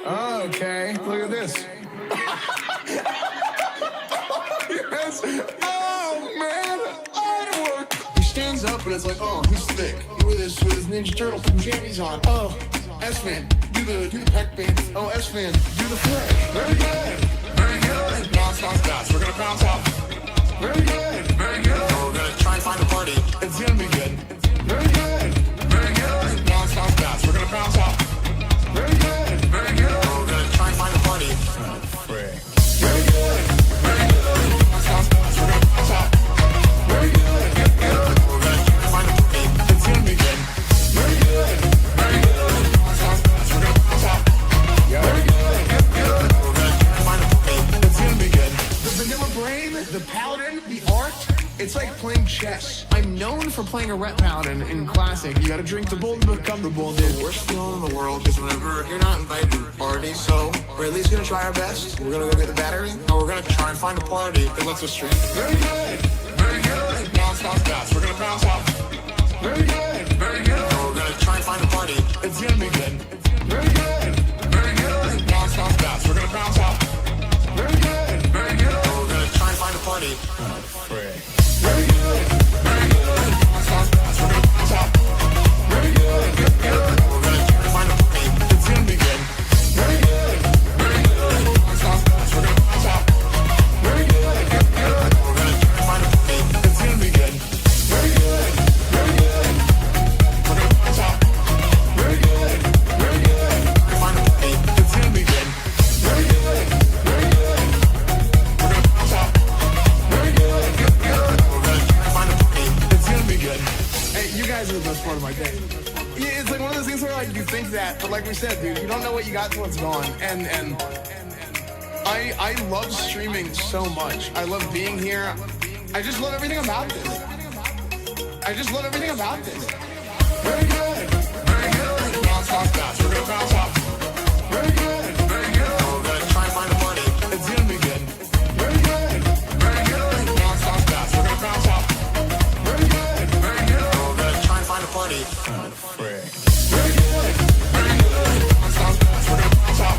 Okay, look at this. Yes. Oh, man, artwork. He stands up and it's like, oh, he's thick. With his Ninja Turtle jammies on. Oh, Esfand, do the peck band. Oh, Esfand, do the flag. Very good. Very good. Bounce, bounce, bounce. We're gonna bounce off. Very good. Very good. We're gonna try and find a party. It's gonna be good. Very good. Very good. Bounce, bounce, bounce. We're gonna bounce off. Very good. Very good. We're gonna try and find a party. Oh, frick. Very good. Very good. Bounce, bounce, bounce. We're gonna bounce off. Very good. Very good. We're gonna try and find a party. It's gonna be good. Very good. Very good. Bounce, bounce, bounce. We're gonna bounce off. Very good. Very good. We're gonna try and find a party. It's gonna be good. The vanilla brain, the paladin, the art. It's like playing chess. I'm known for playing a rep paladin in classic. You gotta drink the bull to become the bull, dude. The worst feeling in the world is whenever you're not invited to a party, so we're at least gonna try our best. We're gonna go get the battery, and we're gonna try and find a party that lets us stream. Very good. Very good. Bounce, bounce, bounce. We're gonna bounce off. Very good. Very good. And we're gonna try and find a party. It's gonna be good. Very good. Very good. Bounce, bounce, bounce. We're gonna bounce off. Very good. Very good. And we're gonna try and find a party. Oh, frick. Very good, very good. Bounce, bounce, bounce. We're gonna bounce off. Very good, good, good. We're gonna try to find a party. It's gonna be good. Very good, very good. Bounce, bounce, bounce. We're gonna bounce off. Very good, good, good. We're gonna try to find a party. It's gonna be good. Very good, very good. We're gonna bounce off. Very good, very good. Find a party. It's gonna be good. Very good, very good. We're gonna bounce off. Very good, good, good. Good. Hey, you guys are the best part of my day. Yeah, it's like one of those things where like you think that, but like we said, dude, you don't know what you got till it's gone. And I love streaming so much. I love being here. I just love everything about this. I just love everything about this. Very good. Very good. Bounce, bounce, bounce. We're gonna bounce off. Very good. Very good. We're gonna try and find a party. It's gonna be good. Very good. Very good. Bounce, bounce, bounce. We're gonna bounce off. Very good. Very good. We're gonna try and find a party. Oh, frick. Very good. Very good. Bounce, bounce, bounce. We're gonna bounce off.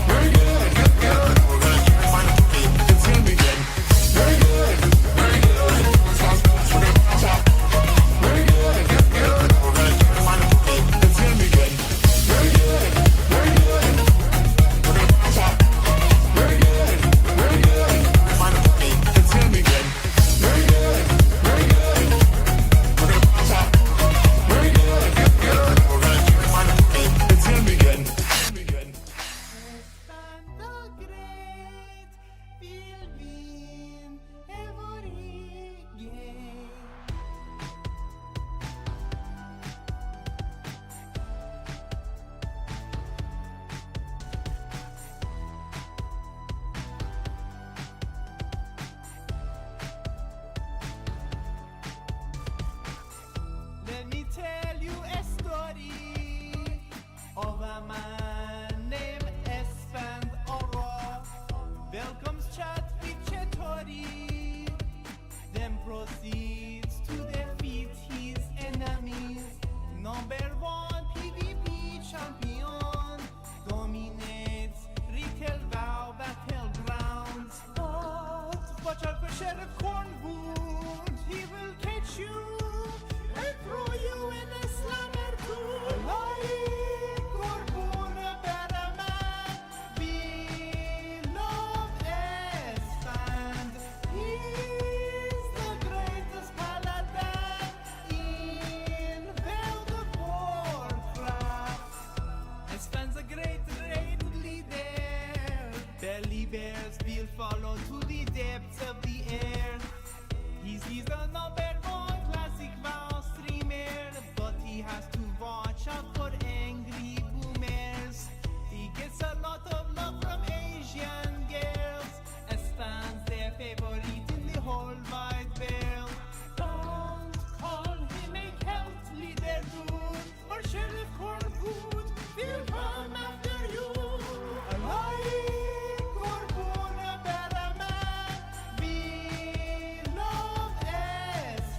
Very good. Good, good. We're gonna try and find a party. It's gonna be good. Very good. Very good. Bounce, bounce, bounce. We're gonna bounce off. Very good. Good, good. We're gonna try and find a party. It's gonna be good. Very good. Very good. We're gonna bounce off. Very good. Very good. Find a party. It's gonna be good. Very good. Very good. We're gonna bounce off. Very good. Good, good. We're gonna try and find a party. It's gonna be good. It's gonna be good. Let me tell you a story of a man named Esfand LAN. Welcomes chat with Chetori, then proceeds to defeat his enemies. Number 1 PvP champion dominates retail WoW battlegrounds. But watch out for Sheriff Cornwood, he will catch you and throw you in a slammer too. Like Corbun, a better man. We love Esfand. He's the greatest paladin in World of Warcraft. Esfand's a great leader. Belly bears will follow to the depths of the air. He's the number 1 classic WoW streamer, but he has to watch out for angry boomers. He gets a lot of love from Asian girls. Esfand's their favorite in the whole wide world. Don't call him a cult leader, dude, or Sheriff Cornwood will come after you. Like Corbun, a better man. We love Esfand.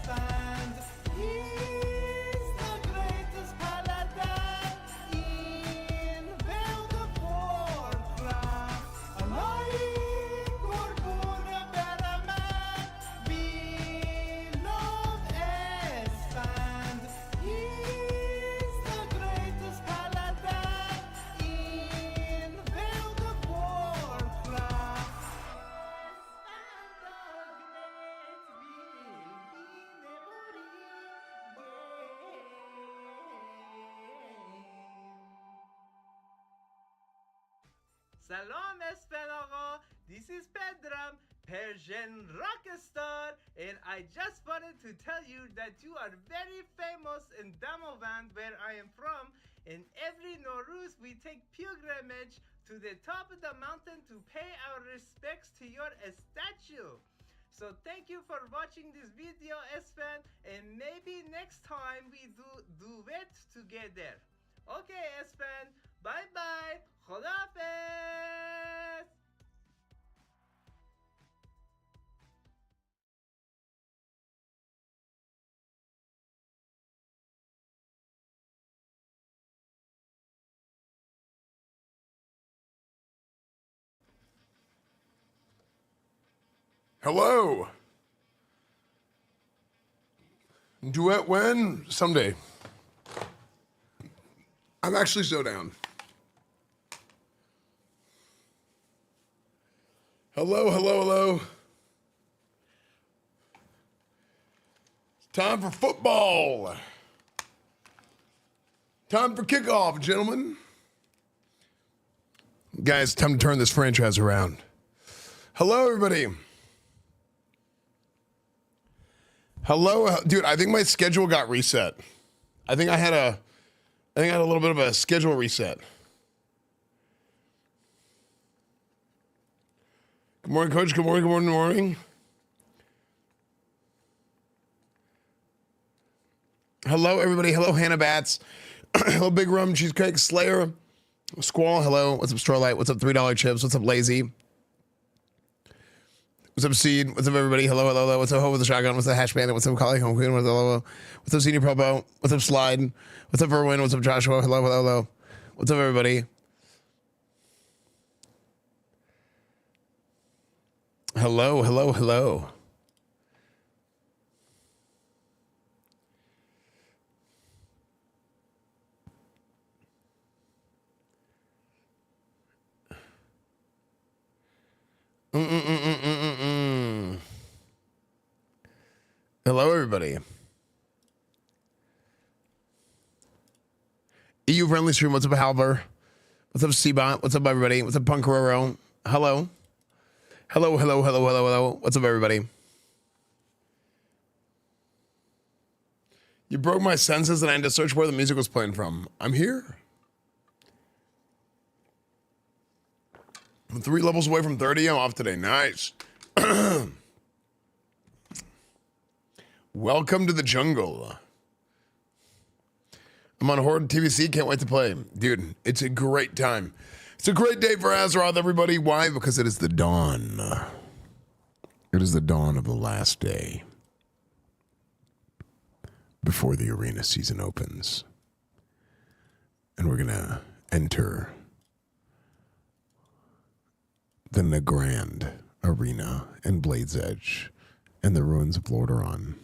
Salam Esfand Agha, this is Pedram, Persian rockstar, and I just wanted to tell you that you are very famous in Damavand, where I am from, and every Nowruz we take pilgrimage to the top of the mountain to pay our respects to your statue. So thank you for watching this video, Esfand, and maybe next time we do it together. Okay, Esfand, bye bye. Khodafez. Hello. Duet when? Someday. I'm actually so down. Hello, hello, hello. It's time for football. Time for kickoff, gentlemen. Guys, time to turn this franchise around. Hello, everybody. Hello, dude. I think my schedule got reset. I think I had a little bit of a schedule reset. Good morning, Coach. Good morning. Good morning. Good morning. Hello, everybody. Hello, Hannah Bats. Hello, Big Rum Cheesecake Slayer. Squall. Hello. What's up, Starlight? What's up, $3 chips? What's up, Lazy? What's up, Seed? What's up, everybody? Hello, hello, hello. What's up, Ho with the Shotgun? What's up, Hash Bandit? What's up, Collie Home Queen? What's up, hello? What's up, Senior Probo? What's up, Slide? What's up, Verwin? What's up, Joshua? Hello, hello, hello. What's up, everybody? Hello, hello, hello. Hello, everybody. EU friendly stream. What's up, Halver? What's up, Seabot? What's up, everybody? What's up, Punkaroro? Hello. Hello, hello, hello, hello, hello. What's up, everybody? You broke my senses and I had to search where the music was playing from. I'm here. I'm 3 levels away from 30. I'm off today. Nice. Welcome to the jungle. I'm on Horde TVC. Can't wait to play. Dude, it's a great time. It's a great day for Azeroth, everybody. Why? Because it is the dawn. It is the dawn of the last day before the arena season opens. And we're going to enter the Nagrand Arena and Blade's Edge and the ruins of Lordaeron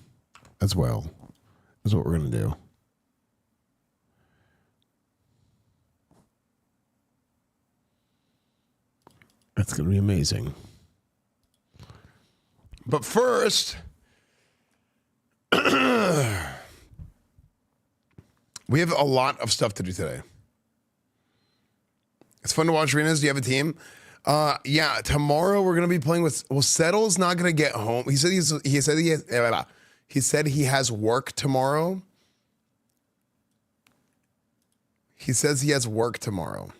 as well. Is what we're going to do. That's going to be amazing. But first, we have a lot of stuff to do today. It's fun to watch arenas. Do you have a team? Yeah, tomorrow we're going to be playing with, well, Settle's not going to get home. He said he has work tomorrow. He says he has work tomorrow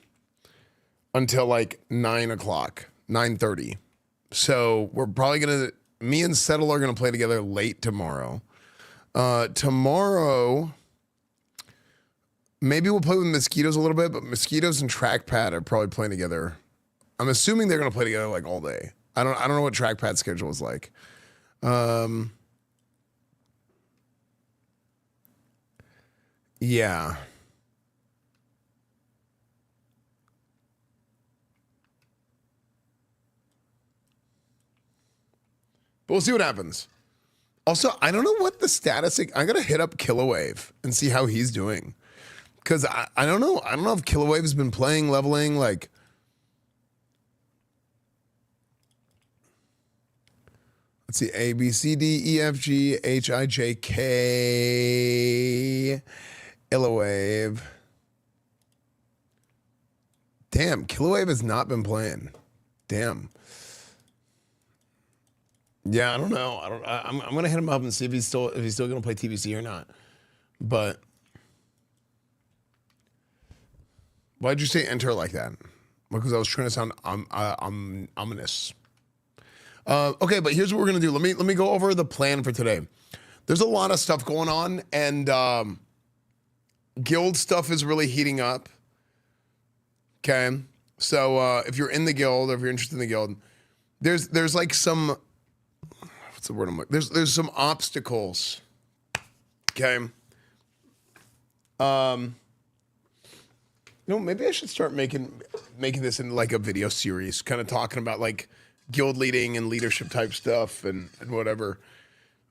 until like 9 o'clock, 9:30. So we're probably going to, me and Settle are going to play together late tomorrow. Tomorrow, maybe we'll play with Mosquitoes a little bit, but Mosquitoes and Trackpad are probably playing together. I'm assuming they're going to play together like all day. I don't know what Trackpad's schedule is like. Yeah. But we'll see what happens. Also, I don't know what the status is. I got to hit up Kilowave and see how he's doing. Because I don't know. I don't know if Kilowave's been playing, leveling, like. Let's see. A, B, C, D, E, F, G, H, I, J, K. Kilowave. Damn, Kilowave has not been playing. Damn. Yeah, I don't know. I'm gonna hit him up and see if he's still gonna play TBC or not. But why'd you say enter like that? Because I was trying to sound ominous. Okay, but here's what we're gonna do. Let me go over the plan for today. There's a lot of stuff going on, and guild stuff is really heating up. Okay, so if you're in the guild or if you're interested in the guild, there's like some, what's the word I'm looking? There's some obstacles. Okay. You know, maybe I should start making this into like a video series, kind of talking about like guild leading and leadership type stuff and whatever.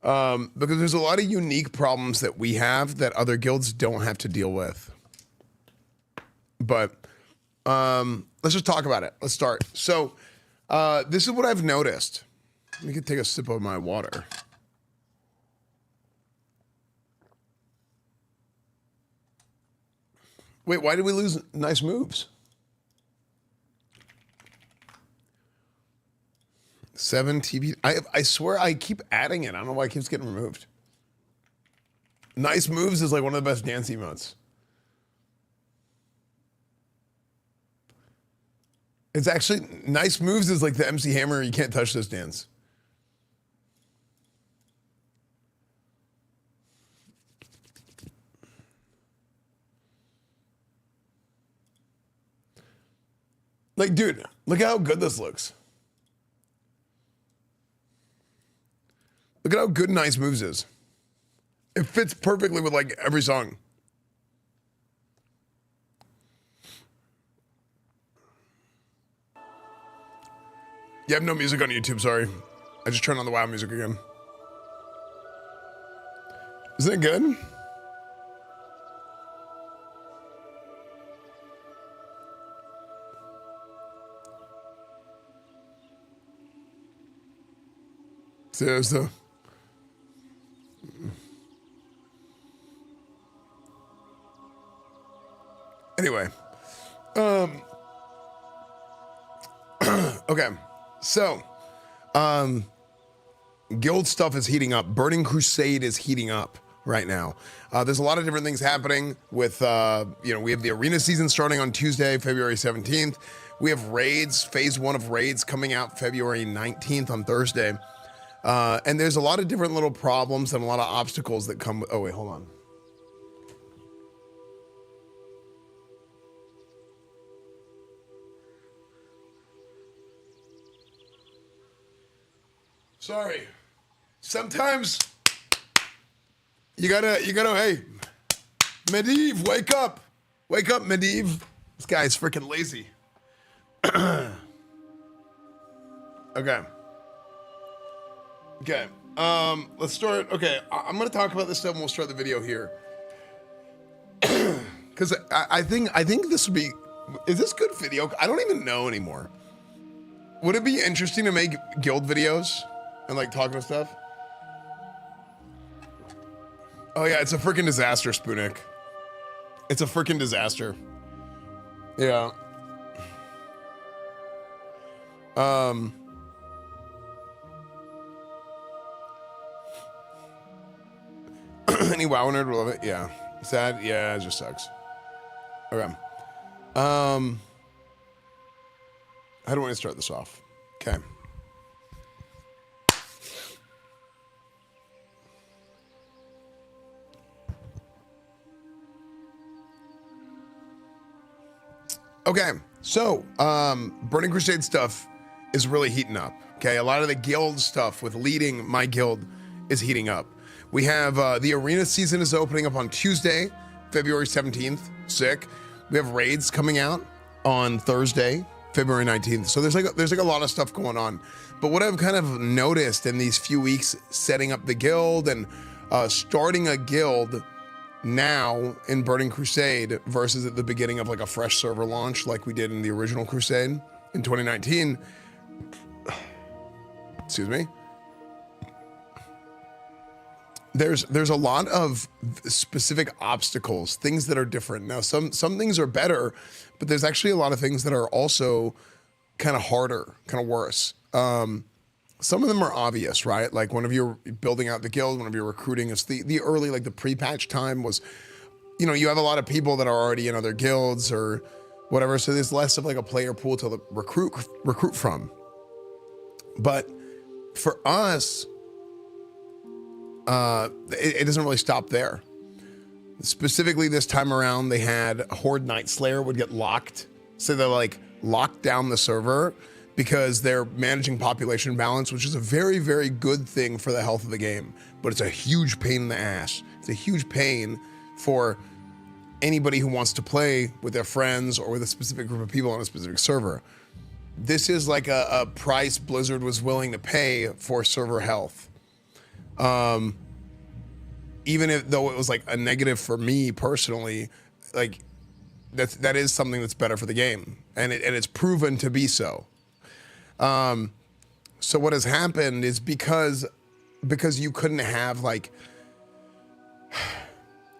Because there's a lot of unique problems that we have that other guilds don't have to deal with. But let's just talk about it. Let's start. So this is what I've noticed. Let me take a sip of my water. Wait, why did we lose nice moves? 7 TB. I swear I keep adding it. I don't know why it keeps getting removed. Nice moves is like one of the best dance emotes. It's actually, nice moves is like the MC Hammer, you can't touch this dance. Like, dude, look at how good this looks. Look at how good Nice Moves is. It fits perfectly with like every song. You have no music on YouTube, sorry. I just turned on the WoW music again. Isn't it good? So anyway, okay, so guild stuff is heating up. Burning Crusade is heating up right now. There's a lot of different things happening with, you know, we have the arena season starting on Tuesday, February 17th. We have raids, phase 1 of raids coming out February 19th on Thursday. And there's a lot of different little problems and a lot of obstacles that come. Oh, wait, hold on. Sorry. Sometimes you gotta, hey, Medivh, wake up. Wake up, Medivh. This guy's freaking lazy. Okay. Okay, let's start. Okay, I'm gonna talk about this stuff and we'll start the video here. Because I think this would be, is this good video? I don't even know anymore. Would it be interesting to make guild videos and like talk about stuff? Oh yeah, it's a freaking disaster, Spoonik. It's a freaking disaster. Yeah. Any WoW nerd will love it. Yeah. Sad. Yeah, it just sucks. Okay. How do I want to start this off? Okay. Okay. So, Burning Crusade stuff is really heating up. Okay. A lot of the guild stuff with leading my guild is heating up. We have the arena season is opening up on Tuesday, February 17th. Sick. We have raids coming out on Thursday, February 19th. So there's like a lot of stuff going on. But what I've kind of noticed in these few weeks setting up the guild and starting a guild now in Burning Crusade versus at the beginning of like a fresh server launch like we did in the original Crusade in 2019. Excuse me. there's a lot of specific obstacles, things that are different. Now, some things are better, but there's actually a lot of things that are also kind of harder, kind of worse. Some of them are obvious, right? Like whenever you're building out the guild, whenever you're recruiting, it's the early, like the pre-patch time was, you know, you have a lot of people that are already in other guilds or whatever, so there's less of like a player pool to recruit from. But for us, it doesn't really stop there. Specifically this time around, they had Horde Night Slayer would get locked. So they're like locked down the server because they're managing population balance, which is a very, very good thing for the health of the game. But it's a huge pain in the ass. It's a huge pain for anybody who wants to play with their friends or with a specific group of people on a specific server. This is like a price Blizzard was willing to pay for server health. Even though it was like a negative for me personally, like that is something that's better for the game, and it's proven to be so. So what has happened is because you couldn't have like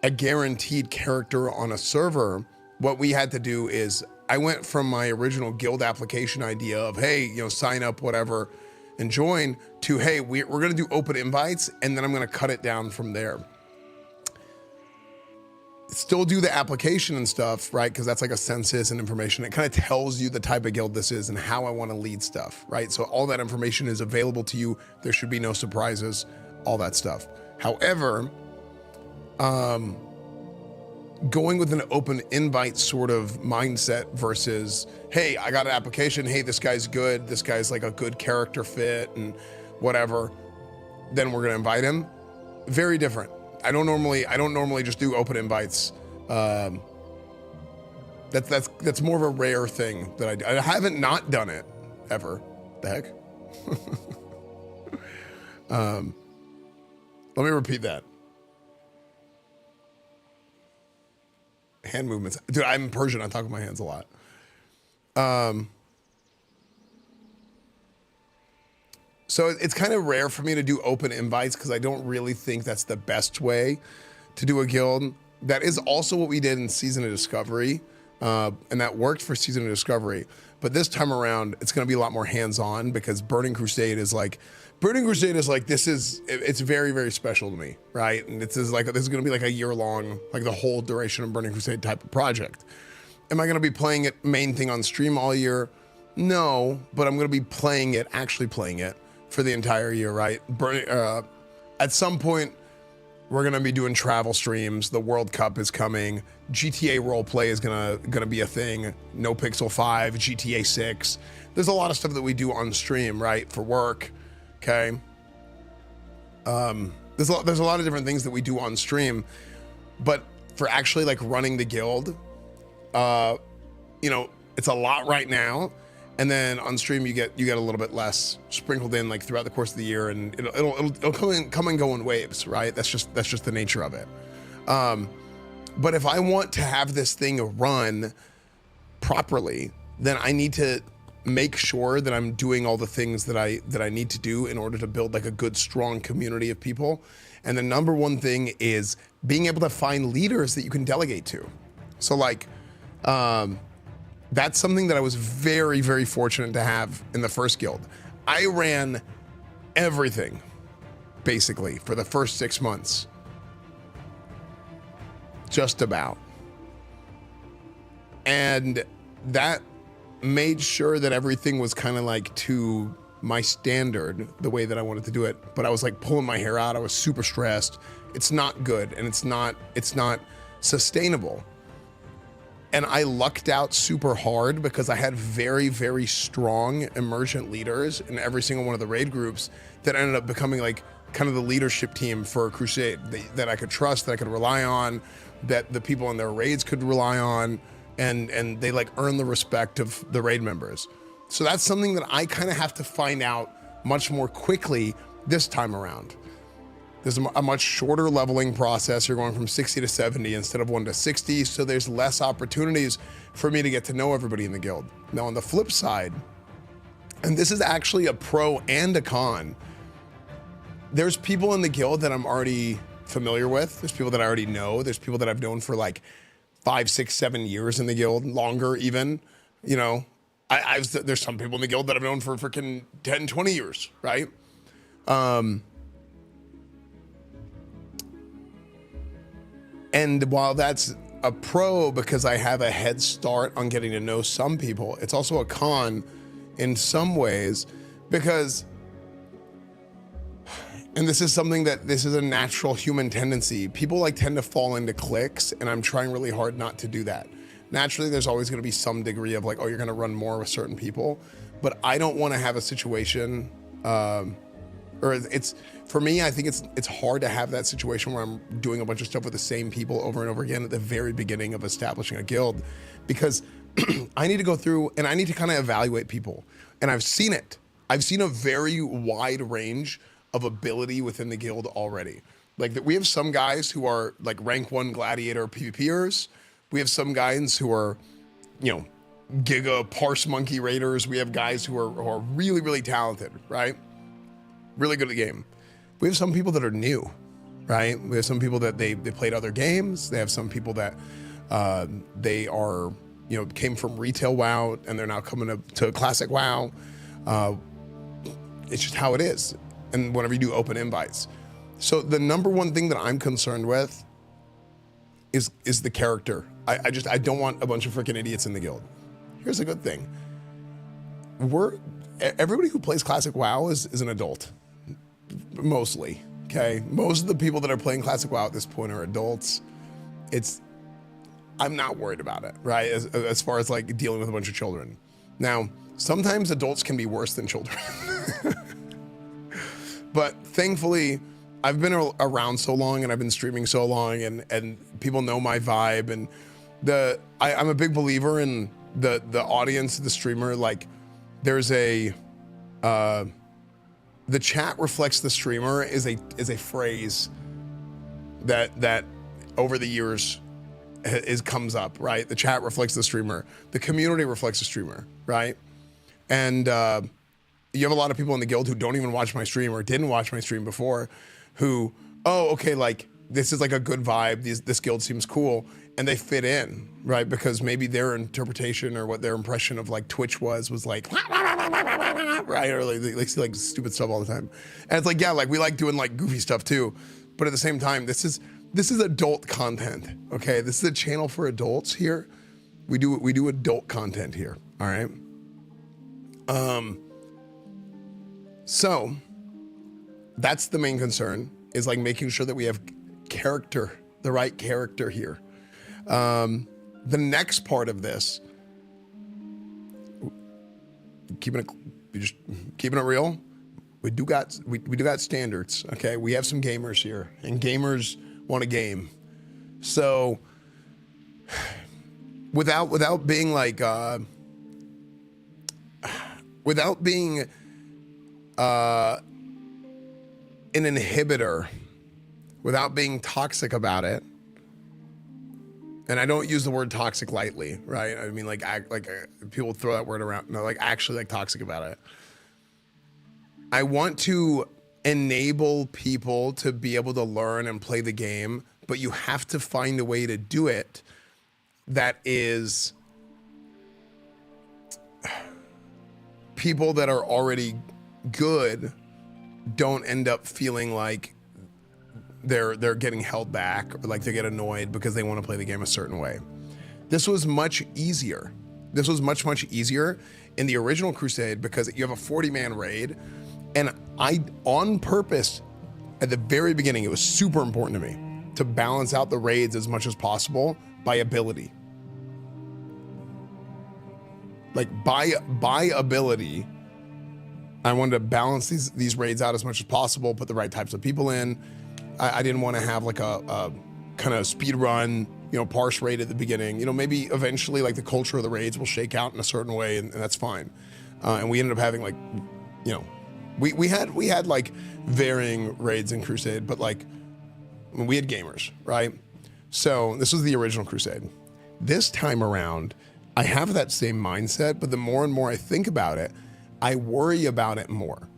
a guaranteed character on a server, what we had to do is I went from my original guild application idea of, hey, you know, sign up, whatever, and join, to, hey, we're going to do open invites, and then I'm going to cut it down from there. Still do the application and stuff, right? Because that's like a census and information. It kind of tells you the type of guild this is and how I want to lead stuff, right? So all that information is available to you. There should be no surprises, all that stuff. However, going with an open invite sort of mindset versus, hey, I got an application, hey, this guy's good, this guy's like a good character fit and whatever, then we're gonna invite him. Very different. I don't normally just do open invites. That's more of a rare thing that I do. I haven't not done it ever. The heck? Let me repeat that. Hand movements. Dude, I'm Persian. I talk with my hands a lot. So it's kind of rare for me to do open invites because I don't really think that's the best way to do a guild. That is also what we did in Season of Discovery, and that worked for Season of Discovery. But this time around, it's going to be a lot more hands-on because Burning Crusade is like, it's very, very special to me, right? And this is going to be like a year-long, like the whole duration of Burning Crusade type of project. Am I going to be playing it main thing on stream all year? No, but I'm going to be actually playing it for the entire year, right? At some point, we're going to be doing travel streams. The World Cup is coming. GTA roleplay is gonna be a thing. No Pixel 5, GTA 6. There's a lot of stuff that we do on stream, right? For work, okay? There's a lot of different things that we do on stream, but for actually like running the guild, you know, it's a lot right now. And then on stream, you get a little bit less sprinkled in like throughout the course of the year, and it'll come and go in waves, right? That's just the nature of it. But if I want to have this thing run properly, then I need to make sure that I'm doing all the things that I need to do in order to build like a good, strong community of people. And the number one thing is being able to find leaders that you can delegate to. So like, that's something that I was very, very fortunate to have in the first guild. I ran everything, basically, for the first 6 months. Just about. And that made sure that everything was kind of like to my standard, the way that I wanted to do it. But I was like pulling my hair out. I was super stressed. It's not good, and it's not sustainable. And I lucked out super hard because I had very, very strong emergent leaders in every single one of the raid groups that ended up becoming like kind of the leadership team for Crusade that I could trust, that I could rely on, that the people in their raids could rely on, and they like earn the respect of the raid members. So that's something that I kind of have to find out much more quickly this time around. There's a much shorter leveling process. You're going from 60 to 70 instead of 1 to 60. So there's less opportunities for me to get to know everybody in the guild. Now on the flip side, and this is actually a pro and a con, there's people in the guild that I'm already familiar with. There's people that I already know. There's people that I've known for like 5, 6, 7 years in the guild, longer even. You know, there's some people in the guild that I've known for freaking 10, 20 years, right? And while that's a pro because I have a head start on getting to know some people, it's also a con in some ways because, and this is something that this is a natural human tendency. People like tend to fall into cliques, and I'm trying really hard not to do that. Naturally, there's always going to be some degree of like, oh, you're going to run more with certain people, but I don't want to have a situation, or it's, for me, I think it's hard to have that situation where I'm doing a bunch of stuff with the same people over and over again at the very beginning of establishing a guild, because I need to go through and I need to kind of evaluate people. And I've seen it. I've seen a very wide range of ability within the guild already. Like that, we have some guys who are like rank 1 gladiator PvPers. We have some guys who are, you know, giga parse monkey raiders. We have guys who are really, really talented, right? Really good at the game. We have some people that are new, right? We have some people that they played other games. They have some people that they are, you know, came from retail WoW and they're now coming up to classic WoW. It's just how it is. And whenever you do open invites. So the number one thing that I'm concerned with is the character. I don't want a bunch of freaking idiots in the guild. Here's a good thing. Everybody who plays classic WoW is an adult. Mostly, okay? Most of the people that are playing classic WoW at this point are adults. I'm not worried about it, right? As far as like dealing with a bunch of children. Now, sometimes adults can be worse than children. But thankfully, I've been around so long and I've been streaming so long and people know my vibe, and I'm a big believer in the audience, the streamer. Like there's the chat reflects the streamer is a phrase that over the years comes up, right? The chat reflects the streamer. The community reflects the streamer, right? And you have a lot of people in the guild who don't even watch my stream or didn't watch my stream before, who, oh, okay, like this is like a good vibe. This guild seems cool, and they fit in, right? Because maybe their interpretation or what their impression of like Twitch was like, right? Or like they see like stupid stuff all the time, and it's like, yeah, like we like doing like goofy stuff too, but at the same time, this is adult content, okay? This is a channel for adults here. We do adult content here, all right? So that's the main concern, is like making sure that we have character, the right character here. The next part of this, keeping it real, we do got standards, okay? We have some gamers here, and gamers want a game. So without being like without being an inhibitor, without being toxic about it, and I don't use the word toxic lightly, right? I mean, like people throw that word around. No, like actually like toxic about it. I want to enable people to be able to learn and play the game, but you have to find a way to do it that is people that are already good don't end up feeling like they're getting held back, or like they get annoyed because they want to play the game a certain way. This was much easier. This was much easier in the original Crusade because you have a 40-man raid, and I, on purpose, at the very beginning, it was super important to me to balance out the raids as much as possible by ability. Like by ability, I wanted to balance these raids out as much as possible, put the right types of people in. I didn't want to have like a kind of speed run, you know, parse raid at the beginning. You know, maybe eventually like the culture of the raids will shake out in a certain way, and that's fine. And we ended up having like, you know, we had like varying raids in Crusade, but like we had gamers, right? So this was the original Crusade. This time around, I have that same mindset, but the more and more I think about it, I worry about it more.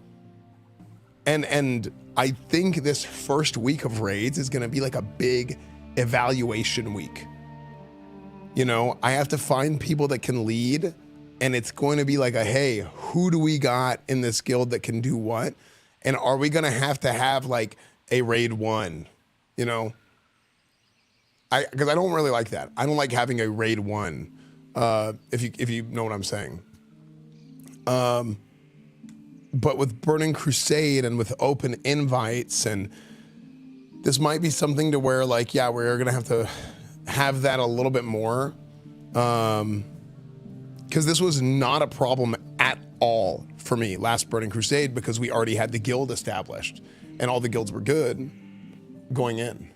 And I think this first week of raids is gonna be like a big evaluation week. You know, I have to find people that can lead, and it's going to be like a, hey, who do we got in this guild that can do what? And are we gonna have to have like a raid 1, you know? Because I don't really like that. I don't like having a raid 1, if you know what I'm saying. But with Burning Crusade and with open invites, and this might be something to where like, yeah, we're gonna have to have that a little bit more. Because this was not a problem at all for me last Burning Crusade, because we already had the guild established and all the guilds were good going in.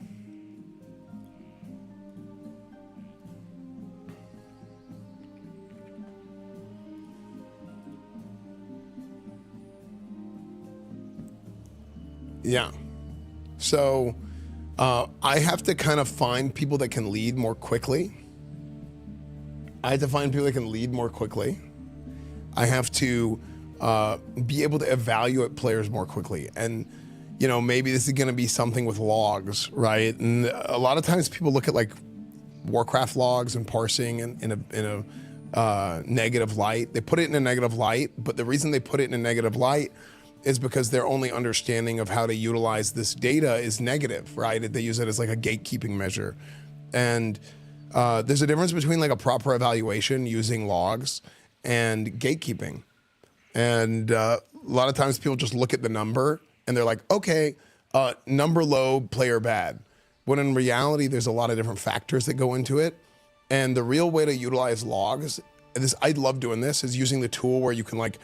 Yeah. So I have to kind of find people that can lead more quickly. I have to find people that can lead more quickly. I have to be able to evaluate players more quickly. And, you know, maybe this is going to be something with logs, right? And a lot of times people look at like Warcraft logs and parsing in a negative light. They put it in a negative light, but the reason they put it in a negative light is because their only understanding of how to utilize this data is negative, right? They use it as like a gatekeeping measure. And there's a difference between like a proper evaluation using logs and gatekeeping. And a lot of times people just look at the number and they're like, okay, number low, player bad. When in reality, there's a lot of different factors that go into it. And the real way to utilize logs, I love doing this, is using the tool where you can like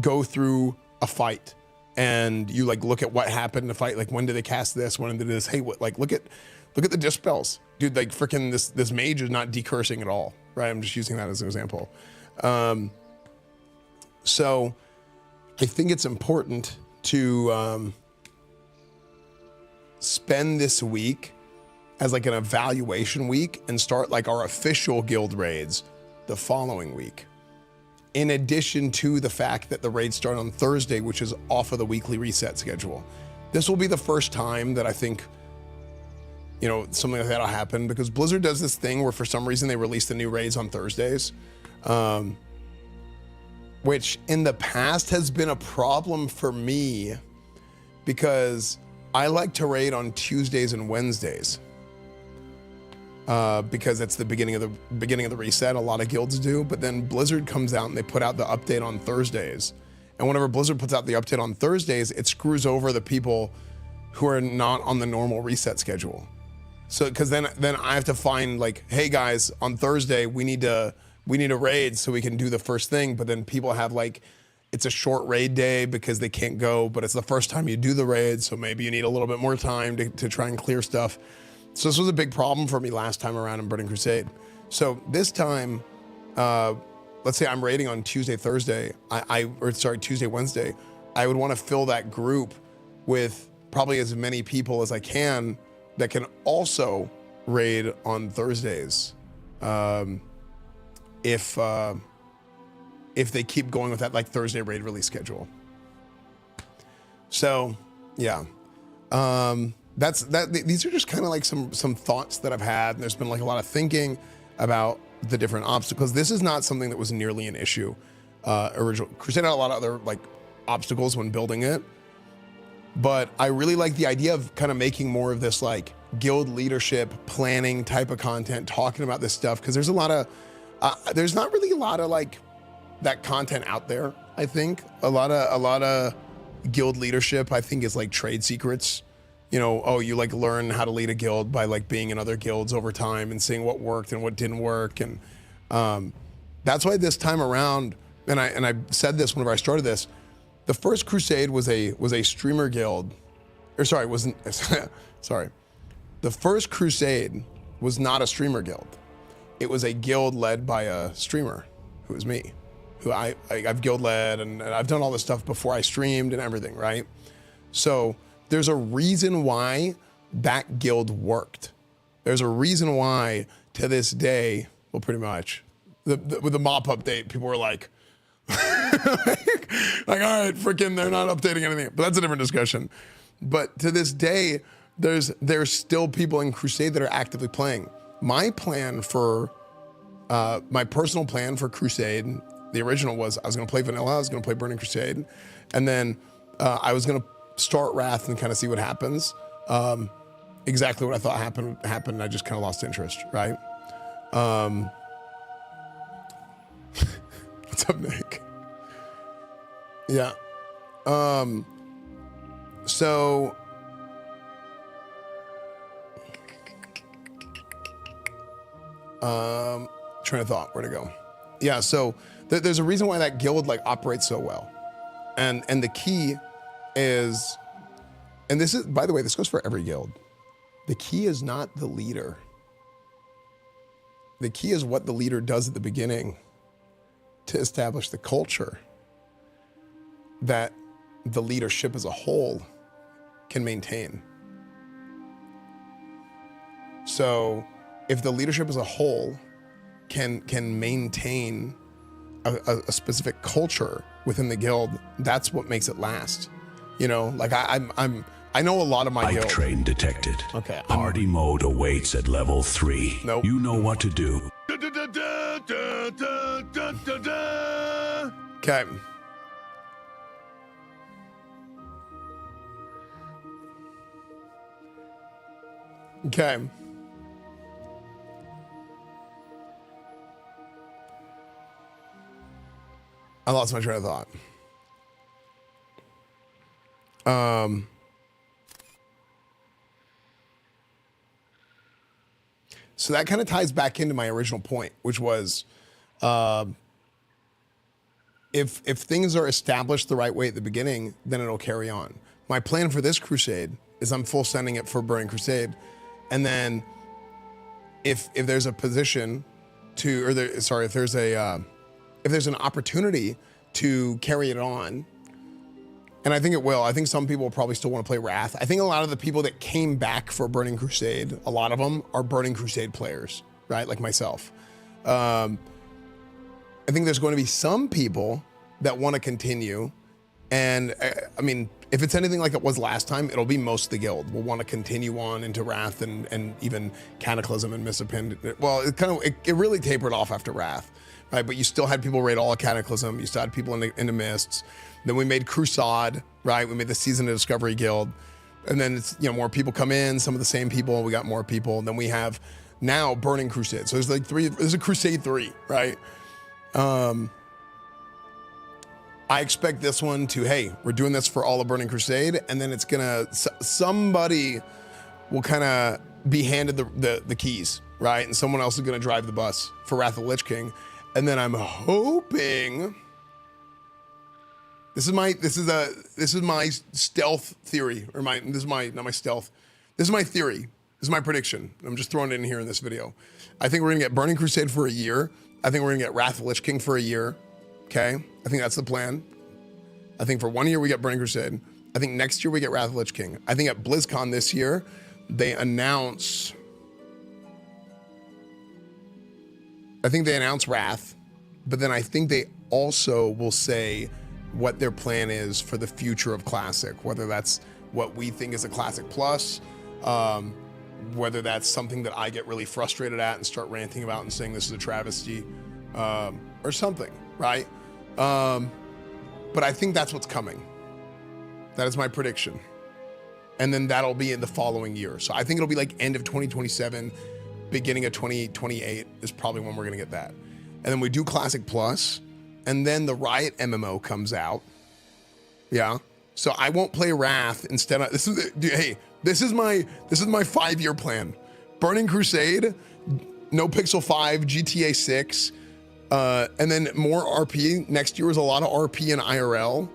go through a fight and you like look at what happened in the fight. Like, when did they cast this? When did this? Hey, what? Like, look at the dispels, dude. Like, freaking this mage is not decursing at all, right? I'm just using that as an example. So I think it's important to spend this week as like an evaluation week and start like our official guild raids the following week. In addition to the fact that the raids start on Thursday, which is off of the weekly reset schedule. This will be the first time that I think, you know, something like that'll happen, because Blizzard does this thing where for some reason they release the new raids on Thursdays, which in the past has been a problem for me because I like to raid on Tuesdays and Wednesdays. Because it's the beginning of the reset. A lot of guilds do, but then Blizzard comes out and they put out the update on Thursdays. And whenever Blizzard puts out the update on Thursdays, it screws over the people who are not on the normal reset schedule. So, because then I have to find like, hey guys, on Thursday we need a raid so we can do the first thing. But then people have like, it's a short raid day because they can't go, but it's the first time you do the raid, so maybe you need a little bit more time to try and clear stuff. So this was a big problem for me last time around in Burning Crusade. So this time, let's say I'm raiding on Tuesday, Thursday, Tuesday, Wednesday, I would want to fill that group with probably as many people as I can that can also raid on Thursdays. If they keep going with that like Thursday raid release schedule. So yeah. These are just kind of like some thoughts that I've had. And there's been like a lot of thinking about the different obstacles. This is not something that was nearly an issue. Original Crusade had a lot of other like obstacles when building it, but I really like the idea of kind of making more of this like guild leadership planning type of content, talking about this stuff, because there's a lot of there's not really a lot of like that content out there. I think a lot of guild leadership I think is like trade secrets. You know, oh, you like learn how to lead a guild by like being in other guilds over time and seeing what worked and what didn't work. And that's why this time around, and I said this whenever I started this, the first Crusade was a streamer guild, or sorry, wasn't, sorry. The first Crusade was not a streamer guild. It was a guild led by a streamer, who was me, who I've guild led and I've done all this stuff before I streamed and everything, right? So there's a reason why that guild worked. There's a reason why to this day, well, pretty much, with the mop update, people were like, Like, all right, freaking, they're not updating anything, but that's a different discussion. But to this day, there's still people in Crusade that are actively playing. My plan for, my personal plan for Crusade, the original was I was going to play Vanilla, I was going to play Burning Crusade, and then I was going to start Wrath and kind of see what happens. Exactly what I thought happened. I just kind of lost interest, right? What's up, Nick? Yeah. So train of thought, where to go? Yeah, so there's a reason why that guild like operates so well. And the key is, and this is, by the way, this goes for every guild. The key is not the leader. The key is what the leader does at the beginning to establish the culture that the leadership as a whole can maintain. So if the leadership as a whole can maintain a specific culture within the guild, that's what makes it last. You know, like I know a lot of my guild. Train detected. Okay. Party mode awaits at level 3. Nope. You know what to do. Okay. Okay. I lost my train of thought. So that kind of ties back into my original point, which was, if things are established the right way at the beginning, then it'll carry on. My plan for this crusade is I'm full sending it for Burning Crusade, and then if there's a position to, or there, if there's an opportunity to carry it on, and I think it will. I think some people will probably still want to play Wrath. I think a lot of the people that came back for Burning Crusade, a lot of them are Burning Crusade players, right? Like myself. I think there's going to be some people that want to continue. And I mean, if it's anything like it was last time, it'll be most of the guild will want to continue on into Wrath and even Cataclysm and Misappend. Well, it really tapered off after Wrath, right? But you still had people raid all of Cataclysm. You still had people into Mists. Then we made Crusade, right? We made the Season of Discovery Guild. And then it's, you know, more people come in, some of the same people, we got more people. And then we have now Burning Crusade. So there's like there's a Crusade 3, right? I expect this one to, hey, we're doing this for all of Burning Crusade, and then it's gonna, somebody will kind of be handed the keys, right? And someone else is gonna drive the bus for Wrath of the Lich King. And then I'm hoping, this is my stealth theory, or not my stealth. This is my theory. This is my prediction. I'm just throwing it in here in this video. I think we're gonna get Burning Crusade for a year. I think we're gonna get Wrath of the Lich King for a year. Okay, I think that's the plan. I think for 1 year we get Burning Crusade. I think next year we get Wrath of the Lich King. I think at BlizzCon this year, they announce, Wrath, but then I think they also will say what their plan is for the future of Classic, whether that's what we think is a Classic Plus, whether that's something that I get really frustrated at and start ranting about and saying this is a travesty, or something, right? But I think that's what's coming. That is my prediction. And then that'll be in the following year. So I think it'll be like end of 2027, beginning of 2028 is probably when we're gonna get that. And then we do Classic Plus, and then the Riot MMO comes out. Yeah. So I won't play Wrath instead of, this is my 5-year plan. Burning Crusade, no Pixel 5, GTA 6, and then more RP. Next year is a lot of RP and IRL.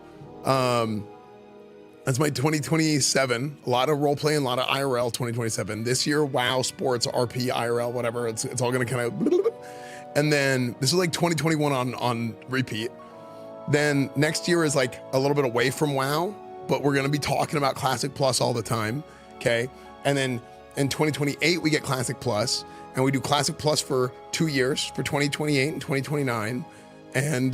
That's my 2027. A lot of roleplay and a lot of IRL 2027. This year, WoW, sports, RP, IRL, whatever. It's all gonna kind of, and then this is like 2021 on repeat. Then next year is like a little bit away from WoW, but we're gonna be talking about Classic Plus all the time, okay? And then in 2028, we get Classic Plus, and we do Classic Plus for 2 years, for 2028 and 2029. And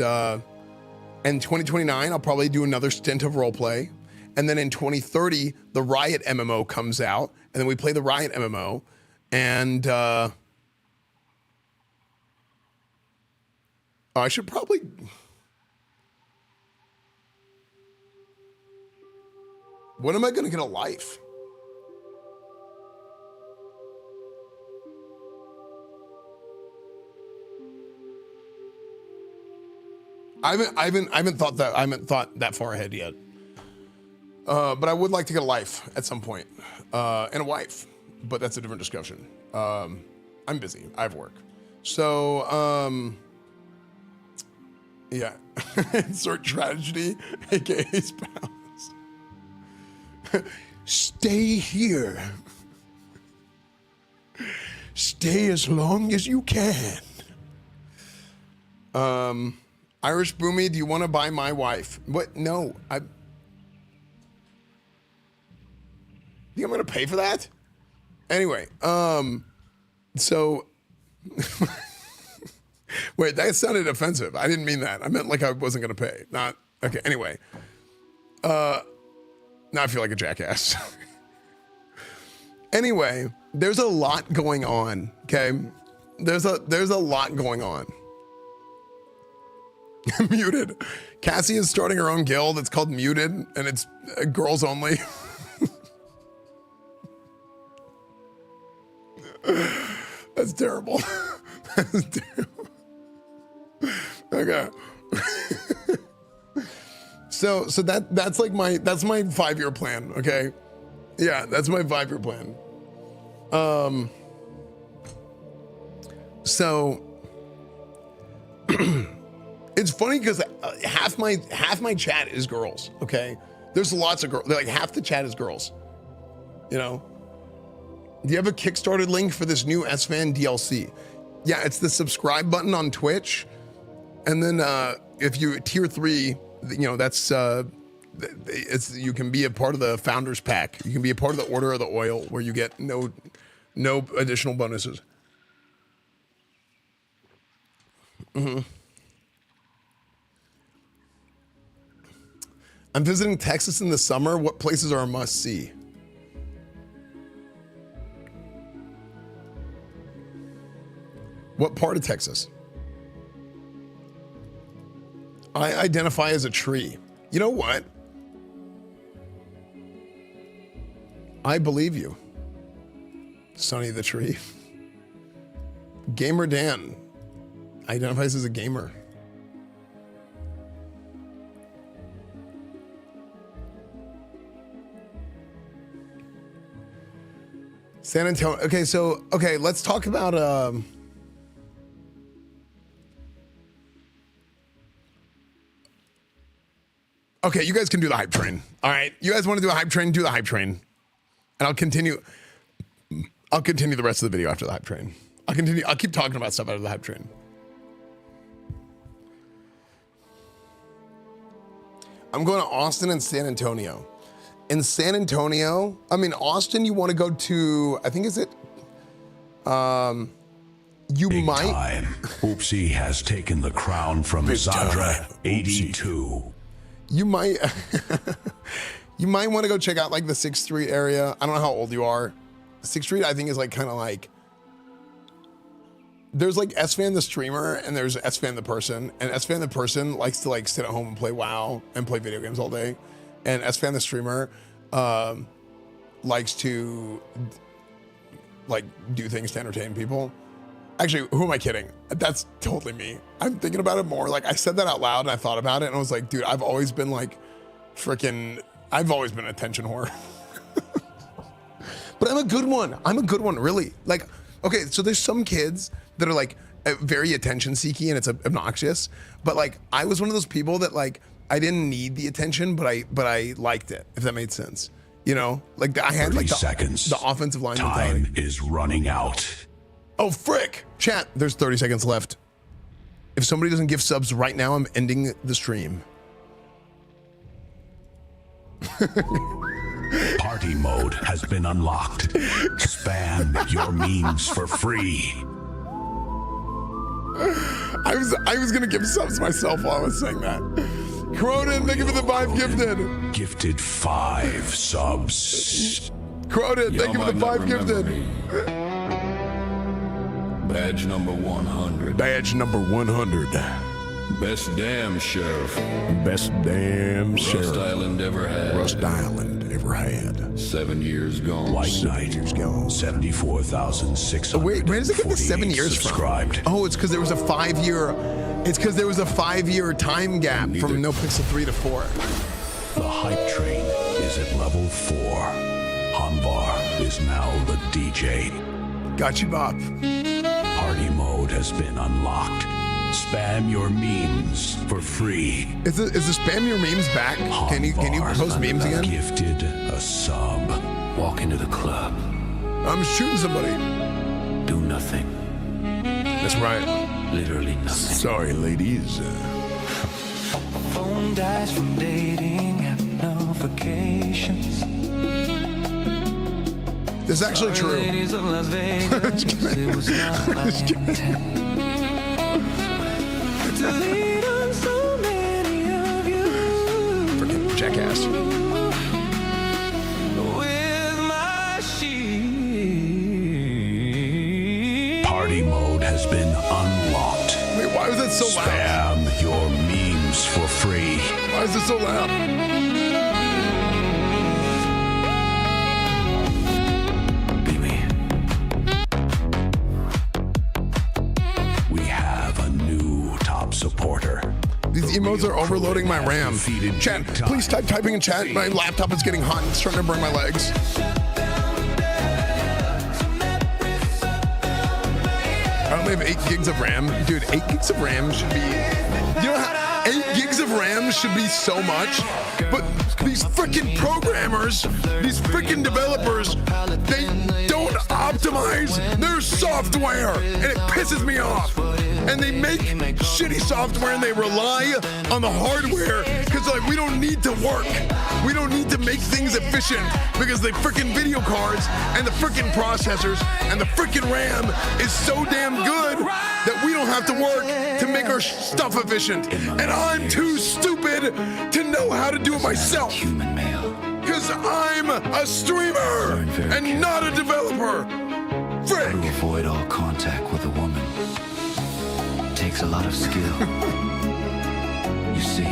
And 2029, I'll probably do another stint of roleplay. And then in 2030, the Riot MMO comes out, and then we play the Riot MMO. And I should probably... When am I going to get a life? I haven't thought that far ahead yet. But I would like to get a life at some point, and a wife, but that's a different discussion. I'm busy. I have work. So, yeah. Insert tragedy, aka spouse. Stay here. Stay as long as you can. Irish Boomy, do you want to buy my wife? What? No, I think I'm gonna pay for that. Anyway, so wait, that sounded offensive. I didn't mean that. I meant like I wasn't gonna pay. Not okay. Anyway, now I feel like a jackass. Anyway, there's a lot going on. Okay, there's a lot going on. Muted. Cassie is starting her own guild. It's called Muted, and it's girls only. That's terrible. That's terrible. Okay. So that's like my 5-year plan. Okay. Yeah, that's my 5-year plan. So it's funny because half my chat is girls. Okay, there's lots of girls. Like half the chat is girls. You know. Do you have a Kickstarter link for this new Esfand DLC? Yeah, it's the subscribe button on Twitch, and then if you tier 3, you know that's you can be a part of the Founders Pack. You can be a part of the Order of the Oil, where you get no additional bonuses. Mm-hmm. I'm visiting Texas in the summer. What places are a must-see? What part of Texas? I identify as a tree. You know what? I believe you. Sonny the Tree. Gamer Dan identifies as a gamer. San Antonio. Okay, let's talk about okay, you guys can do the hype train. All right, you guys want to do a hype train? Do the hype train, and I'll continue the rest of the video after the hype train. I'll keep talking about stuff out of the hype train. I'm going to Austin and San Antonio. In San Antonio, Austin, you want to go to, I think, is it? You Big might. Time. Oopsie has taken the crown from Zadra 82. You might want to go check out like the 6th Street area. I don't know how old you are. 6th Street, I think, is like kind of like, there's like Esfand the streamer and there's Esfand the person, and Esfand the person likes to like sit at home and play WoW and play video games all day, and Esfand the streamer likes to like do things to entertain people. Actually, who am I kidding? That's totally me. I'm thinking about it more. Like I said that out loud and I thought about it and I was like, dude, I've always been like I've always been an attention whore. But I'm a good one, really. Like, okay, so there's some kids that are like very attention seeky and it's obnoxious. But like, I was one of those people that like, I didn't need the attention, but I liked it, if that made sense. You know, like I had like the offensive line mentality. Time is running out. Oh, frick. Chat, there's 30 seconds left. If somebody doesn't give subs right now, I'm ending the stream. Party mode has been unlocked. Spam your memes for free. I was gonna give subs myself while I was saying that. Cronin, thank you for the 5 gifted. Gifted 5 subs. Cronin, thank you for the 5 gifted. Badge number 100. Badge number 100. Best damn sheriff Best damn sheriff Rust Island ever had. Rust Island ever had. 7 years gone. White Knight. Years gone. 74,600. Oh, wait, where does it get the 7 years subscribed. from? Oh, it's because there was a 5-year. It's because there was a 5-year time gap from No Pixel 3 to 4. The hype train is at level 4. Hanvar is now the DJ. Got you, Bob. Party mode has been unlocked. Spam your memes for free. Is the spam your memes back? Can you post memes again? Gifted a sub. Walk into the club. I'm shooting somebody. Do nothing. That's right. Literally nothing. Sorry, ladies. Phone dies from dating, have no vacations. This is actually true. Ladies of Las Vegas, it was not my intent to lead on so many of you. Freaking jackass. With my sheep. Party mode has been unlocked. Wait, why was that so loud? Spam your memes for free. Why is it so loud? Be me. We have a new top supporter. These emotes are overloading my RAM. Chat, please typing in chat. My laptop is getting hot and it's starting to burn my legs. I only have 8 gigs of RAM. Dude, 8 gigs of RAM should be... You know how 8 gigs of RAM should be so much, but these freaking programmers, these freaking developers, they don't optimize their software, and it pisses me off. And they make shitty software and they rely on the hardware because like we don't need to work. We don't need to make things efficient because the freaking video cards and the freaking processors and the freaking RAM is so damn good that we don't have to work to make our stuff efficient. And I'm too stupid to know how to do it myself. Human male. Because I'm a streamer and not a developer. Frick. To avoid all contact with a woman takes a lot of skill. You see,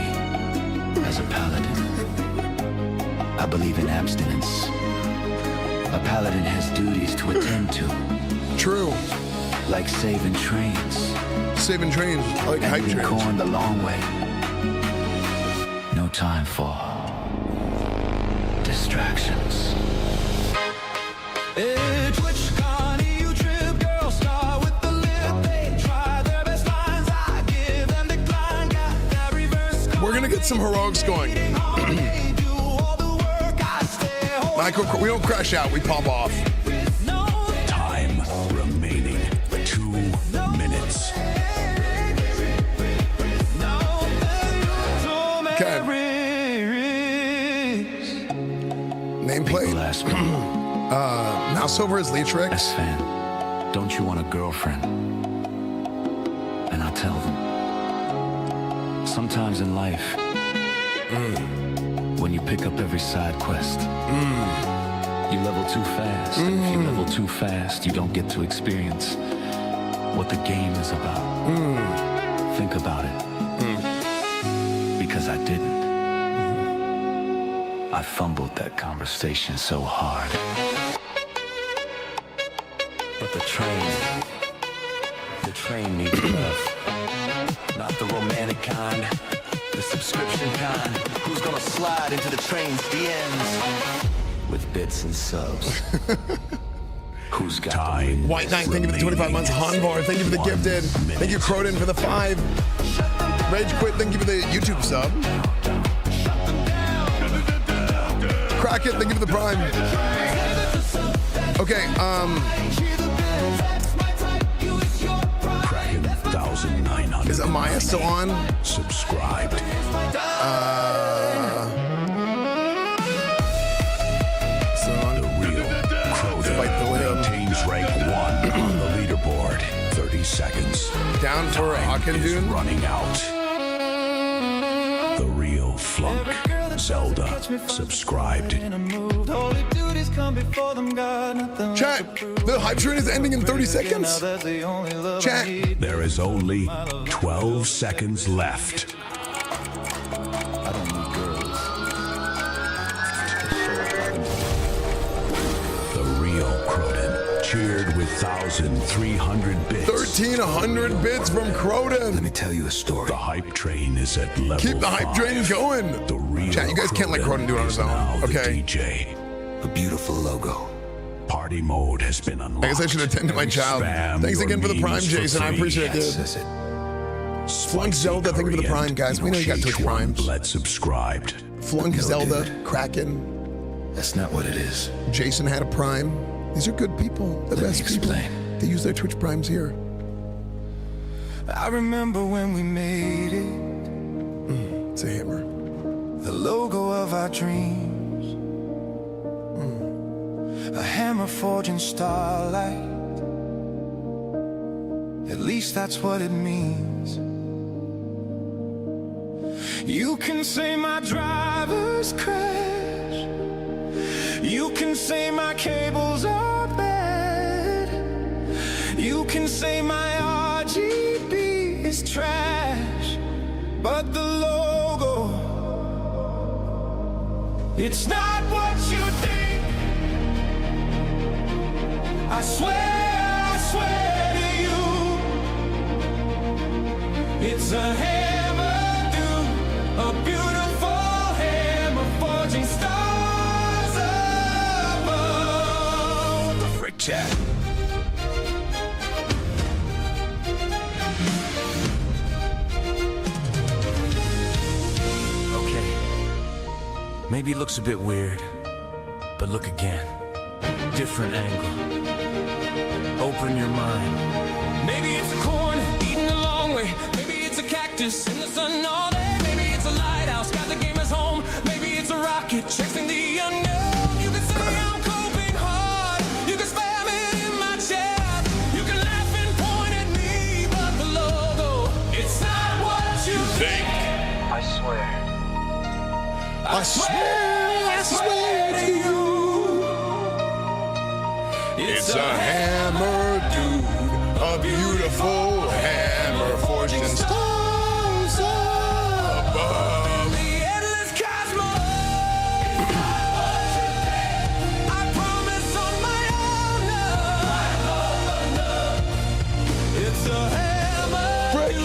as a paladin, I believe in abstinence. A paladin has duties to attend to, True. like saving trains, Saving trains, like hype and trains. going the long way. No time for distractions. We're gonna get some heroics going. Michael, we don't crash out, we pop off. Time remaining 2 minutes. Okay. Nameplate. Last one. Mouse over is Leatrix. Esfand, don't you want a girlfriend? And I'll tell them. Sometimes in life, when you pick up every side quest, you level too fast. And if you level too fast, you don't get to experience what the game is about. Think about it. Because I didn't. I fumbled that conversation so hard. But the train needs love. Not the romantic kind, the subscription kind. Who's gonna slide into the train's DMs with bits and subs? Who's got Time. White Knight, thank you for the 25 months. Hanvar, thank you for the gifted. Thank you, Croden, for the 5. Rage Quit, thank you for the YouTube sub. Crackit, thank you for the Prime. Okay, Kraken 1900. is Amaya still on? Subscribed. The real Crowder Fight the limb. maintains rank 1 on the leaderboard. 30 seconds. Down for Time is Akendun. running out. The real Flunk, Zelda, subscribed. Chat, the hype train is ending in 30 seconds. Chat. There is only 12 seconds left. I don't need girls. The real Croden cheered with 1,300 bits. 1,300 bits from Let Croden. me tell you a story. The hype train is at level Keep the hype 5. train going. The real Chat, you guys can't let Croden do it on his is own, now the okay? DJ. A beautiful logo. Party mode has been unlocked. I guess I should attend to my child. Spam Thanks your again for the Prime, memes for Jason. I free. appreciate it, dude. Access it. Flunk Zelda, thank you for the Prime, guys. We know you got Twitch Primes. Bled subscribed. Flunk No, Zelda, dude. Kraken, That's not what it is. Jason had a Prime. These are good people, the Let me best people. explain. They use their Twitch Primes here. I remember when we made it, It's a hammer. the logo of our dreams. A hammer forged in starlight. At least that's what it means. You can say my driver's crash. You can say my cables are bad. You can say my RGB is trash. But the logo, it's not what you think. I swear to you, it's a hammer, dude, a beautiful hammer forging stars above. The frick chat. Okay. Maybe it looks a bit weird, but look again. Different angle. Open your mind. Maybe it's a corn eaten the long way. Maybe it's a cactus in the sun all day. Maybe it's a lighthouse, got the gamers home. Maybe it's a rocket chasing the unknown. You can say I'm coping hard. You can spam it in my chat. You can laugh and point at me, but the logo, it's not what you think. I swear. I swear to you. It's a hammer, dude. A beautiful hammer forged in stars above. The endless cosmos. I promise on my honor. It's a hammer. Frick,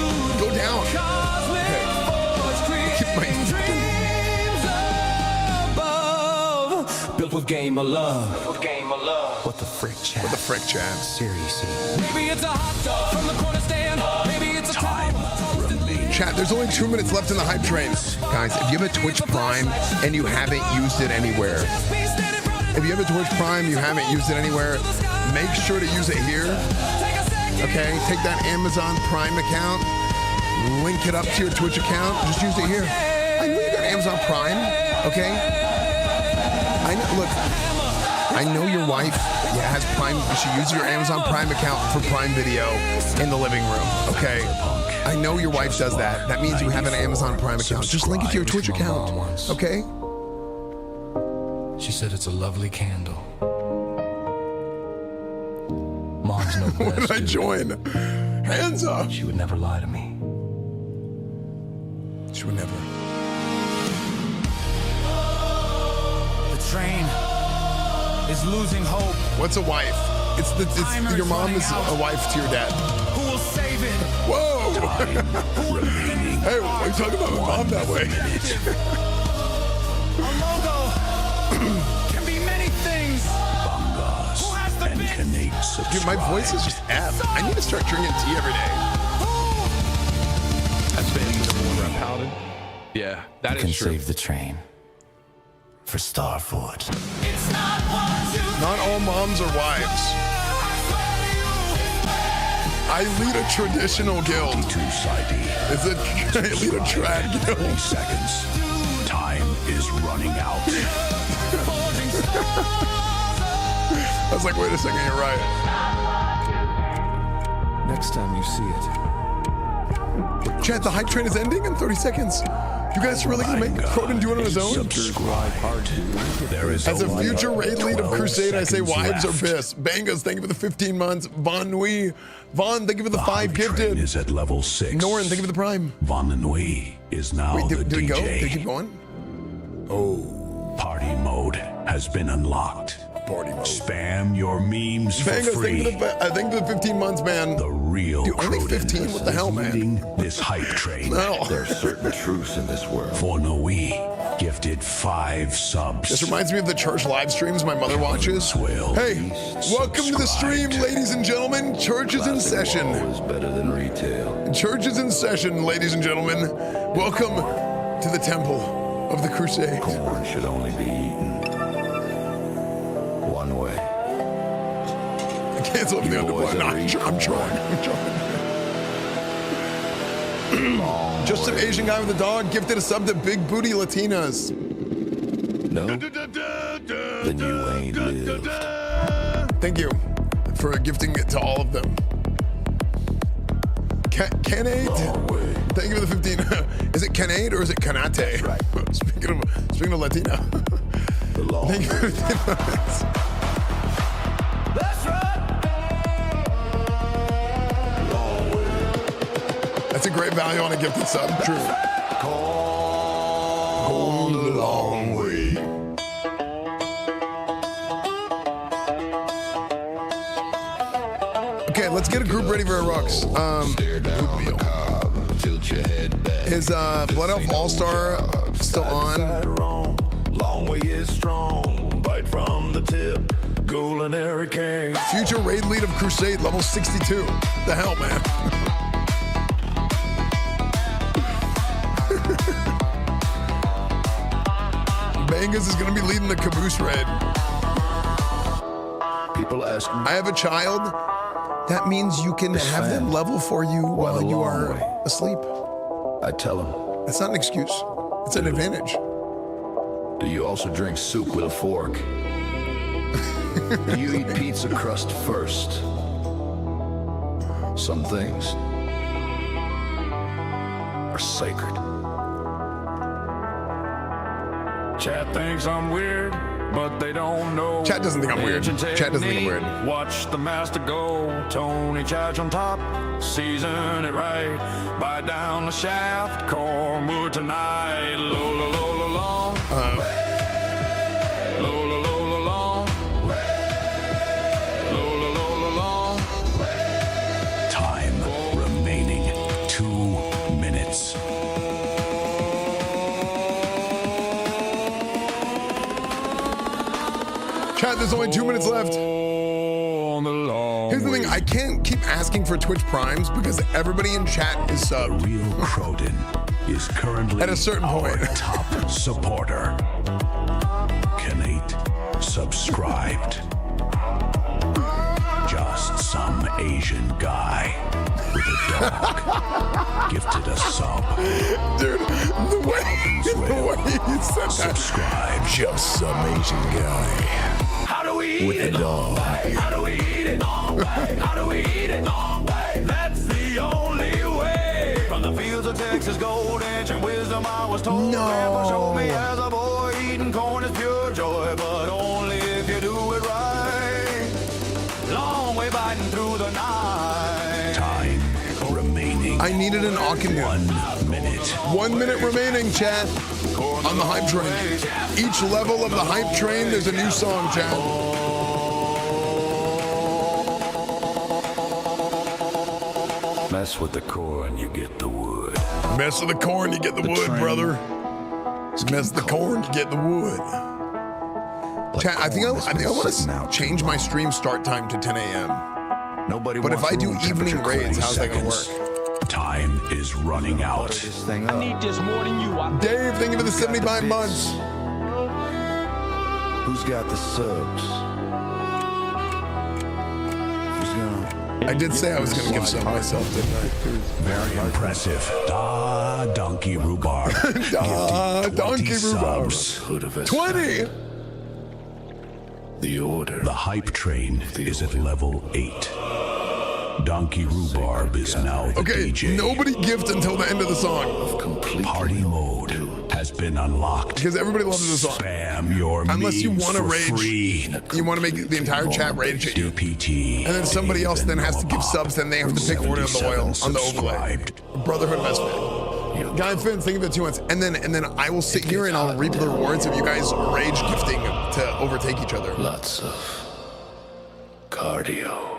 go down. Cosmic force creating dreams above. Built with game of love. What the frick, chat? What the frick, Chad? Seriously. Maybe it's a hot dog from the corner stand. Maybe it's a Time remaining. Chat, there's only 2 minutes left in the hype train. Guys, if you have a Twitch Prime and you haven't used it anywhere, if you have a Twitch Prime, you haven't used it anywhere, make sure to use it here. Okay, take that Amazon Prime account, link it up to your Twitch account, just use it here. I know you got Amazon Prime, okay? I know, look, I know your wife has Prime. She uses your Amazon Prime account for Prime Video in the living room, okay? I know your wife does that. That means you have an Amazon Prime account. Just link it to your Twitch account, okay? She said it's a lovely candle. Mom's no When best. did I join? Hands up. She would never lie to me. She would never. The train is losing hope. What's a wife? It's your mom is a wife to your dad. Who will save it? Whoa! Remaining. Hey, why are you talking about my mom that way? A logo can be many things. Bangas Who has the and bits? Canate subscribed. Dude, my voice is just F. I need to start drinking tea every day. That's been around Paladin. Yeah, that Can is true. save the train for Starforge. It's not what you Not all moms are wives. I lead a traditional guild. 2 sidey. I lead a trad 30 guild. seconds. Time is running out. I was like, wait a second, you're right. Next time you see it, Chat, the hype train is ending in 30 seconds. You guys really gonna make Croden do it on his own? Subscribed. There is As a only future raid lead of 12 Crusade, I say seconds wives left. are pissed. Bangos, thank you for the 15 months. Von Nui. Vaughn, thank you for the 5 Hype train gifted. is at level 6. Norin, thank you for the prime. Von Nui is now Wait, the did it go? DJ. Did it keep going? Party mode has been unlocked. Party mode. Spam your memes for Bangos, free. thank you for the 15 months, man. The real Dude, only Croden 15? What the hell, is man? leading this hype train. No. There's certain truths in this world. For Nui, gifted 5 subs. This reminds me of the church live streams my mother watches. Will Hey, welcome to the stream, ladies and gentlemen. Church is in session. Always better than retail. Church is in session, ladies and gentlemen. Welcome to the temple of the Crusade. Corn should only be eaten one way. I cancel everything on the boys block. No, ever eat I'm trying. Just some Asian guy with a dog gifted a sub to Big Booty Latinas. No? Then you ain't lived. Thank you for gifting it to all of them. Canade? Thank you for the 15. Is it Canade or is it Canate? Right. Speaking of Latina. Thank you for the 15 months. That's a great value on a gifted sub. True. Gone the long way. Okay, let's get a group ready for a rocks. Stare down the cob, tilt your head back. Is Blood Elf All-Star still on? Wrong. Long way is strong. Bite from the tip. Culinary king. Future raid lead of Crusade, level 62. The hell, man. Bangas is gonna be leading the caboose raid. People ask me. I have a child. That means you can have them level for you while you are asleep. I tell them, That's not an excuse. It's an advantage. do you also drink soup with a fork? Do you eat pizza crust first? Some things are sacred. Chat thinks I'm weird, but they don't know. Chat doesn't think I'm weird. Ancient Chat doesn't think I'm technique. weird. Watch the master go. Tony Chatch on top. Season it right. Bite down the shaft. Cornwood tonight. Lola, Lola, long. Lola, Lola, long. Lola, Lola, long. Time remaining 2 minutes. Chat, there's only 2 minutes left. On the long Here's the thing, I can't keep asking for Twitch primes because everybody in chat is subbed. Real Croden is currently At a certain our point. top supporter. Canate subscribed. Just some Asian guy with a dog gifted a sub. Dude, the way you said that. Subscribe. Just some Asian guy. How do we eat With it? a dog. How do we eat it? How do we eat it? That's the only way. From the fields of Texas, gold, ancient wisdom, I was told. No. Grandpa showed me as a boy, eating corn is pure joy, but only if you do it right. Long way biting through the night. Time remaining. I needed an Aachen. 1 minute. 1 minute remaining, chat. On the hype train. Each level of the hype train, there's a new song, chat. Mess with the corn, you get the wood. Mess with the corn, you get the wood, brother. Mess with the corn, you get the wood. Chat, I think I want to change my stream start time to 10 a.m. Nobody But if wants I do room evening temperature raids, how's that gonna seconds. work? Time is running out. this thing up. Dave, thank you for the 75 months. Who's got the subs? Who's gonna? I did say I was going to give some myself, didn't I? Very impressive. Da donkey rhubarb. Donkey 20 rhubarb. subs. Hood of Esfand. 20! The order. The hype train is at level 8. Donkey Rhubarb is now the Okay, DJ. nobody gift until the end of the song Party mode has been unlocked. because everybody loves the song. Spam your Unless you memes want to for rage, free. you want to make the entire chat rage at you. DPT. And then somebody else then has to give subs, then they have to pick order on the oil, on the overlay. Brotherhood of Esfand. Guy Finn, think of it 2 months. And then I will sit here and I'll reap the rewards of you guys rage gifting to overtake each other. Lots of cardio.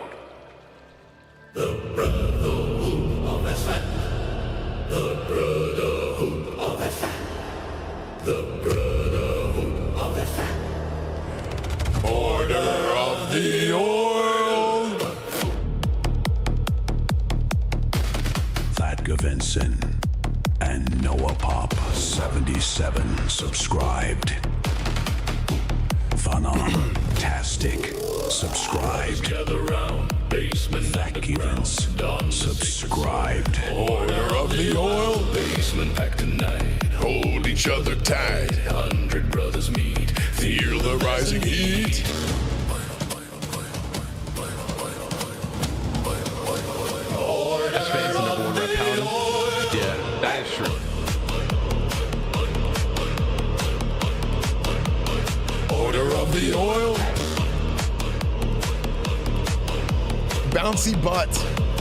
Order of the oil. Thadka Vincent and Noah Pop 77 subscribed. Fantastic subscribed. Gather round, basement Vince subscribed. Order of the oil. basement pack tonight. Hold each other tight. 100 brothers meet. Feel the rising heat. Esfand's the #1 rep Paladin. Yeah, that is true. Order of the oil. Bouncy butt.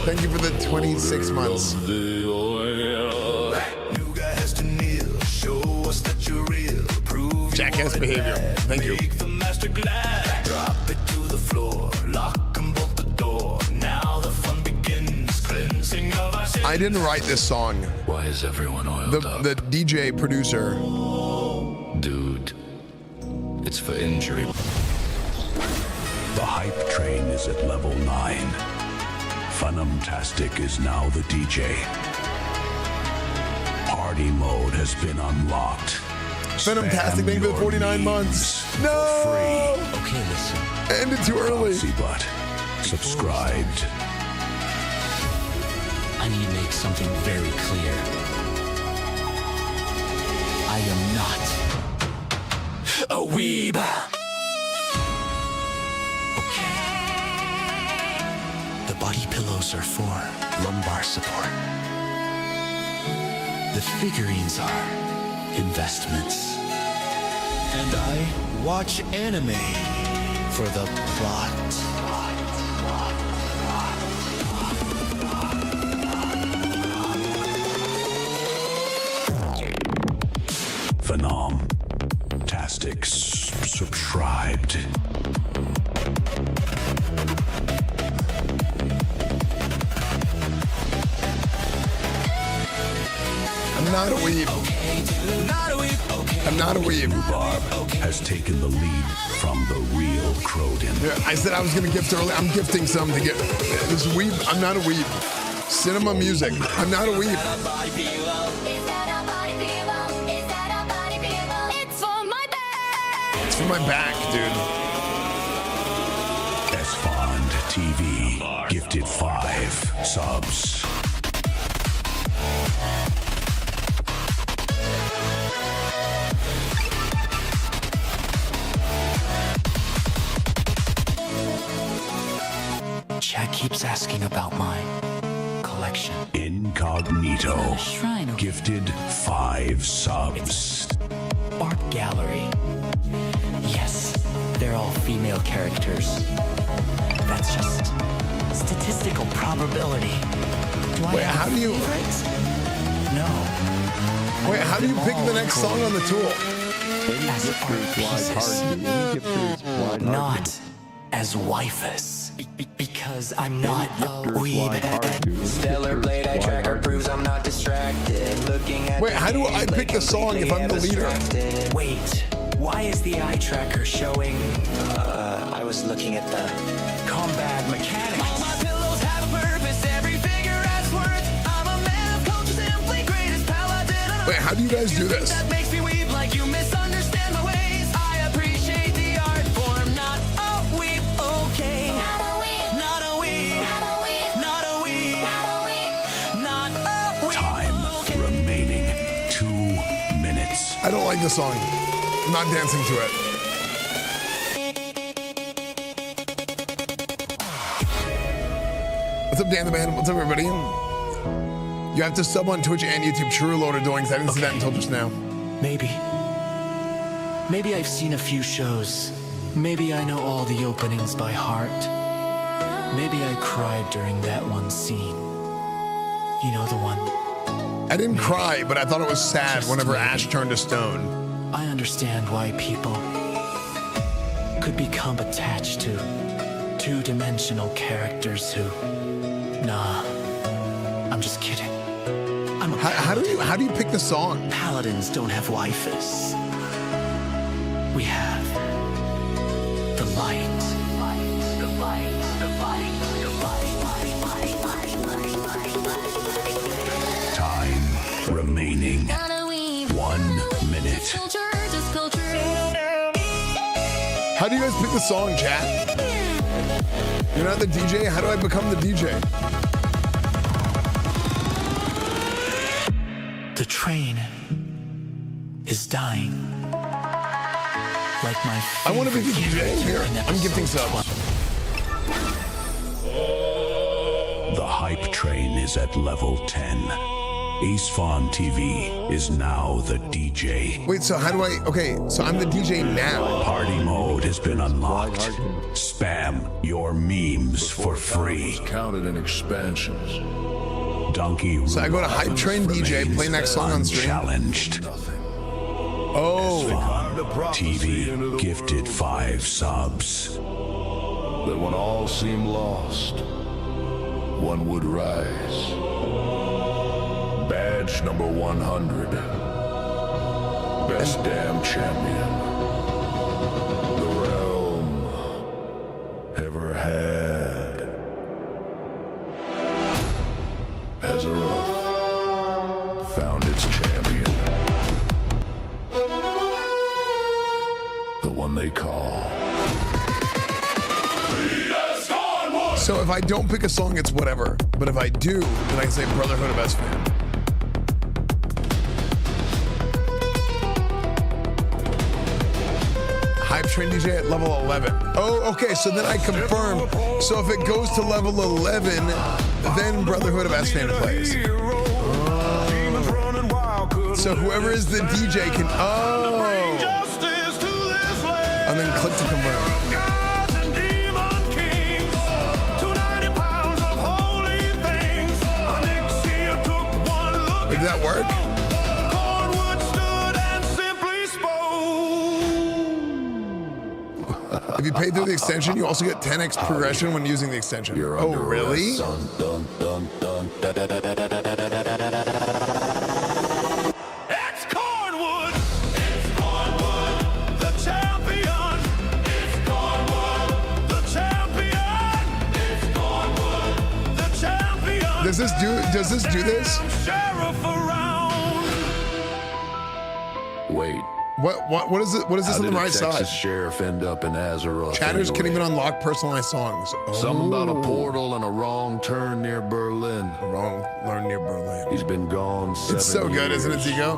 Thank you for the 26 months. The oil. New guy has to kneel. Show us that you're real. Prove Jackass behavior. Thank you. Make the master glad. Drop it to the floor. Lock and bolt the door. Now the fun begins. Cleansing of our sins. I didn't write this song. Why is everyone oiled up? The DJ producer. Dude, it's for injury. The hype train is at level 9. Funumtastic is now the DJ. Party mode has been unlocked. Fantastic, thank you for the 49 months. No! Okay, listen. Ended too early. But subscribed. I need to make something very clear. I am not a weeb. Okay. The body pillows are for lumbar support. The figurines are investments. And I watch anime for the plot. Fantastic subscribed. I'm not a weeb. I'm not a weeb. Rhubarb has taken the lead from the real Croden. Yeah, I said I was gonna gift early. I'm gifting some to get this weeb. I'm not a weeb. Cinema music. I'm not a weeb. It's for my back, dude. EsfandTV gifted 5 subs. Chat keeps asking about my collection. Incognito Shrine of gifted 5 subs. Art gallery. Yes, they're all female characters. That's just statistical probability. Do I Wait, have how do you- favorites? No. Wait, how do you pick the next song on the tool? As art pieces. Not as wifus. Because I'm not a weeb. Stellar blade eye tracker proves I'm not distracted. Looking at Wait, how do I pick the song if I'm the leader? Wait, why is the eye tracker showing I was looking at the combat mechanics? All my pillows have a purpose, every figure has worth. I'm a man of culture, simply greatest paladin. Wait, how do you guys do this? That makes me weep like you misunderstand my ways. I appreciate the art form, not a weep, okay. Not a weep, not a weep, not a weep, not a weep. Time remaining 2 minutes. I don't like the song. I'm not dancing to it. What's up, Dan the Man? What's up, everybody? You have to sub on Twitch and YouTube. True Lord of Doings. I didn't see that until just now. Maybe I've seen a few shows. Maybe I know all the openings by heart. Maybe I cried during that one scene. You know, the one. I didn't cry, but I thought it was sad Just whenever maybe. Ash turned to stone. I understand why people could become attached to two-dimensional characters who... Nah, I'm just kidding. I'm a How do you pick the song? Paladins don't have waifus. We have the light. Time remaining. 1 minute. How do you guys pick the song, chat? You're not the DJ? How do I become the DJ? The train is dying. Like my I want to be the DJ. favorite Here, in I'm gifting episode subs. The hype train is at level 10. EsfandTV is now the DJ. Wait, so how do I... Okay, so I'm the DJ now. Party mode has been unlocked. Spam your memes for free. Counted in expansions. Donkey So I go to Hype Train DJ, remains play next song on stream. unchallenged. Oh, TV gifted 5 subs. That when all seem lost, one would rise. Badge number 100. Best damn champion the realm ever had. Azeroth found its champion. The one they call. so if I don't pick a song, it's whatever. But if I do, then I can say Brotherhood of Esfand. Hype Train DJ at level 11. Oh, okay, so then I confirm. So if it goes to level 11, then Brotherhood of Esfand plays. So whoever is the DJ can... Oh! And then click to confirm. Did that work? If you pay through the extension, you also get 10x progression when using the extension. Oh, really? Does this do this? Wait. What is it? What is this How on the did a right side? Texas sheriff end up in Azeroth? Chatters can anyway? even unlock personalized songs. Something about a Oh. portal and a wrong turn near Berlin. Learn near Berlin. He's been gone 7 It's so good, years, isn't it, Zico?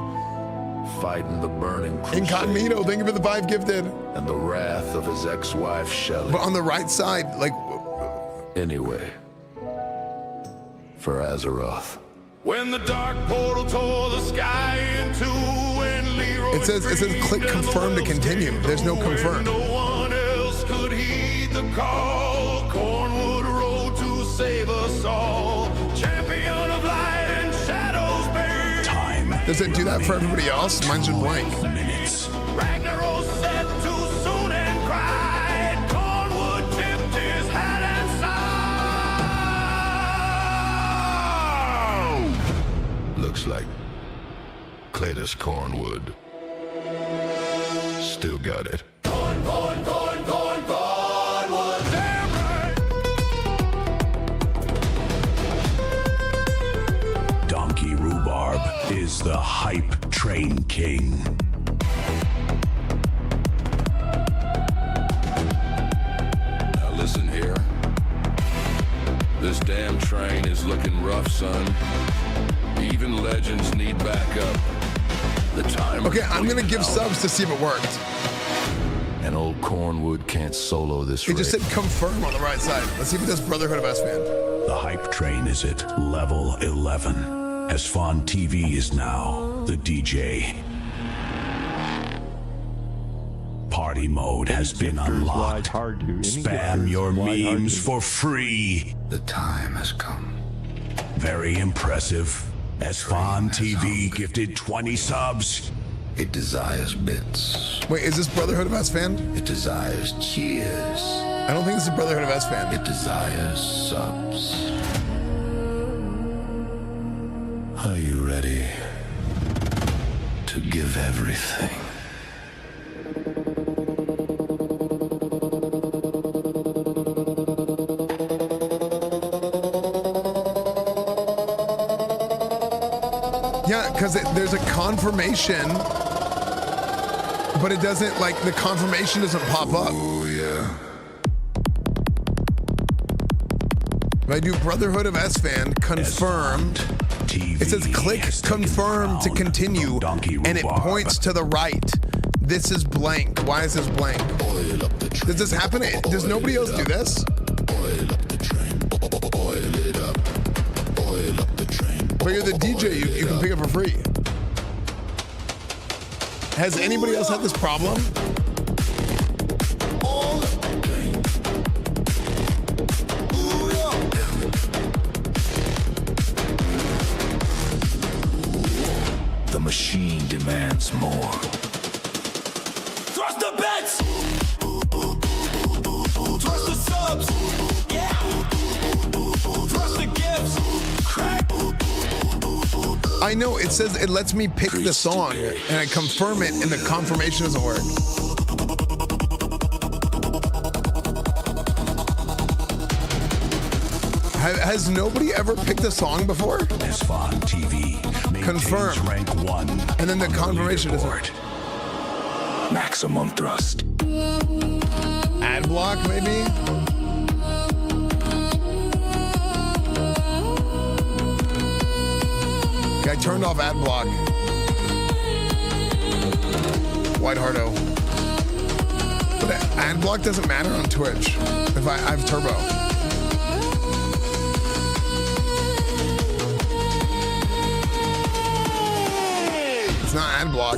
fighting the burning Crusade Incognito, thank you for the 5 gifted. and the wrath of his ex-wife Shelley. But on the right side, like, Anyway, for Azeroth. When the dark portal tore the sky in two and Leroy it says click confirm to continue. There's no confirm. no one else could heed the call. Cornwood rode to save us all. Champion of light and shadows buried. Time. Does it do that for everybody else? Mine should blank. Minutes. Ragnaros said too soon and cried. Cornwood tipped his hat and sighed. Looks like Cletus Cornwood still got it. Cornwood, damn right. Donkey Rhubarb is the hype train king. Now listen here. This damn train is looking rough, son. Even legends need backup. The time. Okay, I'm gonna give subs to see if it worked. And old Cornwood can't solo this It race. just said confirm on the right side. Let's see if it does Brotherhood of Esfand. The hype train is at level 11. EsfandTV is now the DJ. Party mode has been unlocked. Spam your memes for free. The time has come. Very impressive. EsfandTV gifted 20 subs. It desires bits. Wait, is this Brotherhood of Esfand? It desires cheers. I don't think this is Brotherhood of Esfand. It desires subs. Are you ready to give everything? Yeah, because there's a confirmation, but it doesn't, like, the confirmation doesn't pop up. Oh, yeah. If I do Brotherhood of Esfand, confirmed, it says click confirm to continue, and it points to the right. This is blank. Why is this blank? Does this happen? Does nobody else do this? But you're the DJ, you can pick it for free. Has anybody else had this problem? The machine demands more. Thrust the bets! Thrust the subs! Yeah! Thrust the gifts! Crack! I know, it says it lets me pick the song, and I confirm it, and the confirmation doesn't work. Has nobody ever picked a song before? EsfandTV Confirm. rank 1. And then the confirmation doesn't work. Maximum thrust. Ad block, maybe? I turned off ad block. White Hardo. But ad block doesn't matter on Twitch if I have turbo. It's not ad block.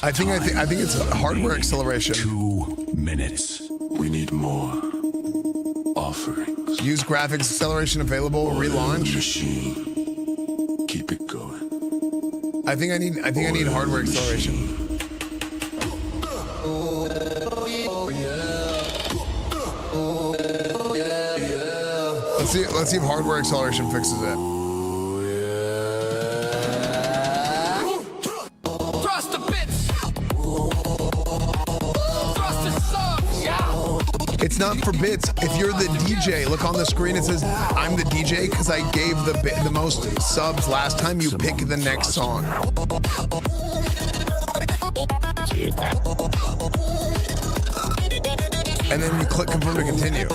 I think it's hardware acceleration. 2 minutes. We need more offerings. Use graphics acceleration available. Relaunch. Machine. Keep it going. I think I need hardware acceleration. Let's see if hardware acceleration fixes it. Thrust the bits! Thrust the subs! Yeah! It's not for bits. If you're the DJ, look on the screen. It says I'm the DJ because I gave the most subs last time. You pick the next song. And then you click confirm to continue.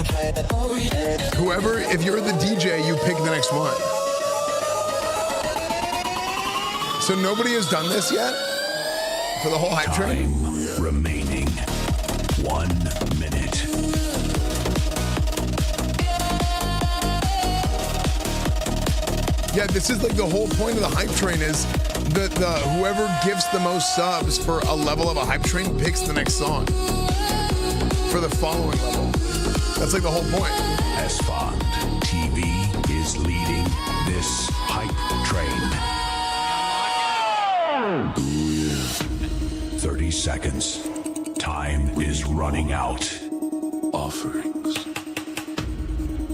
Whoever, if you're the DJ, you pick the next one. So nobody has done this yet for the whole hype train? Time remaining. 1 minute. Yeah, this is like the whole point of the hype train is the whoever gives the most subs for a level of a hype train picks the next song for the following level. That's like the whole point. EsfandTV is leading this hype train. 30 seconds. Time is running out. Offerings.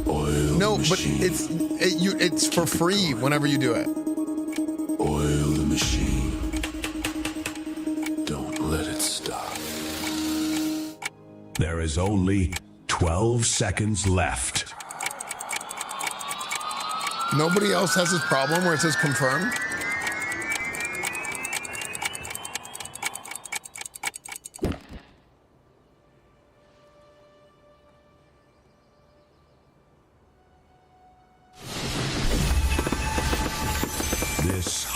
Oil No, but machine. it's for free whenever you do it. Oil the machine. Don't let it stop. There is only 12 seconds left. Nobody else has this problem where it says confirmed.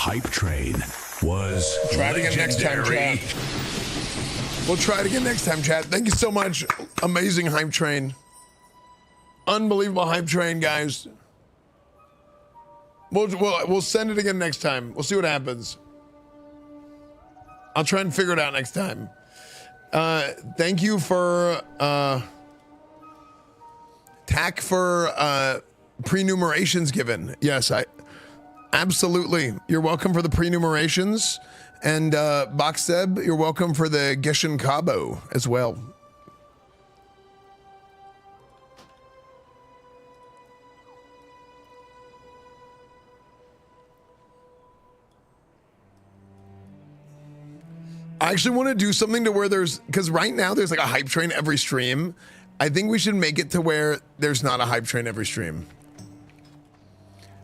hype train was Try it again next time, legendary. chat. We'll try it again next time, chat. Thank you so much. Amazing hype train. Unbelievable hype train, guys. We'll send it again next time. We'll see what happens. I'll try and figure it out next time. Thank you for TAC for pre-numerations given. Yes, I absolutely. You're welcome for the pre-numerations. And Boxeb, you're welcome for the Geshen Cabo as well. I actually want to do something to where there's, because right now there's like a hype train every stream. I think we should make it to where there's not a hype train every stream.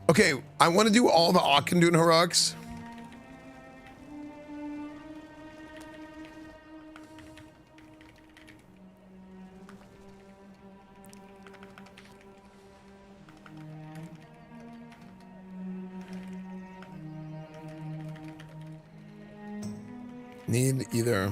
Okay, I want to do all the Akendun heroics. Need either.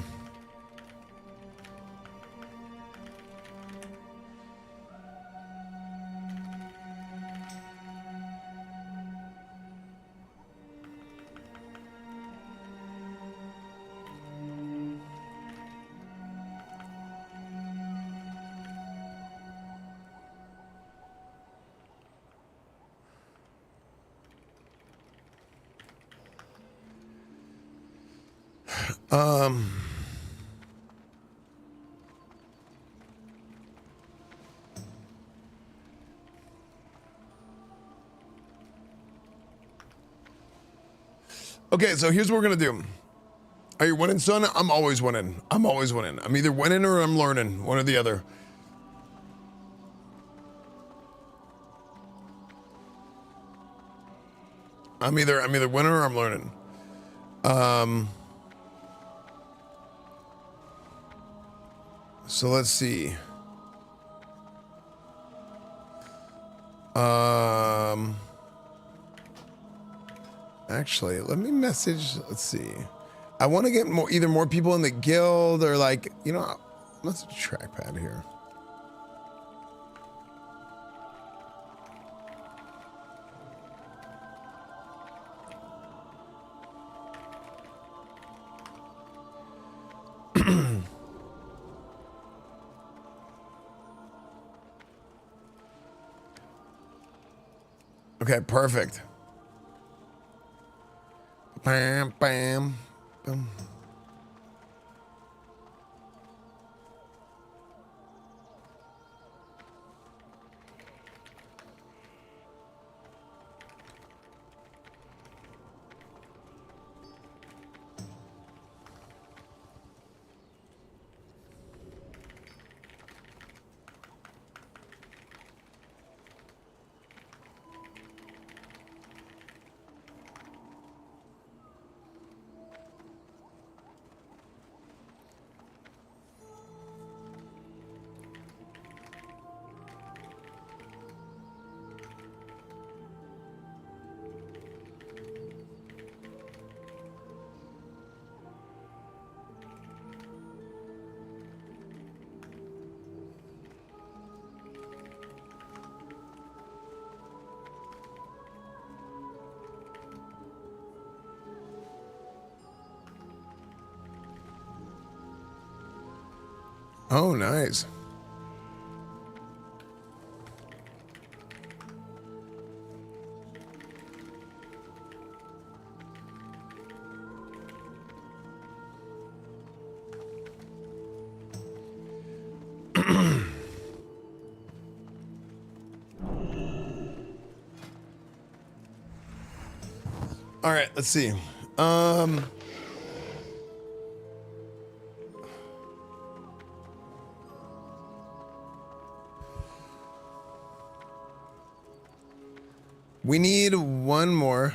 Okay, so here's what we're gonna do. Are you winning, son? I'm always winning. I'm always winning. I'm either winning or I'm learning, one or the other. I'm either winning or I'm learning. So let's see. Actually, let me message. Let's see. I want to get either more people in the guild or like, you know, let's do trackpad here. Okay, perfect. Bam, bam, bam. Oh, nice. All right, let's see. We need one more.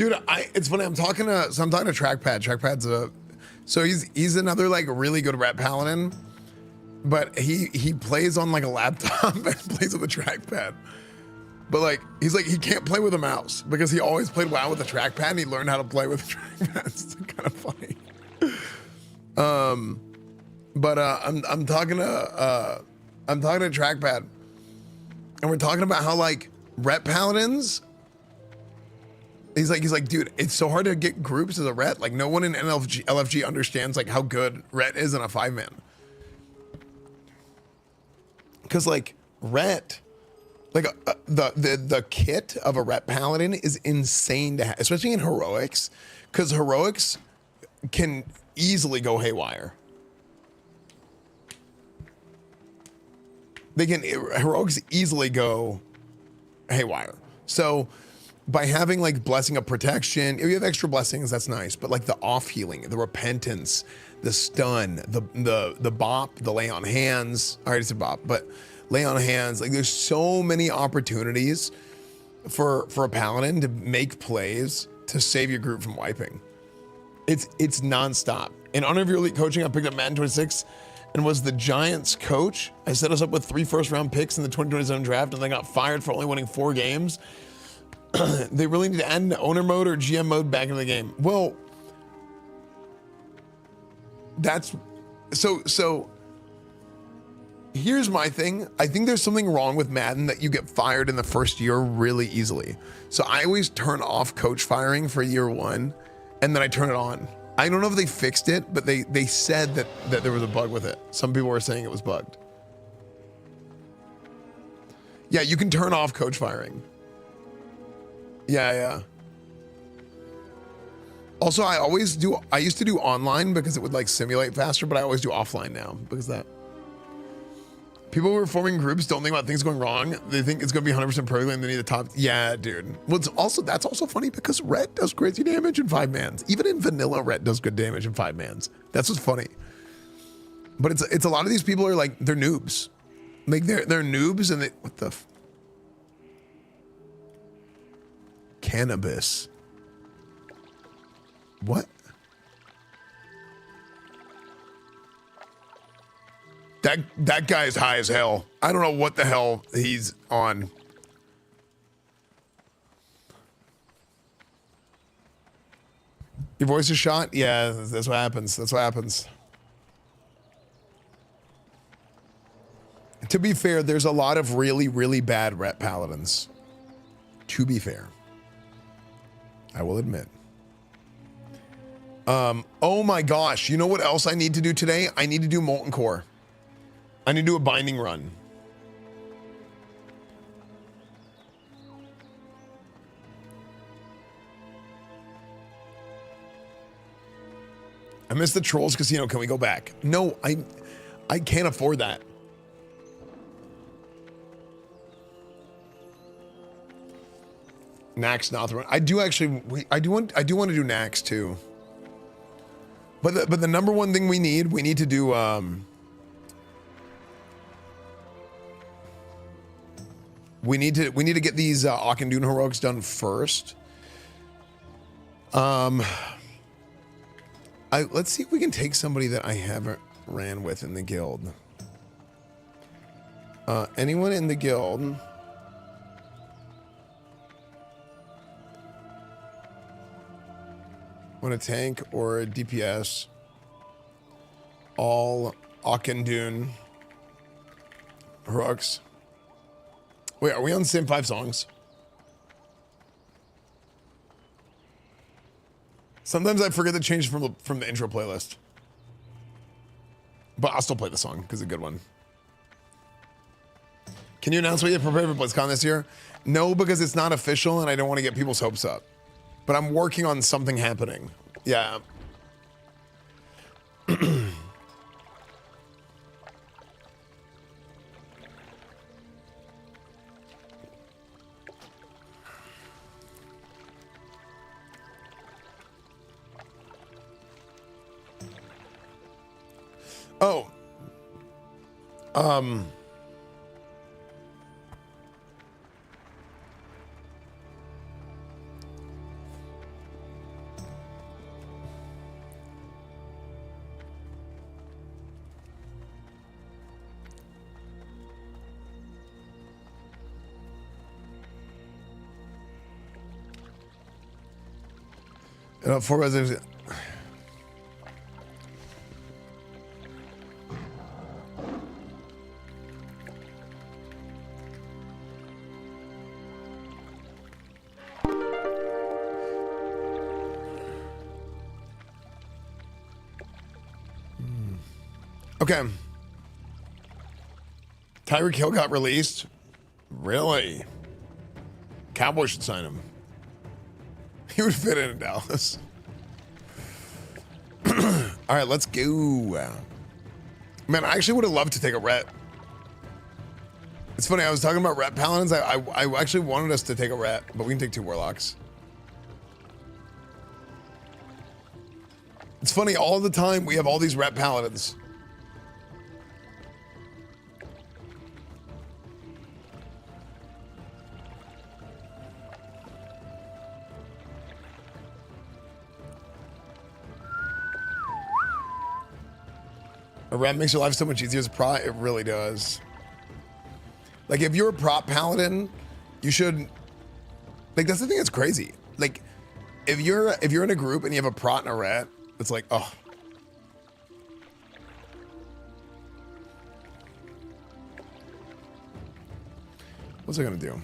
Dude, it's funny. I'm talking to Trackpad. Trackpad's so he's another like really good rep paladin, but he plays on like a laptop and plays with a trackpad. But like he's like he can't play with a mouse because he always played WoW with a trackpad and he learned how to play with a trackpad. It's kind of funny. But I'm talking to Trackpad, and we're talking about how like rep paladins. He's like, dude, it's so hard to get groups as a ret. Like no one in LFG understands like how good ret is in a 5-man. Cause like ret, like the kit of a rep paladin is insane to have, especially in heroics, cause heroics can easily go haywire. Heroics easily go haywire. So by having like blessing of protection, if you have extra blessings, that's nice. But like the off healing, the repentance, the stun, the bop, the lay on hands. I already said bop, but lay on hands. Like there's so many opportunities for a paladin to make plays to save your group from wiping. It's nonstop. In honor of your elite coaching, I picked up Madden 26 and was the Giants coach. I set us up with 3 first-round picks in the 2027 draft, and they got fired for only winning 4 games. They really need to add an owner mode or GM mode back into the game. Well, that's so here's my thing. I think there's something wrong with Madden that you get fired in the first year really easily. So I always turn off coach firing for year 1, and then I turn it on. I don't know if they fixed it, but they said that there was a bug with it. Some people were saying it was bugged. Yeah, you can turn off coach firing. Yeah. Also, I used to do online because it would like simulate faster, but I always do offline now because that. People who are forming groups don't think about things going wrong. They think it's going to be 100% perfectly and they need the top. Yeah, dude. Well, that's also funny because red does crazy damage in 5-mans. Even in vanilla, red does good damage in 5-mans. That's what's funny. But it's a lot of these people are like, they're noobs. Like they're noobs and what the cannabis. What? That guy is high as hell. I don't know what the hell he's on. Your voice is shot? Yeah, that's what happens. That's what happens. To be fair, there's a lot of really, really bad rep paladins. To be fair. I will admit. Oh my gosh. You know what else I need to do today? I need to do Molten Core. I need to do a binding run. I missed the Trolls Casino. Can we go back? No, I can't afford that. Nax not the run. I do want to do Nax too. But the number one thing we need to do we need to get these Akandun heroics done first. Let's see if we can take somebody that I haven't ran with in the guild. Anyone in the guild? Want a tank or a DPS? All Akandun heroics. Wait, are we on the same 5 songs? Sometimes I forget to change from the intro playlist. But I'll still play the song because it's a good one. Can you announce what you have prepared for BlizzCon this year? No, because it's not official and I don't want to get people's hopes up. But I'm working on something happening. Yeah. Oh. 4 residents. Okay. Tyreek Hill got released. Really? Cowboys should sign him. He would fit in Dallas. All right, let's go. Man, I actually would have loved to take a ret. It's funny, I was talking about ret paladins. I actually wanted us to take a ret, but we can take 2 warlocks. It's funny, all the time we have all these ret paladins. A ret makes your life so much easier as a prop. It really does. Like, if you're a prop paladin, you should. Like, that's the thing that's crazy. Like, if you're in a group and you have a prot and a ret, it's like, oh. What's I gonna do?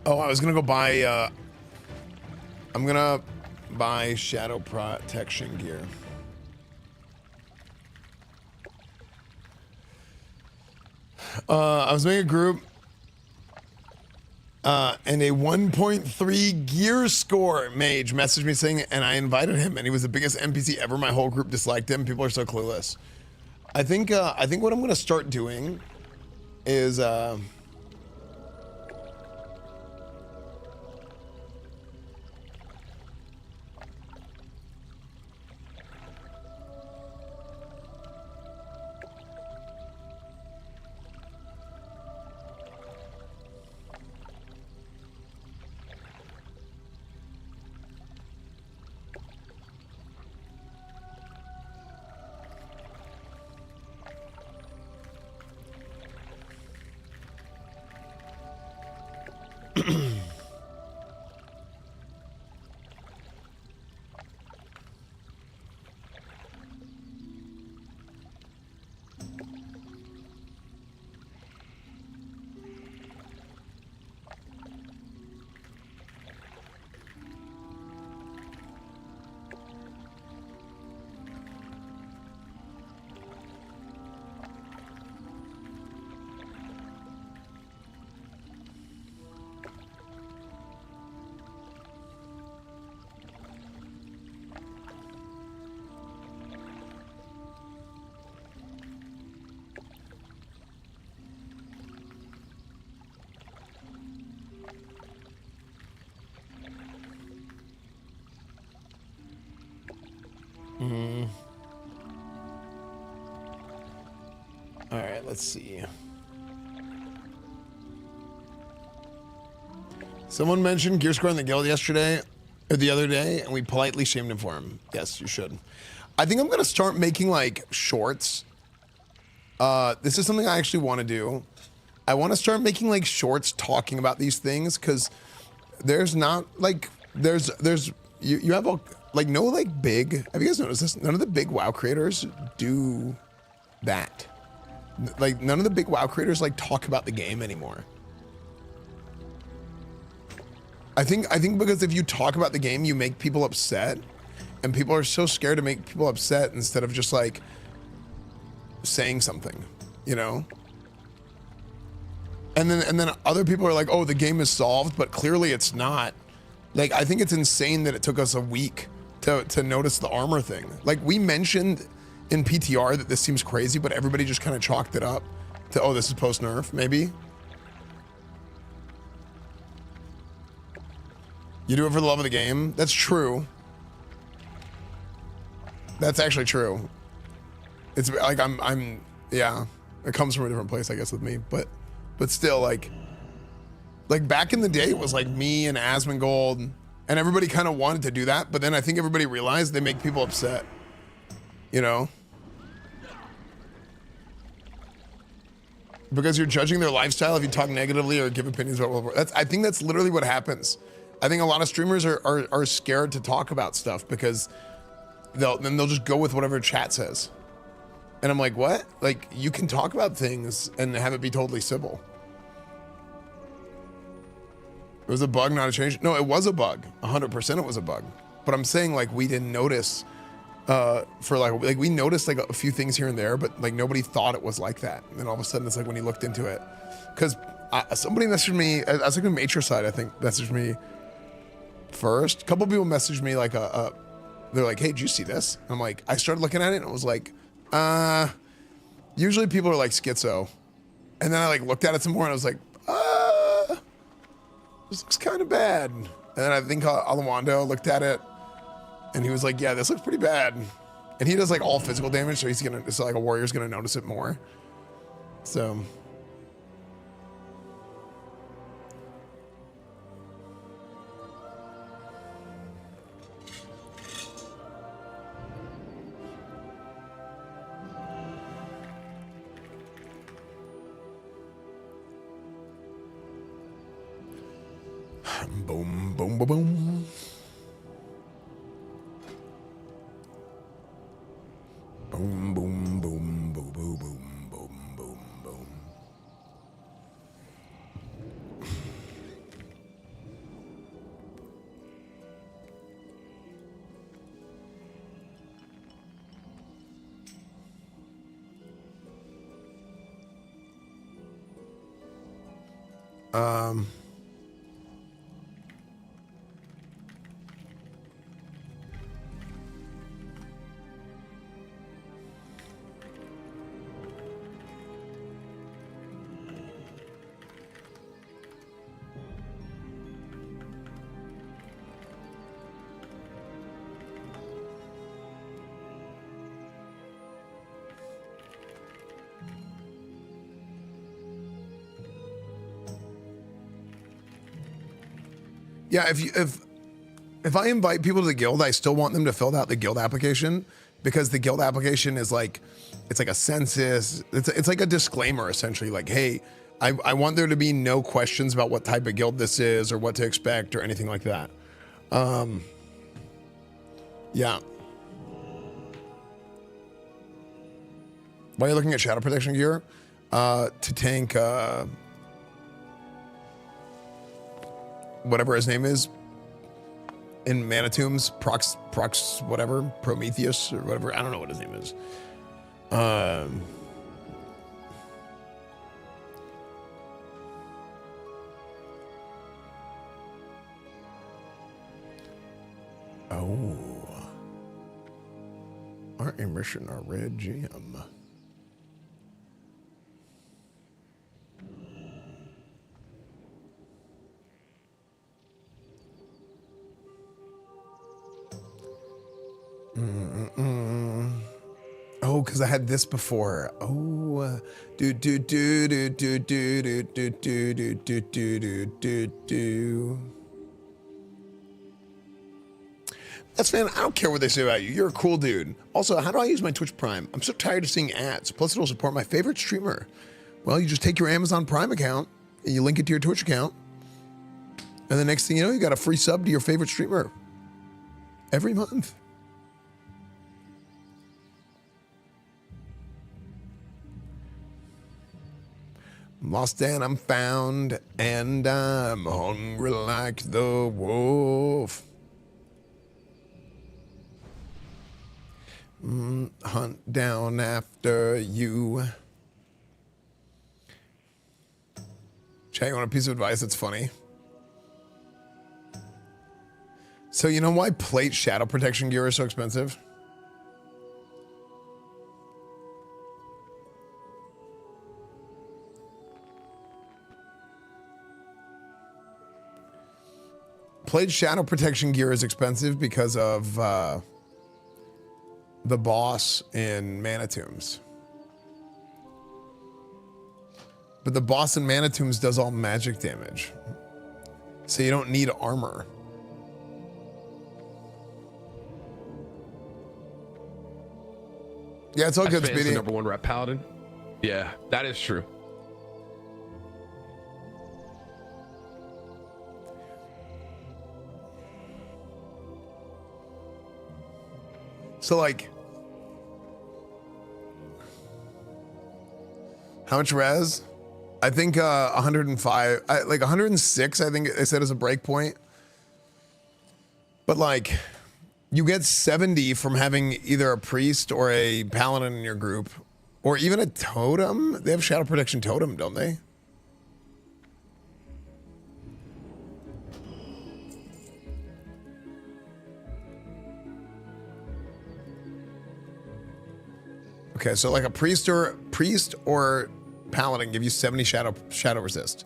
Oh, I was gonna go buy, I'm gonna buy shadow protection gear. I was making a group, and a 1.3 gear score mage messaged me saying, and I invited him, and he was the biggest NPC ever. My whole group disliked him. People are so clueless. I think what I'm gonna start doing is, all right, let's see. Someone mentioned gear score in the guild yesterday, or the other day, and we politely shamed him for him. Yes, you should. I think I'm gonna start making like shorts. This is something I actually want to do. I want to start making like shorts talking about these things, because there's not like you have all like no like big. Have you guys noticed this? None of the big WoW creators do that. Like none of the big WoW creators like talk about the game anymore. I think because if you talk about the game, you make people upset, and people are so scared to make people upset instead of just like saying something, you know? And then other people are like, oh, the game is solved, but clearly it's not. Like, I think it's insane that it took us a week to notice the armor thing. Like, we mentioned in PTR that this seems crazy, but everybody just kind of chalked it up to, oh, this is post-nerf, maybe. You do it for the love of the game? That's true. That's actually true. It's like, yeah, it comes from a different place, I guess, with me, but still, like back in the day, it was like me and Asmongold, and everybody kind of wanted to do that, but then I think everybody realized they make people upset, you know? Because you're judging their lifestyle if you talk negatively or give opinions about World of Warcraft. I think that's literally what happens. I think a lot of streamers are scared to talk about stuff because they'll just go with whatever chat says. And I'm like, what? Like, you can talk about things and have it be totally civil. It was a bug, not a change. No, it was a bug. 100% it was a bug. But I'm saying, like, we didn't notice for like we noticed like a few things here and there, but like nobody thought it was like that. And then all of a sudden it's like when you looked into it, because somebody messaged me, I was like a Matricide, I think, messaged me first. A couple people messaged me like they're like, hey, did you see this? I'm like, I started looking at it and it was like, usually people are like schizo. And then I like looked at it some more and I was like, this looks kind of bad. And then I think Alawando looked at it and he was like, yeah, this looks pretty bad. And he does like all physical damage, so it's like a warrior's gonna notice it more. So. Boom, boom, boom, boom. Boom, boom, boom, boom, boom, boom, boom, boom, boom. Yeah, if I invite people to the guild, I still want them to fill out the guild application, because the guild application is like, it's like a census. It's like a disclaimer essentially, like, hey, I want there to be no questions about what type of guild this is or what to expect or anything like that. Yeah. Why are you looking at shadow protection gear? To tank whatever his name is in Manitomb's Prox whatever, Prometheus or whatever. I don't know what his name is. Oh. Our ambition, our red gem. Oh, because I had this before. Oh, do. That's man. I don't care what they say about you. You're a cool dude. Also, how do I use my Twitch Prime? I'm so tired of seeing ads. Plus, it'll support my favorite streamer. Well, you just take your Amazon Prime account and you link it to your Twitch account, and the next thing you know, you got a free sub to your favorite streamer every month. I'm lost and I'm found, and I'm hungry like the wolf. Hunt down after you. Chat, you want a piece of advice that's funny? So you know why plate shadow protection gear is so expensive? Plate shadow protection gear is expensive because of the boss in Manitombs. But the boss in Manitombs does all magic damage, so you don't need armor. Yeah, it's all good, Esfand's Speedy. the #1 rep Paladin. Yeah, that is true. So like, how much res? I think 105, like 106, I think they said is a break point. But like, you get 70 from having either a priest or a paladin in your group, or even a totem. They have shadow protection totem, don't they? Okay, so like a priest or paladin give you 70 shadow resist.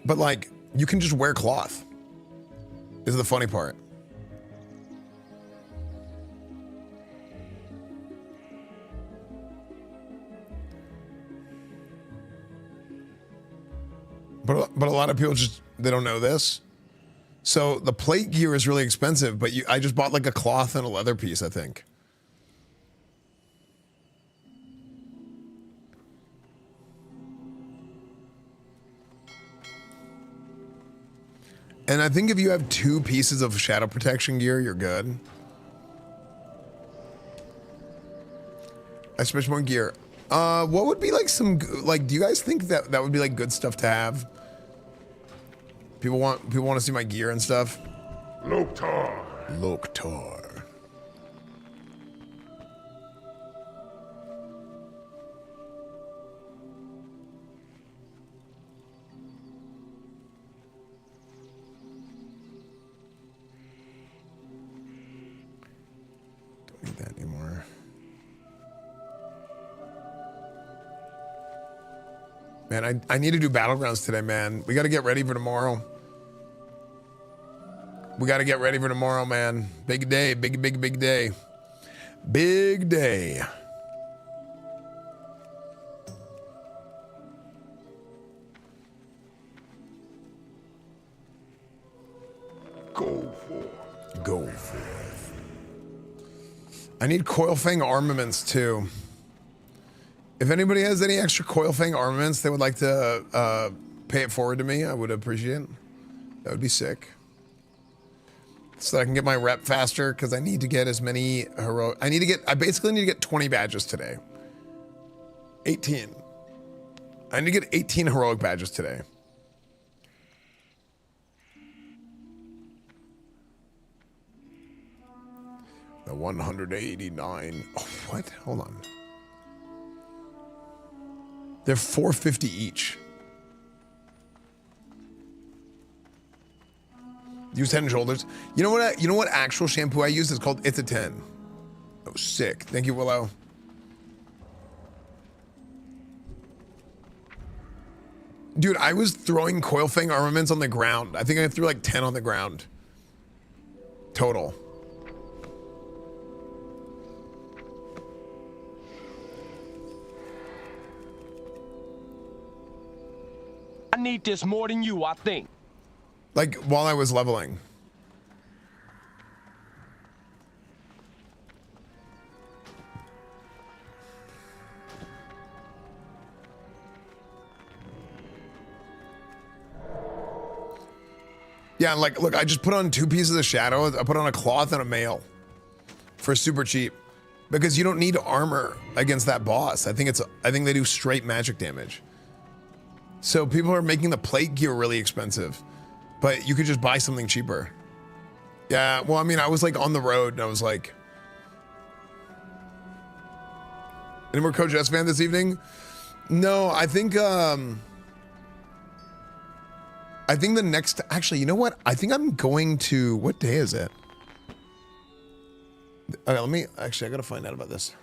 But like, you can just wear cloth. This is the funny part. But a lot of people just, they don't know this. So the plate gear is really expensive, but I just bought like a cloth and a leather piece, I think. And I think if you have 2 pieces of shadow protection gear, you're good. I switched more gear. What would be like some, like, do you guys think that would be like good stuff to have? People want to see my gear and stuff. Loktar. Loktar. Don't need that anymore. Man, I need to do Battlegrounds today, man. We got to get ready for tomorrow. We got to get ready for tomorrow, man. Big day, big day. Big day. Go forth. Go forth. I need Coilfang armaments too. If anybody has any extra Coilfang armaments they would like to pay it forward to me, I would appreciate it. That would be sick. So that I can get my rep faster, because I need to get as many heroic. I basically need to get 20 badges today. 18. I need to get 18 heroic badges today. The 189. Oh, what? Hold on. They're 450 each. Use Head and Shoulders. You know what actual shampoo I use? It's called It's a 10. Oh, sick. Thank you, Willow. Dude, I was throwing Coilfang armaments on the ground. I think I threw like 10 on the ground. Total. I need this more than you, I think. Like, while I was leveling. Yeah, like, look, I just put on 2 pieces of shadow. I put on a cloth and a mail for super cheap, because you don't need armor against that boss. I think they do straight magic damage. So people are making the plate gear really expensive, but you could just buy something cheaper. Yeah, well, I mean, I was like on the road and I was like, any more Coach Esfand this evening? No, I think the next, actually, you know what? I think I'm going to, what day is it? Okay, I gotta find out about this.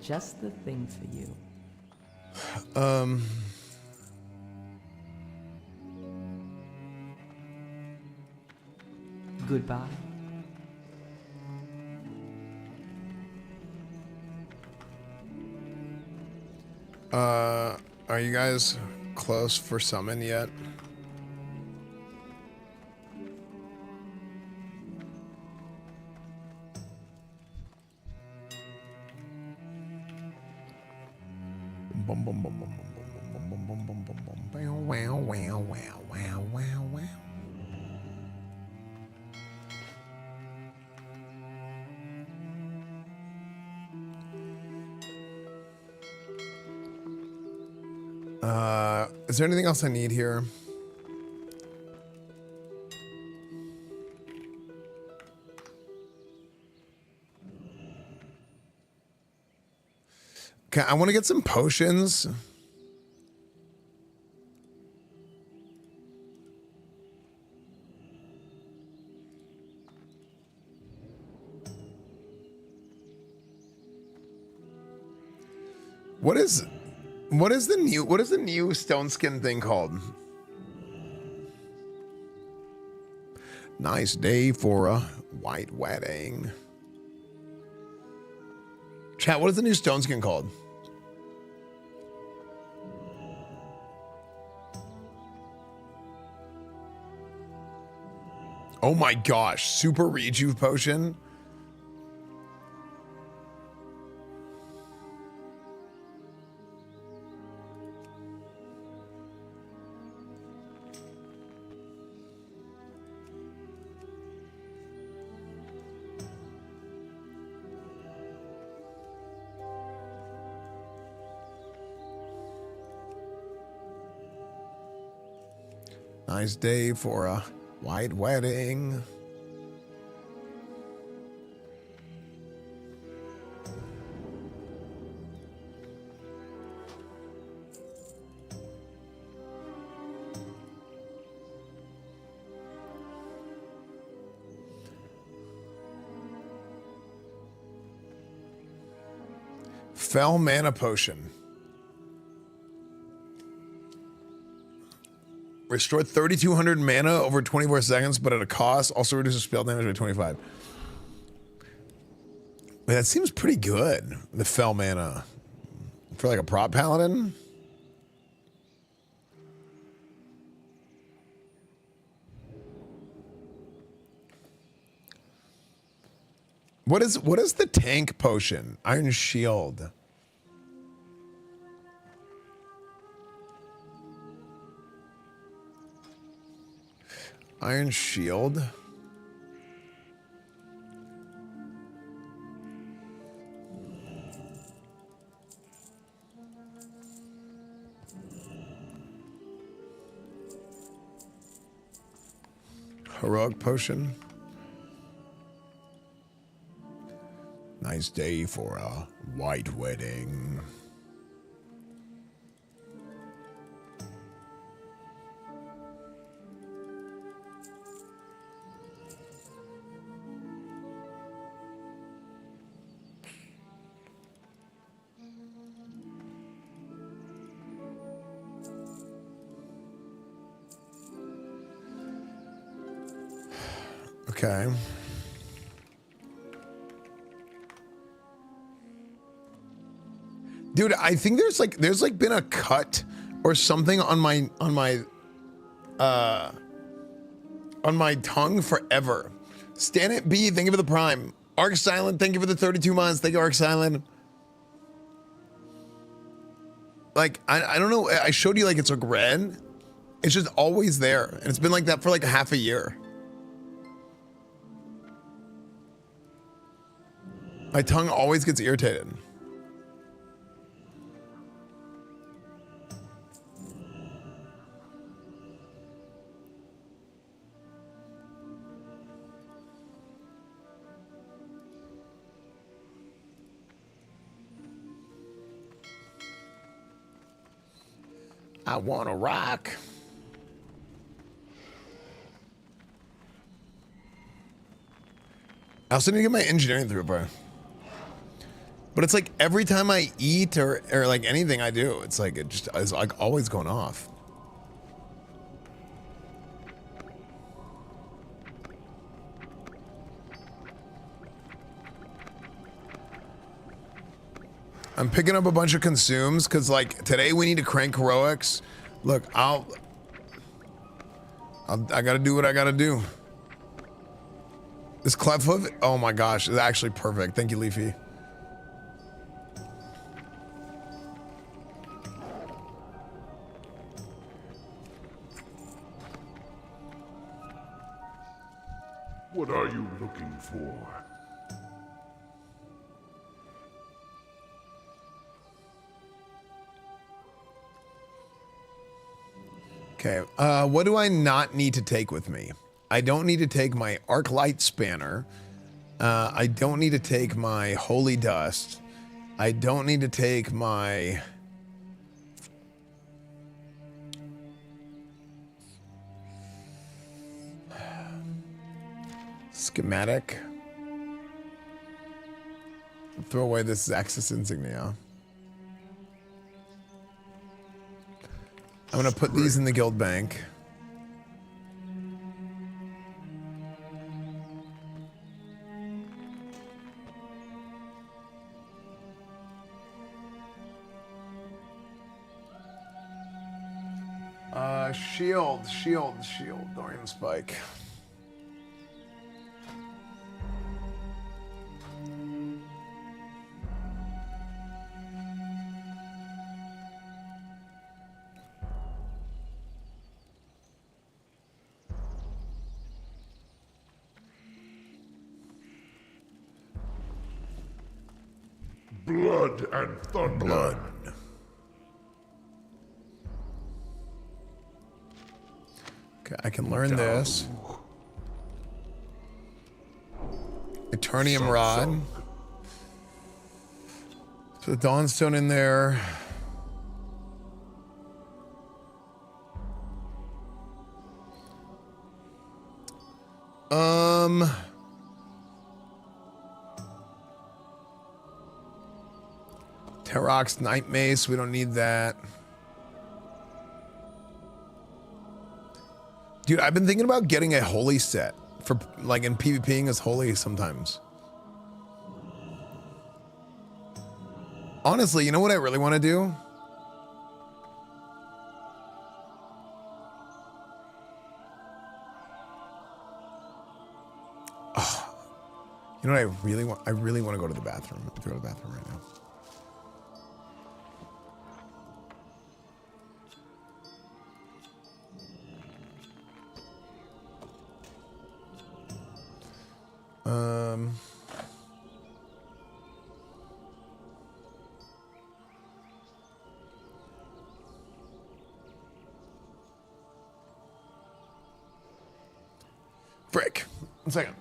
just the thing for you. Goodbye. Are you guys close for summon yet? Bum, bum, bum, bum, bum, bum, bum, bum, bum, bum, bum. Wow, wow, wow, wow, wow, wow. Is there anything else I need here? Okay, I want to get some potions. What is the new stone skin thing called? Nice day for a white wedding. Chat, what is the new stone skin called? Oh my gosh, super rejuve potion. Nice day for a white wedding. Fell mana potion. Restore 3,200 mana over 24 seconds, but at a cost. Also reduces spell damage by 25. Man, that seems pretty good. The fell mana. For like a prop paladin. What is the tank potion? Iron Shield. Iron Shield. Heroic potion. Nice day for a white wedding. Okay. Dude, I think there's like been a cut or something on my tongue forever. Stan it B, thank you for the prime. Arc Silent, thank you for the 32 months. Thank you, Arc Silent. Like, I don't know. I showed you like it's like red. It's just always there. And it's been like that for like half a year. My tongue always gets irritated. I want to rock. I also need to get my engineering through, bro. But it's like every time I eat or like anything I do, it's like it just is like always going off. I'm picking up a bunch of consumes because like today we need to crank heroics. Look, I gotta do what I gotta do. This cleft hoof, oh my gosh, is actually perfect. Thank you, Leafy. What are you looking for? Okay, what do I not need to take with me? I don't need to take my arc light spanner. I don't need to take my holy dust. I don't need to take my schematic. Throw away this Axis insignia. I'm gonna put these in the guild bank. Shield, Dorian Spike. Blood and thunder. Blood. Okay, I can learn this. Eternium Rod. So the Dawnstone in there. Terox Night Mace, we don't need that. Dude, I've been thinking about getting a holy set for like in PvPing as holy sometimes. Honestly, you know what I really want to do? Oh, you know what I really want? I really want to go to the bathroom. I have to go to the bathroom right now. Frick. 1 second.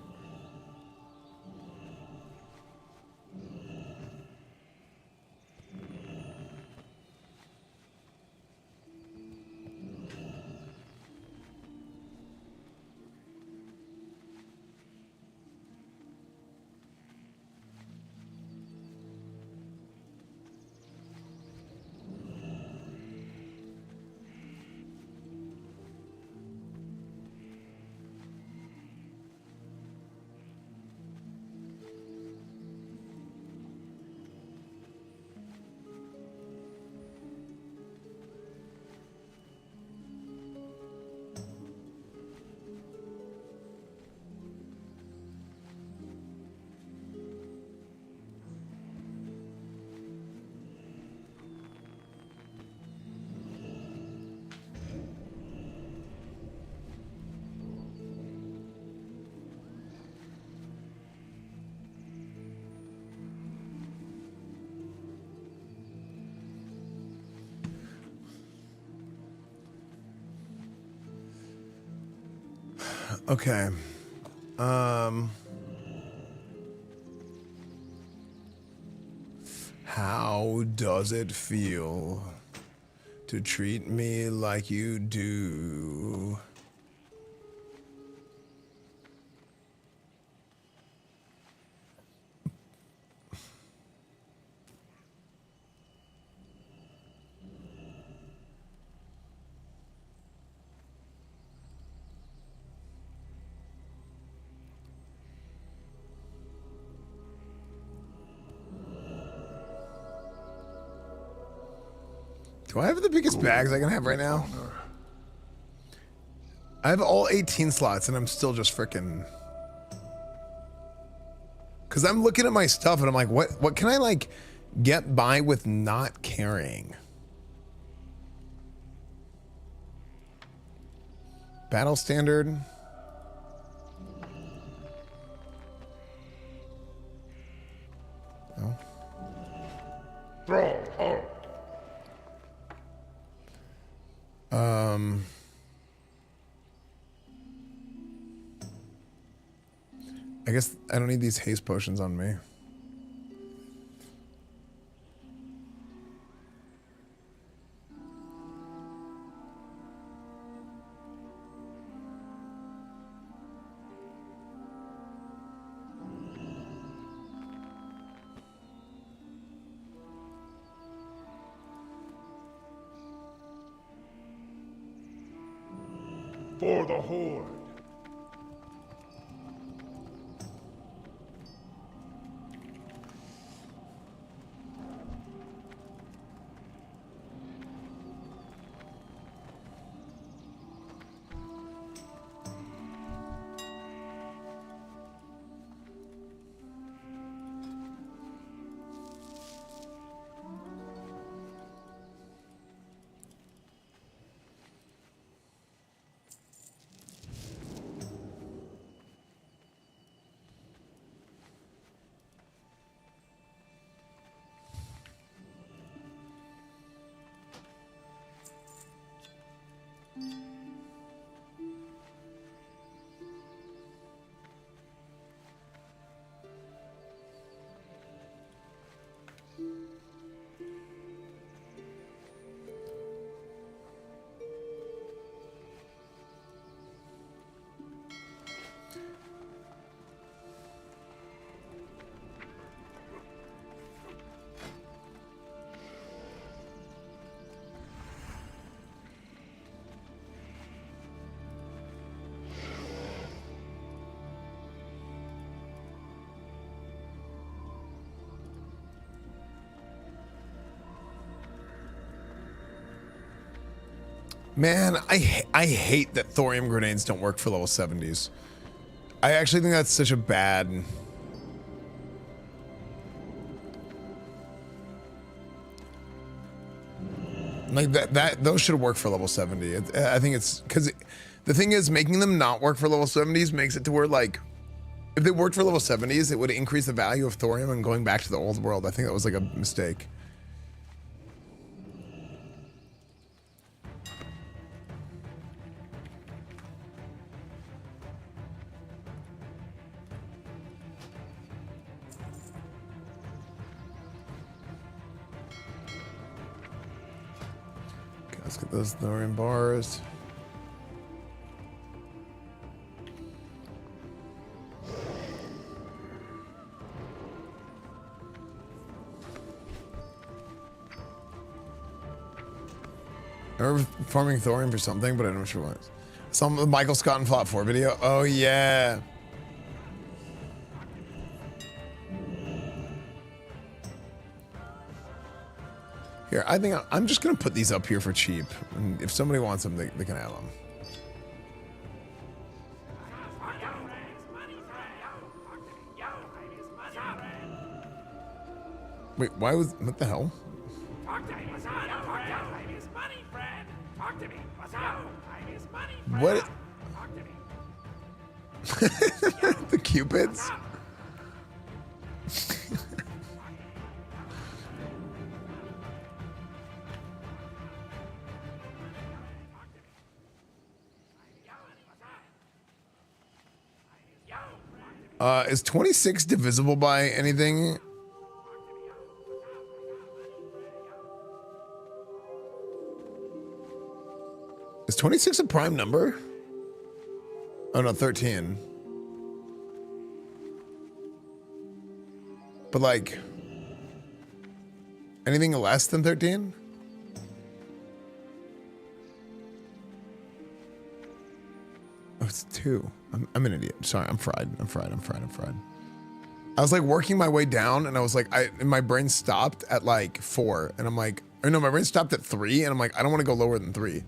Okay. How does it feel to treat me like you do? Do I have the biggest bags I can have right now? I have all 18 slots and I'm still just freaking... Because I'm looking at my stuff and I'm like, what can I like get by with not carrying? Battle standard. No. I guess I don't need these haste potions on me. For the Horde. Man, I hate that thorium grenades don't work for level 70s. I actually think that's such a bad... Like those should work for level 70. I think it's because the thing is, making them not work for level 70s makes it to where, like, if they worked for level 70s, it would increase the value of thorium and going back to the old world. I think that was like a mistake. Let's get those thorium bars. I remember farming thorium for something, but I don't know what it was. Some Michael Scott and Flop 4 video. Oh yeah. Here, I think I'm just gonna put these up here for cheap. And if somebody wants them, they can have them. Wait, why was, what the hell? What? The Cupids? Is 26 divisible by anything? Is 26 a prime number? Oh no, 13. But like, anything less than 13? Oh, it's 2. I'm an idiot. Sorry, I'm fried. I was like working my way down and I was like, and my brain stopped at like 4 and I'm like, Or no, my brain stopped at 3, and I'm like, I don't want to go lower than 3.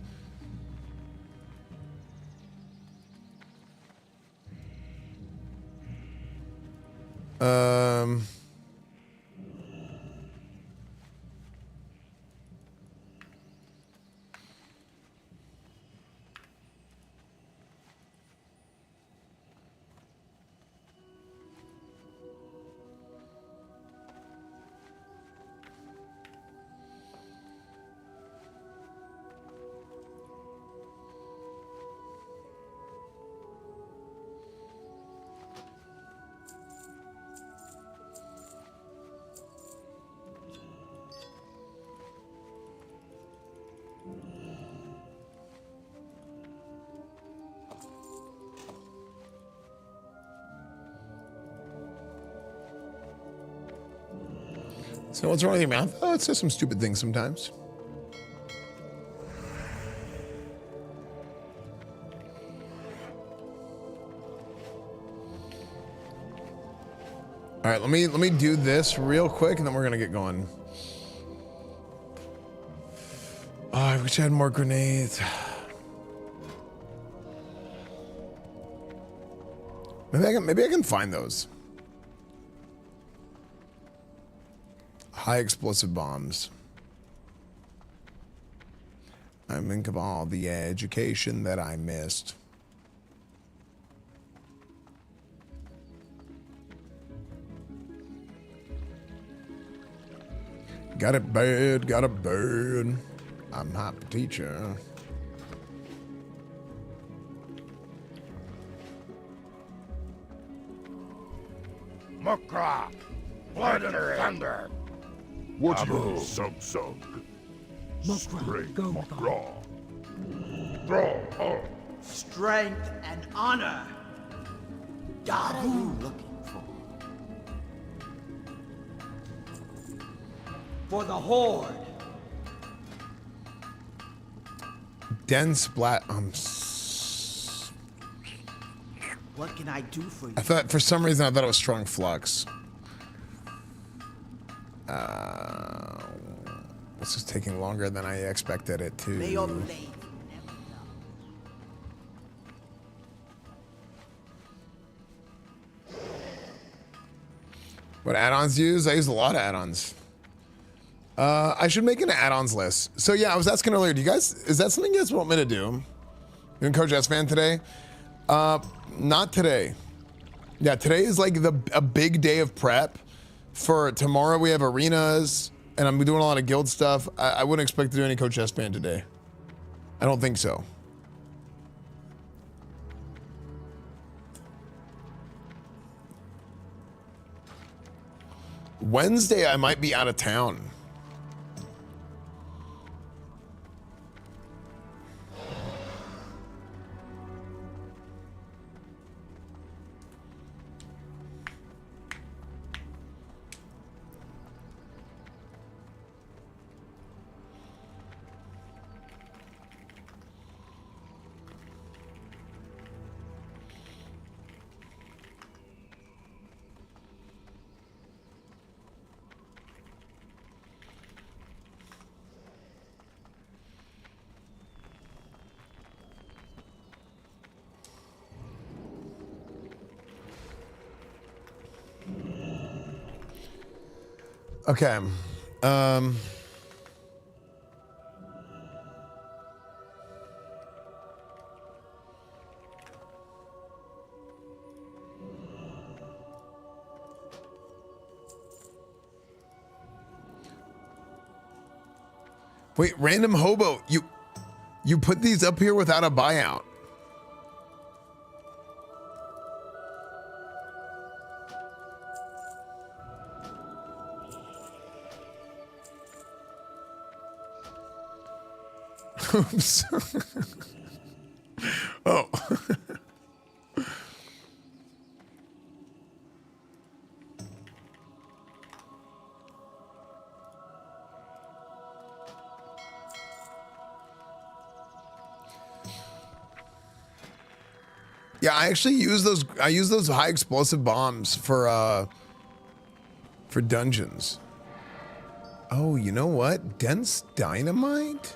So what's wrong with your mouth? Oh, it says some stupid things sometimes. All right, let me do this real quick, and then we're gonna get going. Oh, I wish I had more grenades. Maybe I can find those. High explosive bombs. I think of all the education that I missed. Got it bad, got it bad. I'm happy teacher. Mukra, blood and thunder. What do you sub? Straight McGraw. Strength and honor. What are you looking for? For the Horde. Dense black. What can I do for you? I thought for some reason I thought it was strong flux. This is taking longer than I expected it to. May your blade never know. What add-ons do you use? I use a lot of add-ons. I should make an add-ons list. So yeah, I was asking earlier, do you guys, is that something you guys want me to do? You and Coach Esfand today? Not today. Yeah, today is like a big day of prep. For tomorrow we have arenas, and I'm doing a lot of guild stuff. I wouldn't expect to do any Coach Esfand today. I don't think so. Wednesday I might be out of town. Okay. Wait, random hobo, you put these up here without a buyout. Oops. Oh. Yeah, I actually use those. I use those high explosive bombs for dungeons. Oh, you know what? Dense dynamite?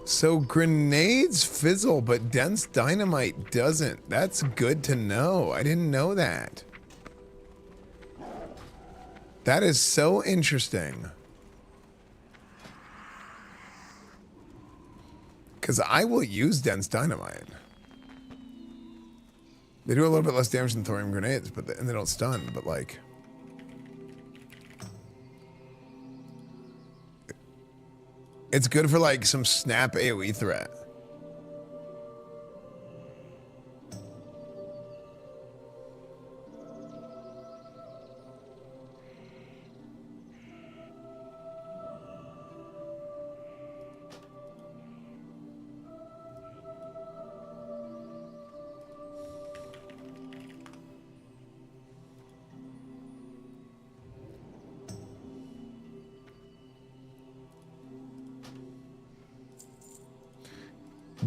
So grenades fizzle, but dense dynamite doesn't. That's good to know. I didn't know that. That is so interesting. Because I will use dense dynamite. They do a little bit less damage than thorium grenades, but and they don't stun, but like... It's good for like some snap AoE threat.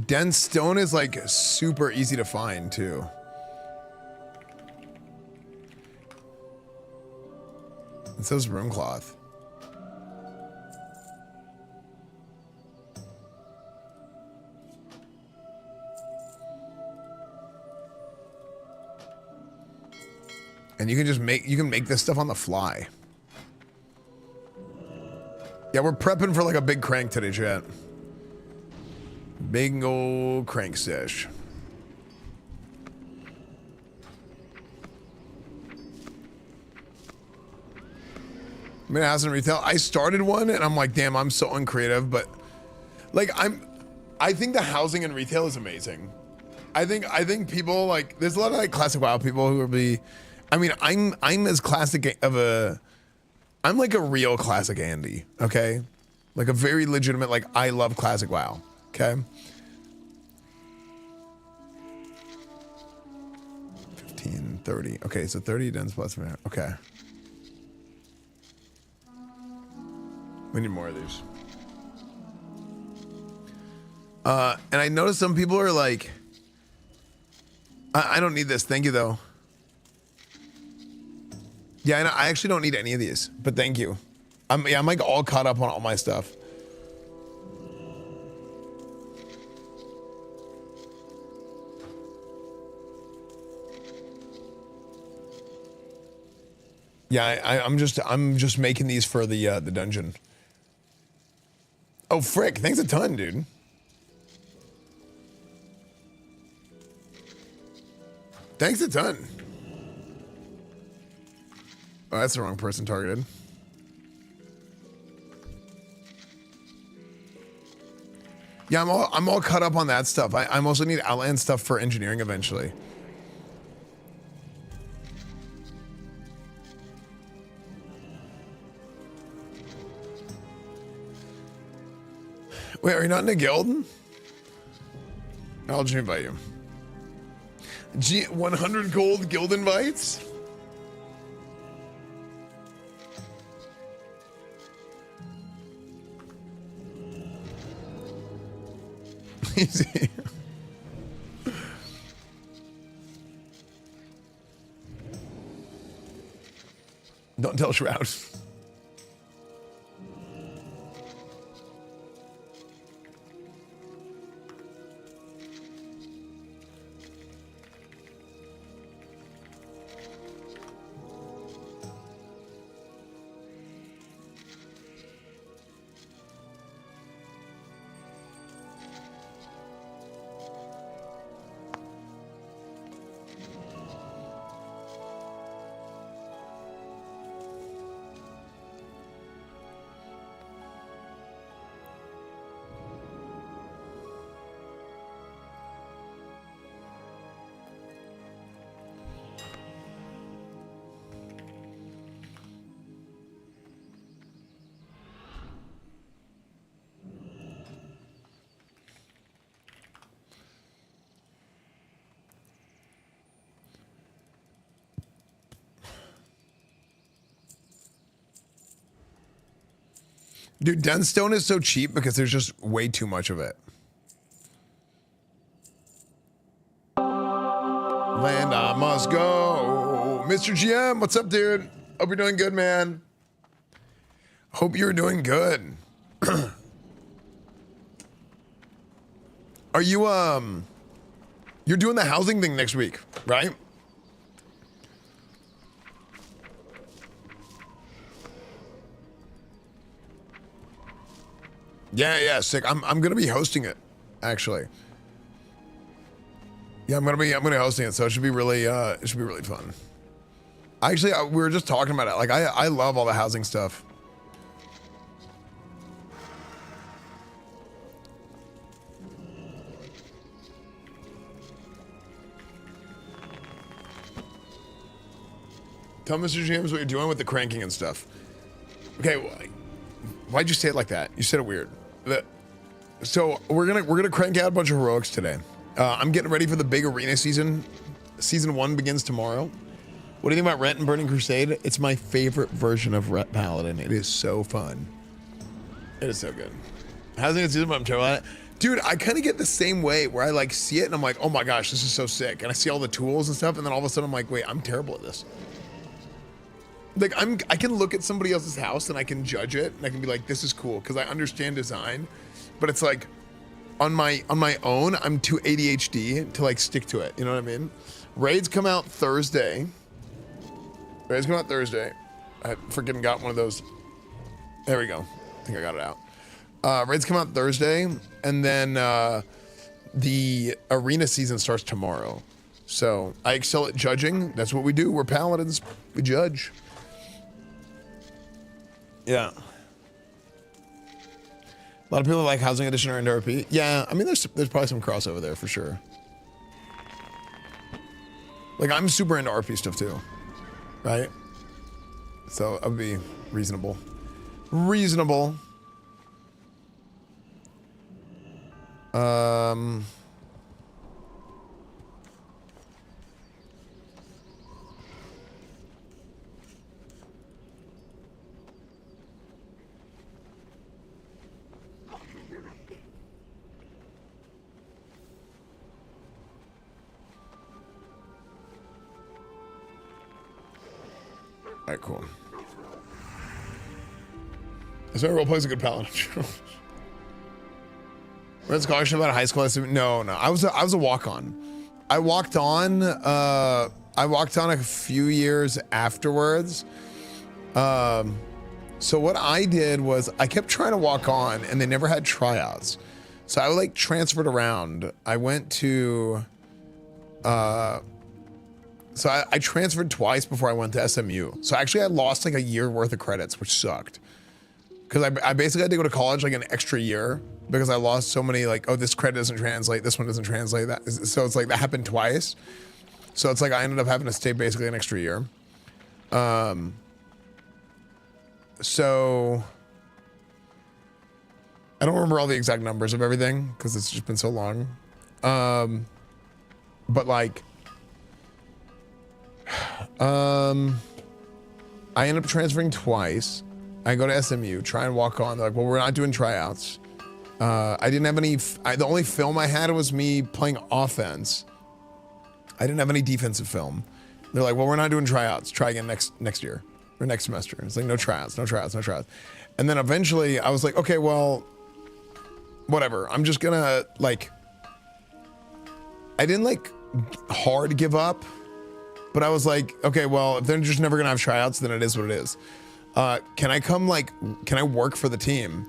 Dense stone is like super easy to find too. And so's room cloth. And you can just make this stuff on the fly. Yeah, we're prepping for like a big crank today, chat. Big old crank sesh. I'm in a house in retail. I started one and I'm like, damn, I'm so uncreative, but like I think the housing in retail is amazing. I think people like, there's a lot of like classic WoW people who will be, I mean, I'm as classic of a, I'm like a real classic Andy, okay? Like a very legitimate, like I love classic WoW. Okay. 15, 30. Okay, so 30 dense plus. Okay. We need more of these. And I noticed some people are like, I don't need this. Thank you, though. Yeah, I actually don't need any of these, but thank you. I'm like all caught up on all my stuff. Yeah, I'm just making these for the dungeon. Oh frick! Thanks a ton, dude. Thanks a ton. Oh, that's the wrong person targeted. Yeah, I'm all caught up on that stuff. I also need Outland stuff for engineering eventually. Wait, are you not in a guild? I'll just invite you. 100 gold guild invites? Easy. Don't tell Shroud. Dude, Dunstone is so cheap because there's just way too much of it. land I must go. Mr. GM, what's up, dude? Hope you're doing good, man. Hope you're doing good. Are you, you're doing the housing thing next week, right? Yeah, sick. I'm gonna be hosting it, actually. Yeah, I'm gonna be hosting it, so it should be really fun. Actually, we were just talking about it. Like, I love all the housing stuff. Tell Mr. James what you're doing with the cranking and stuff. Okay, why'd you say it like that? You said it weird. So we're gonna crank out a bunch of heroics today. I'm getting ready for the big arena season. Season 1 begins tomorrow. What do you think about Rent and Burning Crusade? It's my favorite version of Paladin. It is so fun. It is so good. How's it season? I'm terrible at it. Dude, I kind of get the same way where I like see it and I'm like, oh my gosh, this is so sick. And I see all the tools and stuff, and then all of a sudden I'm like, wait, I'm terrible at this. Like I can look at somebody else's house and I can judge it and I can be like, this is cool because I understand design, but it's like on my own, I'm too ADHD to like stick to it. You know what I mean? Raids come out Thursday. I freaking got one of those. There we go. I think I got it out. Raids come out Thursday, and then the arena season starts tomorrow. So I excel at judging. That's what we do. We're paladins. We judge. Yeah. A lot of people like Housing Edition or into RP. Yeah, I mean, there's probably some crossover there for sure. Like, I'm super into RP stuff too, right? So that would be reasonable. Reasonable. All right, cool. Is there a role plays a good paladin? Read scholarship about a high school. No. I was a walk-on. I walked on a few years afterwards. So what I did was I kept trying to walk on, and they never had tryouts. So I like transferred around. I went to. So I transferred twice before I went to SMU. So actually I lost like a year worth of credits, which sucked. Because I basically had to go to college like an extra year because I lost so many like, oh, this credit doesn't translate, this one doesn't translate, that. So it's like that happened twice. So it's like I ended up having to stay basically an extra year. So I don't remember all the exact numbers of everything because it's just been so long. But like, I end up transferring twice. I go to SMU, try and walk on. They're like, well, we're not doing tryouts. I didn't have any, the only film I had was me playing offense. I didn't have any defensive film. They're like, well, we're not doing tryouts. Try again next year or next semester. It's like, no tryouts. And then eventually I was like, okay, well, whatever. I'm just gonna like, I didn't like hard give up. But I was like, okay, well, if they're just never gonna have tryouts, then it is what it is. Can I work for the team?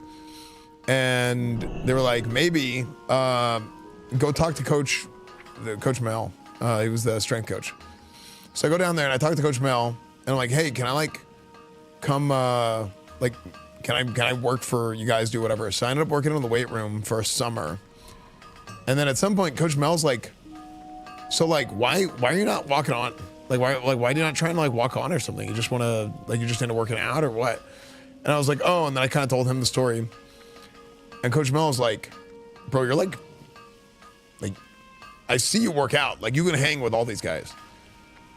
And they were like, maybe, go talk to Coach Mel. He was the strength coach. So I go down there and I talk to Coach Mel and I'm like, hey, can I like come, can I work for you guys, do whatever? So I ended up working in the weight room for a summer. And then at some point, Coach Mel's like, so like, why are you not walking on? Like, why are you not trying to like walk on or something? You just want to, like, you're just into working out or what? And I was like, oh, and then I kind of told him the story. And Coach Mel was like, bro, you're like, I see you work out. Like, you can hang with all these guys.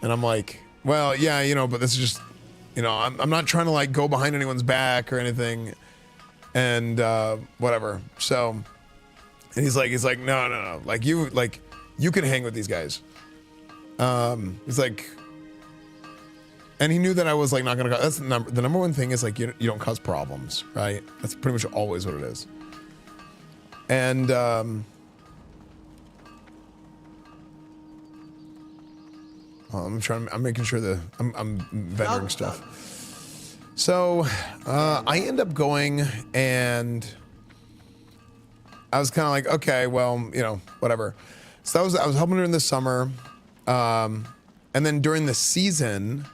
And I'm like, well, yeah, you know, but this is just, you know, I'm not trying to like go behind anyone's back or anything. And whatever. So, and he's like, no. Like, you can hang with these guys. He's like, and he knew that I was like not gonna. That's the number one thing is like you don't cause problems, right? That's pretty much always what it is. And I'm making sure that I'm vendoring stuff. So I end up going, and I was kind of like, okay, well, you know, whatever. So I was helping her in the summer, and then during the season,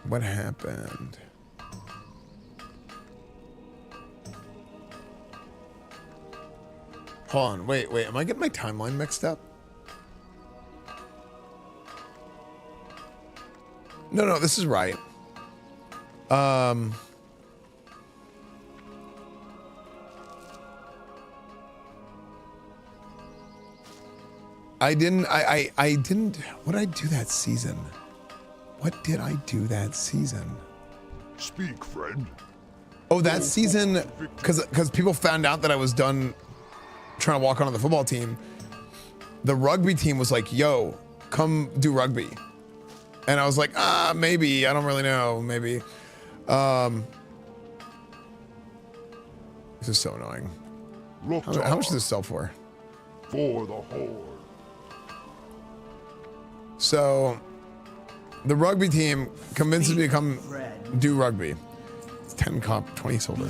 what happened? Hold on, wait, am I getting my timeline mixed up? No, this is right. I didn't, what did I do that season? What did I do that season? Speak, friend. Oh, that season, because people found out that I was done trying to walk onto the football team. The rugby team was like, yo, come do rugby. And I was like, maybe, I don't really know, maybe. This is so annoying. How much does this sell for? For the Horde. So, the rugby team convinces me to come do rugby. It's 10 comp, 20 silver.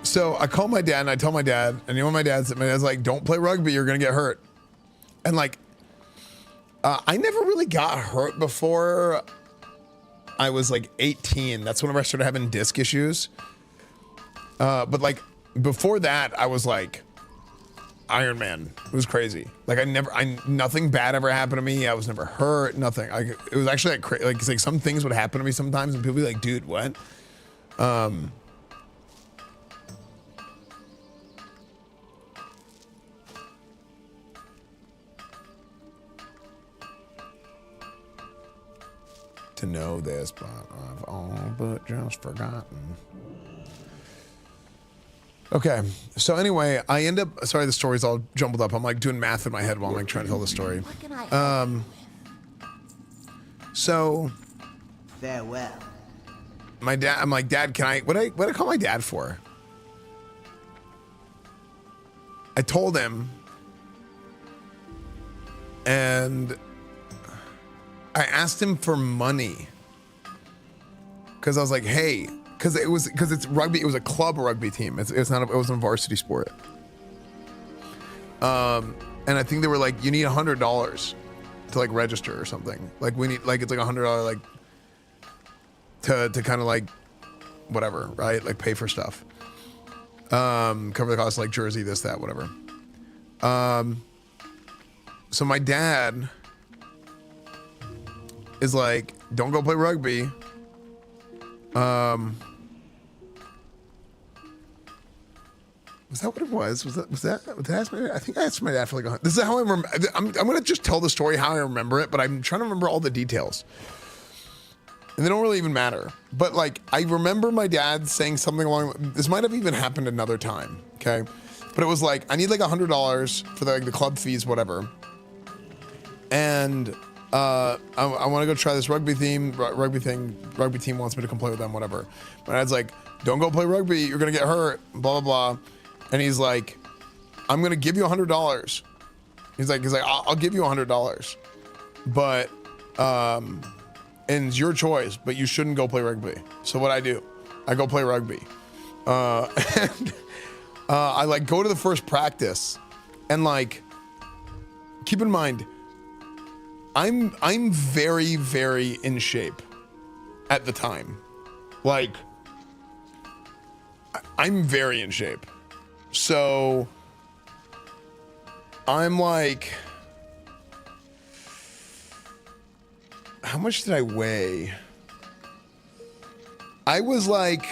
So I call my dad and I tell my dad, and you know what my dad's like, don't play rugby, you're gonna get hurt. And like, I never really got hurt before I was like 18. That's whenever I started having disc issues. But like before that, I was like Iron Man. It was crazy. Like nothing bad ever happened to me. I was never hurt, nothing. It was actually like some things would happen to me sometimes and people would be like, dude, what? To know this, but I've all but just forgotten. Okay, so anyway, I end up, sorry, the story's all jumbled up. I'm like doing math in my head while I'm like trying to tell the story. So farewell. My dad, I'm like, Dad, can I, what did I call my dad for? I told him, and I asked him for money because I was like, hey, because it's rugby. It was a club rugby team. It wasn't a varsity sport. And I think they were like, you need $100 to like register or something. Like we need like it's like $100 like to kind of like whatever, right? Like pay for stuff. Cover the cost of like jersey, this, that, whatever. So my dad is like, don't go play rugby. Was that what it was? Did I ask my dad? I think I asked my dad for like this is how I remember. I'm gonna just tell the story how I remember it, but I'm trying to remember all the details. And they don't really even matter. But like, I remember my dad saying something along, this might have even happened another time, okay? But it was like, I need like $100 for the club fees, whatever. And I want to go try this rugby thing. Rugby team wants me to come play with them, whatever. My dad's like, don't go play rugby. You're going to get hurt, blah, blah, blah. And he's like, I'm going to give you $100. He's like, I'll give you $100. But, and it's your choice, but you shouldn't go play rugby. So what I do, I go play rugby. And I like go to the first practice and like, keep in mind, I'm very, very in shape at the time. Like, I'm very in shape. So I'm like, how much did I weigh? I was like,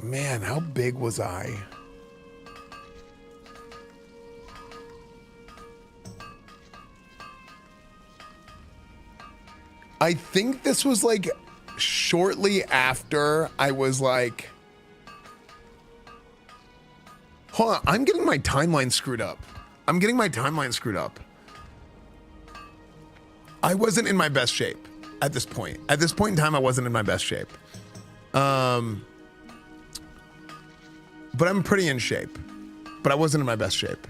man, how big was I? I think this was like shortly after I was like, hold on, I'm getting my timeline screwed up. I wasn't in my best shape at this point. At this point in time, I wasn't in my best shape. But I'm pretty in shape. But I wasn't in my best shape.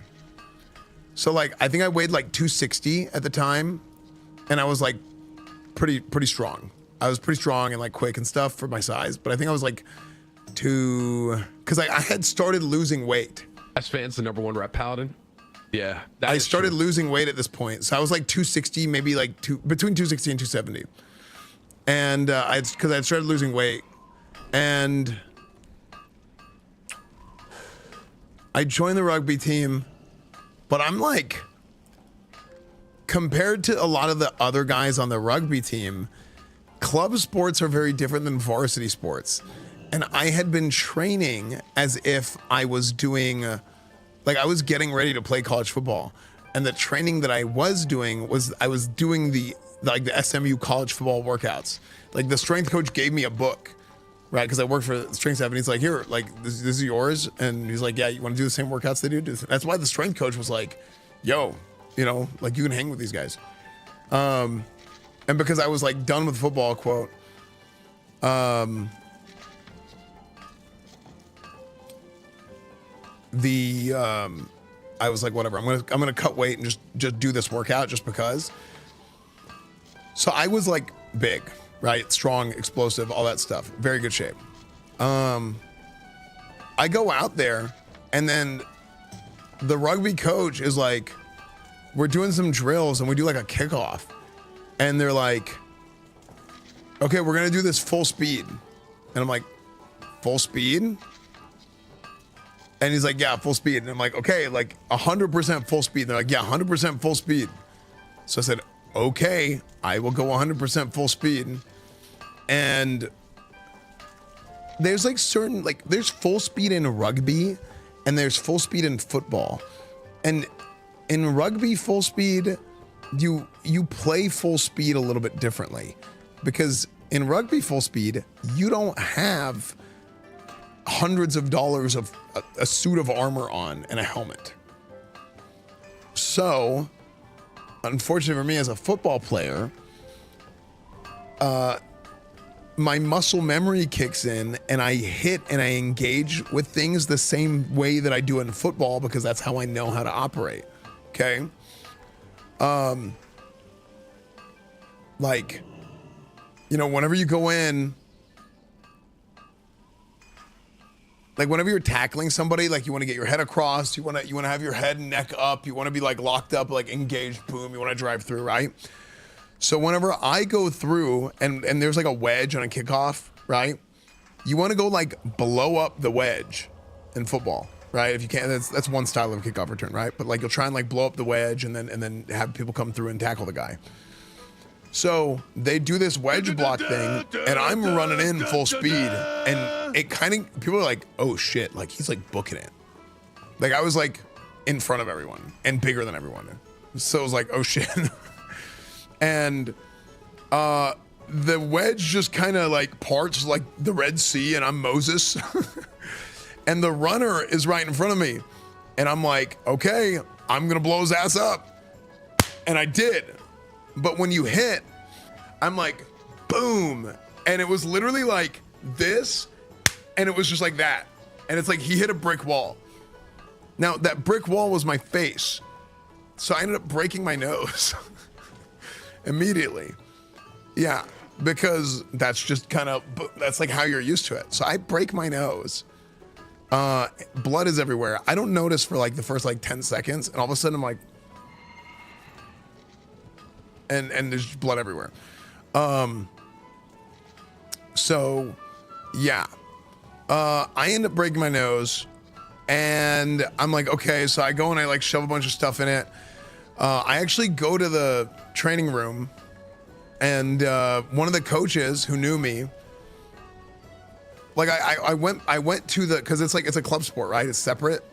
So like, I think I weighed like 260 at the time, and I was like pretty strong. I was pretty strong and like quick and stuff for my size. But I think I was like because I had started losing weight. Esfand's the #1 rep Paladin. Yeah, I started losing weight at this point, so I was like 260, maybe like between 260 and 270, and because I started losing weight, and I joined the rugby team, but I'm like, compared to a lot of the other guys on the rugby team, club sports are very different than varsity sports, and I had been training as if I was doing. Like I was getting ready to play college football, and the training that I was doing was I was doing the SMU college football workouts. Like the strength coach gave me a book, right? Because I worked for Strength Staff, and he's like, "Here, like this is yours," and he's like, "Yeah, you want to do the same workouts they do?" That's why the strength coach was like, "Yo, you know, like you can hang with these guys," and because I was like done with football, quote, I was like, whatever, I'm gonna cut weight and just do this workout just because. So I was like big, right? Strong, explosive, all that stuff. Very good shape. I go out there, and then the rugby coach is like, we're doing some drills and we do like a kickoff, and they're like, okay, we're gonna do this full speed. And I'm like, full speed? And he's like, yeah, full speed. And I'm like, okay, like 100% full speed. And they're like, yeah, 100% full speed. So I said, okay, I will go 100% full speed. And there's like certain, like there's full speed in rugby and there's full speed in football. And in rugby full speed, you play full speed a little bit differently, because in rugby full speed, you don't have hundreds of dollars of a suit of armor on and a helmet. So, unfortunately for me as a football player, my muscle memory kicks in, and I hit and I engage with things the same way that I do in football, because that's how I know how to operate. Okay. Like, you know, whenever you go in, like whenever you're tackling somebody, like you want to get your head across, you want to have your head and neck up, you want to be like locked up, like engaged, boom, you want to drive through, right? So whenever I go through and there's like a wedge on a kickoff, right? You want to go like blow up the wedge in football, right? If you can, that's one style of kickoff return, right? But like you'll try and like blow up the wedge and then have people come through and tackle the guy. So they do this wedge block thing, and I'm running in full speed, and it kind of, people are like, oh shit, like he's like booking it. Like I was like in front of everyone and bigger than everyone. So it was like, oh shit. And the wedge just kind of like parts like the Red Sea, and I'm Moses. And the runner is right in front of me. And I'm like, okay, I'm gonna blow his ass up. And I did. But when you hit, I'm like, boom. And it was literally like this, and it was just like that. And it's like he hit a brick wall. Now, that brick wall was my face. So I ended up breaking my nose immediately. Yeah, because that's just kind of, that's like how you're used to it. So I break my nose. Blood is everywhere. I don't notice for like the first like 10 seconds. And all of a sudden I'm like, and there's blood everywhere. So yeah, I end up breaking my nose, and I'm like, okay, so I go and I like shove a bunch of stuff in it. I actually go to the training room, and one of the coaches who knew me, like I went to the, cause it's a club sport, right? It's separate.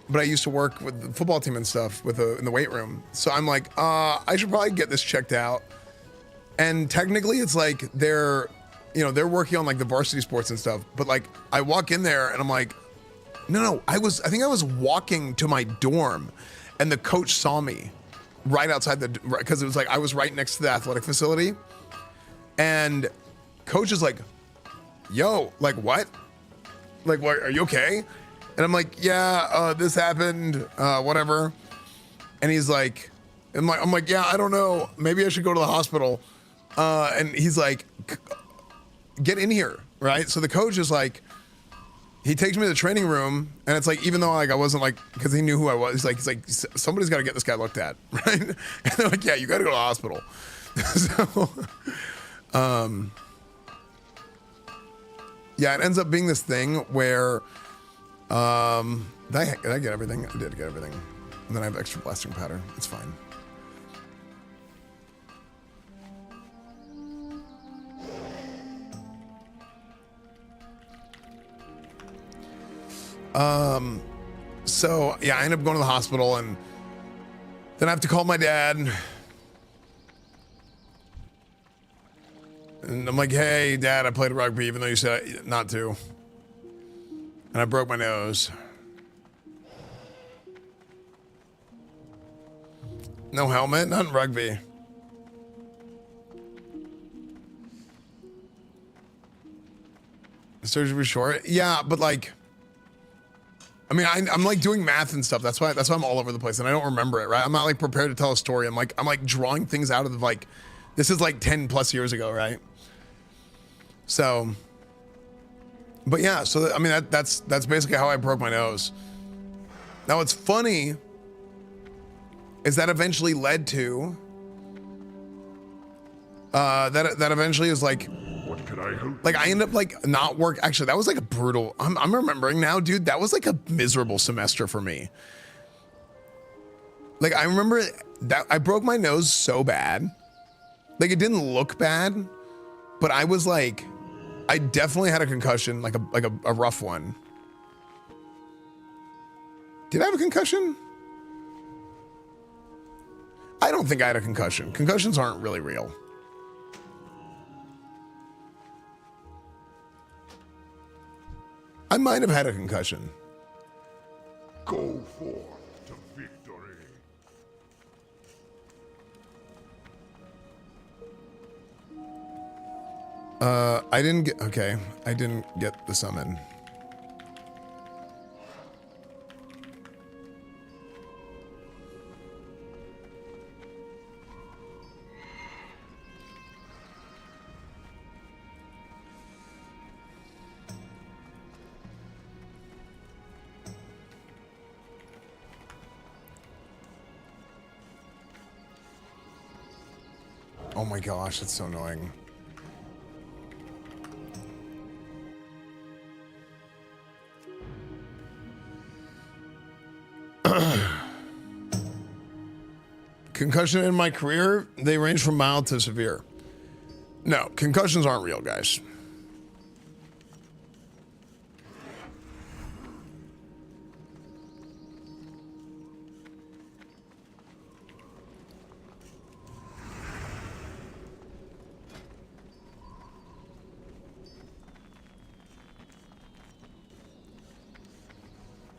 But I used to work with the football team and stuff in the weight room. So I'm like, I should probably get this checked out. And technically it's like they're working on like the varsity sports and stuff, but like I walk in there and I'm like, no, I think I was walking to my dorm and the coach saw me right outside because it was like I was right next to the athletic facility, and coach is like, yo, like what? Like, what, are you okay? And I'm like, yeah, this happened, whatever. And he's like, I'm like, yeah, I don't know. Maybe I should go to the hospital. And he's like, get in here, right? So the coach is like, he takes me to the training room, and it's like, even though like I wasn't like, because he knew who I was, he's like, somebody's got to get this guy looked at, right? And they're like, yeah, you got to go to the hospital. So, yeah, it ends up being this thing where, did I get everything? I did get everything. And then I have extra blasting powder. It's fine. So yeah, I end up going to the hospital, and then I have to call my dad. And I'm like, hey, Dad, I played rugby, even though you said not to. And I broke my nose. No helmet, not in rugby. The surgery was short. Yeah, but like, I mean, I'm like doing math and stuff. That's why I'm all over the place, and I don't remember it, right? I'm not like prepared to tell a story. I'm like drawing things out of like, this is like 10 plus years ago, right? So, but yeah, so I mean, that's basically how I broke my nose. Now what's funny is that eventually led to, that eventually is like, what could I help? like I end up like not work. Actually, that was like a brutal, I'm remembering now, dude, that was like a miserable semester for me. Like I remember that I broke my nose so bad. Like it didn't look bad, but I was like, I definitely had a concussion, like a rough one. Did I have a concussion? I don't think I had a concussion. Concussions aren't really real. I might have had a concussion. Go forth to victory. I didn't get, okay, I didn't get the summon. Oh my gosh, that's so annoying. Concussion in my career, they range from mild to severe. No, concussions aren't real, guys.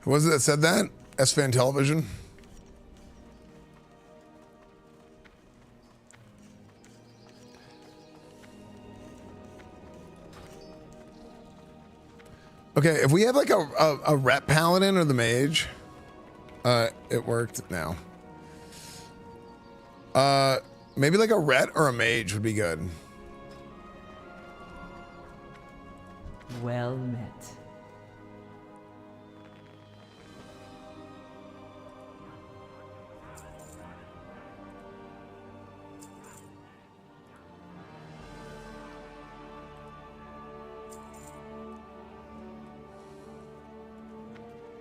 Who was it that said that? Esfand Television. Okay, if we have like a rep paladin or the mage, it worked now. Maybe like a ret or a mage would be good. Well met.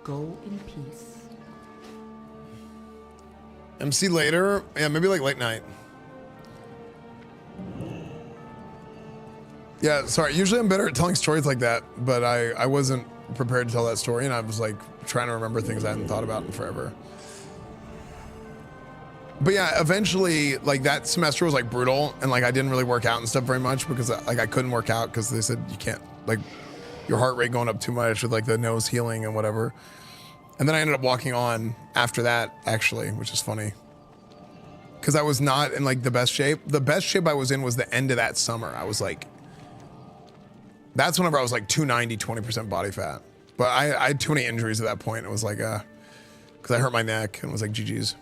Go in peace. MC later? Yeah, maybe like late night. Yeah, sorry. Usually I'm better at telling stories like that, but I wasn't prepared to tell that story, and I was like trying to remember things I hadn't thought about in forever. But yeah, eventually, like that semester was like brutal, and like I didn't really work out and stuff very much because like I couldn't work out because they said you can't, like your heart rate going up too much with like the nose healing and whatever. And then I ended up walking on after that, actually, which is funny because I was not in like the best shape. The best shape I was in was the end of that summer. I was like, that's whenever I was like 290, 20% body fat. But I had too many injuries at that point. It was like, because I hurt my neck and it was like GG's.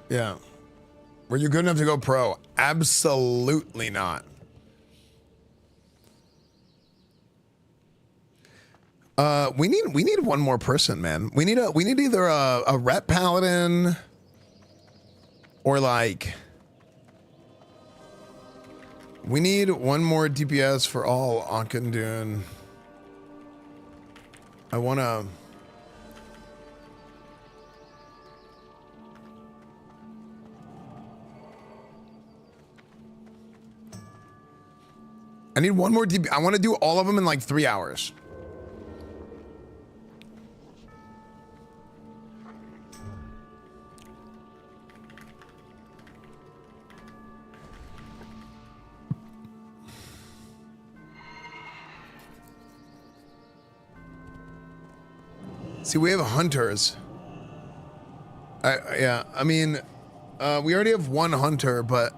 Yeah. Were you good enough to go pro? Absolutely not. We need one more person, man. We need either a rep paladin or like we need one more DPS for all Ankandun. I wanna I need one more DP. I want to do all of them in like 3 hours. See, we have hunters. Yeah, I mean, we already have one hunter, but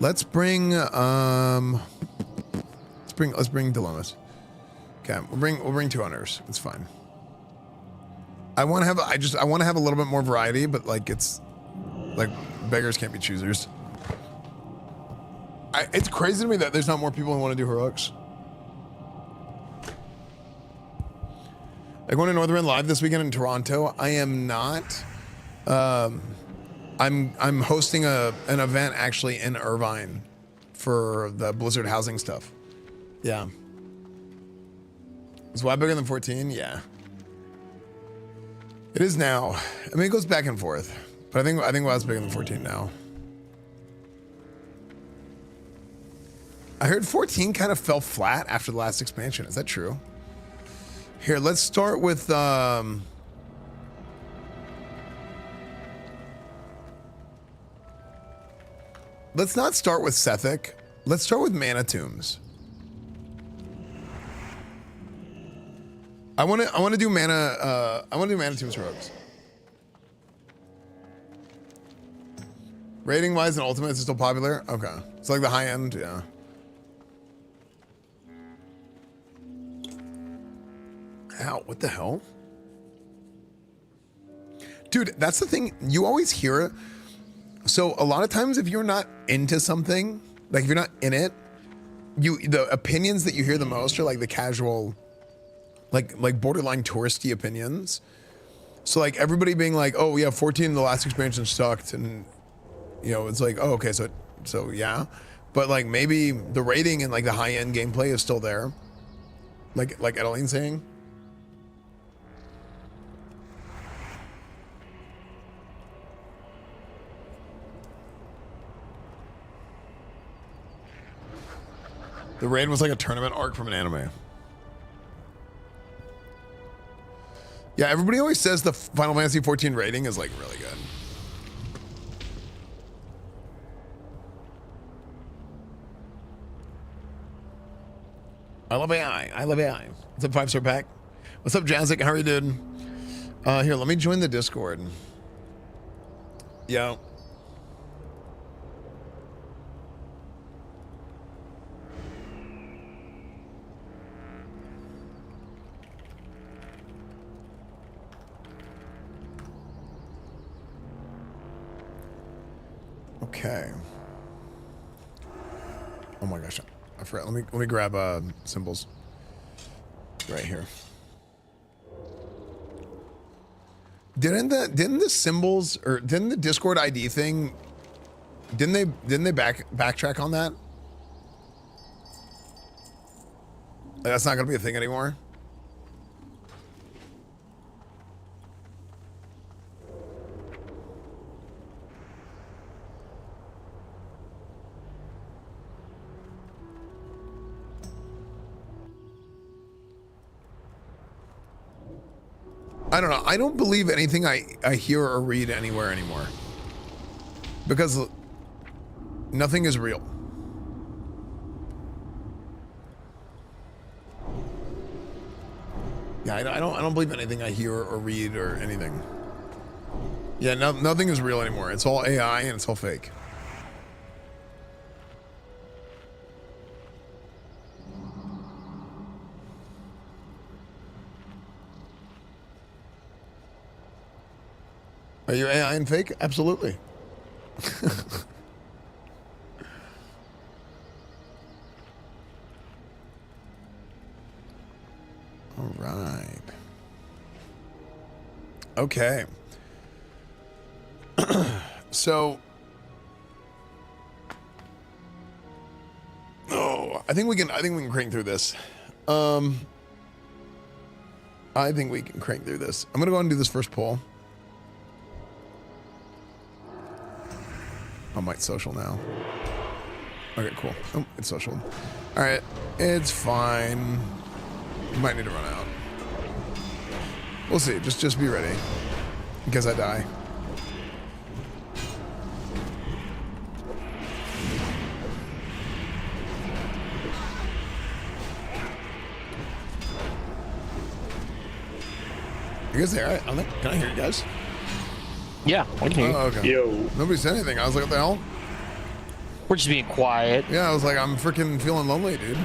let's bring dilemmas. Okay, we'll bring 2 hunters. It's fine. I want to have a little bit more variety, but like it's like beggars can't be choosers. It's crazy to me that there's not more people who want to do heroics. I'm going to Northern Live this weekend in Toronto. I am not. I'm hosting an event actually in Irvine for the Blizzard housing stuff. Yeah. Is WoW bigger than 14? Yeah. It is now. I mean, it goes back and forth, but I think WoW's bigger than 14 now. I heard 14 kind of fell flat after the last expansion. Is that true? Here, let's start with let's not start with Sethic. Let's start with Mana Tombs. I want to do Mana Tombs Rogues. Rating wise and Ultimates is still popular. Okay, it's like the high end, yeah. Ow, what the hell? Dude, that's the thing. You always hear it. So a lot of times if you're not into something, like if you're not in it, the opinions that you hear the most are like the casual, like borderline touristy opinions. So like everybody being like, oh yeah, 14 the last expansion sucked, and you know, it's like, oh okay, so yeah. But like maybe the rating and like the high end gameplay is still there. Like Edeline's saying. The raid was like a tournament arc from an anime. Yeah, everybody always says the Final Fantasy 14 rating is like really good. I love AI. I love AI. What's up, 5-star pack? What's up, Jazzik? How are you doing? Here, let me join the Discord. Yeah. Okay. Oh my gosh. I forgot. Let me grab symbols. Right here. Didn't the symbols or didn't the Discord ID thing? Didn't they backtrack on that? That's not gonna be a thing anymore. I don't know. I don't believe anything I hear or read anywhere anymore. Because nothing is real. Yeah, I don't believe anything I hear or read or anything. Yeah, nothing is real anymore. It's all AI and it's all fake. Are you AI and fake? Absolutely. All right. Okay. So, I think we can crank through this. I think we can crank through this. I'm gonna go ahead and do this first poll. I might social now. Okay, cool. Oh, it's social. All right, it's fine. You might need to run out. We'll see. Just be ready, in case I die. You guys there? Can I hear you guys? Yeah, I can hear you. Oh, okay. Yo. Nobody said anything. I was like, what the hell? We're just being quiet. Yeah, I was like, I'm freaking feeling lonely, dude.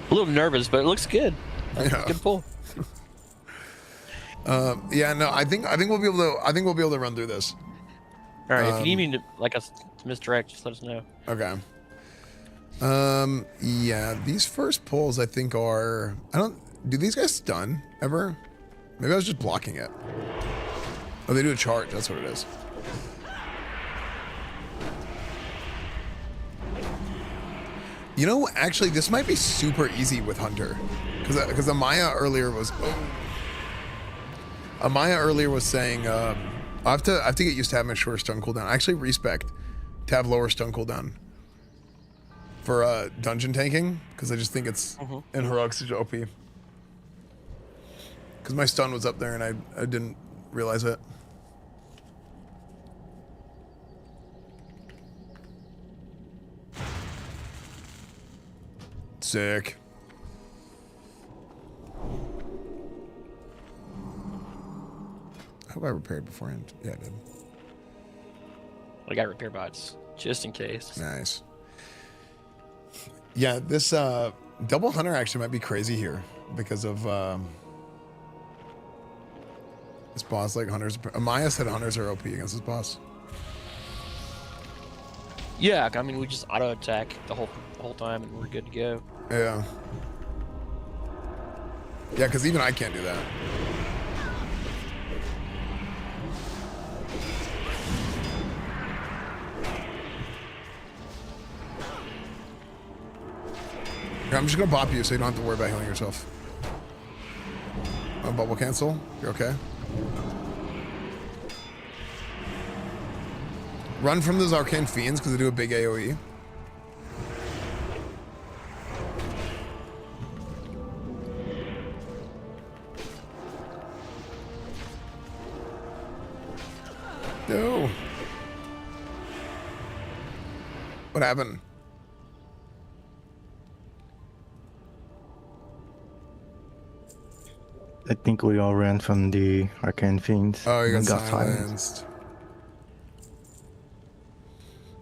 A little nervous, but it looks good. Yeah. Good pull. Yeah, no, I think we'll be able to run through this. All right, if you need me to us to misdirect, just let us know. Okay. Yeah, these first polls I think are do these guys stun ever? Maybe I was just blocking it. Oh, they do a charge. That's what it is. You know, actually, this might be super easy with Hunter, because Amaya earlier was saying I have to get used to having a shorter stun cooldown. I actually respect to have lower stun cooldown for dungeon tanking, because I just think it's in heroics is OP. Because my stun was up there and I didn't realize it. Sick. I hope I repaired beforehand. Yeah, I did. I got repair bots, just in case. Nice. Yeah, this double hunter actually might be crazy here because of this boss. Like hunters, Amaya said hunters are OP against this boss. Yeah, I mean we just auto attack the whole time and we're good to go. Yeah. Yeah, because even I can't do that. Here, I'm just gonna bop you so you don't have to worry about healing yourself. Bubble cancel. You're okay. Run from those arcane fiends because they do a big AoE. No. What happened? I think we all ran from the arcane fiends. Oh, you and got silenced.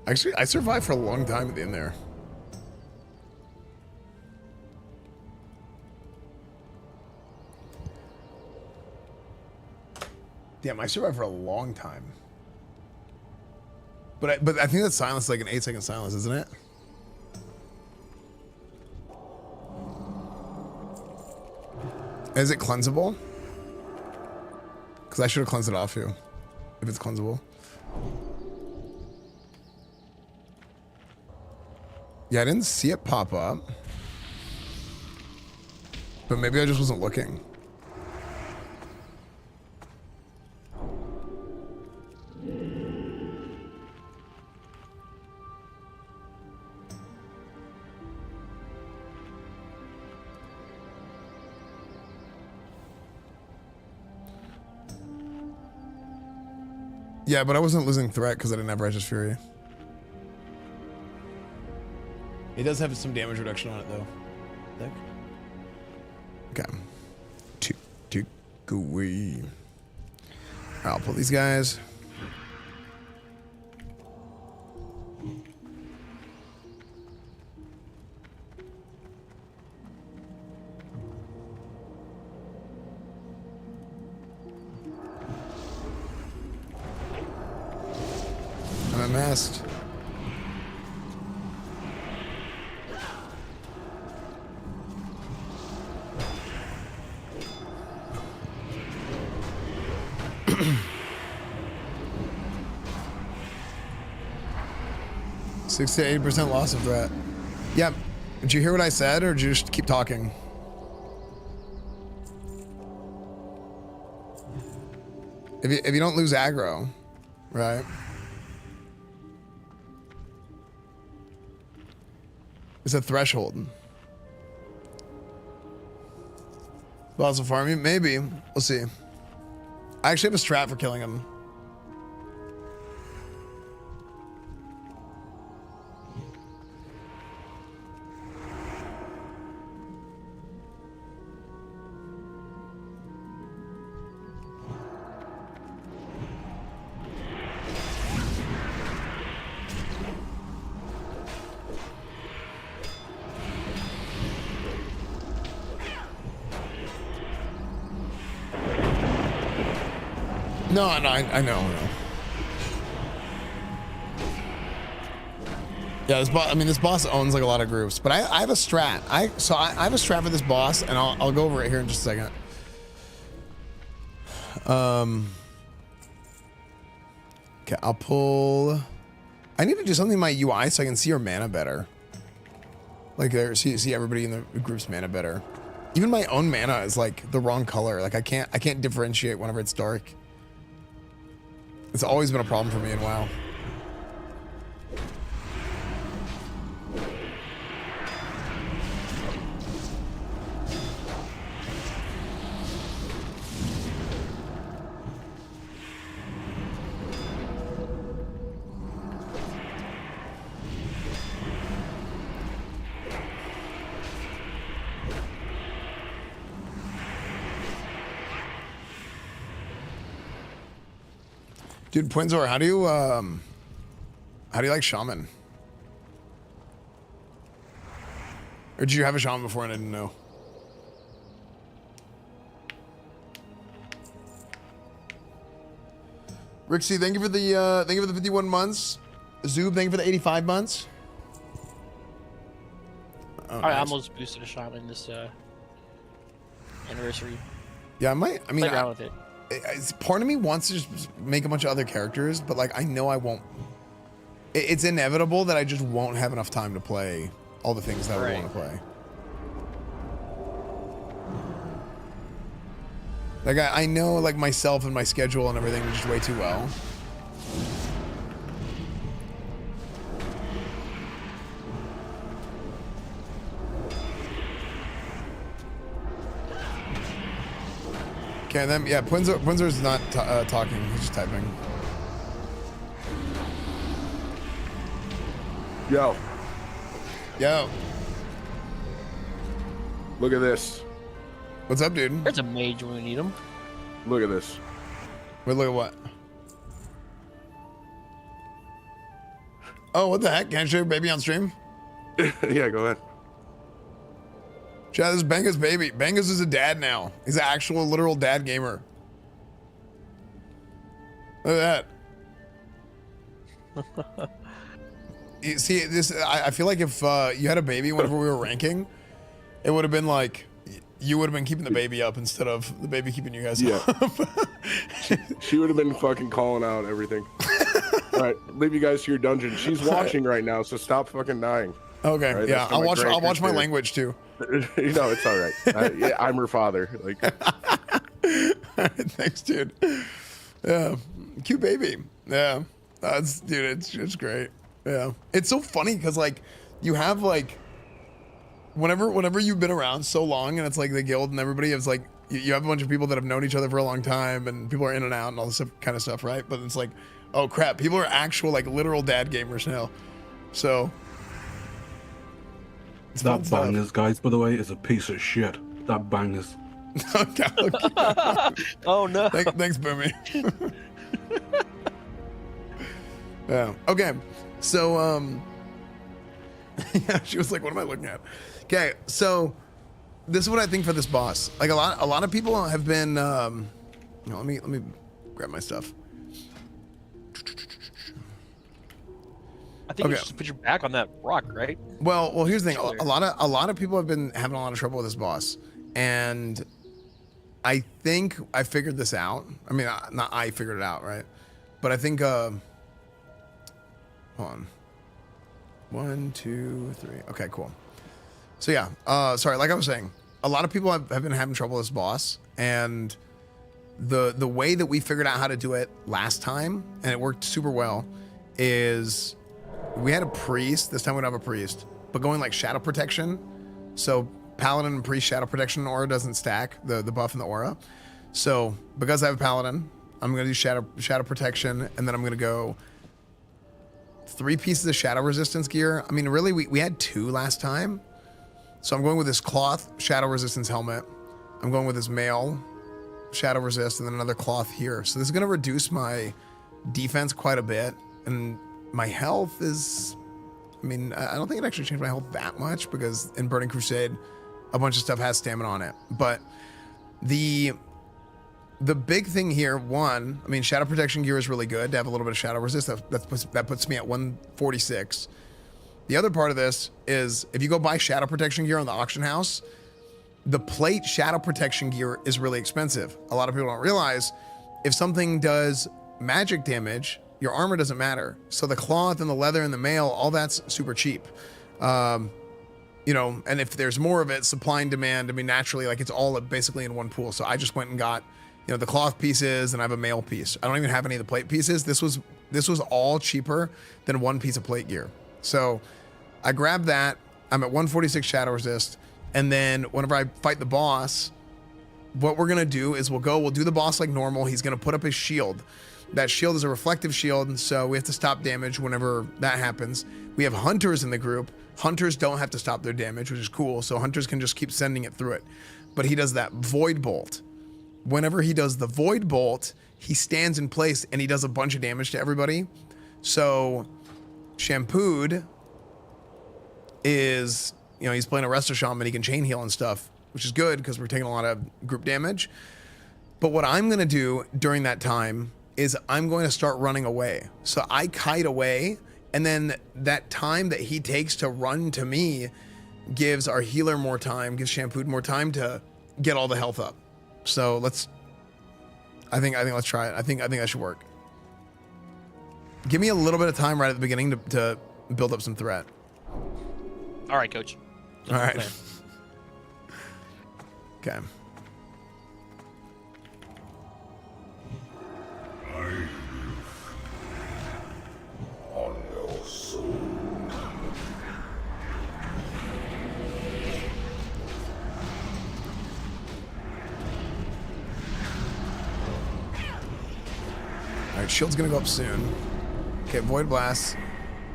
Actually, I survived for a long time in there. Damn, I survived for a long time. But I think that silence is like an 8-second silence, isn't it? Is it cleansable? Because I should have cleansed it off you. If it's cleansable. Yeah, I didn't see it pop up. But maybe I just wasn't looking. Yeah, but I wasn't losing threat because I didn't have Righteous Fury. It does have some damage reduction on it though. Okay. Tick away. I'll pull these guys. I'm unmasked. Six to 80% loss of threat. Yep. Did you hear what I said, or did you just keep talking? If you don't lose aggro, right? It's a threshold. Boss will farm you? Maybe. We'll see. I actually have a strat for killing him. No, I know. Yeah, this boss. I mean, this boss owns like a lot of groups, but I have a strat. I have a strat for this boss, and I'll go over it here in just a second. Okay, I'll pull. I need to do something in my UI so I can see your mana better. Like there, see everybody in the group's mana better. Even my own mana is like the wrong color. Like I can't differentiate whenever it's dark. It's always been a problem for me in WoW. Dude, Puenzor, how do you like Shaman? Or did you have a Shaman before and I didn't know? Rixie, thank you for the 51 months. Zoob, thank you for the 85 months. Oh, I nice. almost boosted a Shaman this anniversary. Yeah, I might. I mean, Play around with it. Part of me wants to just make a bunch of other characters, but like I know I won't. It's inevitable that I just won't have enough time to play all the things that I want to play. Like I know like myself and my schedule and everything just way too well. Okay, then yeah, Puenzor's not talking; he's just typing. Yo. Yo. Look at this. What's up, dude? There's a mage when we need him. Look at this. Wait, look at what? Oh, what the heck? Can I show your baby on stream? Yeah, go ahead. Chad, this is Benga's baby. Benga's is a dad now. He's an actual, literal dad gamer. Look at that. You see, this I feel like if you had a baby whenever we were ranking, it would have been like you would have been keeping the baby up instead of the baby keeping you guys up. She would have been fucking calling out everything. All right, leave you guys to your dungeon. She's watching right now, so stop fucking dying. Okay, right, yeah, I'll watch my language too. You know, it's all right. Yeah, I'm her father. Like, thanks, dude. Yeah, cute baby. Yeah, dude, it's great. Yeah, it's so funny because like you have like whenever you've been around so long and it's like the guild and everybody is like you have a bunch of people that have known each other for a long time and people are in and out and all this kind of stuff, right? But it's like, oh crap, people are actual like literal dad gamers now. So that bangers, guys, by the way, is a piece of shit. That bangers. Oh no. Thanks, Boomy. Yeah. Okay. So yeah, she was like, what am I looking at? Okay, so this is what I think for this boss. Like a lot of people have been let me grab my stuff. I think you should put your back on that rock, right? Well, here's the thing. A lot of people have been having a lot of trouble with this boss, and I think I figured this out. I mean, not I figured it out, right? But I think hold on. 1, 2, 3. Okay, cool. So yeah, sorry. Like I was saying, a lot of people have been having trouble with this boss, and the way that we figured out how to do it last time, and it worked super well, is we had a priest. This time we don't have a priest, but going like shadow protection. So paladin and priest shadow protection aura doesn't stack the buff and the aura. So because I have paladin, I'm gonna do shadow protection, and then I'm gonna go 3 pieces of shadow resistance gear. I mean, really, we had 2 last time. So I'm going with this cloth shadow resistance helmet. I'm going with this mail shadow resist, and then another cloth here. So this is gonna reduce my defense quite a bit, and my health is, I mean, I don't think it actually changed my health that much because in Burning Crusade, a bunch of stuff has stamina on it. But the big thing here, one, I mean, shadow protection gear is really good to have a little bit of shadow resist. That puts me at 146. The other part of this is if you go buy shadow protection gear on the auction house, the plate shadow protection gear is really expensive. A lot of people don't realize if something does magic damage, your armor doesn't matter. So the cloth and the leather and the mail, all that's super cheap. You know, and if there's more of it, supply and demand, I mean, naturally, like it's all basically in one pool. So I just went and got, you know, the cloth pieces, and I have a mail piece. I don't even have any of the plate pieces. This was all cheaper than 1 piece of plate gear. So I grabbed that. I'm at 146 shadow resist. And then whenever I fight the boss, what we're gonna do is we'll do the boss like normal. He's gonna put up his shield. That shield is a reflective shield, and so we have to stop damage whenever that happens. We have hunters in the group. Hunters don't have to stop their damage, which is cool. So hunters can just keep sending it through it. But he does that void bolt. Whenever he does the void bolt, he stands in place and he does a bunch of damage to everybody. So Shampooed is, you know, he's playing a Resto Shaman, he can chain heal and stuff, which is good because we're taking a lot of group damage. But what I'm gonna do during that time is I'm going to start running away. So I kite away, and then that time that he takes to run to me gives our healer more time, gives Shampooed more time to get all the health up. So I think let's try it. I think that should work. Give me a little bit of time right at the beginning to build up some threat. All right, coach. All right. Okay. All right, shield's gonna go up soon. Okay, Void Blast.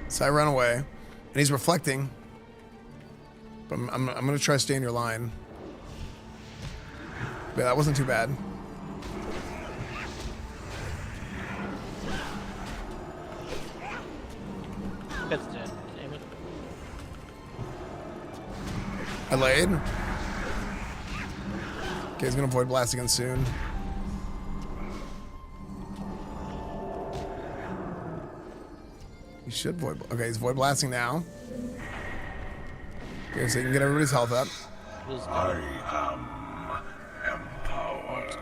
So I run away, and he's reflecting. But I'm gonna try to stay in your line. Yeah, that wasn't too bad. That's dead. Damn it. I laid. Okay, he's gonna Void Blast again soon. He should void. Okay, he's void blasting now. Okay, so you can get everybody's health up. I am empowered.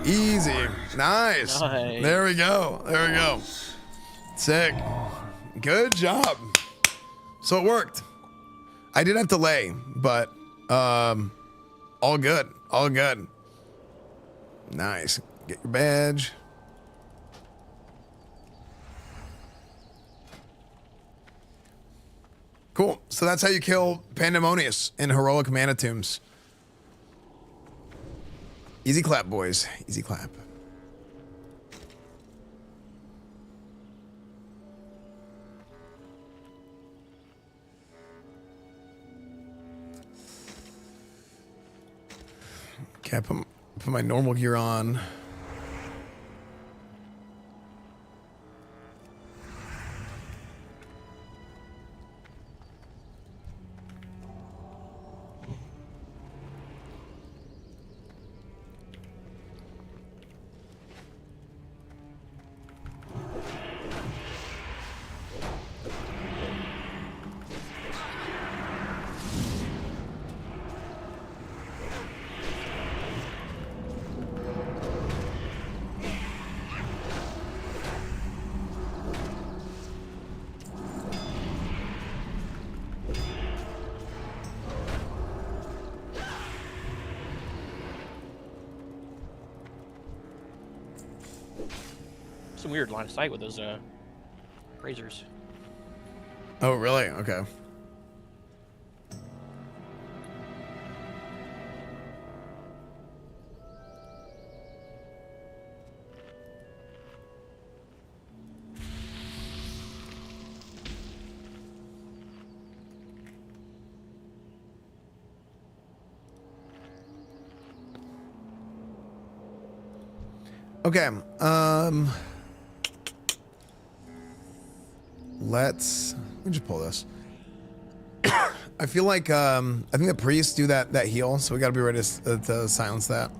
Easy. Nice. Nice. There we go. There we go. Sick. Good job. So it worked. I did have delay, but all good. All good. Nice. Get your badge. Cool. So that's how you kill Pandemonius in Heroic Mana Tombs. Easy clap, boys. Easy clap. Okay, I put my normal gear on. Some weird line of sight with those razors. Oh, really? Okay. Okay. Let me just pull this. I feel like I think the priests do that heal, so we got to be ready to silence that.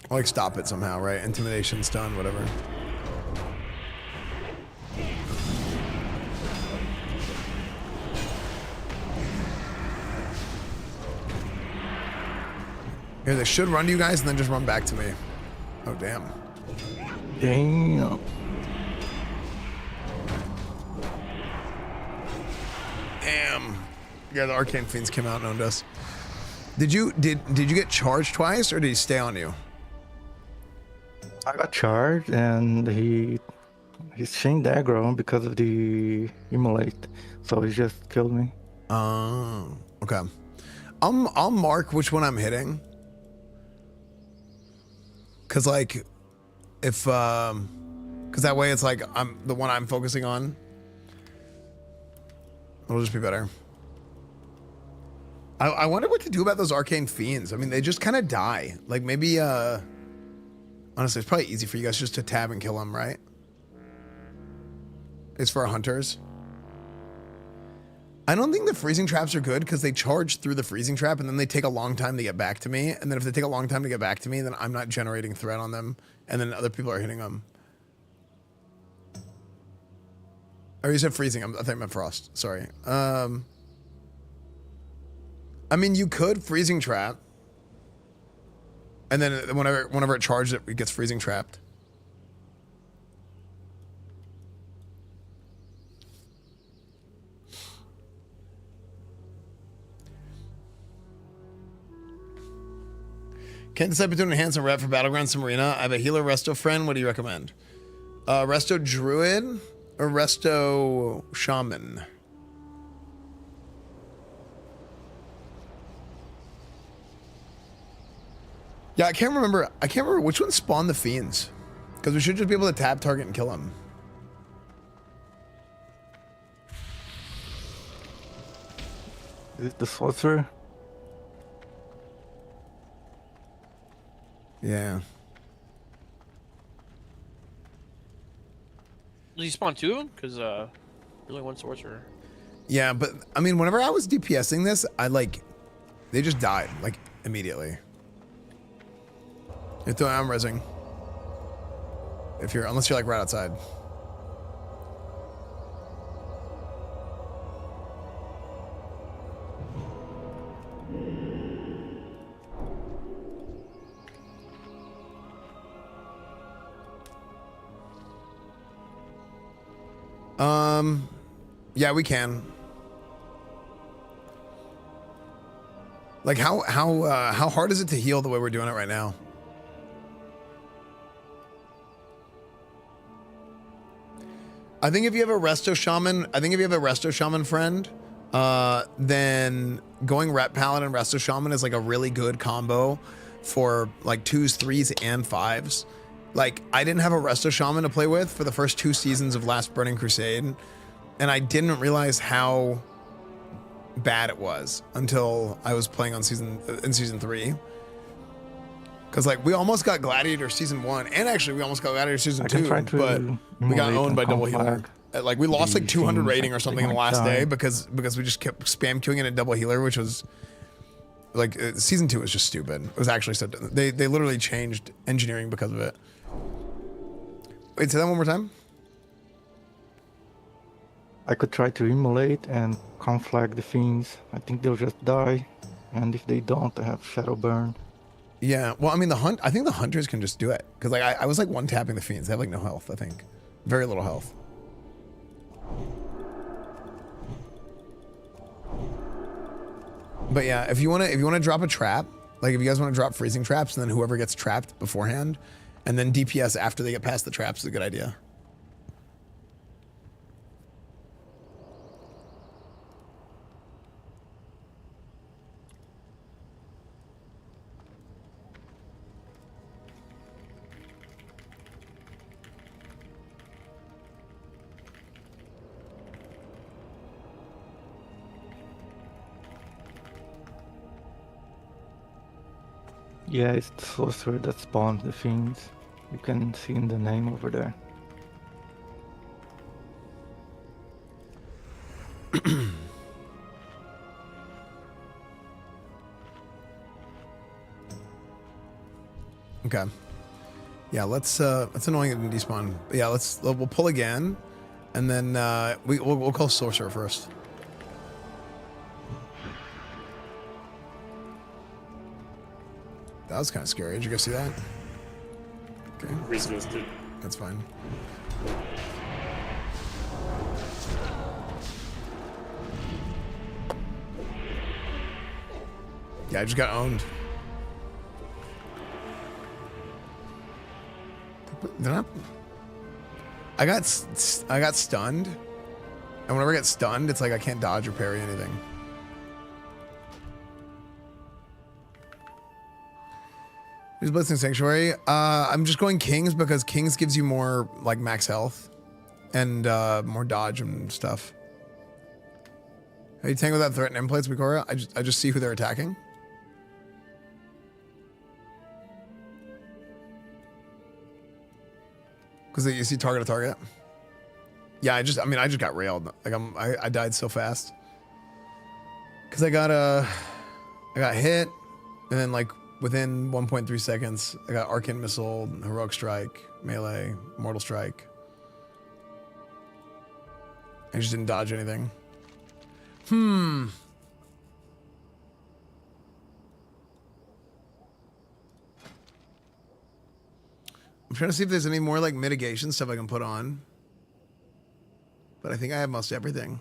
Or like stop it somehow, right? Intimidation, stun, whatever. Here, they should run to you guys and then just run back to me. Oh, damn. Damn. Damn. Yeah, the Arcane Fiends came out and owned us. Did you get charged twice or did he stay on you? I got charged and he's changed aggro because of the immolate, so he just killed me. Oh, okay. I'll mark which one I'm hitting. Cause like, if cause that way it's like I'm the one I'm focusing on. It'll just be better. I wonder what to do about those Arcane Fiends. I mean, they just kind of die. Like maybe, honestly, it's probably easy for you guys just to tab and kill them, right? It's for hunters. I don't think the freezing traps are good because they charge through the freezing trap and then they take a long time to get back to me. And then if they take a long time to get back to me, then I'm not generating threat on them. And then other people are hitting them. Or you said freezing. I think I meant frost. Sorry. I mean, you could freezing trap. And then whenever it charges, it gets freezing trapped. Can't decide between enhance and rep for Battlegrounds and Marina. I have a healer resto friend. What do you recommend? Resto Druid or resto Shaman? Yeah, I can't remember which one spawned the fiends. Because we should just be able to tab target and kill them. Is it the sorcerer? Yeah. Did he spawn two of them? Because really one sorcerer. Yeah, but I mean, whenever I was DPSing this, they just died like immediately. I'm rezzing. Unless you're like right outside. Yeah, we can. Like how hard is it to heal the way we're doing it right now? I think if you have a Resto Shaman, friend, then going Rep Paladin Resto Shaman is like a really good combo for like 2s, 3s, and 5s. Like, I didn't have a Resto Shaman to play with for the first 2 seasons of Last Burning Crusade, and I didn't realize how bad it was until I was playing on season 3. Because like we almost got Gladiator season 1, and actually we almost got Gladiator season 2, but we got owned by Double Healer. Like we lost like 200 rating or something in the last day because we just kept spam queuing in a Double Healer, which was like season 2 was just stupid. It was actually so they literally changed engineering because of it. Wait, say that one more time. I could try to immolate and conflag the fiends. I think they'll just die, and if they don't, I have Shadow Burn. Yeah, well, I mean, I think the hunters can just do it because like I was like one tapping the fiends. They have like no health. I think very little health. But yeah, if you wanna drop a trap, like if you guys want to drop freezing traps, and then whoever gets trapped beforehand, and then DPS after they get past the traps is a good idea. Yeah, it's the sorcerer that spawns the fiends. You can see in the name over there. Okay. Yeah, let's that's annoying it didn't despawn. But yeah, we'll pull again, and then we'll call sorcerer first. That was kind of scary. Did you guys see that? Okay. Resisted. That's fine. Yeah, I just got owned. They're not. I got stunned, and whenever I get stunned, it's like I can't dodge or parry anything. Who's Blitzing Sanctuary? I'm just going Kings because Kings gives you more like max health and more dodge and stuff. How you tangle that threat and emplates, Mikora? I just see who they're attacking. Because you see target to target. Yeah, I just got railed. Like I died so fast. Because I got hit, and then like within 1.3 seconds, I got Arcane Missile, Heroic Strike, Melee, Mortal Strike. I just didn't dodge anything. I'm trying to see if there's any more like mitigation stuff I can put on. But I think I have most everything.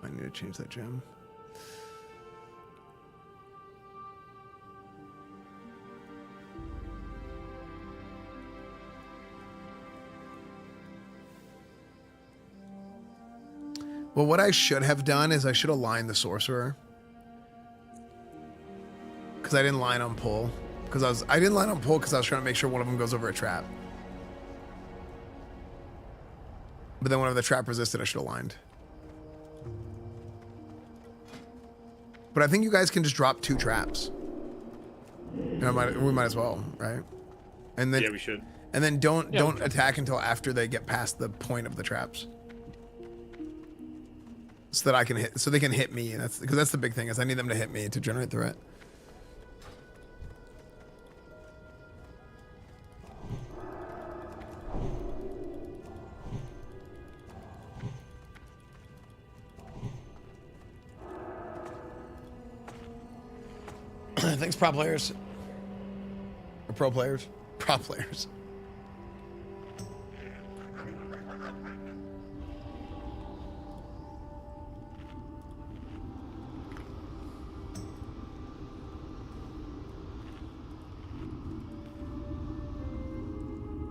I need to change that gem. Well, what I should have done is I should have lined the sorcerer. Because I didn't line on pull. I didn't line on pull because I was trying to make sure one of them goes over a trap. But then whenever the trap resisted, I should have lined. But I think you guys can just drop 2 traps. You know, we might as well, right? And then, yeah, we should. And then don't attack until after they get past the point of the traps. so that I can hit, so they can hit me. And that's because that's the big thing is I need them to hit me to generate threat. Thanks, prop players. Or pro players. Prop players.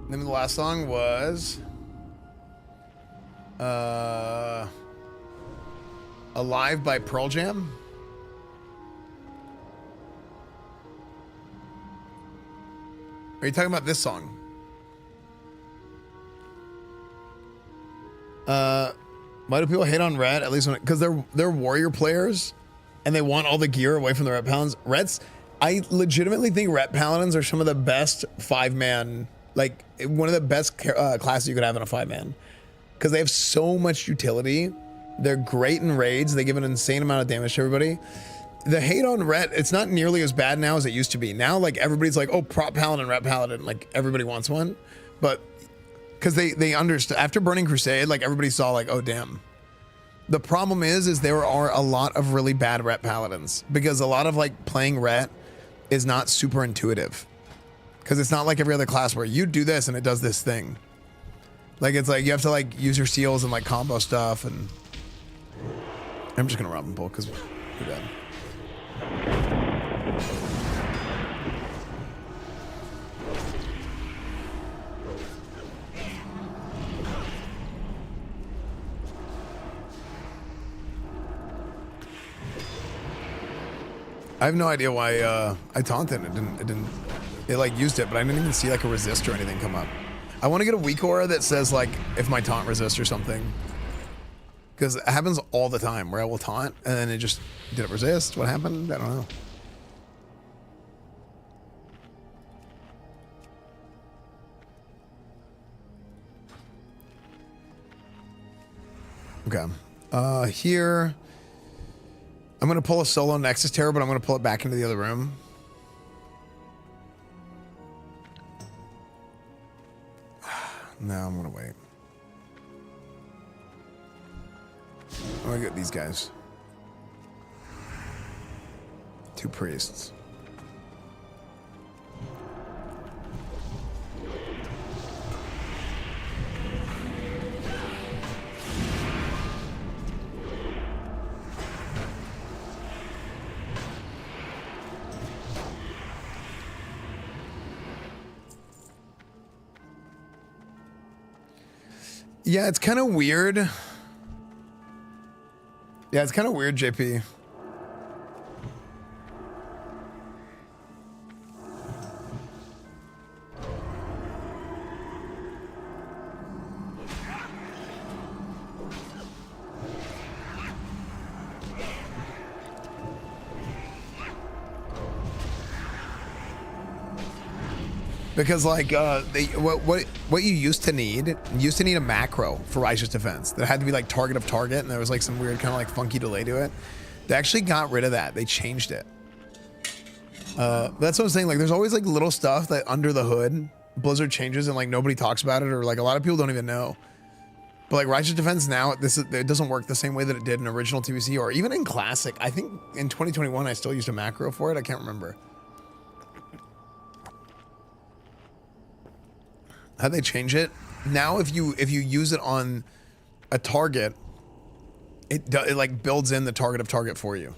The name of the last song was Alive by Pearl Jam. Are you talking about this song? Why do people hate on Red? At least when because they're warrior players and they want all the gear away from the Ret Paladins. Rets, I legitimately think Ret Paladins are some of the best 5-man, like one of the best classes you could have in a 5-man. Because they have so much utility. They're great in raids. They give an insane amount of damage to everybody. The hate on Ret, it's not nearly as bad now as it used to be. Now, like, everybody's like, oh, prop Paladin, Ret Paladin. Like, everybody wants one. But, because they understood, after burning Crusade, like, everybody saw, like, oh, damn. The problem is there are a lot of really bad Ret Paladins. Because a lot of, like, playing Ret is not super intuitive. Because it's not like every other class where you do this and it does this thing. Like, it's like, you have to, like, use your seals and, like, combo stuff. And I'm just going to rob and pull, because we're dead. I have no idea why I taunted. It like used it, but I didn't even see like a resist or anything come up. I want to get a weak aura that says like if my taunt resists or something. Because it happens all the time where I will taunt and then it just, did it resist? What happened? I don't know. Okay. Here, I'm going to pull a solo Nexus Terror, but I'm going to pull it back into the other room. No, I'm going to wait. I'm gonna get these guys. 2 priests. Yeah, it's kind of weird. Yeah, it's kind of weird, JP. Because like what you used to need a macro for Righteous Defense that had to be like target of target, and there was like some weird kind of like funky delay to it. They actually got rid of that. They changed it. That's what I'm saying. Like there's always like little stuff that under the hood Blizzard changes and like nobody talks about it, or like a lot of people don't even know. But like Righteous Defense now, it doesn't work the same way that it did in original TBC or even in Classic. I think in 2021 I still used a macro for it. I can't remember. How'd they change it? Now if you use it on a target, it like builds in the target of target for you.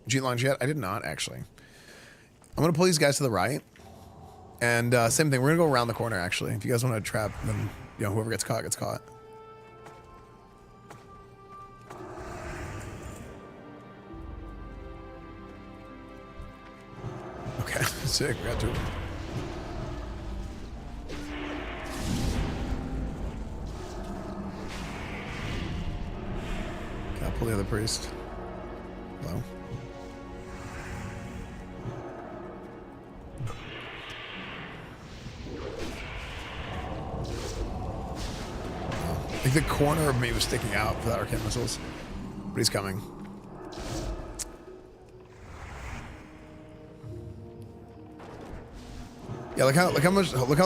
Did you launch yet? I did not actually. I'm gonna pull these guys to the right. And same thing, we're gonna go around the corner actually. If you guys want to trap, then you know whoever gets caught gets caught. Okay, sick, we got 2 of them. I'll pull the other priest. Hello. Like the corner of me was sticking out for that arcane missiles. but he's coming. Yeah, look how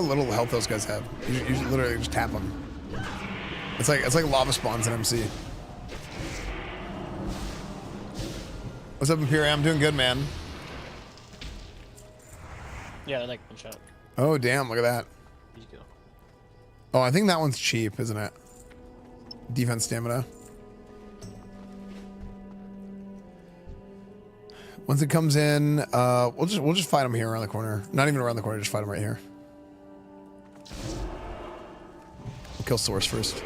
little health those guys have. You literally just tap them. It's like lava spawns in MC. What's up, Imperium? I'm doing good, man. Yeah, I like one shot. Oh damn! Look at that. Easy kill. Oh, I think that one's cheap, isn't it? Defense stamina. Once it comes in, we'll just fight him here around the corner. Not even around the corner, just fight him right here. We'll kill Source first.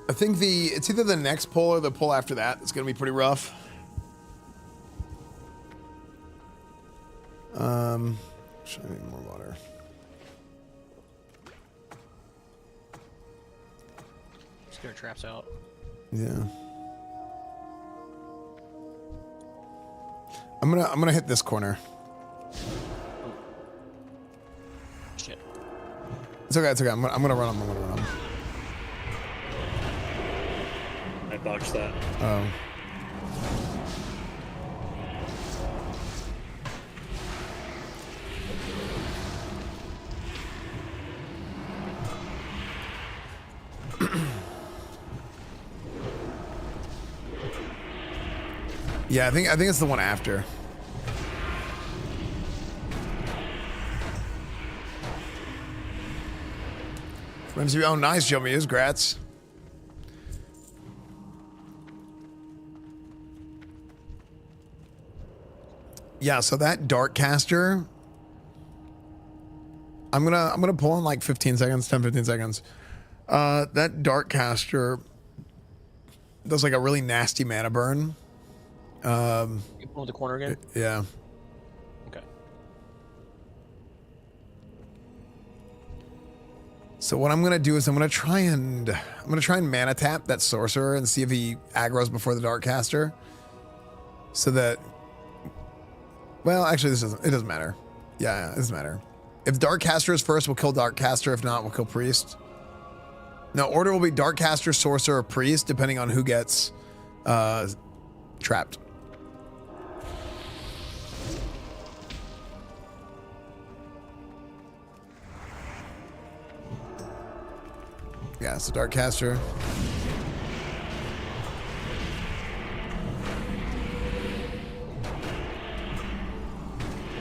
I think it's either the next pull or the pull after that. It's gonna be pretty rough. Should I need more water? Just get our traps out. Yeah. I'm gonna hit this corner. Shit. It's okay. It's okay. I'm gonna run him. I botched that. Oh. Yeah, I think it's the one after. Oh, nice, Joe Muse. Grats. Yeah, so that Dark Caster, I'm gonna pull in like 15 seconds, 10-15 seconds. That Dark Caster does like a really nasty mana burn. You pull the corner again? Yeah. Okay. So what I'm gonna do is I'm gonna try and mana tap that sorcerer and see if he aggroes before the Dark Caster. So that, well, actually it doesn't matter. Yeah, it doesn't matter. If Dark Caster is first, we'll kill Dark Caster. If not, we'll kill Priest. No, order will be Dark Caster, Sorcerer, Priest, depending on who gets trapped. Yeah, so Dark Caster.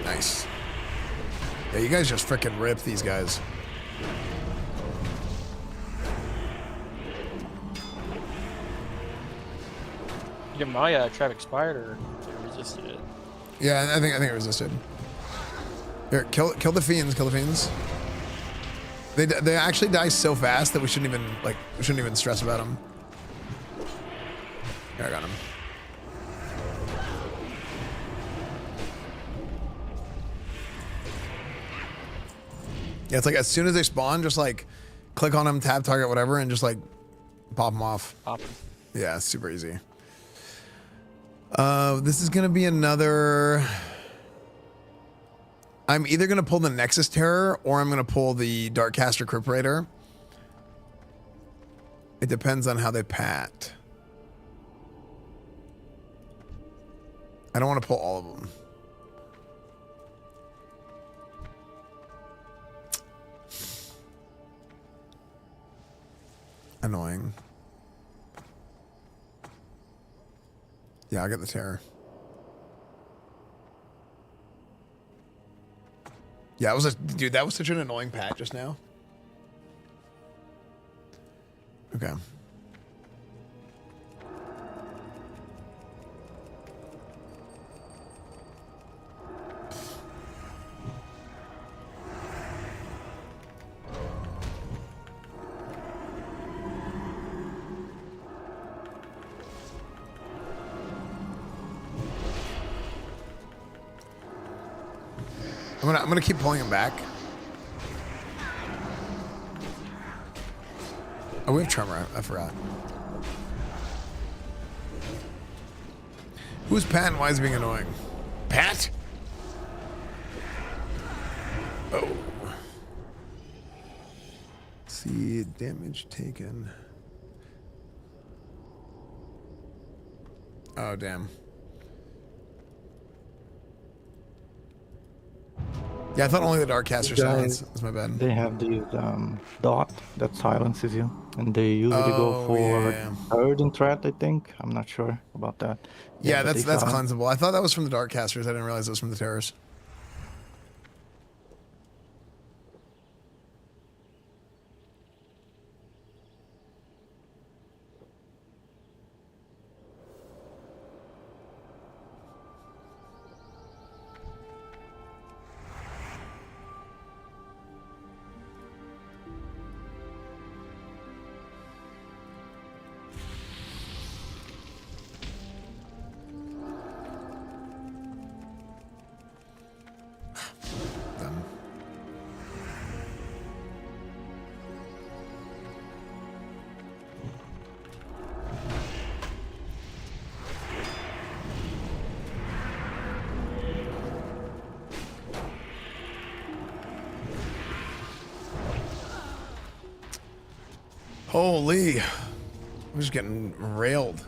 Nice. Yeah, you guys just freaking rip these guys. Did my trap expired or resisted it? Yeah, I think it resisted. Here, kill the fiends. Kill the fiends. They actually die so fast that we shouldn't even stress about them. Here, I got him. Yeah, it's like as soon as they spawn, just like click on them, tab target, whatever, and just like pop them off. Pop them. Yeah, it's super easy. This is gonna be another. I'm either gonna pull the Nexus Terror or I'm gonna pull the Darkcaster Cryperator. It depends on how they pat. I don't want to pull all of them. Annoying. Yeah, I'll get the Terror. Yeah, that was such an annoying pat just now. Okay. I'm gonna keep pulling him back. Oh, we have Tremor. I forgot. Who's Pat and why is he being annoying? Pat? Oh. Let's see, damage taken. Oh, damn. Yeah, I thought only the Dark Caster silence. That's my bad. They have these dot that silences you, and they usually go for third in threat, I think. I'm not sure about that. Yeah, but that's cleansable. I thought that was from the Dark Casters. I didn't realize it was from the Terrors. Holy, I'm just getting railed.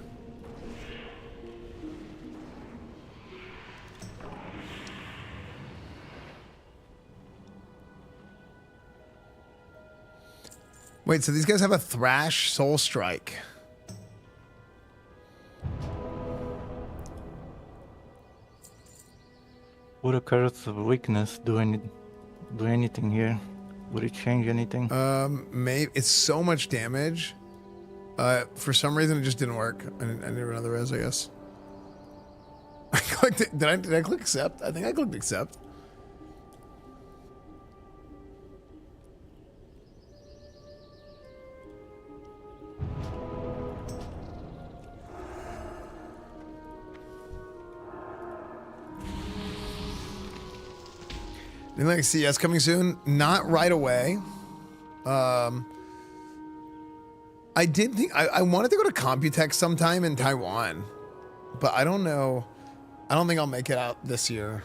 Wait, so these guys have a Thrash Soul Strike. Would a curse of weakness do anything here? Would it change anything? Maybe it's so much damage. For some reason, it just didn't work. I need another res, I guess. I clicked it. Did I click accept? I think I clicked accept. Anything like CS coming soon? Not right away. I did think I wanted to go to Computex sometime in Taiwan, but I don't know. I don't think I'll make it out this year.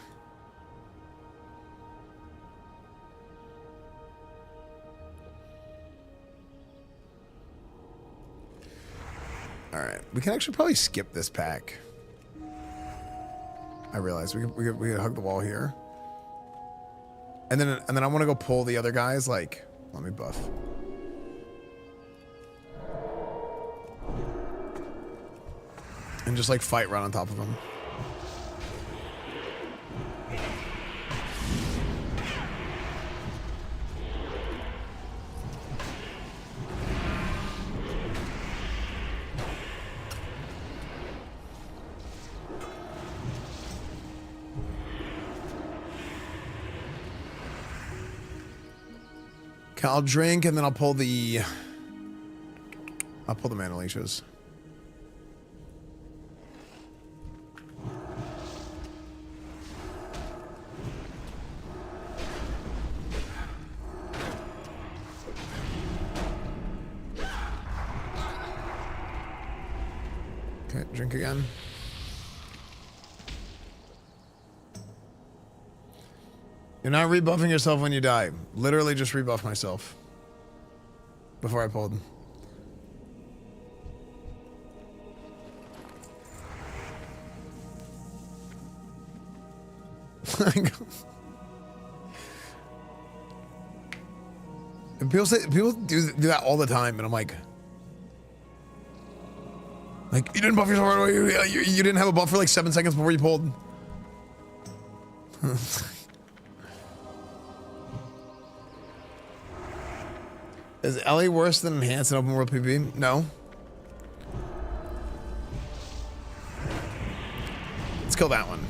All right, we can actually probably skip this pack. I realize we could hug the wall here. And then I want to go pull the other guys. Like, let me buff. And just like fight right on top of them. Okay, I'll drink and then I'll pull the mana leashes. Okay, drink again. You're not rebuffing yourself when you die. Literally just rebuff myself. Before I pulled. And people do that all the time, and I'm like, you didn't buff yourself right away. You didn't have a buff for like 7 seconds before you pulled. Is Ellie worse than Enhanced in Open World PvP? No. Let's kill that one.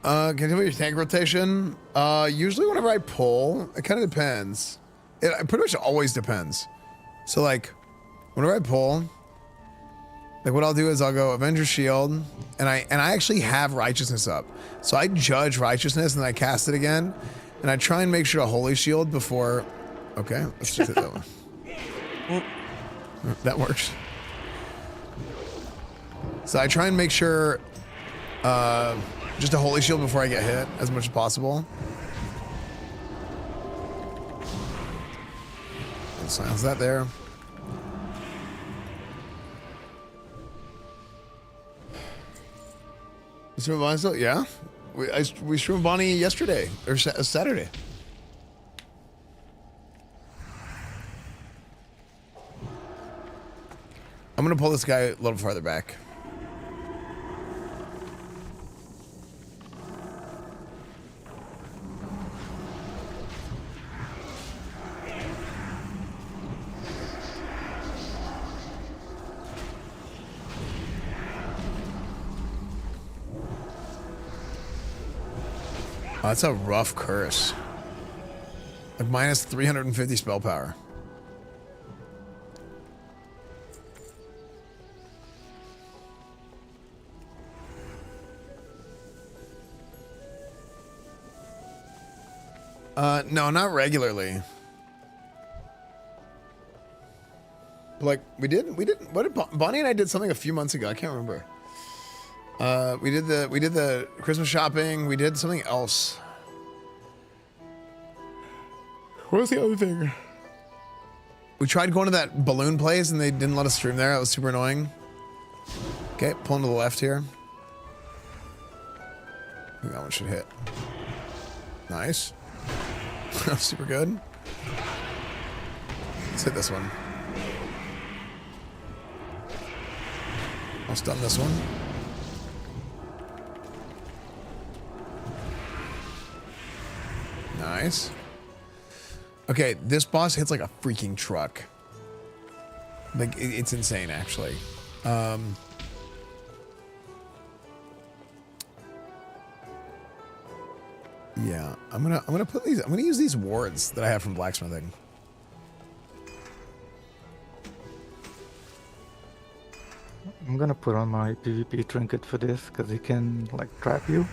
Can you tell me your tank rotation? Usually whenever I pull, it kind of depends. It pretty much always depends. So like, whenever I pull, like what I'll do is I'll go Avenger Shield, and I actually have Righteousness up. So I judge Righteousness and then I cast it again, and I try and make sure to Holy Shield before. Okay, let's just hit that one. That works. So I try and make sure just a Holy Shield before I get hit as much as possible. And silence that there. Stream Bonnie still? Yeah. We streamed Bonnie yesterday or Saturday. I'm gonna pull this guy a little farther back. Oh, that's a rough curse. Like minus 350 spell power. No, not regularly. Like we did. What did Bonnie and I did something a few months ago? I can't remember. We did the Christmas shopping. We did something else. What was the other thing? We tried going to that balloon place and they didn't let us stream there. That was super annoying. Okay, pulling to the left here. I think that one should hit. Nice. Super good. Let's hit this one. I'll stun this one. Nice. Okay, this boss hits like a freaking truck. Like it's insane, actually. Yeah, I'm gonna put these. I'm gonna use these wards that I have from blacksmithing. I'm gonna put on my PvP trinket for this because it can like trap you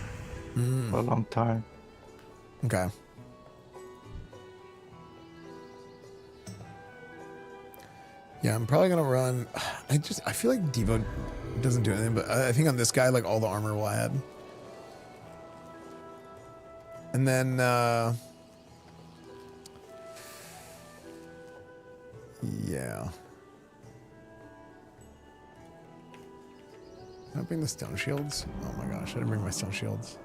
for a long time. Okay. Yeah, I'm probably gonna run. I feel like Devo doesn't do anything, but I think on this guy, like all the armor will add. And then, yeah. Can I bring the stone shields? Oh my gosh, I didn't bring my stone shields.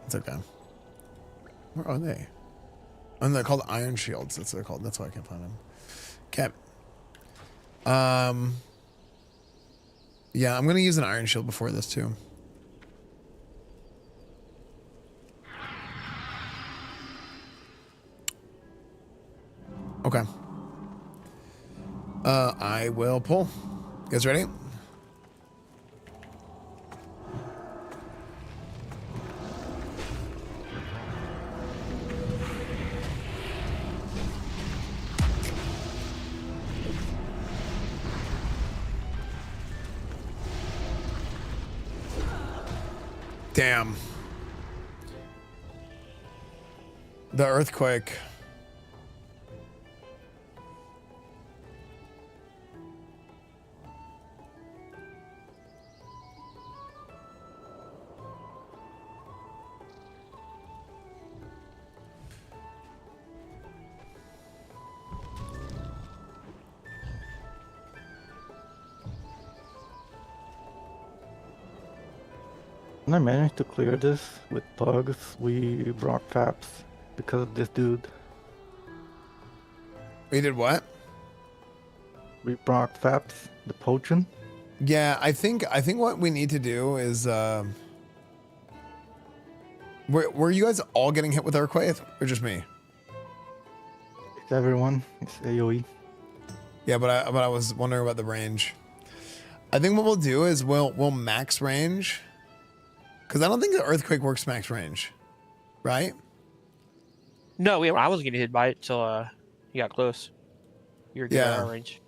It's okay. Where are they? Oh, they're called iron shields. That's what they're called. That's why I can't find them. Okay. Yeah, I'm gonna use an iron shield before this too. Okay. I will pull. You guys ready? Damn. The earthquake. When I managed to clear this with bugs, we brought Faps because of this dude. We did what? We brought Faps, the potion. Yeah, I think what we need to do is were you guys all getting hit with earthquake or just me? It's everyone. It's AoE. Yeah, but I was wondering about the range. I think what we'll do is we'll max range. Because I don't think the earthquake works max range, right? No, I wasn't getting hit by it till you got close. You were getting out of range.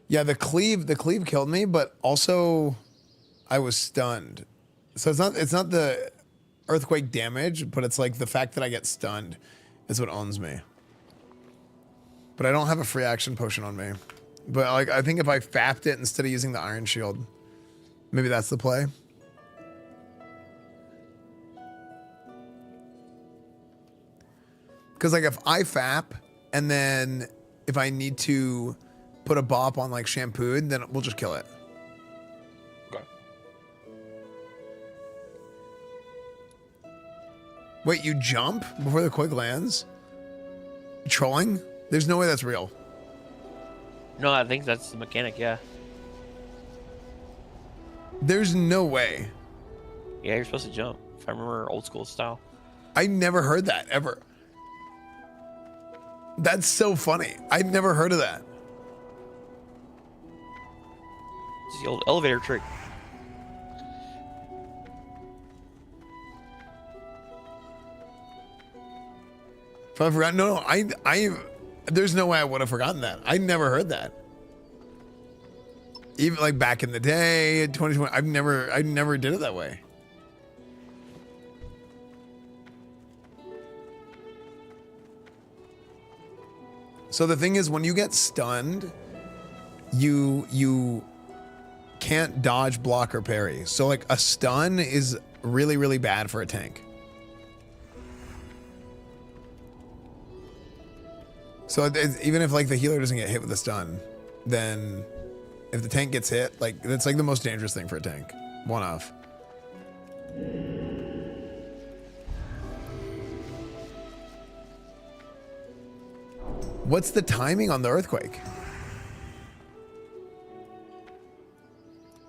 Yeah, the cleave killed me, but also I was stunned. So it's not the earthquake damage, but it's like the fact that I get stunned is what owns me. But I don't have a free action potion on me. But like I think if I fapped it instead of using the iron shield, maybe that's the play. Because like if I fap and then if I need to put a bop on like shampooed, then we'll just kill it. Okay. Wait, you jump before the quick lands? You trolling? There's no way that's real. No, I think that's the mechanic, yeah. There's no way. Yeah, you're supposed to jump, if I remember old school style. I never heard that, ever. That's so funny. I'd never heard of that. It's the old elevator trick. If I forgot, no, there's no way I would have forgotten that. I never heard that. Even like back in the day, 2020, I never did it that way. So the thing is, when you get stunned, you can't dodge, block, or parry. So like a stun is really, really bad for a tank. So even if like the healer doesn't get hit with a stun, then if the tank gets hit, like that's like the most dangerous thing for a tank. One off. What's the timing on the earthquake?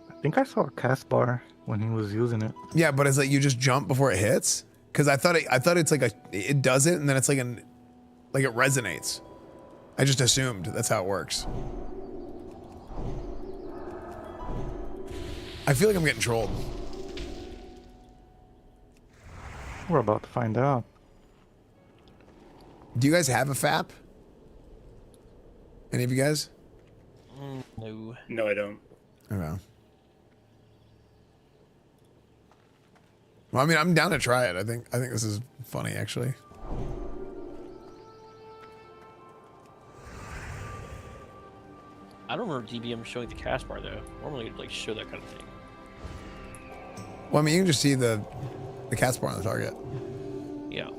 I think I saw a cast bar when he was using it. Yeah, but it's like you just jump before it hits. Because I thought it's like it does it and then it's like it resonates. I just assumed that's how it works. I feel like I'm getting trolled. We're about to find out. Do you guys have a FAP? Any of you guys? No. No, I don't. Okay. Well, I mean, I'm down to try it. I think this is funny, actually. I don't remember DBM showing the cast bar though. Normally it'd like show that kind of thing. Well, I mean, you can just see the cast bar on the target. Yeah.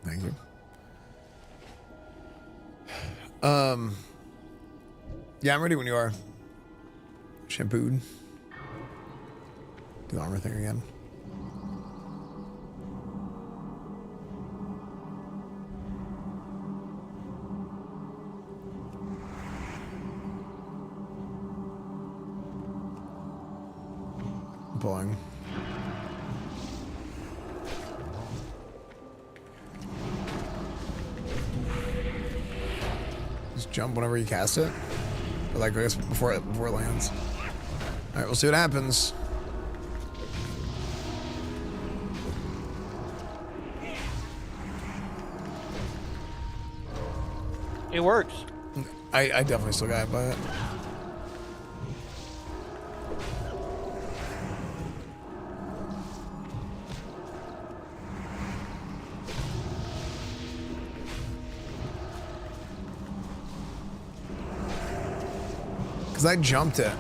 Thank you. Yeah, I'm ready when you are. Shampooed. Do the armor thing again. Pulling. Just jump whenever you cast it. Or like I guess before it lands. Alright, we'll see what happens. It works. I definitely still got hit by it. Because I jumped it.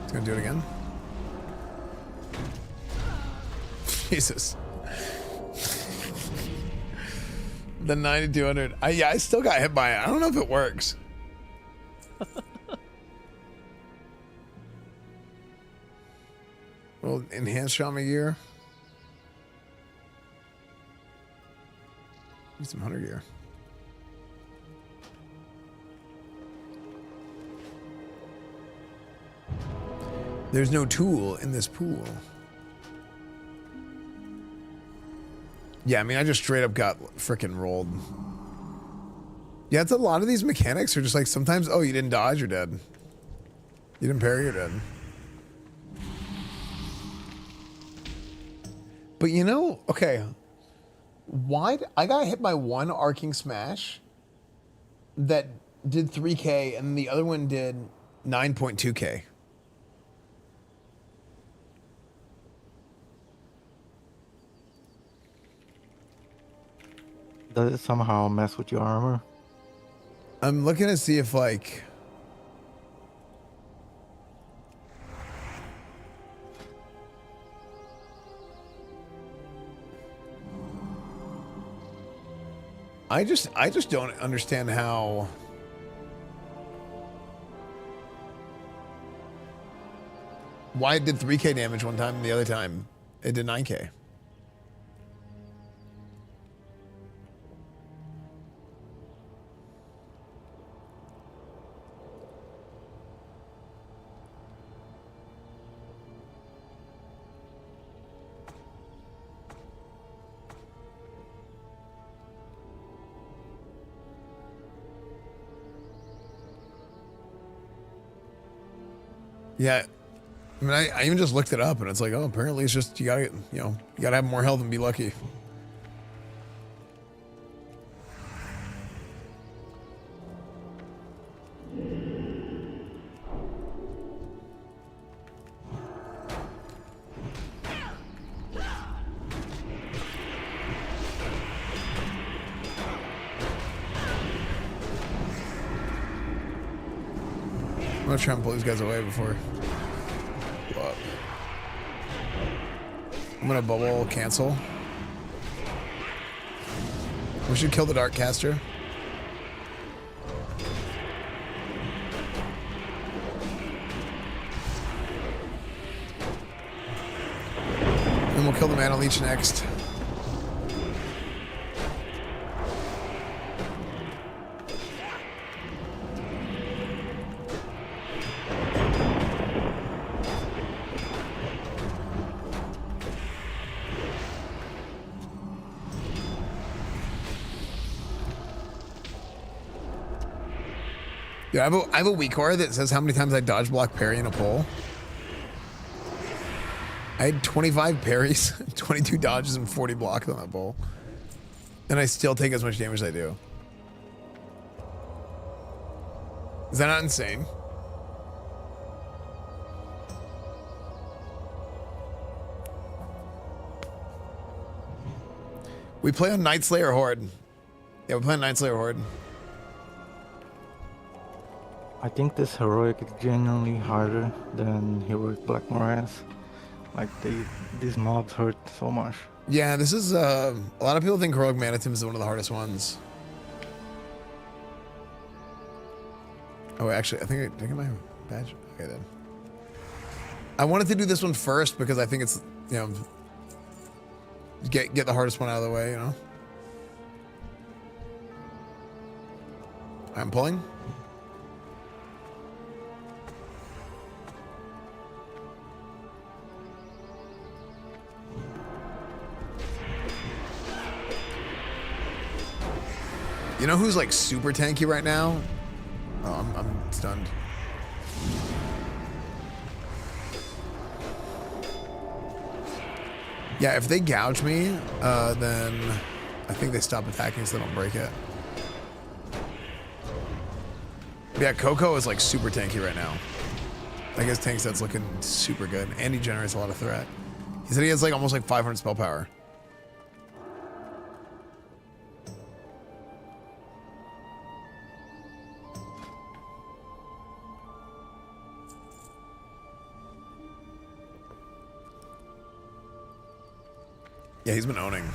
It's gonna do it again. Jesus. The 9200. Yeah, I still got hit by it. I don't know if it works. Well, enhanced Shaman gear. Need some hunter gear. There's no tool in this pool. Yeah, I mean, I just straight up got freaking rolled. Yeah, it's a lot of these mechanics are just like sometimes, oh, you didn't dodge, you're dead. You didn't parry, you're dead. But you know, okay. Why? I got hit by one arcing smash that did 3K and the other one did 9.2K. Does it somehow mess with your armor? I'm looking to see if like I just don't understand how why it did 3K damage one time and the other time it did 9K. Yeah, I mean, I even just looked it up, and it's like, oh, apparently it's just you gotta, you gotta have more health and be lucky. I'm gonna try and pull these guys away before. Blow up. I'm gonna bubble cancel. We should kill the Dark Caster. Then we'll kill the Mana Leech next. Yeah, I have a weak aura that says how many times I dodge block parry in a pull. I had 25 parries, 22 dodges, and 40 blocks on that pull. And I still take as much damage as I do. Is that not insane? We play on Night Slayer Horde. Yeah, we play on Night Slayer Horde. I think this heroic is genuinely harder than heroic Black Morass. Like these mobs hurt so much. Yeah, this is a lot of people think heroic Manitim is one of the hardest ones. Oh, actually, I think I get my badge. Okay, then. I wanted to do this one first because I think it's, get the hardest one out of the way, I'm pulling. You know who's like super tanky right now? Oh, I'm stunned. Yeah, if they gouge me, then I think they stop attacking so they don't break it. Yeah, Coco is like super tanky right now. Like his tank set's looking super good, and he generates a lot of threat. He said he has like almost like 500 spell power. Yeah, he's been owning.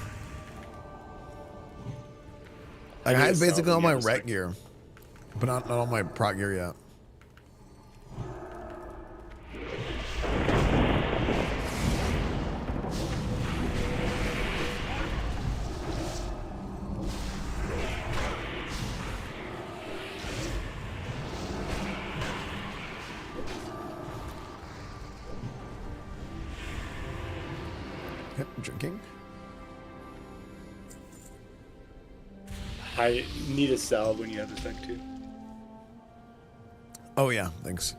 Like, I have sell basically all when my you have a rec gear, but not all my prot gear yet. Yep, drinking. I need a sell when you have a sec too. Oh yeah, thanks.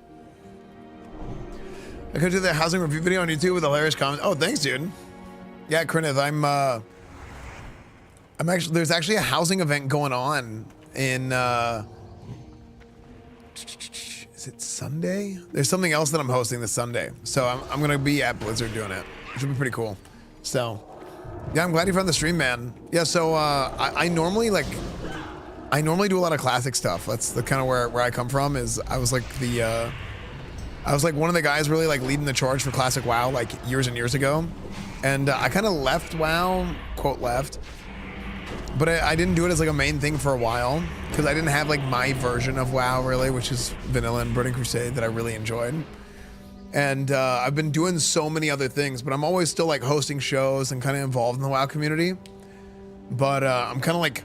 I could do the housing review video on YouTube with hilarious comments. Oh, thanks, dude. Yeah, Krinith, I'm actually, there's actually a housing event going on in, is it Sunday? There's something else that I'm hosting this Sunday. So I'm going to be at Blizzard doing it. It should be pretty cool. So, yeah, I'm glad you found the stream, man. Yeah, so I normally do a lot of classic stuff. That's the kind of where I come from. Is I was like one of the guys really like leading the charge for classic WoW like years and years ago, and I kind of left WoW, quote left, but I didn't do it as like a main thing for a while because I didn't have like my version of WoW really, which is vanilla and Burning Crusade that I really enjoyed. And I've been doing so many other things, but I'm always still like hosting shows and kind of involved in the WoW community. But I'm kind of like,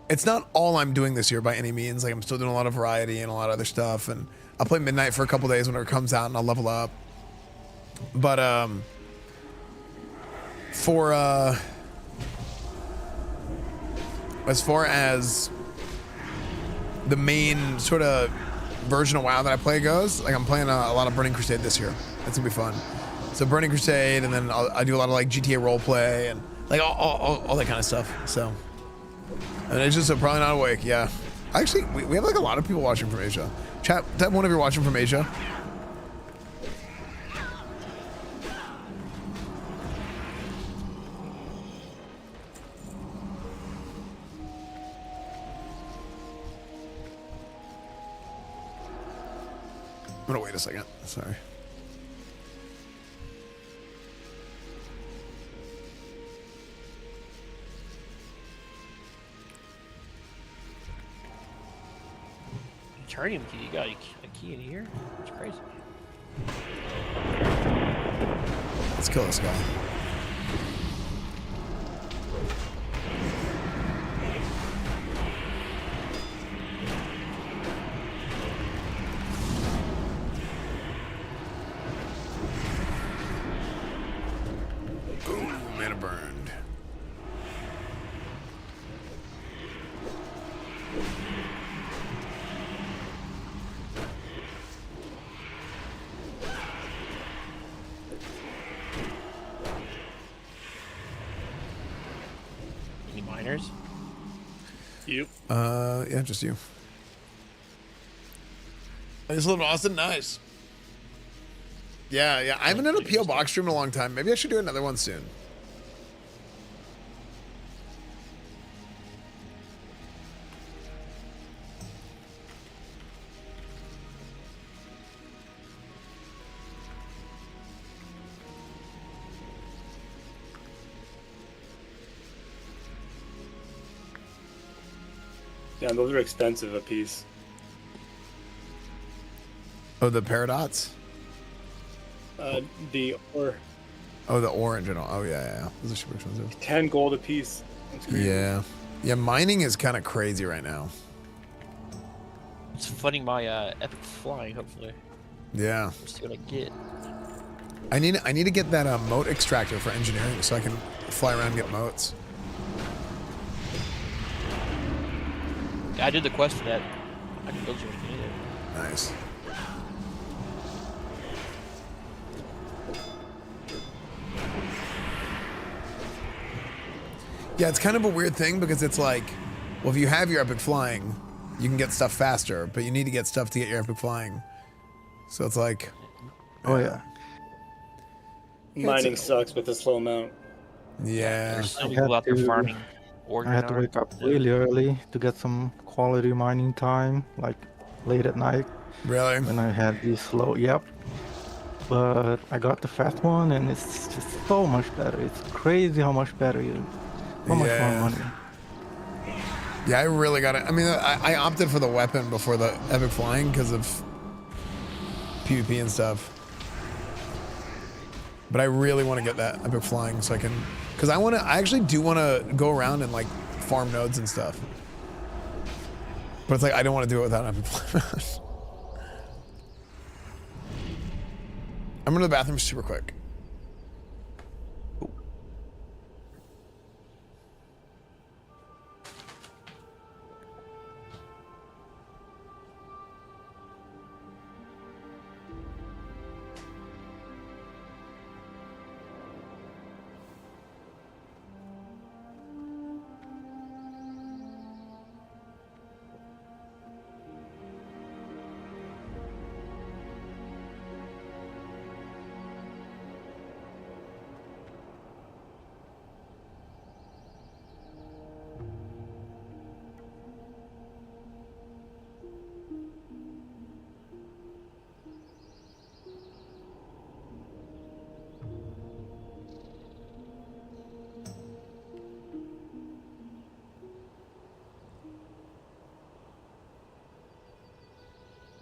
it's not all I'm doing this year by any means. Like I'm still doing a lot of variety and a lot of other stuff. And I'll play Midnight for a couple days whenever it comes out and I'll level up. But for as far as the main sort of version of WoW that I play goes, like I'm playing a lot of Burning Crusade this year. It's gonna be fun. So Burning Crusade, and then I do a lot of like GTA roleplay and like all that kind of stuff. So, and it's just probably not awake. Yeah, actually, we have like a lot of people watching from Asia. Chat, type one if you're watching from Asia. I'm gonna wait a second. Sorry. Eternium key, you got a key in here? It's crazy. Let's kill this guy. Boom, mana burned. Any miners? You? Yeah, just you. I just live in Austin. Nice. Yeah. I haven't done a PO box stream in a long time. Maybe I should do another one soon. Yeah, those are expensive a piece. Oh, the paradots? The ore. Oh, the ore in general. Oh, yeah. Those are super expensive. 10 gold a piece. That's crazy. Yeah, mining is kind of crazy right now. It's funding my epic flying, hopefully. Yeah. We'll see what I get. I need to get that moat extractor for engineering so I can fly around and get moats. I did the quest for that. I can build you if you need it. Nice. Yeah, it's kind of a weird thing because it's like, well, if you have your epic flying, you can get stuff faster, but you need to get stuff to get your epic flying. So it's like, oh yeah. Mining sucks with a slow amount. Yeah. There's some people out there farming. I had to wake up really early to get some quality mining time, like late at night. Really? When I had these slow, yep. But I got the fast one, and it's just so much better. It's crazy how much better you, how much more money. Yeah, I really got it. I mean, I opted for the weapon before the epic flying because of PvP and stuff. But I really want to get that epic flying so I can, because I actually do want to go around and like farm nodes and stuff. But it's like I don't want to do it without epic flying. I'm going to the bathroom super quick.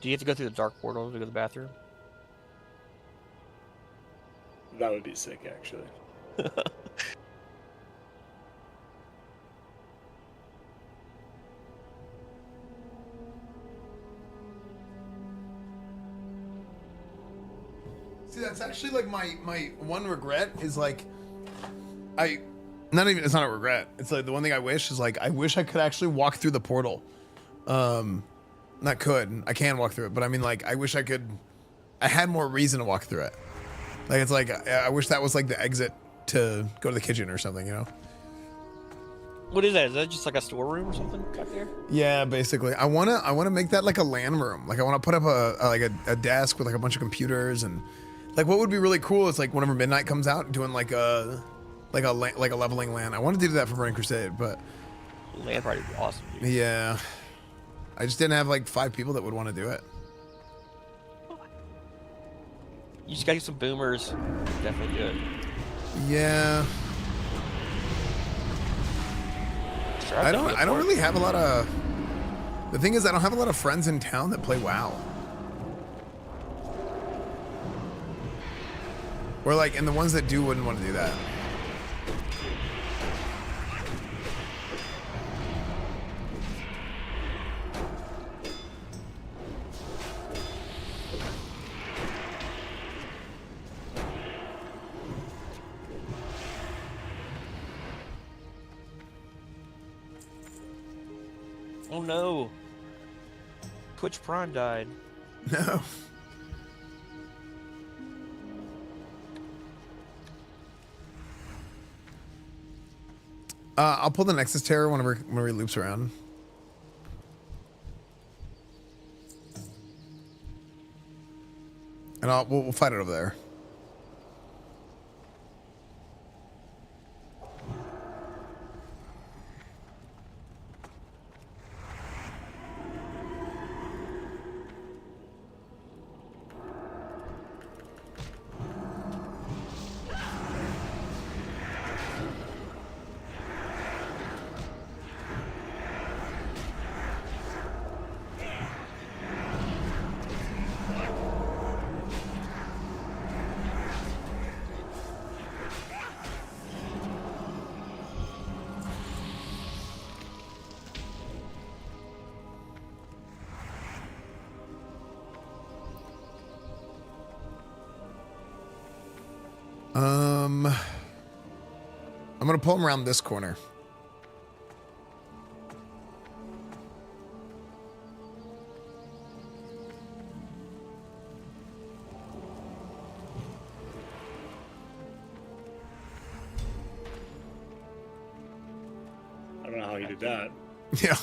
Do you have to go through the dark portal to go to the bathroom? That would be sick, actually. See, that's actually like my one regret is like, it's not a regret. It's like the one thing I wish is like, I wish I could actually walk through the portal. I can walk through it, but I mean like, I wish I had more reason to walk through it. Like, it's like, I wish that was like the exit to go to the kitchen or something, you know? What is that? Is that just like a storeroom or something back there? Yeah, basically. I wanna make that like a LAN room. Like I wanna put up a desk with like a bunch of computers, and like what would be really cool is like whenever midnight comes out, doing like a leveling LAN. I wanted to do that for Burning Crusade, but LAN party would be awesome, dude. yeah, I just didn't have like 5 people that would want to do it. You just gotta get some boomers. Definitely do it. Yeah. I don't really have a lot of. The thing is, I don't have a lot of friends in town that play WoW. Or like, and the ones that do wouldn't want to do that. Oh no. Twitch Prime died. No. I'll pull the Nexus Terror whenever he loops around. And we'll fight it over there. I'm gonna pull him around this corner. I don't know how you did that. Yeah.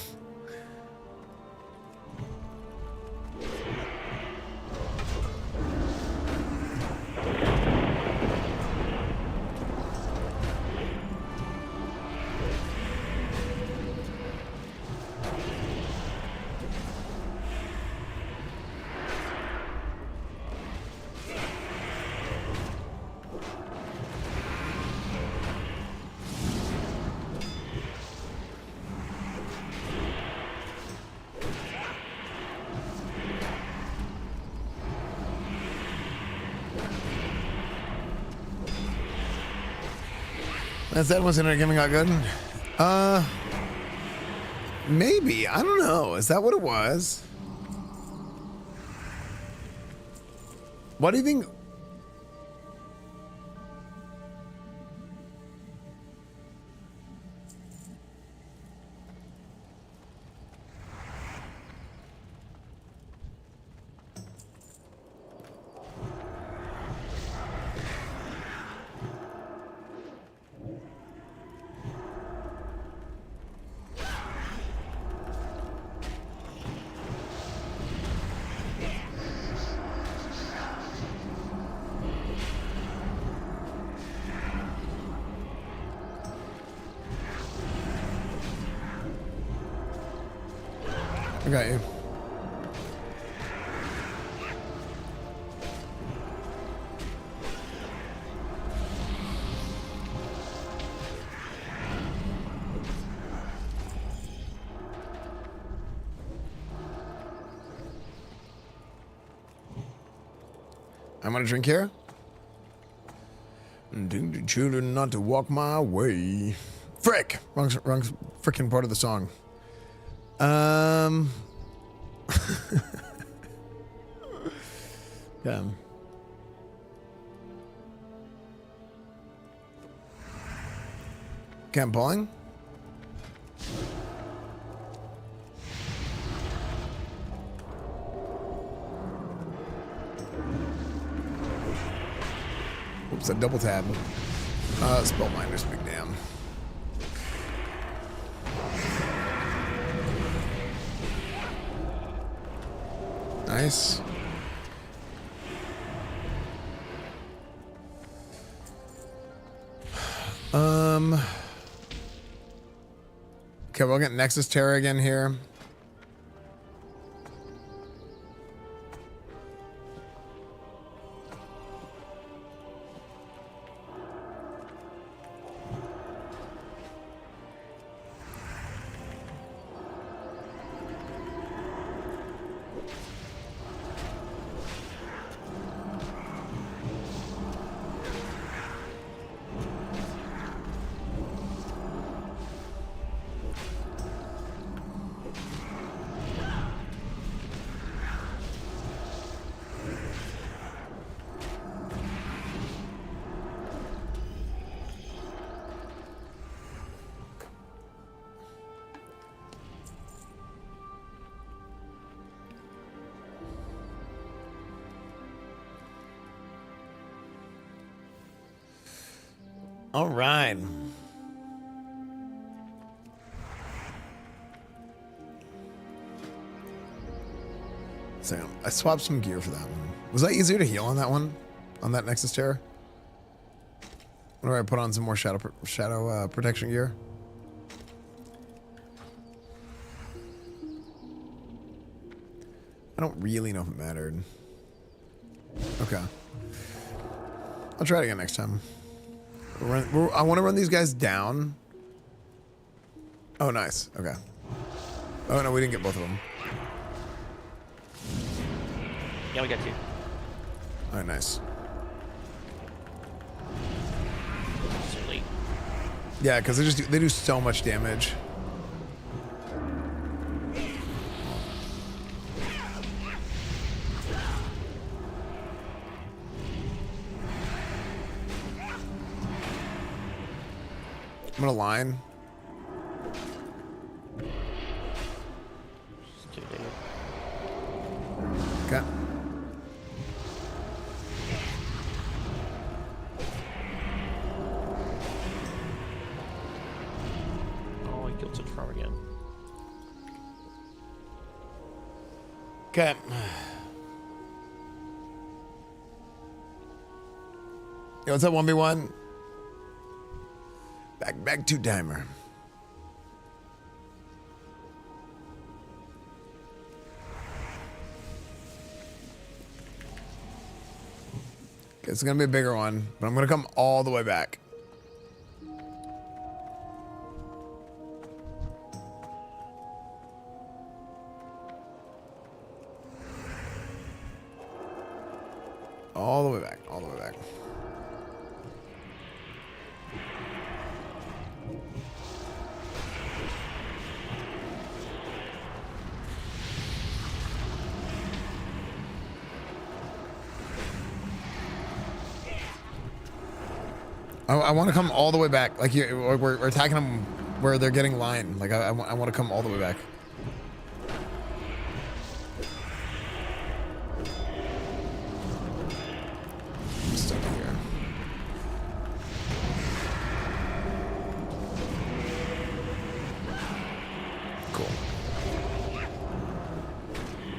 That's that was internet gaming got good. Maybe, I don't know. Is that what it was? What do you think? I got you. I'm gonna drink here. Do the children not to walk my way. Frick! Wrong frickin' part of the song. Yeah. Okay, I'm pulling. Oops, a double tab. Spellbinders, big damn. Nice. Okay, we'll get Nexus Terror again here. All right. So I swapped some gear for that one. Was that easier to heal on that one? On that Nexus Terror? Or I put on some more shadow protection gear? I don't really know if it mattered. Okay. I'll try it again next time. I want to run these guys down. Oh, nice. Okay. Oh, no, we didn't get both of them. Yeah, we got two. All right, nice. Sweet. Yeah, because they do so much damage. I'm gonna line. Okay. Oh, he killed such farm again. Okay. Yo, what's up, 1v1? Back to timer. Okay, it's gonna be a bigger one, but I'm gonna come all the way back. All the way back, all the way back. I want to come all the way back. Like we're attacking them where they're getting line. Like I want to come all the way back. I'm stuck here. Cool.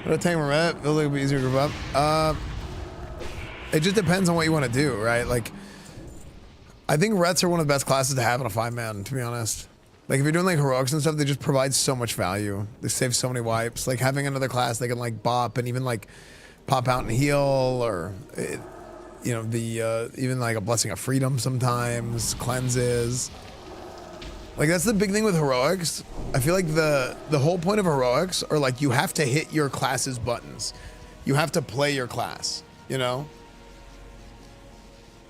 What a tank we're at. Feels like it'd be easier to group up. It just depends on what you want to do, right? Like, I think Rets are one of the best classes to have in a 5-man, to be honest. Like, if you're doing like heroics and stuff, they just provide so much value. They save so many wipes. Like, having another class they can like bop and even like pop out and heal, or you know, the even like a blessing of freedom sometimes, cleanses. Like, that's the big thing with heroics. I feel like the whole point of heroics are like you have to hit your class's buttons. You have to play your class, you know?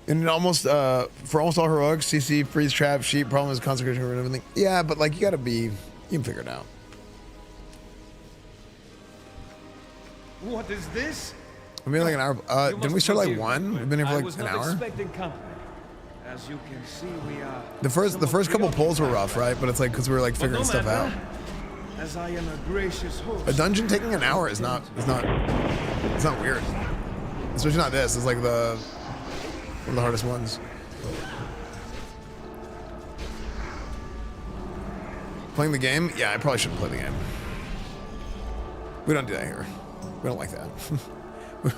And almost for almost all heroics, CC, freeze trap, sheep, problem is consecration and everything. Yeah, but like you can figure it out. What is this? We've been like an hour. Didn't we start like 1? We've been here for like an hour. Expecting company. As you can see, we are The first couple pulls were rough, right? But it's like because we were like figuring stuff out. As I am a gracious host. A dungeon taking an hour is not weird. Especially not this. It's like one of the hardest ones. Playing the game? Yeah, I probably shouldn't play the game. We don't do that here. We don't like that. We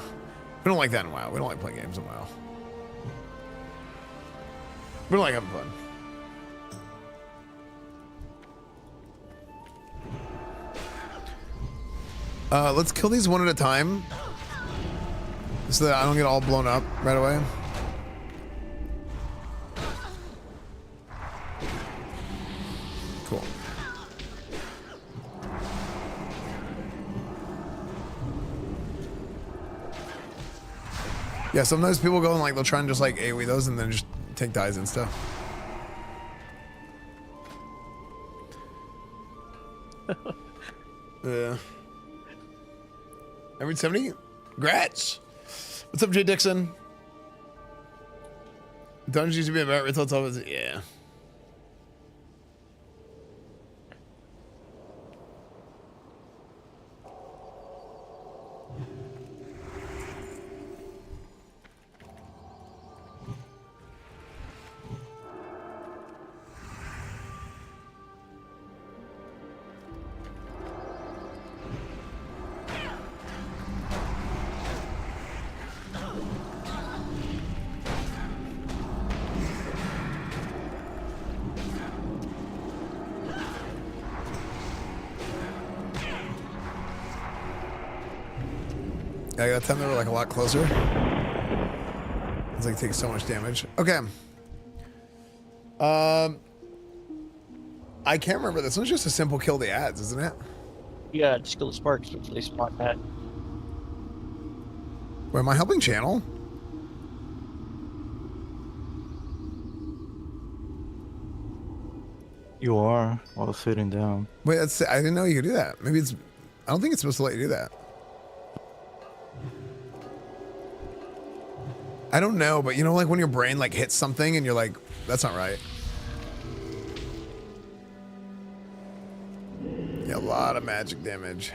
don't like that in WoW. We don't like playing games in WoW. We don't like having fun. Let's kill these one at a time so that I don't get all blown up right away. Cool. Yeah, sometimes people go and like they'll try and just like AoE those and then just take dies and stuff. Yeah. Every 70? Grats! What's up, Jay Dixon? Dungeons used to be about retail television. Yeah. Yeah, that time they were like a lot closer. It's like takes so much damage. Okay. I can't remember. This one's just a simple kill the ads, isn't it? Yeah, just kill the sparks if they spot that. Wait, am I helping channel? You are while sitting down. Wait, I didn't know you could do that. Maybe it's. I don't think it's supposed to let you do that. I don't know, but you know, like when your brain like hits something and you're like, that's not right. Yeah, a lot of magic damage.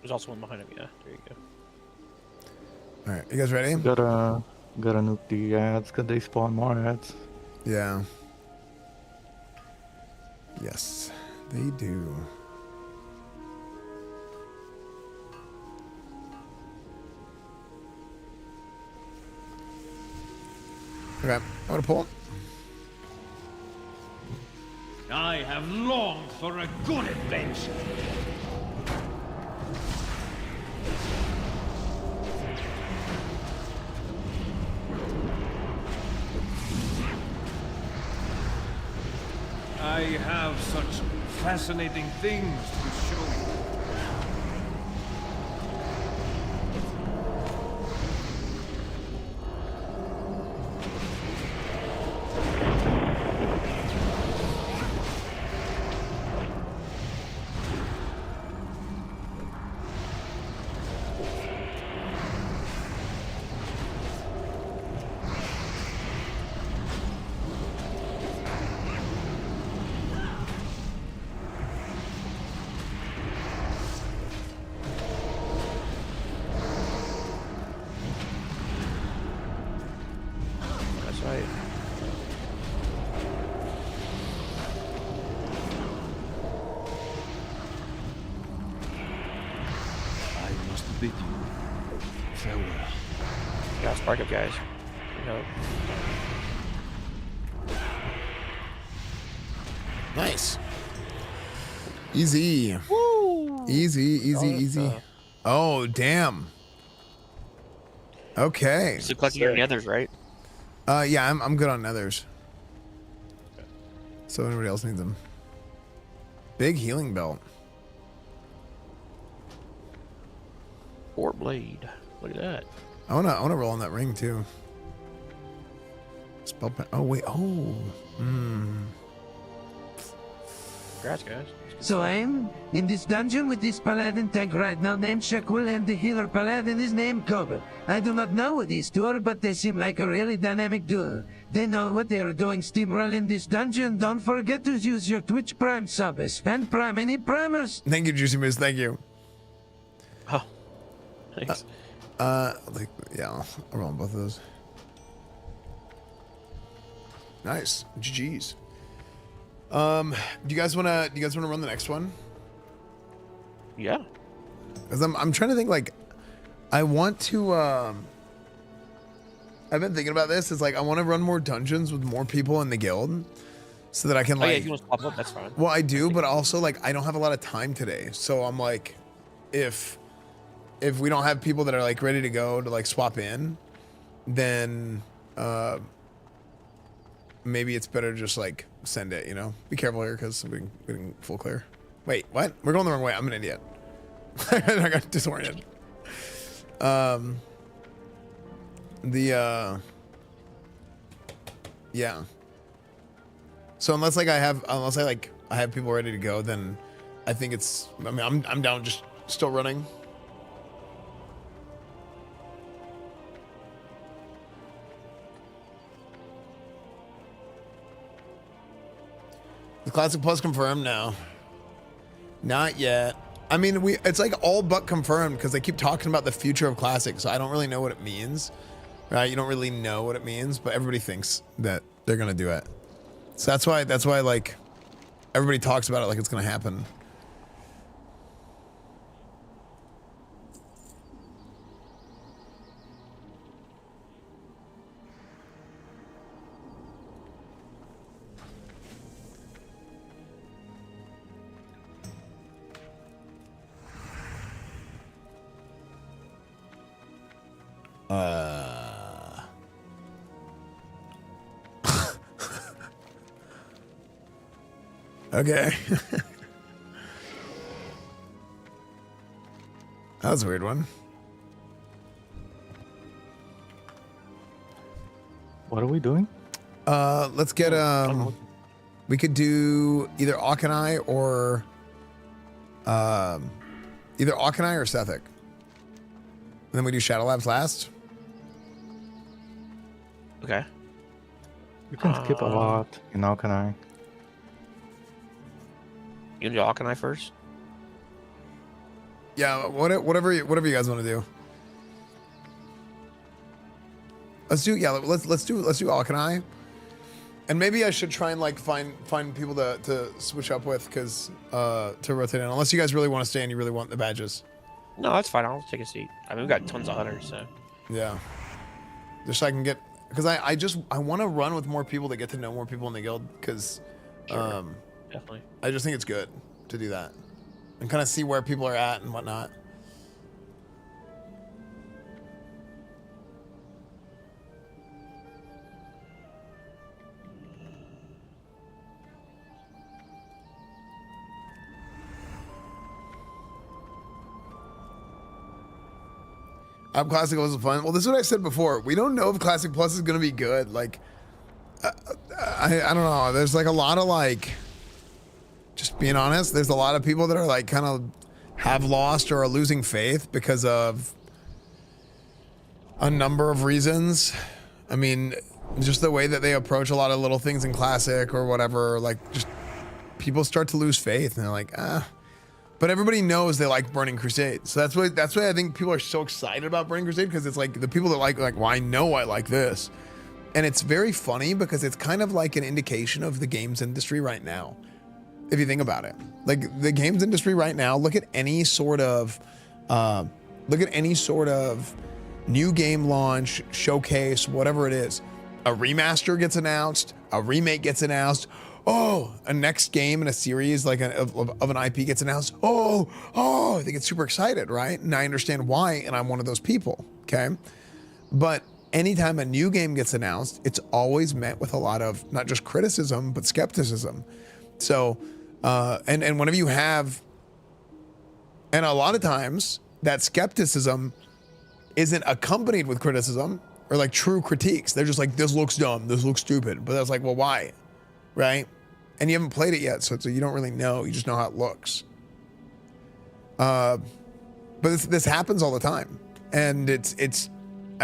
There's also one behind him. Yeah, there you go. All right, you guys ready? Gotta nuke the ads because they spawn more ads. Yeah. Yes, they do. Okay, I'm gonna pull. I have longed for a good adventure. I have such fascinating things to show you. Spark up, guys. We hope. Nice. Easy. Woo! Easy. Oh, damn. Okay. So collecting your nethers, right? Yeah, I'm good on nethers. So anybody else needs them. Big healing belt. Fort Blade. Look at that. I wanna roll on that ring too. Spell. Oh wait. Oh. Congrats, guys. So I'm in this dungeon with this Paladin tank right now named Shaquille, and the healer Paladin is named Cobra. I do not know these two are, but they seem like a really dynamic duo. They know what they are doing steamroll in this dungeon. Don't forget to use your Twitch Prime sub, Esfand Prime. Any primers? Thank you, Juicy Moose. Thank you. Oh. Thanks. Yeah, I'll roll on both of those. Nice. GG's. Do you guys wanna run the next one? Yeah. Cause I'm trying to think, like, I want to I've been thinking about this. It's like I want to run more dungeons with more people in the guild so that I can, like, yeah, if you want to pop up, that's fine. Well, I do, but also, like, I don't have a lot of time today. So I'm like, if we don't have people that are, like, ready to go to, like, swap in, then maybe it's better to just, like, send it, you know? Be careful here, because we're getting full clear. Wait, what? We're going the wrong way. I'm an idiot. I got disoriented. Yeah. So unless I have people ready to go, then I think it's, I mean, I'm down just still running. The Classic Plus confirmed now. Not yet. I mean, it's like all but confirmed because they keep talking about the future of Classic, so I don't really know what it means. Right? You don't really know what it means, but everybody thinks that they're gonna do it. So that's why like everybody talks about it like it's gonna happen. Okay. That was a weird one. What are we doing? Let's get we could do either Arcanai or Sethic. And then we do Shadow Labs last. Okay. You can skip a lot in Arcanai. You do Arcanai first? Yeah, whatever you guys want to do. Let's do Arcanai. And maybe I should try and, like, find people to switch up with, because to rotate in, unless you guys really want to stay and you really want the badges. No, that's fine. I'll take a seat. I mean, we've got tons of hunters, so. Yeah. Just so I can get, because I want to run with more people to get to know more people in the guild, because definitely. I just think it's good to do that and kind of see where people are at and whatnot. Classic was fun. Well, this is what I said before. We don't know if Classic Plus is going to be good. Like, I don't know. There's, like, a lot of, like, just being honest, there's a lot of people that are, like, kind of have lost or are losing faith because of a number of reasons. I mean, just the way that they approach a lot of little things in Classic or whatever, like, just people start to lose faith and they're like, But everybody knows they like Burning Crusade. So that's why I think people are so excited about Burning Crusade, because it's like the people that like, well, I know I like this. And it's very funny because it's kind of like an indication of the games industry right now. If you think about it, like the games industry right now, look at any sort of new game launch, showcase, whatever it is, a remaster gets announced, a remake gets announced. Oh, a next game in a series like of an IP gets announced. Oh, they get super excited, right? And I understand why, and I'm one of those people, okay? But anytime a new game gets announced, it's always met with a lot of not just criticism, but skepticism. So, and whenever you have, and a lot of times that skepticism isn't accompanied with criticism or like true critiques. They're just like, this looks dumb, this looks stupid. But that's like, well, why? Right? And you haven't played it yet, so you don't really know. You just know how it looks. But this happens all the time. And I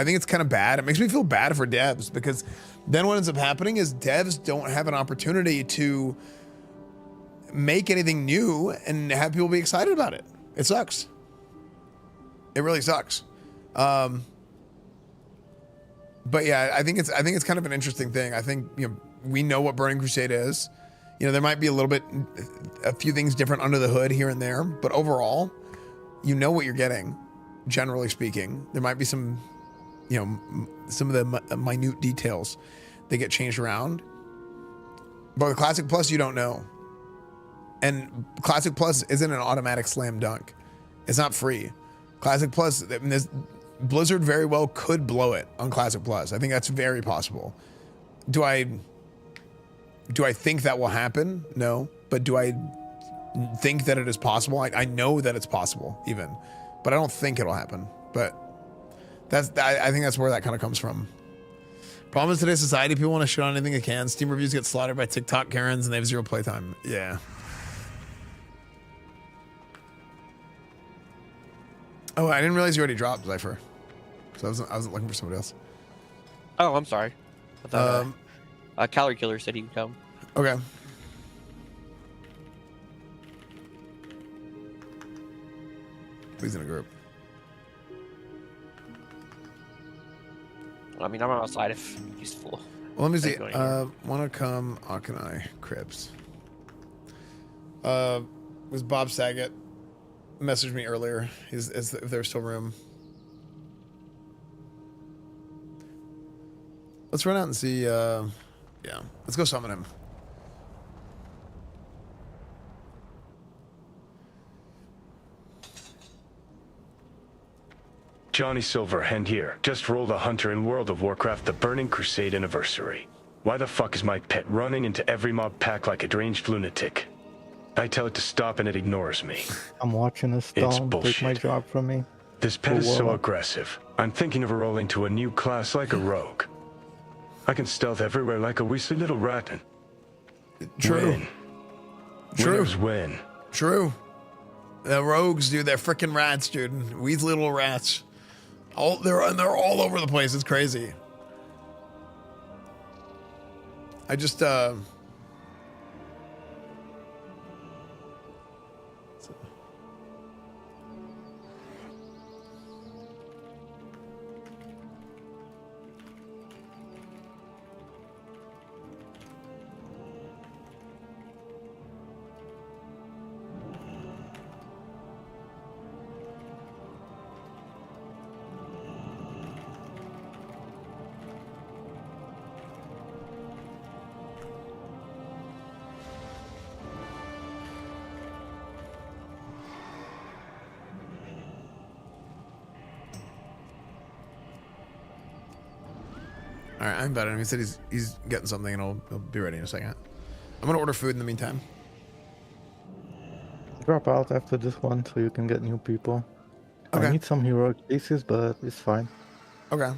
think it's kind of bad. It makes me feel bad for devs because then what ends up happening is devs don't have an opportunity to make anything new and have people be excited about it. It sucks. It really sucks. But yeah, I think it's kind of an interesting thing. I think, you know, we know what Burning Crusade is. You know, there might be a few things different under the hood here and there, but overall, you know what you're getting, generally speaking. There might be some, you know, some of the minute details that get changed around. But with Classic Plus, you don't know. And Classic Plus isn't an automatic slam dunk. It's not free. Classic Plus, I mean, Blizzard very well could blow it on Classic Plus. I think that's very possible. Do I think that will happen? No. But do I think that it is possible? I know that it's possible even, but I don't think it'll happen. But I think that's where that kind of comes from. Problem is today's society, people want to shit on anything they can. Steam reviews get slaughtered by TikTok Karens and they have zero playtime. Yeah. Oh, I didn't realize you already dropped, Zypher. So I wasn't looking for somebody else. Oh, I'm sorry. I thought, Calorie Killer said he would come. Okay. He's in a group. I mean, I'm outside if he's full. Well, let me see. Wanna come, Akanai, Crips. Was Bob Saget messaged me earlier. If there's still room. Let's run out and see. Yeah, let's go summon him. Johnny Silverhand here. Just rolled a hunter in World of Warcraft, the Burning Crusade anniversary. Why the fuck is my pet running into every mob pack like a deranged lunatic? I tell it to stop and it ignores me. I'm watching a stone take my job from me. This pet is so aggressive. I'm thinking of rolling to a new class like a rogue. I can stealth everywhere like a weaselly little rat. True. Win. True. Winners win. True. The rogues, dude, they're freaking rats, dude. Weaselly little rats. They're all over the place. It's crazy. I just all right, I'm better. He said he's getting something and he'll be ready in a second. I'm gonna order food in the meantime. Drop out after this one so you can get new people. Okay. I need some heroic pieces, but it's fine. Okay.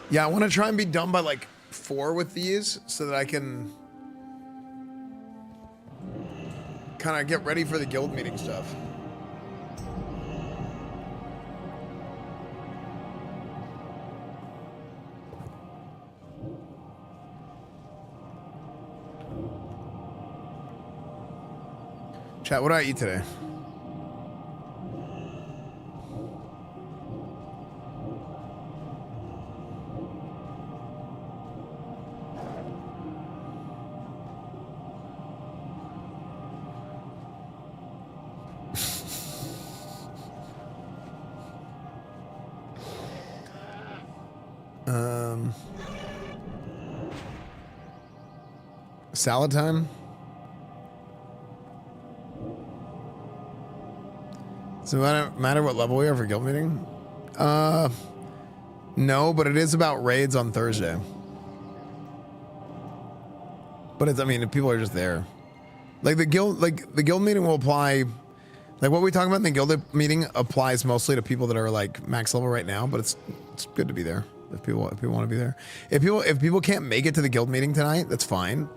Yeah, I want to try and be done by like 4 with these so that I can kind of get ready for the guild meeting stuff. Chat, what did I eat today? Salad time? Does it matter what level we are for guild meeting? No, but it is about raids on Thursday. But it's, I mean, if people are just there. Like the guild meeting will apply, like what we talk about in the guild meeting applies mostly to people that are like max level right now, but it's good to be there if people want to be there. If people can't make it to the guild meeting tonight, that's fine.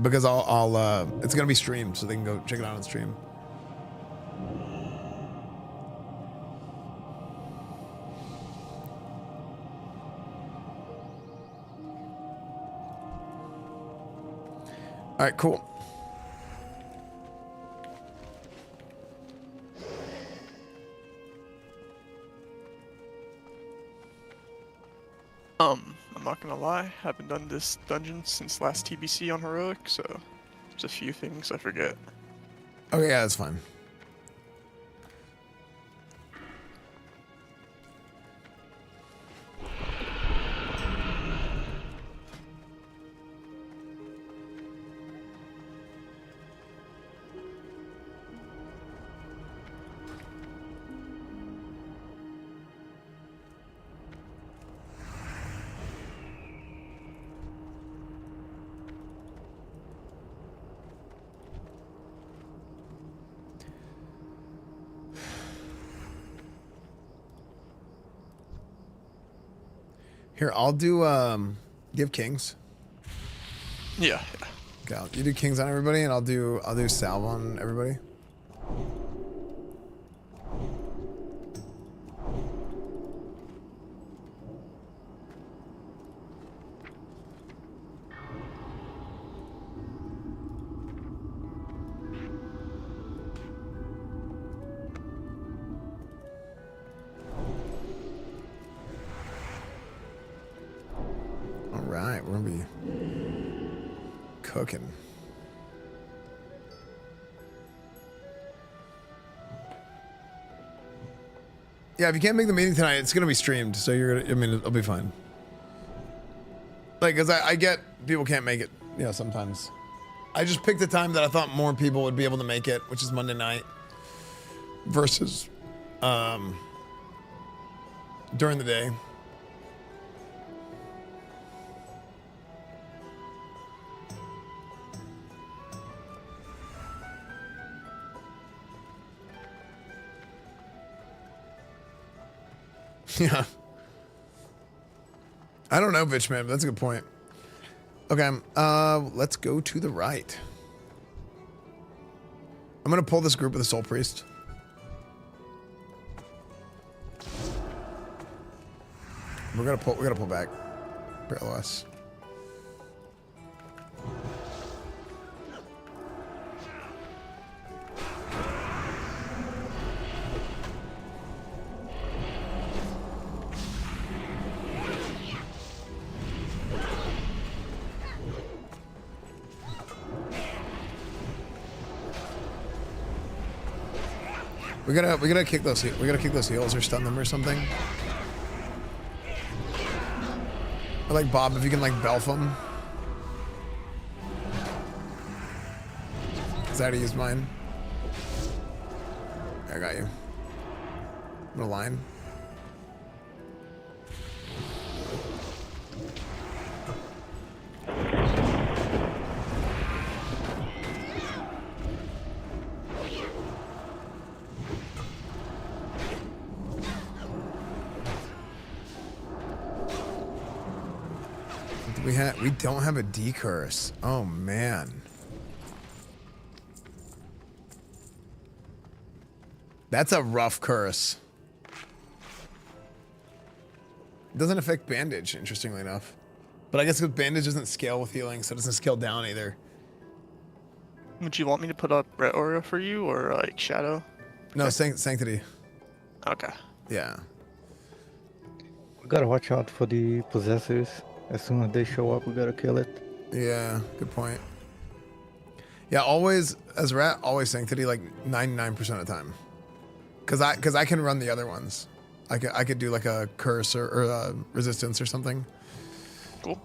Because I'll it's gonna be streamed, so they can go check it out on stream. All right, cool. I'm not gonna lie, I haven't done this dungeon since last TBC on Heroic, so there's a few things I forget. Okay, yeah, that's fine. Here, I'll do give kings. Yeah. Okay, you do kings on everybody, and I'll do salve on everybody. Alright, we're gonna be cooking. Yeah, if you can't make the meeting tonight, it's gonna be streamed, so you're gonna, I mean, it'll be fine. Like, cause I get people can't make it, you know, sometimes. I just picked a time that I thought more people would be able to make it, which is Monday night versus during the day. Yeah. I don't know, bitch, man, but that's a good point. Okay, let's go to the right. I'm gonna pull this group with the Soul Priest. We gotta pull back. Parallel us. We gotta kick those. We gotta kick those heels or stun them or something. Or like Bob, if you can like belf them. Is that how to use mine? I got you. I'm gonna line. We don't have a D curse. Oh man. That's a rough curse. It doesn't affect bandage, interestingly enough. But I guess because bandage doesn't scale with healing, so it doesn't scale down either. Would you want me to put up Red Aura for you, or like Shadow? No, Sanctity. Okay. Yeah. We gotta watch out for the possessors. As soon as they show up, we gotta kill it. Yeah, good point. Yeah, always, as Rat, always Sanctity like 99% of the time. Cause I can run the other ones. I could do like a curse or resistance or something. Cool.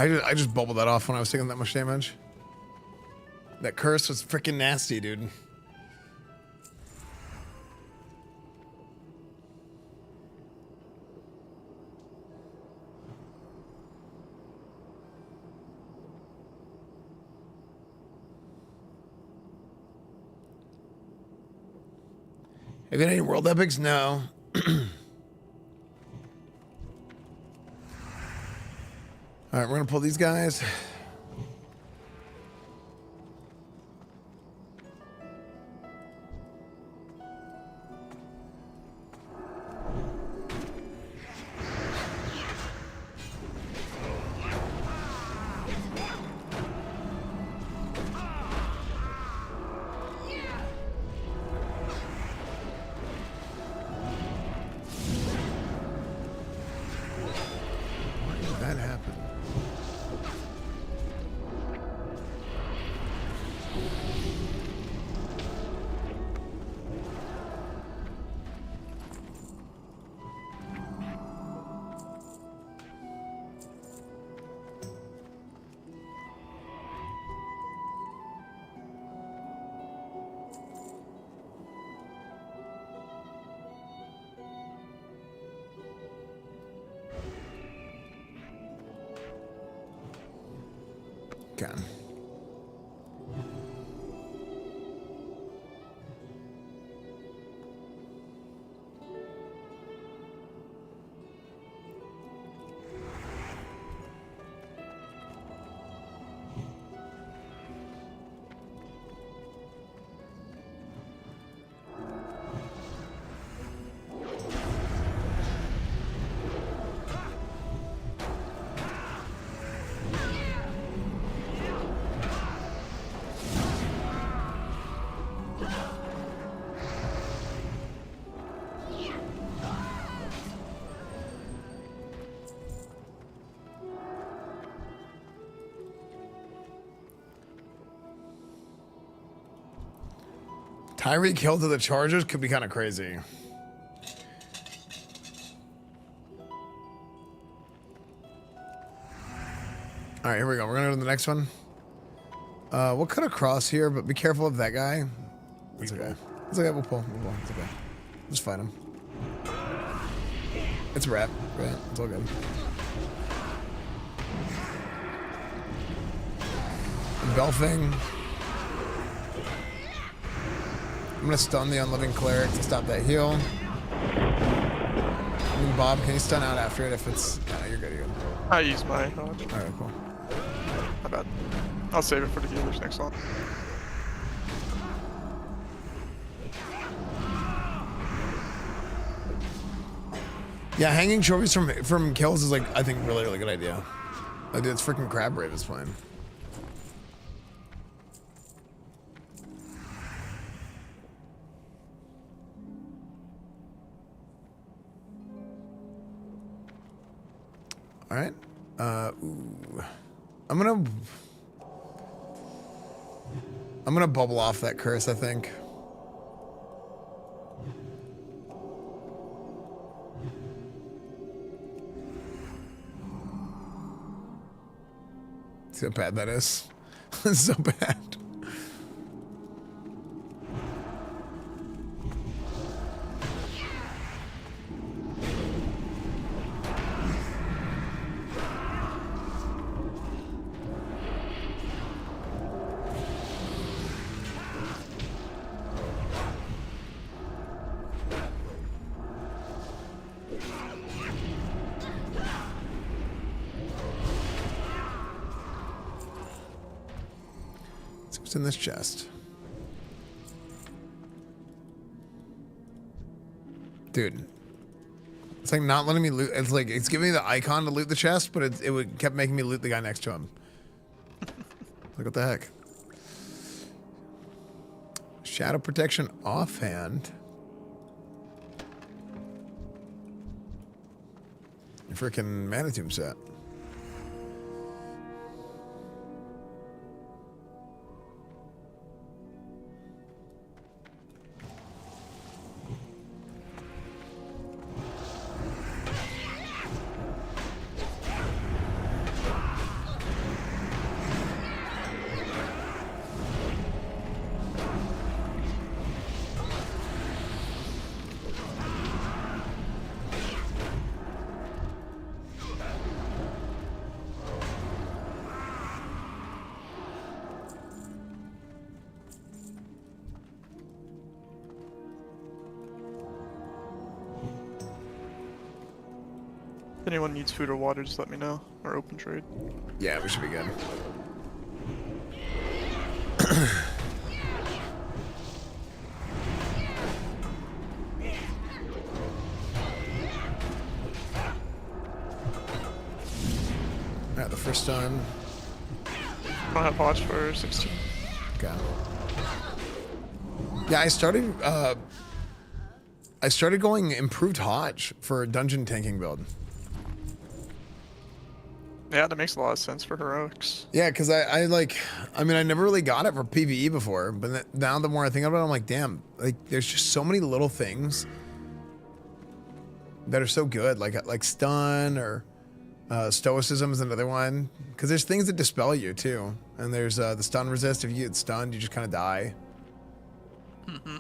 I just bubbled that off when I was taking that much damage. That curse was freaking nasty, dude. Have you had any world epics? No. All right, we're gonna pull these guys. Why did that happen? Okay. Tyreek Hill to the Chargers could be kind of crazy. All right, here we go. We're gonna go to the next one. We'll cut across here, but be careful of that guy. It's okay. It's okay. We'll pull. It's okay. Just fight him. It's a wrap. Right? It's all good. Belfing. I'm gonna stun the unliving cleric to stop that heal. And Bob, can you stun out after it if it's? No, you're good. You're good. I use my. All right, cool. My bad. I'll save it for the healers next one. Yeah, hanging trophies from kills is like I think really good idea. Like, dude, it's freaking Crab Rave is playing. All right. Ooh. I'm gonna I'm gonna bubble off that curse, I think. See how bad that is? It's so bad. What's in this chest? Dude. It's like not letting me loot. It's like, it's giving me the icon to loot the chest, but it kept making me loot the guy next to him. Like, what the heck? Shadow protection offhand. Freaking mana tomb set. If anyone needs food or water, just let me know, or open trade. Yeah, we should be good. Alright, the first time. I don't have watch for 16. Okay. Yeah, I started going improved Hodge for a dungeon tanking build. Yeah, that makes a lot of sense for heroics. Yeah, because I mean, I never really got it for PvE before, but now the more I think about it, I'm like, damn, like there's just so many little things that are so good, like stun or stoicism is another one, because there's things that dispel you too, and there's the stun resist. If you get stunned, you just kind of die. Mm-hmm.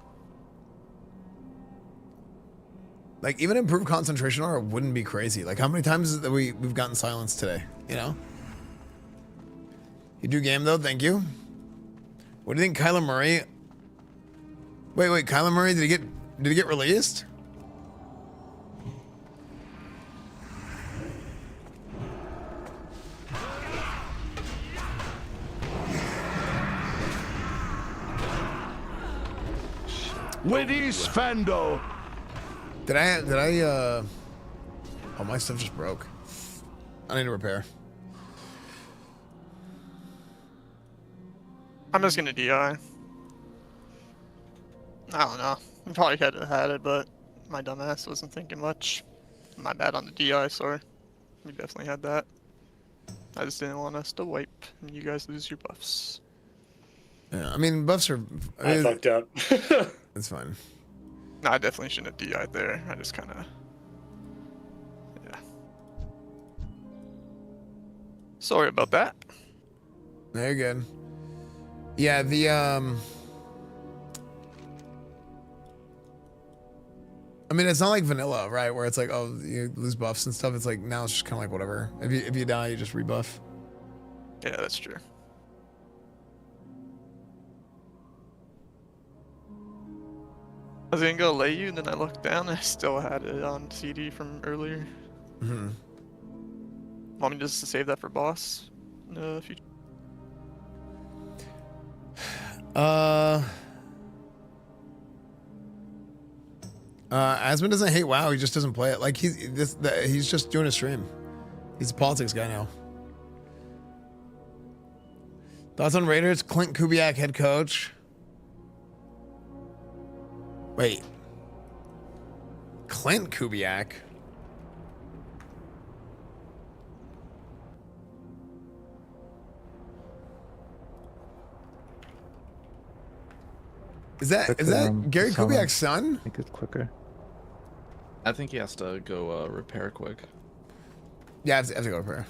Like even improved concentration aura wouldn't be crazy. Like how many times is it that we've gotten silence today? You know. You do game though. Thank you. What do you think, Kyler Murray? Wait, Kyler Murray, did he get released? With Esfando. Did I oh, my stuff just broke. I need to repair. I'm just gonna DI. I don't know. I probably could have had it, but my dumbass wasn't thinking much. My bad on the DI, sorry. We definitely had that. I just didn't want us to wipe and you guys lose your buffs. Yeah, I mean buffs are. I fucked up. It's fine. No, I definitely shouldn't have DI'd there. I just kind of, yeah. Sorry about that. No, you're good. Yeah, the I mean, it's not like vanilla, right? Where it's like, oh, you lose buffs and stuff. It's like now it's just kind of like whatever. If you die, you just rebuff. Yeah, that's true. I was gonna go lay you, and then I looked down, and I still had it on CD from earlier. Mm-hmm. Want me just to save that for boss? No, future. Asmund doesn't hate WoW. He just doesn't play it. Like he's just doing a stream. He's a politics guy now. Thoughts on Raiders? Clint Kubiak, head coach. Wait. Clint Kubiak? Is that Gary Kubiak's son? I think it's quicker. I think he has to go repair quick. Yeah, I have to go repair.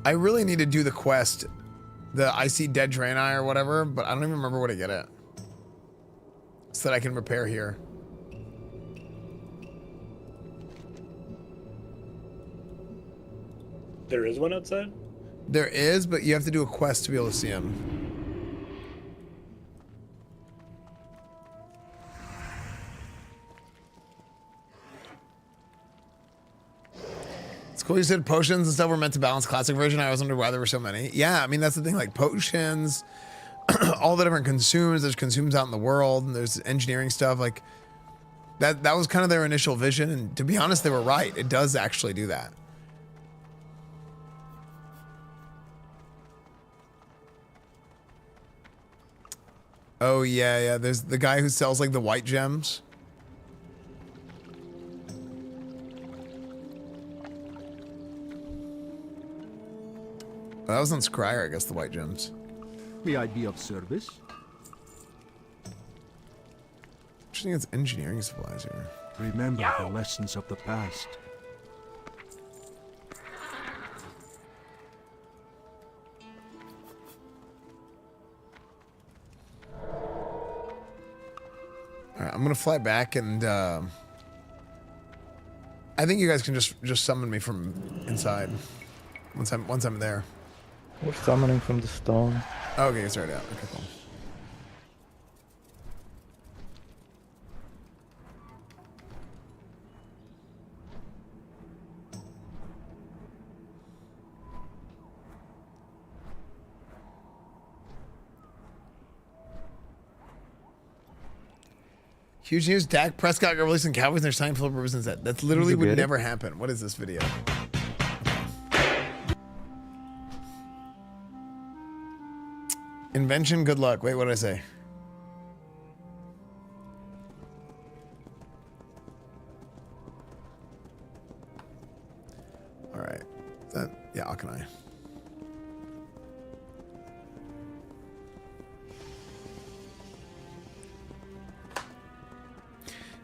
I really need to do the quest, the I see dead Draenei or whatever, but I don't even remember where to get it. So that I can repair here. There is one outside? There is, but you have to do a quest to be able to see him. It's cool you said potions and stuff were meant to balance classic version. I always wondered why there were so many. Yeah, I mean, that's the thing, like potions, all the different consumes, there's consumes out in the world, and there's engineering stuff, like that was kind of their initial vision, and to be honest, they were right. It does actually do that. Oh yeah, there's the guy who sells like the white gems. Well, that was on Scryer, I guess, the white gems. May I be of service? I think it's engineering supplies here. Remember the lessons of the past. All right, I'm gonna fly back, and I think you guys can just summon me from inside once I'm there. We're summoning from the stone. Oh, okay, it's already out. Okay, cool. Huge news, Dak Prescott got released in Cowboys and they're signing Philip Rivers instead. That's literally would never happen. What is this video? Invention, good luck. Wait, what did I say? All right. Yeah, Akanai.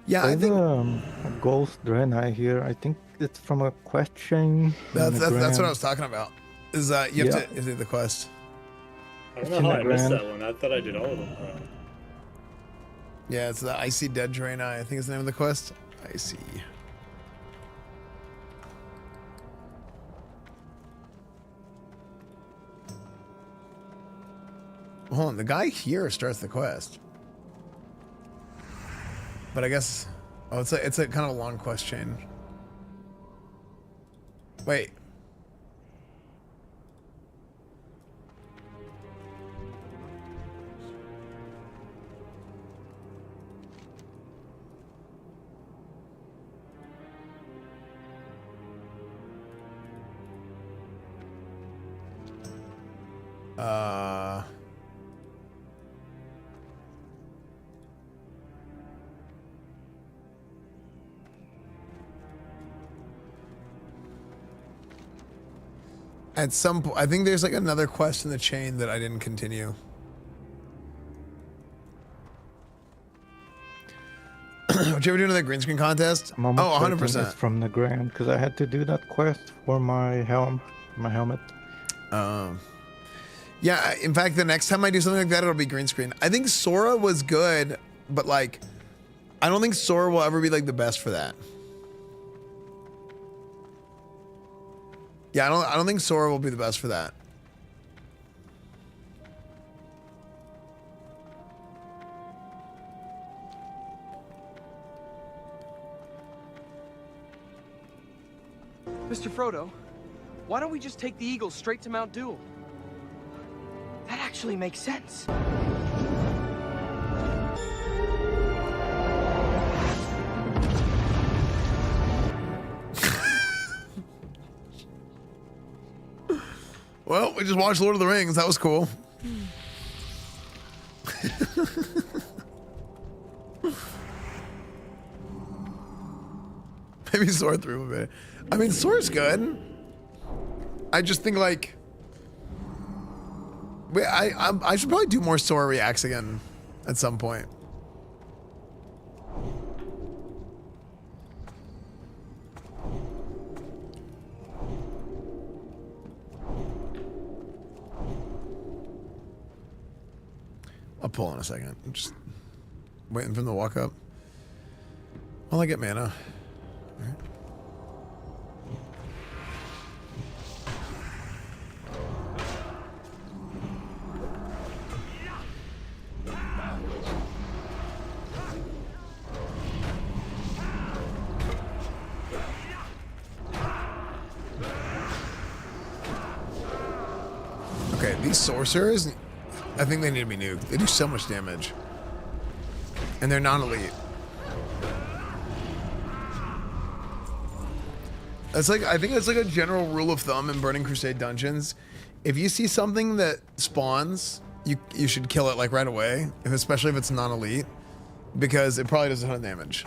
Yeah, I think a ghost Draenei here. I think it's from a quest chain. That's what I was talking about. Is you have to do the quest. I don't know how I missed that one. I thought I did all of them. Yeah, it's the Icy Dead Draenei, I think is the name of the quest. Icy. Hold on, the guy here starts the quest. But I guess, oh, it's a kind of a long quest chain. Wait. At some point, I think there's like another quest in the chain that I didn't continue. Would you ever do another green screen contest? I'm Oh, almost 100%. It's from the ground because I had to do that quest for my helmet. Yeah, in fact, the next time I do something like that, it'll be green screen. I think Sora was good, but like, I don't think Sora will ever be like the best for that. Yeah, I don't think Sora will be the best for that. Mr. Frodo, why don't we just take the Eagle straight to Mount Doom? That actually makes sense. Well, we just watched Lord of the Rings. That was cool. Maybe Sora 3 will be. I mean, Sora's good. I just think like I should probably do more Sora reacts again at some point. I'll pull in a second. I'm just waiting for them to walk up. While I get mana. All right. Okay, these sorcerers, I think they need to be nuked. They do so much damage. And they're non-elite. That's like, I think it's like a general rule of thumb in Burning Crusade dungeons. If you see something that spawns, you should kill it like right away, especially if it's non-elite, because it probably does a ton of damage.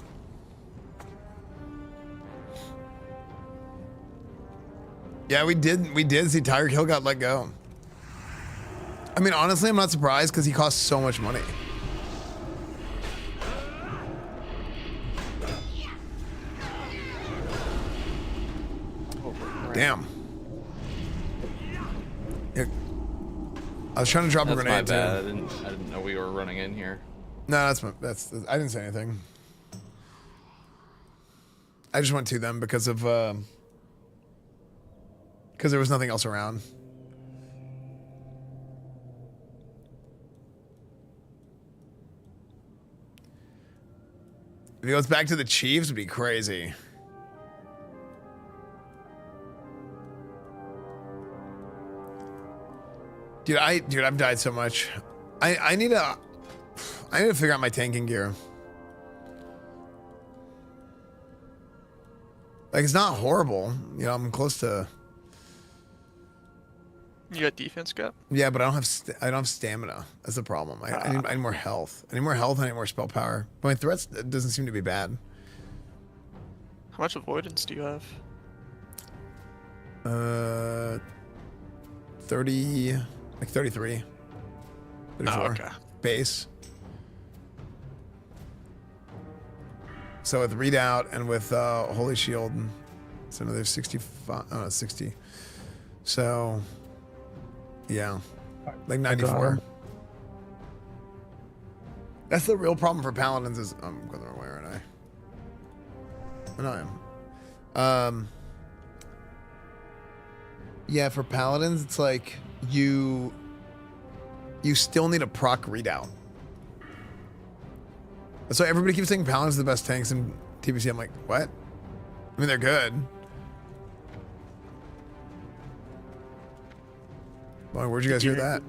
Yeah, we did see Tiger Kill got let go. I mean, honestly, I'm not surprised because he costs so much money. Damn. Yeah. I was trying to drop a grenade. That's my bad. I didn't know we were running in here. No, that's I didn't say anything. I just went to them because of because there was nothing else around. If he goes back to the Chiefs, it'd be crazy. Dude, I've died so much. I need to figure out my tanking gear. Like, it's not horrible. You know, I'm close to. You got defense gap? Yeah, but I don't have stamina. That's the problem. I need more health. I need more health and I need more spell power. But my threats doesn't seem to be bad. How much avoidance do you have? 30, like 33. 34. Oh, okay. Base. So with Readout and with Holy Shield, it's another 65, 60. So, yeah, like 94. That's the real problem for Paladins is, I'm going the wrong way, aren't I? No, I am. Yeah, for Paladins, it's like you still need a proc Readout. So everybody keeps saying Paladins are the best tanks in TBC. I'm like, what? I mean, they're good. Well, where'd you guys hear that?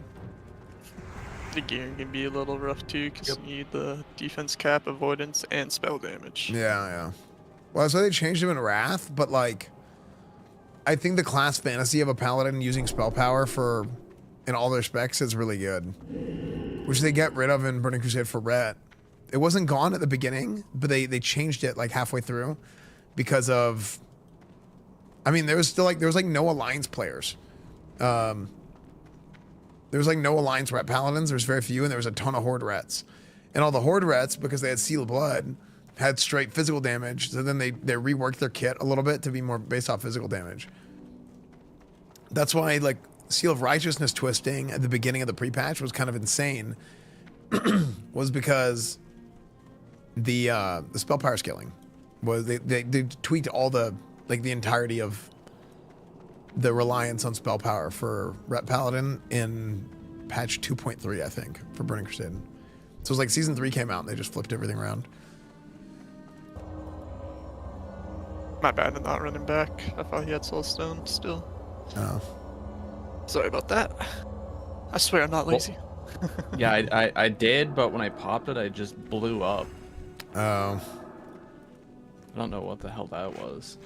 The gear can be a little rough too, because you need the defense cap, avoidance, and spell damage. Yeah. Well, that's why they changed them in Wrath, but like, I think the class fantasy of a Paladin using spell power in all their specs is really good. Which they get rid of in Burning Crusade for Ret. It wasn't gone at the beginning, but they changed it like halfway through because of, I mean, there was like no Alliance players. There was like no Alliance Ret Paladins. There's very few, and there was a ton of Horde Rets. And all the Horde Rets, because they had Seal of Blood, had straight physical damage. So then they reworked their kit a little bit to be more based off physical damage. That's why like Seal of Righteousness twisting at the beginning of the pre-patch was kind of insane. Was because the spell power scaling was they tweaked all the entirety of the reliance on spell power for Ret Paladin in patch 2.3, I think, for Burning Crusade. So it was like season 3 came out and they just flipped everything around. My bad at not running back. I thought he had Soulstone still. Oh. Sorry about that. I swear I'm not lazy. Yeah, I did, but when I popped it, I just blew up. Oh. I don't know what the hell that was.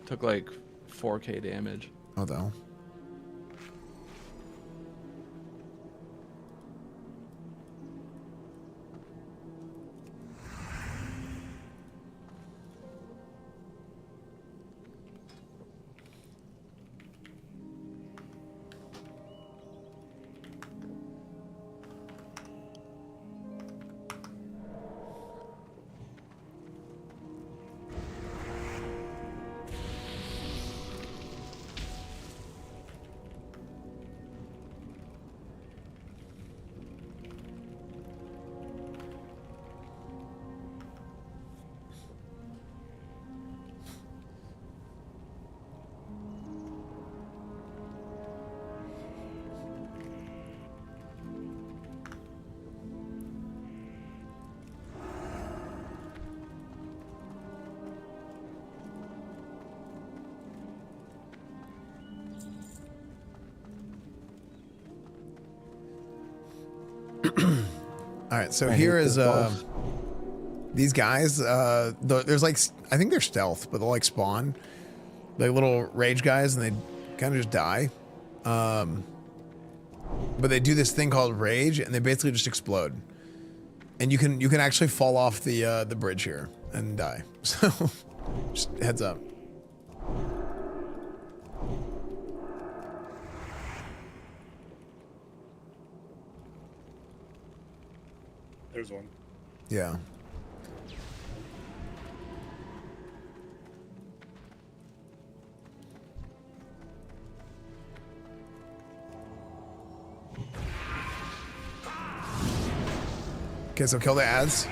Took like 4k damage. Oh, the hell. All right, so I here hate is this boss. these guys. There's like, I think they're stealth, but they'll like spawn like little rage guys, and they kind of just die. But they do this thing called rage, and they basically just explode. And you can actually fall off the bridge here and die. So just heads up. There's one. Yeah. Okay, so kill the ads.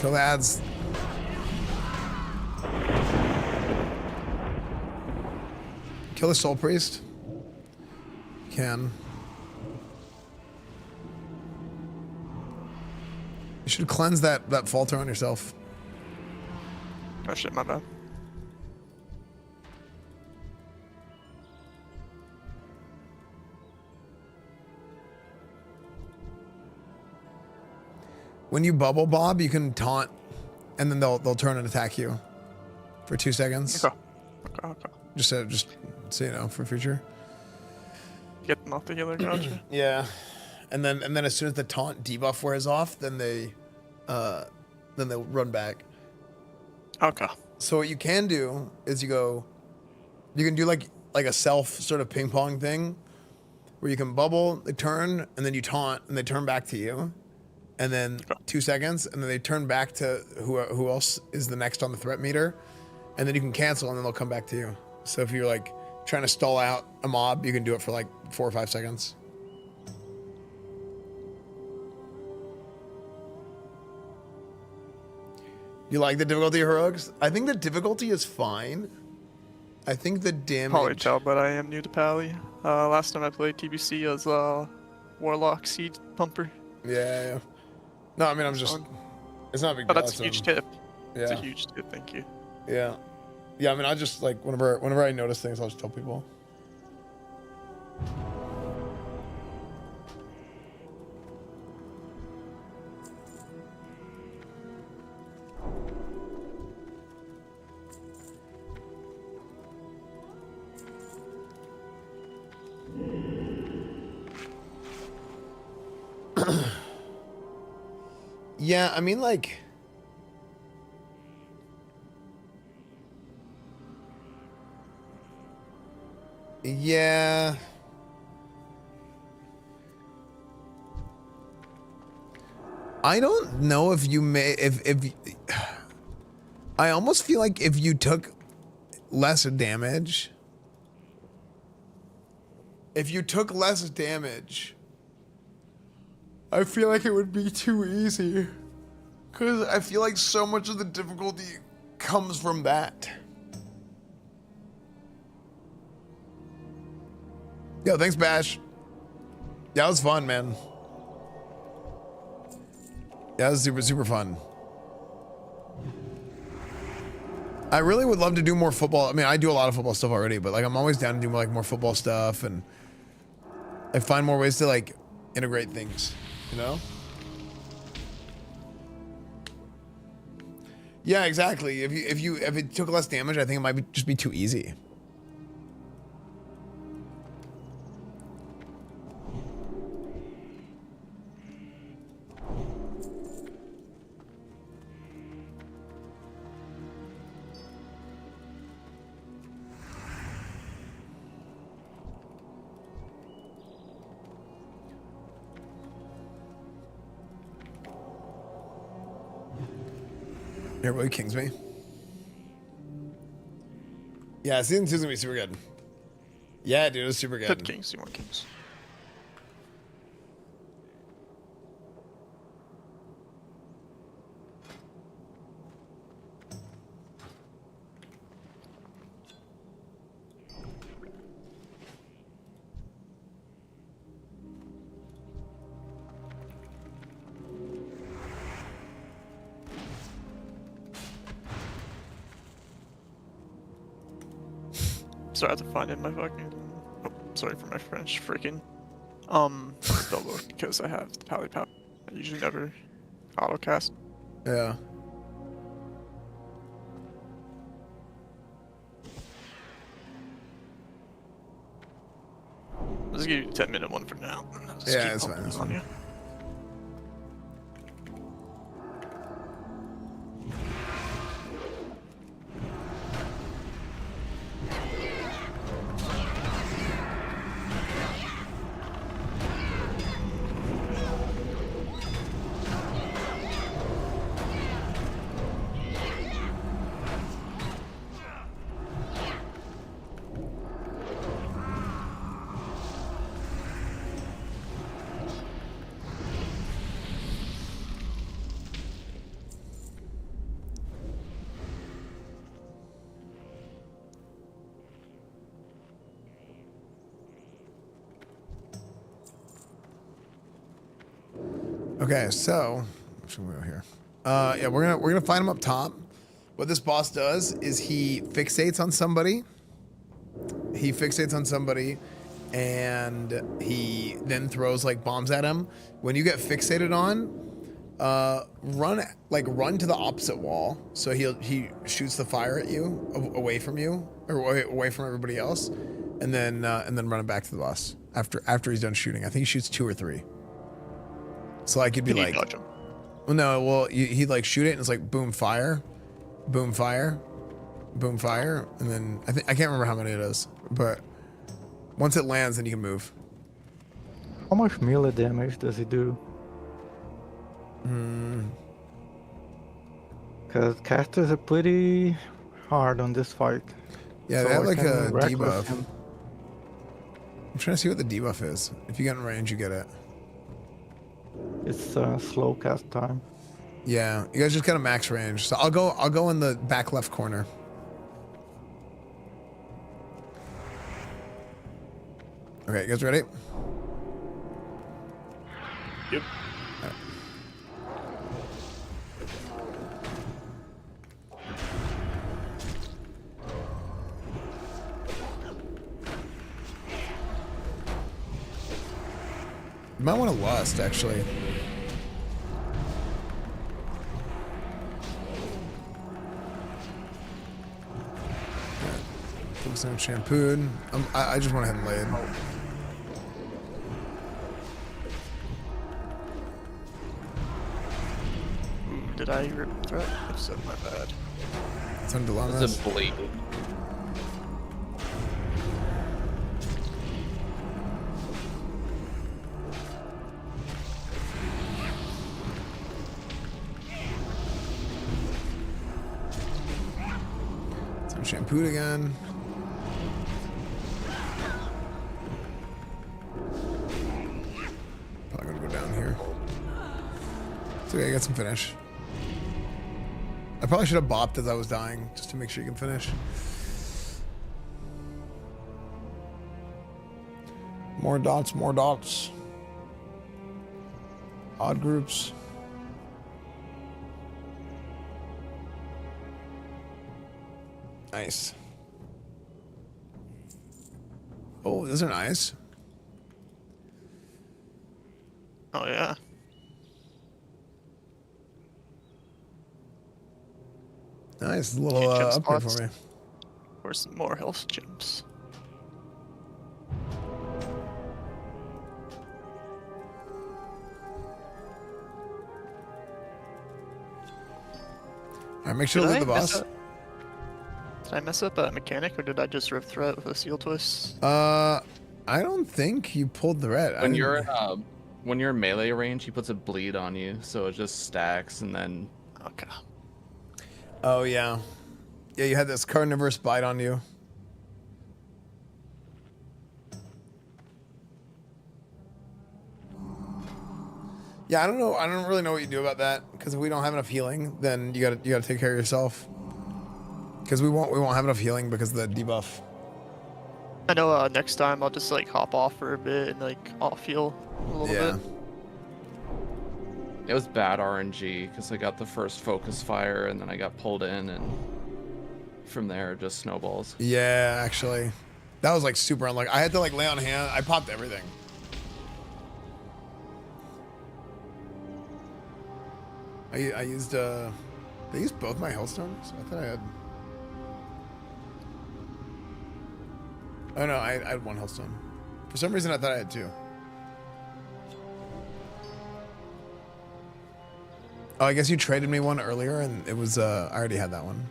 Kill the ads. Kill the soul priest. Can. You should cleanse that falter on yourself. Oh shit, my bad. When you bubble bob, you can taunt, and then they'll turn and attack you for 2 seconds. Okay. Just so you know for future. Get them off the healer, gotcha. Yeah, and then as soon as the taunt debuff wears off, then they'll run back. Okay. So what you can do is you can do like a self sort of ping pong thing, where you can bubble, they turn, and then you taunt, and they turn back to you. And then 2 seconds, and then they turn back to who else is the next on the threat meter, and then you can cancel, and then they'll come back to you. So if you're like trying to stall out a mob, you can do it for like 4 or 5 seconds. You like the difficulty of heroics? I think the difficulty is fine. I think the damage. Probably tell, but I am new to Pali. Last time I played TBC as Warlock Seed Pumper. Yeah. No, I mean, it's not a big deal. Oh, that's a huge tip. Yeah. It's a huge tip, thank you. Yeah. Yeah, I mean, I just like, whenever I notice things, I'll just tell people. Yeah, I mean, like, yeah. I don't know if you may, if I almost feel like if you took less damage, I feel like it would be too easy, because I feel like so much of the difficulty comes from that. Yo, thanks, Bash. Yeah, that was fun, man. Yeah, that was super, super fun. I really would love to do more football. I mean, I do a lot of football stuff already, but like I'm always down to do like more football stuff, and I find more ways to like integrate things, you know? Yeah, exactly. If it took less damage, I think it might just be too easy. Everybody kings me. Yeah, season 2's gonna be super good. Yeah, dude, it's super good. Good kings, you want kings. Sorry, I have to find in my fucking. Oh, sorry for my French. Freaking. Spellbook because I have the Pali power. I usually never autocast. Yeah. I'll just give you a 10-minute one for now. Yeah, it's fine. It's fine. Okay, so should we go here? Yeah, we're gonna find him up top. What this boss does is he fixates on somebody. He fixates on somebody, and he then throws like bombs at him. When you get fixated on, run to the opposite wall. So he shoots the fire at you, away from you, or away from everybody else, and then run it back to the boss after he's done shooting. I think he shoots 2 or 3. So like you'd be like, well, no, well he'd like shoot it and it's like boom fire, boom fire, boom fire, and then I can't remember how many it is, but once it lands, then you can move. How much melee damage does he do? Because casters are pretty hard on this fight. Yeah, so they have like a reckless debuff. him. I'm trying to see what the debuff is. If you get in range, you get it. It's slow cast time. Yeah, you guys just got a max range. So I'll go in the back left corner. Okay, you guys ready? Yep. All right. You might want to lust, actually. Focus on shampooed. I just went ahead and laid. Did I rip threat? If so, my bad. It's on Dilemmas. It's a bleed. Shampooed again. Probably gonna go down here. It's okay, I got some finish. I probably should have bopped as I was dying, just to make sure you can finish. More dots, more dots. Odd groups. Nice. Oh, those are nice. Oh yeah. Nice, a little upgrade for me. Or some more health gems. All right, make sure to leave the boss. Did I mess up a mechanic, or did I just rip threat with a seal twist? I don't think you pulled the red. When you're in melee range, he puts a bleed on you, so it just stacks and then. Okay. Oh yeah, yeah. You had this carnivorous bite on you. Yeah, I don't know. I don't really know what you do about that, because if we don't have enough healing, then you gotta take care of yourself. Because we won't have enough healing because of the debuff. I know. Next time I'll just like hop off for a bit and like off heal a little bit. It was bad RNG because I got the first focus fire and then I got pulled in, and from there it just snowballs. Yeah, actually, That was like super unlucky. I had to like lay on hand. I popped everything. I used did I use both my hellstones? I thought I had. Oh no, I had one hellstone. For some reason I thought I had two. Oh, I guess you traded me one earlier and it was I already had that one.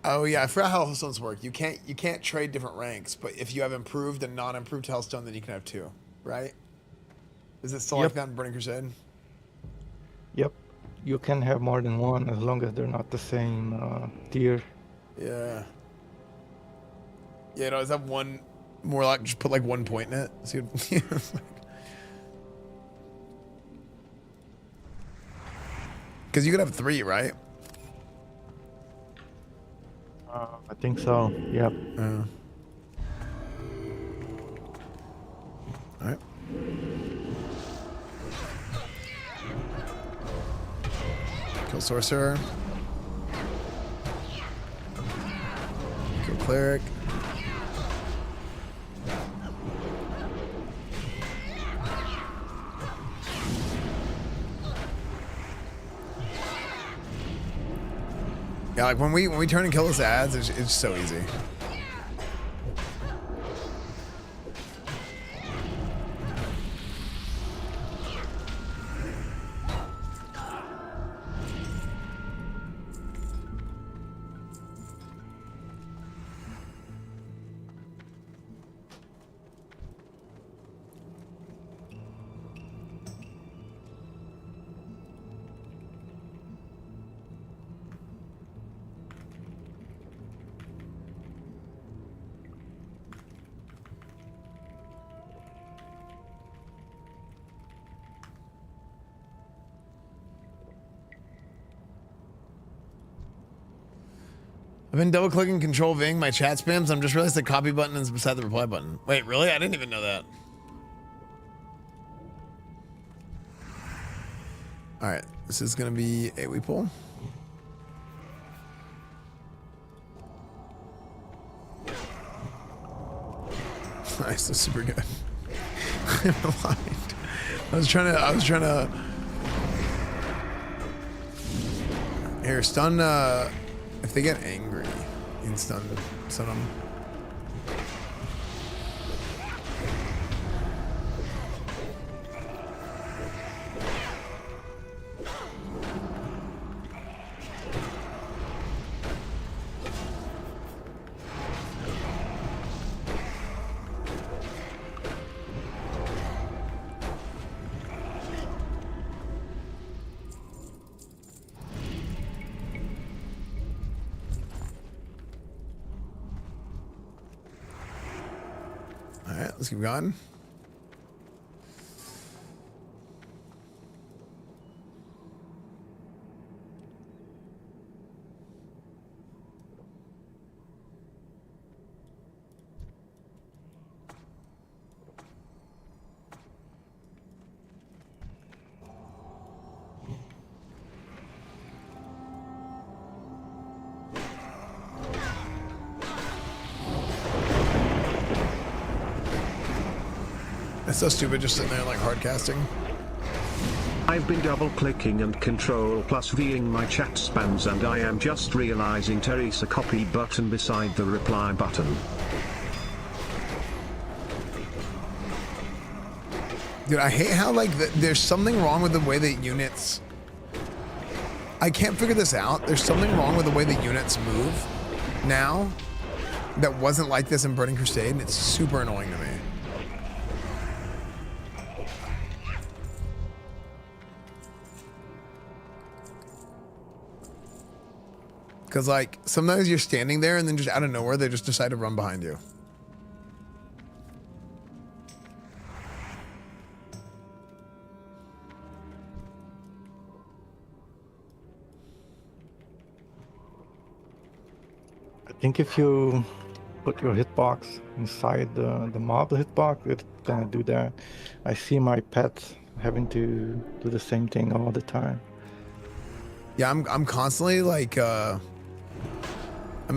Oh yeah, I forgot how hellstones work. You can't trade different ranks, but if you have improved and non-improved hellstone, then you can have two, right? Is it still like that in Burning Crusade? Yep. You can have more than one as long as they're not the same tier. Yeah. Yeah, no, is that one more like just put like 1 point in it? See, because you could have 3, right? I think so. Yep. All right. Kill sorcerer. Kill cleric. Yeah, like when we turn and kill those ads, it's so easy. I've been double clicking Control Ving my chat spams. I'm just realized the copy button is beside the reply button. Wait, really? I didn't even know that. All right, this is gonna be a weep pull. Nice, that's super good. I'm aligned. I was trying to. Here, stun. If they get angry, you can stun them. Let's keep going. It's so stupid just sitting there like hard casting. I've been double clicking and control plus Ving my chat spams and I am just realizing Terry's a copy button beside the reply button. Dude, I hate how like there's something wrong with the way that units. I can't figure this out. There's something wrong with the way that units move now that wasn't like this in Burning Crusade, and it's super annoying to me. Because, like, sometimes you're standing there and then just out of nowhere, they just decide to run behind you. I think if you put your hitbox inside the mob hitbox, it's gonna do that. I see my pets having to do the same thing all the time. Yeah, I'm constantly like,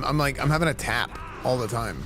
I'm having a tap all the time.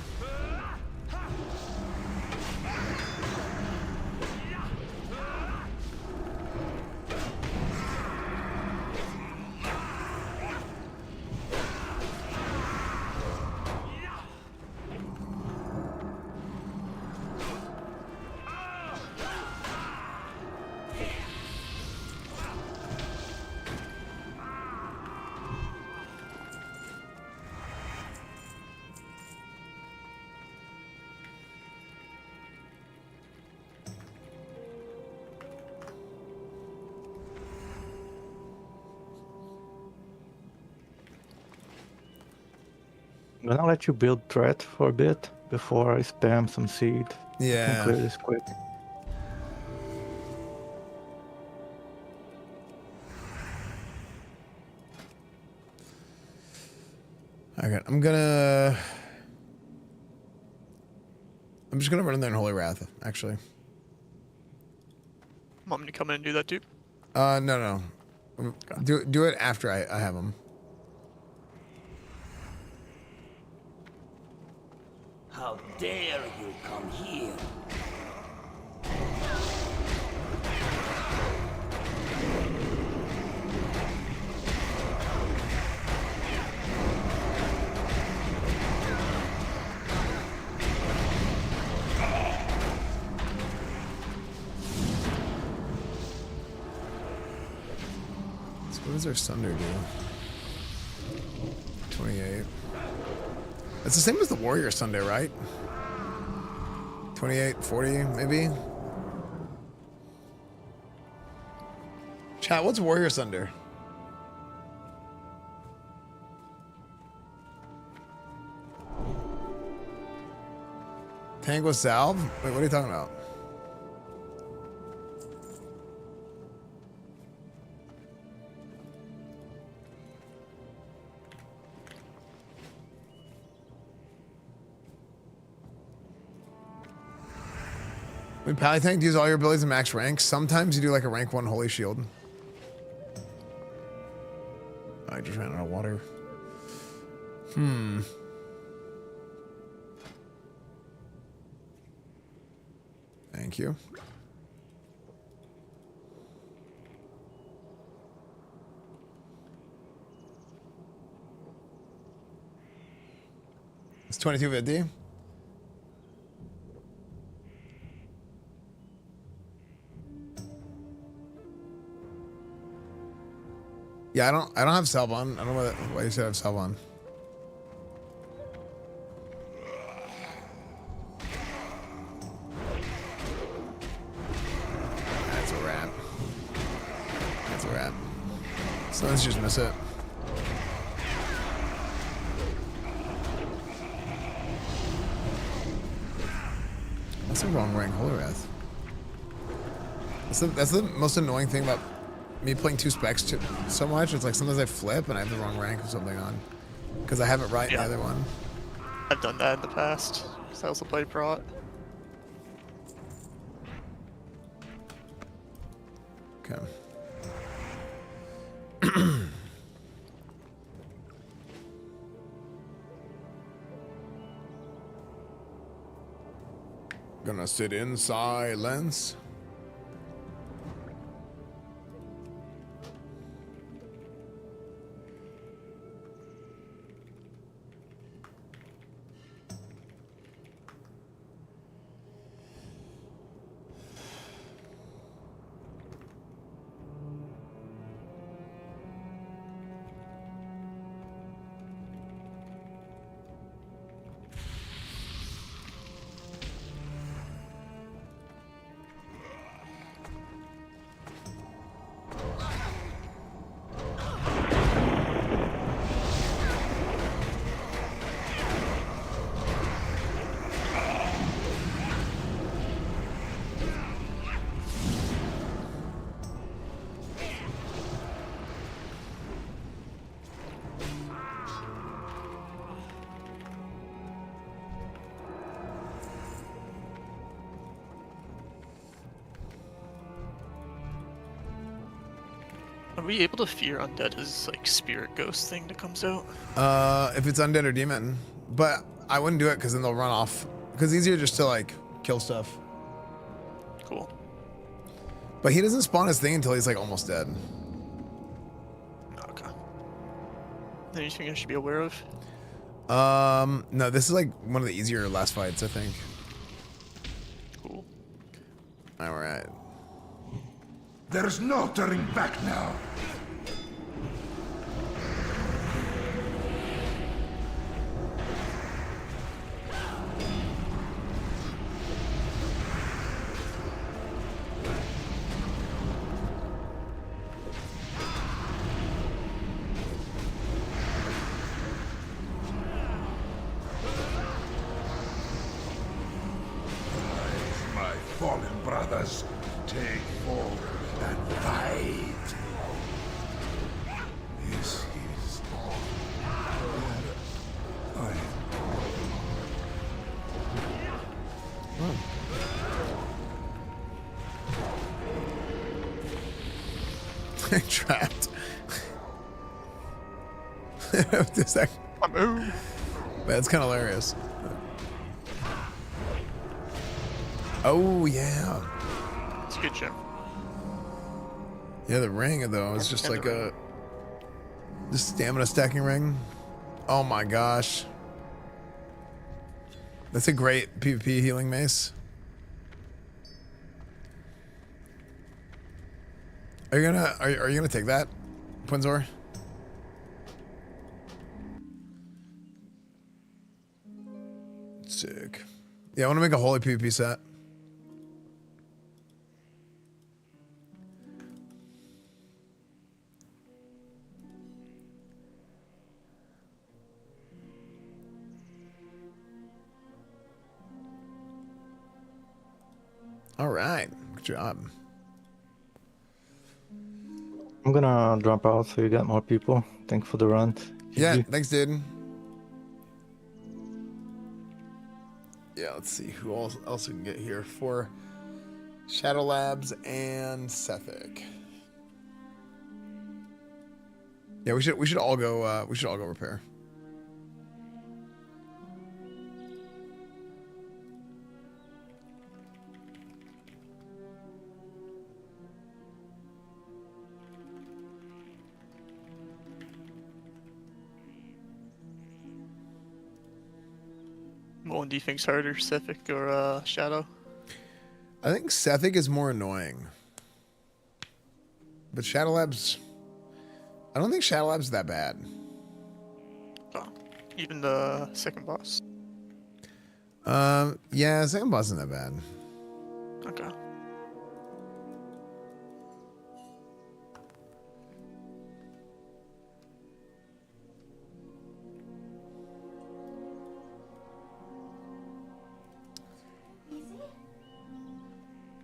I'm gonna let you build threat for a bit before I spam some seed. Yeah. I can clear this quick. Okay, I'm just gonna run in there in Holy Wrath, actually. Want me to come in and do that too? No. Do it after I have them. How dare you come here? So what does our Sunder do? 28. It's the same as the Warrior Sunday, right? 28, 40, maybe? Chat, what's Warrior Sunder? Tango Salve? Wait, what are you talking about? When Pali Tank, do you use all your abilities in max rank? Sometimes you do like a rank 1 Holy Shield. I just ran out of water. Thank you. It's 2250. Yeah, I don't have Salve on. I don't know why you said I have Salve on. That's a wrap. That's a wrap. So let's just miss it. That's the wrong rank Holy Wrath. That's the most annoying thing about me playing 2 specs so much. It's like sometimes I flip and I have the wrong rank of something on because I have it right in the other one. I've done that in the past. Because I also played Prot. Okay. Gonna sit in silence. we able to fear undead as like spirit ghost thing that comes out? If it's undead or demon, but I wouldn't do it because then they'll run off. Because it's easier just to like kill stuff. Cool. But he doesn't spawn his thing until he's like almost dead. Okay. Anything I should be aware of? No, this is like one of the easier last fights, I think. Cool. All right. There's no turning back now. My fallen brothers, take hold and fight. This is where I am. Trapped. Just like, that's kind of hilarious. Oh yeah. It's a good gem. Yeah, the ring though is just like a stamina stacking ring. Oh my gosh. That's a great PvP healing mace. Are you gonna take that, Punzor? Sick. Yeah, I want to make a holy PvP set. All right, good job. I'm gonna drop out so you get more people. Thanks for the run. Yeah, thanks, dude. Yeah, let's see who else we can get here for Shadow Labs and Sethic. Yeah, we should all go. We should all go repair. What one do you think's harder, Sethic or Shadow? I think Sethic is more annoying. But Shadow Labs, I don't think Shadow Labs is that bad. Oh, even the second boss. Yeah, second boss isn't that bad. Okay.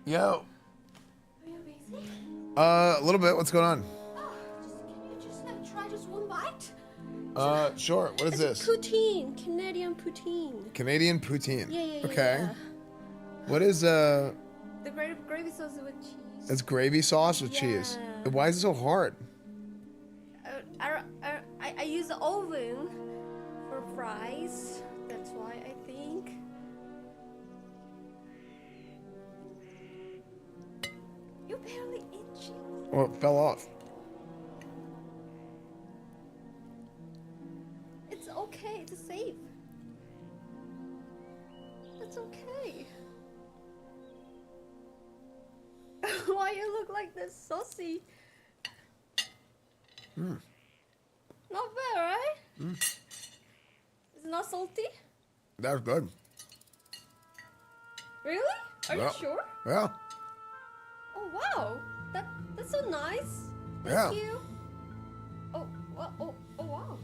Yo. Are you busy? A little bit. What's going on? Can you just try just one bite? Sure. What is this? Poutine, Canadian poutine. Canadian poutine. Yeah. Okay. Yeah. What is The gravy sauce with cheese. It's gravy sauce with cheese. Why is it so hard? I use the oven for fries. That's why I think. You barely eat cheese. Well, it fell off. It's okay. It's safe. It's okay. Why you look like this saucy? Mm. Not bad, right? It's not salty? That's good. Really? Are Yeah. you sure? Yeah. Oh wow, that's so nice. Yeah. Thank you. Oh wow.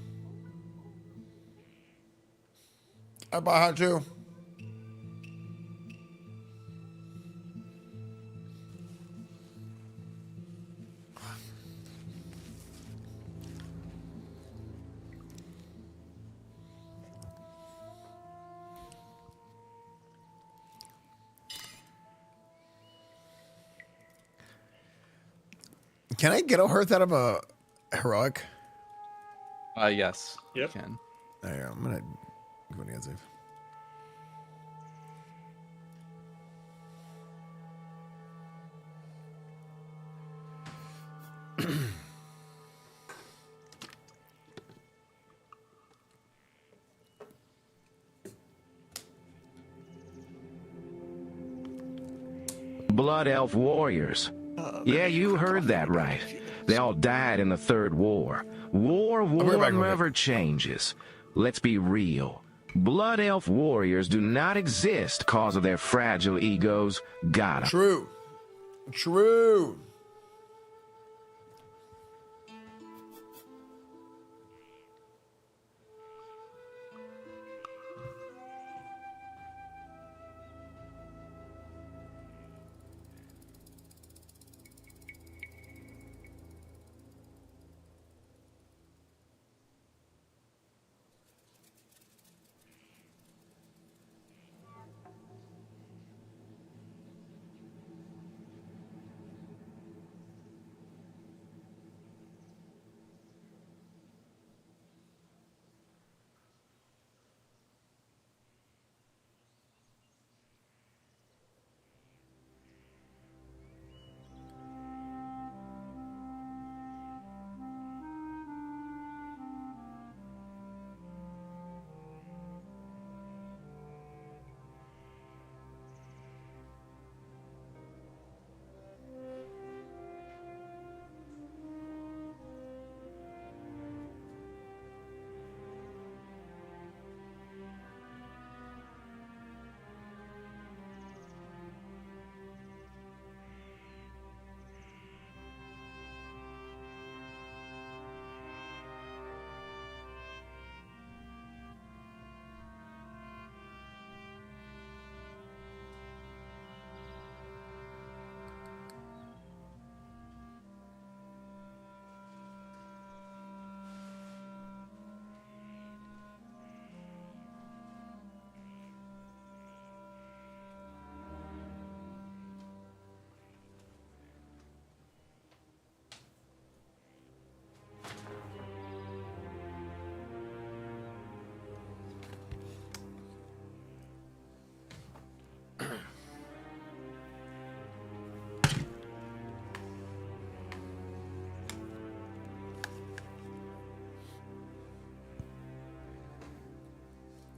I buy hot too. Can I get a hearth out of a heroic? Yes. Yep. You can. There you go. I'm gonna go to save. Blood Elf warriors. Yeah, you heard that right. They all died in the Third War. War never changes. Let's be real. Blood Elf warriors do not exist cause of their fragile egos. Got 'em. True. True.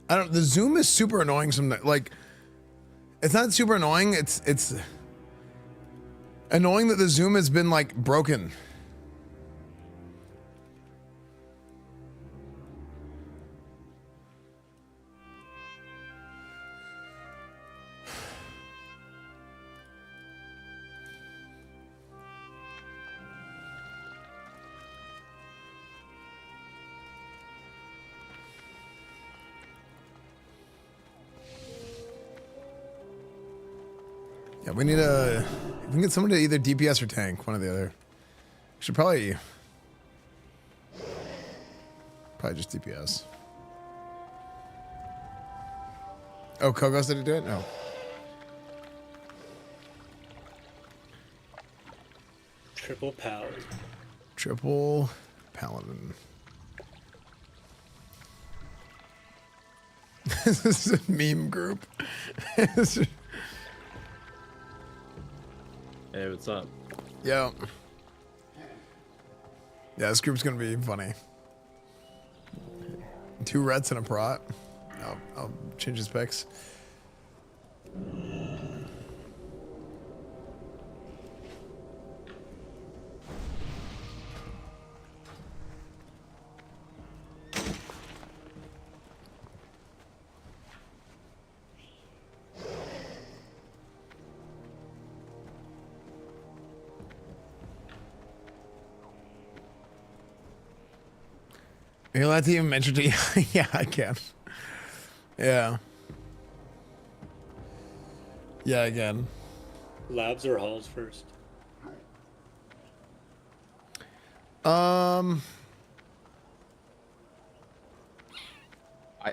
I don't. The zoom is super annoying. Sometimes, like, it's not super annoying. It's annoying that the zoom has been like broken. Yeah, we need a. We can get someone to either DPS or tank, one or the other. Should probably just DPS. Oh, Kogos did it do it? No. Triple Paladin. Triple Paladin. This is a meme group. Hey, what's up? Yeah. Yeah, this group's gonna be funny. 2 reds and a prot. I'll change his specs. Are you allowed to even mention to you? Yeah, I can. Yeah. Yeah, again. Labs or halls first?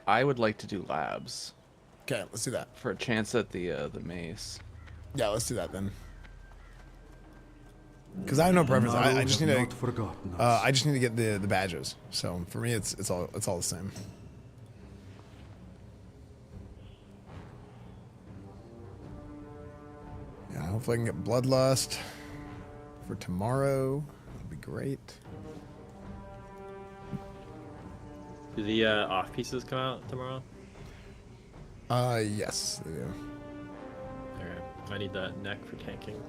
I would like to do labs. Okay, let's do that. For a chance at the mace. Yeah, let's do that then. Because I have no preference. I Tomorrow just have need not to. forgotten us. I just need to get the badges. So for me, it's all the same. Yeah, hopefully I can get Bloodlust for tomorrow. That'd be great. Do the off pieces come out tomorrow? Yes, they do. Alright, I need that neck for tanking.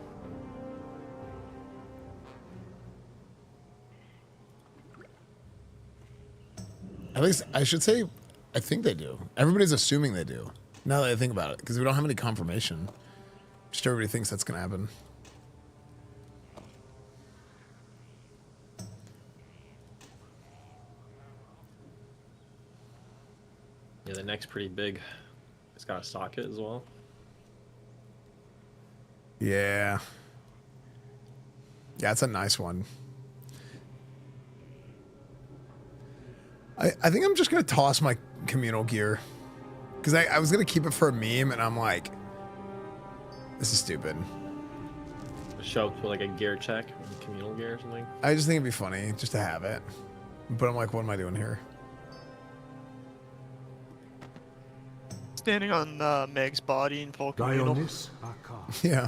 At least I should say, I think they do. Everybody's assuming they do. Now that I think about it, because we don't have any confirmation. Just everybody thinks that's gonna happen. Yeah, the neck's pretty big. It's got a socket as well. Yeah. Yeah, it's a nice one. I think I'm just gonna toss my communal gear. Because I was gonna keep it for a meme and I'm like, this is stupid. Show up with like a gear check, communal gear or something. I just think it'd be funny just to have it. But I'm like, what am I doing here? Standing on Meg's body in full communal. Dionys, Yeah.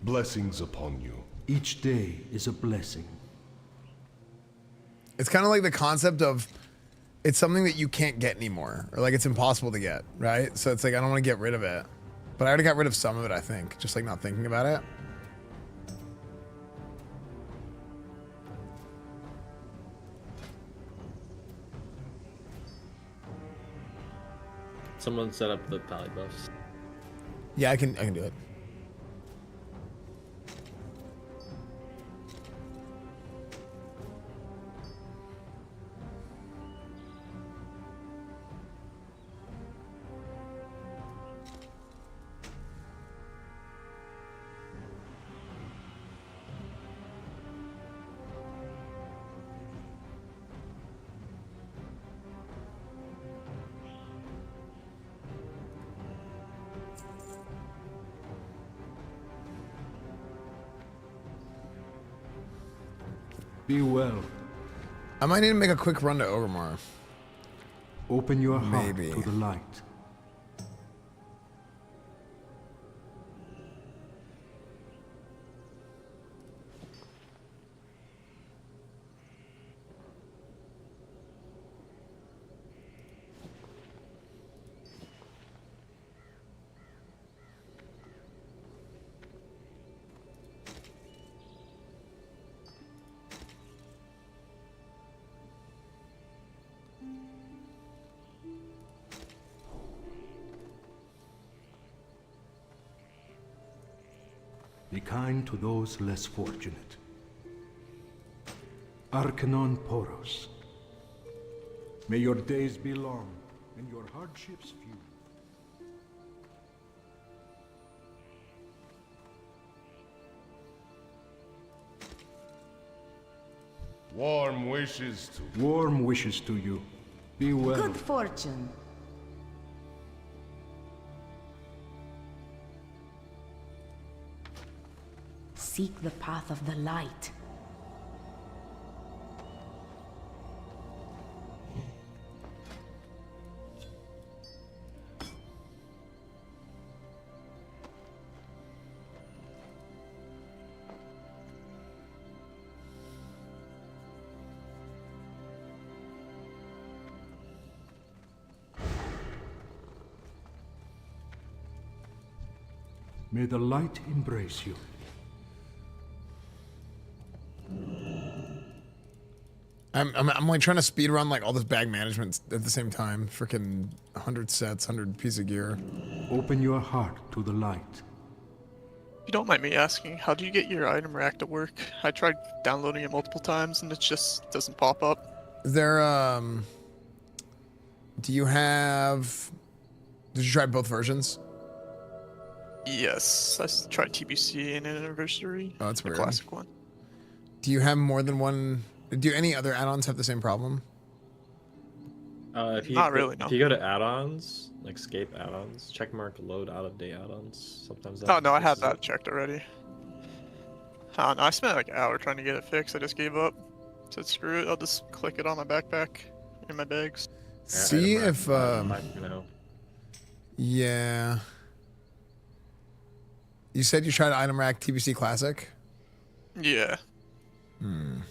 blessings upon you. Each day is a blessing. It's kind of like the concept of it's something that you can't get anymore, or like it's impossible to get, right? So it's like I don't want to get rid of it, but I already got rid of some of it. I think just like not thinking about it. Someone set up the Pali buffs. Yeah, I can do it. Be well. I might need to make a quick run to Orgrimmar. Open your heart Maybe. to the light. Be kind to those less fortunate. Arcanon Poros. May your days be long and your hardships few. Warm wishes to Warm wishes to you. Be well. Good fortune. Seek the path of the light. May the light embrace you. I'm like trying to speed run like all this bag management at the same time. Freaking 100 sets, 100 pieces of gear. Open your heart to the light. If you don't mind me asking, how do you get your item rack to work? I tried downloading it multiple times and it just doesn't pop up. Is there do you have? Did you try both versions? Yes, I tried TBC and Anniversary. Oh, that's the weird. classic one. Do you have more than one? Do any other add-ons have the same problem? If you Not really, no. If you go to add-ons, like escape add-ons, checkmark load out-of-date add-ons, sometimes that Oh no, I had fixes that it. checked already. I don't know, I spent like an hour trying to get it fixed. I just gave up. Said screw it. I'll just click it on my backpack in my bags. See if yeah. You said you tried item rack TBC Classic? Yeah. Even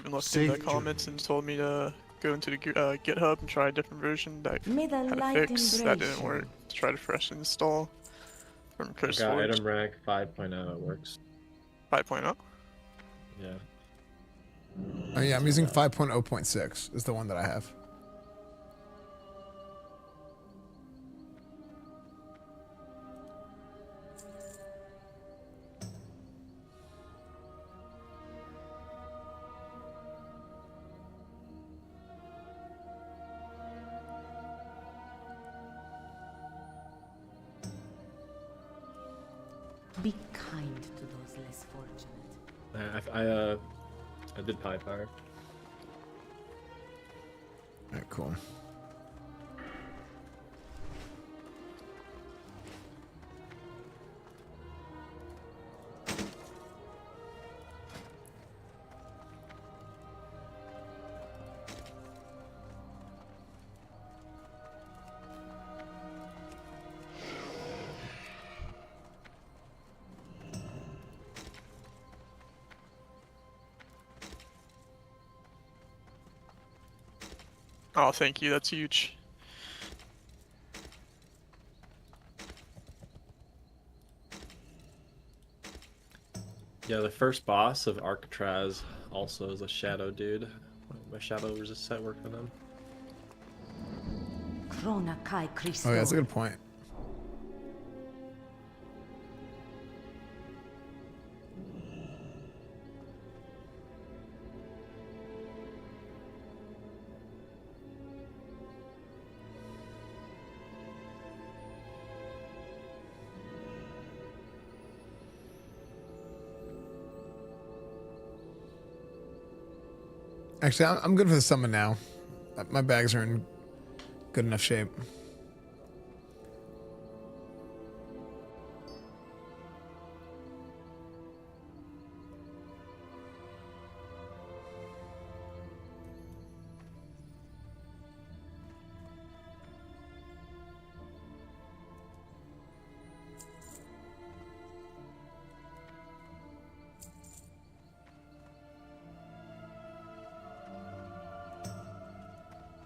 looked in the comments and told me to go into the GitHub and try a different version that had a fix. That didn't work. To try to fresh install from Chris. Item rack 5.0. It works. 5.0. Yeah. Oh yeah, I'm using 5.0.6 is the one that I have. Be kind to those less fortunate. I did pie fire. Alright, cool. Oh, thank you. That's huge. Yeah, the first boss of Arcatraz also is a shadow dude. My shadow resist set worked on him. Oh yeah, that's a good point. Actually, I'm good for the summon now. My bags are in good enough shape.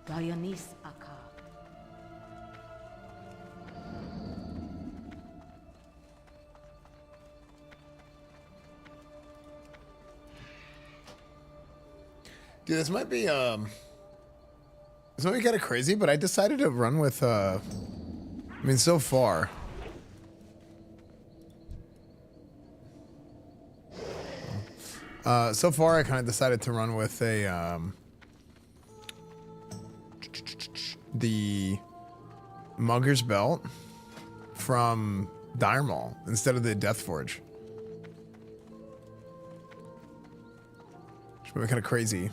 Dionys Aka. Dude, this might be kind of crazy, but I decided to run with I mean, so far I kind of decided to run with a the Mugger's Belt from Dire Maul instead of the Death Forge. Which would be kind of crazy.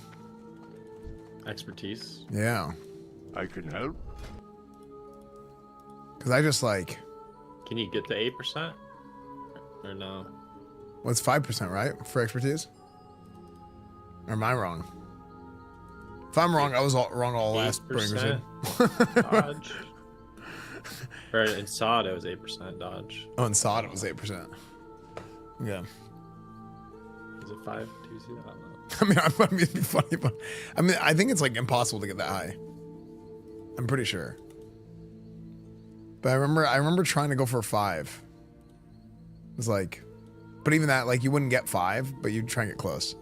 Expertise. Yeah. I can help. Because I just like... Can you get to 8%? Or no? Well, it's 5%, right? For expertise? Or am I wrong? If I'm wrong, I was wrong all last Burning Crusade. Dodge. Or in SOD, it was 8% dodge. Oh, in SOD, it was 8%. Yeah. Is it 5? Do you see that? I mean, it'd be funny, but I mean, I think it's like impossible to get that high. I'm pretty sure. But I remember trying to go for 5. It was like, but even that, like, you wouldn't get 5, but you'd try and get close.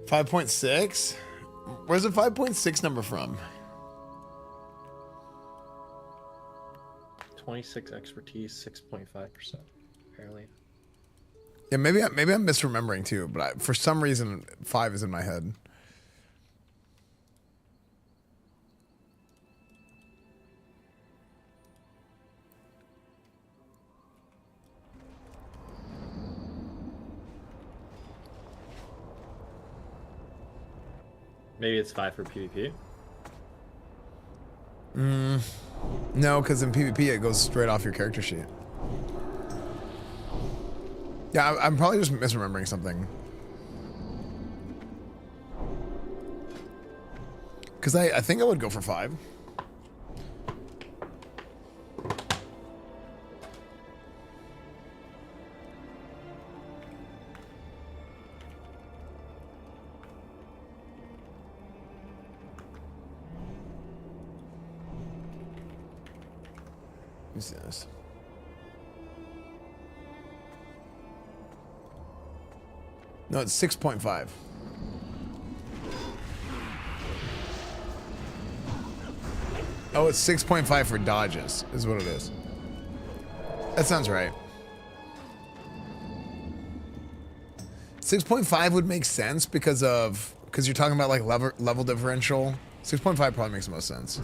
5.6? Where's the 5.6 number from? 26 expertise, 6.5%, apparently. Yeah, maybe I'm misremembering too, but for some reason 5 is in my head. Maybe it's 5 for PvP. No, because in PvP it goes straight off your character sheet. Yeah, I'm probably just misremembering something. Because I think I would go for 5. Let me see this. No, it's 6.5. Oh, it's 6.5 for dodges, is what it is. That sounds right. 6.5 would make sense because you're talking about like level differential. 6.5 probably makes the most sense.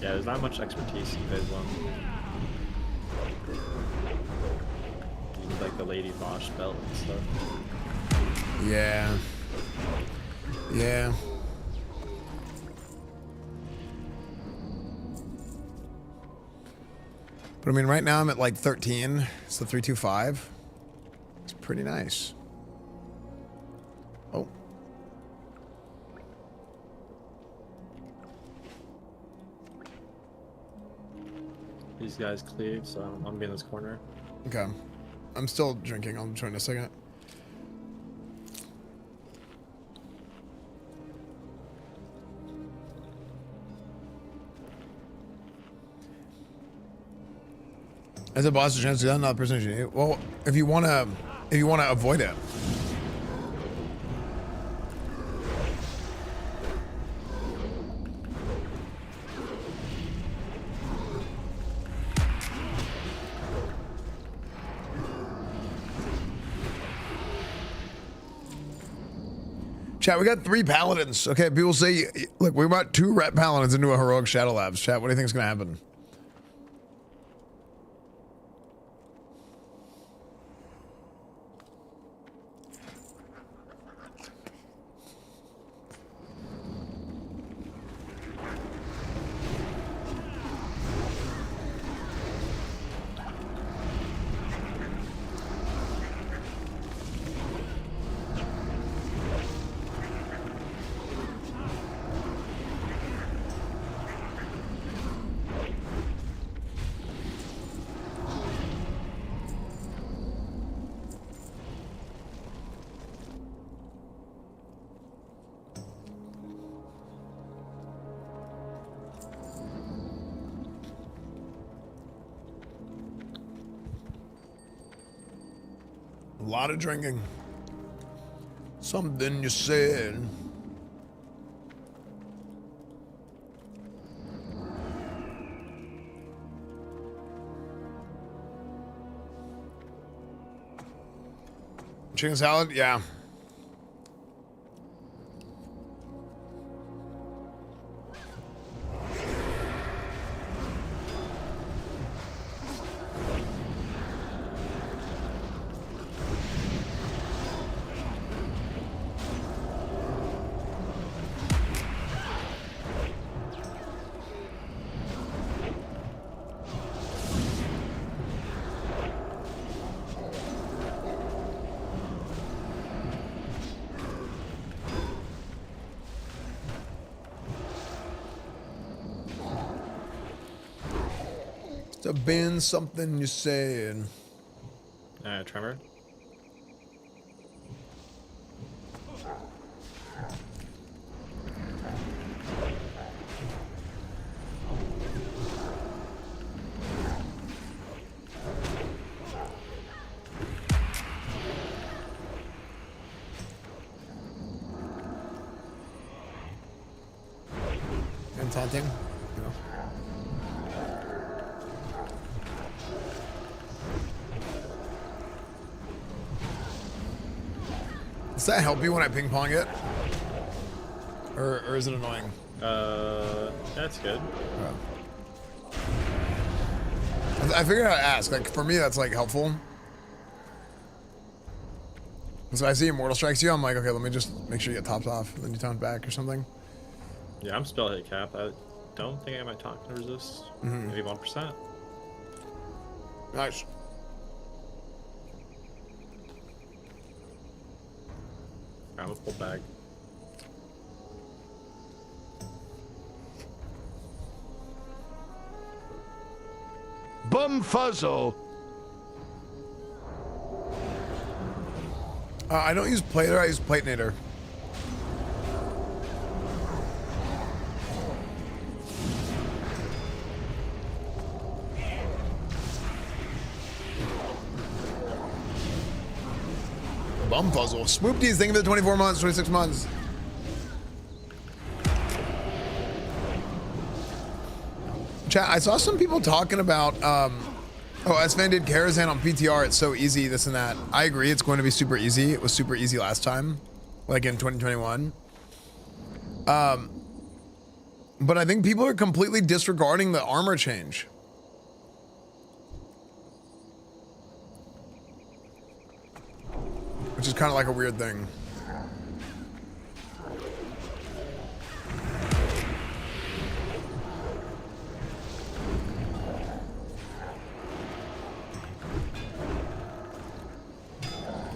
Yeah, there's not much expertise in phase 1. You need like the Lady Bosch belt and stuff. Yeah. Yeah. But I mean, right now I'm at like 13, so 325. It's pretty nice. Oh. These guys cleared, so I'm gonna be in this corner. Okay. I'm still drinking. I'll join in a second. As a boss, a chance to another person. Well, if you wanna avoid it. Chat, we got 3 paladins. Okay, people say, look, we're about 2 ret paladins into a heroic Shadow Labs. Chat, what do you think is gonna happen? A lot of drinking. Something you said. Chicken salad? Yeah. It's been something you said. Tremor. And taunting? No. Does that help you when I ping pong it? Or is it annoying? That's good. I figured I'd ask. Like, for me, that's like helpful. So I see Immortal strikes you, I'm like, okay, let me just make sure you get topped off, and then you taunt back or something. Yeah, I'm spell hit cap. don't think I might talk to resist. Mhm. Maybe 1%. Nice. I'm a pull back. Bumfuzzle. I don't use Plater, I use Platinator. Bumfuzzle. Swoopties, thank you for the 24 months, 26 months. Chat, I saw some people talking about, oh, Esfand did Karazhan on PTR, it's so easy, this and that. I agree, it's going to be super easy. It was super easy last time, like in 2021. But I think people are completely disregarding the armor change. Which is kind of like a weird thing.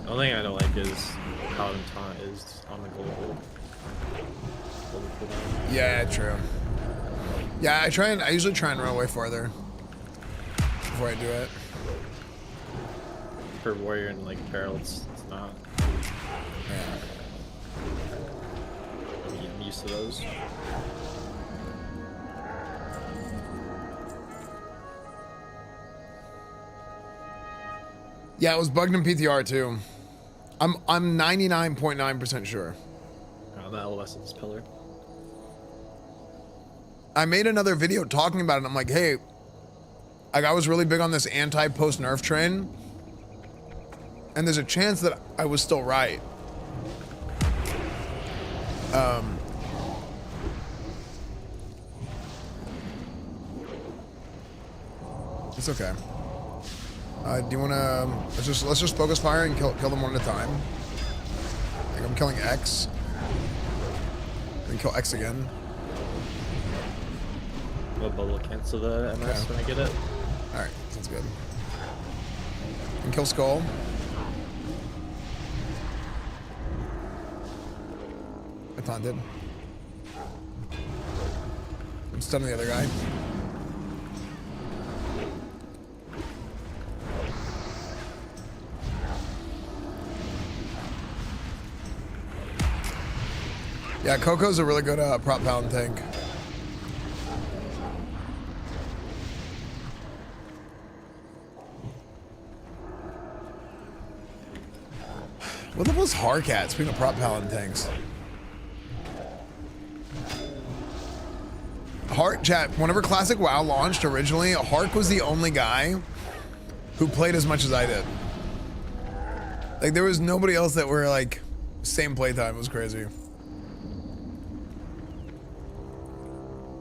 The only thing I don't like is Paladin taunt is on the gold. Yeah, true. Yeah, I usually try and run away farther before I do it. For warrior and like barrel, it's not. Yeah. I'm used to those. Yeah, it was bugged in PTR too. I'm 99.9% sure. Oh, the LOS of this pillar. I made another video talking about it. I'm like, hey, like I was really big on this anti-post nerf train, and there's a chance that I was still right. It's okay. Do you wanna let's just focus fire and kill them one at a time. Like I'm killing X, then kill X again. What bubble cancel the MS when I get it? All right, sounds good. And kill Skull. I taunted. I'm stunning the other guy. Yeah, Coco's a really good prop Paladin tank. What the was Harkat, speaking of prop Paladin tanks? Hark, chat, whenever Classic WoW launched originally, Hark was the only guy who played as much as I did. Like, there was nobody else that were, like, same playtime. It was crazy.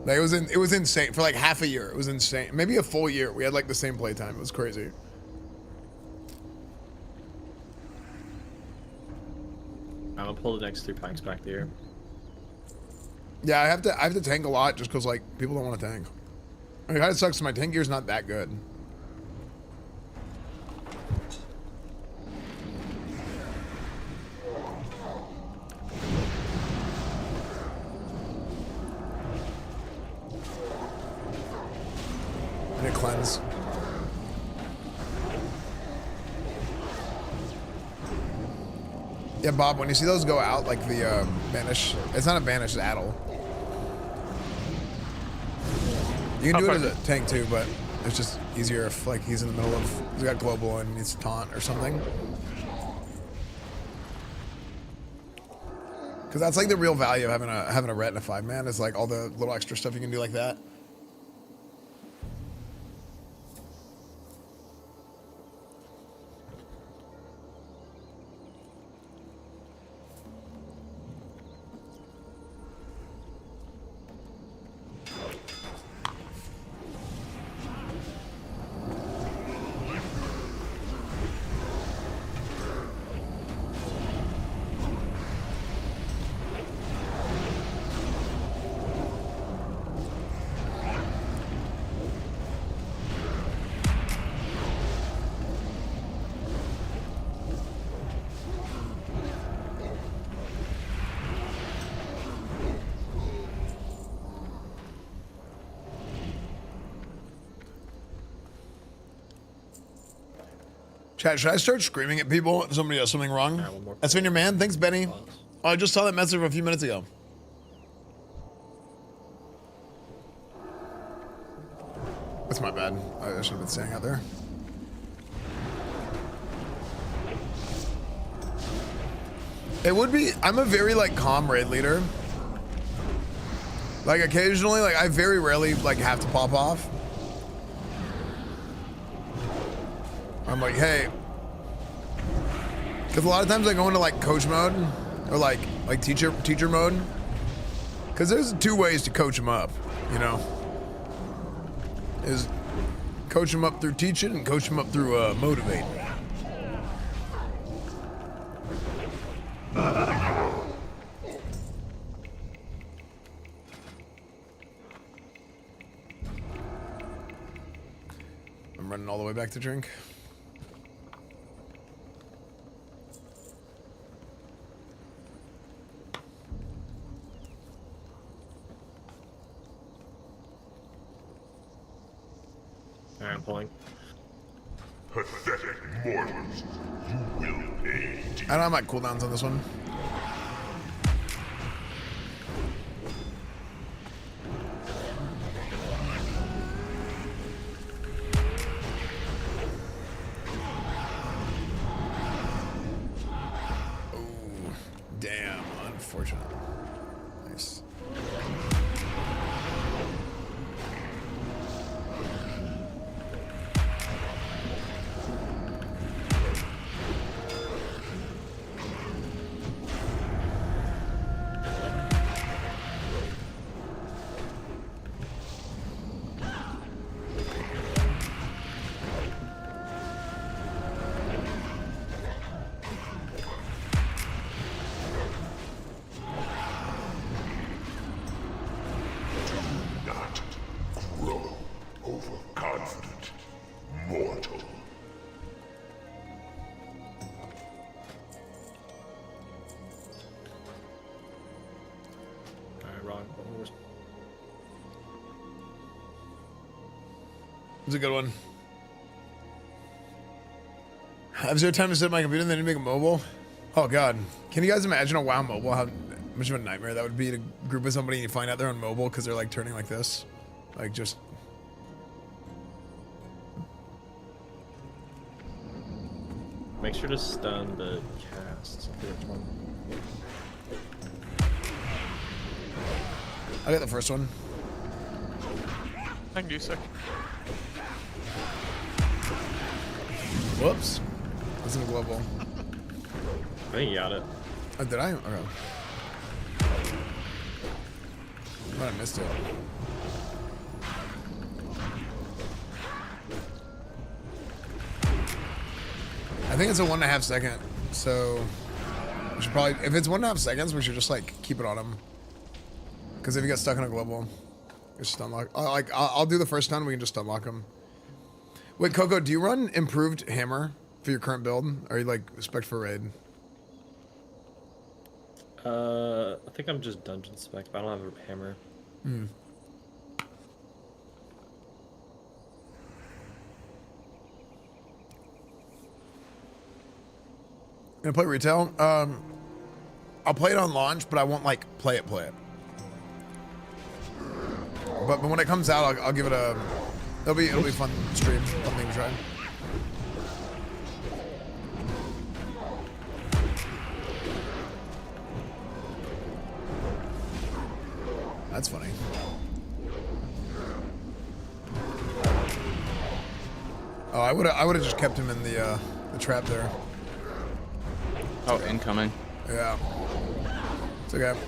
Like, it was insane. For, like, half a year, it was insane. Maybe a full year, we had, like, the same playtime. It was crazy. I'm gonna pull the next 3 packs back there. Yeah, I have to tank a lot just because like people don't want to tank. I mean, it kind of sucks. My tank gear's not that good. I need to cleanse. Yeah, Bob, when you see those go out, like the banish, it's not a banish, it's addle. You can do it as a tank too, but it's just easier if like he's in the middle of, he's got global and needs to taunt or something. Because that's like the real value of having a retina 5 man is like all the little extra stuff you can do like that. Chat, should I start screaming at people if somebody does something wrong? That's been your man. Thanks, Benny. Oh, I just saw that message a few minutes ago. That's my bad. I should have been staying out there. It would be, I'm a very like calm raid leader. Like occasionally, like I very rarely like have to pop off. I'm like, hey, because a lot of times I go into like coach mode or like teacher mode. Because there's two ways to coach them up, you know. Is coach them up through teaching and coach them up through motivating. I'm running all the way back to drink. Alright, I'm pulling. Pathetic mortals, you will pay. I don't have my cooldowns on this one. Oh, damn, unfortunate. Nice. Not grow overconfident, mortal. Alright, Ron. It's a good one. Is there time to set my computer and then make it mobile? Oh god. Can you guys imagine a WoW mobile? How much of a nightmare that would be to group with somebody and you find out they're on mobile because they're like turning like this? Like just... Make sure to stun the casts. I got the first one. I can do second. Whoops. That's in a global. I think you got it. Oh, did I? Okay. I might have missed it. I think it's a 1.5 second, so we should probably, if it's 1.5 seconds, we should just like keep it on him. Because if he gets stuck in a global, it's just unlock. I'll do the first stun. We can just unlock him. Wait, Coco, do you run improved hammer for your current build? Or are you like spec for raid? I think I'm just dungeon spec, but I don't have a hammer. Hmm. Gonna play retail. I'll play it on launch, but I won't like play it. But when it comes out, I'll give it a. It'll be fun stream, fun thing to try. That's funny. Oh, I would have just kept him in the trap there. Oh, incoming. Yeah. It's okay.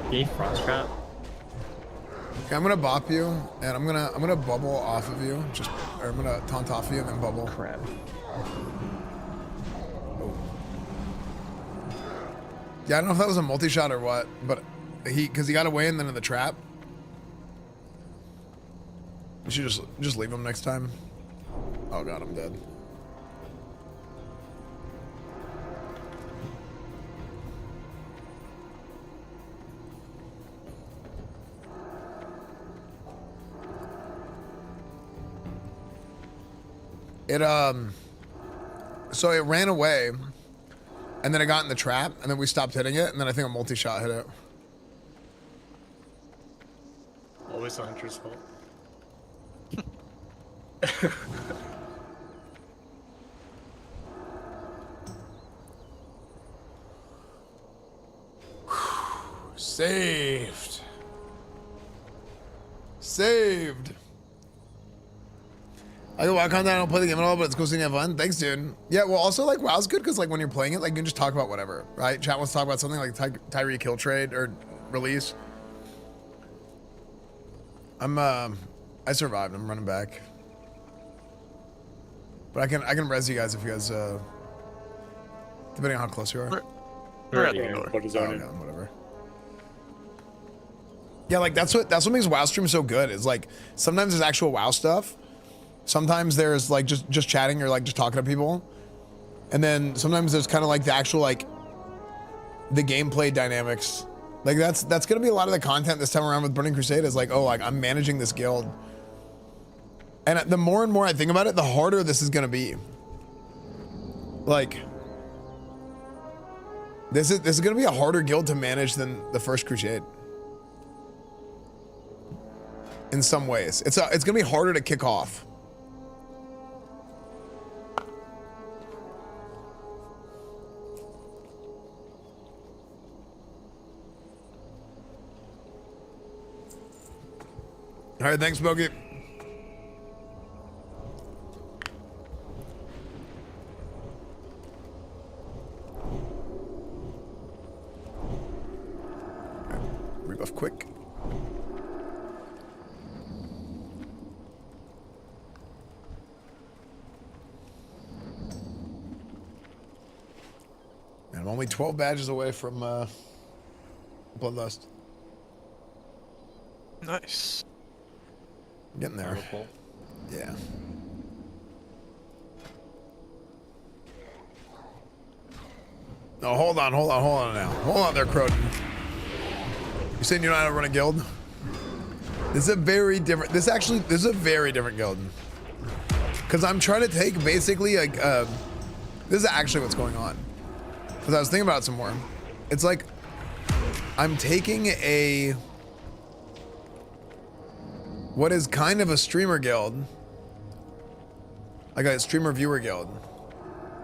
Can you frost trap? Okay, I'm gonna bop you, and I'm gonna bubble off of you. Or I'm gonna taunt off you and then bubble. Crap. Oh. Yeah, I don't know if that was a multi-shot or what, but because he got away and then in the trap. You should just leave him next time. Oh god, I'm dead. It so it ran away, and then it got in the trap, and then we stopped hitting it, and then I think a multi-shot hit it. Always the hunter's fault. Saved. Saved. I go WoW content, I don't play the game at all, but it's cool seeing you have fun. Thanks, dude. Yeah, well, also, like, WoW's good because, like, when you're playing it, like, you can just talk about whatever, right? Chat wants to talk about something like Tyree kill trade or release. I survived. I'm running back. But I can res you guys if you guys, depending on how close you are. We're at the door. Whatever. Yeah, like, that's what makes WoW stream so good, is, like, sometimes there's actual WoW stuff. Sometimes there's like just chatting or like just talking to people. And then sometimes there's kind of like the actual like the gameplay dynamics. Like that's gonna be a lot of the content this time around with Burning Crusade is like, oh, like I'm managing this guild. And the more and more I think about it, the harder this is gonna be. Like this is gonna be a harder guild to manage than the first Crusade. In some ways. It's gonna be harder to kick off. All right, thanks, Bogey. Rebuff quick. And I'm only 12 badges away from Bloodlust. Nice. Getting there. Yeah. No, hold on now. Hold on there, Croton. You saying you know how to run a guild? This is a very different, this is a very different guild. Cause I'm trying to take basically like, this is actually what's going on. Cause I was thinking about it some more. It's like, I'm taking what is kind of a streamer guild, like a streamer viewer guild.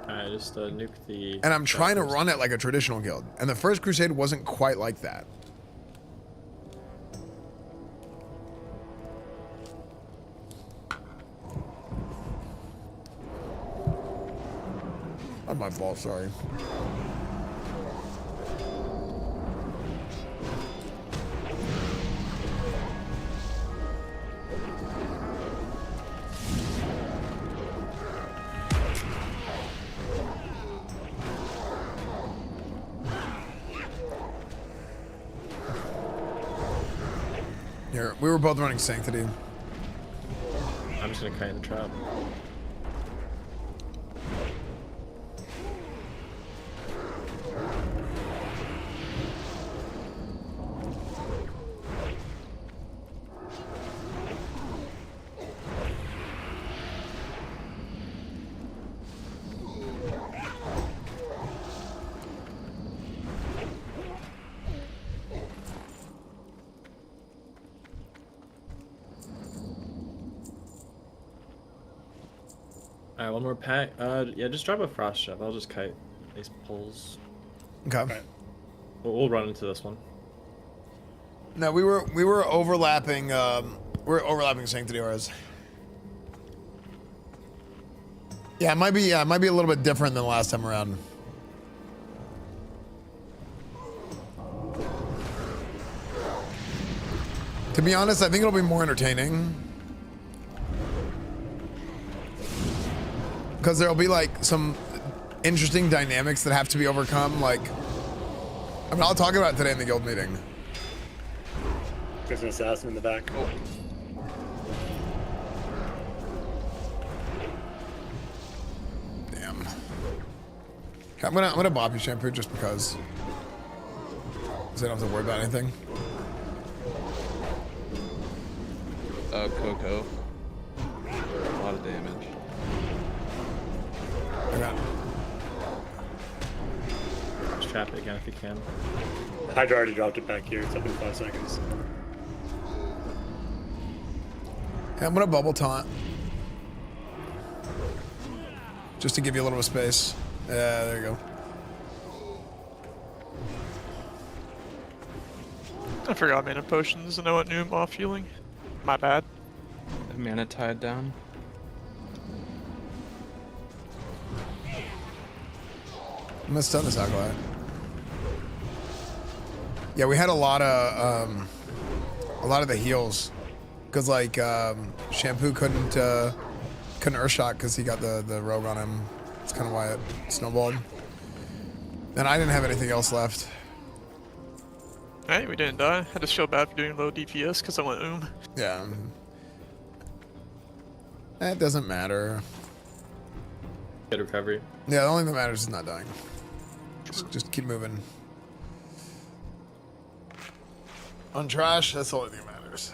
I just nuke the. And I'm trying to run it like a traditional guild. And the first Crusade wasn't quite like that. Not my fault, sorry. Here, we were both running Sanctity. I'm just gonna kite in the trap. Alright, one more pack. Yeah, just drop a frost shove. I'll just kite these poles. Okay. We'll run into this one. No, we were overlapping. We're overlapping Sanctity auras. Yeah, it might be. It might be a little bit different than last time around. To be honest, I think it'll be more entertaining. Because there'll be like some interesting dynamics that have to be overcome. Like, I mean, I'll talk about it today in the guild meeting. There's an assassin in the back. Oh. Damn. Okay, I'm gonna bop you, Shampoo, just because. So I don't have to worry about anything. Coco. For a lot of damage. trap it again if you can. Hydra already dropped it back here. It's up in 5 seconds. Yeah, I'm gonna bubble taunt. Just to give you a little bit of space. Yeah, there you go. I forgot mana potions and I went Noom off healing. My bad. Mana tied down. I'm gonna stun this Acolyte. Yeah, we had a lot of the heals, cause like Shampoo couldn't Earthshot because he got the rogue on him. That's kind of why it snowballed. And I didn't have anything else left. Hey, we didn't die. I just feel bad for doing low DPS because I went Yeah. That doesn't matter. Good recovery. Yeah, the only thing that matters is not dying. Just keep moving. On trash, that's the only thing that matters.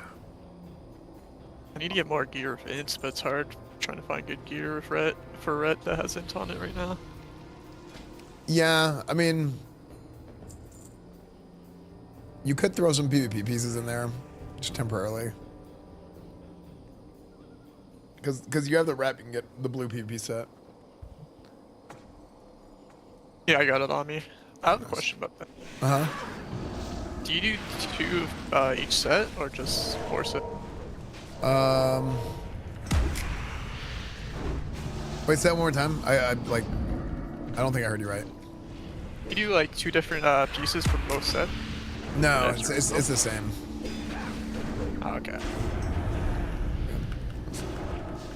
I need to get more gear with ints, but it's hard trying to find good gear with Ret that has int on it right now. Yeah, I mean, you could throw some PvP pieces in there, just temporarily. Because you have the rep, you can get the blue PvP set. Yeah, I got it on me. I have a question about that. Uh-huh. Do you do 2 each set, or just 4 set? Wait, say that one more time. I don't think I heard you right. You do like 2 different pieces for both sets? No, it's the same. Oh, okay.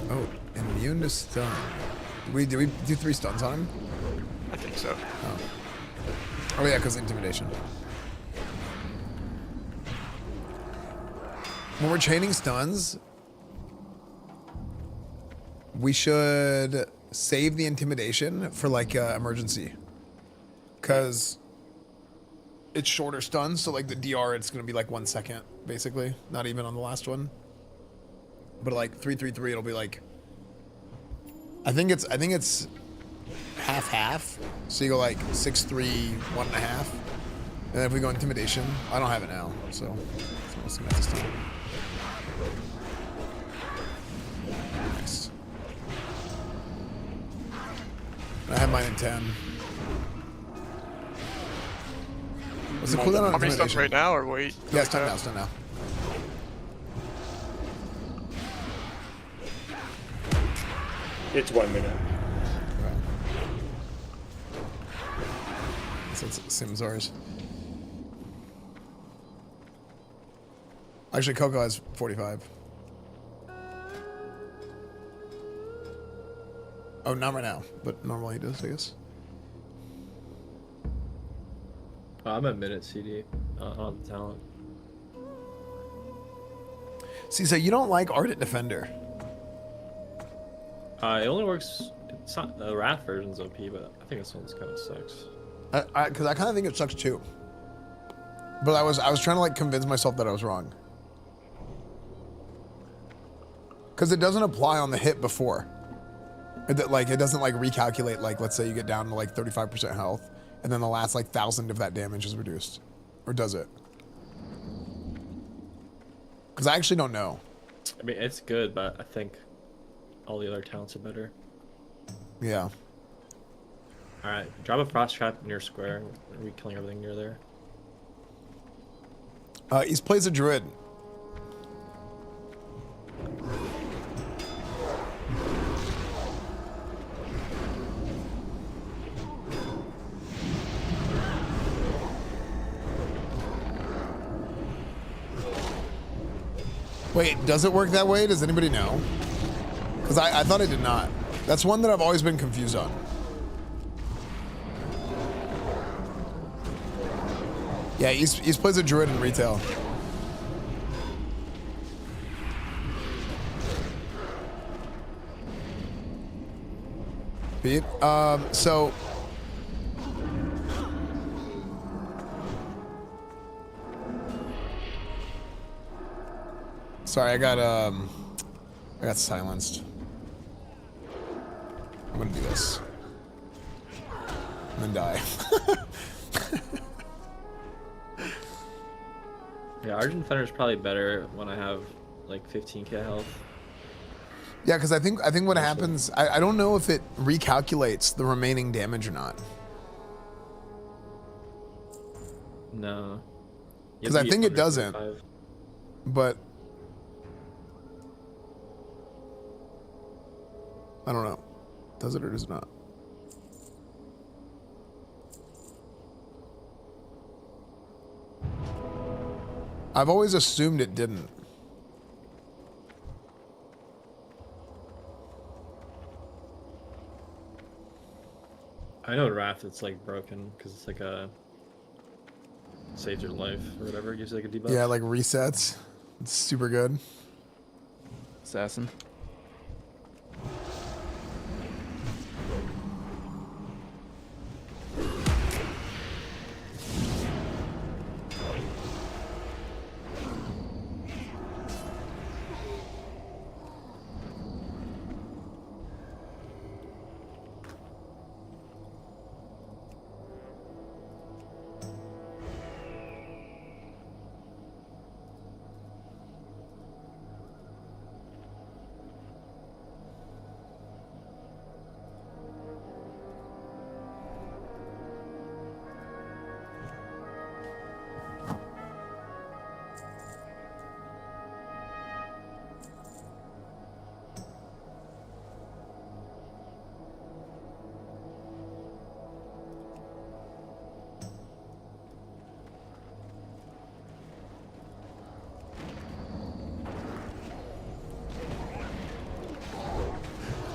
Oh, immune to stun. Did we do 3 stuns on him? I think so. Oh yeah, because intimidation. When we're chaining stuns, we should save the intimidation for like emergency, because it's shorter stuns. So like the DR, it's gonna be like 1 second, basically. Not even on the last one. But like 3-3-3, it'll be like. I think it's half. So you go like 6-3, 1.5. And then if we go intimidation, I don't have it now, so it's gonna have to stop. Nice. I have mine in 10. What's the cooldown on How many stuff intimidation? right now, or wait? Yeah, it's time now. It's time now. It's 1 minute. So it's Simzars. Actually, Coco has 45. Oh, not right now, but normally he does, I guess. I'm at minute CD on the talent. See, so you don't like Ardent Defender. It only works. It's not the Wrath version's OP, but I think this one's kind of sucks. Because I kind of think it sucks too. But I was trying to like convince myself that I was wrong. Because it doesn't apply on the hit before. It doesn't like recalculate, like let's say you get down to like 35% health and then the last like 1,000 of that damage is reduced. Or does it? Because I actually don't know. I mean, it's good, but I think all the other talents are better. Yeah. Alright, drop a frost trap near square. Are we killing everything near there? He plays a druid. Wait, does it work that way? Does anybody know? Because I thought it did not. That's one that I've always been confused on. Yeah, he's plays a druid in retail. Pete, so sorry, I got silenced. I'm gonna do this and then die. Yeah, Argent Thunder is probably better when I have like 15k health. Yeah, because I think what happens, I don't know if it recalculates the remaining damage or not. No. Because I think it doesn't. But I don't know. Does it or does it not? I've always assumed it didn't. I know Wrath, it's like broken because it's like a saves your life or whatever. It gives you like a debuff. Yeah, like resets. It's super good. Assassin.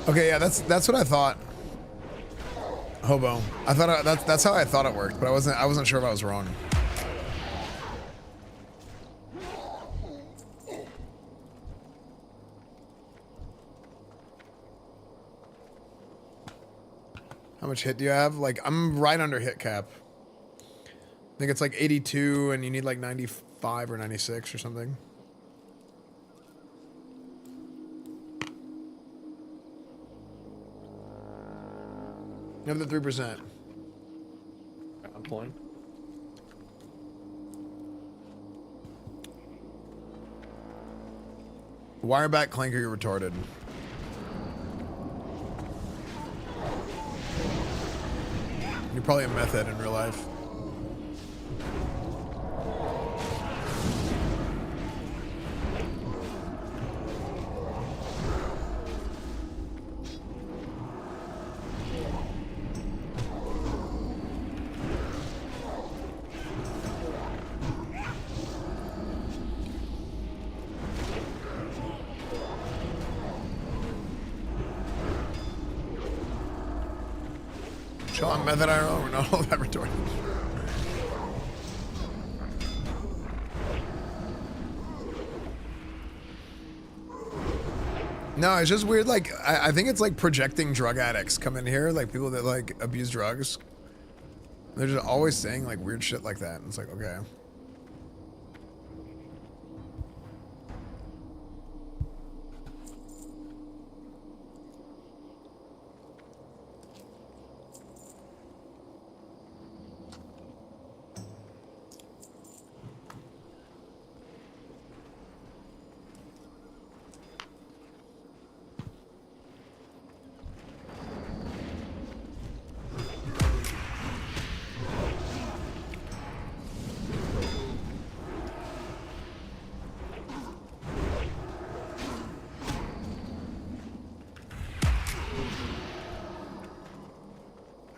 Okay, yeah, that's what I thought. Hobo. I thought that's how I thought it worked, but I wasn't sure if I was wrong. How much hit do you have? Like, I'm right under hit cap. I think it's like 82 and you need like 95 or 96 or something. You have the 3%. I'm pulling. Wireback clanker, you're retarded. You're probably a meth head in real life. Sean, method IRL, we're not all that retarded. No, it's just weird. Like, I think it's like projecting drug addicts come in here, like people that like abuse drugs. They're just always saying like weird shit like that. And it's like, okay.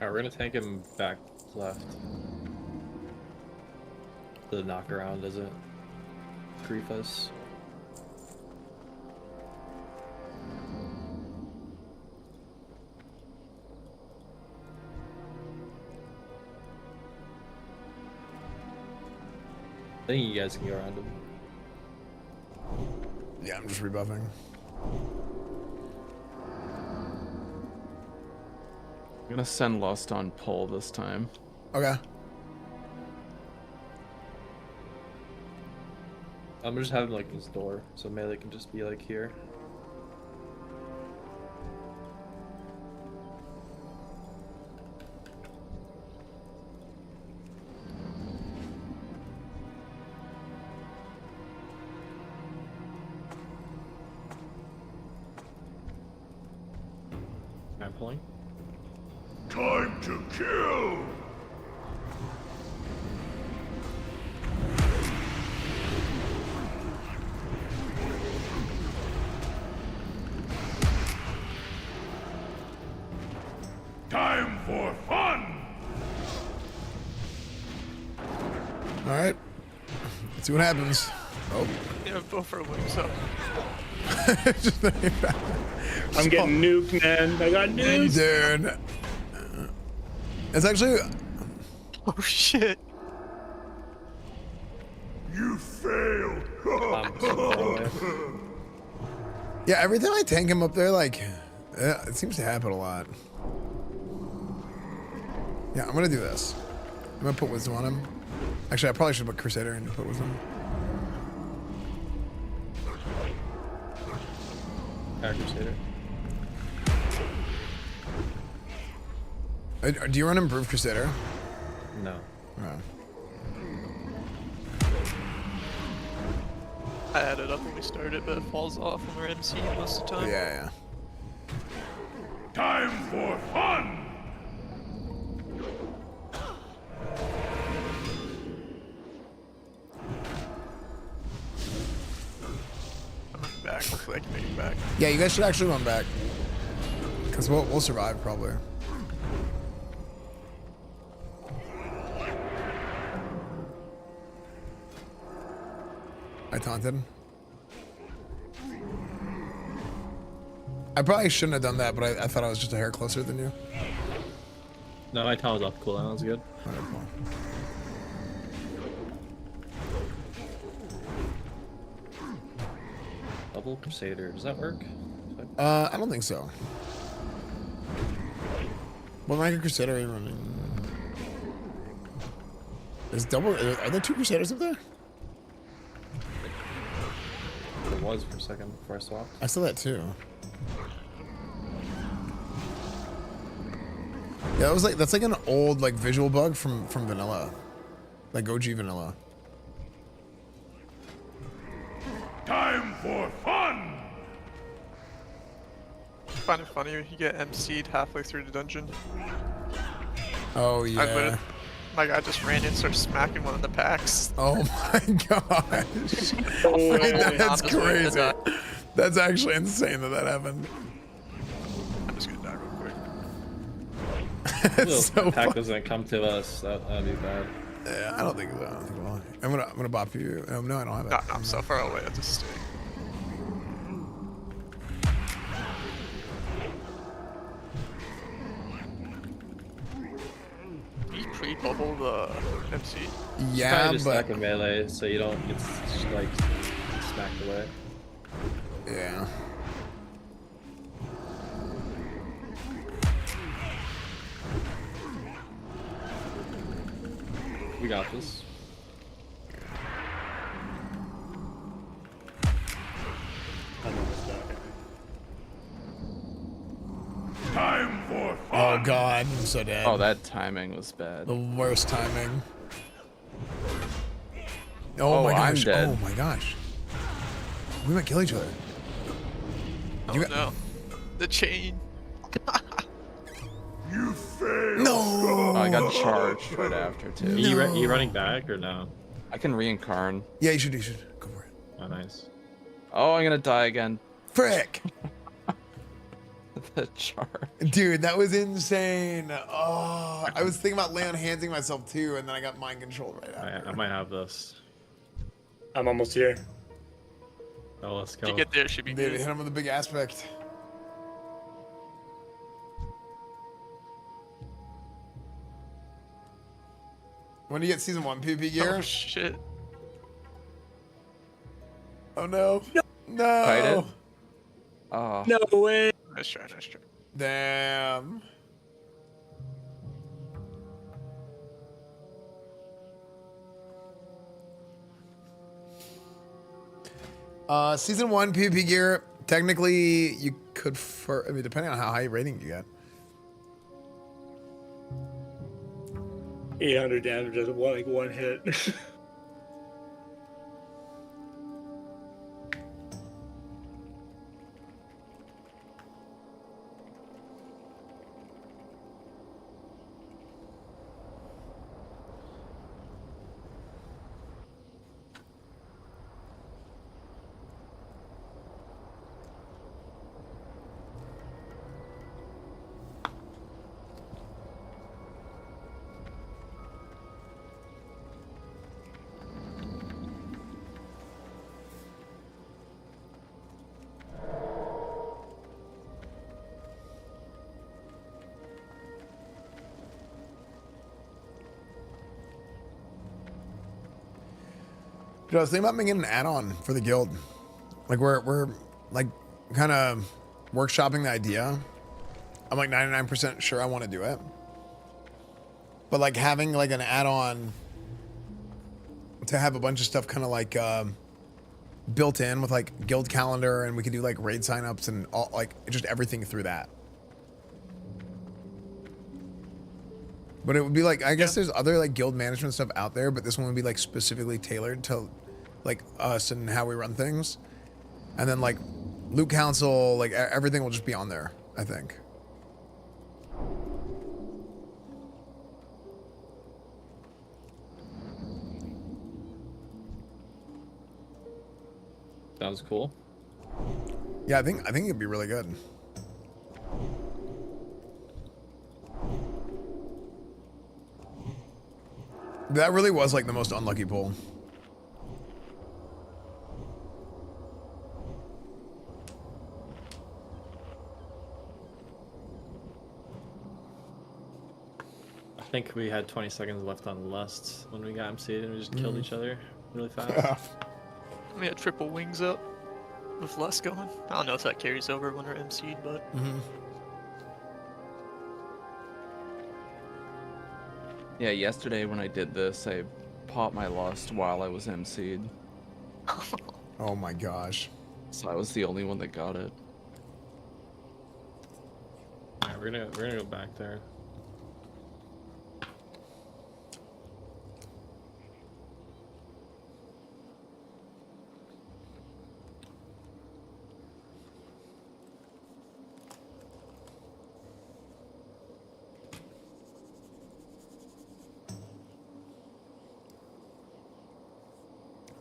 Alright, we're gonna tank him back left. The knock around doesn't grief us. I think you guys can go around him. Yeah, I'm just rebuffing. I'm gonna send Lost on pull this time. Okay. I'm just having like this door, so melee can just be like here. pulling. Time to kill! Time for fun! Alright. Let's see what happens. Oh. Yeah, Buffer wakes up. I'm getting nuked, man. I got nuked. Dude. It's actually... Oh shit. You failed. Yeah, every time I tank him up there, like, it seems to happen a lot. Yeah, I'm gonna do this. I'm gonna put wisdom on him. Actually, I probably should put Crusader and put wisdom. Crusader. Do you run improved Crusader? No. No. I had it up when we started, but it falls off when we're MC most of the time. Yeah. Time for fun! I'm back. Hopefully I can make it back. Yeah, you guys should actually run back. Because we'll survive, probably. I taunted. I probably shouldn't have done that, but I thought I was just a hair closer than you. No, my town was off cooldown. That was good. Alright, cool. Double Crusader. Does that work? I don't think so. What Micro Crusader are you running? Is double? Are there two Crusaders up there? It was for a second before I swapped. I saw that too. Yeah, that was like that's like an old like visual bug from vanilla, like OG vanilla. Time for fun! I find it funny when you get MC'd halfway through the dungeon. Oh yeah. My guy just ran in and started smacking one of the packs. Oh my gosh. That's crazy. That's actually insane that happened. I'm just gonna die real quick. It's so pack fun. doesn't come to us. That'd be bad. Yeah, I don't think so. I'm gonna bop you. No, I don't have it. No, I'm so far away. I just stay. You pre-bubble the MC. Yeah, just but stack in melee, so you don't get like smacked away. Yeah. We got this. Time for fun! Oh god, I'm so dead. Oh, that timing was bad. The worst timing. Oh my I'm gosh. dead. Oh my gosh. We might kill each other. Oh no. The chain. You failed! No! Oh, I got charged right after too. You running back or no? I can reincarn. Yeah, you should. Go for it. Oh, nice. Oh, I'm gonna die again. Frick! The charge. Dude, that was insane. Oh, I was thinking about Leon handing myself too, and then I got mind controlled right after. I might have this. I'm almost here. Oh, let's go. If you get there, it should be Dude, good. hit him with a big aspect. When do you get season 1 PvP gear? Oh shit. Oh no. No. Fight it. Oh. No way. Nice try, nice try. Damn. Season 1 PvP gear, technically you could I mean, depending on how high rating you get. 800 damage doesn't like one hit. Dude, I was thinking about making an add-on for the guild. Like we're like kind of workshopping the idea. I'm like 99% sure I want to do it. But like having like an add-on to have a bunch of stuff kind of like built in with like guild calendar, and we could do like raid signups and all, like just everything through that. But it would be like, I guess there's other like guild management stuff out there, but this one would be like specifically tailored to like us and how we run things. And then like loot council, like everything will just be on there, I think. Sounds cool. Yeah, I think it'd be really good. That really was like the most unlucky pull. I think we had 20 seconds left on Lust when we got MC'd and we just killed each other really fast. We had triple wings up with less going. I don't know if that carries over when we're MC'd, but... Yeah, yesterday when I did this, I popped my Lust while I was MC'd. Oh my gosh. So I was the only one that got it. Alright, we're gonna go back there.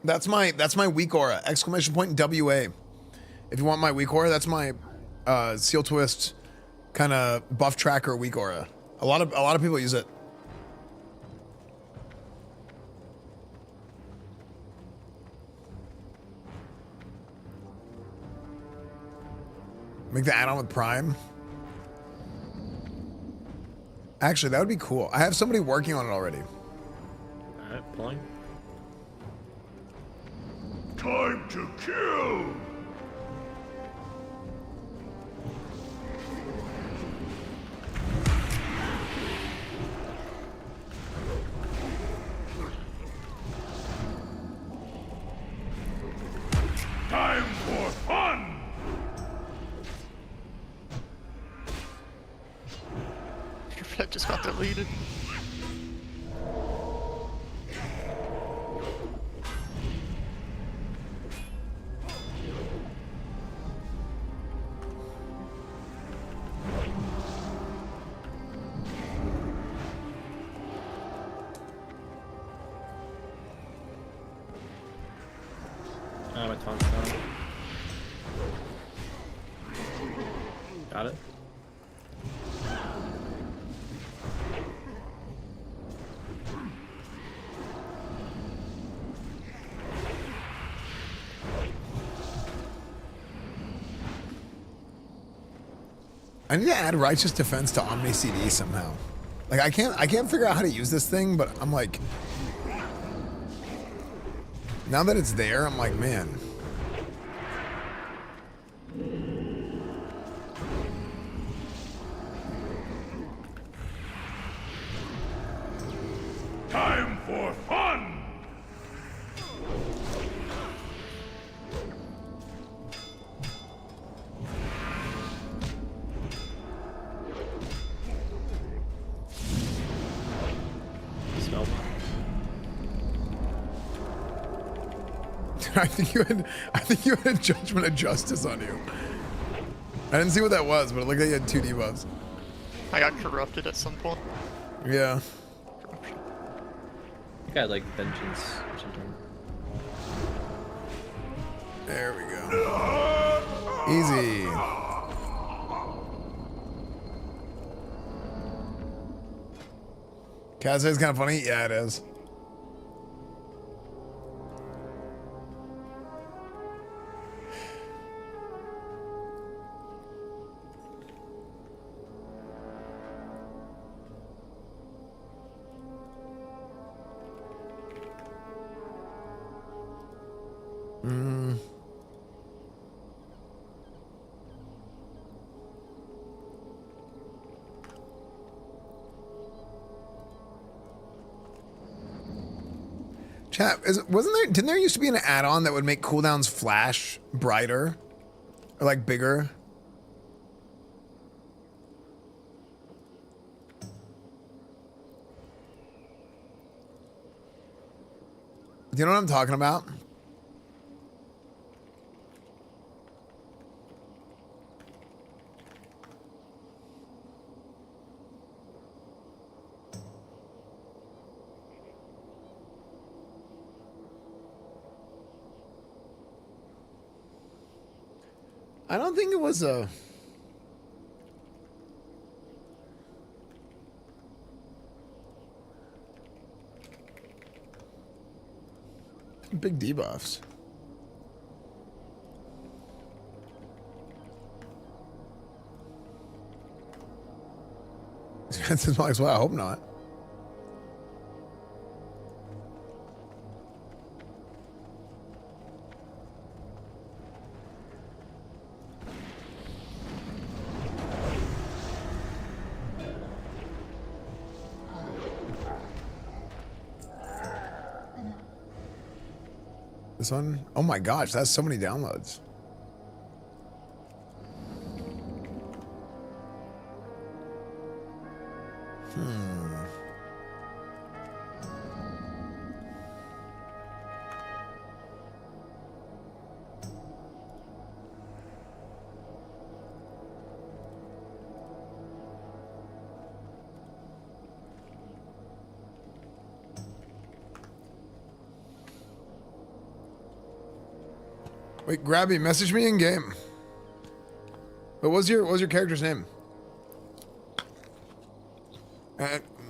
That's my weak aura! Exclamation point WA. If you want my weak aura, that's my Seal Twist kind of buff tracker weak aura. A lot of people use it. Make the add-on with Prime. Actually, that would be cool. I have somebody working on it already. Alright, pulling. Time to kill! Time for fun! I just got deleted. My taunt's down. Got it. I need to add Righteous Defense to Omni CD somehow. Like I can't figure out how to use this thing, but I'm like, now that it's there, I'm like, man. Time for fun! Smell. I think you had a Judgment of Justice on you. I didn't see what that was, but it looked like you had 2 debuffs. I got corrupted at some point. Yeah. I think I had like vengeance or something. There we go. Easy. Kaz is kind of funny. Yeah, it is. Chat, didn't there used to be an add-on that would make cooldowns flash brighter? Or like bigger? Do you know what I'm talking about? I don't think it was a... Big debuffs. That's might as well. I hope not. This one? Oh my gosh, that's so many downloads. Wait, Grabby, message me in game. What was your character's name?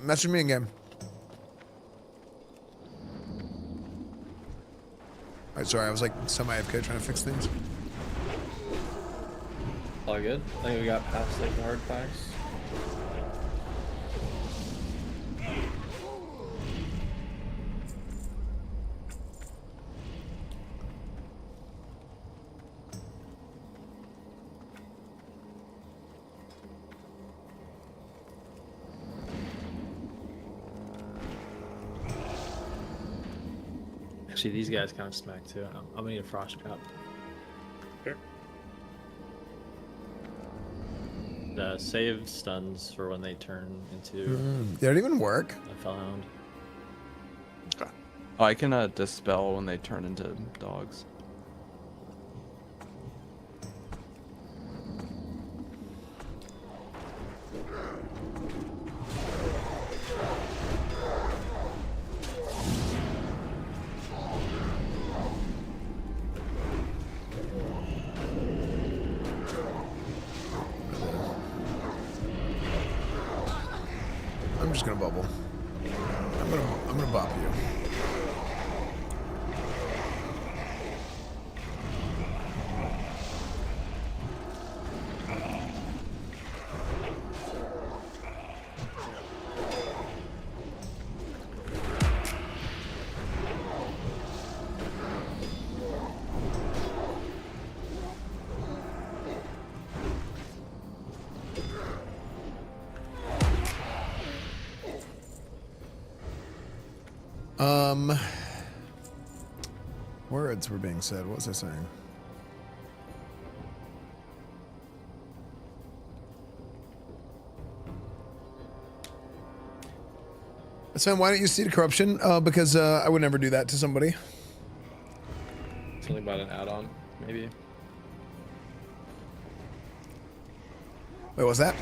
Message me in game. Alright, sorry, I was like semi-AFK trying to fix things. All good. I think we got past like the hard facts. Actually, these guys kind of smack too. I'm gonna need a frost trap. Sure. The save stuns for when they turn into. They don't even work. A fellhound. Oh, I can dispel when they turn into dogs. I'm just gonna bubble. I'm gonna bop you. Words were being said. What was I saying? So why don't you see the corruption? Because I would never do that to somebody. Something about an add-on, maybe. Wait, what's that?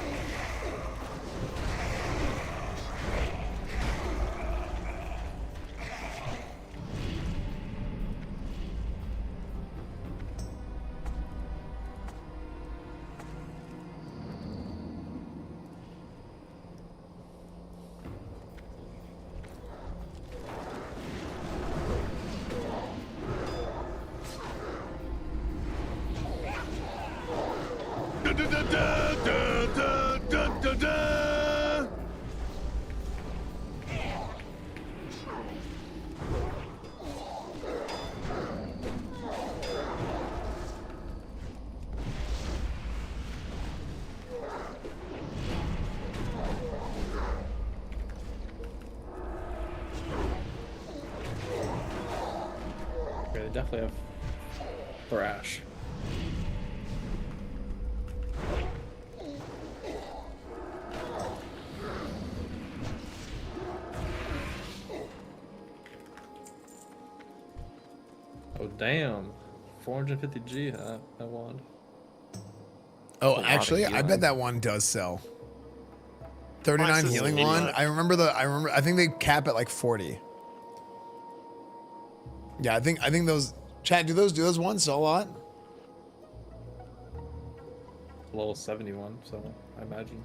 they definitely have Thrash. Oh damn, 450G that wand. Oh, actually, I bet that one does sell. 39 healing wand. I remember. I think they cap at like 40. Yeah, I think those. Chad, do those ones sell a lot? Level 71, so I imagine.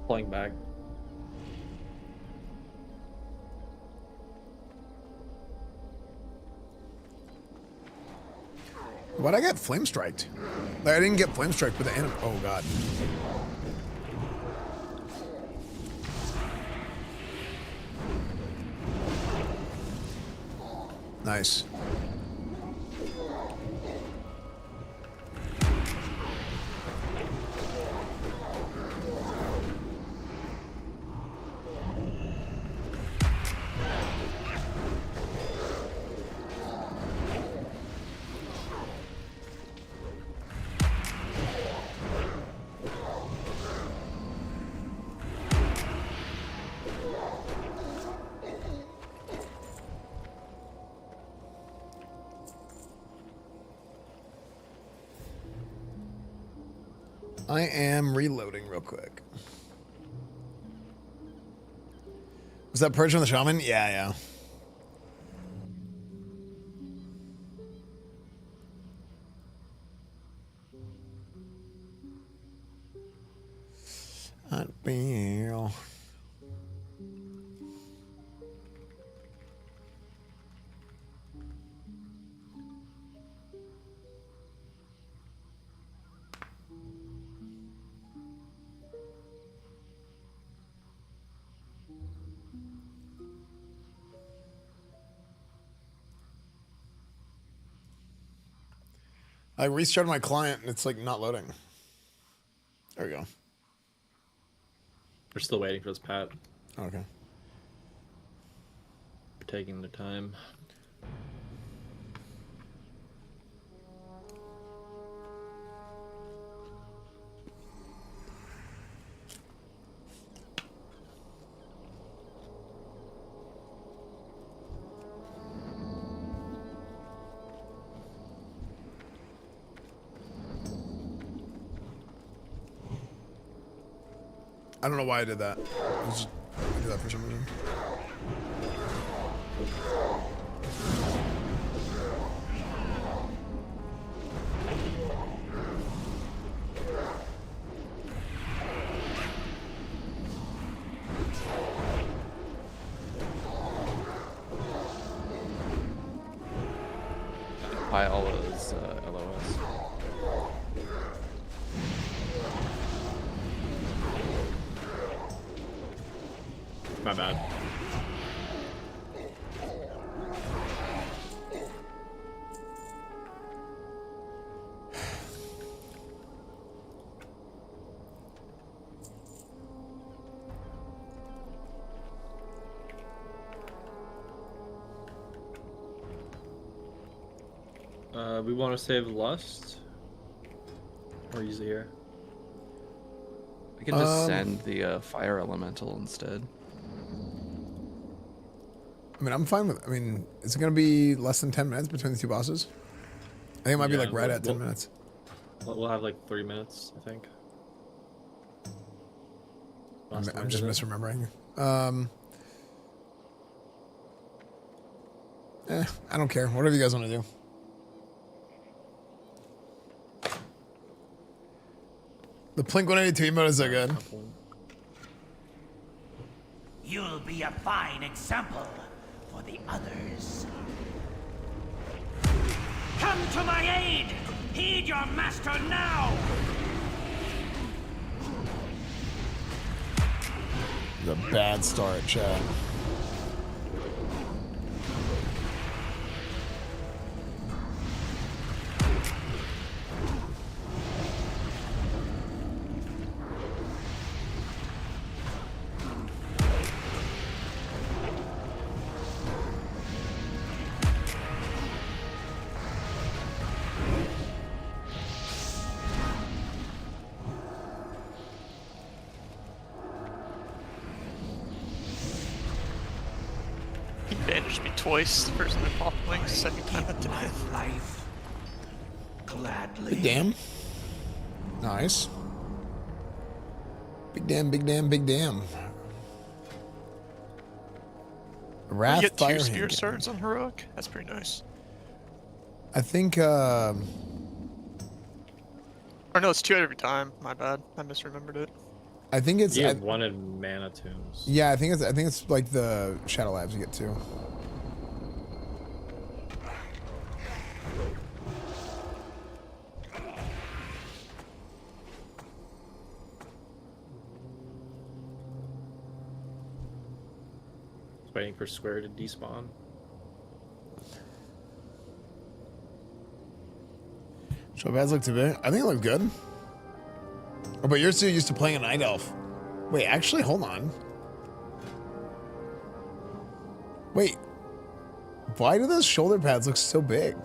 Pulling back. Why'd I get flame striked? Like, I didn't get flame striked with the enemy. Oh god. Nice. I am reloading real quick. Was that purge on the shaman? Yeah. Unreal. I restarted my client and it's like not loading. There we go. We're still waiting for this pat. Okay. We're taking the time. I don't know why I did that. I did that for some reason. Buy all those LOS. My bad. We want to save Lust or use it here. We can just send the fire elemental instead. I mean, I'm fine with it. I mean, is it going to be less than 10 minutes between the two bosses? I think it might be like right at 10 minutes. We'll have like 3 minutes, I think. I'm just misremembering. I don't care. Whatever you guys want to do. The Plink 182 emote is so good. You'll be a fine example for the others. Come to my aid! Heed your master now! The bad start, chat. He bandaged me twice. The first time I popped links, second time I did. Life. Gladly. Big damn. Nice. Big damn, big damn, big damn. Wrath You get Fire 2 spirit Hand. swords on heroic. That's pretty nice. I think Or no, it's 2 every time. My bad. I misremembered it. I think it's You have 1 in Mana Tombs. yeah, I think it's like the Shadow Labs you get too. Just waiting for Square to despawn. So bad's look to be. I think it looked good. Oh, but you're so used to playing a Night Elf. Wait, actually, hold on. Wait. Why do those shoulder pads look so big?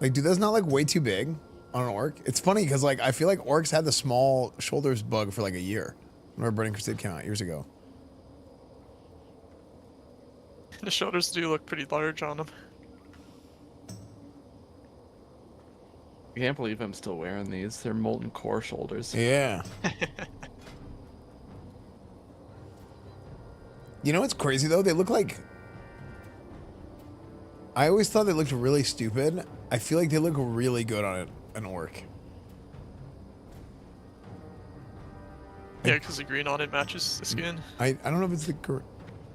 Like, do those not look way too big on an orc? It's funny because, like, I feel like orcs had the small shoulders bug for like a year. Remember Burning Crusade came out years ago. The shoulders do look pretty large on them. I can't believe I'm still wearing these. They're molten core shoulders. Yeah. You know what's crazy though? They look like... I always thought they looked really stupid. I feel like they look really good on an orc. Yeah, because the green on it matches the skin. I don't know if it's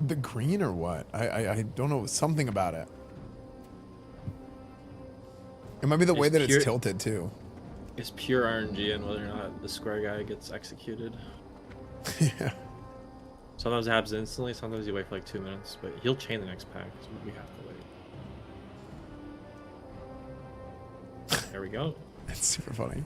the green or what. I don't know. Something about it. It might be the way that it's tilted too. It's pure RNG and whether or not the square guy gets executed. Yeah. Sometimes it happens instantly, sometimes you wait for like 2 minutes, but he'll chain the next pack, so we have to wait. There we go. That's super funny.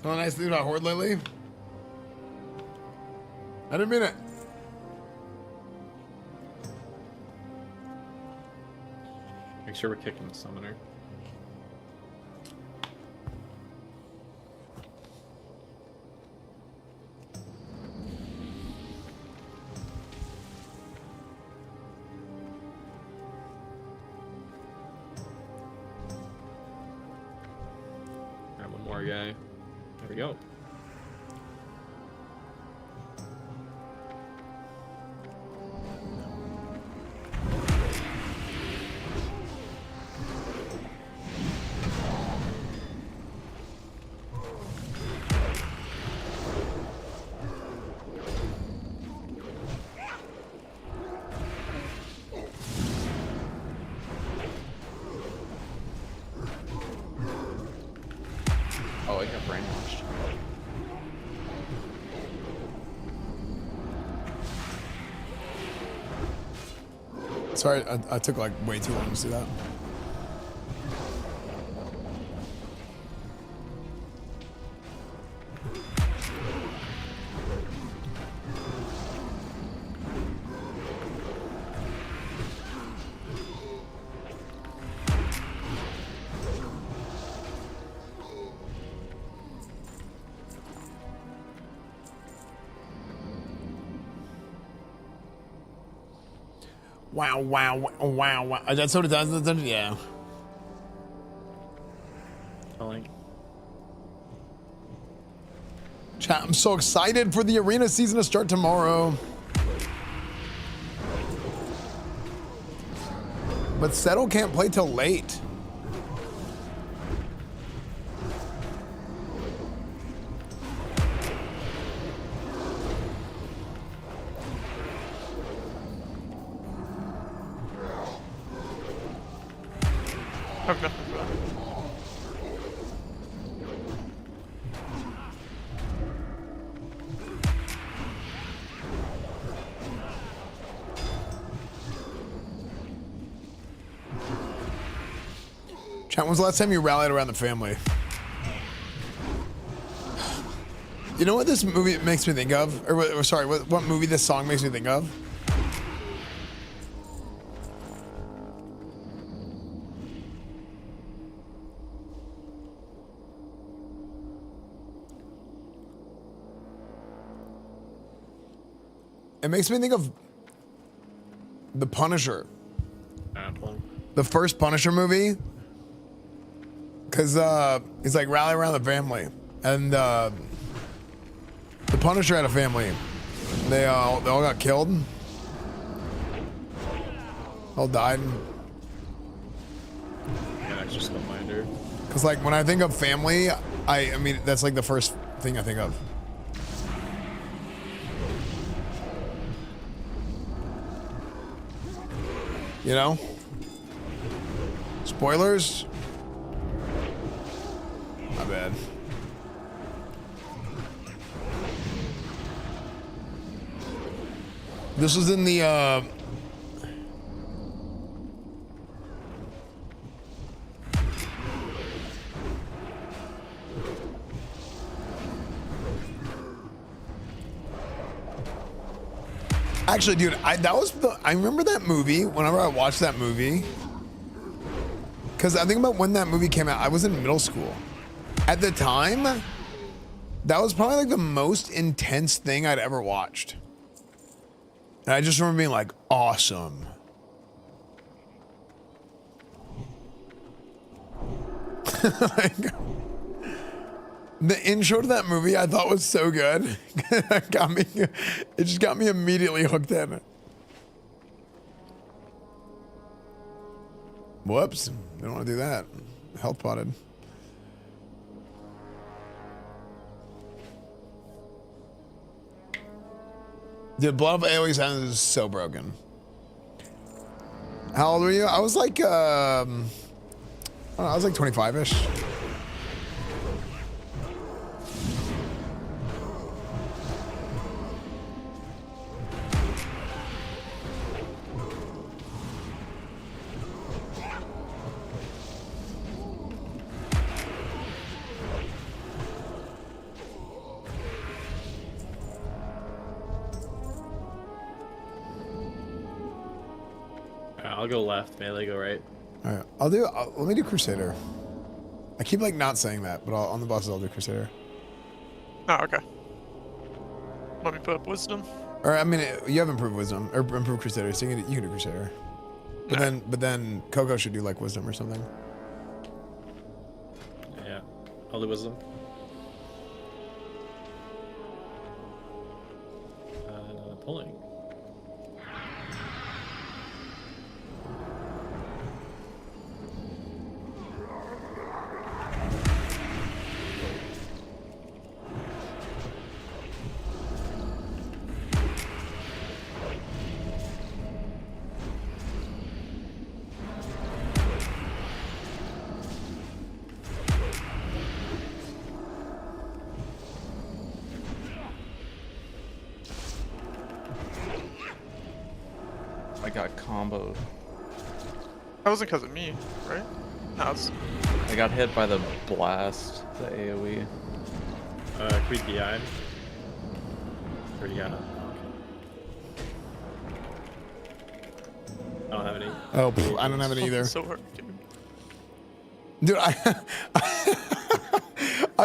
So nice thing about Horde lately. I didn't mean it. Make sure we're kicking the summoner. Got one more guy. There we go. Oh, I got brainwashed. Sorry, I took like way too long to see that. Wow, wow, wow, wow, wow. That's what it does. Yeah. Chat, I'm so excited for the arena season to start tomorrow. But Settle can't play till late. Okay. Chat, when's the last time you rallied around the family? You know what this movie makes me think of? Or sorry, what movie this song makes me think of? It makes me think of The Punisher. The first Punisher movie. Because he's like, rally around the family. And the Punisher had a family. They all got killed. All died. Yeah, that's just a reminder. Because like when I think of family, I mean, that's like the first thing I think of. You know? Spoilers? My bad. This was in the actually, dude, I remember that movie whenever I watched that movie. Because I think about when that movie came out, I was in middle school. At the time, that was probably like the most intense thing I'd ever watched. And I just remember being like, awesome. Like, the intro to that movie I thought was so good. It just got me immediately hooked in. Whoops, don't want to do that. Health potted. Dude, Blood of AoE Silence is so broken. How old were you? I was like, I don't know, I was like 25-ish. I'll go left, melee go right. All right, let me do Crusader. I keep like not saying that, but on the bosses I'll do Crusader. Oh, okay. Let me put up wisdom. Or I mean, you have improved wisdom or improved Crusader, so you can do Crusader. But then Coco should do like wisdom or something. Yeah, I'll do wisdom. Pulling. I got comboed. That wasn't because of me, right? No, it's... I got hit by the blast, the AoE. Creed DI. Or you got it? I don't have any. Oh, I don't have any either. So hard. Dude, I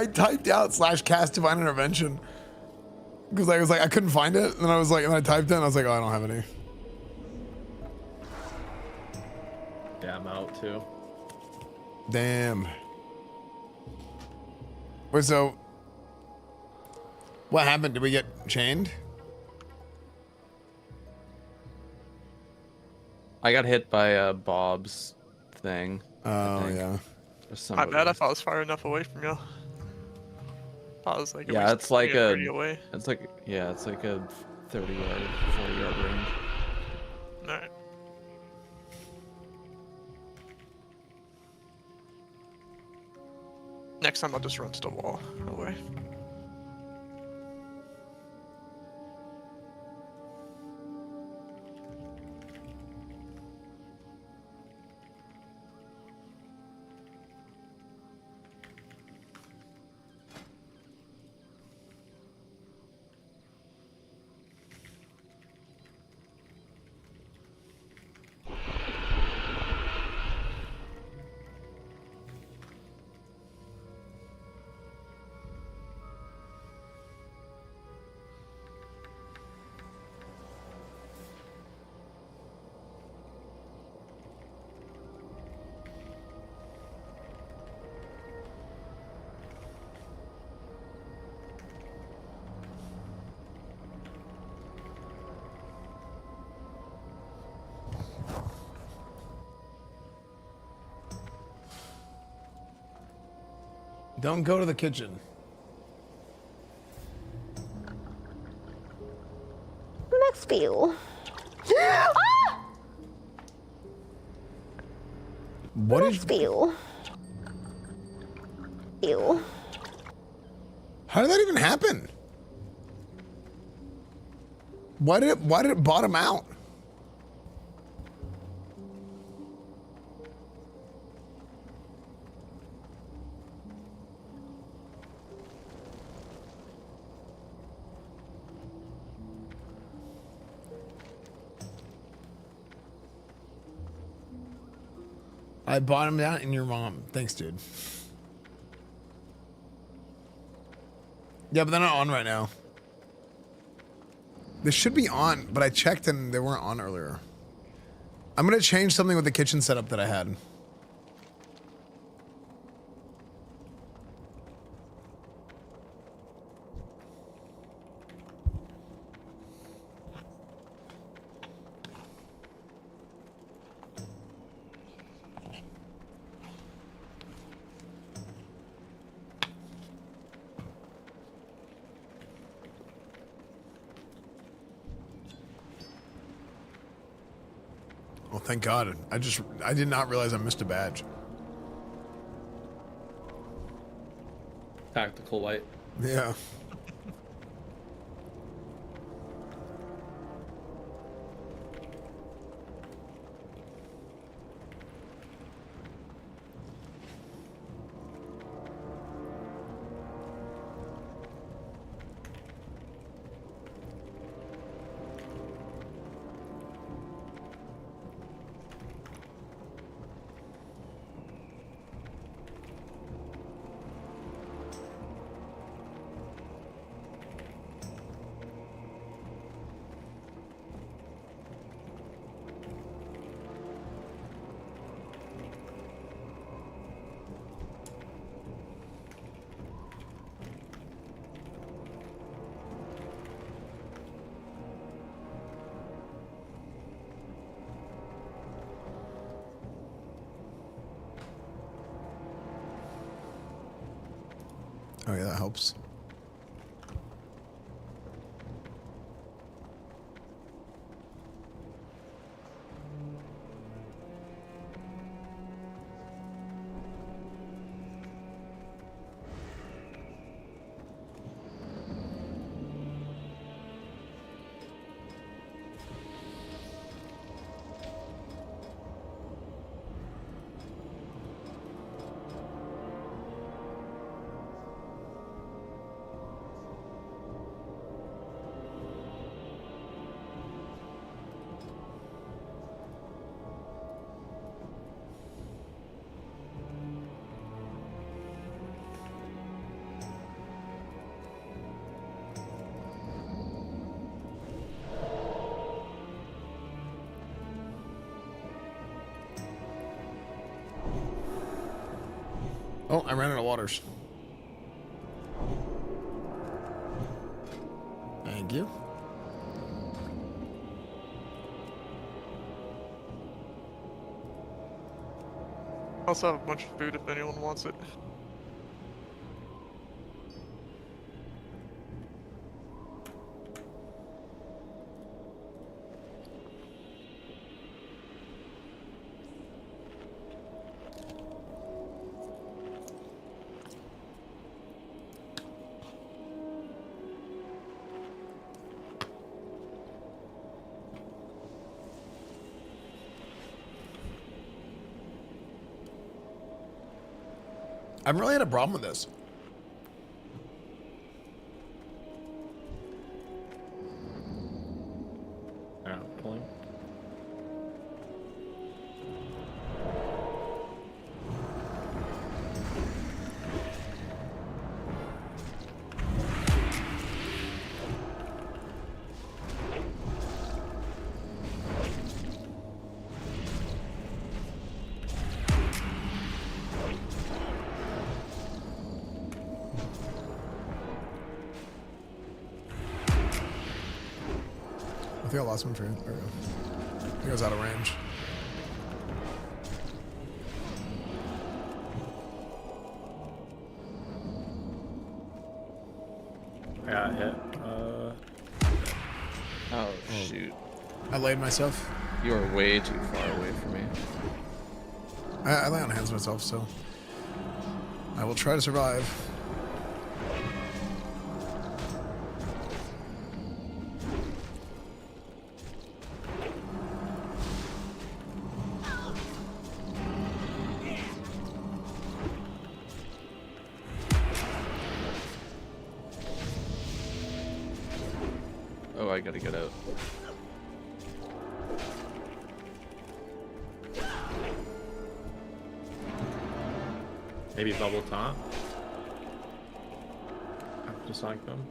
typed out /cast divine intervention because I was like I couldn't find it, and I was like, and I typed it, and I was like, oh, I don't have any. out too. Damn. Wait, so what happened? Did we get chained? I got hit by Bob's thing. Oh yeah. My bad if I was far enough away from you. I was like, yeah, it's like a, 30 away. it's like, yeah, it's like a 30-yard, 40-yard range. Alright. Next time I'll just run to the wall away. Don't go to the kitchen. Next view. Ah! What is view? Ew. How did that even happen? Why did it bottom out? I bottomed out in your mom. Thanks, dude. Yeah, but they're not on right now. They should be on, but I checked and they weren't on earlier. I'm gonna change something with the kitchen setup that I had. Well, thank God. I did not realize I missed a badge. Tactical white. Yeah. Oh yeah, that helps. waters. Thank you. I also have a bunch of food if anyone wants it. I haven't really had a problem with this. Pulling. I think I lost my train. There we go. I think I was out of range. I got hit. Oh shoot! I laid myself. You are way too far away from me. I lay on hands myself, so I will try to survive. Oh, I gotta get out. Maybe bubble top. Just like them.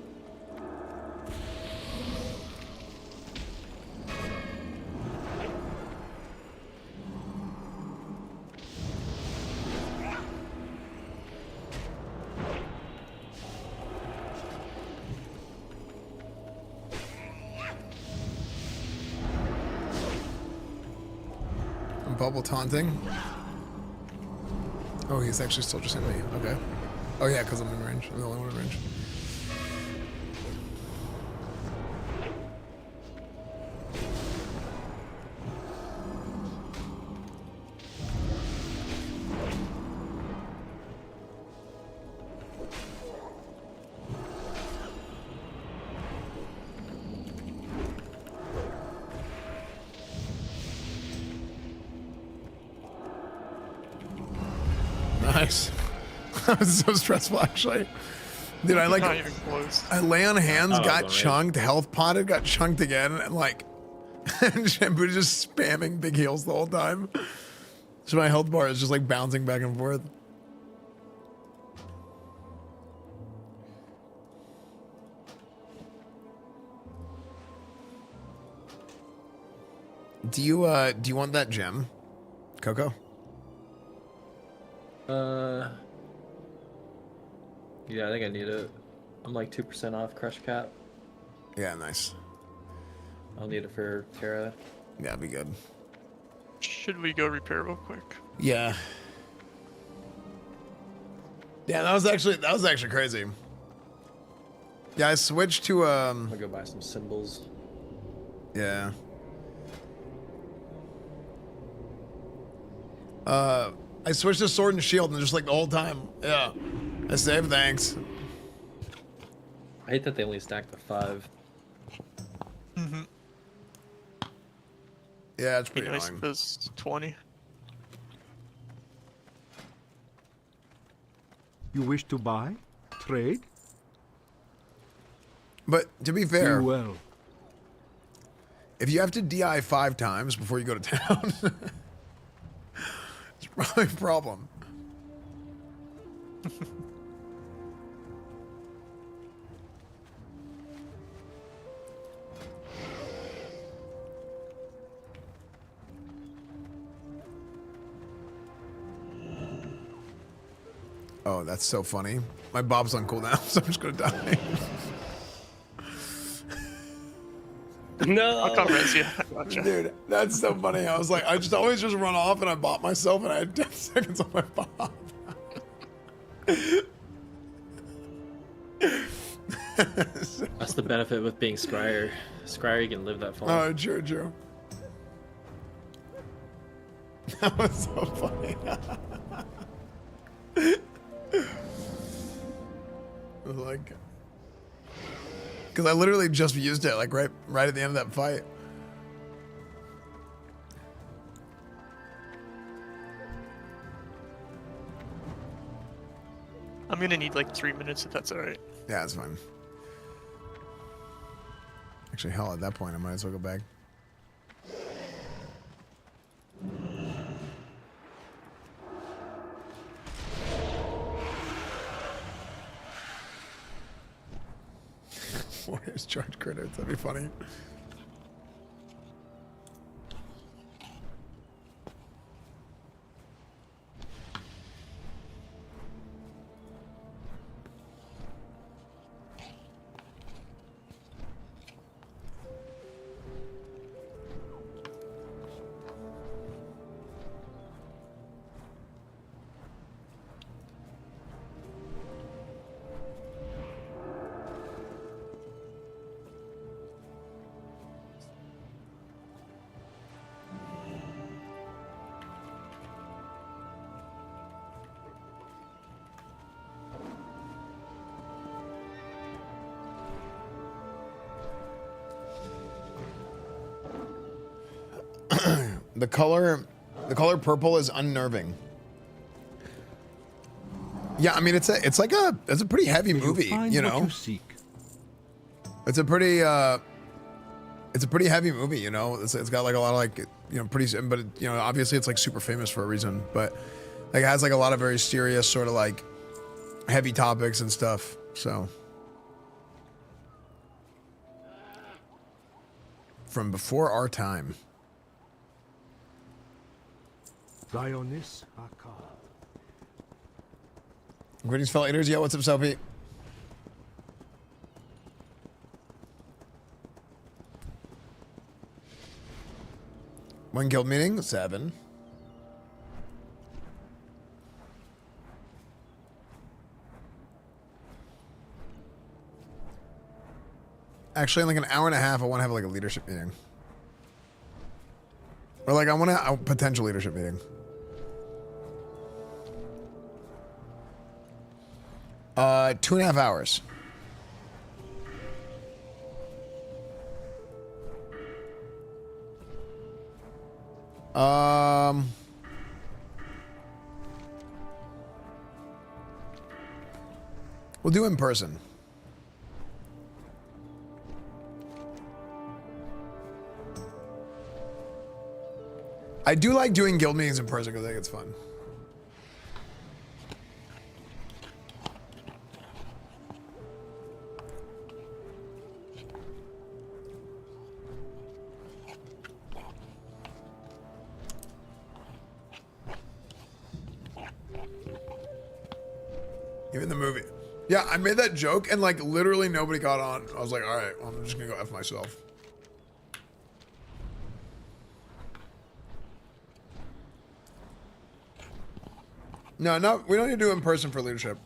Bubble taunting. Oh, he's actually still just in me. Okay. Oh yeah, because I'm in range. I'm the only one in range. Nice. That was so stressful, actually. Dude, I like. Not even close. I lay on hands, Oh, got right. chunked, health potted, got chunked again, and like, Shampoo just spamming big heals the whole time. So my health bar is just like bouncing back and forth. Do you want that gem, Coco? Yeah, I think I need it. I'm like 2% off Crush Cap. Yeah, nice. I'll need it for Terra. Yeah, be good. Should we go repair real quick? Yeah. Yeah, that was actually crazy. Yeah, I switched to I'm gonna go buy some symbols. Yeah. I switched to sword and shield and just like the whole time. Yeah. I saved, thanks. I hate that they only stack the 5. Mm-hmm. Yeah, it's pretty nice annoying. if it's 20. You wish to buy? Trade? But to be fair, Do well. if you have to DI 5 times before you go to town, it's probably a problem. Oh, that's so funny. My Bob's on cooldown, so I'm just gonna die. No. I'll come res you. Gotcha. Dude, that's so funny. I was like, I just always just run off and I bought myself and I had 10 seconds on my Bob. That's the benefit with being Scryer. Scryer, you can live that far. Oh, true. That was so funny. Like, because I literally just used it like right at the end of that fight. I'm gonna need like 3 minutes if that's alright. Yeah, that's fine. Actually, hell, at that point, I might as well go back. Warriors charge critters. That'd be funny. The color purple is unnerving. Yeah, I mean it's a pretty heavy movie, you know. It's a pretty heavy movie, you know. It's got like a lot of like, you know, pretty, but you know, obviously it's like super famous for a reason, but like it has like a lot of very serious sort of like heavy topics and stuff. So from before our time. Dionys Akkad. Greetings, fellow eaters. Yeah, what's up, Soapy? One guild meeting, 7. Actually, in like an hour and a half, I want to have like a leadership meeting. Or like I want a potential leadership meeting. 2.5 hours. We'll do in person. I do like doing guild meetings in person because I think it's fun. Even the movie. Yeah, I made that joke and like literally nobody got on. I was like, all right, well, I'm just gonna go F myself. No, we don't need to do it in person for leadership.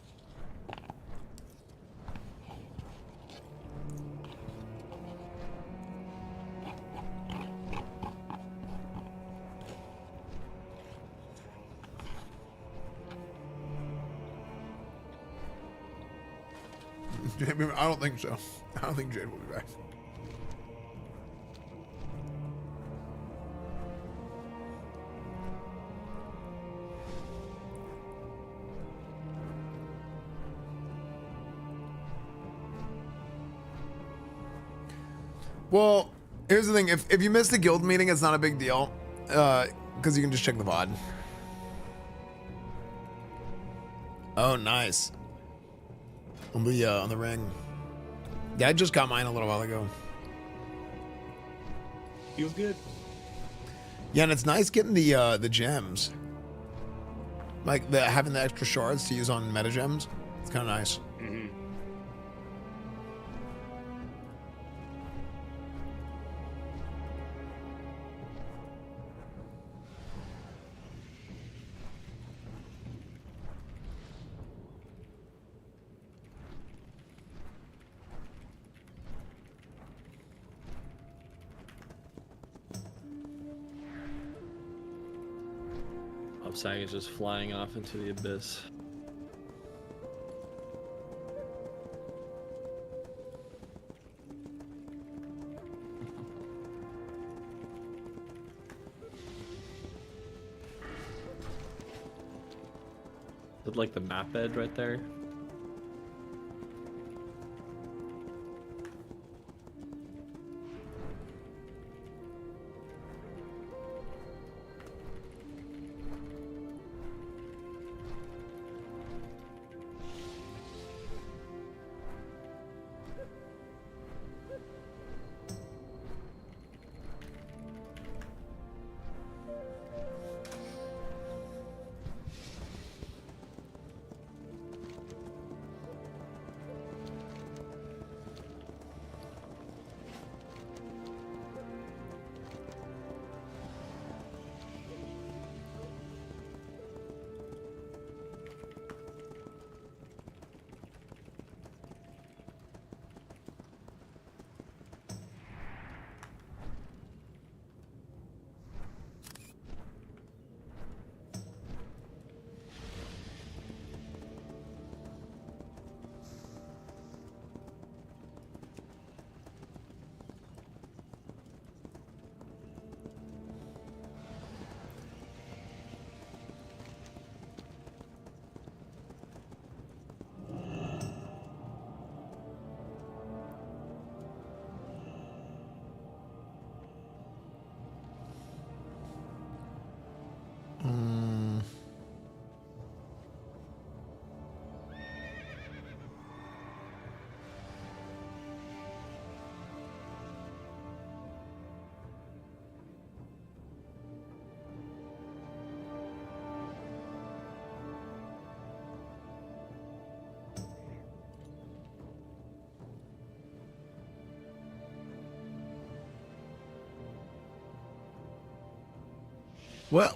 I don't think so. I don't think Jade will be back. Well, here's the thing. If you missed the guild meeting, it's not a big deal. Because you can just check the VOD. Oh, nice. On the ring. Yeah, I just got mine a little while ago. Feels good. Yeah, and it's nice getting the gems. Like having the extra shards to use on meta gems. It's kind of nice. Mm-hmm. Upsag is just flying off into the abyss. Is it like the map edge right there?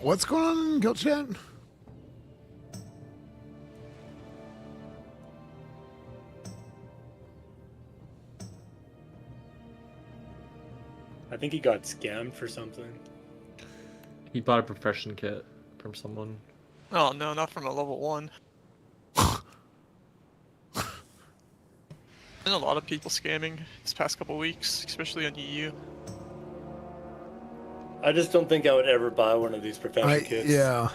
What's going on in Guild Chat? I think he got scammed for something. He bought a profession kit from someone. Oh no, not from a level 1. Been a lot of people scamming this past couple weeks, especially on EU. I just don't think I would ever buy one of these profession kits. Yeah.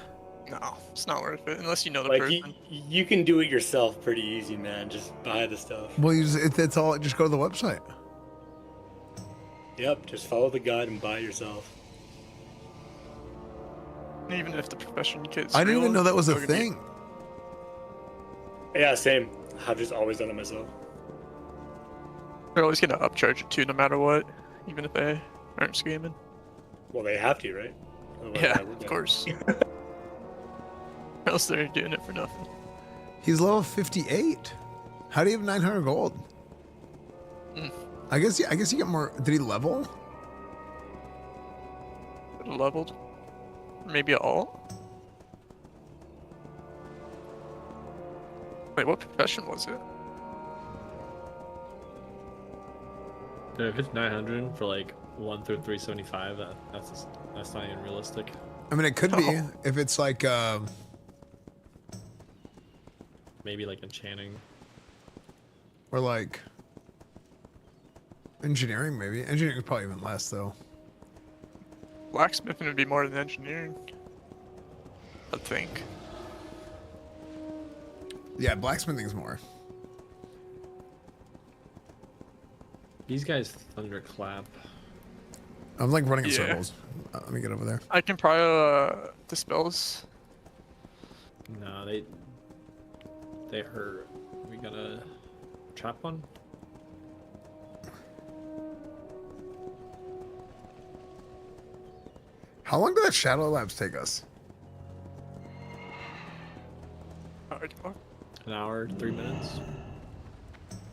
No, it's not worth it unless you know the Like person. you can do it yourself pretty easy, man. Just buy the stuff. Well, it's all. Just go to the website. Yep, just follow the guide and buy it yourself. Even if the profession kit's I didn't real, even know that was a it's still gonna thing. Yeah, same. I've just always done it myself. They're always gonna upcharge it too, no matter what, even if they aren't scamming. Well, they have to, right? Otherwise, Yeah, why would of they? course. Or else they're doing it for nothing. He's level 58. How do you have 900 gold? I guess you get more. Did he level? Leveled. Maybe all. Wait, what profession was it? Dude, if it's 900 for like 1 through 375, that's not even realistic. I mean, it could be if it's like. Maybe like enchanting. Or like. Engineering, maybe. Engineering is probably even less, though. Blacksmithing would be more than engineering. I think. Yeah, blacksmithing's more. These guys thunderclap. I'm like running in Yeah. circles. Let me get over there. I can probably dispels. No, they hurt. We gotta trap one. How long did that Shadow Labs take us? hour anymore. An hour, 3 minutes.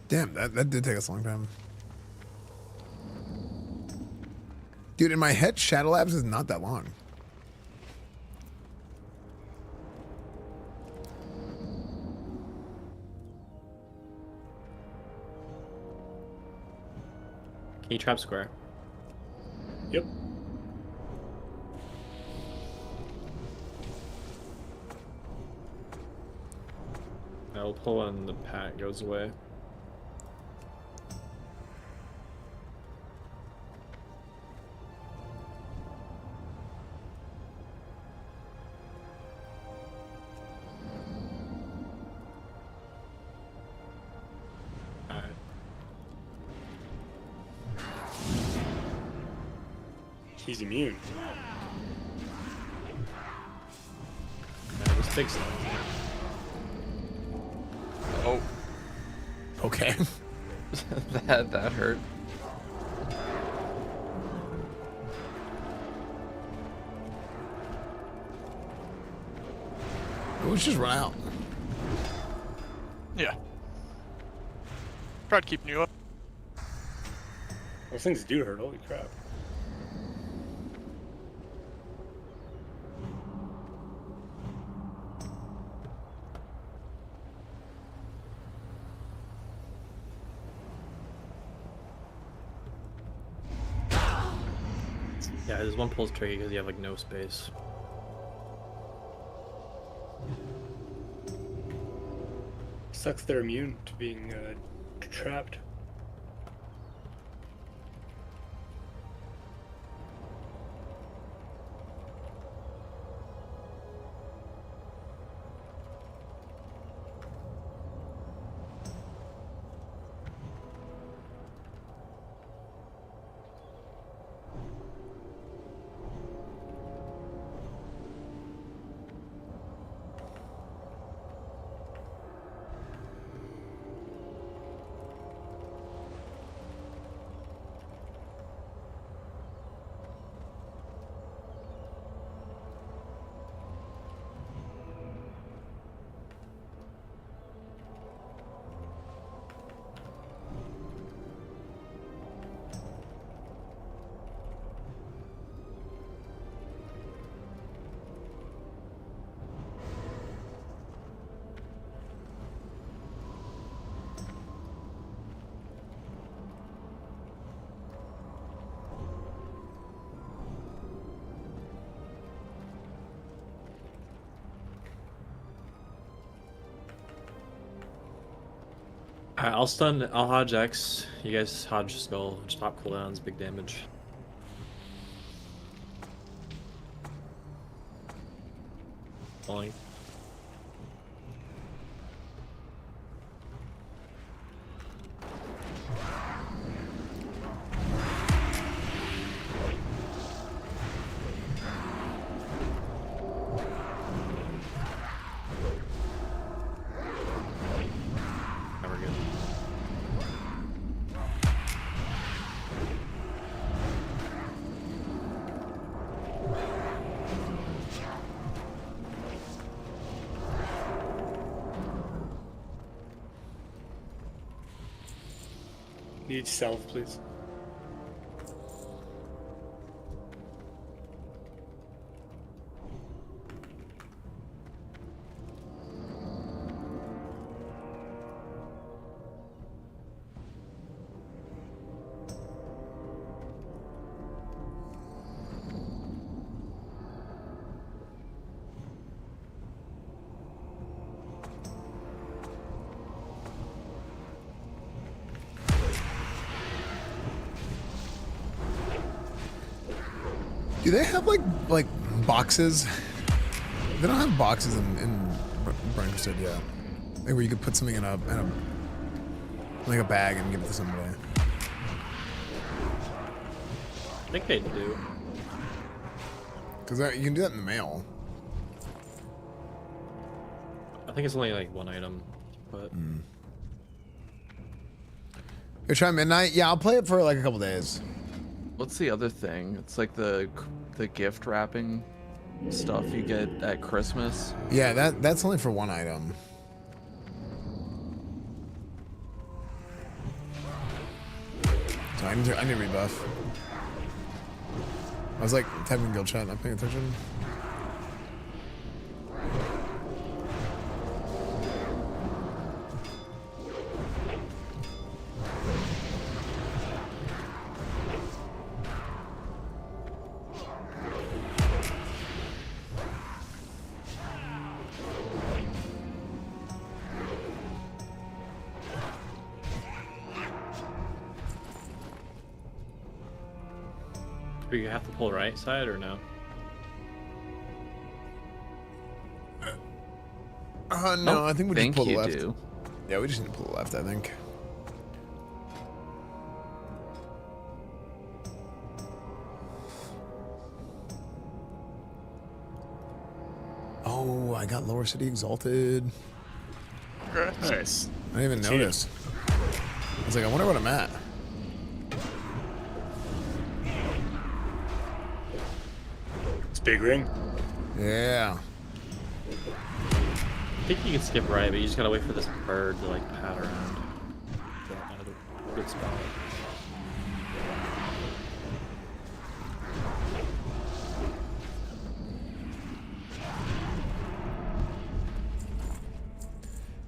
Damn, that did take us a long time. Dude, in my head, Shadow Labs is not that long. Can you trap square? Yep. I'll pull when the pack goes away. He's immune. Yeah, just fix it. Oh. Okay. that hurt. Let's just run out. Yeah. Tried keeping you up. Those things do hurt. Holy crap. Yeah, there's one pulse tricky because you have like no space. Sucks they're immune to being trapped. Alright, I'll Hodge X. You guys Hodge Skull. Just pop cooldowns, big damage. Falling. Need salve, please. Do they have like boxes? They don't have boxes in Burning Crusade yet. Like where you could put something in a like a bag and give it to somebody. I think they do. Because you can do that in the mail. I think it's only like one item, but. You try Midnight? Yeah, I'll play it for like a couple days. What's the other thing? It's like the gift wrapping stuff you get at Christmas. Yeah, that's only for one item. I need to rebuff. I was like typing guild chat, not paying attention. Do you have to pull right side or no? No, I think we just pull the left. do. Yeah, we just need to pull the left, I think. Oh, I got Lower City Exalted. Nice. I didn't even notice. I was like, I wonder what I'm at. It's big ring. Yeah. I think you can skip right, but you just gotta wait for this bird to like pat around. At a good spot.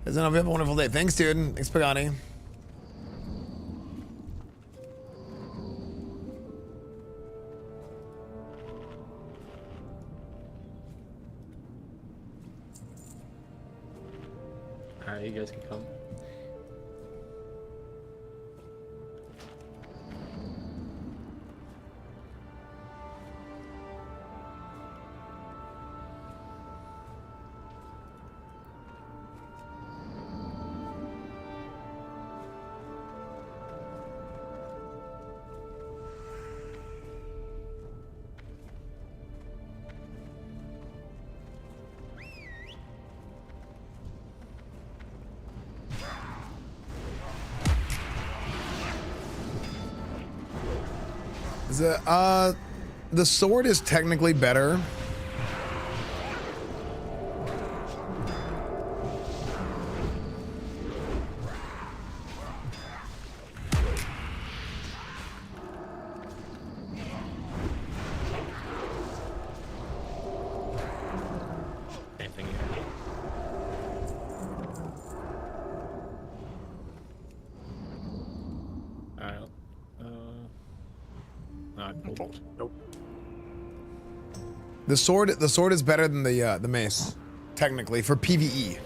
Listen, I hope you have a wonderful day. Thanks, dude. Thanks, Pagani. Alright, you guys can come. The sword is technically better. Anything here. Alright. No, I pulled. Nope. The sword is better than the mace, technically, for PvE.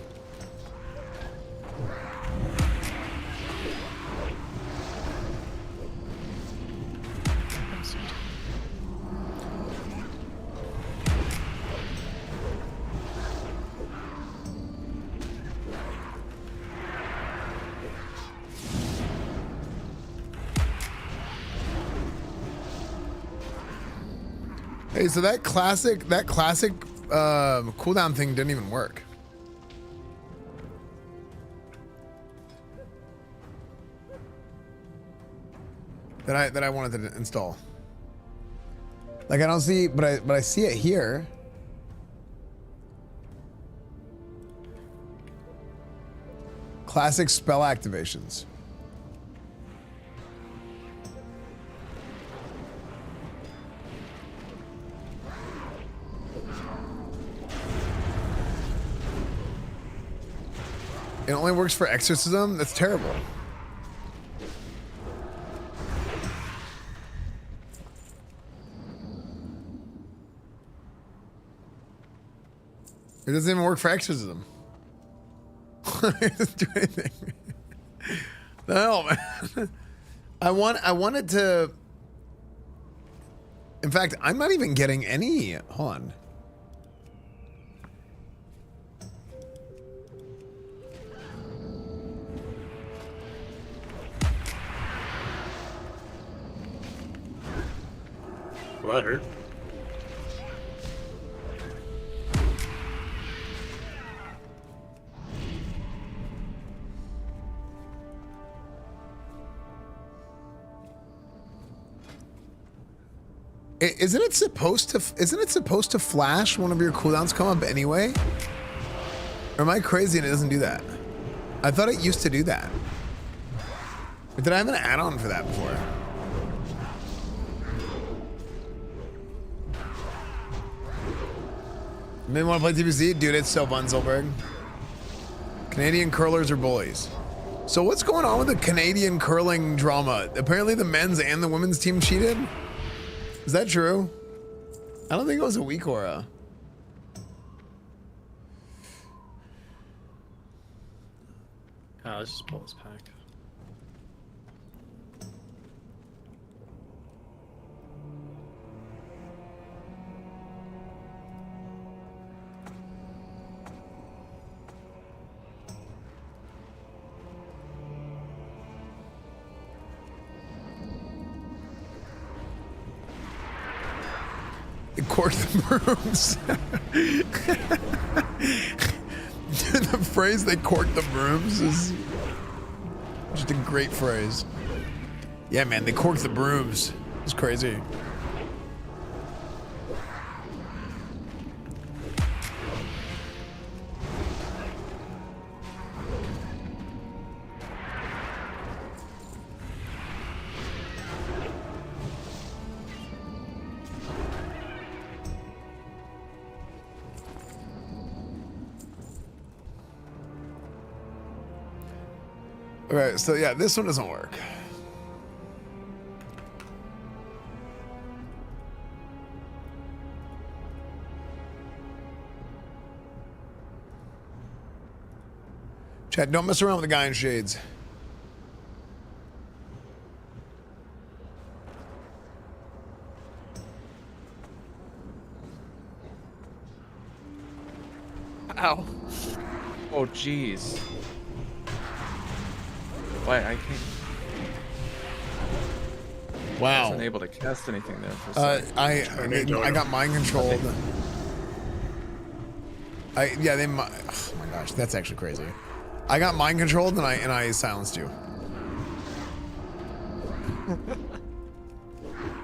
Hey, so that classic cooldown thing didn't even work. That I wanted to install. Like I don't see, but I see it here. Classic spell activations. It only works for exorcism? That's terrible. It doesn't even work for exorcism. It doesn't do anything. No, man. I wanted to. In fact, I'm not even getting any. Hold on. Well, that hurt. Isn't it supposed to flash one of your cooldowns come up anyway? Or am I crazy and it doesn't do that? I thought it used to do that. But did I have an add-on for that before? Maybe want to play TBC? Dude, it's so fun, Zolberg. Canadian curlers are bullies. So what's going on with the Canadian curling drama? Apparently the men's and the women's team cheated? Is that true? I don't think it was a weak aura. Let's just pull this pack. They corked the brooms. Dude, the phrase "they corked the brooms" is just a great phrase. Yeah, man, they corked the brooms. It's crazy. Okay, so yeah, this one doesn't work. Chat, don't mess around with the guy in shades. Ow. Oh, jeez. Why I can't. Wow. I wasn't able to cast anything there for a second. I got mind controlled. Yeah, they. Oh my gosh, that's actually crazy. I got mind controlled and I silenced you.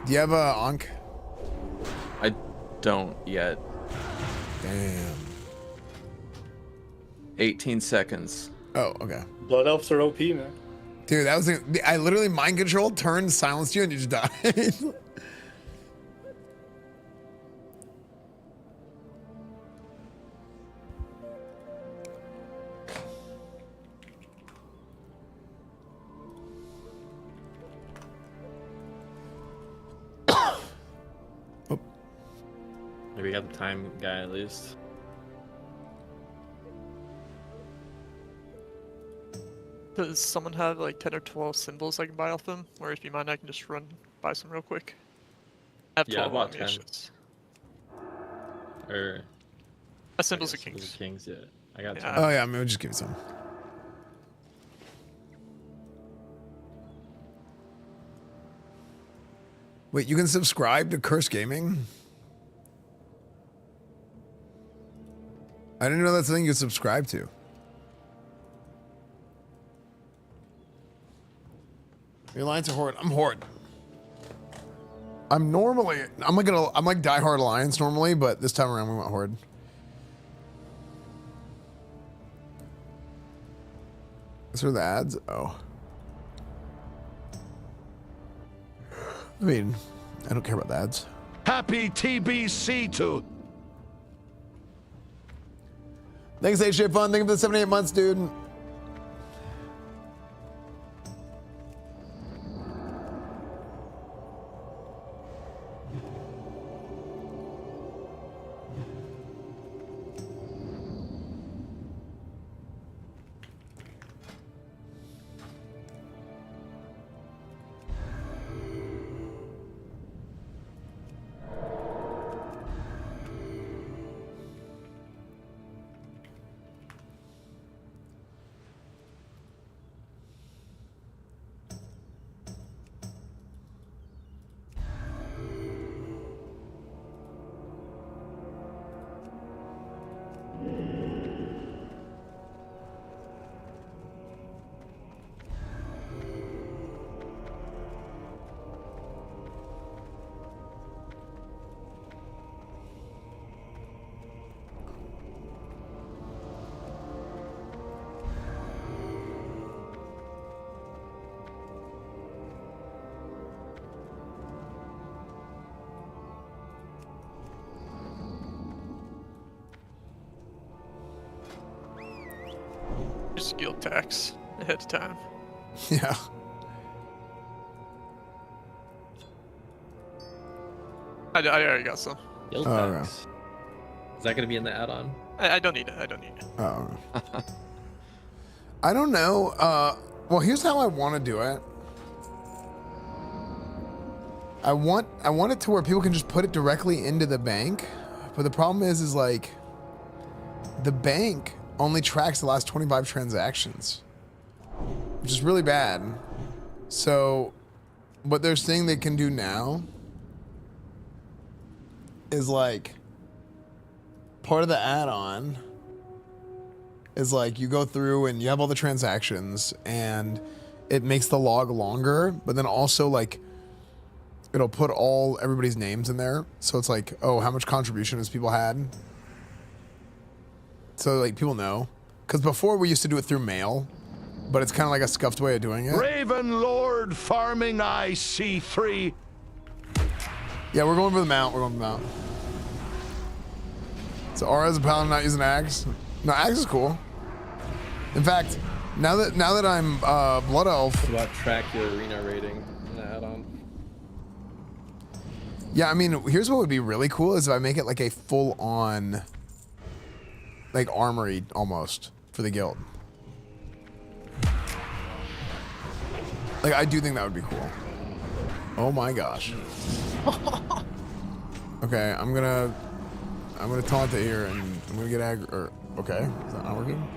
Do you have a Ankh? I don't yet. Damn. 18 seconds. Oh, okay. Blood elves are OP, man. Dude, that was I literally mind controlled, turned, silenced you, and you just died. Maybe we got the time guy at least. Does someone have like 10 or 12 symbols I can buy off them? Or if you mind, I can just buy some real quick. I have 12 Yeah, I bought 10. ammunitions. Or Symbols of Kings. Kings, yeah. I got 10. Oh yeah, I mean, we'll just give you some. Wait, you can subscribe to Curse Gaming? I didn't know that's the thing you could subscribe to. Your Alliance or Horde? I'm Horde. I'm like diehard Alliance normally, but this time around we want Horde. Those are the ads? Oh. I mean, I don't care about the ads. Happy TBC to. Thanks, HJ Fun. Thank you for the 78 months, dude. guild tax ahead of time. Yeah. I already got some. Guild Oh, tax. Is that gonna be in the add-on? I don't need it. I don't need it. Oh. I don't know. Well, here's how I want to do it. I want it to where people can just put it directly into the bank, but the problem is like the bank only tracks the last 25 transactions, which is really bad. So what they're saying they can do now is like part of the add-on is like you go through and you have all the transactions and it makes the log longer, but then also like it'll put everybody's names in there. So it's like, oh, how much contribution has people had? So like people know. Because before we used to do it through mail, but it's kind of like a scuffed way of doing it. Raven Lord farming IC3. Yeah, we're going for the mount. We're going for the mount. So Aura is a paladin not using axe. No, axe is cool. In fact, now that I'm blood elf. What about track your arena rating in the add-on? Yeah, I mean, here's what would be really cool is if I make it like a full-on, like armory almost for the guild. Like, I do think that would be cool. Oh my gosh. Okay, I'm gonna taunt it here and I'm gonna get aggro. Okay, is that not working?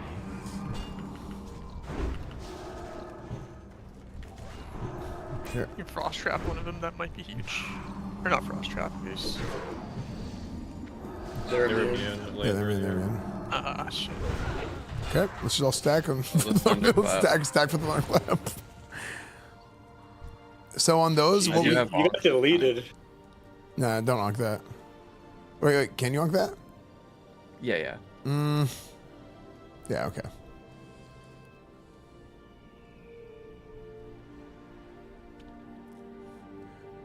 Here. You frost trap one of them, that might be huge. Or not frost trap, use. They're immune. Yeah, they're immune. Ah, shit. Okay, let's just all stack them. stack for the thunderclap. So on those, you got deleted. Nah, don't honk that. Wait, can you honk that? Yeah. Yeah, okay.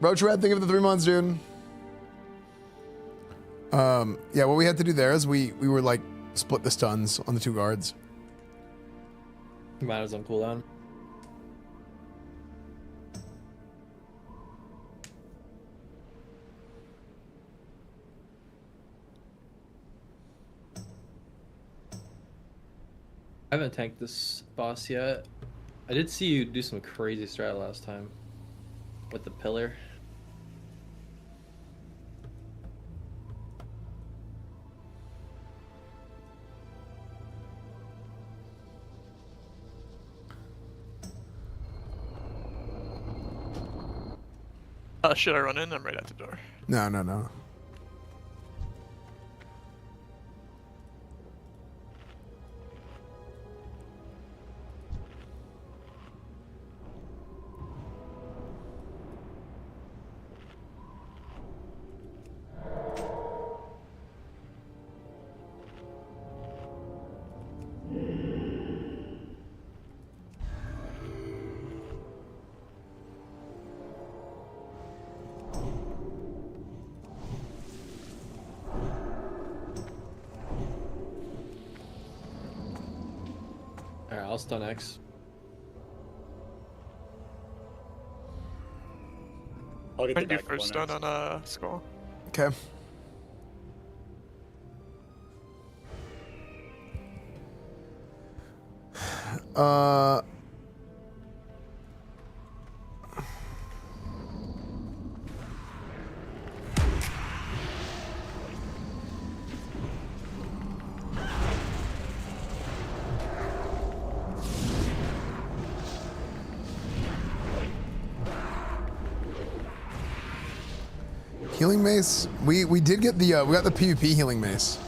Roach Red, think of the 3 months, dude. Yeah, what we had to do there is we were like split the stuns on the 2 guards. Mine was on cooldown. I haven't tanked this boss yet. I did see you do some crazy strat last time with the pillar. Should I run in? I'm right at the door. No. Alright, I'll stun X. I'll get I the do back first one stun on Skull. Okay. Healing mace. We did get the we got the PvP healing mace.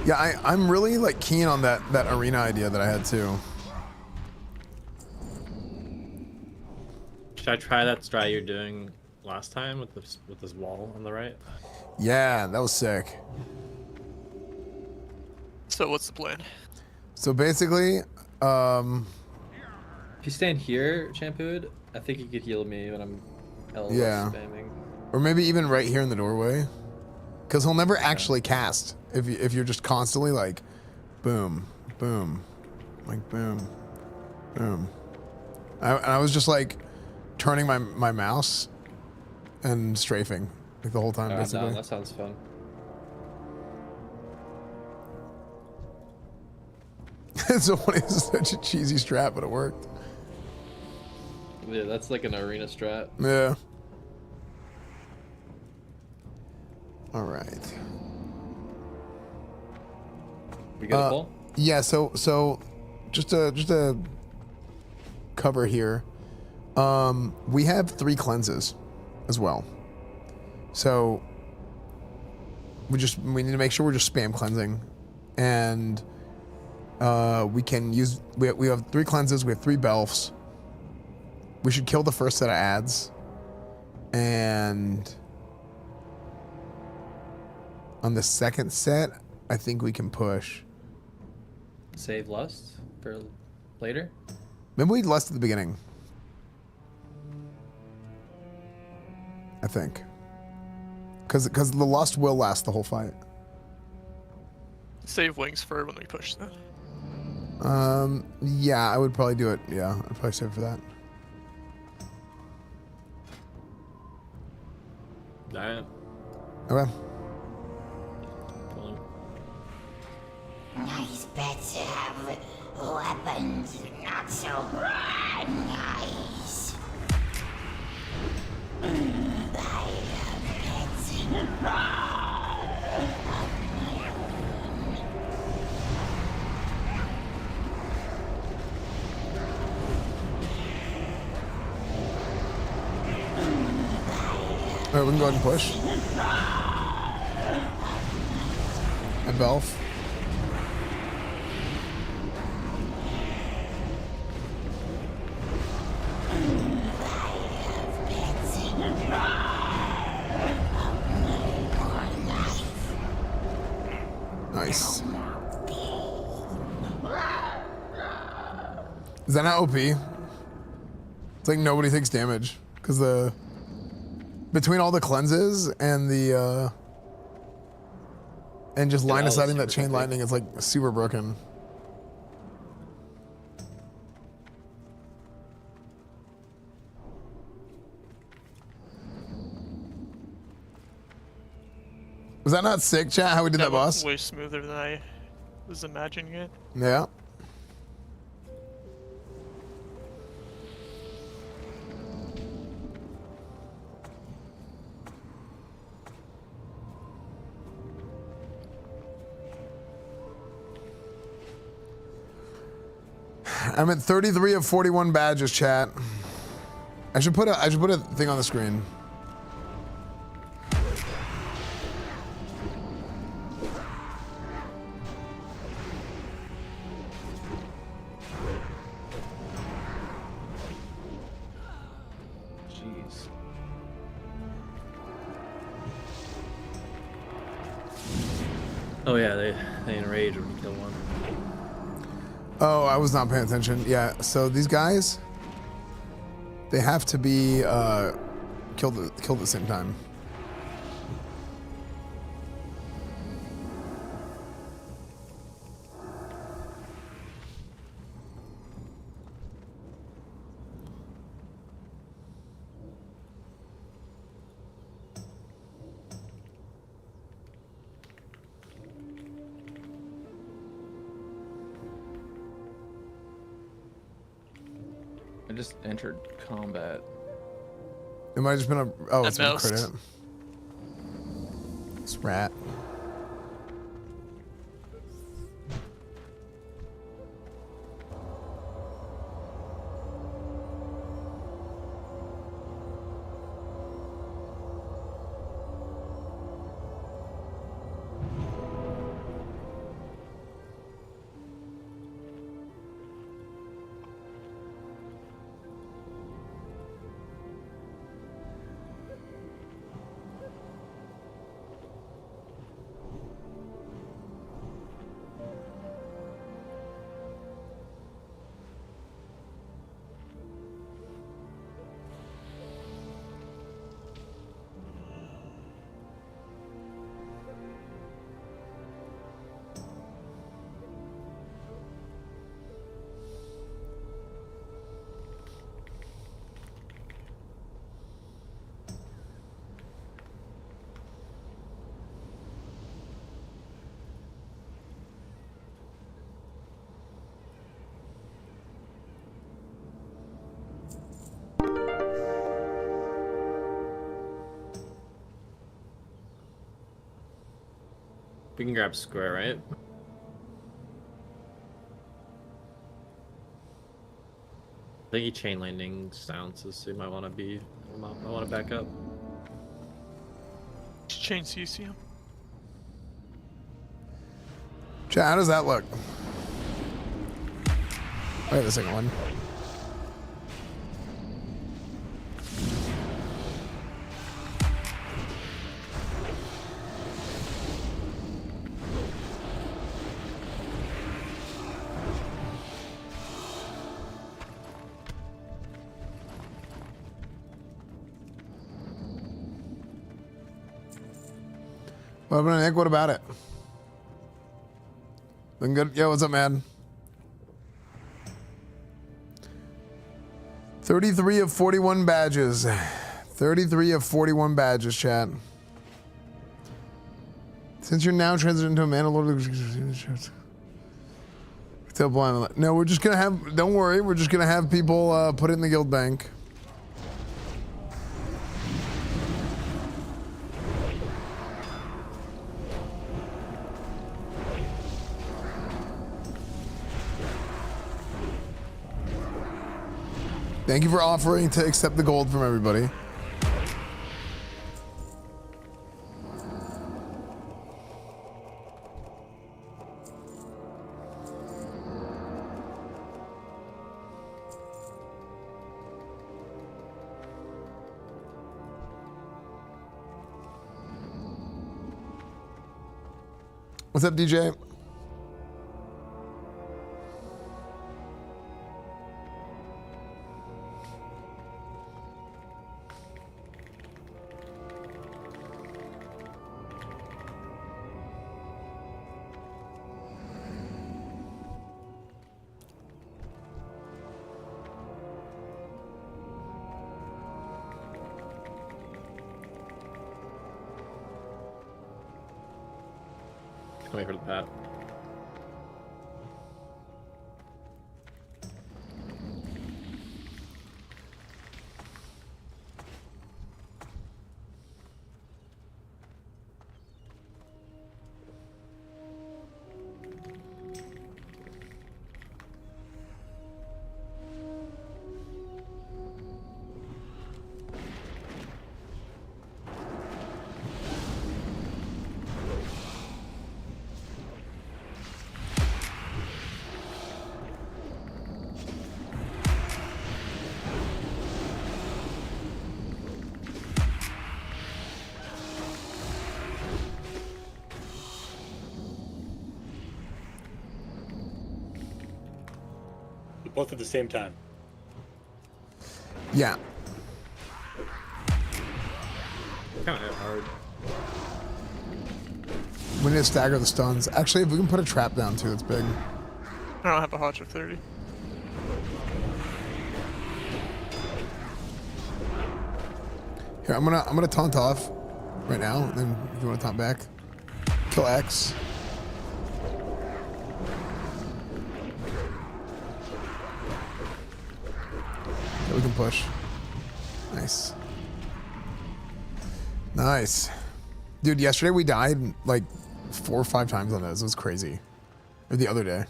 Yeah, I'm really like keen on that arena idea that I had too. Should I try that strat you're doing last time with this wall on the right? Yeah, that was sick. So what's the plan? So basically, if you stand here, Shampooed, I think you could heal me when I'm LS yeah, spamming. or maybe even right here in the doorway. because he'll never actually cast if you're just constantly like, boom, boom, like boom, boom. I was just like turning my mouse and strafing like the whole time basically. No, that sounds fun. It's so funny. It's such a cheesy strat, but it worked. Yeah, that's like an arena strat. Yeah. All right. We get a ball? Yeah. So just a cover here. We have 3 cleanses as well. So we need to make sure we're just spam cleansing, and we can use. We have 3 cleanses. We have 3 belfs. We should kill the first set of ads, and on the second set, I think we can push. Save lust for later? Maybe we lust at the beginning. I think. Because the lust will last the whole fight. Save wings for when we push that. Yeah, I would probably do it. Yeah, I'd probably save it for that. Alright. Okay. Nice pets have weapons, not so nice. I have pets. Alright, we can go ahead and push. And Belf. Nice. Is that not OP? It's like nobody takes damage because between all the cleanses and the and just line of sighting that chain lightning is like super broken. Was that not sick, chat? How we did that boss? Way smoother than I was imagining it. Yeah. I'm at 33 of 41 badges, chat. I should put a thing on the screen. Jeez. Oh yeah, they enrage when you kill one. Oh, I was not paying attention. Yeah, so these guys, they have to be killed at the same time. I just entered combat. It might have just been a it's been a moused. crit. It's rat. We can grab square, right? I think he chain lightning silences, so you might want to be. I want to back up. Chain CC him. Chat, how does that look? I got the second one. What happened, Nick? What about it? Been good? Yo, what's up, man? 33 of 41 badges. 33 of 41 badges, chat. Since you're now transitioned into a Mandalorian. No, we're just gonna have. Don't worry, we're just gonna have people put it in the guild bank. Thank you for offering to accept the gold from everybody. What's up, DJ? Wait for the pat. Both at the same time. Yeah. Kind of hard. We need to stagger the stuns. Actually, if we can put a trap down too, it's big. I don't have a hotch of 30. Here, I'm gonna taunt off right now, and then if you want to taunt back, kill X. Yeah, we can push. Nice. Nice. Dude, yesterday we died like 4 or 5 times on those. It was crazy. Or the other day.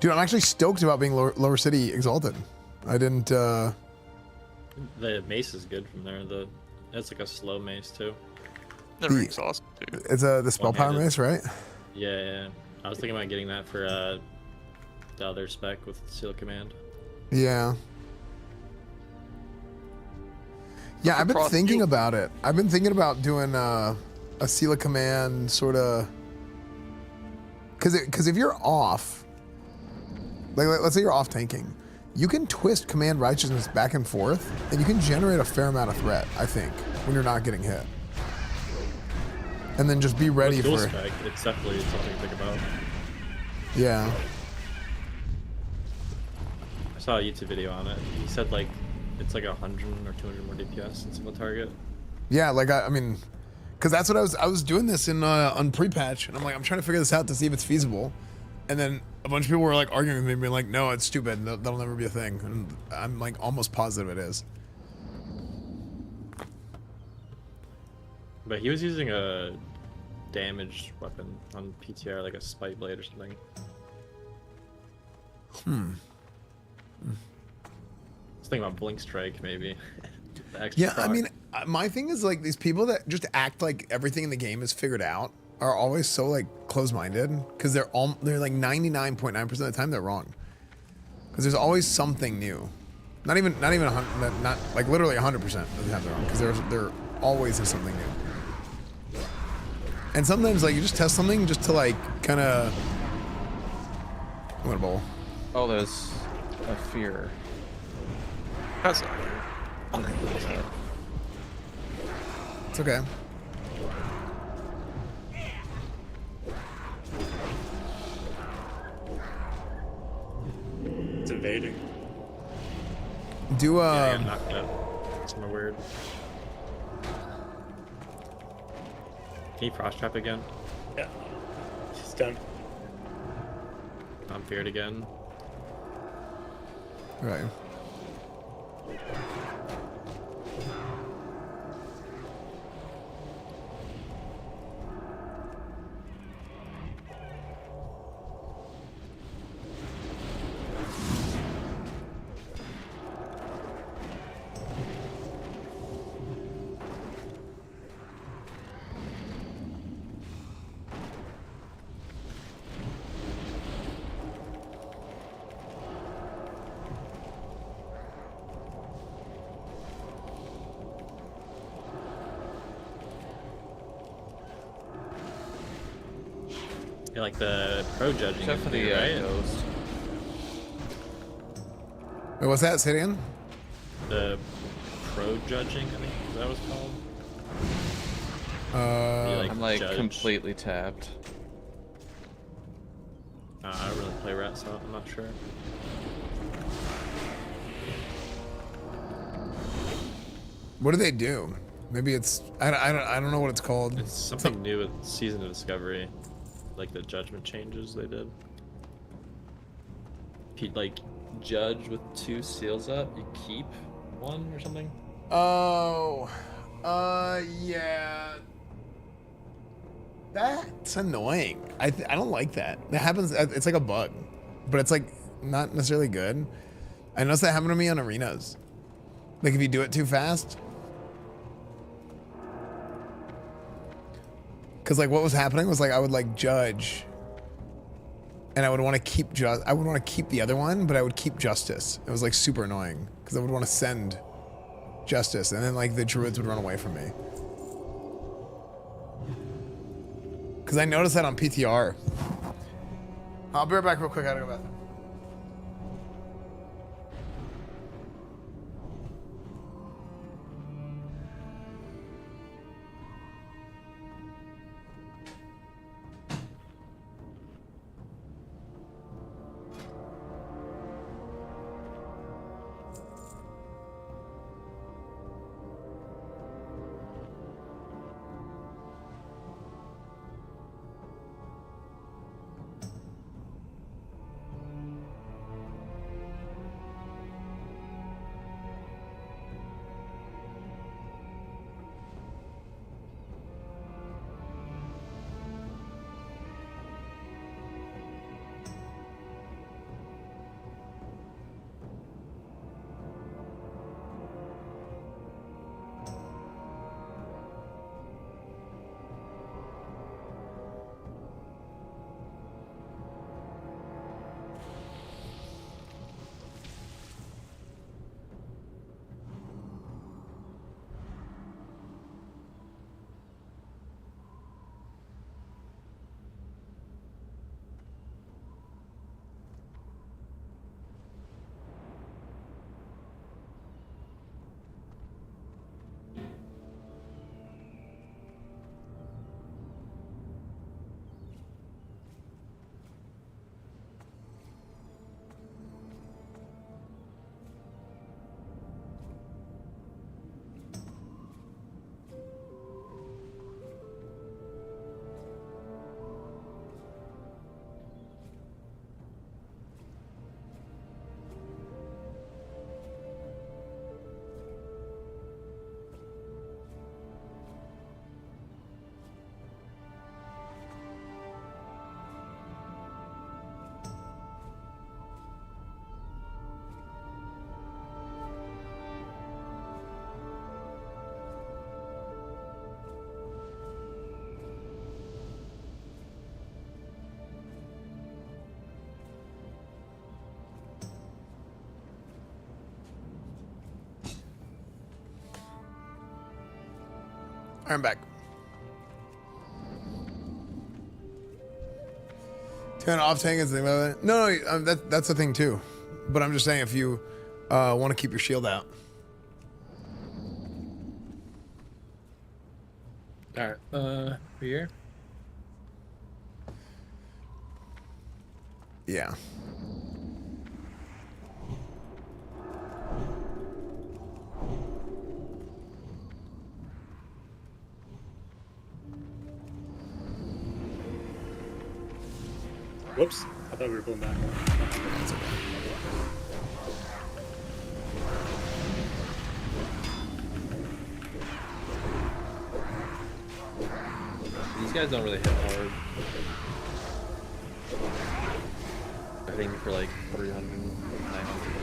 Dude, I'm actually stoked about being lower city exalted. I didn't The mace is good from there. It's like a slow mace too. The ring's awesome too. It's the spell power mace, right? Yeah. I was thinking about getting that for the other spec with Seal Command. Yeah. Yeah, I've been thinking about it. I've been thinking about doing a Seal Command sort of, because if you're off, like let's say you're off tanking, you can twist Command Righteousness back and forth, and you can generate a fair amount of threat, I think, when you're not getting hit. And then just be ready With dual for. spec, it's definitely something to think about. Yeah. I saw a YouTube video on it. He said like it's like 100 or 200 more DPS in single target. Yeah, like I mean, because that's what I was doing this in on pre-patch, and I'm like, I'm trying to figure this out to see if it's feasible, and then a bunch of people were like arguing with me, being like, no, it's stupid, that'll never be a thing, and I'm like almost positive it is. But he was using a damaged weapon on PTR, like a spike blade or something. Let's think about Blink Strike, maybe. Yeah, I mean, my thing is like these people that just act like everything in the game is figured out are always so like close-minded because they're like 99.9% of the time they're wrong. Because there's always something new. Not even 100, not like literally 100% of the time they're wrong because there always is something new. And sometimes like you just test something just to like kind of. I'm gonna bowl. Oh, there's a fear. That's It's okay. It's invading. Do Yeah, I got knocked out. Somewhere weird. Can you frost trap again? Yeah. She's done. I'm feared again. Right. Yeah, like the pro judging. Except for thing, the right? ghost. Wait, what's that? Say it again. The pro judging, I think is that what it's called. I'm like completely tapped. I don't really play rat, so I'm not sure. What do they do? Maybe it's I don't know what it's called. It's something new with Season of Discovery, like the judgment changes they did. Like judge with 2 seals up, you keep 1 or something. Oh, yeah. That's annoying. I don't like that. That happens. It's like a bug, but it's like not necessarily good. I noticed that happened to me on arenas. Like if you do it too fast. Cause like what was happening was like I would like judge, and I would want to keep I would want to keep the other one, but I would keep justice. It was like super annoying because I would want to send justice, and then like the druids would run away from me. Cause I noticed that on PTR. I'll be right back real quick. I gotta go back. I'm back. Turn off tank is the thing about it. No, that's the thing too. But I'm just saying if you want to keep your shield out. Alright, here? Yeah. Whoops. I thought we were going back. That's okay. These guys don't really hit hard. I think for like 300, 900.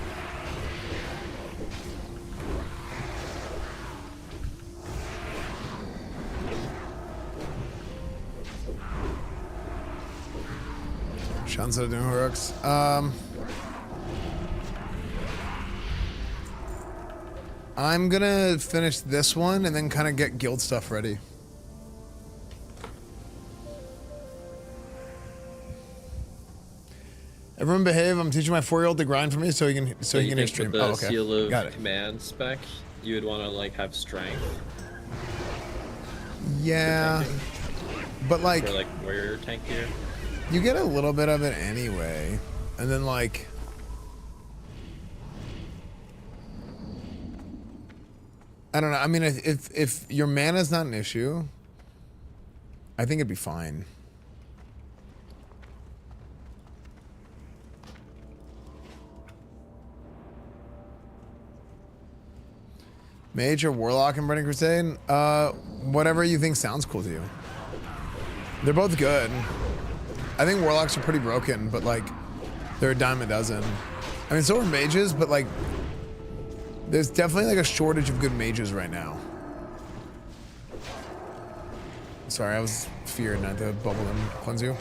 Shanzo doing heroics. I'm gonna finish this one and then kind of get guild stuff ready. Everyone behave. I'm teaching my 4-year-old to grind for me so he can hear stream. With the Oh, okay. seal of Got it. command spec, you would want to like have strength. Yeah, but like, for like warrior tankier. you get a little bit of it anyway, and then like, I don't know. I mean, if your mana's not an issue, I think it'd be fine. Mage or Warlock and Burning Crusade? Whatever you think sounds cool to you. They're both good. I think Warlocks are pretty broken, but like, they're a dime a dozen. I mean, so are mages, but like, there's definitely like a shortage of good mages right now. Sorry, I was feared not to bubble and cleanse you.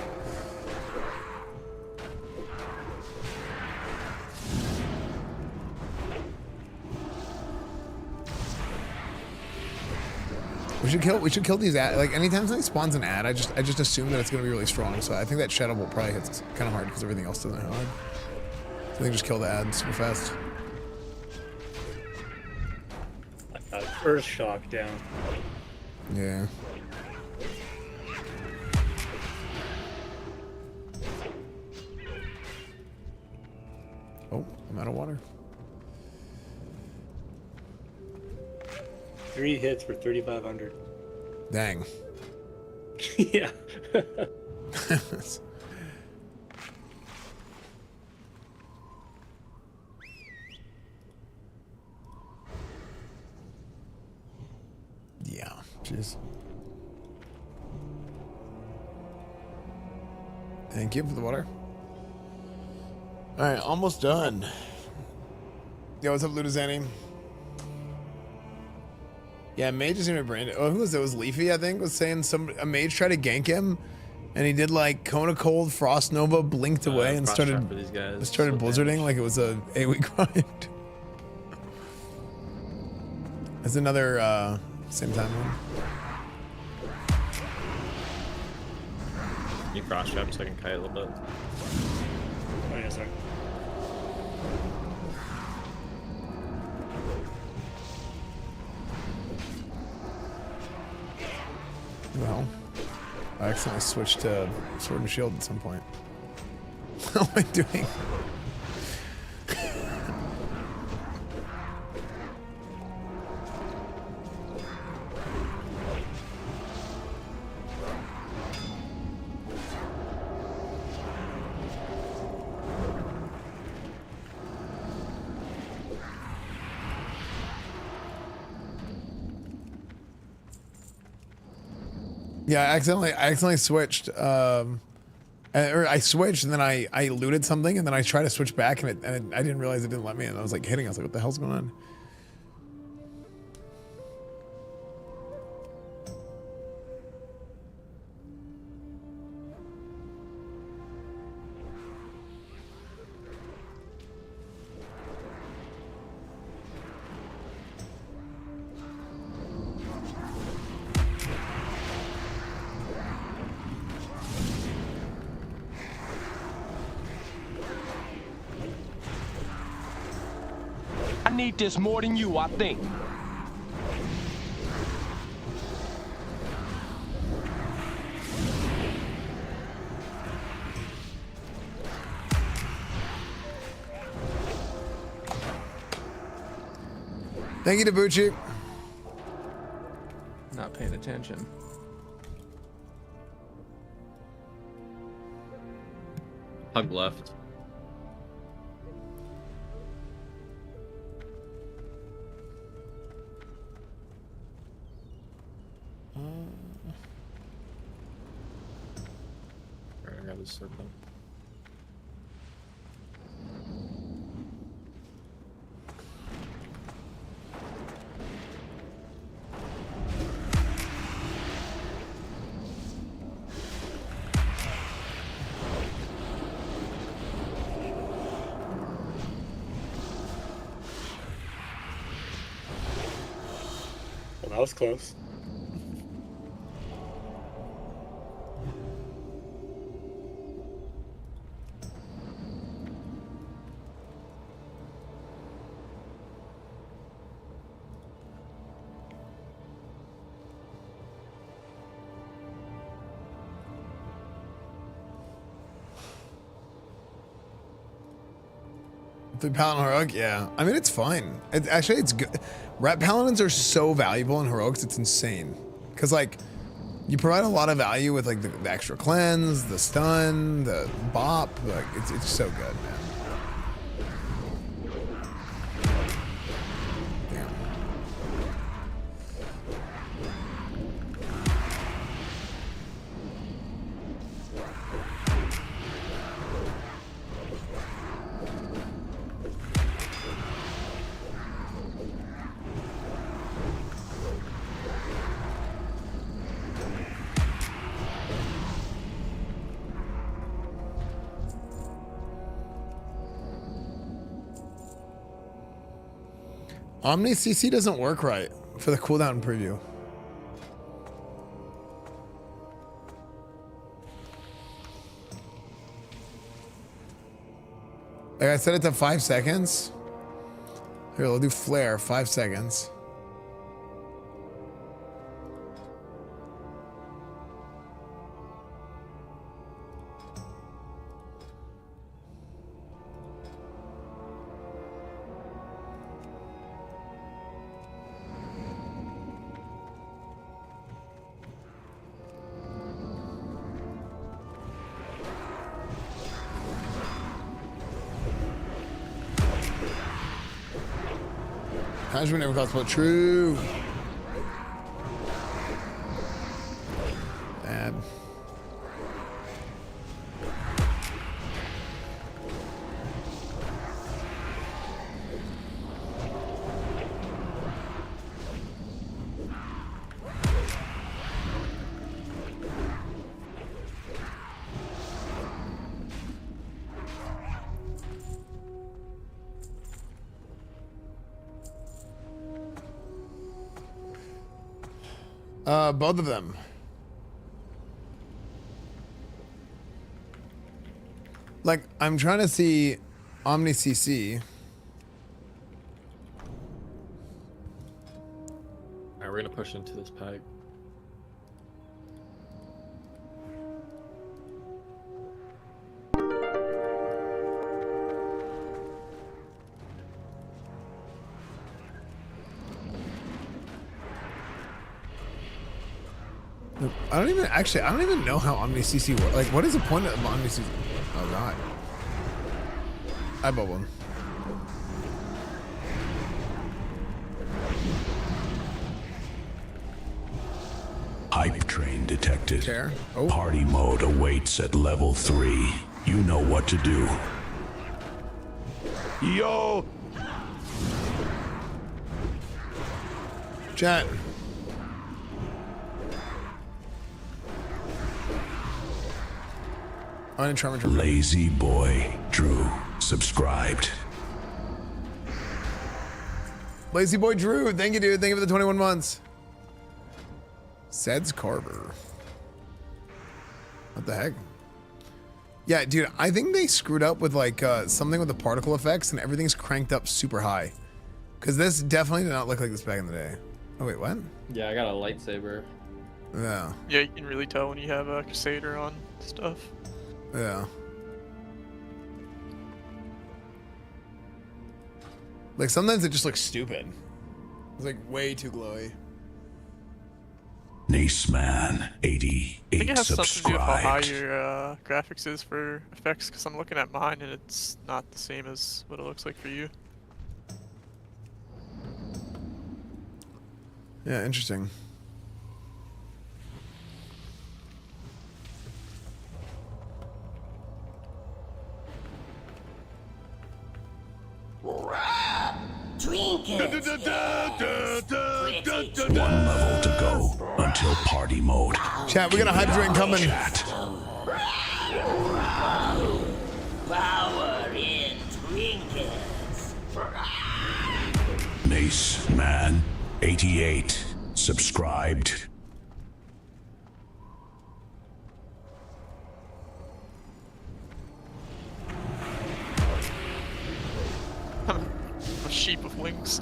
We should kill these ad, like anytime something spawns an ad, I just assume that it's gonna be really strong. So I think that Shadow Bolt probably hits kind of hard because everything else doesn't hit hard. So I think just kill the ad super fast. Earth shock down. Yeah. Oh, I'm out of water. 3 hits for 3,500. Dang. Yeah. Yeah, jeez. Thank you for the water. All right, almost done. Yo, what's up, Ludazani? Yeah, mage is gonna brand it. Oh, who was it? It was Leafy, I think, was saying a mage tried to gank him, and he did like Cone of Cold, Frost Nova, blinked away, and started blizzarding like it was a AoE grind. That's another same time one. You cross trap so I can kite a little bit. Oh, yeah, sorry. Well, I accidentally switched to Sword and Shield at some point. What am I doing? Yeah, I accidentally switched. Or I switched and then I looted something and then I tried to switch back and I didn't realize it didn't let me, and I was like hitting. I was like, what the hell's going on? I need this more than you, I think. Thank you, Dabuchi. Not paying attention. Hug left. Alright, I got this circle. Well, that was close. The Paladin Heroic, yeah. I mean, it's fine. It's good. Rat Paladins are so valuable in Heroics, it's insane. Because, like, you provide a lot of value with, like, the extra cleanse, the stun, the bop. Like, it's so good, man. Omni CC doesn't work right for the cooldown preview. Like I set it to 5 seconds. Here, we'll do flare, 5 seconds. Punishment never costs what? True. Bad. Both of them. Like, I'm trying to see Omni CC. Alright, we're gonna push into this pack. I don't even know how Omni CC works. Like, what is the point of Omni CC? Oh god. I bubbled. Hype train detected. Chair. Party mode awaits at level 3. You know what to do. Yo! Chat. Lazy Boy Drew subscribed. Lazy Boy Drew, thank you, dude. Thank you for the 21 months. Seds Carver. What the heck? Yeah, dude, I think they screwed up with like something with the particle effects and everything's cranked up super high. Because this definitely did not look like this back in the day. Oh wait, what? Yeah, I got a lightsaber. Yeah. Yeah, you can really tell when you have a Crusader on stuff. Yeah. Like sometimes it just looks stupid. It's like way too glowy. Naceman I 88 think it has something to do with how high subscribed. your graphics is for effects, because I'm looking at mine and it's not the same as what it looks like for you. Yeah, interesting. One level to go until party mode. Chat, we got a hype train coming. Chat. Power in trinkets. Naceman 88 subscribed. A sheep with wings.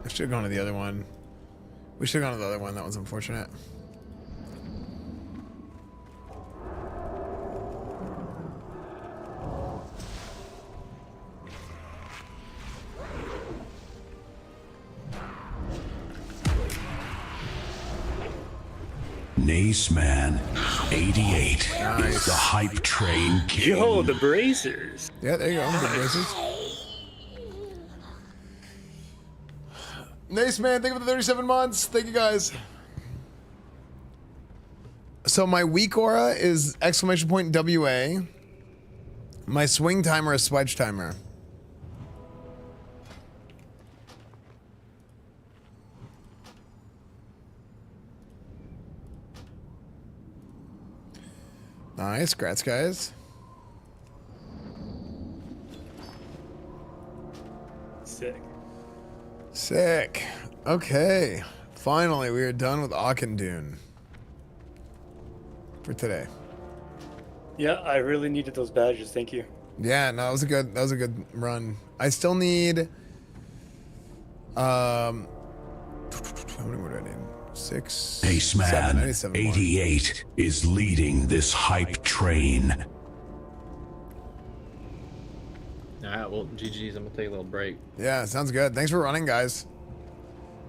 I should have gone to the other one. We should have gone to the other one. That was unfortunate. Naceman 88 is the hype train king. Yo, the bracers. Yeah, there you go. The bracers. Nice, man. Thank you for the 37 months. Thank you, guys. So my weak aura is exclamation point WA. My swing timer is swedge timer. Nice, congrats, guys. Sick. Sick. Okay. Finally, we are done with Auchindoun for today. Yeah, I really needed those badges. Thank you. Yeah, no, that was a good run. I still need how many more do I need? 6, 7. I need 7 more. 88 is leading this hype train. Alright, well, GG's. I'm gonna take a little break. Yeah, sounds good. Thanks for running, guys.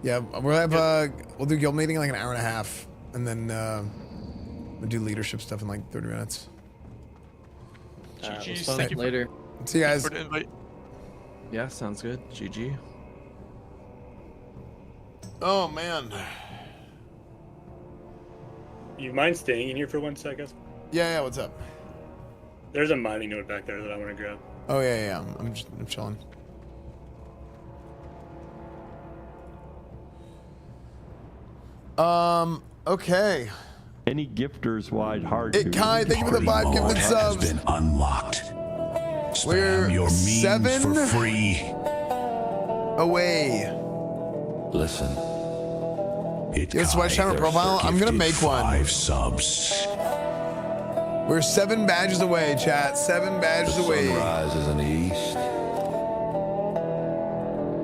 Yeah, we'll have we'll do guild meeting in like an hour and a half, and then we'll do leadership stuff in like 30 minutes. GG's. Thank you later. See you guys. For the invite. Yeah, sounds good. GG. Oh man. You mind staying in here for 1 second? Yeah, what's up? There's a mining node back there that I want to grab. Oh yeah. I'm chilling. Okay. Any gifters wide hard. Kai, thank you for the 5 gifted subs. Has been unlocked. We're Spam your memes 7 for free. away. Listen. It's Whitestone profile. I'm gonna make one. 5 subs. We're 7 badges away, chat. 7 badges away. Sunrise is in the east.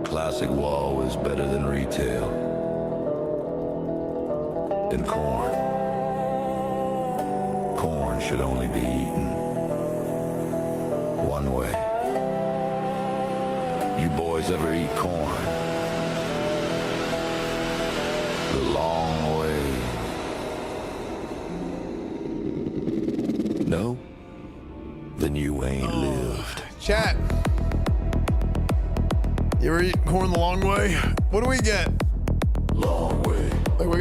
Classic WoW is better than retail. And corn. Corn should only be eaten one way. You boys ever eat corn? The long way. No? Then you ain't lived. Chat. You ever eat corn the long way? What do we get? Long way. Like we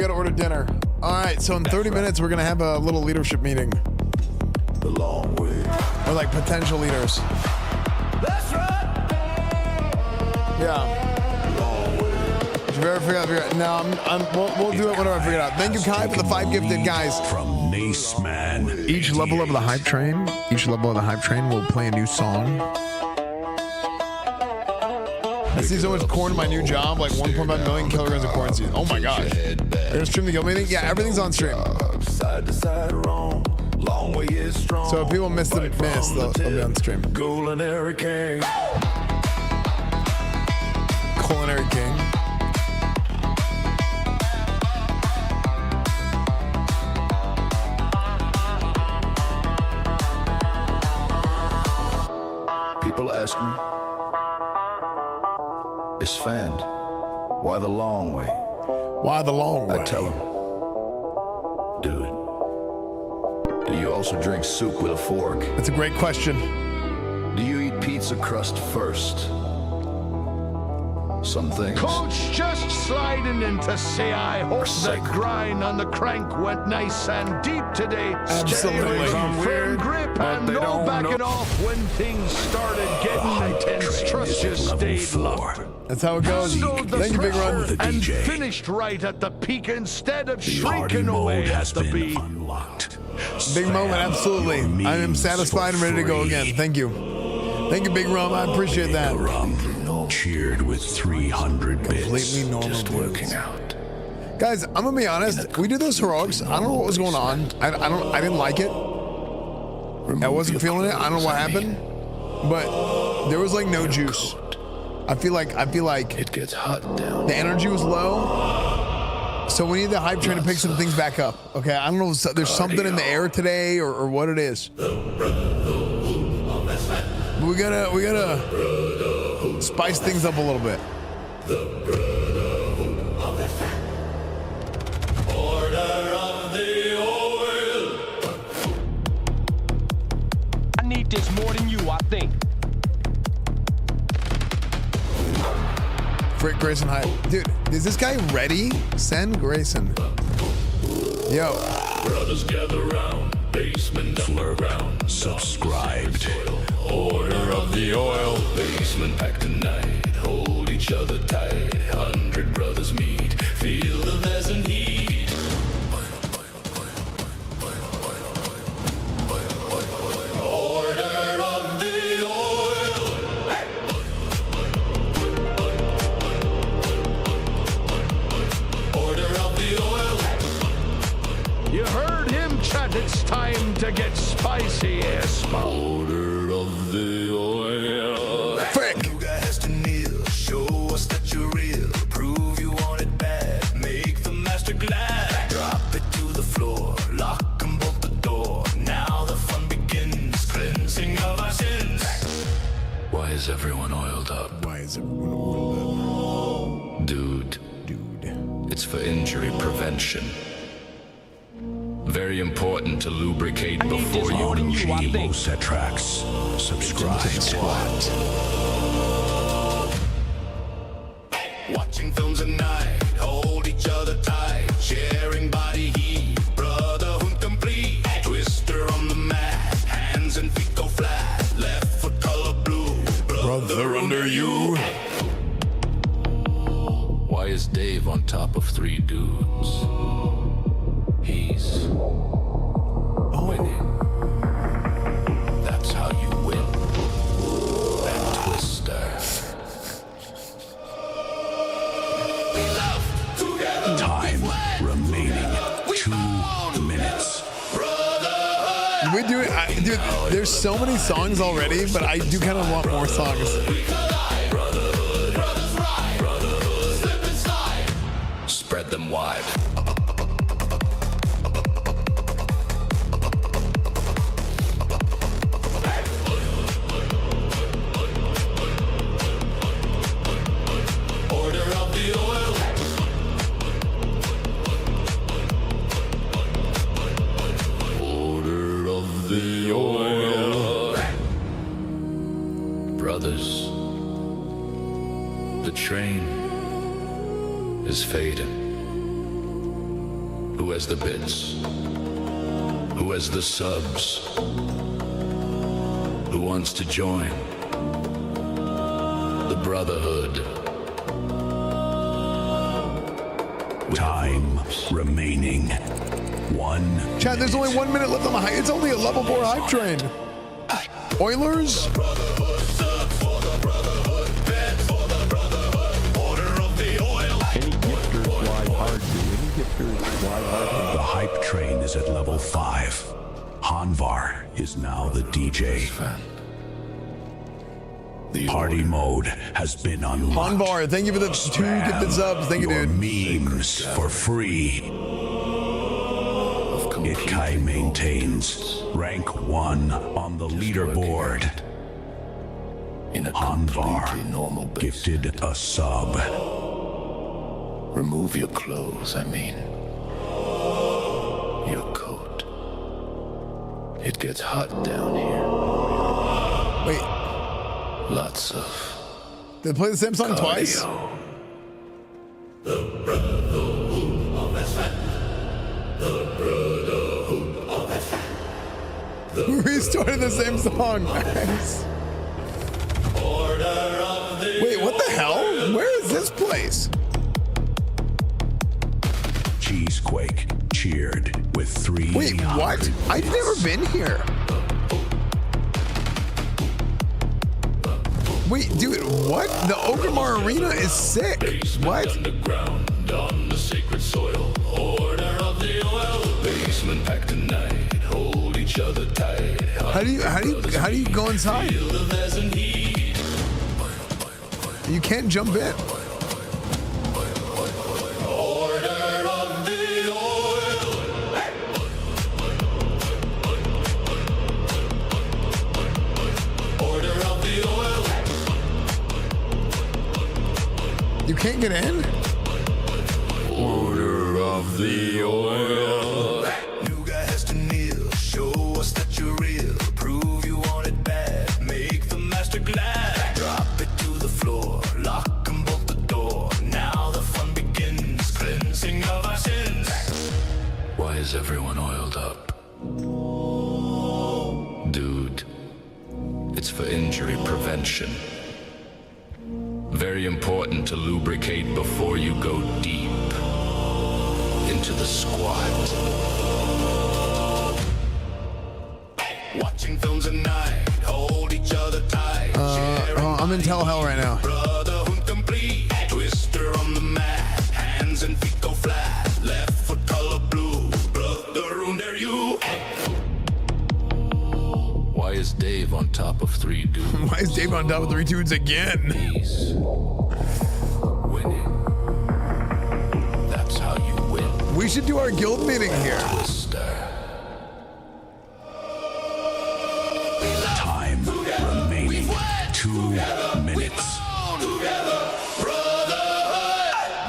gotta order dinner. Alright, so in 30 minutes we're gonna have a little leadership meeting. The long way. Or like potential leaders. That's right. Yeah. Long way. Did you ever figure out? No, we'll do it whenever I figure it out. Thank you, Kai, for the 5 gifted, guys. From Nace Man. Each level of the hype train will play a new song. I see so much corn in my new job, like 1.5 million kilograms of corn seeds. Oh my gosh. They're gonna stream the guild meeting? Yeah, everything's on stream. So if people miss, they'll be on stream. Culinary King. Culinary King. People ask me, Esfand, why the long way? Why the long way? I tell them, dude, do you also drink soup with a fork? That's a great question. Do you eat pizza crust first? Some things. Coach just sliding in to say I hope the grind on the crank went nice and deep today. Absolutely. Firm grip and no backing off when things started getting intense. Trust you stayed locked. That's how it goes. Thank you, Big Run. And finished right at the peak instead of shrinking away at the beat. Big moment, absolutely. I am satisfied and ready to go again. Thank you. Thank you, Big Rum. I appreciate that. Cheered with 300 bits. Completely normal. Just working out. Guys, I'm gonna be honest. We did those heroics. I don't know what was going on. I didn't like it. I wasn't feeling it. I don't know what happened. But there was like no juice. I feel like it gets hot down. The energy was low. So we need the hype train to pick some things back up. Okay, I don't know. There's something in the air today or what it is. We gotta spice things up a little bit. I need this more than you, I think. Frick Grayson hype. Dude, is this guy ready? Send Grayson. Yo. Brothers gather round, basement underground. Subscribed. Order of the oil. Basement packed tonight. Hold each other tight. 100 brothers meet. Feel the pleasant heat. Order of the oil. Order of the oil. You heard him chat, it's time to get spicy, Esfand. Order of the oil. Frick. You guys to kneel. Show us that you're real. Prove you want it bad. Make the master glad. Drop it to the floor. Lock and bolt the door. Now the fun begins. Cleansing of our sins. Why is everyone oiled up? Why is everyone oiled up? Dude. It's for injury prevention. Very important to lubricate before you do Arcatraz. Subscribe. Watching films at night, hold each other tight, sharing body heat, brotherhood complete. Twister on the mat, hands and feet go flat, left foot color blue, brother under you. Why is Dave on top of 3 dudes? He's winning. That's how you win. That twister. Time remaining 2 minutes. We do it, dude. There's so many songs already, but I do kind of want more songs. Spread them wide. Brothers, the train is fading. Who has the bits? Who has the subs? Who wants to join the Brotherhood? Time remaining. 1 Chad, there's only 1 minute left on the hype. It's only a level 4 hype train. Oilers? The hype train is at level 5. Hanvar is now the DJ. Party mode has been unlocked. Hanvar, thank you for the 2 gifted subs. Thank you, dude. Memes for free. Itkai maintains rank 1 on the leaderboard. Hanvar gifted a sub. Remove your clothes, I mean. Your coat. It gets hot down here. Wait. Lots of. Did they play the same song twice? The Brotherhood of Esfand. The Brotherhood of Esfand. We restarted the same song. Nice. Wait, what the hell? Where is this place? Cheesequake cheered with 3. Wait, what? I've never been here. Wait, dude, what? The Okamar Arena is sick. What? Underground on the sacred soil. Order of the oil. Basement packed tonight. Hold each other tight. How do you go inside? You can't jump in. You can't get in? Order of the oil. New guy has to kneel. Show us that you're real. Prove you want it bad. Make the master glad. Drop it to the floor. Lock and bolt the door. Now the fun begins. Cleansing of our sins. Why is everyone oiled up? Dude, it's for injury prevention. Very important to lubricate before you go deep into the squat. Watching films at night, hold each other tight. I'm in Hell right now. Brotherhood complete. Twister on the mat, hands and feet go flat. Left foot color blue, brother, there you. Why is Dave on top of 3 dudes? Why is Dave on top of 3 dudes again? He's winning. That's how you win. We should do our guild meeting here. Time remaining 2 minutes.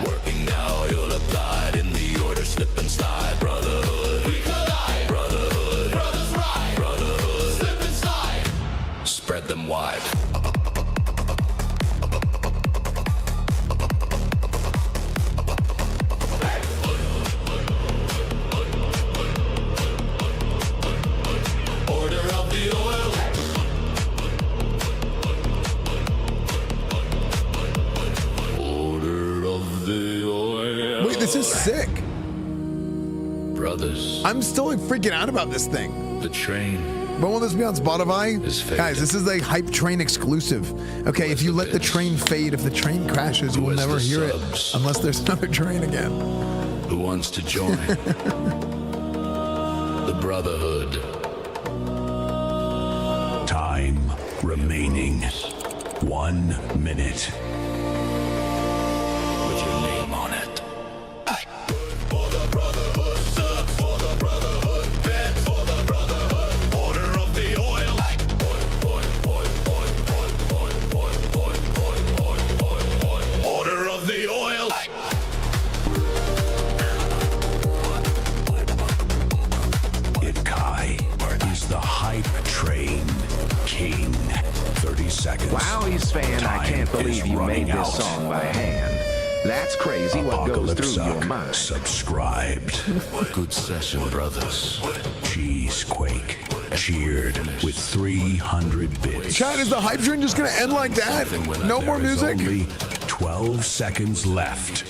Working now, you'll apply in the order, slip and slide. Brotherhood, we collide. Brotherhood, brothers ride. Brotherhood, slip and slide. Spread them wide. This is sick. Brothers. I'm still like freaking out about this thing. The train. When will this be on Spotify? Guys, this is a hype train exclusive. Okay, if you let the train fade, if the train crashes, you will never hear it unless there's another train again. Who wants to join? The Brotherhood. Time remaining 1 minute. With your name on it. Seconds. Wow, Esfand, I can't believe you made this song by hand. That's crazy what goes through your mind. Subscribed. Good session, brothers. Cheesequake cheered with 300 bits. Chad, is the hype train just gonna end like that? No more music? Only 12 seconds left.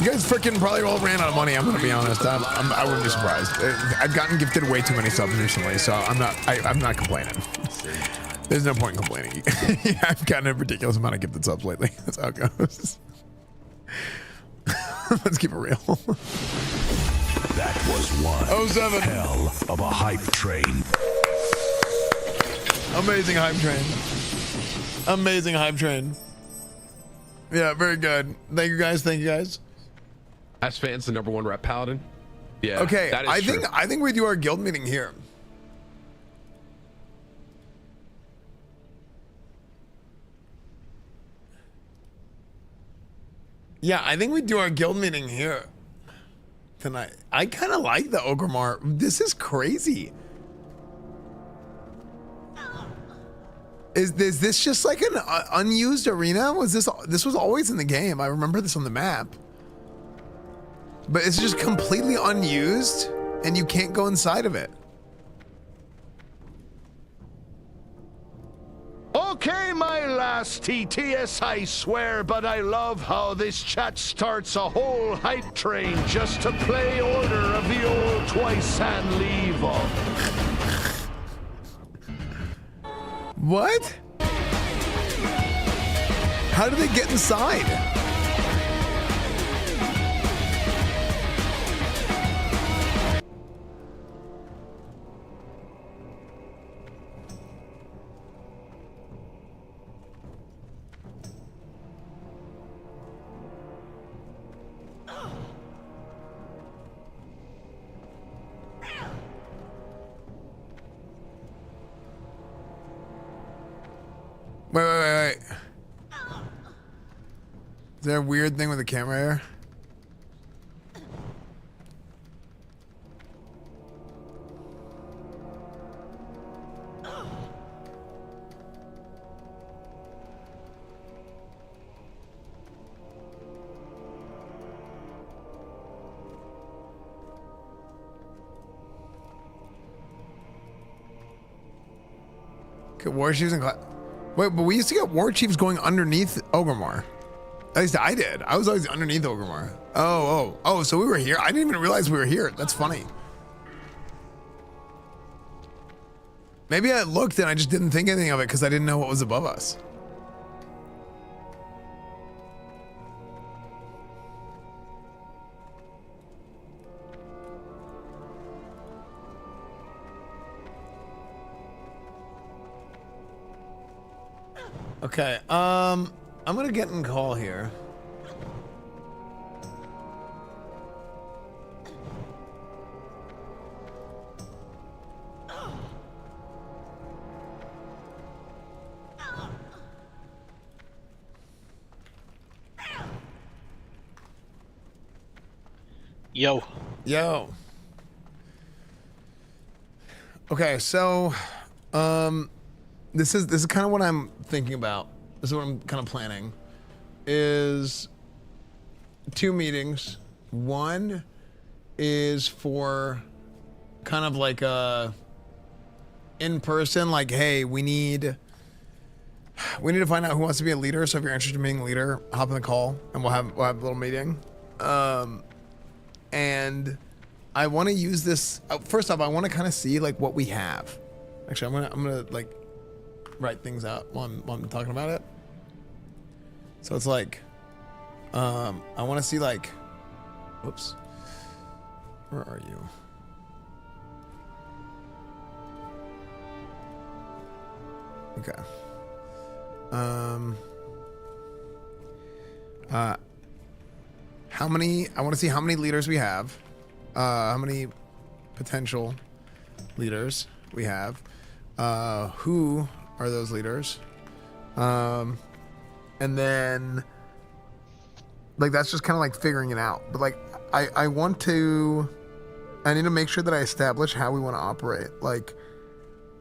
You guys freaking probably all ran out of money. I'm gonna be honest. I wouldn't be surprised. I've gotten gifted way too many subs recently, so I'm not complaining. There's no point in complaining. I've gotten a ridiculous amount of gifted subs lately. That's how it goes. Let's keep it real. That was one 07. hell of a hype train. Amazing hype train. Amazing hype train. Yeah, very good. Thank you guys. Thank you guys. Esfand's the #1 rep Paladin. Yeah. Okay, that is true. I think we do our guild meeting here. Yeah, I think we do our guild meeting here tonight. I kind of like the Ogremar. This is crazy. Is this just like an unused arena? This was always in the game. I remember this on the map. But it's just completely unused and you can't go inside of it. Okay, my last TTS, I swear, but I love how this chat starts a whole hype train just to play order of the old twice and leave off. What? How did they get inside? Wait. Is there a weird thing with the camera here? Okay, war chiefs and wait, but we used to get war chiefs going underneath Ogremar. At least I did. I was always underneath Ogremar. Oh, so we were here? I didn't even realize we were here. That's funny. Maybe I looked and I just didn't think anything of it because I didn't know what was above us. Okay, I'm gonna get in call here. Yo. Okay, so this is kind of what I'm thinking about. This is what I'm kind of planning. Is 2 meetings. One is for kind of like a in person, like, hey, we need to find out who wants to be a leader. So if you're interested in being a leader, hop in the call and we'll have a little meeting. And I want to use this. First off, I want to kind of see like what we have. Actually, I'm gonna like write things out while I'm talking about it. So it's like, I want to see like, whoops, where are you? Okay. I want to see how many leaders we have, how many potential leaders we have, who are those leaders, and then like that's just kind of like figuring it out. But like I need to make sure that I establish how we want to operate, like,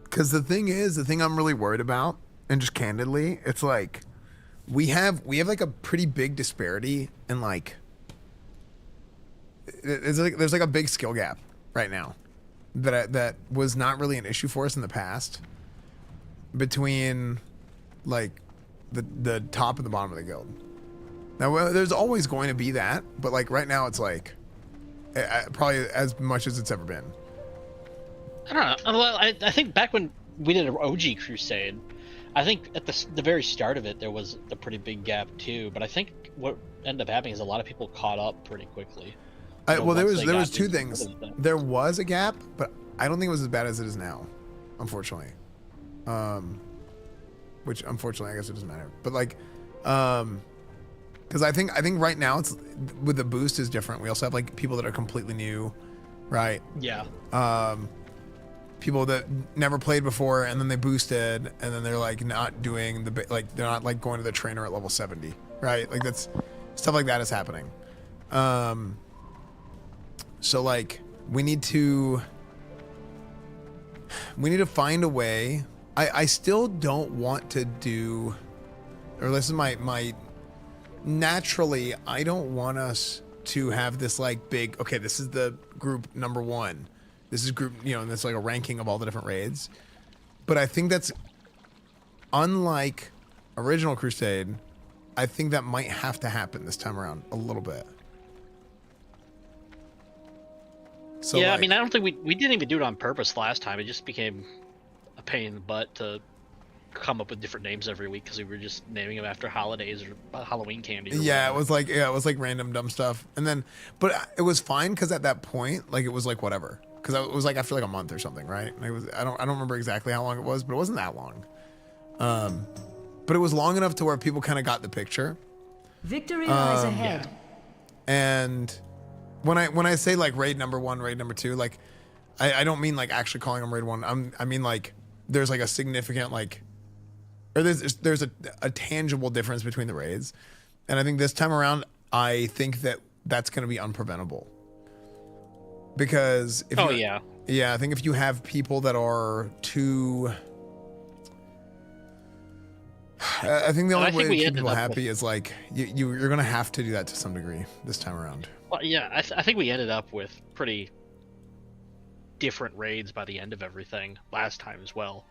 because the thing I'm really worried about, and just candidly, it's like we have like a pretty big disparity in like there's like a big skill gap right now that was not really an issue for us in the past between like the top and the bottom of the guild. Now there's always going to be that, but like right now it's like probably as much as it's ever been. I don't know. Well, I think back when we did an OG Crusade, I think at the very start of it there was a pretty big gap too. But I think what ended up happening is a lot of people caught up pretty quickly. Well, there was two things. There was a gap, but I don't think it was as bad as it is now, unfortunately. Which unfortunately I guess it doesn't matter. But like, because I think right now it's with the boost is different. We also have like people that are completely new, right? Yeah. People that never played before and then they boosted and then they're like not doing they're not like going to the trainer at level 70, right? Like that's stuff like that is happening. So like we need to find a way. I still don't want to do, or this is my naturally, I don't want us to have this like big, okay, this is the group number 1. This is group, and that's like a ranking of all the different raids. But I think that's unlike original Crusade. I think that might have to happen this time around a little bit. So yeah, like, I mean, I don't think we didn't even do it on purpose last time. It just became a pain in the butt to come up with different names every week because we were just naming them after holidays or Halloween candy. Yeah, it was like random dumb stuff. And then, but it was fine because at that point, like it was like whatever. Because it was like after like a month or something, right? It was I don't remember exactly how long it was, but it wasn't that long. But it was long enough to where people kind of got the picture. Victory lies ahead. And when I say like raid number 1, raid number 2, like I don't mean like actually calling them raid 1. I mean like there's like a significant like, or there's a tangible difference between the raids, and I think this time around I think that's going to be unpreventable. Because if I think if you have people that are too, I think the only way to keep people happy is like you're gonna have to do that to some degree this time around. Well, yeah, I think we ended up with pretty different raids by the end of everything last time as well.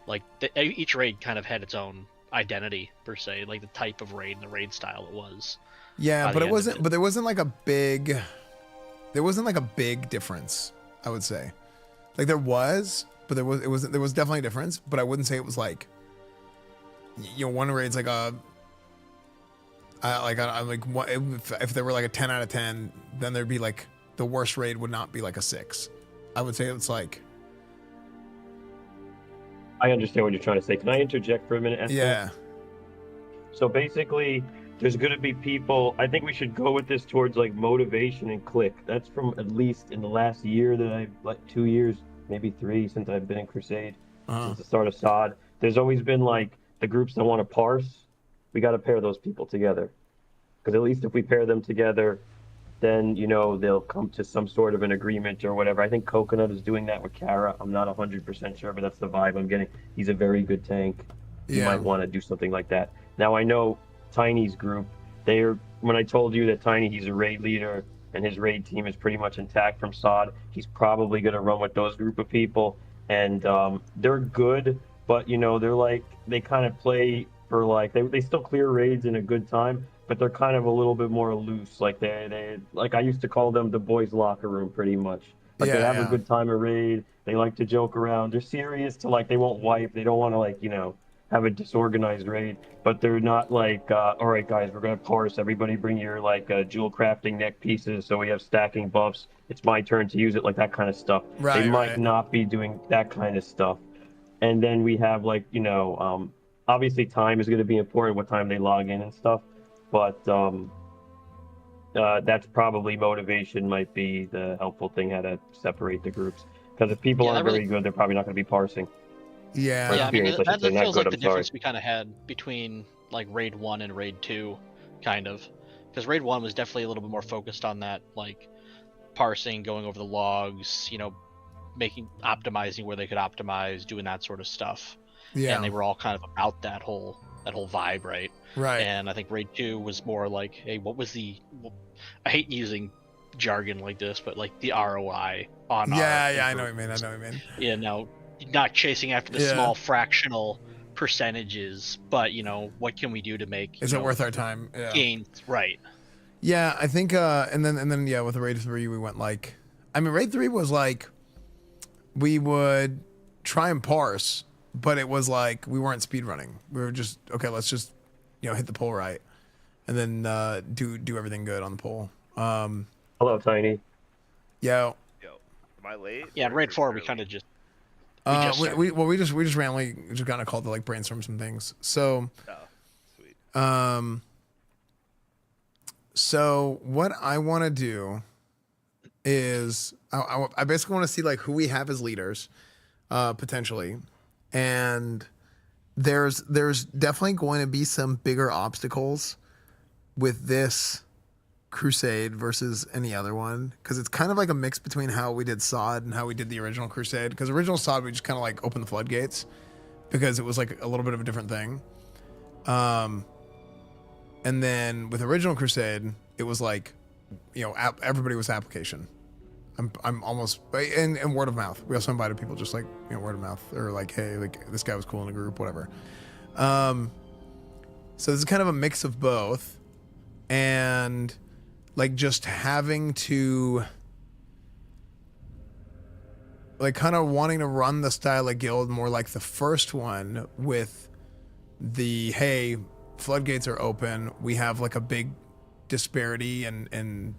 Like each raid kind of had its own identity per se, like the type of raid and the raid style it was. Yeah, but it wasn't. But there wasn't like a big. There wasn't like a big difference, I would say. Like there was, but there was definitely a difference, but I wouldn't say it was like, one raid's like if there were like a 10 out of 10, then there'd be like, the worst raid would not be like a 6. I would say it's like. I understand what you're trying to say. Can I interject for a minute, Esfand? Yeah. So basically, there's going to be people, I think we should go with this towards like motivation and click. That's from at least in the last year that I've, like 2 years, maybe 3 since I've been in Crusade, since the start of SOD. There's always been like the groups that want to parse. We got to pair those people together. Because at least if we pair them together, then, they'll come to some sort of an agreement or whatever. I think Coconut is doing that with Kara. I'm not 100% sure, but that's the vibe I'm getting. He's a very good tank. You might want to do something like that. Now I know Tiny's group, when I told you that Tiny, he's a raid leader and his raid team is pretty much intact from SOD, he's probably going to run with those group of people. And they're good, but they're like, they kind of play for like, they still clear raids in a good time, but they're kind of a little bit more loose. Like they like, I used to call them the boys locker room pretty much. Like they have a good time at raid. They like to joke around. They're serious to like, they won't wipe. They don't want to like, have a disorganized raid, but they're not like, all right, guys, we're going to parse. Everybody bring your like jewel crafting neck pieces so we have stacking buffs. It's my turn to use it, like that kind of stuff. Right, they might not be doing that kind of stuff. And then we have like, obviously time is going to be important, what time they log in and stuff. But that's probably motivation might be the helpful thing, how to separate the groups. Because if people aren't very good, they're probably not going to be parsing. Yeah, I mean, that feels like the difference we kind of had between like raid 1 and raid 2, kind of, because raid 1 was definitely a little bit more focused on that, like parsing, going over the logs, optimizing where they could optimize, doing that sort of stuff. Yeah, and they were all kind of about that whole that whole vibe, right? Right. And I think raid 2 was more like, hey, what was the? I hate using jargon like this, but like the ROI on I know what you mean. Yeah, no, not chasing after the small fractional percentages, but what can we do to make? Is it worth our time? Yeah. Gains, right? Yeah, I think, and then yeah, with the raid 3, we went like, I mean, raid 3 was like, we would try and parse, but it was like we weren't speed running. We were just okay. Let's just hit the pole right, and then do everything good on the pole. Hello, Tiny. Yo. Am I late? Yeah, raid 4 we kind of just. We just randomly just got a call to like brainstorm some things. So. Oh, sweet. So what I want to do is I basically want to see like who we have as leaders, potentially, and there's definitely going to be some bigger obstacles with this Crusade versus any other one, because it's kind of like a mix between how we did Sod and how we did the original Crusade. Because original Sod we just kind of like opened the floodgates because it was like a little bit of a different thing. And then with original Crusade, it was like, everybody was application. I'm almost and word of mouth. We also invited people just like word of mouth or like, hey, like this guy was cool in a group, whatever. So this is kind of a mix of both, and like just having to like kind of wanting to run the style of guild more like the first one with the hey, floodgates are open. We have like a big disparity and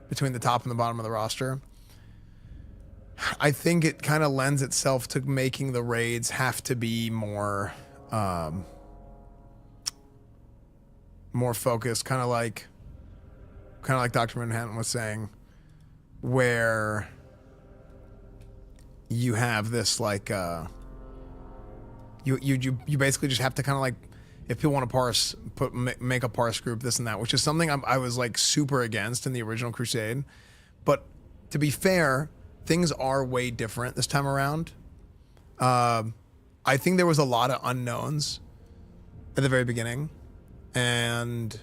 between the top and the bottom of the roster. I think it kind of lends itself to making the raids have to be more more focused, kind of like Dr. Manhattan was saying, where you have this like you basically just have to kind of like, if people want to parse, make a parse group, this and that, which is something I was like super against in the original Crusade. But to be fair, things are way different this time around. I think there was a lot of unknowns at the very beginning, and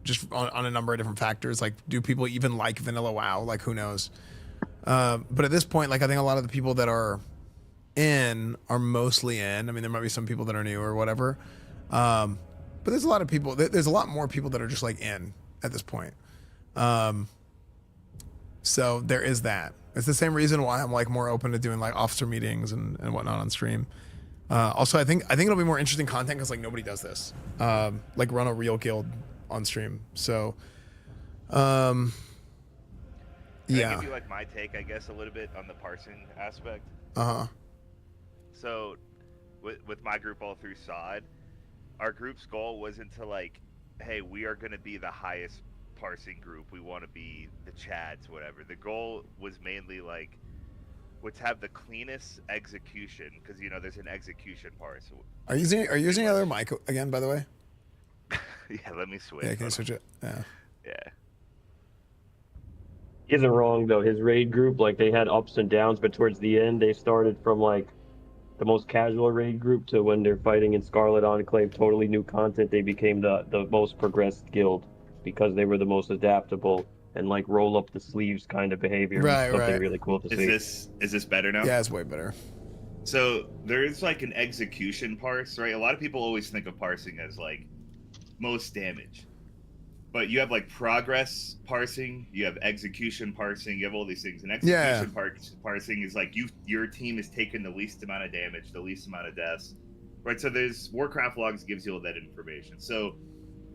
just on a number of different factors. Like, do people even like vanilla WoW? Like, who knows? But at this point, like, I think a lot of the people that are in are mostly in. I mean, there might be some people that are new or whatever. But there's a lot of people, there's a lot more people that are just like in at this point. So there is that. It's the same reason why I'm like more open to doing like officer meetings and whatnot on stream. Also, I think it'll be more interesting content because like nobody does this. Like run a real guild on stream. So, Can yeah. I give you like my take, I guess, a little bit on the parsing aspect? So, with my group all through Sod, our group's goal wasn't to like, hey, we are going to be the highest parsing group. We want to be the Chads, whatever. The goal was mainly like, let's have the cleanest execution, because there's an execution parse. Are you using other mic again, by the way? Yeah, let me switch. Yeah, can you switch it? Yeah. Yeah. He isn't wrong though. His raid group, like they had ups and downs, but towards the end they started from like the most casual raid group to when they're fighting in Scarlet Enclave, totally new content, they became the most progressed guild because they were the most adaptable and like roll up the sleeves kind of behavior. Right, something right. really cool to see. Is this better now? Yeah, it's way better. So there is like an execution parse, right? A lot of people always think of parsing as like most damage, but you have like progress parsing, you have execution parsing, you have all these things. And execution parsing is like your team is taking the least amount of damage, the least amount of deaths, right? So there's Warcraft logs gives you all that information. So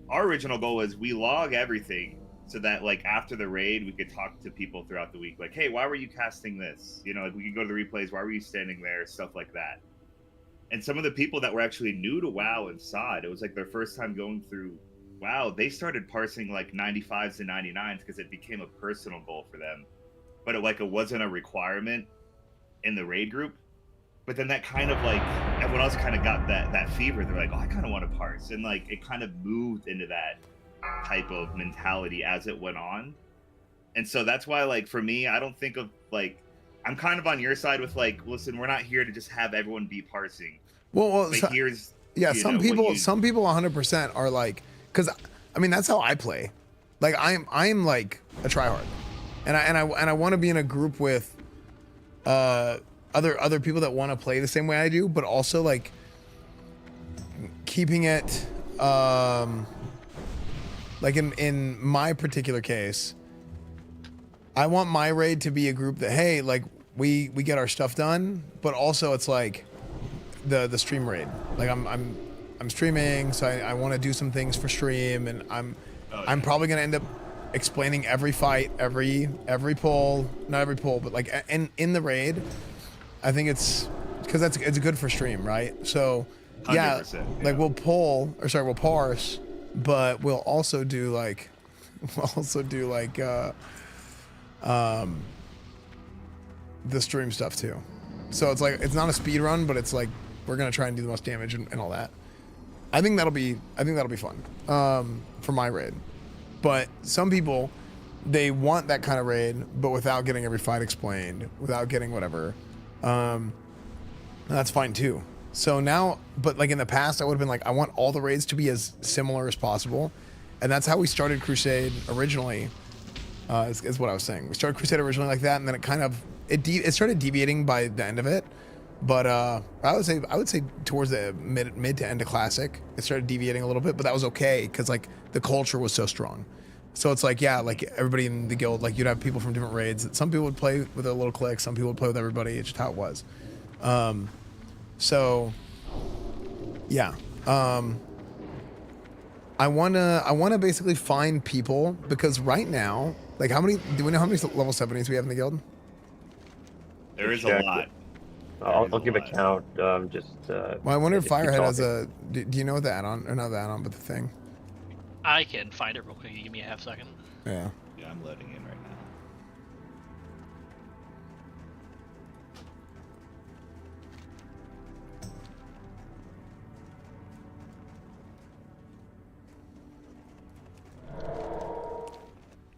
our original goal was we log everything so that like after the raid we could talk to people throughout the week, like, hey, why were you casting this? Like we could go to the replays, why were you standing there, stuff like that. And some of the people that were actually new to WoW and Sod, it was like their first time going through WoW, they started parsing like 95s and 99s because it became a personal goal for them. But it wasn't a requirement in the raid group. But then that kind of like, everyone else kind of got that fever. They're like, oh, I kind of want to parse. And like, it kind of moved into that type of mentality as it went on. And so that's why, like, for me, I don't think of like, I'm kind of on your side with like, listen, we're not here to just have everyone be parsing. Well, but Yeah, you some know, people, what you- some people 100% are like, because I mean that's how I play. Like I'm like a tryhard, and I want to be in a group with other people that want to play the same way I do, but also like keeping it like in my particular case, I want my raid to be a group that, hey, like we get our stuff done, but also it's like the stream raid. Like I'm streaming, so I want to do some things for stream, and I'm probably gonna end up explaining every fight, every pull, not every pull, but like in the raid. I think it's because it's good for stream, right? So yeah, 100%, like we'll parse, but we'll also do like the stream stuff too. So it's like it's not a speed run, but it's like we're gonna try and do the most damage and all that. I think that'll be fun for my raid. But some people, they want that kind of raid, but without getting every fight explained, without getting whatever. That's fine too. So now, but like in the past, I would have been like, I want all the raids to be as similar as possible, and that's how we started Crusade originally. Is what I was saying. We started Crusade originally like that, and then it kind of it started deviating by the end of it. But I would say towards the mid to end of Classic, it started deviating a little bit, but that was okay because like the culture was so strong. So it's like, yeah, like everybody in the guild, like you'd have people from different raids. Some people would play with a little clique, some people would play with everybody. It's just how it was. So yeah, I wanna basically find people, because right now, like do we know how many level 70s we have in the guild? There is a lot. I'll give a count. Well, I wonder if keep Firehead has talking. a. Do you know what the add-on, or not the add-on, but the thing? I can find it real quick. Give me a half second. Yeah. Yeah, I'm loading in right now.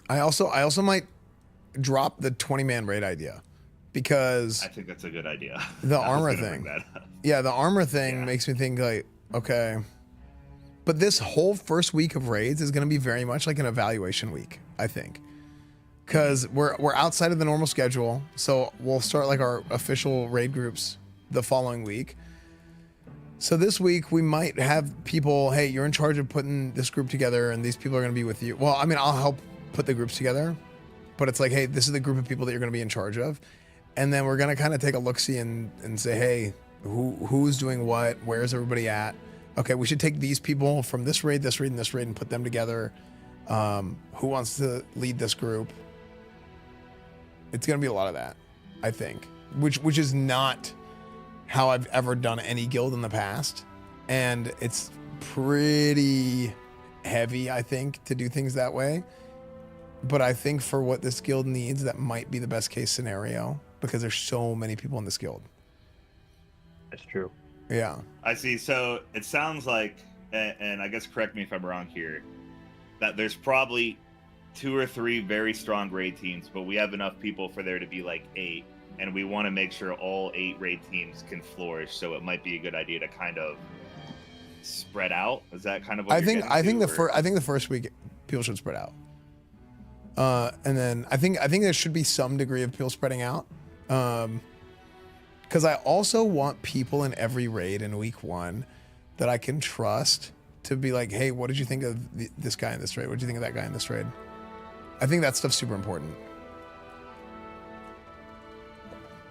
I also might drop the 20-man raid idea, because I think that's a good idea. the I was armor gonna bring thing. that up. Yeah, the armor thing makes me think like, okay. But this whole first week of raids is going to be very much like an evaluation week, I think. Because we're outside of the normal schedule, so we'll start like our official raid groups the following week. So this week we might have people, hey, you're in charge of putting this group together, and these people are going to be with you. Well, I mean, I'll help put the groups together, but it's like, hey, this is the group of people that you're going to be in charge of. And then we're going to kind of take a look-see and say, hey, who's doing what? Where's everybody at? Okay, we should take these people from this raid, this raid, and this raid and put them together. Who wants to lead this group? It's going to be a lot of that, I think, which is not how I've ever done any guild in the past. And it's pretty heavy, I think, to do things that way. But I think for what this guild needs, that might be the best case scenario, because there's so many people in this guild. That's true. Yeah. I see. So it sounds like, and I guess correct me if I'm wrong here, that there's probably 2 or 3 very strong raid teams, but we have enough people for there to be like 8, and we want to make sure all 8 raid teams can flourish. So it might be a good idea to kind of spread out. Is that kind of what I think the first week people should spread out. And then I think there should be some degree of people spreading out. Because I also want people in every raid in week 1 that I can trust to be like, hey, what did you think of this guy in this raid? What did you think of that guy in this raid? I think that stuff's super important.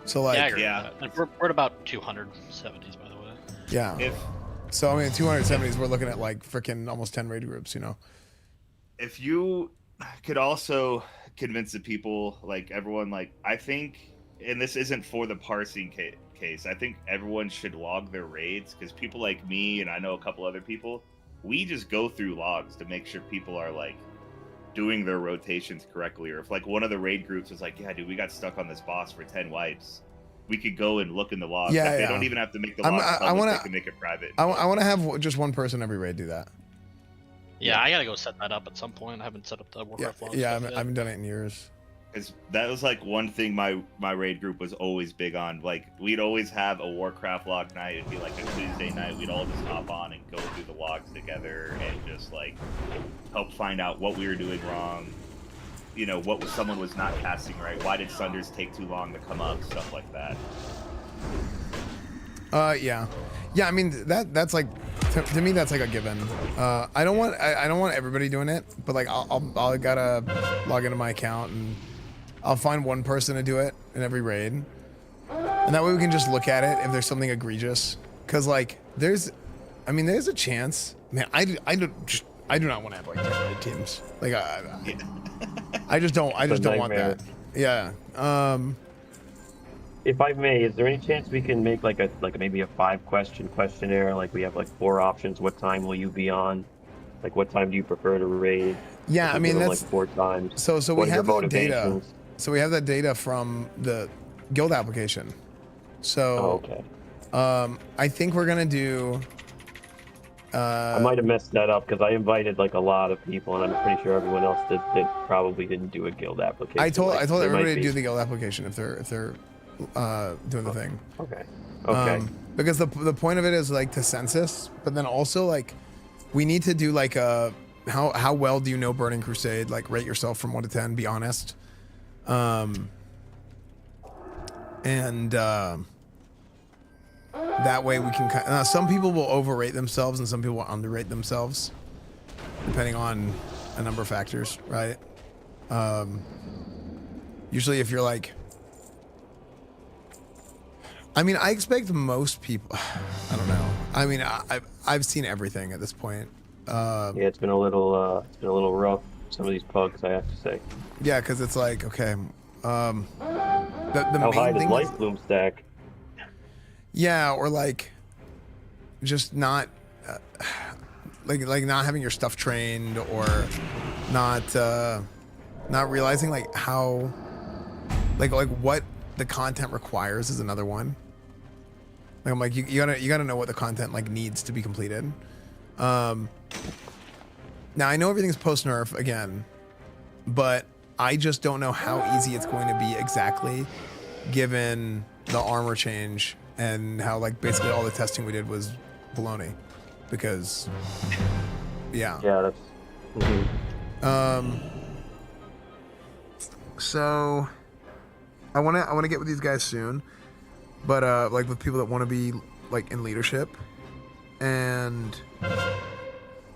So like, yeah. We're at about 270s, by the way. Yeah. So I mean, 270s, we're looking at like freaking almost 10 raid groups, you know? If you could also convince the people, like everyone, like I think, and this isn't for the parsing case, I think everyone should log their raids, because people like me, and I know a couple other people, we just go through logs to make sure people are like doing their rotations correctly. Or if like one of the raid groups is like, yeah, dude, we got stuck on this boss for 10 wipes, we could go and look in the logs. Yeah, Like, yeah. They don't even have to make the logs public, they can make it private. I want to have just one person every raid do that. Yeah, I gotta go set that up at some point. I haven't set up the Warcraft logs. Yeah, I haven't done it in years. Because that was like one thing my raid group was always big on. Like we'd always have a Warcraft log night. It'd be like a Tuesday night. We'd all just hop on and go through the logs together and just like help find out what we were doing wrong. You know, what was someone was not casting right. Why did Sunders take too long to come up? Stuff like that. Yeah. I mean that's like to me that's like a given. I don't want everybody doing it, but like I'll gotta log into my account and I'll find one person to do it in every raid, and that way we can just look at it if there's something egregious. Cause like there's a chance. Man, I do not want to have like 10 raid teams. Like I just don't want that. Yeah. If I may, is there any chance we can make like maybe a 5-question questionnaire? Like we have like 4 options. What time will you be on? Like what time do you prefer to raid? Yeah, I mean that's like 4 times. So we have that data. motivations? So we have that data from the guild application. So I think we're gonna do. I might have messed that up because I invited like a lot of people, and I'm pretty sure everyone else that probably didn't do a guild application. I told Like, everybody to do the guild application if they're doing the thing. Okay. Because the point of it is like to census, but then also like we need to do like a how well do you know Burning Crusade? Like rate yourself from 1 to 10. Be honest. That way we can some people will overrate themselves and some people will underrate themselves depending on a number of factors, right? Usually if you're like, I mean, I expect most people, I don't know. I mean, I've seen everything at this point. Yeah, it's been a little rough. Some of these pugs, I have to say. Yeah, because it's like, okay, the how high does Light Bloom stack? Yeah, or like, just not, like not having your stuff trained, or not realizing like how, like what the content requires is another one. Like I'm like you gotta know what the content like needs to be completed. Now I know everything's post nerf again, but I just don't know how easy it's going to be exactly, given the armor change and how like basically all the testing we did was baloney, because yeah. Yeah, that's. So I wanna get with these guys soon, but like with people that want to be like in leadership, and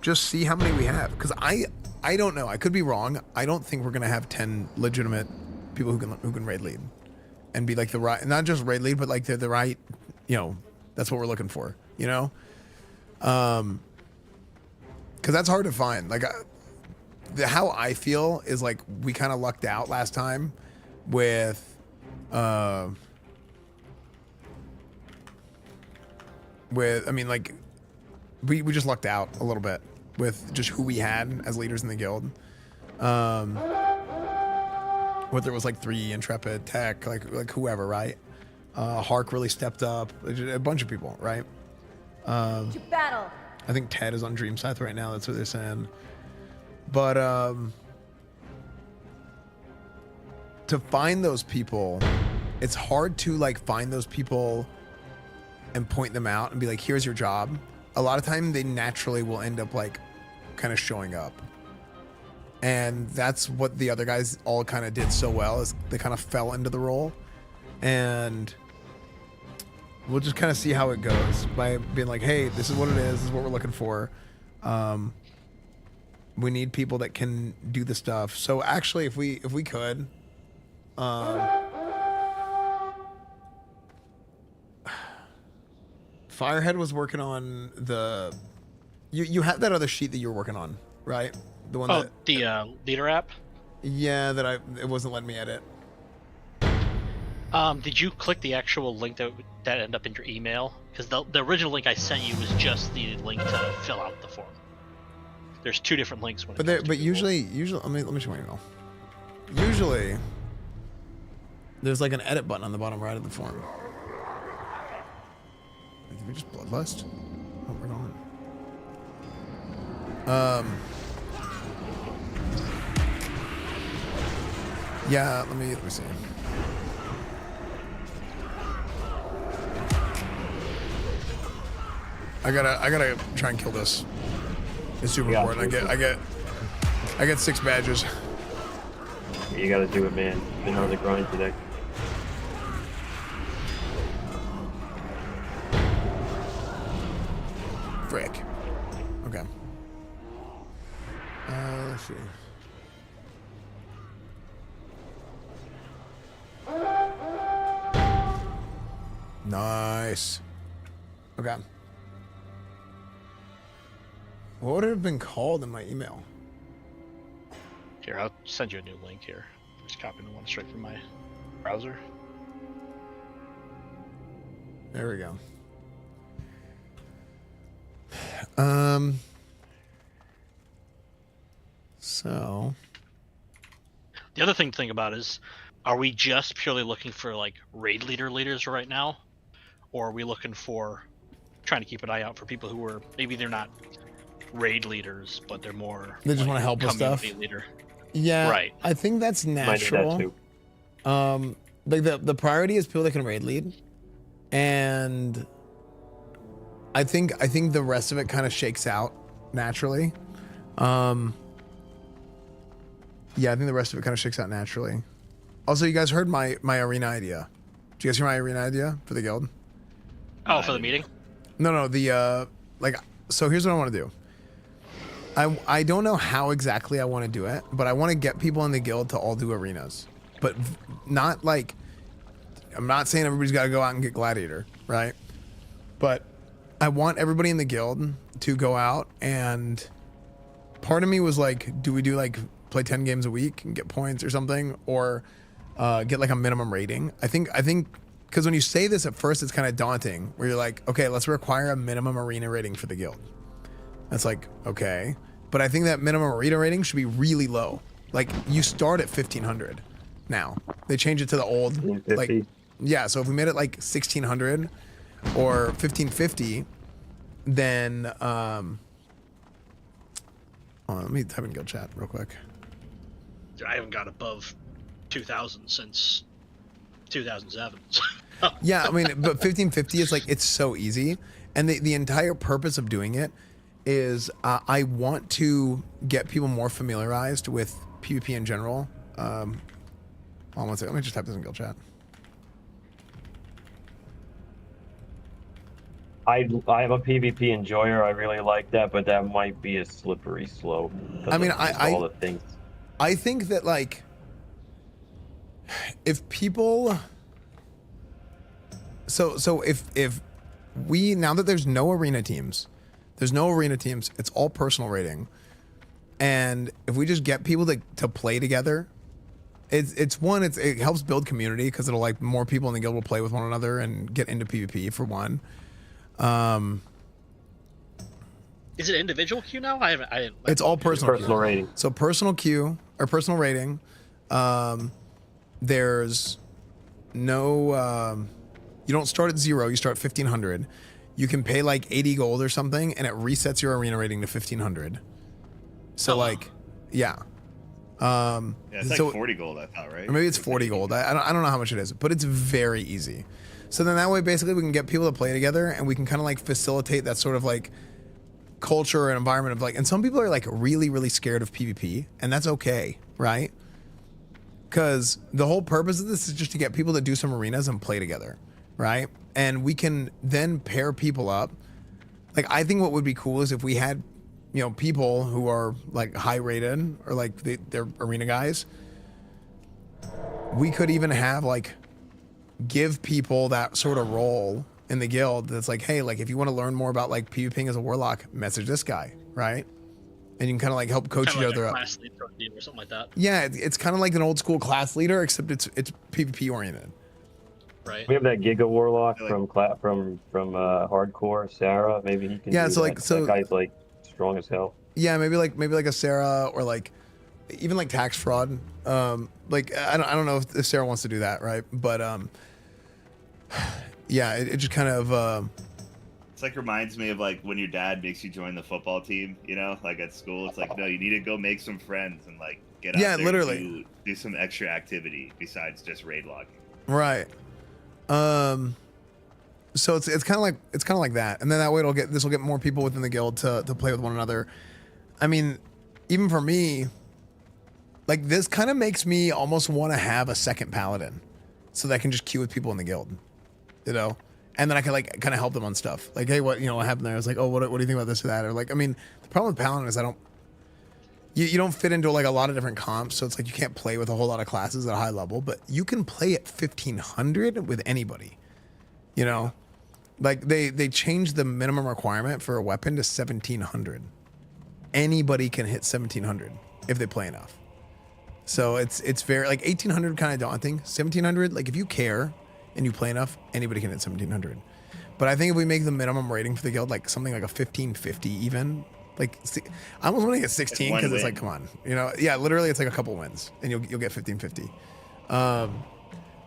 just see how many we have, because I don't know, I could be wrong. I don't think we're gonna have 10 legitimate people who can raid lead and be like the right, not just raid lead, but like they're the right, you know, that's what we're looking for, you know, because that's hard to find. Like how I feel is like we kind of lucked out last time with I mean, like we just lucked out a little bit with just who we had as leaders in the guild. Whether it was like 3 Intrepid, Tech, like whoever, right? Hark really stepped up, a bunch of people, right? To battle. I think Ted is on Dream Scythe right now, that's what they're saying. But to find those people, it's hard to like find those people and point them out and be like, here's your job. A lot of time they naturally will end up like kind of showing up. And that's what the other guys all kind of did so well, is they kind of fell into the role. And we'll just kind of see how it goes by being like, hey, this is what it is. This is what we're looking for. We need people that can do the stuff. So actually, if we could, Firehead was working on the. You have that other sheet that you were working on, right? The one that the leader app. Yeah, it wasn't letting me edit. Did you click the actual link that ended up in your email? Because the original link I sent you was just the link to fill out the form. There's 2 different links. But usually, let me show my email. Usually, there's like an edit button on the bottom right of the form. Did we just bloodlust? Oh, we're on. Yeah, let me see. I gotta try and kill this. It's super important. I get 6 badges. You gotta do it, man. Been on the grind today. Frick. Okay. Let's see. Nice. Okay. What would it have been called in my email? Here, I'll send you a new link here. Just copying the one straight from my browser. There we go. So the other thing to think about is, are we just purely looking for like raid leaders right now, or are we looking for trying to keep an eye out for people who are maybe they're not raid leaders, but they're more they just want to help with stuff. Leader. Yeah, right. I think that's natural. Like the priority is people that can raid lead, and I think the rest of it kind of shakes out naturally. Yeah, I think the rest of it kind of shakes out naturally. Also, you guys heard my arena idea. Did you guys hear my arena idea for the guild? Oh, for the meeting? No, so here's what I want to do. I don't know how exactly I want to do it, but I want to get people in the guild to all do arenas. But not like, I'm not saying everybody's got to go out and get gladiator, right? But I want everybody in the guild to go out, and part of me was like, do we do like play 10 games a week and get points or something, or get like a minimum rating? I think because when you say this at first, it's kind of daunting, where you're like, okay, let's require a minimum arena rating for the guild. That's like, okay. But I think that minimum arena rating should be really low. Like, you start at 1,500 now. They changed it to the old, like, yeah, so if we made it like 1,600 or 1,550, then, hold on, let me type in guild chat real quick. I haven't got above 2,000 since 2007. Yeah, I mean, but 1,550 is like, it's so easy. And the entire purpose of doing it is I want to get people more familiarized with PvP in general. Hold on one second. Let me just type this in guild chat. I am a PvP enjoyer. I really like that, but that might be a slippery slope. I mean, all the things. I think that, like, if people, so if we, now that there's no arena teams, it's all personal rating, and if we just get people to play together, it helps build community, because it'll, like, more people in the guild will play with one another and get into PvP for one. Is it individual queue now? I haven't. It's all personal rating. So personal queue or personal rating. There's no. You don't start at 0. You start at 1,500. You can pay like 80 gold or something, and it resets your arena rating to 1,500. So like, yeah. Yeah, it's like 40 gold, I thought, right? Or maybe it's 40 gold. I don't know how much it is, but it's very easy. So then that way, basically, we can get people to play together, and we can kind of like facilitate that sort of like culture and environment of like, and some people are like really, really scared of PvP, and that's okay, right? Because the whole purpose of this is just to get people to do some arenas and play together, right? And we can then pair people up. Like, I think what would be cool is if we had, you know, people who are like high rated or like they're arena guys. We could even have like give people that sort of role in the guild that's like, hey, like if you want to learn more about like PvPing as a warlock, message this guy, right? And you can kind of like help coach each other up. Class lead or something like that. Yeah, it's kind of like an old school class leader, except it's PvP oriented. Right. We have that Giga Warlock from Hardcore, Sarah. Maybe he can. Yeah, do so that. like so that guy's like strong as hell. Yeah, maybe like a Sarah, or like even like tax fraud. Like I don't know if Sarah wants to do that, right? But yeah, it just kind of it's like reminds me of like when your dad makes you join the football team, you know, like at school. It's like, no, you need to go make some friends and like get out Yeah, there literally. do some extra activity besides just raid logging. Right. So it's kind of like that, and then that way this will get more people within the guild to play with one another. I mean, even for me, like this kind of makes me almost want to have a second paladin, so that I can just queue with people in the guild, you know, and then I can like kind of help them on stuff. Like, hey, what happened there? I was like, oh, what do you think about this or that? Or like, I mean, the problem with paladin is you don't fit into like a lot of different comps, so it's like you can't play with a whole lot of classes at a high level, but you can play at 1500 with anybody, you know. Like they changed the minimum requirement for a weapon to 1700. Anybody can hit 1700 if they play enough. So it's very like 1800 kind of daunting. 1700, like if you care and you play enough, anybody can hit 1700. But I think if we make the minimum rating for the guild like something like a 1550 even, like I almost want to get 16 because it's like, come on, you know, yeah, literally it's like a couple wins and you'll get 1550.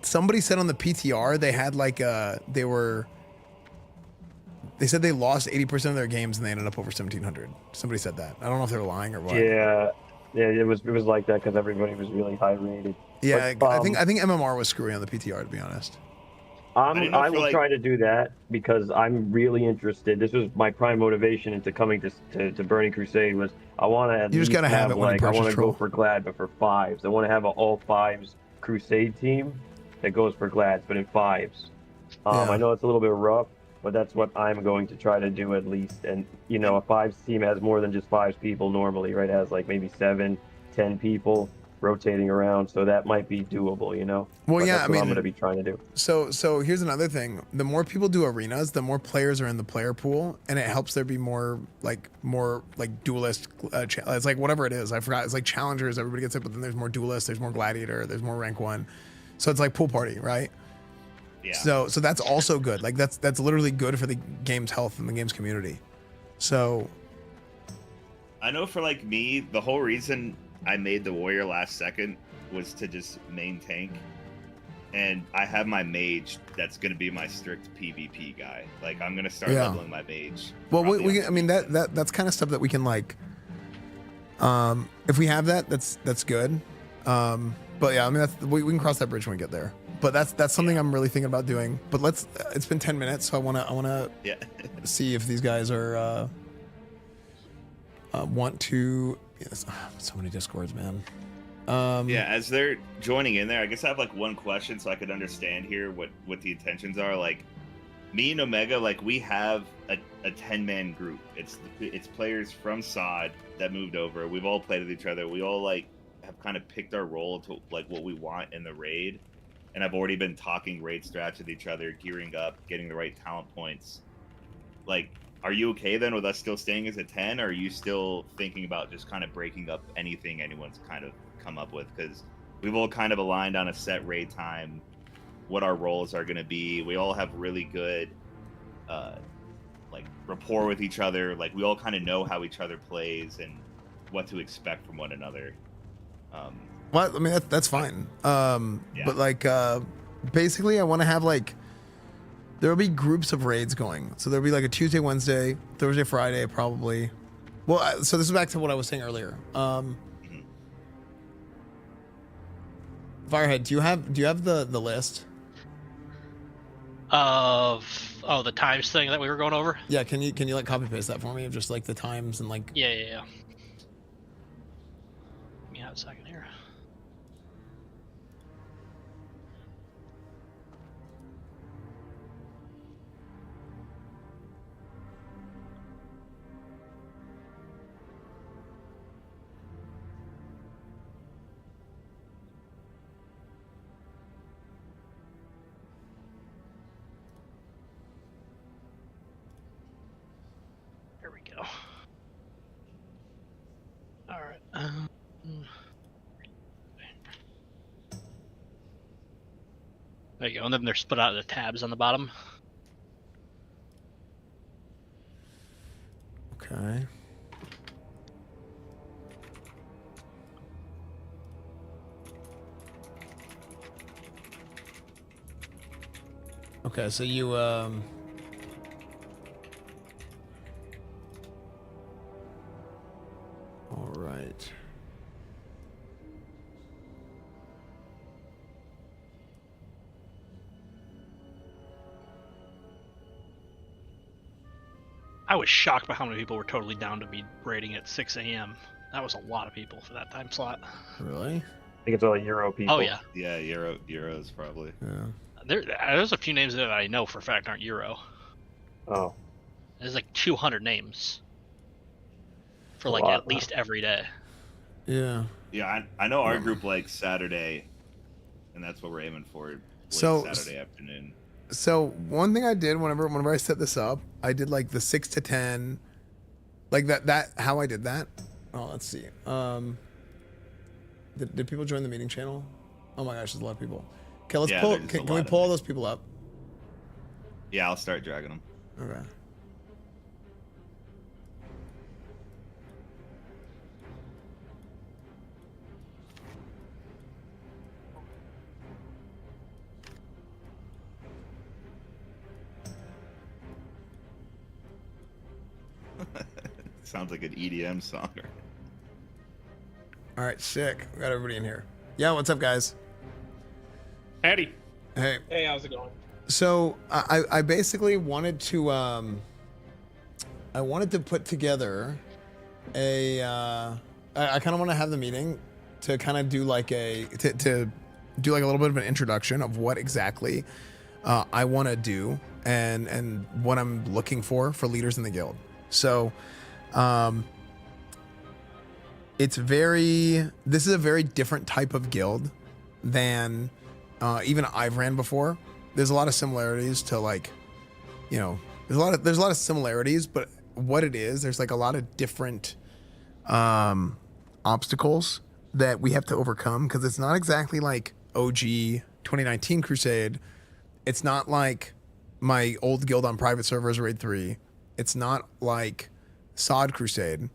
Somebody said on the PTR they had like they said they lost 80% of their games and they ended up over 1700. Somebody said that. I don't know if they're lying or what. Yeah, it was like that because everybody was really high rated. Yeah, But, I think MMR was screwy on the PTR, to be honest. I will try to do that because I'm really interested. This was my prime motivation into coming to Burning Crusade was I want to. You just gotta have it when you like I want purchase to go Troll. for Glad, but for fives. I want to have an all fives Crusade team that goes for Glads, but in fives. I know it's a little bit rough, but that's what I'm going to try to do at least. And you know, a fives team has more than just fives people normally, right? It has like maybe 7, 10 people rotating around, so that might be doable, you know. Well, But yeah, that's I what mean, I'm going to be trying to do. So here's another thing. The more people do arenas, the more players are in the player pool, and it helps there be more duelist. It's like whatever it is. I forgot. It's like challengers. Everybody gets it, but then there's more duelist. There's more gladiator. There's more rank 1. So it's like pool party, right? Yeah. So that's also good. Like that's literally good for the game's health and the game's community. So I know for like me, the whole reason I made the warrior last second was to just main tank, and I have my mage that's going to be my strict PvP guy. Like I'm going to start leveling my mage. well, I mean that's kind of stuff that we can like. If we have that, that's good. But yeah, I mean we can cross that bridge when we get there. But that's something I'm really thinking about doing. But it's been 10 minutes, so I wanna see if these guys are want to. Yes, so many discords, man. Yeah, as they're joining in there, I guess I have like one question so I could understand here what the intentions are. Like me and Omega, like we have a 10-man group. It's players from SOD that moved over. We've all played with each other. We all like have kind of picked our role to like what we want in the raid. And I've already been talking raid strats with each other, gearing up, getting the right talent points. Like, are you okay then with us still staying as a 10, or are you still thinking about just kind of breaking up anything anyone's kind of come up with? Because we've all kind of aligned on a set raid time, what our roles are going to be. We all have really good, like, rapport with each other. Like, we all kind of know how each other plays and what to expect from one another. Well, I mean that's fine. But like basically, I want to have like there'll be groups of raids going. So there'll be like a Tuesday, Wednesday, Thursday, Friday, probably. Well, so this is back to what I was saying earlier. Firehead, do you have the list of the times thing that we were going over? Yeah, can you like copy paste that for me of just like the times and like Yeah. Give me a second here. There we go. All right. There you go, and then they're split out of the tabs on the bottom. Okay. Okay, so you all right. I was shocked by how many people were totally down to be raiding at 6 a.m. That was a lot of people for that time slot. Really? I think it's all Euro people. Oh yeah. Yeah, Euros probably. Yeah. There's a few names that I know for a fact aren't Euro. Oh. There's like 200 names. For like lot, at least every day. Yeah. Yeah, I know our group likes Saturday, and that's what we're aiming for. Late So- Saturday afternoon. So one thing I did whenever I set this up, I did like the 6 to 10, like that how I did that. Oh, let's see. Did people join the meeting channel? Oh my gosh, there's a lot of people. Okay, let's pull. Can we pull all those people up? Yeah, I'll start dragging them. Okay. Sounds like an EDM song. All right, sick. We got everybody in here. Yeah, what's up, guys? Howdy. Hey. Hey, how's it going? So I basically wanted to put together a I kind of want to have the meeting to kind of do like to do like a little bit of an introduction of what exactly I want to do and what I'm looking for leaders in the guild. So this is a very different type of guild than even I've ran before. There's a lot of similarities to like, you know, there's a lot of similarities, but what it is, there's like a lot of different obstacles that we have to overcome because it's not exactly like OG 2019 Crusade. It's not like my old guild on private servers Raid 3. It's not like Sod Crusade,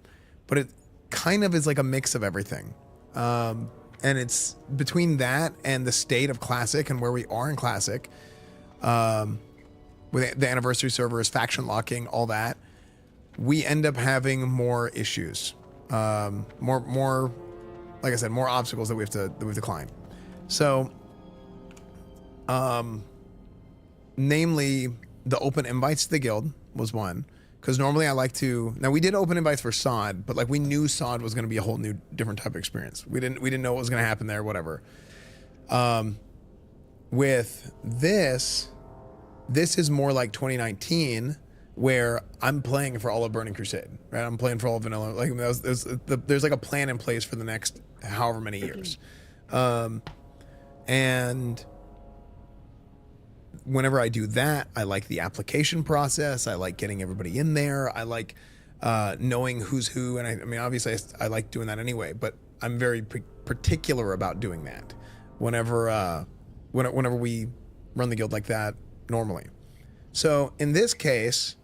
but it kind of is like a mix of everything. And it's between that and the state of Classic and where we are in Classic, with the anniversary servers, faction locking, all that, we end up having more issues, more, like I said, more obstacles that we have to climb. So, namely, the open invites to the guild was one. Because normally I like to. Now we did open invites for Sod, but like we knew Sod was going to be a whole new, different type of experience. We didn't know what was going to happen there, whatever. With this is more like 2019, where I'm playing for all of Burning Crusade, right? I'm playing for all of Vanilla. Like there's like a plan in place for the next however many years, and whenever I do that, I like the application process. I like getting everybody in there. I like knowing who's who. And I mean, obviously, I like doing that anyway, but I'm very particular about doing that whenever we run the guild like that normally. So in this case,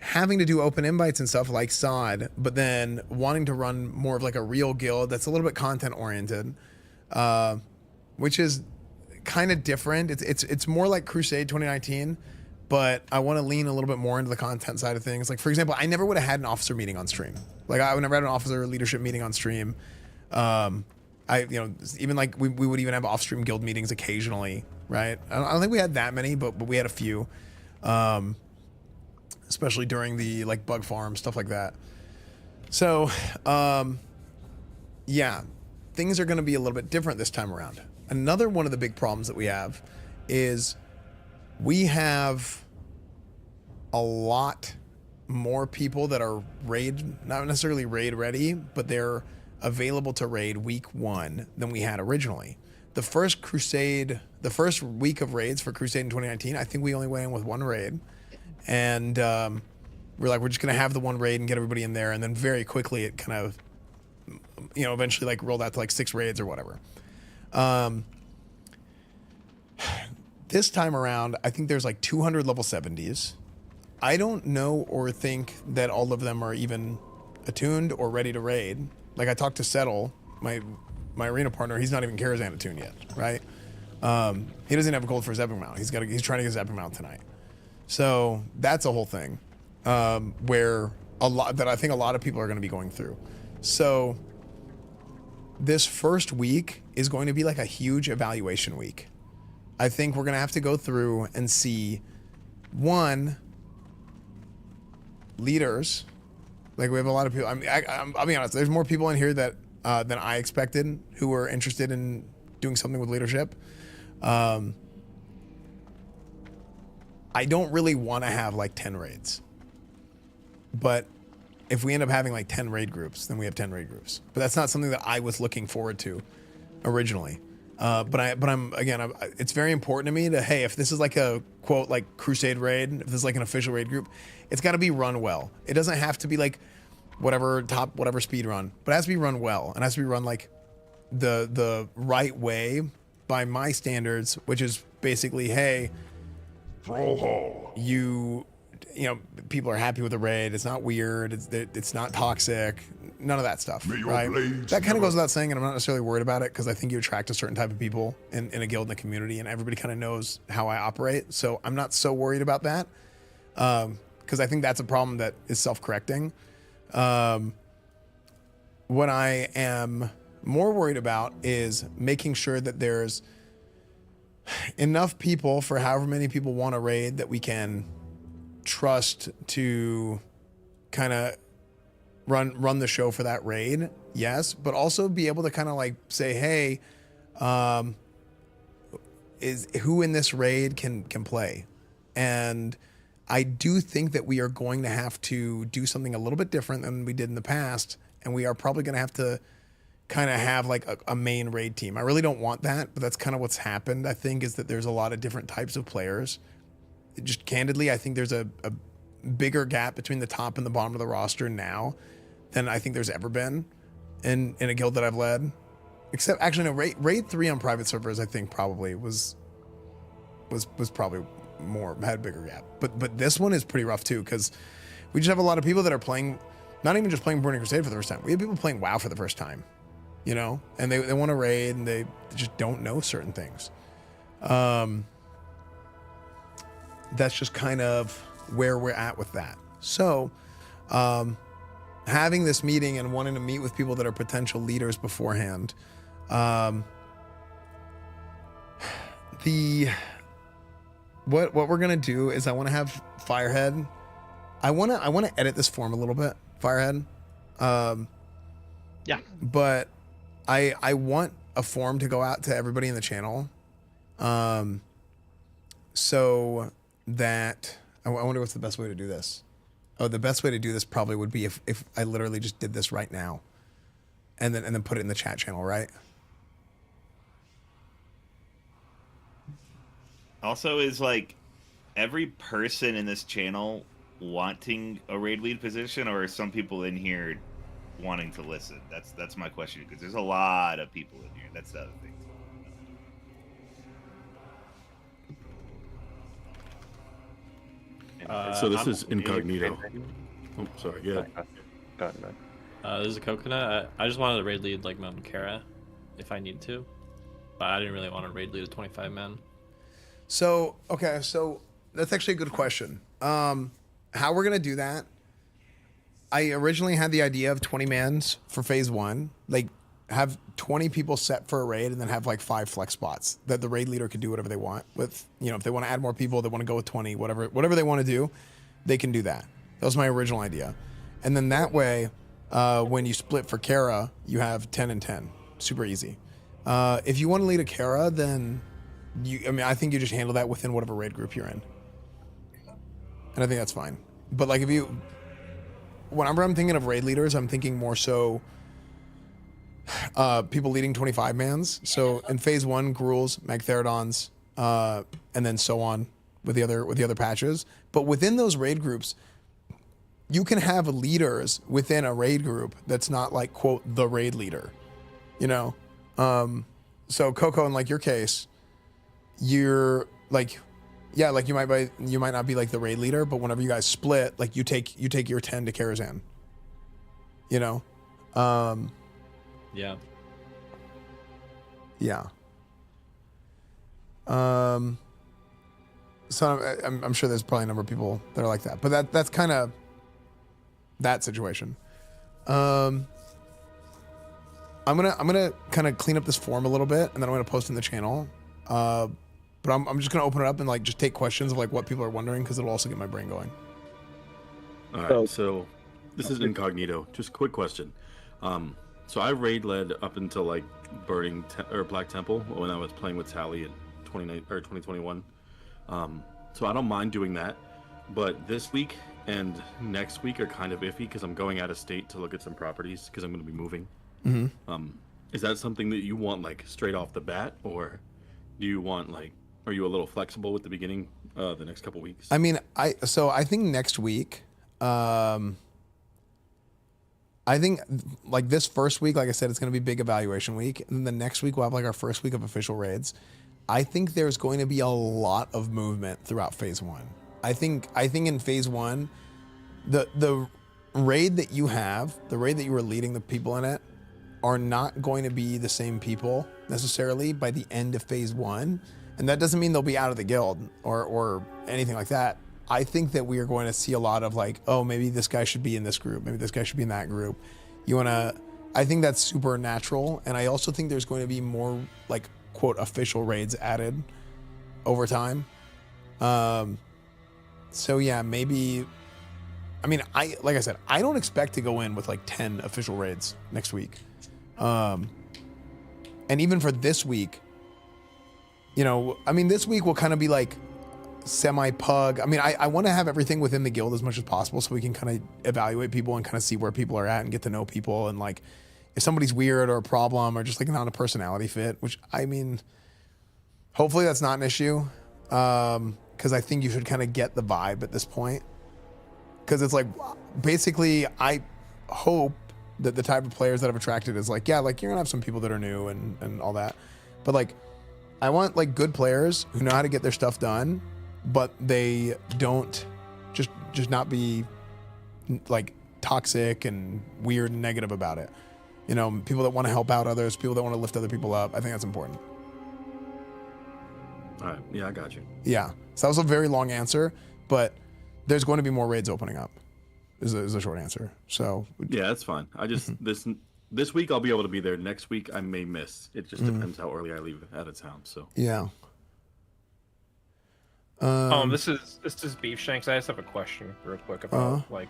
having to do open invites and stuff like Sod, but then wanting to run more of like a real guild that's a little bit content oriented, which is kind of different. It's more like Crusade 2019, but I want to lean a little bit more into the content side of things. Like for example, I never would have had an officer meeting on stream. Like I would never had an officer leadership meeting on stream. Even like we would even have off-stream guild meetings occasionally, right? I don't think we had that many, but we had a few, especially during the like bug farm stuff like that. So yeah, things are going to be a little bit different this time around. Another one of the big problems that we have is we have a lot more people that are raid, not necessarily raid ready, but they're available to raid week 1 than we had originally. The first week of raids for Crusade in 2019, I think we only went in with 1 raid. And we're just going to have the 1 raid and get everybody in there. And then very quickly it kind of, eventually like rolled out to like 6 raids or whatever. This time around, I think there's like 200 level 70s. I don't know or think that all of them are even attuned or ready to raid. Like I talked to Settle, my arena partner, he's not even Karazhan attuned yet, right? He doesn't have a gold for his epic mount. He's trying to get his epic mount tonight. So that's a whole thing, where I think a lot of people are going to be going through. So this first week is going to be like a huge evaluation week. I think we're going to have to go through and see, one, leaders. Like we have a lot of people. I mean, I'll be honest. There's more people in here that than I expected who were interested in doing something with leadership. I don't really want to have like 10 raids, but if we end up having like 10 raid groups, then we have 10 raid groups. But that's not something that I was looking forward to originally. It's very important to me to, hey, if this is like a quote like Crusade raid, if this is like an official raid group, it's got to be run well. It doesn't have to be like whatever speed run, but it has to be run well, and it has to be run like the right way by my standards, which is basically, hey, you know, people are happy with the raid. It's not weird. It's not toxic. None of that stuff, right? That kind of goes without saying, and I'm not necessarily worried about it because I think you attract a certain type of people in a guild, in the community, and everybody kind of knows how I operate. So I'm not so worried about that because I think that's a problem that is self-correcting. What I am more worried about is making sure that there's enough people for however many people want to raid that we can trust to kind of run the show for that raid, yes, but also be able to kind of like say, hey, is who in this raid can play. And I do think that we are going to have to do something a little bit different than we did in the past, and we are probably going to have to kind of have like a main raid team. I really don't want that, but that's kind of what's happened, I think, is that there's a lot of different types of players. Just candidly, I think there's a bigger gap between the top and the bottom of the roster now than I think there's ever been in a guild that I've led. Except, actually, no, raid 3 on private servers, I think probably was probably had a bigger gap. But this one is pretty rough too, because we just have a lot of people that are playing, not even just playing Burning Crusade for the first time. We have people playing WoW for the first time, you know, and they want to raid and they just don't know certain things. That's just kind of where we're at with that. So, having this meeting and wanting to meet with people that are potential leaders beforehand, what we're gonna do is I want to have Firehead. I want to edit this form a little bit, Firehead. Yeah. But I want a form to go out to everybody in the channel, so that I wonder what's the best way to do this. Oh, the best way to do this probably would be if I literally just did this right now, and then put it in the chat channel, right? Also, is like every person in this channel wanting a raid lead position, or are some people in here wanting to listen? That's my question, because there's a lot of people in here. That's the other thing. So this is incognito. Oh, sorry. Yeah. Go ahead. This is a coconut. I just wanted a raid lead like Mountain Kara, if I need to, but I didn't really want to raid lead a 25 men. So okay, so that's actually a good question. How we're gonna do that? I originally had the idea of 20 mans for phase 1, like have 20 people set for a raid, and then have like 5 flex spots that the raid leader could do whatever they want with. You know, if they want to add more people, they want to go with 20, whatever they want to do, they can do that. That was my original idea. And then that way, when you split for Kara, you have 10 and 10, super easy. If you want to lead a Kara, then I think you just handle that within whatever raid group you're in, and I think that's fine. But like whenever I'm thinking of raid leaders, I'm thinking more so people leading 25 mans. So in phase 1, Gruels, Magtheridons, and then so on with the other patches. But within those raid groups, you can have leaders within a raid group that's not like quote the raid leader, you know. So Coco, in like your case, you're like, yeah, like you might not be like the raid leader, but whenever you guys split, like you take your 10 to Karazhan, you know. Yeah. So I'm sure there's probably a number of people that are like that, but that's kind of that situation. I'm gonna kind of clean up this form a little bit, and then I'm gonna post in the channel. But I'm just gonna open it up and like just take questions of like what people are wondering, because it'll also get my brain going. All right, so this is incognito. Just a quick question. So I raid led up until like Burning or Black Temple when I was playing with Tally in 2021. So I don't mind doing that, but this week and next week are kind of iffy because I'm going out of state to look at some properties because I'm going to be moving. Is that something that you want like straight off the bat, or do you want like, are you a little flexible with the beginning, the next couple weeks? I mean, I think next week, I think like this first week, like I said, it's going to be big evaluation week. And then the next week we'll have like our first week of official raids. I think there's going to be a lot of movement throughout phase 1. I think in phase 1, the raid that you have, the raid that you were leading the people in it, are not going to be the same people necessarily by the end of phase 1. And that doesn't mean they'll be out of the guild or anything like that. I think that we are going to see a lot of like, oh, maybe this guy should be in this group. Maybe this guy should be in that group. I think that's super natural. And I also think there's going to be more like quote official raids added over time. So yeah, maybe, I mean, like I said, I don't expect to go in with like 10 official raids next week. And even for this week, you know, I mean, this week will kind of be like semi-pug. I mean, I want to have everything within the guild as much as possible so we can kind of evaluate people and kind of see where people are at and get to know people. And like, if somebody's weird or a problem or just like not a personality fit, which I mean, hopefully that's not an issue. Because I think you should kind of get the vibe at this point. Because it's like, basically, I hope that the type of players that I've attracted is like, yeah, like you're gonna have some people that are new and all that. But like, I want like good players who know how to get their stuff done, but they don't just not be like toxic and weird and negative about it. You know, people that want to help out others, people that want to lift other people up. I think that's important. All right. Yeah, I got you. Yeah. So that was a very long answer, but there's going to be more raids opening up is a short answer. So yeah, that's fine. I just, this week I'll be able to be there. Next week I may miss. It just depends how early I leave out of town. So yeah. This is Beef Shanks. I just have a question real quick about like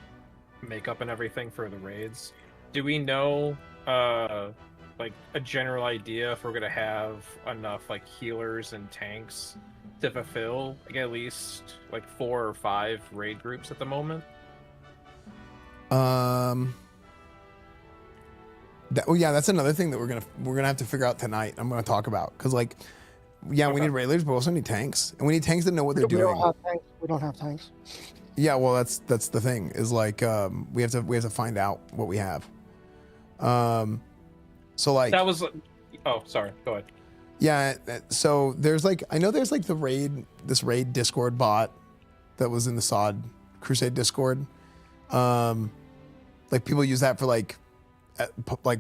makeup and everything for the raids. Do we know like a general idea if we're gonna have enough like healers and tanks to fulfill like at least like 4 or 5 raid groups at the moment? Yeah, that's another thing that we're gonna have to figure out tonight. I'm gonna talk about because like, yeah, we need raid leaders, but we also need tanks, and we need tanks that know what they're doing. We don't have tanks. Yeah, well, that's the thing is like we have to find out what we have. So like that was. Oh, sorry. Go ahead. Yeah, so there's like I know there's like this raid Discord bot that was in the SOD Crusade Discord. Like people use that for like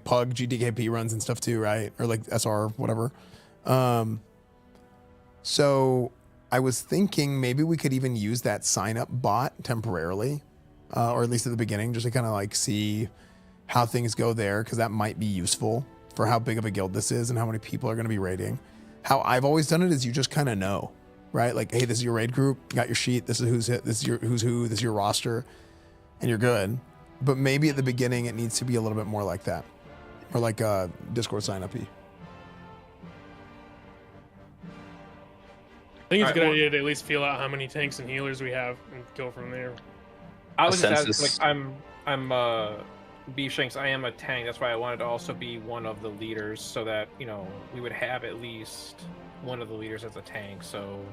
pug GDKP runs and stuff too, right? Or like SR whatever. So I was thinking maybe we could even use that sign up bot temporarily, or at least at the beginning, just to kind of like see how things go there, because that might be useful for how big of a guild this is and how many people are going to be raiding. How I've always done it is you just kind of know, right? Like, hey, this is your raid group, you got your sheet, this is who's hit, this is your who's who, this is your roster, and you're good. But maybe at the beginning it needs to be a little bit more like that, or like a Discord sign up-y. I think it's a good idea to at least feel out how many tanks and healers we have and go from there. I was just asking, like, I'm Beef Shanks, I am a tank, that's why I wanted to also be one of the leaders, so that, you know, we would have at least one of the leaders as a tank, so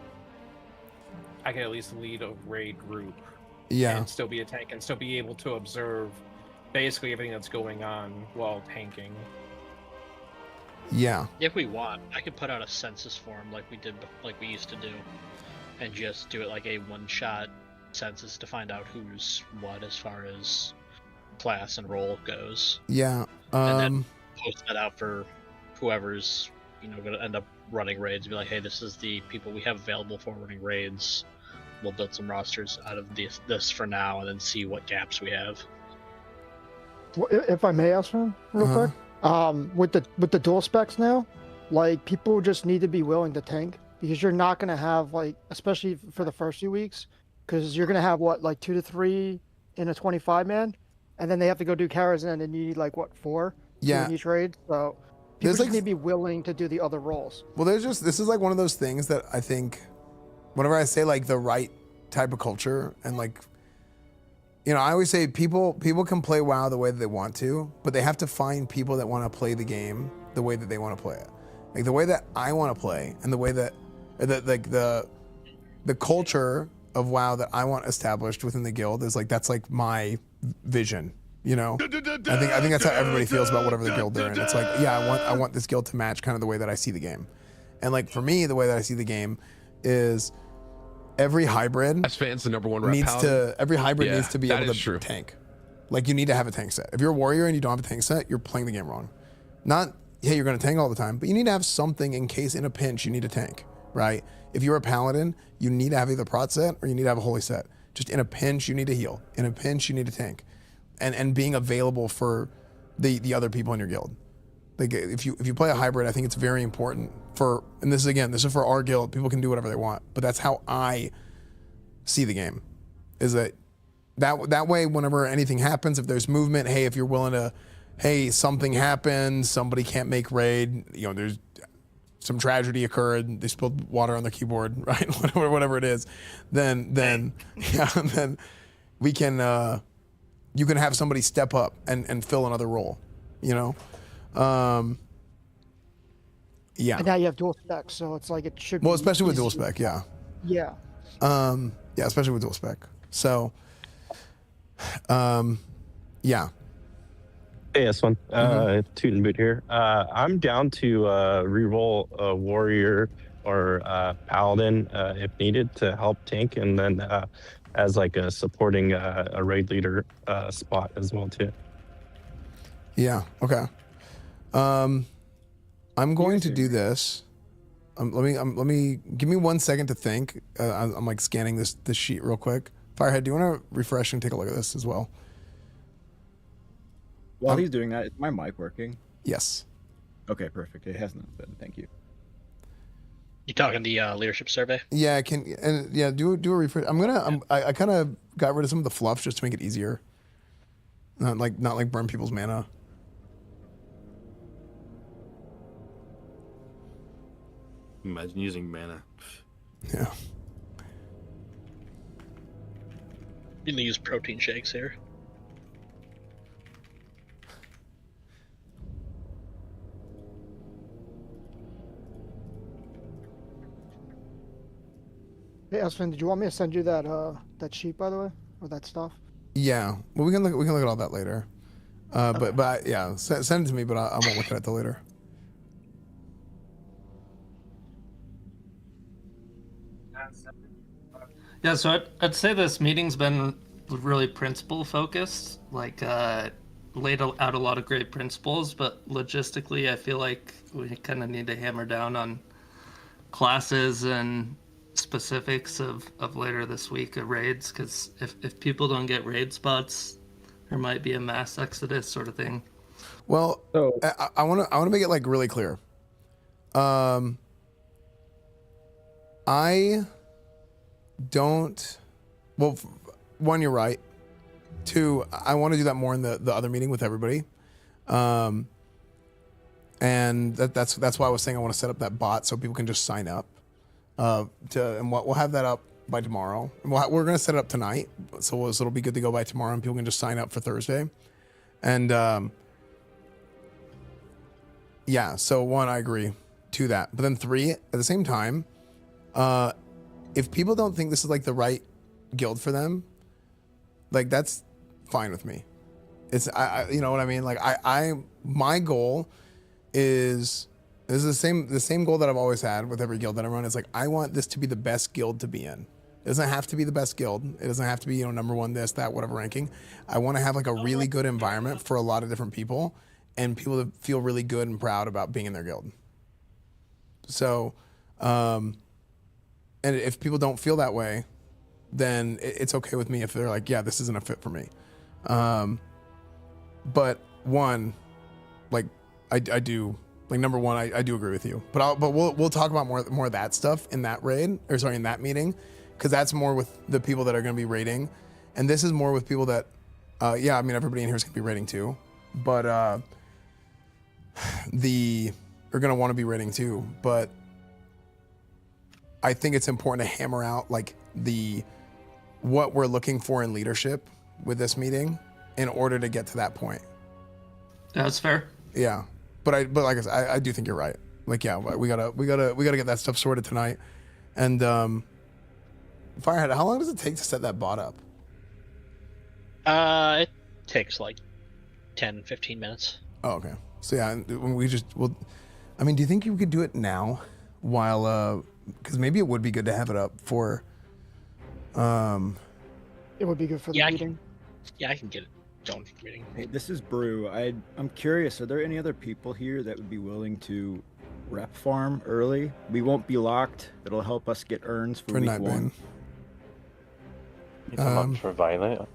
I can at least lead a raid group. Yeah. And still be a tank and still be able to observe basically everything that's going on while tanking. Yeah. If we want, I could put out a census form like we used to do, and just do it like a one-shot census to find out who's what as far as class and role goes. Yeah. And then post that out for whoever's, you know, going to end up running raids. Be like, hey, this is the people we have available for running raids. We'll build some rosters out of this for now, and then see what gaps we have. If I may ask him real quick, with the dual specs now, like people just need to be willing to tank, because you're not going to have like, especially for the first few weeks, because you're going to have what, like 2 to 3 in a 25 man, and then they have to go do Karazhan, and you need like what 4? Yeah. In each raid. So people There's, just like- need to be willing to do the other roles. Well, this is like one of those things that I think whenever I say like the right type of culture and like, you know, I always say people can play WoW the way that they want to, but they have to find people that want to play the game the way that they want to play it. Like the way that I want to play and the way that the culture of WoW that I want established within the guild is like, that's like my vision, you know? I think that's how everybody feels about whatever the guild they're in. It's like, yeah, I want this guild to match kind of the way that I see the game. And like for me, the way that I see the game is every hybrid Esfand's the #1 rep needs Paladin. to every hybrid Yeah, needs to be that able is to true. tank. Like you need to have a tank set. If you're a warrior and you don't have a tank set, you're playing the game wrong. Not, hey, you're going to tank all the time, but you need to have something in case in a pinch you need to tank, right? If you're a paladin, you need to have either prot set or you need to have a holy set. Just in a pinch, you need to heal. In a pinch, you need to tank, and being available for the other people in your guild. Like if you play a hybrid, I think it's very important for. And this is for our guild. People can do whatever they want, but that's how I see the game. Is that way? Whenever anything happens, if there's movement, hey, if you're willing to, hey, something happened, somebody can't make raid. You know, there's some tragedy occurred, they spilled water on their keyboard, right? whatever it is, then we can, you can have somebody step up and fill another role, you know? Yeah. And now you have dual specs, so it's like it should. Well, be especially with easy. dual spec, yeah. Yeah. Yeah, especially with dual spec. So, yeah. Hey, Esfand. Toot and Boot here. I'm down to re-roll a warrior or paladin if needed to help tank, and then as like a supporting a raid leader spot as well too. Yeah. Okay. I'm going to do this. Let me give me 1 second to think. I'm like scanning this sheet real quick. Firehead, do you want to refresh and take a look at this as well? While he's doing that, is my mic working? Yes. Okay, perfect. It hasn't been. Thank you. You talking the leadership survey? Yeah, do a refresh. I kind of got rid of some of the fluff just to make it easier. Not like burn people's mana. Imagine using mana. Yeah. You can use protein shakes here. Hey, Esfand, did you want me to send you that that sheet, by the way, or that stuff? Yeah. Well, we can look at all that later. But yeah, send it to me. But I won't look at it till later. Yeah, so I'd say this meeting's been really principle focused, like laid out a lot of great principles, but logistically I feel like we kind of need to hammer down on classes and specifics of later this week of raids, because if people don't get raid spots, there might be a mass exodus sort of thing. Well, I want to make it like really clear. I don't. Well, one, you're right. Two, I want to do that more in the other meeting with everybody. And that's why I was saying I want to set up that bot so people can just sign up. And we'll have that up by tomorrow. And we're gonna set it up tonight, so it'll be good to go by tomorrow, and people can just sign up for Thursday. And yeah, so one, I agree to that. But then three, at the same time, if people don't think this is like the right guild for them, like that's fine with me. It's I you know what I mean? Like my goal is. This is the same goal that I've always had with every guild that I run. Is like, I want this to be the best guild to be in. It doesn't have to be the best guild. It doesn't have to be, number one, this, that, whatever ranking. I want to have like a really good environment for a lot of different people, and people to feel really good and proud about being in their guild. So, and if people don't feel that way, then it's okay with me if they're like, yeah, this isn't a fit for me. But one, like I do. Like number one, I do agree with you, but we'll talk about more of that stuff in that raid, or sorry, in that meeting, because that's more with the people that are going to be raiding, and this is more with people that, yeah, I mean, everybody in here is gonna be raiding too, but are gonna want to be raiding too. But I think it's important to hammer out like what we're looking for in leadership with this meeting in order to get to that point. That's fair. Yeah, but like I said, I do think you're right. Like, yeah, we gotta get that stuff sorted tonight. And Firehead, how long does it take to set that bot up? It takes like 10-15 minutes. Oh, okay. So yeah, I mean, do you think you could do it now while because maybe it would be good to have it up for It would be good for the meeting. I can get it going for the meeting. Hey, this is Brew. I'm curious, are there any other people here that would be willing to rep farm early? We won't be locked. It'll help us get urns for week one. You come up for Violet?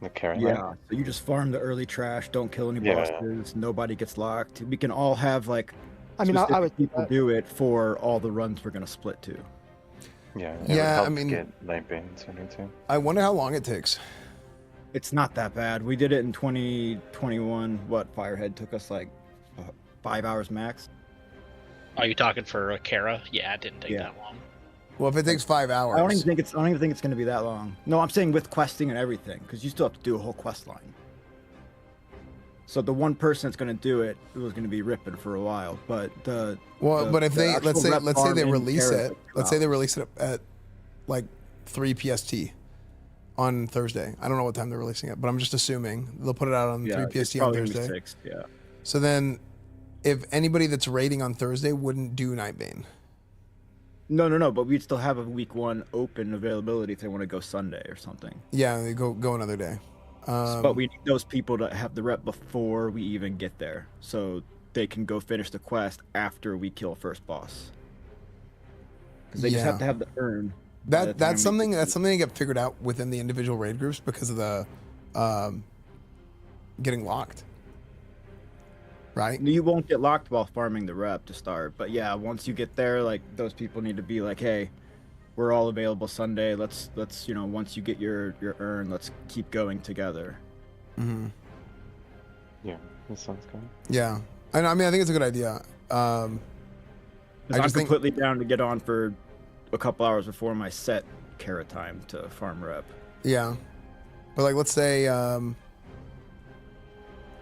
The Karen? Yeah, so you just farm the early trash, don't kill any Yeah. bosses, nobody gets locked. We can all have like I mean, I specific would people do it for all the runs we're gonna split to. Yeah, it Yeah, would help I mean- get night bane sooner too. I wonder how long it takes. It's not that bad. We did it in 2021. What, Firehead took us like 5 hours max? Are you talking for Kara? Yeah, it didn't take that long. Well, if it takes 5 hours, I don't even think it's going to be that long. No, I'm saying with questing and everything, because you still have to do a whole quest line. So the one person that's going to do it was going to be ripping for a while, but but if they let's say they release it, let's say they they release it at like 3 PST on Thursday. I don't know what time they're releasing it, but I'm just assuming they'll put it out on 3 PST on Thursday. 6, yeah. So then, if anybody that's raiding on Thursday wouldn't do Nightbane. No, but we'd still have a week 1 open availability if they want to go Sunday or something. Yeah, they go another day. But we need those people to have the rep before we even get there, so they can go finish the quest after we kill first boss. Because they just have to have the urn. That's something that get figured out within the individual raid groups because of the getting locked. Right? You won't get locked while farming the rep to start, but yeah, once you get there, like those people need to be like, hey, we're all available Sunday. Let's once you get your urn, let's keep going together. Mm-hmm. Yeah, that sounds good. Yeah, I mean, I think it's a good idea. I'm completely down to get on for a couple hours before my set Kara time to farm rep. Yeah, but like, let's say,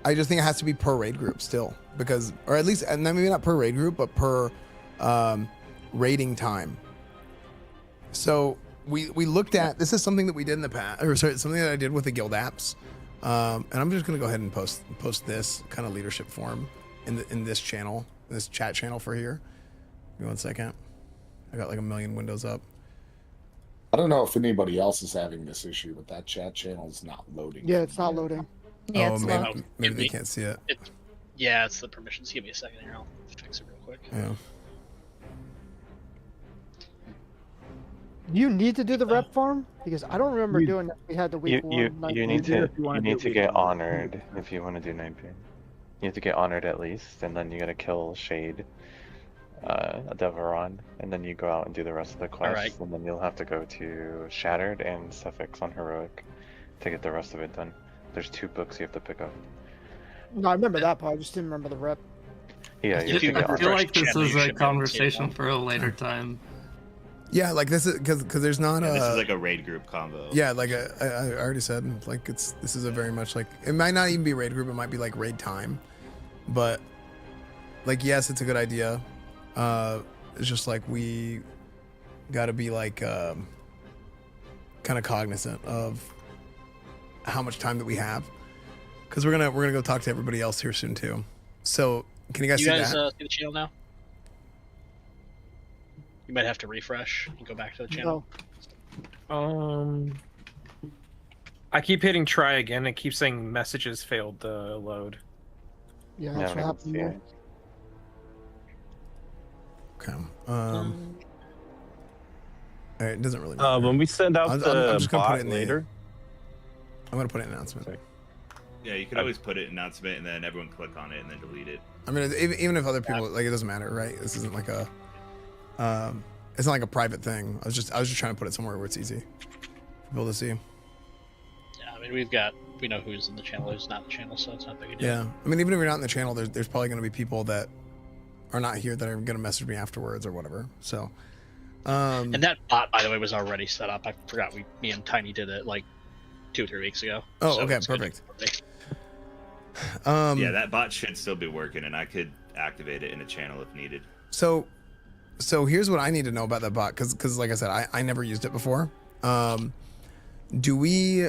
I just think it has to be per raid group still, because, or at least, and then maybe not per raid group, but per raiding time. So we looked at, this is something that we did in the past, or sorry, something that I did with the guild apps, and I'm just gonna go ahead and post this kind of leadership form in this channel, this chat channel for here. Give me 1 second. I got like a million windows up. I don't know if anybody else is having this issue, but that chat channel is not loading. Yeah, it's not loading. Yeah, Oh, it's maybe they can't see it. Yeah, it's the permissions. Give me a second here. I'll fix it real quick. Yeah. You need to do the rep farm because I don't remember doing that. We had the week one. You need to get honored if you want to do night bane. You have to get honored at least, and then you gotta kill Shade, Deveron, and then you go out and do the rest of the quests, and then you'll have to go to Shattered and Suffix on Heroic to get the rest of it done. There's 2 books you have to pick up. No, I remember that part. I just didn't remember the rep. Yeah, you have to get I feel honored. like this is a conversation for a later time. Yeah, like this is because there's not This is like a raid group combo. Yeah, like I already said, like this is a very much like, it might not even be raid group, it might be like raid time, but like, yes, it's a good idea. It's just like we got to be like kind of cognizant of how much time that we have, because we're gonna go talk to everybody else here soon too. So can you guys see that? see the channel now? You might have to refresh and go back to the channel. I keep hitting try again. It keeps saying messages failed to load. Yeah, that's what happened. Here. Okay. All right, it doesn't really matter. When we send out I'm the just gonna bot put it in later. I'm gonna put it in announcement. Yeah, you can always put it in announcement and then everyone click on it and then delete it. I mean, even if other people, like, it doesn't matter, right? This isn't like a, it's not like a private thing. I was just trying to put it somewhere where it's easy for people to see. I mean, we know who's in the channel, who's not in the channel, so it's not a big deal. Yeah, I mean, even if you're not in the channel, there's probably going to be people that are not here that are going to message me afterwards or whatever. So, and that bot, by the way, was already set up. I forgot me and Tiny did it like 2 or 3 weeks ago. Oh, so okay, it's perfect. Yeah, that bot should still be working, and I could activate it in a channel if needed. So here's what I need to know about that bot, because like I said, I never used it before. Do we?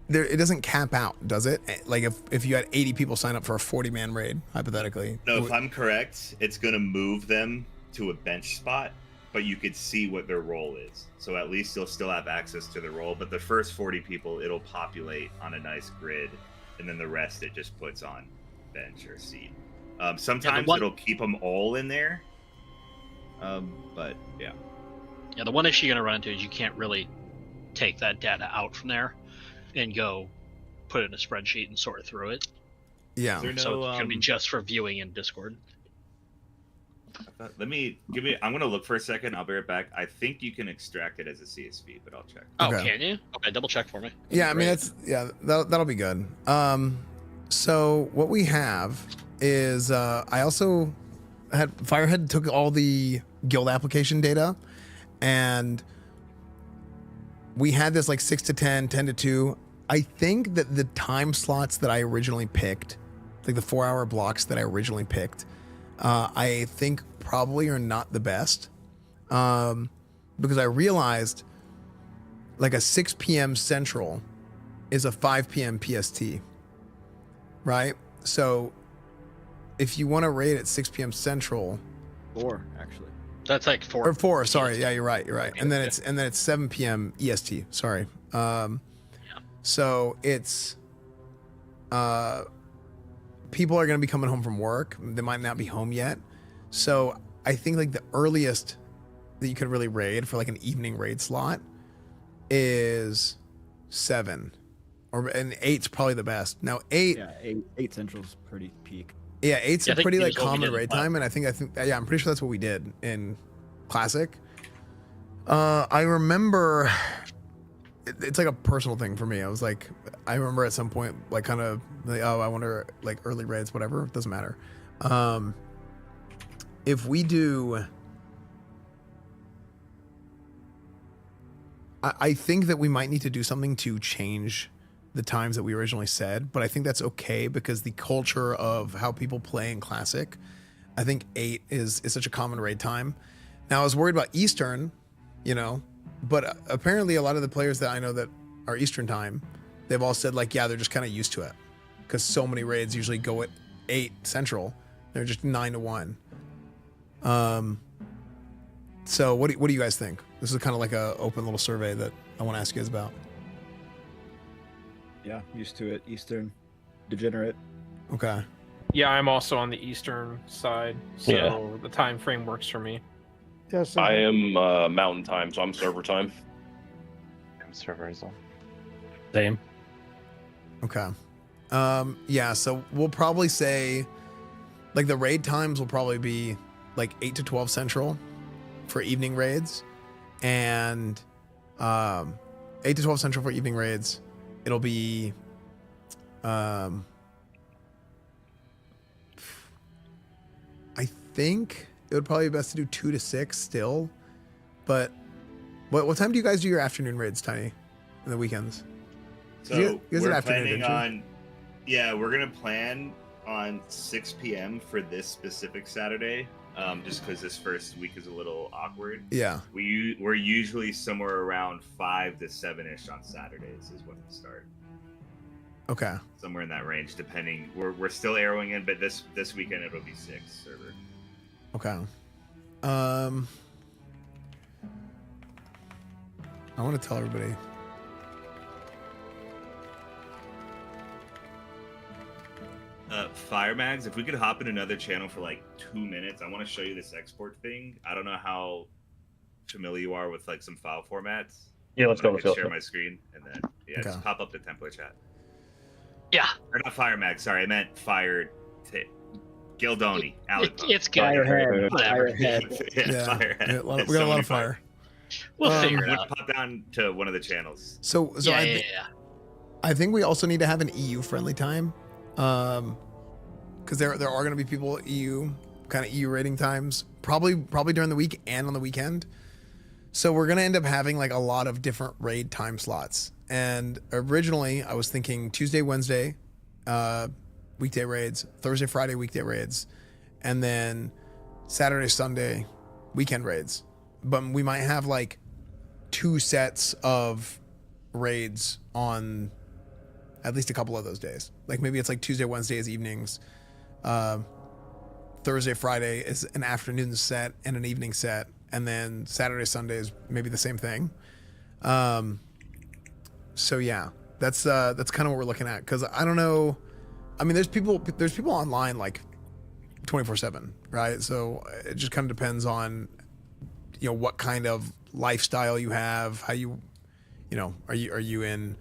It doesn't cap out, does it? Like if you had 80 people sign up for a 40-man raid, hypothetically. No, if I'm correct, it's gonna move them to a bench spot, but you could see what their role is. So at least you'll still have access to the role. But the first 40 people, it'll populate on a nice grid, and then the rest it just puts on bench or seat. Sometimes it'll keep them all in there. But yeah. Yeah, the one issue you're gonna run into is you can't really take that data out from there and go put it in a spreadsheet and sort through it. Yeah. So it's gonna be just for viewing in Discord. I'm gonna look for a second. I'll be right back. I think you can extract it as a CSV, but I'll check. Oh, Okay. can you? Okay, double check for me. Yeah, I mean that'll be good. So what we have is I also had Firehead took all the guild application data, and we had this like 6 to 10, 10 to 2. I think that the time slots that I originally picked, like the 4-hour blocks that I originally picked, I think probably are not the best, because I realized like a 6 p.m. Central is a 5 p.m. PST, right? So if you want to raid at 6 p.m. Central, 4 actually. That's like 4. Or 4. Sorry, yeah, you're right. And then it's 7 p.m. EST. Sorry. So it's people are going to be coming home from work. They might not be home yet. So I think like the earliest that you could really raid for like an evening raid slot is 7, and 8's probably the best. Now 8. Yeah, 8 Central's pretty peak. Yeah, 8's a pretty like common raid raid time, and I think yeah, I'm pretty sure that's what we did in Classic. I remember it's like a personal thing for me. I remember at some point like kind of like, oh, I wonder like early raids, whatever, it doesn't matter. If we do, I think that we might need to do something to change the times that we originally said, but I think that's okay because the culture of how people play in Classic, I think 8 is such a common raid time. Now I was worried about Eastern, but apparently a lot of the players that I know that are Eastern time, they've all said like, yeah, they're just kind of used to it because so many raids usually go at 8 Central. They're just 9 to 1. So what do you guys think? This is kind of like a open little survey that I want to ask you guys about. Yeah, used to it. Eastern, degenerate. Okay. Yeah, I'm also on the Eastern side, so the time frame works for me. Yes, I am Mountain Time, so I'm server time. I'm server as well. Same. Okay. Yeah, so we'll probably say like the raid times will probably be like 8 to 12 Central for evening raids, and 8 to 12 Central for evening raids. It'll be I think it would probably be best to do 2 to 6 still, but what time do you guys do your afternoon raids, Tiny, in the weekends? So you guys we're did afternoon, planning didn't you? on, yeah, we're gonna plan on 6 p.m. for this specific Saturday, just because this first week is a little awkward. Yeah. We're usually somewhere around 5 to 7-ish on Saturdays is when we start. Okay. Somewhere in that range, depending. We're still arrowing in, but this weekend it'll be 6 server. Okay. I want to tell everybody. Fire Mags, if we could hop in another channel for like 2 minutes, I want to show you this export thing. I don't know how familiar you are with like some file formats. Yeah, let's go. I can share my screen and then just pop up the template chat. Yeah. Or not Fire Mag, sorry, I meant Fire Gildoni. It's good. Firehead. Whatever. Yeah. Firehead. We got a lot of fire. We'll figure I'm it gonna out. pop down to one of the channels. So Yeah. I think we also need to have an EU friendly time, because there are going to be people EU kind of EU rating times, probably during the week and on the weekend. So we're gonna end up having like a lot of different raid time slots. And originally I was thinking Tuesday, Wednesday, weekday raids, Thursday, Friday, weekday raids, and then Saturday, Sunday, weekend raids. But we might have like 2 sets of raids on at least a couple of those days. Like maybe it's like Tuesday, Wednesday is evenings. Thursday, Friday is an afternoon set and an evening set. And then Saturday, Sunday is maybe the same thing. So yeah, that's kind of what we're looking at. Cause I don't know. I mean, there's people online like 24/7, right? So it just kind of depends on, what kind of lifestyle you have, how you are you in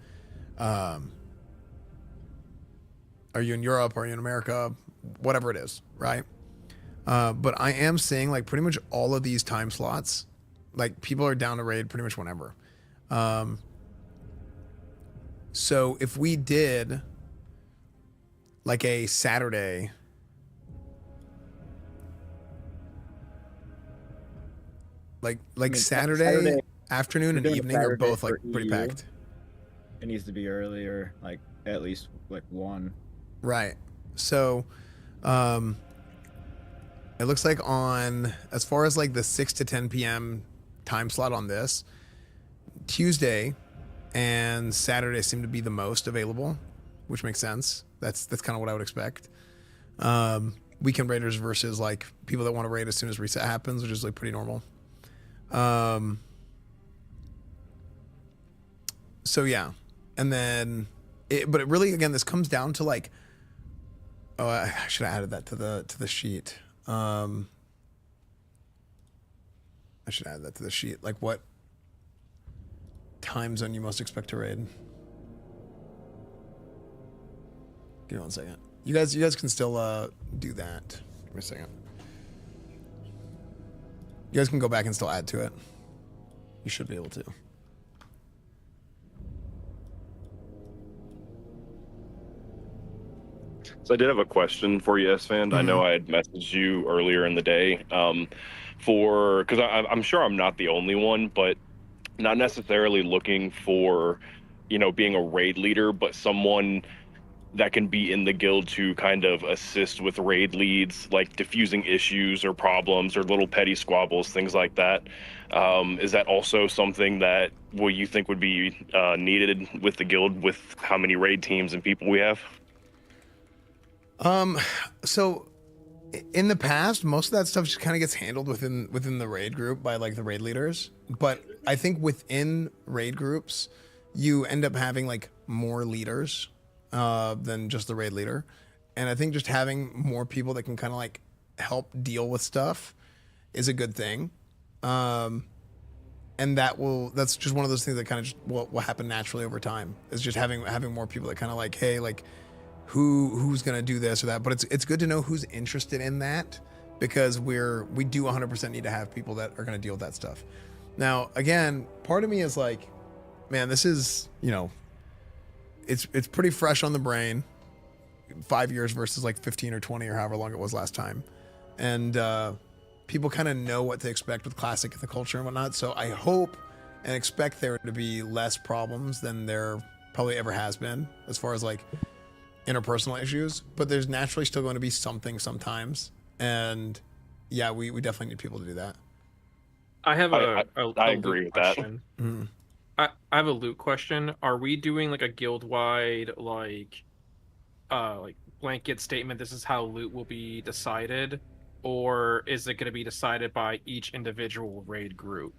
Europe? Are you in America? Whatever it is, right? But I am seeing like pretty much all of these time slots, like people are down to raid pretty much whenever. So if we did like a Saturday, like Saturday afternoon and evening are both like pretty packed. It needs to be earlier, like at least like 1. Right. So, it looks like on, as far as like the 6 to 10 p.m. time slot on this, Tuesday and Saturday seem to be the most available, which makes sense. That's kind of what I would expect. Weekend raiders versus like people that want to raid as soon as reset happens, which is like pretty normal. So yeah. And then but it really, again, this comes down to like, oh, I should have added that to the sheet. I should add that to the sheet. Like what time zone you most expect to raid. Give me 1 second. You guys can still do that. Give me a second. You guys can go back and still add to it. You should be able to. So I did have a question for you, Esfand. I know I had messaged you earlier in the day because I'm sure I'm not the only one, but not necessarily looking for, being a raid leader, but someone that can be in the guild to kind of assist with raid leads, like diffusing issues or problems or little petty squabbles, things like that. Is that also something that you think would be needed with the guild with how many raid teams and people we have? So in the past, most of that stuff just kind of gets handled within the raid group by like the raid leaders. But I think within raid groups, you end up having like more leaders than just the raid leader. And I think just having more people that can kind of like help deal with stuff is a good thing. And that's just one of those things that kind of just will happen naturally over time, is just having more people that kind of like, hey, like, who's gonna do this or that. But it's good to know who's interested in that, because we do 100% need to have people that are gonna deal with that stuff. Now, again, part of me is like, man, this is, it's pretty fresh on the brain. 5 years versus like 15 or 20 or however long it was last time, and people kind of know what to expect with Classic and the culture and whatnot. So I hope and expect there to be less problems than there probably ever has been as far as like interpersonal issues, but there's naturally still going to be something sometimes. And yeah, we definitely need people to do that. I have I agree with that. Mm-hmm. I have a loot question. Are we doing like a guild-wide like blanket statement, this is how loot will be decided, or is it going to be decided by each individual raid group?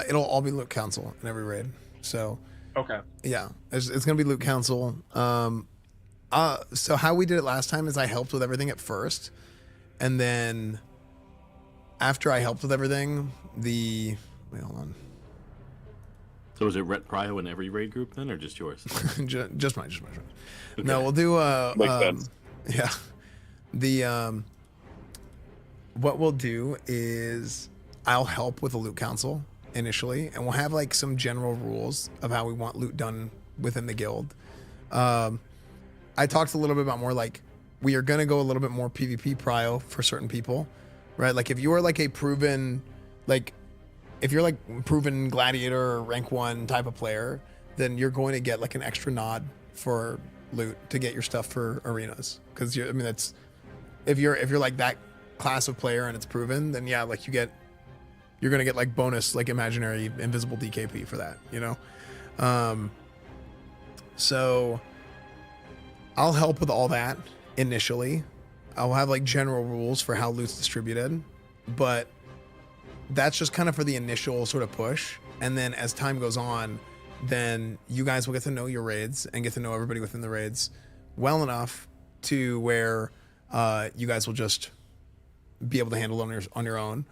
It'll all be loot council in every raid. So okay, yeah, it's going to be loot council. So how we did it last time is I helped with everything at first, and then after I helped with everything, wait, hold on. So is it Rhett Prio in every raid group then, or just yours? just mine. Okay. No, we'll do Makes sense. Yeah. What we'll do is I'll help with the loot council, initially, and we'll have like some general rules of how we want loot done within the guild. I talked a little bit about more like we are going to go a little bit more PvP prio for certain people, right? Like if you are like a proven, like if you're like proven gladiator or rank 1 type of player, then you're going to get like an extra nod for loot to get your stuff for arenas. Cause I mean, that's, if you're like that class of player and it's proven, then yeah, like you're going to get like bonus, like imaginary invisible DKP for that, you know? So I'll help with all that initially. I'll have like general rules for how loot's distributed, but that's just kind of for the initial sort of push. And then as time goes on, then you guys will get to know your raids and get to know everybody within the raids well enough to where you guys will just be able to handle it on your own.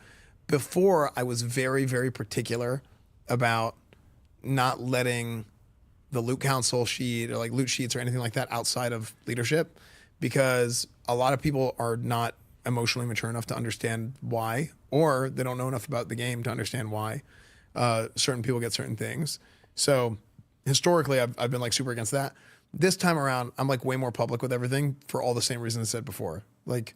Before, I was very, very particular about not letting the loot council sheet or like loot sheets or anything like that outside of leadership, because a lot of people are not emotionally mature enough to understand why, or they don't know enough about the game to understand why certain people get certain things. So historically, I've been like super against that. This time around, I'm like way more public with everything for all the same reasons I said before. Like,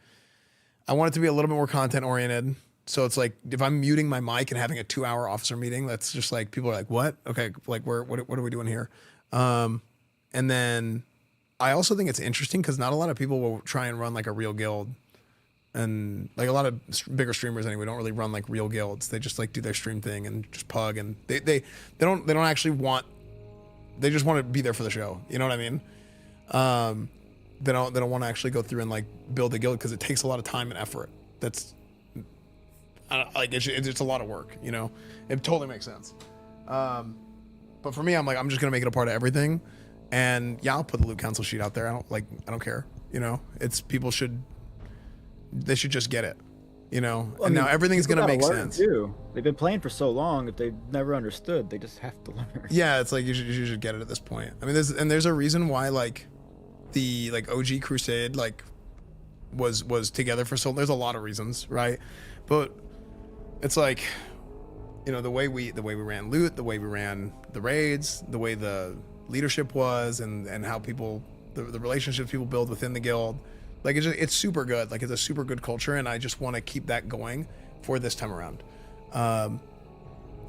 I want it to be a little bit more content oriented. So it's like if I'm muting my mic and having a 2-hour officer meeting, that's just like people are like, what? Okay, like what are we doing here? And then I also think it's interesting because not a lot of people will try and run like a real guild, and like a lot of bigger streamers anyway don't really run like real guilds. They just like do their stream thing and just pug, and they don't actually want. They just want to be there for the show. You know what I mean? They don't want to actually go through and like build a guild because it takes a lot of time and effort. That's like it's a lot of work. You know, it totally makes sense. But for me, I'm like, I'm just gonna make it a part of everything, and yeah, I'll put the loot council sheet out there. I don't care. You know, they should just get it. You know, and now everything's gonna make sense. Too. They've been playing for so long. If they've never understood, they just have to learn. Yeah, it's like you should get it at this point. I mean, there's a reason why like the like OG Crusade like was together for so. There's a lot of reasons, right? But it's like, you know, the way we ran loot, the way we ran the raids, the way the leadership was, and how people the relationships people build within the guild. Like it's super good. Like it's a super good culture, and I just want to keep that going for this time around.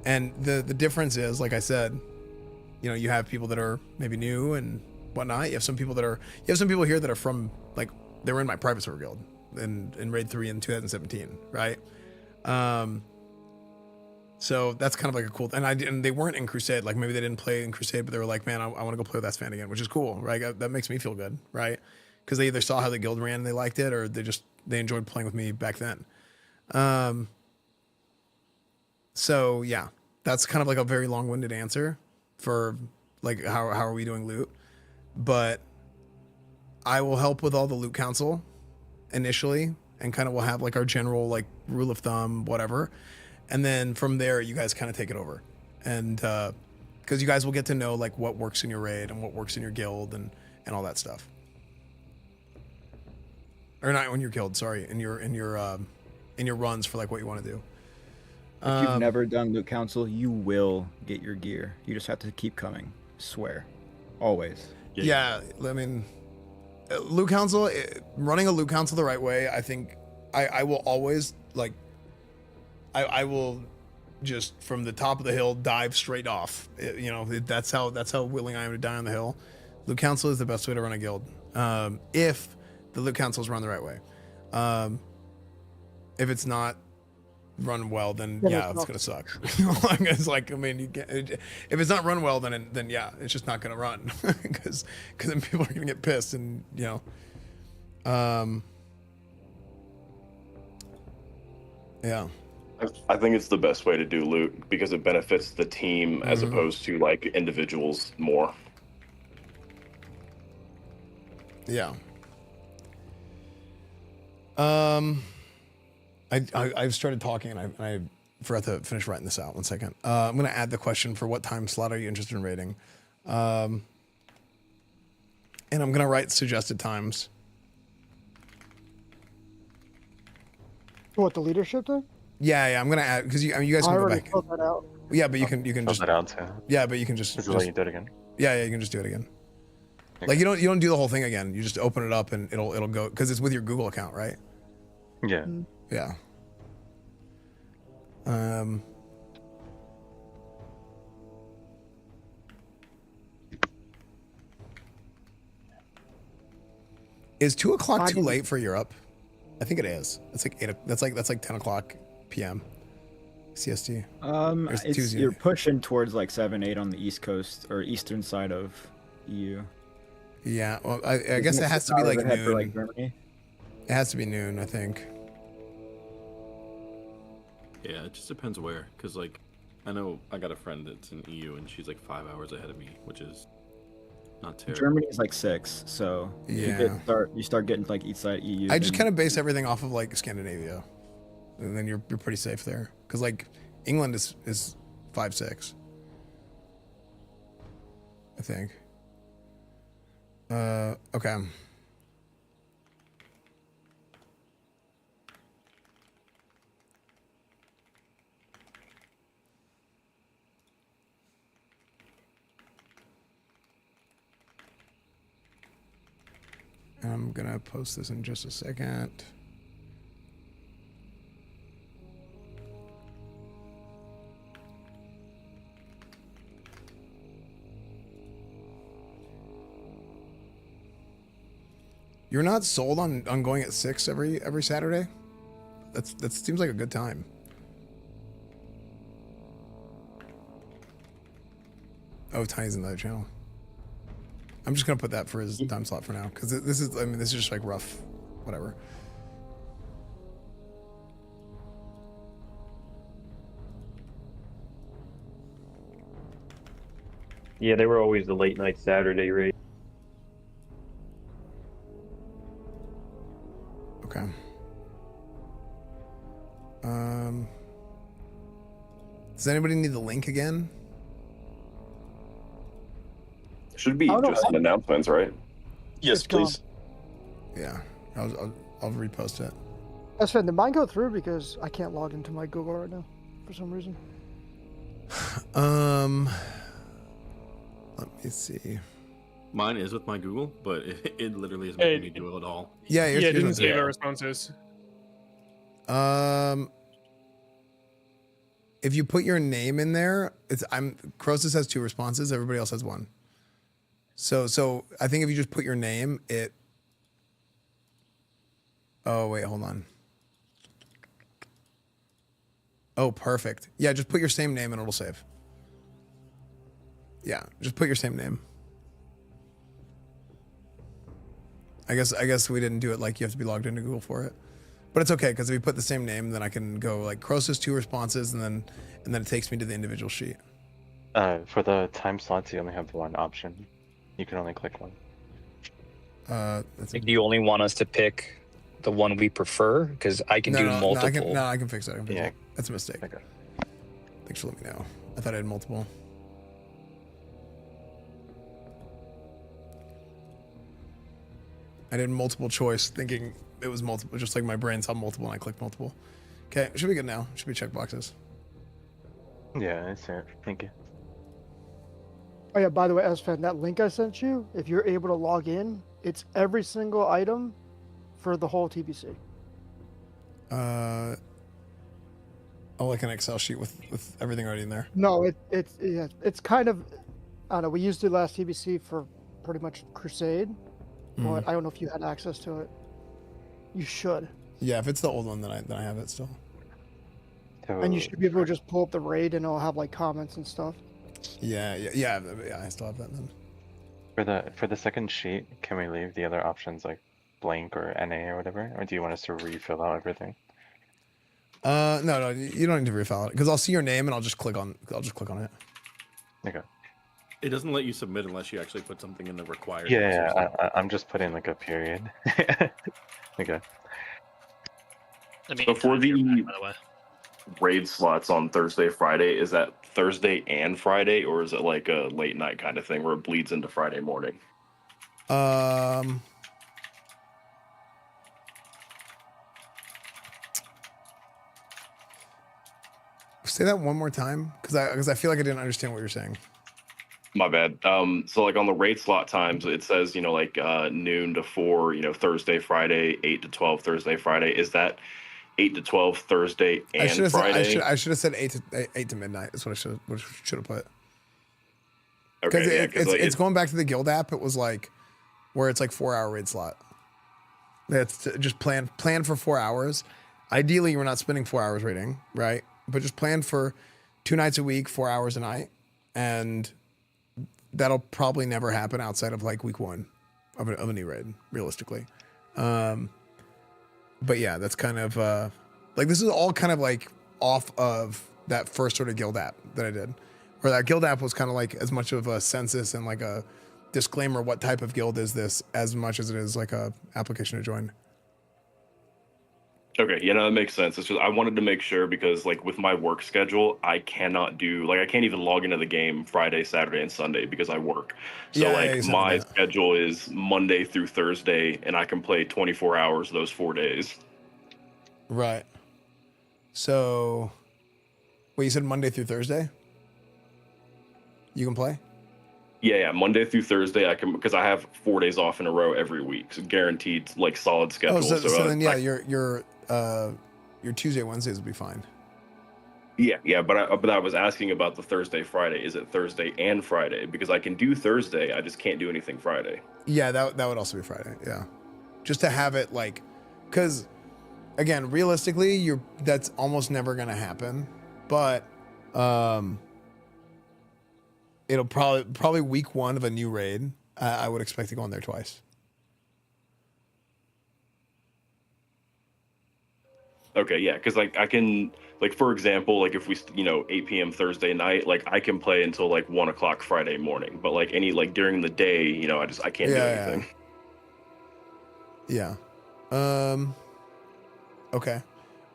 And the difference is, like I said, you know, you have people that are maybe new and whatnot. You have some people here that are from like they were in my private server guild in raid 3 in 2017, right? So that's kind of like a cool and they weren't in Crusade. Like maybe they didn't play in Crusade, but they were like, man, I want to go play with Esfand again, which is cool, right? That makes me feel good, right? Because they either saw how the guild ran and they liked it, or they enjoyed playing with me back then. So yeah, that's kind of like a very long-winded answer for like how are we doing loot, but I will help with all the loot council initially, and kind of will have like our general like rule of thumb, whatever, and then from there you guys kind of take it over, and because you guys will get to know like what works in your raid and what works in your guild and all that stuff. Or not in your guild, sorry, in your runs for like what you want to do. If you've never done loot council, you will get your gear. You just have to keep coming. Swear, always. Yeah, I mean, loot council, running a loot council the right way, I think I will always like. I will just from the top of the hill dive straight off. You know, that's how willing I am to die on the hill. Loot council is the best way to run a guild. If the loot council's run the right way. If it's not run well, then yeah, it's gonna suck. It's like, I mean, if it's not run well, then yeah, it's just not gonna run because then people are gonna get pissed, and you know, yeah. I think it's the best way to do loot because it benefits the team as opposed to like individuals more. Yeah. I've started talking and I forgot to finish writing this out. 1 second. I'm going to add the question for what time slot are you interested in raiding? And I'm going to write suggested times. What, the leadership thing? Yeah, I'm gonna add because you guys I can go already back. filled that out. Yeah, but you can Fill just that out too. Yeah, but you can just. Does it let you do it again? Yeah, you can just do it again. Like you don't do the whole thing again. You just open it up and it'll go because it's with your Google account, right? Yeah. Yeah. Is 2 o'clock too late for Europe? I think it is. It's like 8. That's like 10 o'clock p.m. CST. Or is it Tuesday? You're pushing towards like 7, 8 on the East Coast or eastern side of EU. Yeah, well, I guess it has to be like noon. For, like, Germany? It has to be noon, I think. Yeah, it just depends where. Because, like, I know I got a friend that's in EU and she's like 5 hours ahead of me, which is not terrible. Germany's like 6, so Yeah. you start getting like east side EU. I just kind of base everything off of like Scandinavia, and then you're pretty safe there. Because like England is 5, 6. I think. Okay. I'm gonna post this in just a second. You're not sold on going at 6 every Saturday? That seems like a good time. Oh, Tiny's in the other channel. I'm just gonna put that for his time slot for now, because this is just like rough, whatever. Yeah, they were always the late night Saturday raid. Okay. Does anybody need the link again? Should be just announcements, right? Yes, please. Yeah, I'll repost it. Esfand, did mine go through because I can't log into my Google right now for some reason? Let me see. Mine is with my Google, but it literally isn't making me do it at all. Yeah, it didn't save our responses. If you put your name in there, Croesus has 2 responses. Everybody else has 1. So I think if you just put your name, it. Oh wait, hold on. Oh, perfect. Yeah, just put your same name and it'll save. Yeah, just put your same name. I guess we didn't do it like you have to be logged into Google for it. But it's okay, because if you put the same name, then I can go like Croesus 2 responses, and then it takes me to the individual sheet. For the time slots, you only have 1 option. You can only click 1. Do you only want us to pick the one we prefer? Because I can do multiple. No, I can fix it. Yeah. That's a mistake. Okay. Thanks for letting me know. I thought I had multiple. I did multiple choice, thinking it was multiple, just like my brain saw multiple and I clicked multiple. Okay, should be good now. Should be check boxes. Yeah, I see it. Thank you. Oh yeah, by the way, Esfand, that link I sent you, if you're able to log in, it's every single item for the whole TBC. Oh, like an Excel sheet with everything already in there. No, it's kind of, I don't know, we used it last TBC for pretty much Crusade, but I don't know if you had access to it. You should. Yeah, if it's the old one, then I have it still. And you should be able to just pull up the raid and it'll have like comments and stuff. Yeah, I still have that then. For the second sheet, can we leave the other options like blank or NA or whatever, or do you want us to refill out everything? No, you don't need to refill it, because I'll see your name and I'll just click on it. Okay. It doesn't let you submit unless you actually put something in the required. Yeah, I'm just putting like a period. Okay. So for the raid slots on Thursday, Friday, is that Thursday and Friday, or is it like a late night kind of thing where it bleeds into Friday morning? Say that one more time, because I feel like I didn't understand what you're saying. My bad. So like on the raid slot times, it says, like noon to 4, Thursday, Friday, 8 to 12, Thursday, Friday. Is that 8 to 12 Thursday and Friday? I should have said 8 to midnight. That's what I should have put. Okay, Because it's going back to the guild app. It was like where it's like 4-hour raid slot. That's just plan for 4 hours. Ideally, we're not spending 4 hours raiding, right? But just plan for 2 nights a week, 4 hours a night, and that'll probably never happen outside of like week 1 of a new raid, realistically. But yeah, that's kind of like this is all kind of like off of that first sort of guild app that I did, where that guild app was kind of like as much of a census and like a disclaimer, what type of guild is this, as much as it is like a application to join. Okay, yeah, no, that makes sense. It's just I wanted to make sure because like with my work schedule, I cannot do I can't even log into the game Friday, Saturday, and Sunday because I work. So my schedule is Monday through Thursday, and I can play 24 hours those 4 days. Right. So, wait, you said Monday through Thursday? You can play? Yeah, Monday through Thursday I can because I have 4 days off in a row every week, so guaranteed like solid schedule. Oh, so then yeah, your Tuesday, Wednesdays will be fine. Yeah, but I was asking about the Thursday, Friday. Is it Thursday and Friday? Because I can do Thursday, I just can't do anything Friday. Yeah, that would also be Friday. Yeah, just to have it like, because again, realistically, that's almost never gonna happen. But it'll probably week 1 of a new raid. I would expect to go on there twice. Okay, yeah, because like I can for example, like if we 8 p.m. Thursday night, like I can play until like 1 o'clock Friday morning. But like any during the day, I can't do anything. Yeah. Okay.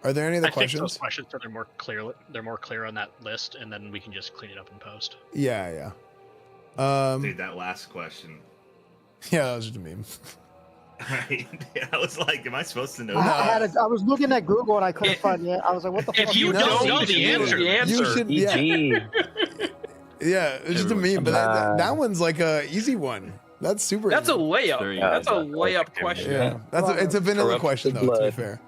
Are there any other questions? I think those questions are more clear. They're more clear on that list, and then we can just clean it up in post. Yeah. Dude, that last question. Yeah, that was just a meme. Right. Yeah, I was like, am I supposed to know I was looking at Google and I couldn't find it. I was like, what the fuck? If you don't know the answer, You should, yeah. Yeah, it's just a meme, but that one's like a easy one. That's super. That's easy. a layup. That's a layup question. Yeah, it's a vanilla question though. To be fair.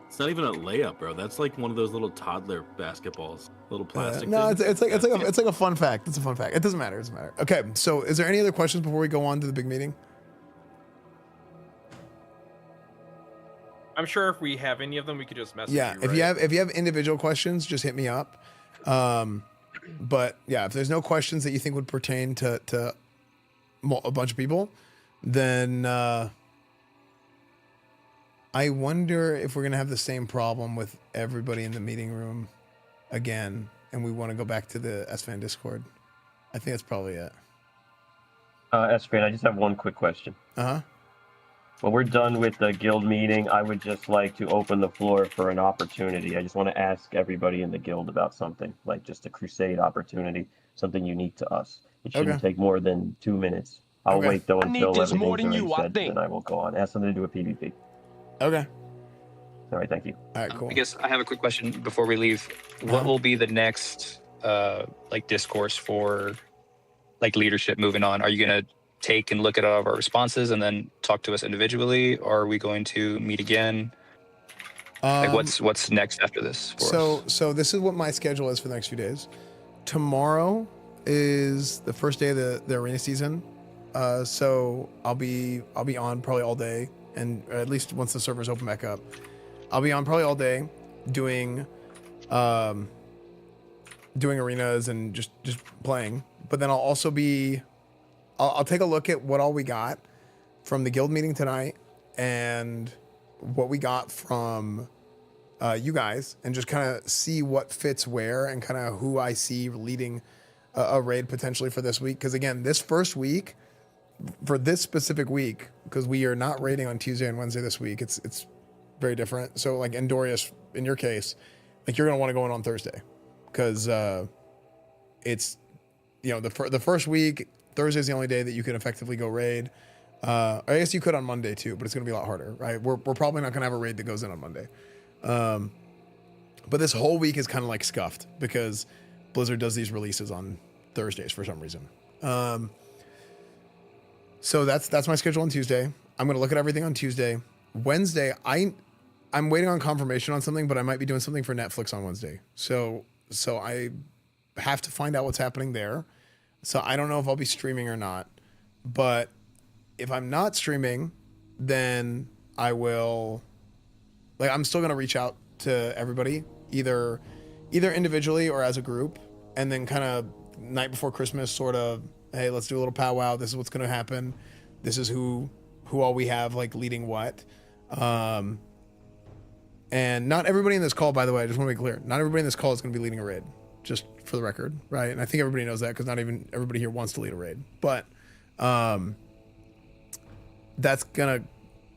It's not even a layup, bro. That's like one of those little toddler basketballs, little plastic. No, things. it's like a fun fact. It's a fun fact. It doesn't matter. It doesn't matter. Okay, so is there any other questions before we go on to the big meeting? I'm sure if we have any of them, we could just message Yeah, you. if you have individual questions, just hit me up. But yeah, if there's no questions that you think would pertain to a bunch of people, then I wonder if we're gonna have the same problem with everybody in the meeting room again, and we want to go back to the Esfand Discord. I think that's probably it. Esfand, I just have one quick question. When we're done with the guild meeting, I would just like to open the floor for an opportunity. I just want to ask everybody in the guild about something, like just a Crusade opportunity, something unique to us. It shouldn't take more than 2 minutes. I'll wait though until everything's already said, then I will go on. It has something to do with PvP. Okay. All right, thank you. All right, cool. I guess I have a quick question before we leave. What will be the next discourse for leadership moving on? Are you gonna take and look at all of our responses and then talk to us individually, or are we going to meet again? What's next after this for us? So this is what my schedule is for the next few days. Tomorrow is the first day of the arena season. So I'll be on probably all day, and at least once the servers open back up, I'll be on probably all day doing arenas and just playing. But then I'll also be I'll take a look at what all we got from the guild meeting tonight and what we got from you guys, and just kind of see what fits where and kind of who I see leading a raid potentially for this week. Because again, this first week, for this specific week, because we are not raiding on Tuesday and Wednesday this week, it's very different. So like Endorius, in your case, like you're gonna want to go in on Thursday, because it's the first week. Thursday's the only day that you can effectively go raid. I guess you could on Monday too, but it's going to be a lot harder, right? We're probably not going to have a raid that goes in on Monday. But this whole week is kind of like scuffed because Blizzard does these releases on Thursdays for some reason. So that's my schedule on Tuesday. I'm gonna look at everything on Tuesday. Wednesday, I'm waiting on confirmation on something, but I might be doing something for Netflix on Wednesday. So I have to find out what's happening there. So I don't know if I'll be streaming or not. But if I'm not streaming, then I will. Like, I'm still gonna reach out to everybody, either individually or as a group, and then kind of night before Christmas, sort of, hey, let's do a little powwow. This is what's gonna happen. This is who all we have, like, leading what. And not everybody in this call, by the way, I just want to be clear, not everybody in this call is going to be leading a raid, just for the record, right? And I think everybody knows that because not even everybody here wants to lead a raid. But that's going to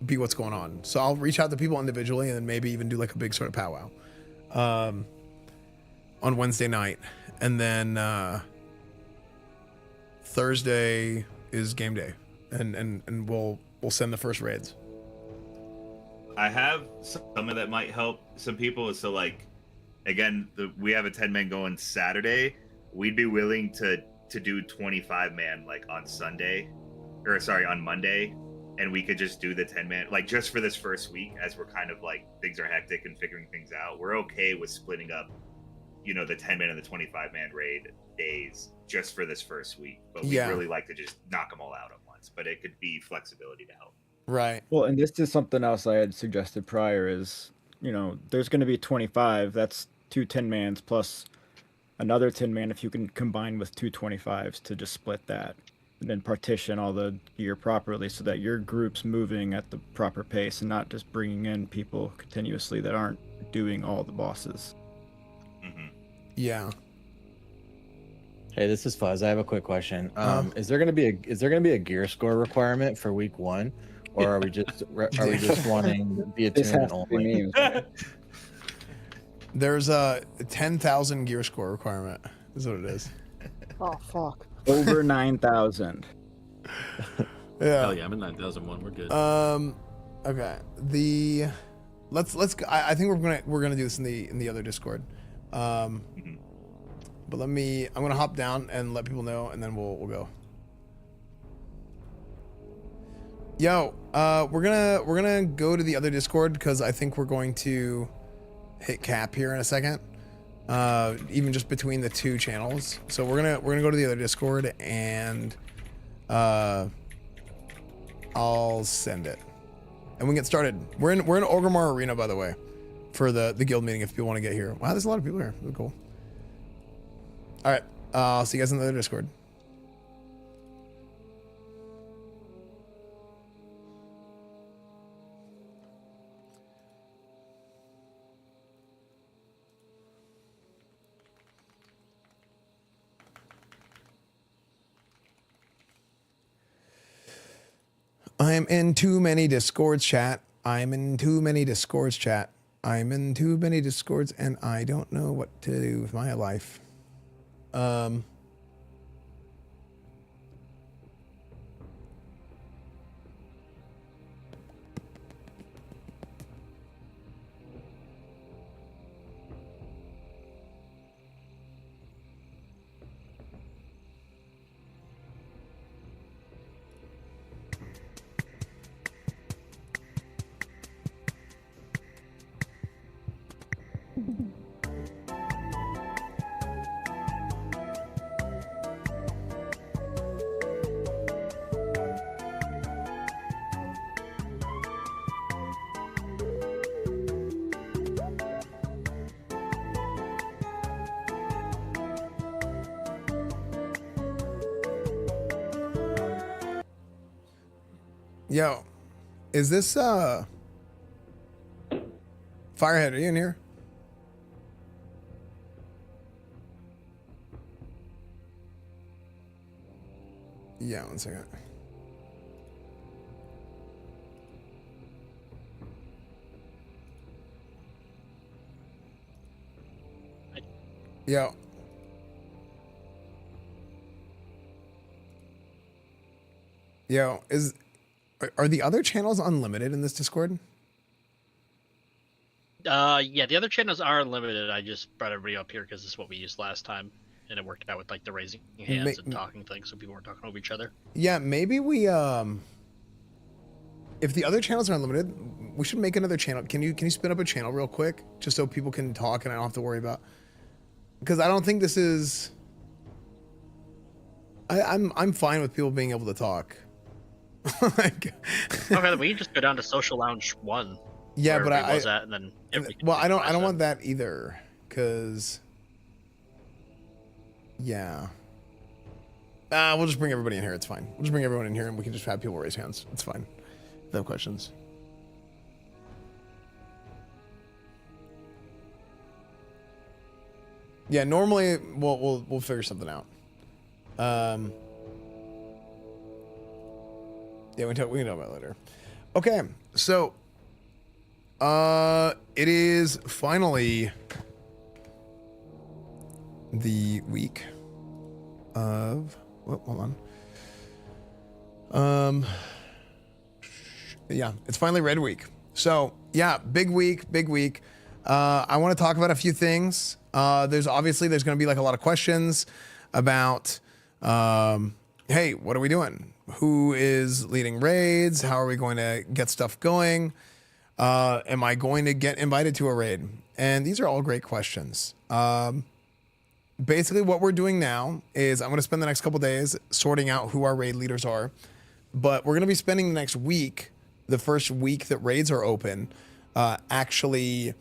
be what's going on. So I'll reach out to people individually and then maybe even do like a big sort of powwow on Wednesday night. And then Thursday is game day, and we'll send the first raids. I have some of that might help some people. So, like, again, we have a 10-man going Saturday. We'd be willing to do 25-man like on on Monday, and we could just do the 10-man like just for this first week as we're kind of like things are hectic and figuring things out. We're okay with splitting up, the 10-man and the 25-man raid days just for this first week. But we really like to just knock them all out at once. But it could be flexibility to help. Right. Well, and this is something else I had suggested prior is, there's going to be 25. That's 2 10-mans plus another 10-man if you can combine with 2 25s to just split that and then partition all the gear properly so that your group's moving at the proper pace and not just bringing in people continuously that aren't doing all the bosses. Mm-hmm. Yeah. Hey, this is Fuzz. I have a quick question. Is there gonna be a gear score requirement for week 1, or are we just wanting the attunement only? There's a 10,000 gear score requirement. Is what it is. Oh fuck. Over 9,000. Yeah. Hell yeah, I'm in 9,001. We're good. Okay. Let's. I think we're gonna do this in the other Discord. But I'm gonna hop down and let people know, and then we'll go. Yo, we're gonna go to the other Discord because I think we're going to hit cap here in a second. Even just between the 2 channels. So we're gonna go to the other Discord and I'll send it. And we can get started. We're in Orgrimmar Arena, by the way, for the guild meeting if people want to get here. Wow, there's a lot of people here. Really cool. All right, I'll see you guys in the other Discord. I'm in too many Discords, chat. I'm in too many Discords, chat. I'm in too many Discords, and I don't know what to do with my life. Yo, is this Firehead, are you in here? Yeah, 1 second. Yo. Yo, are the other channels unlimited in this Discord? Yeah, the other channels are unlimited. I just brought everybody up here because this is what we used last time, and it worked out with like the raising hands and talking things, so people weren't talking over each other. Yeah, maybe we if the other channels are unlimited, we should make another channel. Can you spin up a channel real quick, just so people can talk and I don't have to worry about? Because I don't think this is. I'm fine with people being able to talk. Okay, we can just go down to Social Lounge 1. Yeah, but I was at, and then well, I don't want that either, because yeah. We'll just bring everybody in here. It's fine. We'll just bring everyone in here, and we can just have people raise hands. It's fine. If they have questions. Yeah, normally we'll figure something out. Yeah, we can talk about it later. Okay, so it is finally the week of. Hold on. Yeah, it's finally Red Week. So yeah, big week. I want to talk about a few things. There's going to be like a lot of questions about, hey, what are we doing? Who is leading raids? How are we going to get stuff going? Am I going to get invited to a raid? And these are all great questions. Basically what we're doing now is I'm going to spend the next couple days sorting out who our raid leaders are, but we're going to be spending the next week, the first week that raids are open, actually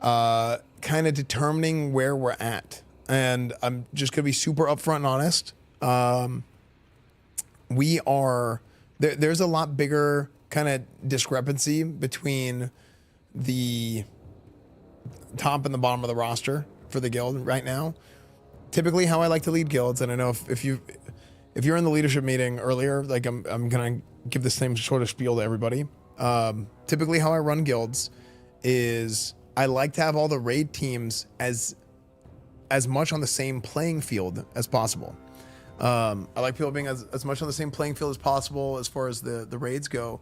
kind of determining where we're at. And I'm just going to be super upfront and honest. There's a lot bigger kind of discrepancy between the top and the bottom of the roster for the guild right now. Typically how I like to lead guilds, and I know if you're in the leadership meeting earlier, like I'm gonna give the same sort of spiel to everybody. Typically how I run guilds is I like to have all the raid teams as much on the same playing field as possible. I like people being as much on the same playing field as possible as far as the raids go,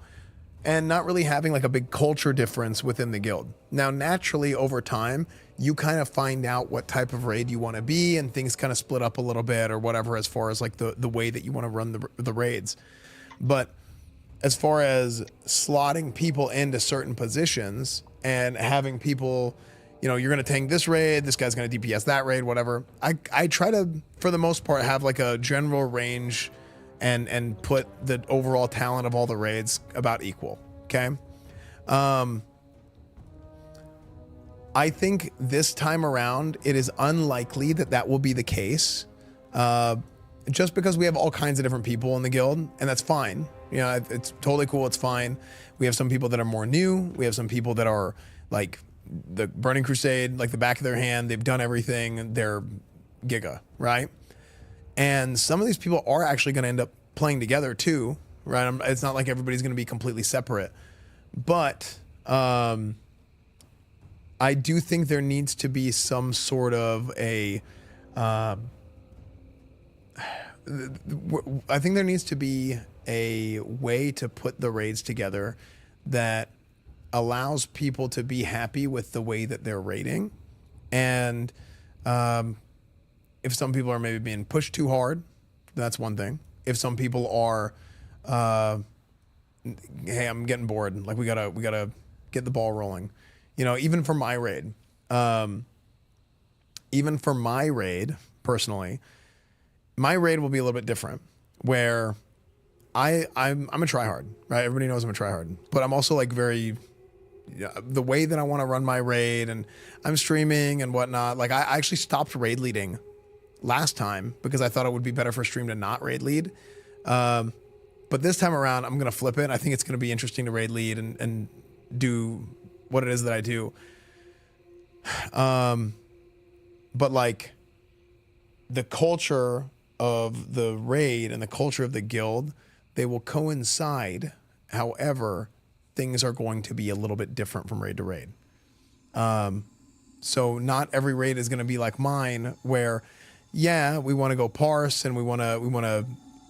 and not really having like a big culture difference within the guild. Now, naturally, over time, you kind of find out what type of raid you want to be, and things kind of split up a little bit or whatever as far as like the way that you want to run the raids. But as far as slotting people into certain positions and having people, you know, you're going to tank this raid, this guy's going to DPS that raid, whatever. I try to, for the most part, have like a general range and put the overall talent of all the raids about equal. Okay. I think this time around, it is unlikely that will be the case. Just because we have all kinds of different people in the guild, and that's fine. You know, it's totally cool. It's fine. We have some people that are more new. We have some people that are like the Burning Crusade, like the back of their hand. They've done everything. They're giga, right? And some of these people are actually going to end up playing together too, right? It's not like everybody's going to be completely separate. But I do think there needs to be some sort of a... I think there needs to be a way to put the raids together that allows people to be happy with the way that they're raiding. And if some people are maybe being pushed too hard, that's one thing. If some people are, hey, I'm getting bored. Like we gotta get the ball rolling. You know, even for my raid, personally, my raid will be a little bit different, where I'm a tryhard, right? Everybody knows I'm a tryhard, but I'm also like very, the way that I want to run my raid, and I'm streaming and whatnot. Like I actually stopped raid leading last time because I thought it would be better for stream to not raid lead. But this time around, I'm gonna flip it. I think it's gonna be interesting to raid lead and do what it is that I do. But like the culture of the raid and the culture of the guild, they will coincide. However, things are going to be a little bit different from raid to raid. So not every raid is going to be like mine, where, yeah, we want to go parse and we want to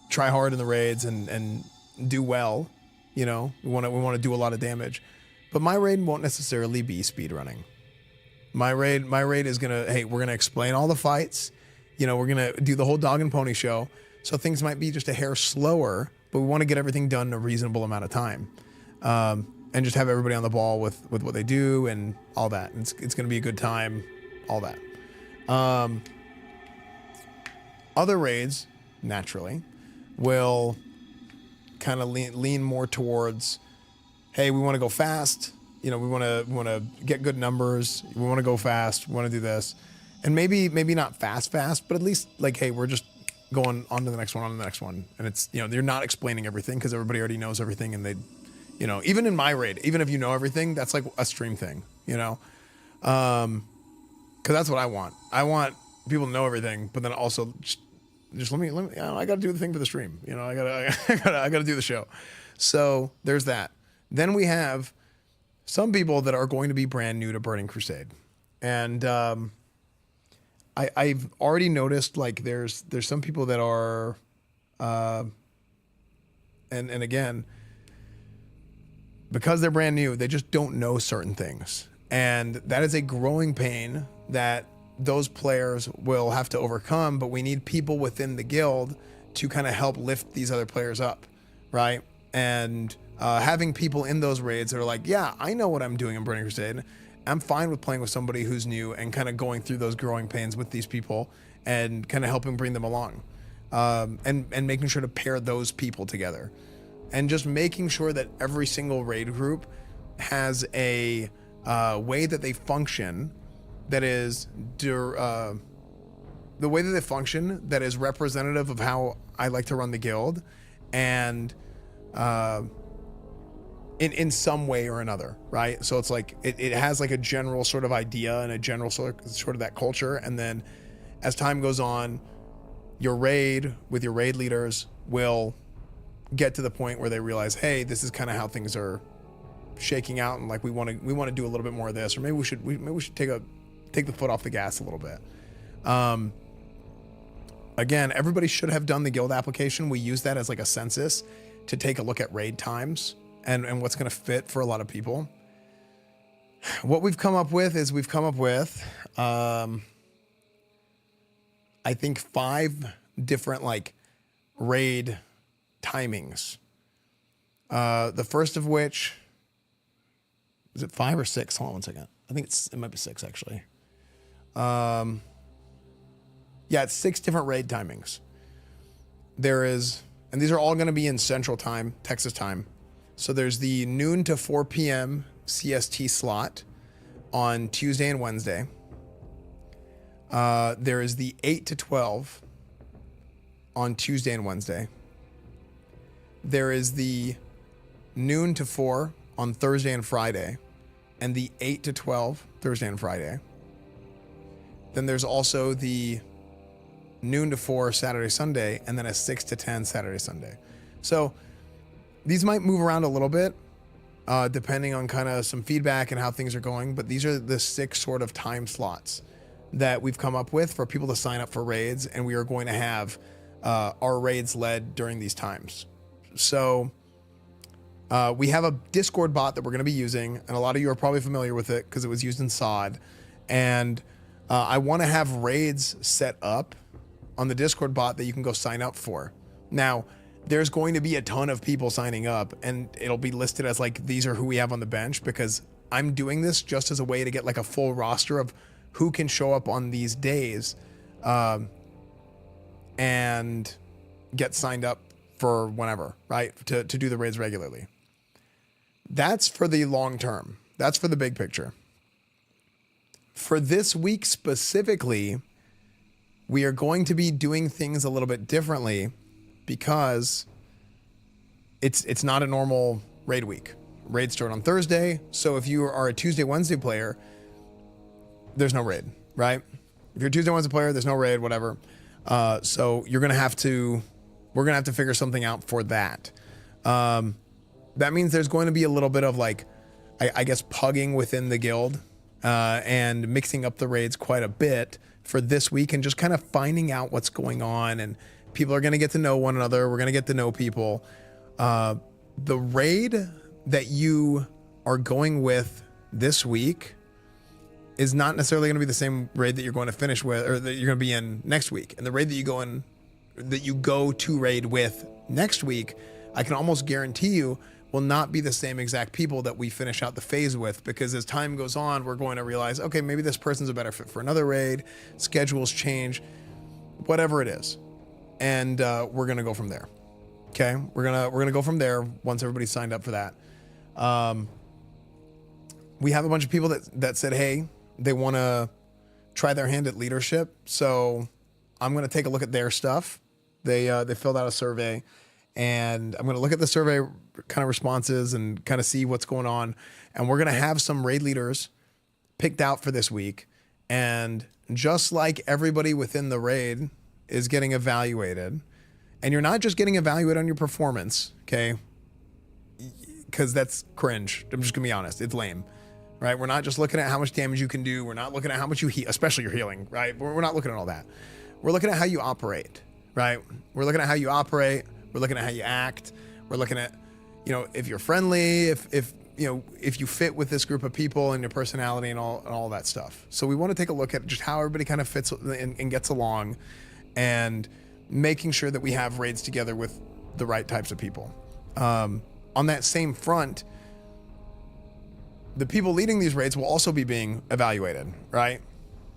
try hard in the raids and do well. You know, we want to do a lot of damage. but my raid won't necessarily be speedrunning. My raid is gonna, hey, we're gonna explain all the fights. You know, we're gonna do the whole dog and pony show. So things might be just a hair slower, but we want to get everything done in a reasonable amount of time, and just have everybody on the ball with what they do and all that. It's gonna be a good time, all that. Other raids, naturally, will kind of lean more towards, hey, we want to go fast. You know, we want to get good numbers. We want to go fast. We want to do this, and maybe not fast, but at least like, hey, we're just going on to the next one, and it's, you know, they're not explaining everything because everybody already knows everything, and they, you know, even in my raid, even if you know everything, that's like a stream thing, you know, because that's what I want. I want people to know everything, but then also just let me you know, I got to do the thing for the stream, you know, I gotta do the show. So there's that. Then we have some people that are going to be brand new to Burning Crusade, and I've already noticed, like, there's some people that are, and again, because they're brand new, they just don't know certain things, and that is a growing pain that those players will have to overcome. But we need people within the guild to kind of help lift these other players up, right? And having people in those raids that are like, yeah, I know what I'm doing in Burning Crusade. I'm fine with playing with somebody who's new and kind of going through those growing pains with these people and kind of helping bring them along, and making sure to pair those people together, and just making sure that every single raid group has a way that they function that is the way that they function that is representative of how I like to run the guild, and in some way or another, right? So it's like it has like a general sort of idea and a general sort of that culture, and then as time goes on, your raid with your raid leaders will get to the point where they realize, hey, this is kind of how things are shaking out, and like we want to do a little bit more of this, or maybe we should take the foot off the gas a little bit. Again, everybody should have done the guild application. We use that as like a census to take a look at raid times and what's going to fit for a lot of people. What we've come up with is I think 5 different like raid timings. The first of which, is it 5 or 6? Hold on one second. I think it might be 6 actually. Yeah, it's 6 different raid timings. There is, and these are all going to be in Central Time, Texas time. So there's the noon to 4 p.m. CST slot on Tuesday and Wednesday. There is the 8 to 12 on Tuesday and Wednesday. There is the noon to 4 on Thursday and Friday, and the 8 to 12 Thursday and Friday. Then there's also the noon to 4 Saturday, Sunday, and then a 6 to 10 Saturday, Sunday. So these might move around a little bit, depending on kind of some feedback and how things are going, but these are the 6 sort of time slots that we've come up with for people to sign up for raids, and we are going to have our raids led during these times. So we have a Discord bot that we're going to be using, and a lot of you are probably familiar with it because it was used in SOD, and I want to have raids set up on the Discord bot that you can go sign up for. Now, there's going to be a ton of people signing up, and it'll be listed as like, these are who we have on the bench, because I'm doing this just as a way to get like a full roster of who can show up on these days, and get signed up for whenever, right? To do the raids regularly. That's for the long term. That's for the big picture. For this week specifically, we are going to be doing things a little bit differently because it's not a normal raid week. Raids start on Thursday, so if you are a Tuesday, Wednesday player, there's no raid, right? If you're a Tuesday, Wednesday player, there's no raid, whatever. So we're gonna have to figure something out for that. That means there's going to be a little bit of like, I guess, pugging within the guild, and mixing up the raids quite a bit for this week, and just kind of finding out what's going on, and people are going to get to know one another. We're going to get to know people. The raid that you are going with this week is not necessarily going to be the same raid that you're going to finish with, or that you're going to be in next week. And the raid that you go to raid with next week, I can almost guarantee you will not be the same exact people that we finish out the phase with, because as time goes on, we're going to realize, okay, maybe this person's a better fit for another raid, schedules change, whatever it is. And we're going to go from there. Okay, we're gonna go from there once everybody's signed up for that. We have a bunch of people that said, hey, they want to try their hand at leadership. So I'm gonna take a look at their stuff. They filled out a survey, and I'm gonna look at the survey kind of responses and kind of see what's going on. And we're gonna have some raid leaders picked out for this week. And just like everybody within the raid is getting evaluated. And you're not just getting evaluated on your performance, okay? Because that's cringe. I'm just gonna be honest. It's lame, right? We're not just looking at how much damage you can do. We're not looking at how much you heal, especially your healing, right? We're not looking at all that. We're looking at how you operate, right? We're looking at how you operate. We're looking at how you act. We're looking at, if you're friendly, if you fit with this group of people and your personality and all that stuff. So we want to take a look at just how everybody kind of fits and gets along, and making sure that we have raids together with the right types of people. On that same front, the people leading these raids will also be being evaluated, right?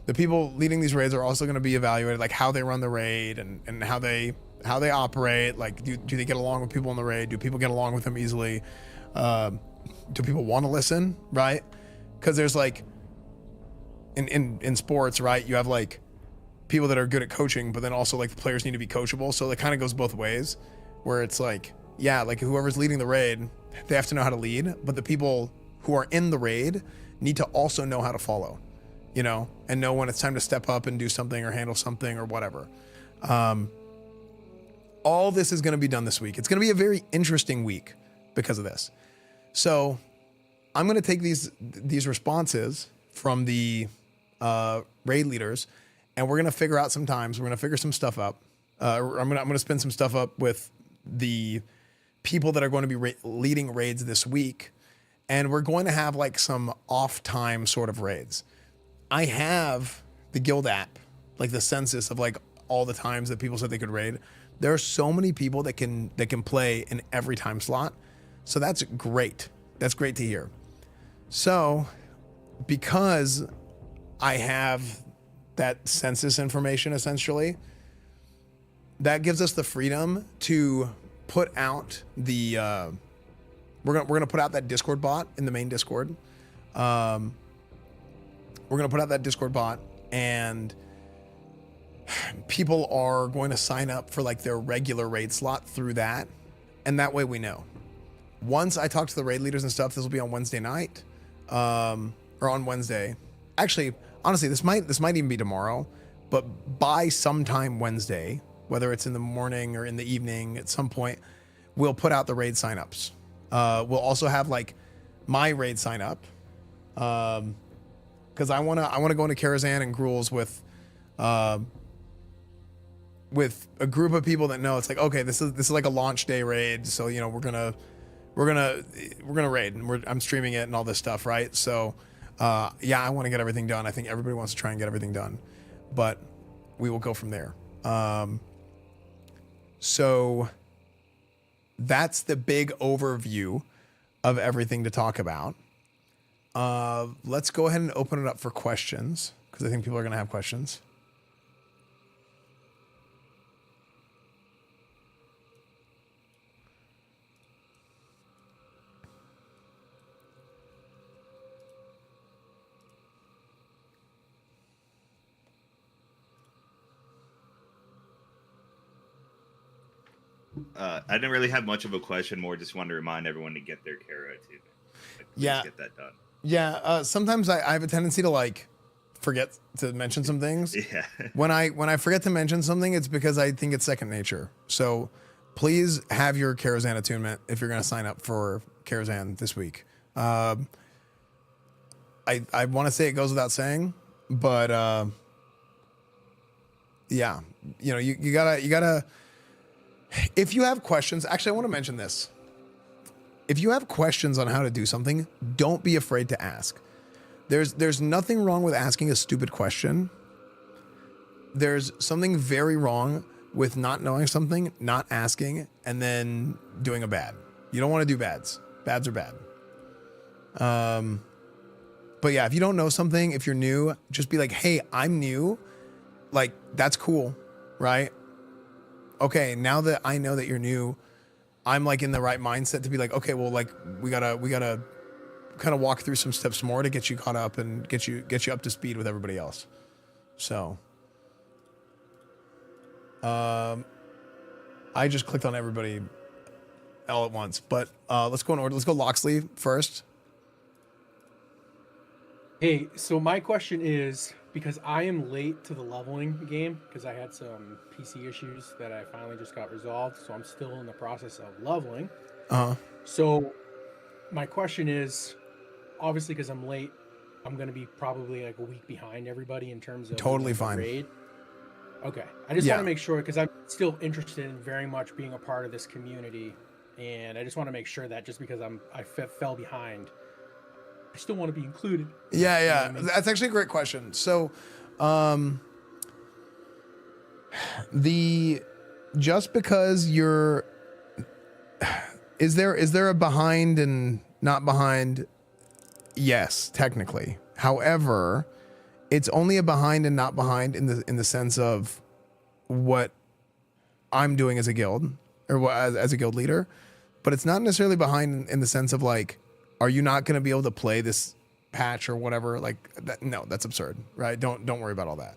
The people leading these raids are also going to be evaluated, like how they run the raid and how they operate. Like, do they get along with people in the raid? Do people get along with them easily? Do people want to listen, right? Because there's like, in sports, right? You have like people that are good at coaching, but then also like the players need to be coachable. So it kind of goes both ways, where it's like, yeah, like whoever's leading the raid, they have to know how to lead, but the people who are in the raid need to also know how to follow, and know when it's time to step up and do something or handle something or whatever. All this is going to be done this week. It's going to be a very interesting week because of this. So I'm going to take these responses from the raid leaders, and we're going to figure out some times. We're going to figure some stuff up. I'm going to spin some stuff up with the people that are going to be leading raids this week. And we're going to have like some off time sort of raids. I have the guild app, like the census of like all the times that people said they could raid. There are so many people that can play in every time slot. So that's great. That's great to hear. So because I have that census information, essentially, that gives us the freedom to put out the we're gonna put out that Discord bot in the main Discord. We're gonna put out that Discord bot, and people are going to sign up for like their regular raid slot through that, and that way we know. Once I talk to the raid leaders and stuff, this will be on Wednesday night, or on Wednesday. Actually, honestly, this might even be tomorrow, but by sometime Wednesday, whether it's in the morning or in the evening, at some point, we'll put out the raid signups. We'll also have like my raid sign up, because I wanna go into Karazhan and Gruul's with a group of people that know it's like, okay, this is like a launch day raid, so we're gonna raid, and I'm streaming it and all this stuff, right? So yeah, I want to get everything done. I think everybody wants to try and get everything done, but we will go from there. So that's the big overview of everything to talk about. Let's go ahead and open it up for questions, because I think people are going to have questions. I didn't really have much of a question, more just wanted to remind everyone to get their Kara too. Yeah. Get that done. Yeah, sometimes I have a tendency to like forget to mention some things. Yeah. When I forget to mention something, it's because I think it's second nature. So please have your Karazhan attunement if you're going to sign up for Karazhan this week. I want to say it goes without saying, but yeah, you gotta. If you have questions, actually, I want to mention this. if you have questions on how to do something, don't be afraid to ask. There's nothing wrong with asking a stupid question. There's something very wrong with not knowing something, not asking, and then doing a bad. You don't want to do bads. Bads are bad. But yeah, if you don't know something, if you're new, just be like, hey, I'm new. Like, that's cool, right? Okay, now that I know that you're new, I'm like in the right mindset to be like, okay, well, like we gotta kind of walk through some steps more to get you caught up and get you up to speed with everybody else. So, I just clicked on everybody all at once, but let's go in order. Let's go Loxley first. Hey, so my question is, because I am late to the leveling game because I had some PC issues that I finally just got resolved, so I'm still in the process of leveling. So my question is, obviously because I'm late, I'm going to be probably like a week behind everybody in terms of Totally fine. raid. Okay, I just want to make sure because I'm still interested in very much being a part of this community, and I just want to make sure that just because I fell behind, I still want to be included. Yeah, You know what I mean? that's actually a great question. So, just because you're, is there a behind and not behind? Yes, technically. However, it's only a behind and not behind in the sense of what I'm doing as a guild or as a guild leader, but it's not necessarily behind in the sense of like, are you not going to be able to play this patch or whatever? Like that? No, that's absurd, right? Don't worry about all that.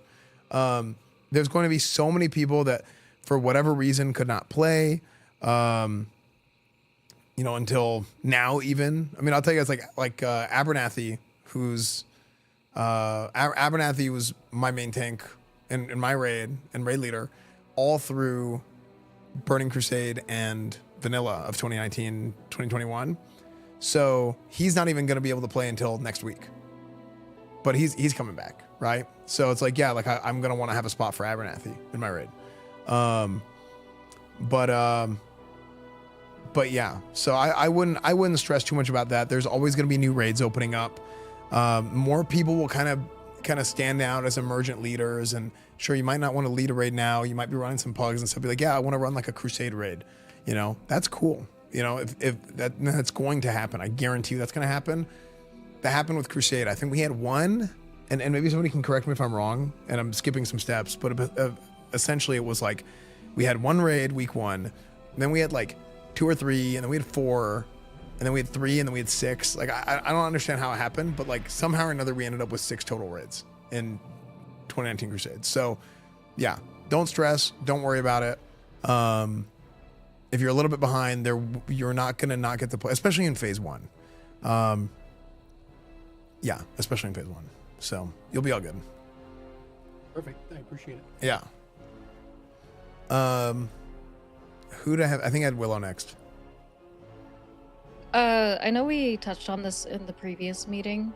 There's going to be so many people that for whatever reason could not play, until now even. I mean, I'll tell you guys like Abernathy, who's Abernathy was my main tank in my raid and raid leader all through Burning Crusade and Vanilla of 2019, 2021. So he's not even going to be able to play until next week, but he's coming back, right? So it's like, yeah, like I'm going to want to have a spot for Abernathy in my raid. But yeah, so I wouldn't stress too much about that. There's always going to be new raids opening up. More people will kind of stand out as emergent leaders, and sure, you might not want to lead a raid now. You might be running some pugs and stuff. Be like, yeah, I want to run like a Crusade raid. That's cool. If that's going to happen, I guarantee you that's going to happen. That happened with Crusade. I think we had one, and maybe somebody can correct me if I'm wrong, and I'm skipping some steps, but essentially it was like we had one raid week one, and then we had like 2 or 3, and then we had 4, and then we had 3, and then we had 6. Like I don't understand how it happened, but like somehow or another we ended up with 6 total raids in 2019 Crusade. So yeah, don't stress, don't worry about it. If you're a little bit behind, you're not gonna not get to play, especially in phase 1. Yeah, especially in phase 1. So you'll be all good. Perfect. I appreciate it. Yeah. Who do I have? I think I had Willow next. I know we touched on this in the previous meeting,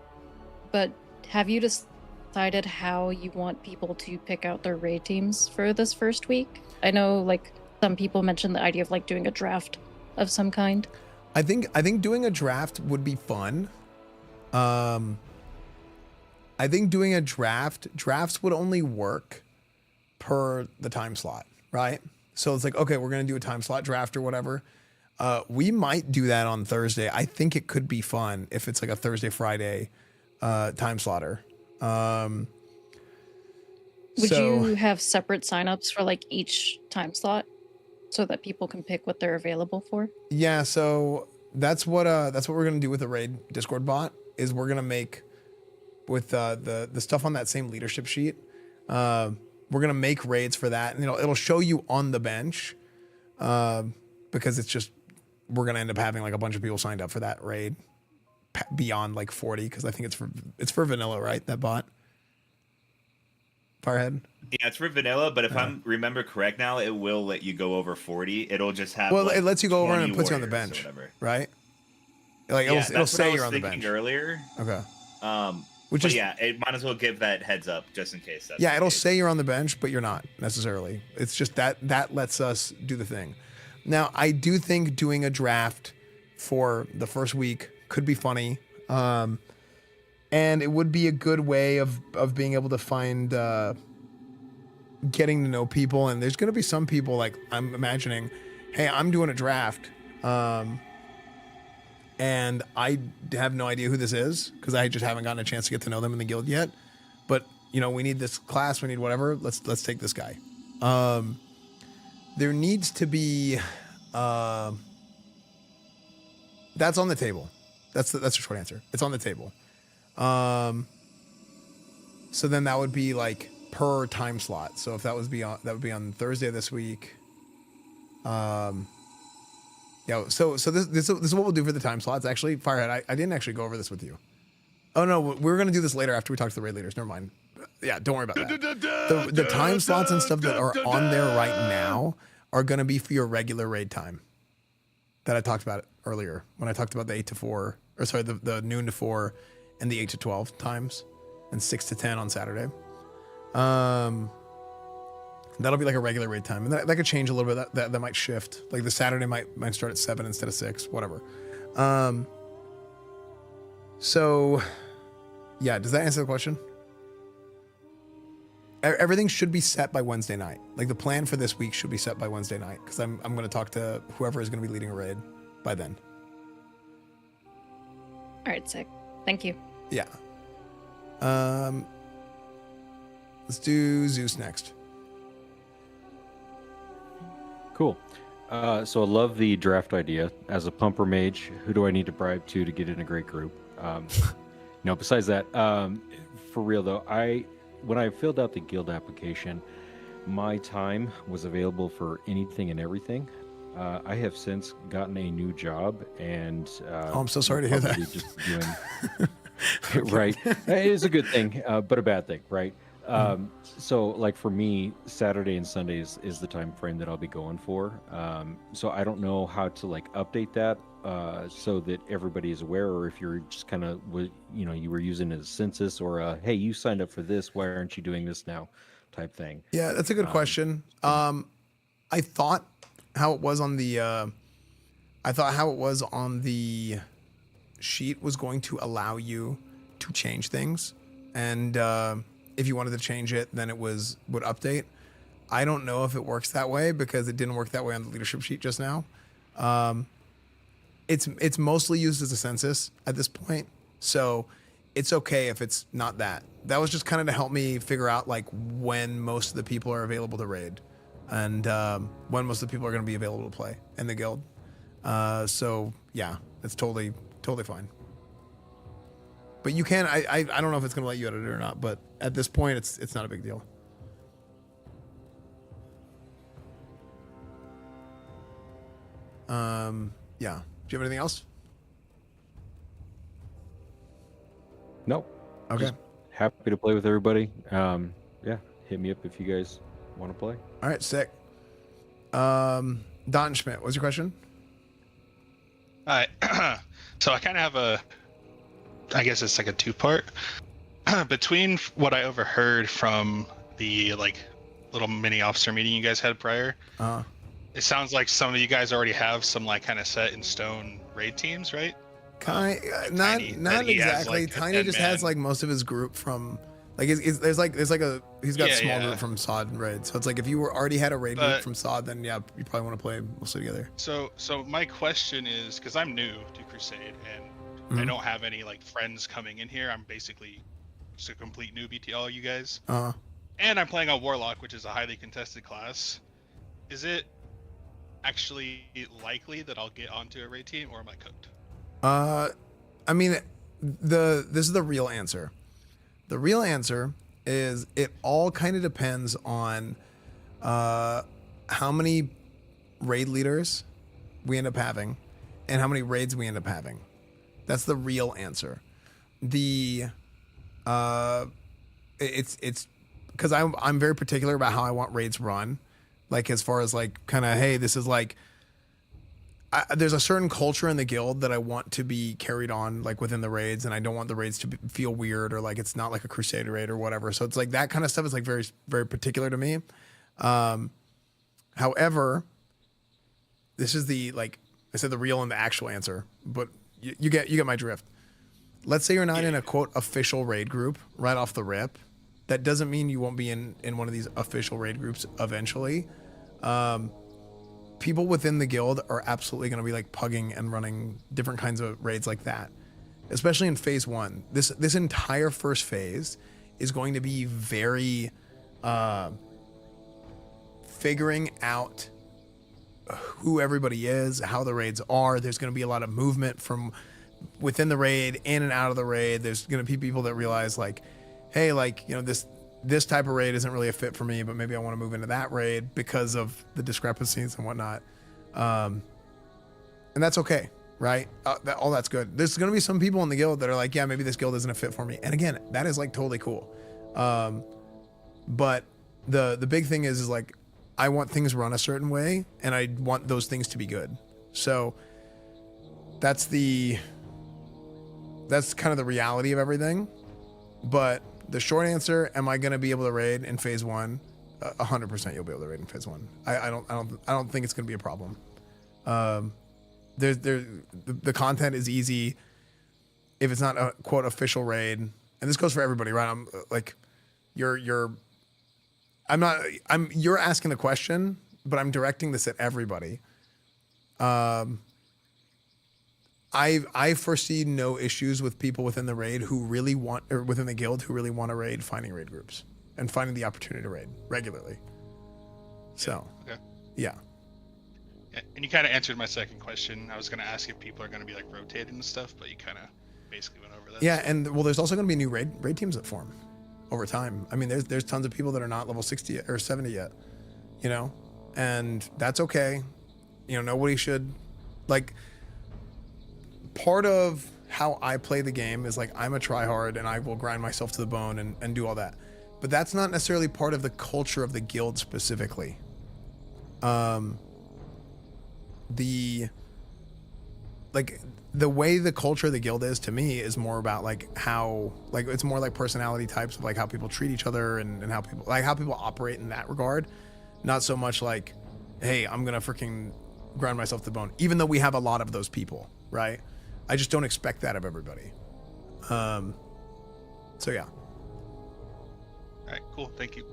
but have you decided how you want people to pick out their raid teams for this first week? I know like some people mentioned the idea of like doing a draft of some kind. I think doing a draft would be fun. I think doing a drafts would only work per the time slot, right? So it's like, okay, we're going to do a time slot draft or whatever. We might do that on Thursday. I think it could be fun if it's like a Thursday, Friday time slotter. Would you have separate signups for like each time slot so that people can pick what they're available for? Yeah, so that's what we're gonna do with the raid Discord bot. Is we're gonna make with the stuff on that same leadership sheet. We're gonna make raids for that, and it'll show you on the bench, because it's just we're gonna end up having like a bunch of people signed up for that raid beyond like 40, because I think it's for vanilla, right? That bot. Firehead. Yeah, it's for vanilla, but if I remember correct now, it will let you go over 40. It'll just have. Well, like, it lets you go over and it puts you on the warriors bench, or whatever. right? Like Yeah, it'll that's what I say was you're on the thinking bench earlier. Okay. But yeah, it might as well give that heads up just in case. That's Yeah, the it'll case. say you're on the bench, but you're not necessarily. It's just that lets us do the thing. Now, I do think doing a draft for the first week. Could be funny. And it would be a good way of being able to find getting to know people. And there's going to be some people, like, I'm imagining, hey, I'm doing a draft. And I have no idea who this is because I just haven't gotten a chance to get to know them in the guild yet. But, you know, we need this class, we need whatever. Let's take this guy. There needs to be that's on the table. That's the short answer. It's on the table. So then that would be like per time slot. So if that would be on Thursday of this week. Yeah. So this is what we'll do for the time slots. Actually, Firehead, I didn't actually go over this with you. Oh no, we're gonna do this later after we talk to the raid leaders. Never mind. Yeah, don't worry about that. The time slots and stuff that are on there right now are gonna be for your regular raid time. That I talked about earlier when I talked about the 8 to 4, or sorry, the noon to 4, and the 8 to 12 times, and 6 to 10 on Saturday. That'll be like a regular raid time, and that could change a little bit. That might shift. Like the Saturday might start at 7 instead of 6, whatever. So, yeah, does that answer the question? Everything should be set by Wednesday night. Like the plan for this week should be set by Wednesday night because I'm going to talk to whoever is going to be leading a raid by then. All right, sick. Thank you. Yeah. Let's do Zeus next. Cool. So I love the draft idea. As a pumper mage, who do I need to bribe to get in a great group? Besides that, for real though, when I filled out the guild application, my time was available for anything and everything. I have since gotten a new job, and I'm so sorry to hear that. Just doing, right, it is a good thing, but a bad thing, right? So like for me, Saturday and Sundays is the time frame that I'll be going for. So I don't know how to like update that so that everybody is aware, or if you're just kind of, you were using a census or hey, you signed up for this, why aren't you doing this now type thing. Yeah, that's a good question. I thought how it was on the sheet was going to allow you to change things, and if you wanted to change it, then it would update. I don't know if it works that way because it didn't work that way on the leadership sheet just now. It's mostly used as a census at this point, so it's okay if it's not that. That was just kind of to help me figure out like when most of the people are available to raid, and when most of the people are going to be available to play in the guild. So yeah, it's totally fine. But you can. I don't know if it's going to let you edit it or not, but at this point, it's not a big deal. Yeah. Do you have anything else? No. Okay. Just happy to play with everybody. Yeah, hit me up if you guys want to play. All right, sick. Don Schmidt, what's your question? All right. So I kind of have I guess it's like a two-part. Between what I overheard from the like little mini officer meeting you guys had prior, it sounds like some of you guys already have some like kind of set in stone raid teams, right? Not exactly. Tiny just has like most of his group from like he's got a small group from SOD and raid. So it's like if you already had a raid group from SOD, then yeah, you probably want to play mostly together. So my question is, because I'm new to Crusade and I don't have any like friends coming in here. I'm basically just a complete newbie to all you guys. And I'm playing on Warlock, which is a highly contested class. Is it actually likely that I'll get onto a raid team, or am I cooked? I mean, this is the real answer. The real answer is it all kind of depends on how many raid leaders we end up having and how many raids we end up having. That's the real answer. It's because I'm very particular about how I want raids run. Like as far as like kind of, hey, this is like, there's a certain culture in the guild that I want to be carried on like within the raids, and I don't want the raids to feel weird or like it's not like a Crusade raid or whatever. So it's like that kind of stuff is like very, very particular to me. However, this is the like I said the real and the actual answer, but you get my drift. Let's say you're not in a quote official raid group right off the rip. That doesn't mean you won't be in one of these official raid groups eventually. People within the guild are absolutely going to be like pugging and running different kinds of raids like that, especially in phase 1. This entire first phase is going to be very figuring out who everybody is, how the raids are. There's going to be a lot of movement from within the raid, in and out of the raid. There's going to be people that realize like, hey, like, you know, this type of raid isn't really a fit for me, but maybe I want to move into that raid because of the discrepancies and whatnot. And that's okay, right? All that's good. There's going to be some people in the guild that are like, yeah, maybe this guild isn't a fit for me. And again, that is like totally cool. But the big thing is like, I want things run a certain way and I want those things to be good. So that's kind of the reality of everything. But the short answer, am I going to be able to raid in phase 1? 100% you'll be able to raid in phase 1. I don't think it's going to be a problem. The content is easy. If it's not a quote official raid, and this goes for everybody, right? I'm like, you're asking the question, but I'm directing this at everybody. I foresee no issues with people within the raid who really want, or within the guild who really want to raid, finding raid groups and finding the opportunity to raid regularly. So, Okay. yeah. Yeah, and you kind of answered my second question. I was going to ask if people are going to be like rotating and stuff, but you kind of basically went over that. Yeah, and well, there's also going to be new raid teams that form over time. I mean, there's tons of people that are not level 60 or 70 yet, you know, and that's okay. You know, nobody should like. Part of how I play the game is like I'm a tryhard and I will grind myself to the bone and do all that. But that's not necessarily part of the culture of the guild specifically. The way the culture of the guild is to me is more about like how, like it's more like personality types of like how people treat each other and how people operate in that regard. Not so much like, hey, I'm gonna freaking grind myself to the bone, even though we have a lot of those people, right? I just don't expect that of everybody. So yeah. All right, cool. Thank you.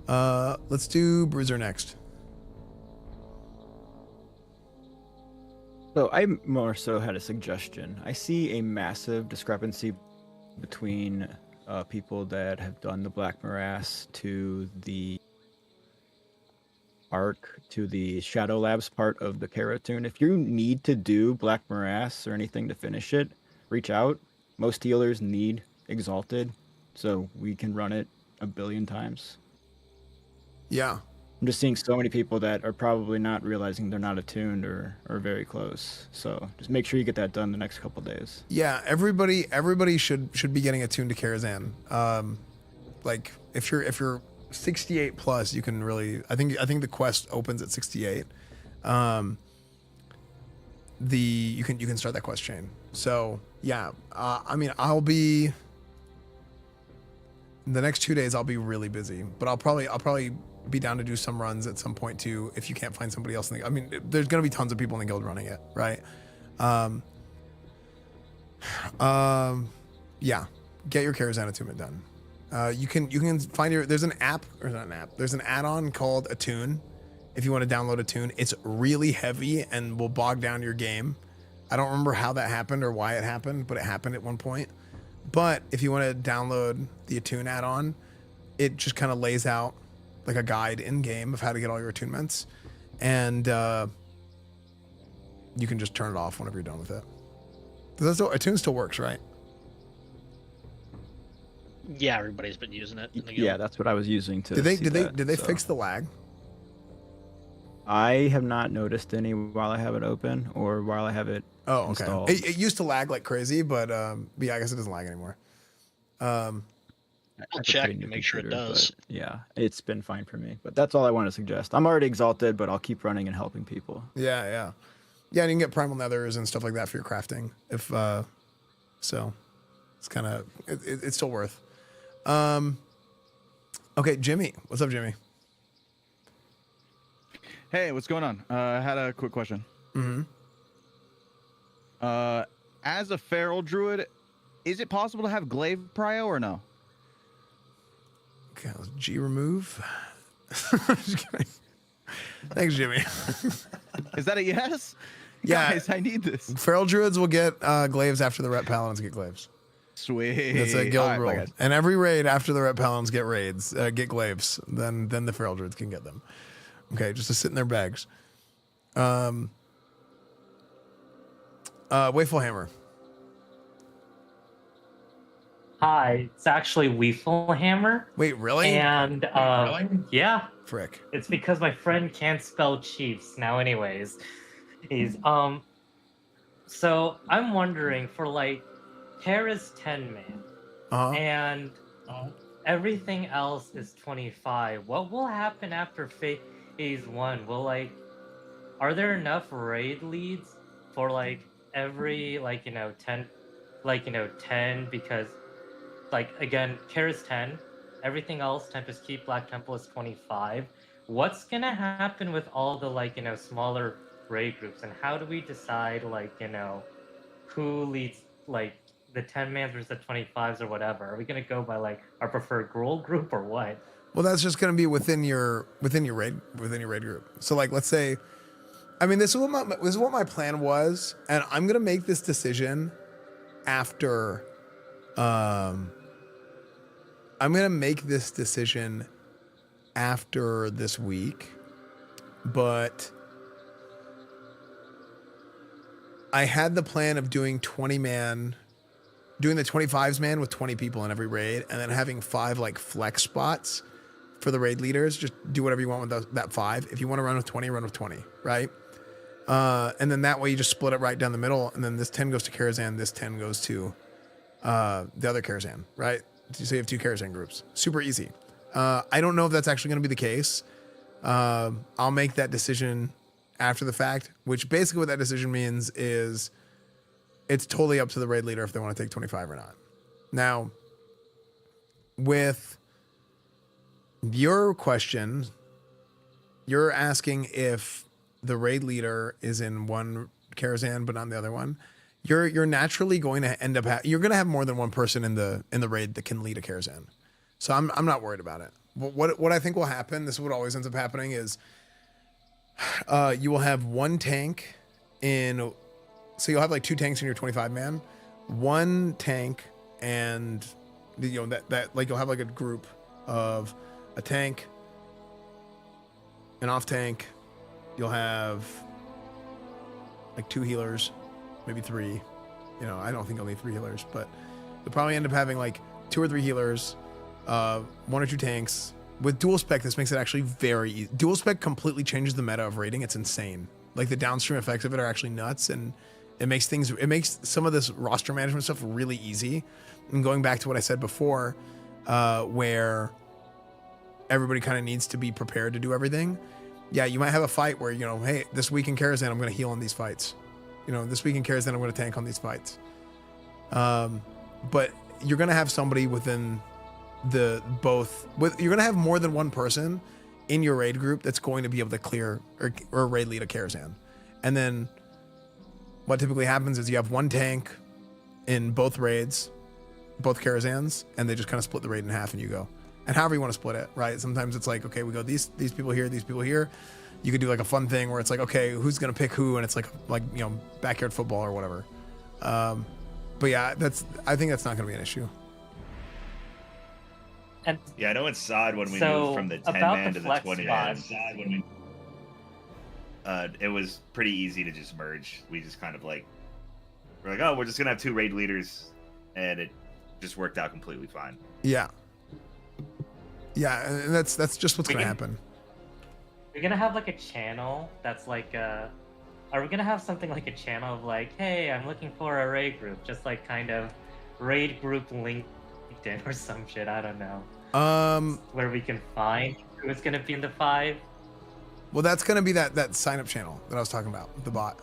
Let's do Bruiser next. So I more so had a suggestion. I see a massive discrepancy between people that have done the Black Morass to the Arc to the Shadow Labs part of the Karatune. If you need to do Black Morass or anything to finish it, reach out. Most healers need Exalted, so we can run it a billion times. Yeah. I'm just seeing so many people that are probably not realizing they're not attuned or very close. So just make sure you get that done the next couple days. Yeah, everybody should be getting attuned to Karazhan. Like if you're 68 plus, you can really. I think the quest opens at 68. You can start that quest chain. So yeah, I mean I'll be. The next 2 days I'll be really busy, but I'll probably be down to do some runs at some point too. If you can't find somebody else I mean, there's gonna be tons of people in the guild running it, right? Yeah, get your Karazhan attunement done. You can find there's an app, or not an app, there's an add-on called Attune. If you want to download Attune, it's really heavy and will bog down your game. I don't remember how that happened or why it happened, but it happened at one point. But if you want to download the Attune add-on, it just kind of lays out like a guide in game of how to get all your attunements, and you can just turn it off whenever you're done with it. Attune still works, right? Yeah, everybody's been using it. Yeah, that's what I was using to. Did they fix the lag? I have not noticed any while I have it open or while I have it installed. It used to lag like crazy, but yeah, I guess it doesn't lag anymore. I'll check to make sure it does. Yeah, it's been fine for me. But that's all I want to suggest. I'm already exalted, but I'll keep running and helping people. Yeah, and you can get primal nethers and stuff like that for your crafting. If so, it's kind of it's still worth. Okay, Jimmy, what's up, Jimmy? Hey, what's going on? I had a quick question. Mm-hmm. As a feral druid, is it possible to have glaive prio or no? Okay, let's G remove. Just kidding. Thanks, Jimmy. Is that a yes? Yeah, Guys, I need this. Feral druids will get glaives after the rep paladins get glaives. Sweet. That's a guild All right, bye, rule. guys. And every raid after the rep paladins get raids, get glaives. Then the feral druids can get them. Okay, just to sit in their bags. Wayful Hammer. Hi, it's actually Weeful Hammer. Wait, really? And yeah. Frick. It's because my friend can't spell Chiefs now anyways. He's so I'm wondering for like Terra's 10 man and everything else is 25. What will happen after phase 1? Will like are there enough raid leads for like every 10 10 because like again Kara's 10, everything else Tempest Keep Black Temple is 25. What's gonna happen with all the smaller raid groups, and how do we decide who leads the 10 mans versus the 25s or whatever? Are we gonna go by our preferred role group or what? Well, that's just going to be within your raid group. So let's say, I mean, this is what my plan was, and I'm going to make this decision after. I'm going to make this decision after this week, but I had the plan of doing the 25s man with 20 people in every raid, and then having 5 flex spots for the raid leaders. Just do whatever you want with that 5. If you want to run with 20, run with 20, right? And then that way you just split it right down the middle, and then this 10 goes to Karazhan, this 10 goes to the other Karazhan, right? So you have 2 Karazhan groups. Super easy. I don't know if that's actually going to be the case. I'll make that decision after the fact, which basically what that decision means is it's totally up to the raid leader if they want to take 25 or not. Now, with your question, you're asking if the raid leader is in one Karazhan but not in the other one. You're naturally going to end up you're going to have more than one person in the raid that can lead a Karazhan. So I'm not worried about it. What I think will happen, this is what always ends up happening, is you will have one tank in, so you'll have 2 tanks in your 25 man, one tank, and you'll have a group of a tank, an off tank. You'll have 2 healers, maybe 3. I don't think you'll need 3 healers, but you'll probably end up having 2 or 3 healers, 1 or 2 tanks. With dual spec, this makes it actually very easy. Dual spec completely changes the meta of raiding. It's insane. The downstream effects of it are actually nuts, and it makes some of this roster management stuff really easy. And going back to what I said before, where everybody kind of needs to be prepared to do everything. Yeah, you might have a fight where, hey, this week in Karazhan, I'm going to heal on these fights. This week in Karazhan, I'm going to tank on these fights. But you're going to have somebody within you're going to have more than one person in your raid group that's going to be able to clear or raid lead a Karazhan. And then what typically happens is you have one tank in both raids, both Karazhans, and they just kind of split the raid in half and you go. And however you want to split it, right? Sometimes it's okay, we go these people here, these people here. You could do a fun thing where it's okay, who's gonna pick who, and it's backyard football or whatever. But yeah, I think that's not gonna be an issue. Yeah, I know it's sad when we moved from the 10 man to the 20 man. It was pretty easy to just merge. We just kind of we're oh, we're just gonna have 2 raid leaders, and it just worked out completely fine. Yeah, and that's just what's gonna happen. We're gonna have a channel that's are we gonna have something like a channel of hey, I'm looking for a raid group, just kind of raid group LinkedIn or some shit, I don't know. Where we can find who's gonna be in the 5. Well, that's gonna be that sign up channel that I was talking about, the bot.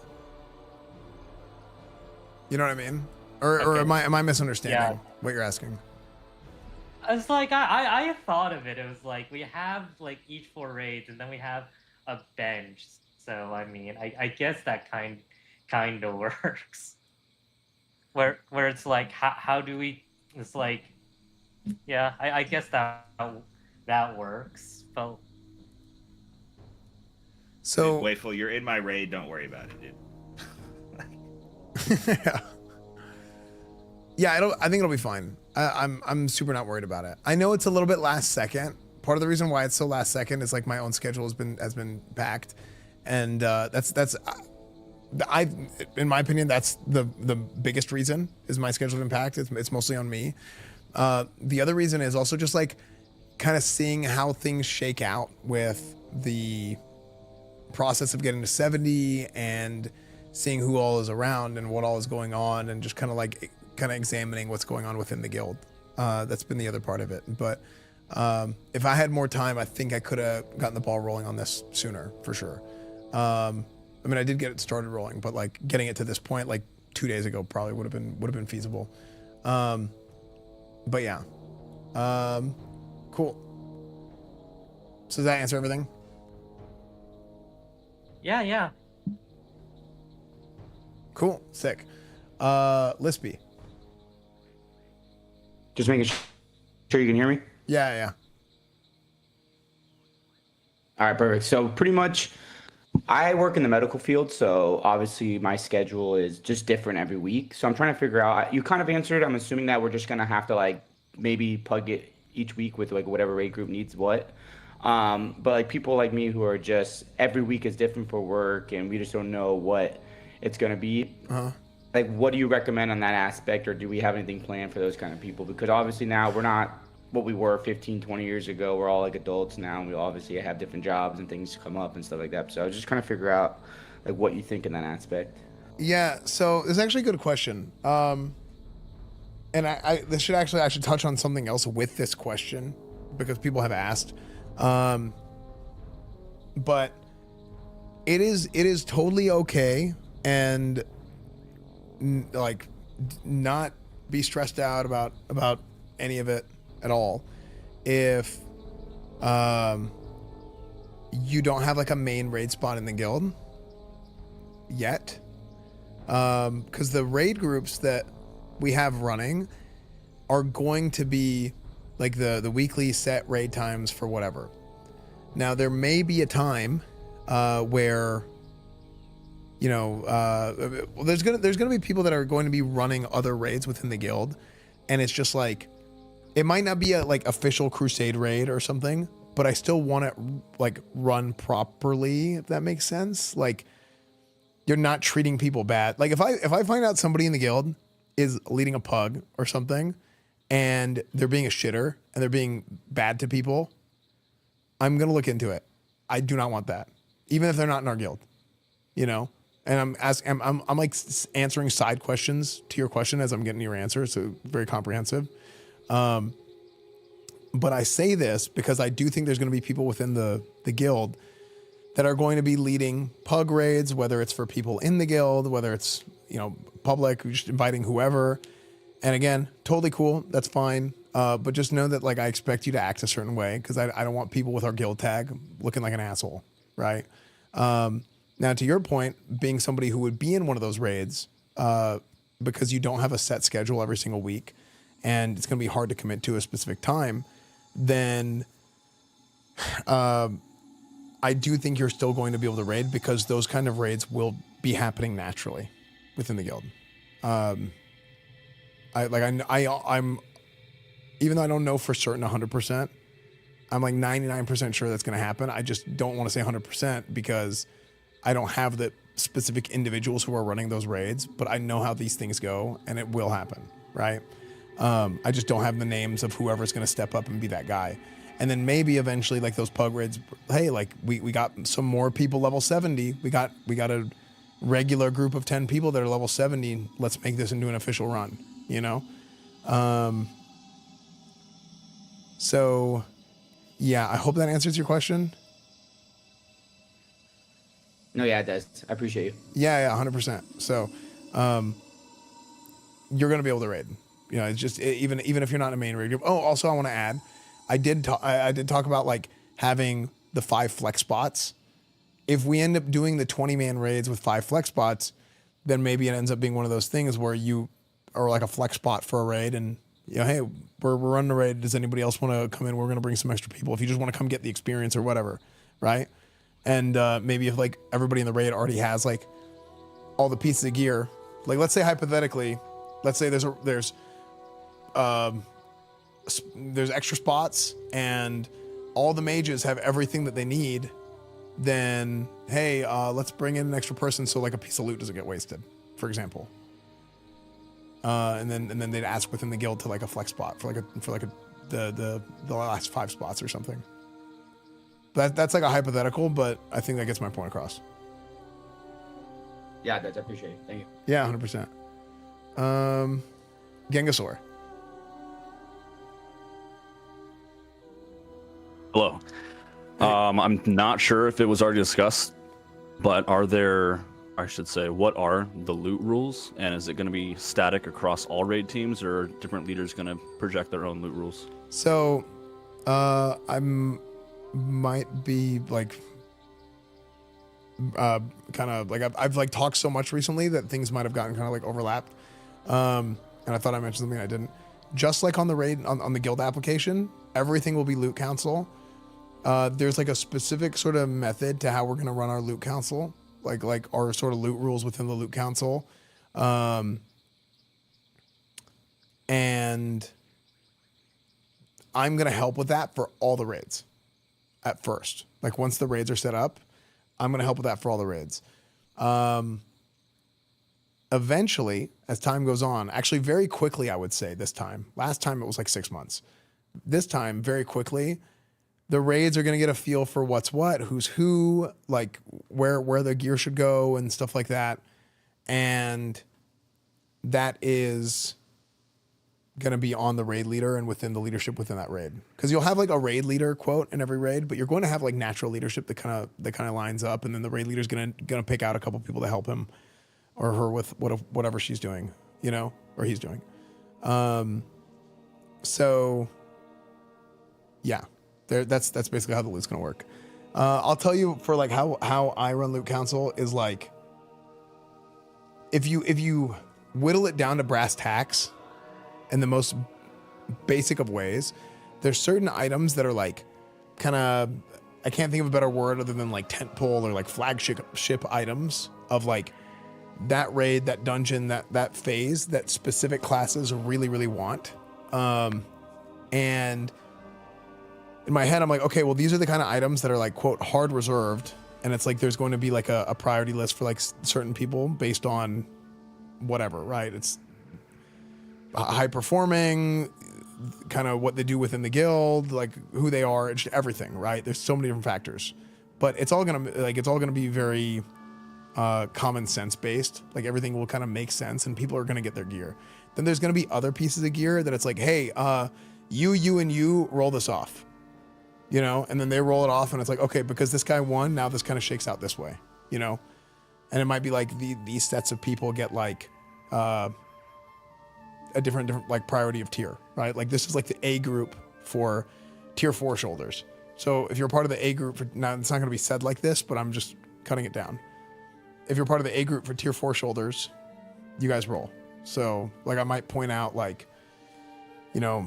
You know what I mean? Or am I misunderstanding what you're asking? It's I thought of it. It was we have each 4 raids, and then we have a bench. So I mean, I guess that kind of works. Where it's like, how do we? It's like, yeah, I guess that works. But So dude, Wayful, you're in my raid. Don't worry about it, dude. Yeah, I think it'll be fine. I'm super not worried about it. I know it's a little bit last second. Part of the reason why it's so last second is like my own schedule has been packed, and in my opinion, that's the biggest reason is my schedule's been packed. It's mostly on me. The other reason is also just like kind of seeing how things shake out with the process of getting to 70 and seeing who all is around and what all is going on, and just kind of examining what's going on within the guild. That's been the other part of it. But if I had more time, I think I could have gotten the ball rolling on this sooner for sure. I mean, I did get it started rolling, but like getting it to this point, like 2 days ago, probably would have been feasible. But yeah, cool. So does that answer everything? yeah. Cool, sick. Lispy. Just making sure you can hear me. Yeah. All right, perfect. So pretty much, I work in the medical field, so obviously my schedule is just different every week. So I'm trying to figure out. You kind of answered. I'm assuming that we're just gonna have to like maybe plug it each week with like whatever raid group needs what. But like people like me who are just every week is different for work, and we just don't know what it's gonna be. Like, what do you recommend on that aspect, or do we have anything planned for those kind of people? Because obviously now we're not what we were 15, 20 years ago. We're all like adults now, and we obviously have different jobs and things come up and stuff like that. So I was just trying to figure out like what you think in that aspect. Yeah, so it's actually a good question. And I should touch on something else with this question because people have asked. But it is totally okay and like not be stressed out about any of it at all if you don't have like a main raid spot in the guild yet, because the raid groups that we have running are going to be like the weekly set raid times for whatever. Now there may be a time where there's gonna be people that are going to be running other raids within the guild, and it's just like it might not be a like official Crusade raid or something, but I still want it like run properly, if that makes sense. Like you're not treating people bad. Like if I find out somebody in the guild is leading a pug or something and they're being a shitter and they're being bad to people, I'm gonna look into it. I do not want that, even if they're not in our guild, And I'm like answering side questions to your question as I'm getting your answer, so very comprehensive. But I say this because I do think there's going to be people within the guild that are going to be leading pug raids, whether it's for people in the guild, whether it's public, just inviting whoever. And again, totally cool. That's fine. But just know that like I expect you to act a certain way because I don't want people with our guild tag looking like an asshole, right? Now, to your point, being somebody who would be in one of those raids because you don't have a set schedule every single week and it's going to be hard to commit to a specific time, then I do think you're still going to be able to raid because those kind of raids will be happening naturally within the guild. I'm even though I don't know for certain 100%, I'm like 99% sure that's going to happen. I just don't want to say 100% because I don't have the specific individuals who are running those raids, but I know how these things go and it will happen, right? I just don't have the names of whoever's going to step up and be that guy. And then maybe eventually like those pug raids, hey, like we got some more people level 70. We got a regular group of 10 people that are level 70. Let's make this into an official run, So yeah, I hope that answers your question. No, yeah, it does. I appreciate you. Yeah, 100%. So, you're gonna be able to raid. It's just even if you're not in a main raid group. Oh, also I want to add, I did talk about like having the 5 flex spots if we end up doing the 20-man raids with 5 flex spots, then maybe it ends up being one of those things where you are like a flex spot for a raid, and you know, hey, we're running a raid. Does anybody else want to come in? We're going to bring some extra people. If you just want to come get the experience or whatever, right? And maybe if like everybody in the raid already has like all the pieces of gear, like let's say hypothetically, let's say there's extra spots and all the mages have everything that they need, then hey, let's bring in an extra person so like a piece of loot doesn't get wasted, for example. And then they'd ask within the guild to like a flex spot for the last 5 spots or something. That's like a hypothetical, but I think that gets my point across. Yeah, that's appreciated. Thank you. Yeah, 100%. Gengasaur. Hello. I'm not sure if it was already discussed, but what are the loot rules? And is it going to be static across all raid teams, or are different leaders going to project their own loot rules? So, might be like, kind of like I've like talked so much recently that things might have gotten kind of like overlapped. And I thought I mentioned something I didn't. Just like on the raid, on the guild application, everything will be loot council. There's like a specific sort of method to how we're going to run our loot council, like our sort of loot rules within the loot council. And I'm going to help with that for all the raids at first. Like once the raids are set up, I'm going to help with that for all the raids. Eventually, as time goes on, actually very quickly, I would say this time. Last time it was like 6 months. This time, very quickly, the raids are going to get a feel for what's what, who's who, like where their gear should go and stuff like that. And that is going to be on the raid leader and within the leadership within that raid. Because you'll have like a raid leader quote in every raid, but you're going to have like natural leadership that kind of lines up, and then the raid leader's going to pick out a couple people to help him or her with whatever she's doing, you know, or he's doing. So yeah, that's basically how the loot's going to work. I'll tell you for like how I run loot council is like, if you whittle it down to brass tacks in the most basic of ways, there's certain items that are like kind of, I can't think of a better word other than like tentpole or like flagship items of like that raid, that dungeon, that phase that specific classes really, really want. And in my head, I'm like, okay, well, these are the kind of items that are like, quote, hard reserved. And it's like, there's going to be like a priority list for like certain people based on whatever, right? It's high performing, kind of what they do within the guild, like who they are, it's everything, right? There's so many different factors, but it's all gonna be very common sense based. Like everything will kind of make sense, and people are gonna get their gear. Then there's gonna be other pieces of gear that it's like, hey, you and you roll this off, you know, and then they roll it off, and it's like, okay, because this guy won, now this kind of shakes out this way, you know, and it might be like these sets of people get like a different like priority of tier, right? Like this is like the A group for tier 4 shoulders. So if you're part of the A group now it's not going to be said like this, but I'm just cutting it down. If you're part of the A group for tier 4 shoulders, you guys roll. So like I might point out like, you know,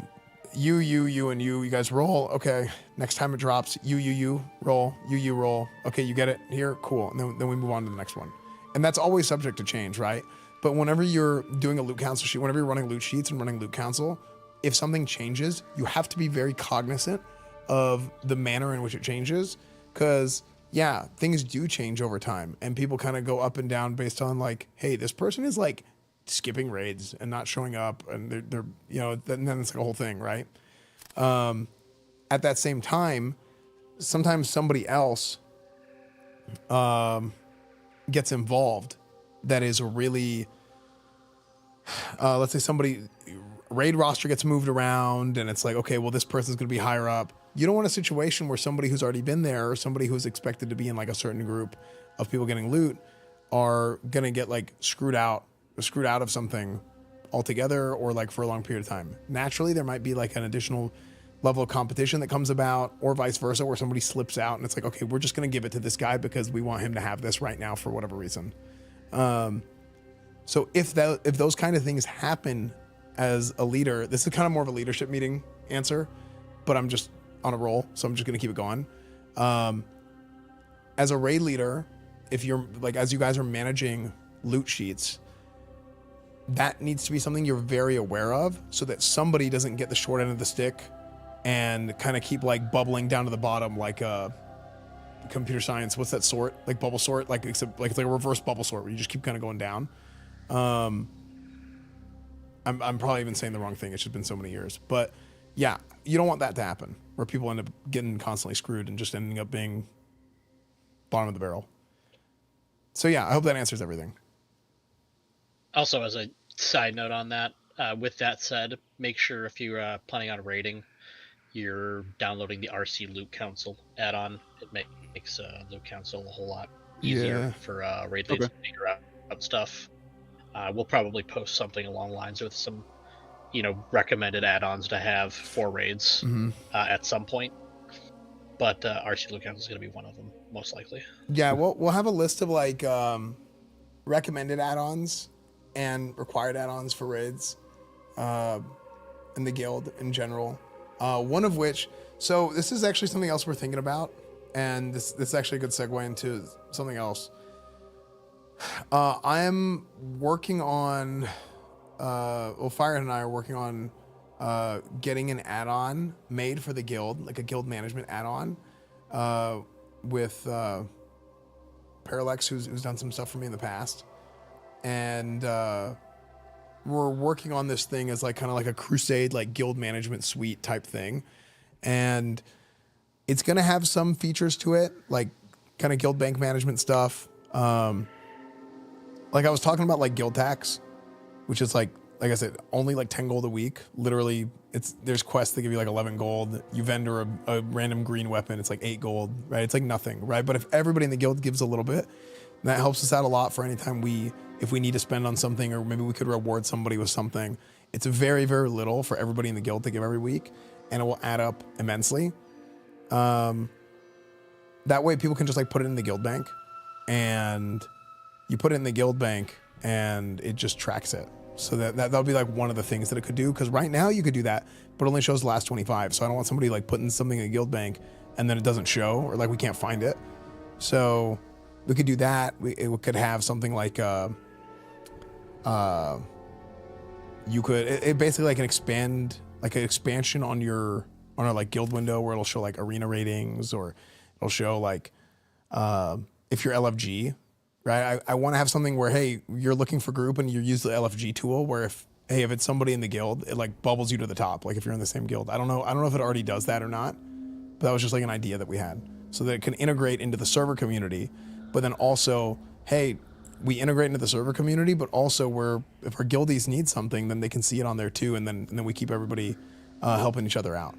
you and you guys roll. Okay. Next time it drops, you roll, you roll. Okay. You get it here. Cool. And then we move on to the next one. And that's always subject to change, right? But whenever you're doing a loot council sheet, whenever you're running loot sheets and running loot council, if something changes, you have to be very cognizant of the manner in which it changes. Because, yeah, things do change over time. And people kind of go up and down based on like, hey, this person is like skipping raids and not showing up. And they're you know, then it's like a whole thing, right? At that same time, sometimes somebody else gets involved that is really, let's say somebody, raid roster gets moved around and it's like, okay, well, this person's going to be higher up. You don't want a situation where somebody who's already been there or somebody who's expected to be in like a certain group of people getting loot are going to get like screwed out of something altogether or like for a long period of time. Naturally, there might be like an additional level of competition that comes about, or vice versa, where somebody slips out and it's like, okay, we're just going to give it to this guy because we want him to have this right now for whatever reason. So if those kind of things happen as a leader, this is kind of more of a leadership meeting answer, but I'm just on a roll, so I'm just going to keep it going. As a raid leader, if you're like, as you guys are managing loot sheets, that needs to be something you're very aware of so that somebody doesn't get the short end of the stick and kind of keep like bubbling down to the bottom like computer science. What's that sort? Like bubble sort? Like it's like a reverse bubble sort where you just keep kind of going down. I'm probably even saying the wrong thing. It's just been so many years. But yeah, you don't want that to happen where people end up getting constantly screwed and just ending up being bottom of the barrel. So yeah, I hope that answers everything. Also, as a side note on that, with that said, make sure if you're planning on raiding, you're downloading the RC Loot Council add-on. It makes Loot Council a whole lot easier for raid leads to figure out stuff. We'll probably post something along the lines with some, recommended add-ons to have for raids at some point. But RC Loot Council is going to be one of them, most likely. Yeah, we'll have a list of like recommended add-ons and required add-ons for raids in the guild in general. One of which, so this is actually something else we're thinking about, and this is actually a good segue into something else. I am working on, Fire and I are working on getting an add-on made for the guild, like a guild management add-on with Parallax, who's done some stuff for me in the past. And we're working on this thing as like kind of like a Crusade, like guild management suite type thing. And it's going to have some features to it, like kind of guild bank management stuff. Like I was talking about like guild tax, which is like I said, only like 10 gold a week. Literally, there's quests that give you like 11 gold. You vendor a random green weapon, it's like 8 gold, right? It's like nothing, right? But if everybody in the guild gives a little bit, that helps us out a lot for any time if we need to spend on something, or maybe we could reward somebody with something. It's very, very little for everybody in the guild to give every week, and it will add up immensely. That way people can just like put it in the guild bank, and you put it in the guild bank and it just tracks it. So that'll be like one of the things that it could do. Because right now you could do that, but it only shows the last 25. So I don't want somebody like putting something in a guild bank and then it doesn't show, or like we can't find it. So we could do that. It could have something like you could it basically like an expansion on our like guild window where it'll show like arena ratings, or it'll show like if you're LFG. Right, I want to have something where, hey, you're looking for group and you use the LFG tool, where if it's somebody in the guild, it like bubbles you to the top, like if you're in the same guild. I don't know if it already does that or not, but that was just like an idea that we had, so that it can integrate into the server community. But then also, hey, we integrate into the server community, but also if our guildies need something, then they can see it on there too, and then we keep everybody helping each other out.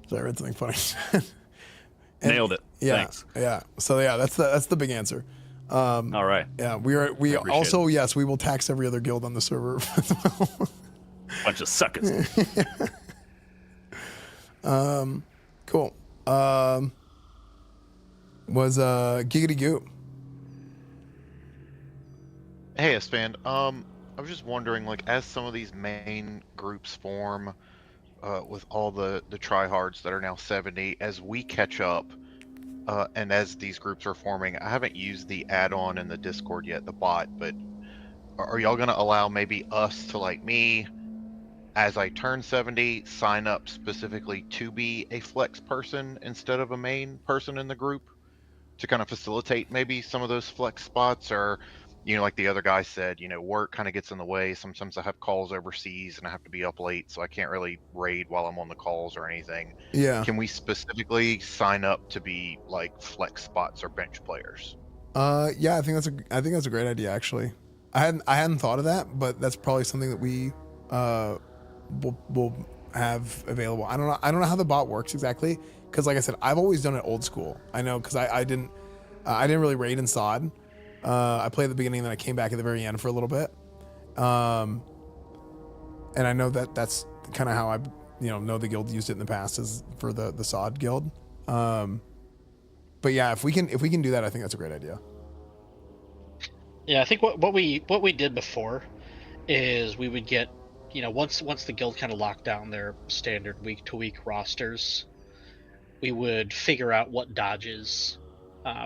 So I read something funny. Nailed it. Yeah, Thanks. Yeah. So yeah, that's the big answer. All right. Yeah, we also yes, we will tax every other guild on the server. Bunch of suckers. Cool. Was Giggity Goo. Hey, Esfand. I was just wondering, like, as some of these main groups form, with all the tryhards that are now 70, as we catch up, and as these groups are forming, I haven't used the add-on in the Discord yet, the bot, but are y'all gonna allow maybe us to, like me, as I turn 70, sign up specifically to be a flex person instead of a main person in the group, to kind of facilitate maybe some of those flex spots? Or, like the other guy said, work kind of gets in the way. Sometimes I have calls overseas and I have to be up late, so I can't really raid while I'm on the calls or anything. Yeah. Can we specifically sign up to be like flex spots or bench players? Yeah, I think that's a great idea, actually. I hadn't thought of that, but that's probably something that we will have available. I don't know how the bot works exactly, because like I said, I've always done it old school. I know, because I didn't really raid in SOD. I played at the beginning, and then I came back at the very end for a little bit. And I know that that's kind of how I, know the guild used it in the past is for the sod guild. But yeah, if we can do that, I think that's a great idea. Yeah, I think what we did before is we would get, once the guild kind of locked down their standard week to week rosters, we would figure out what dodges,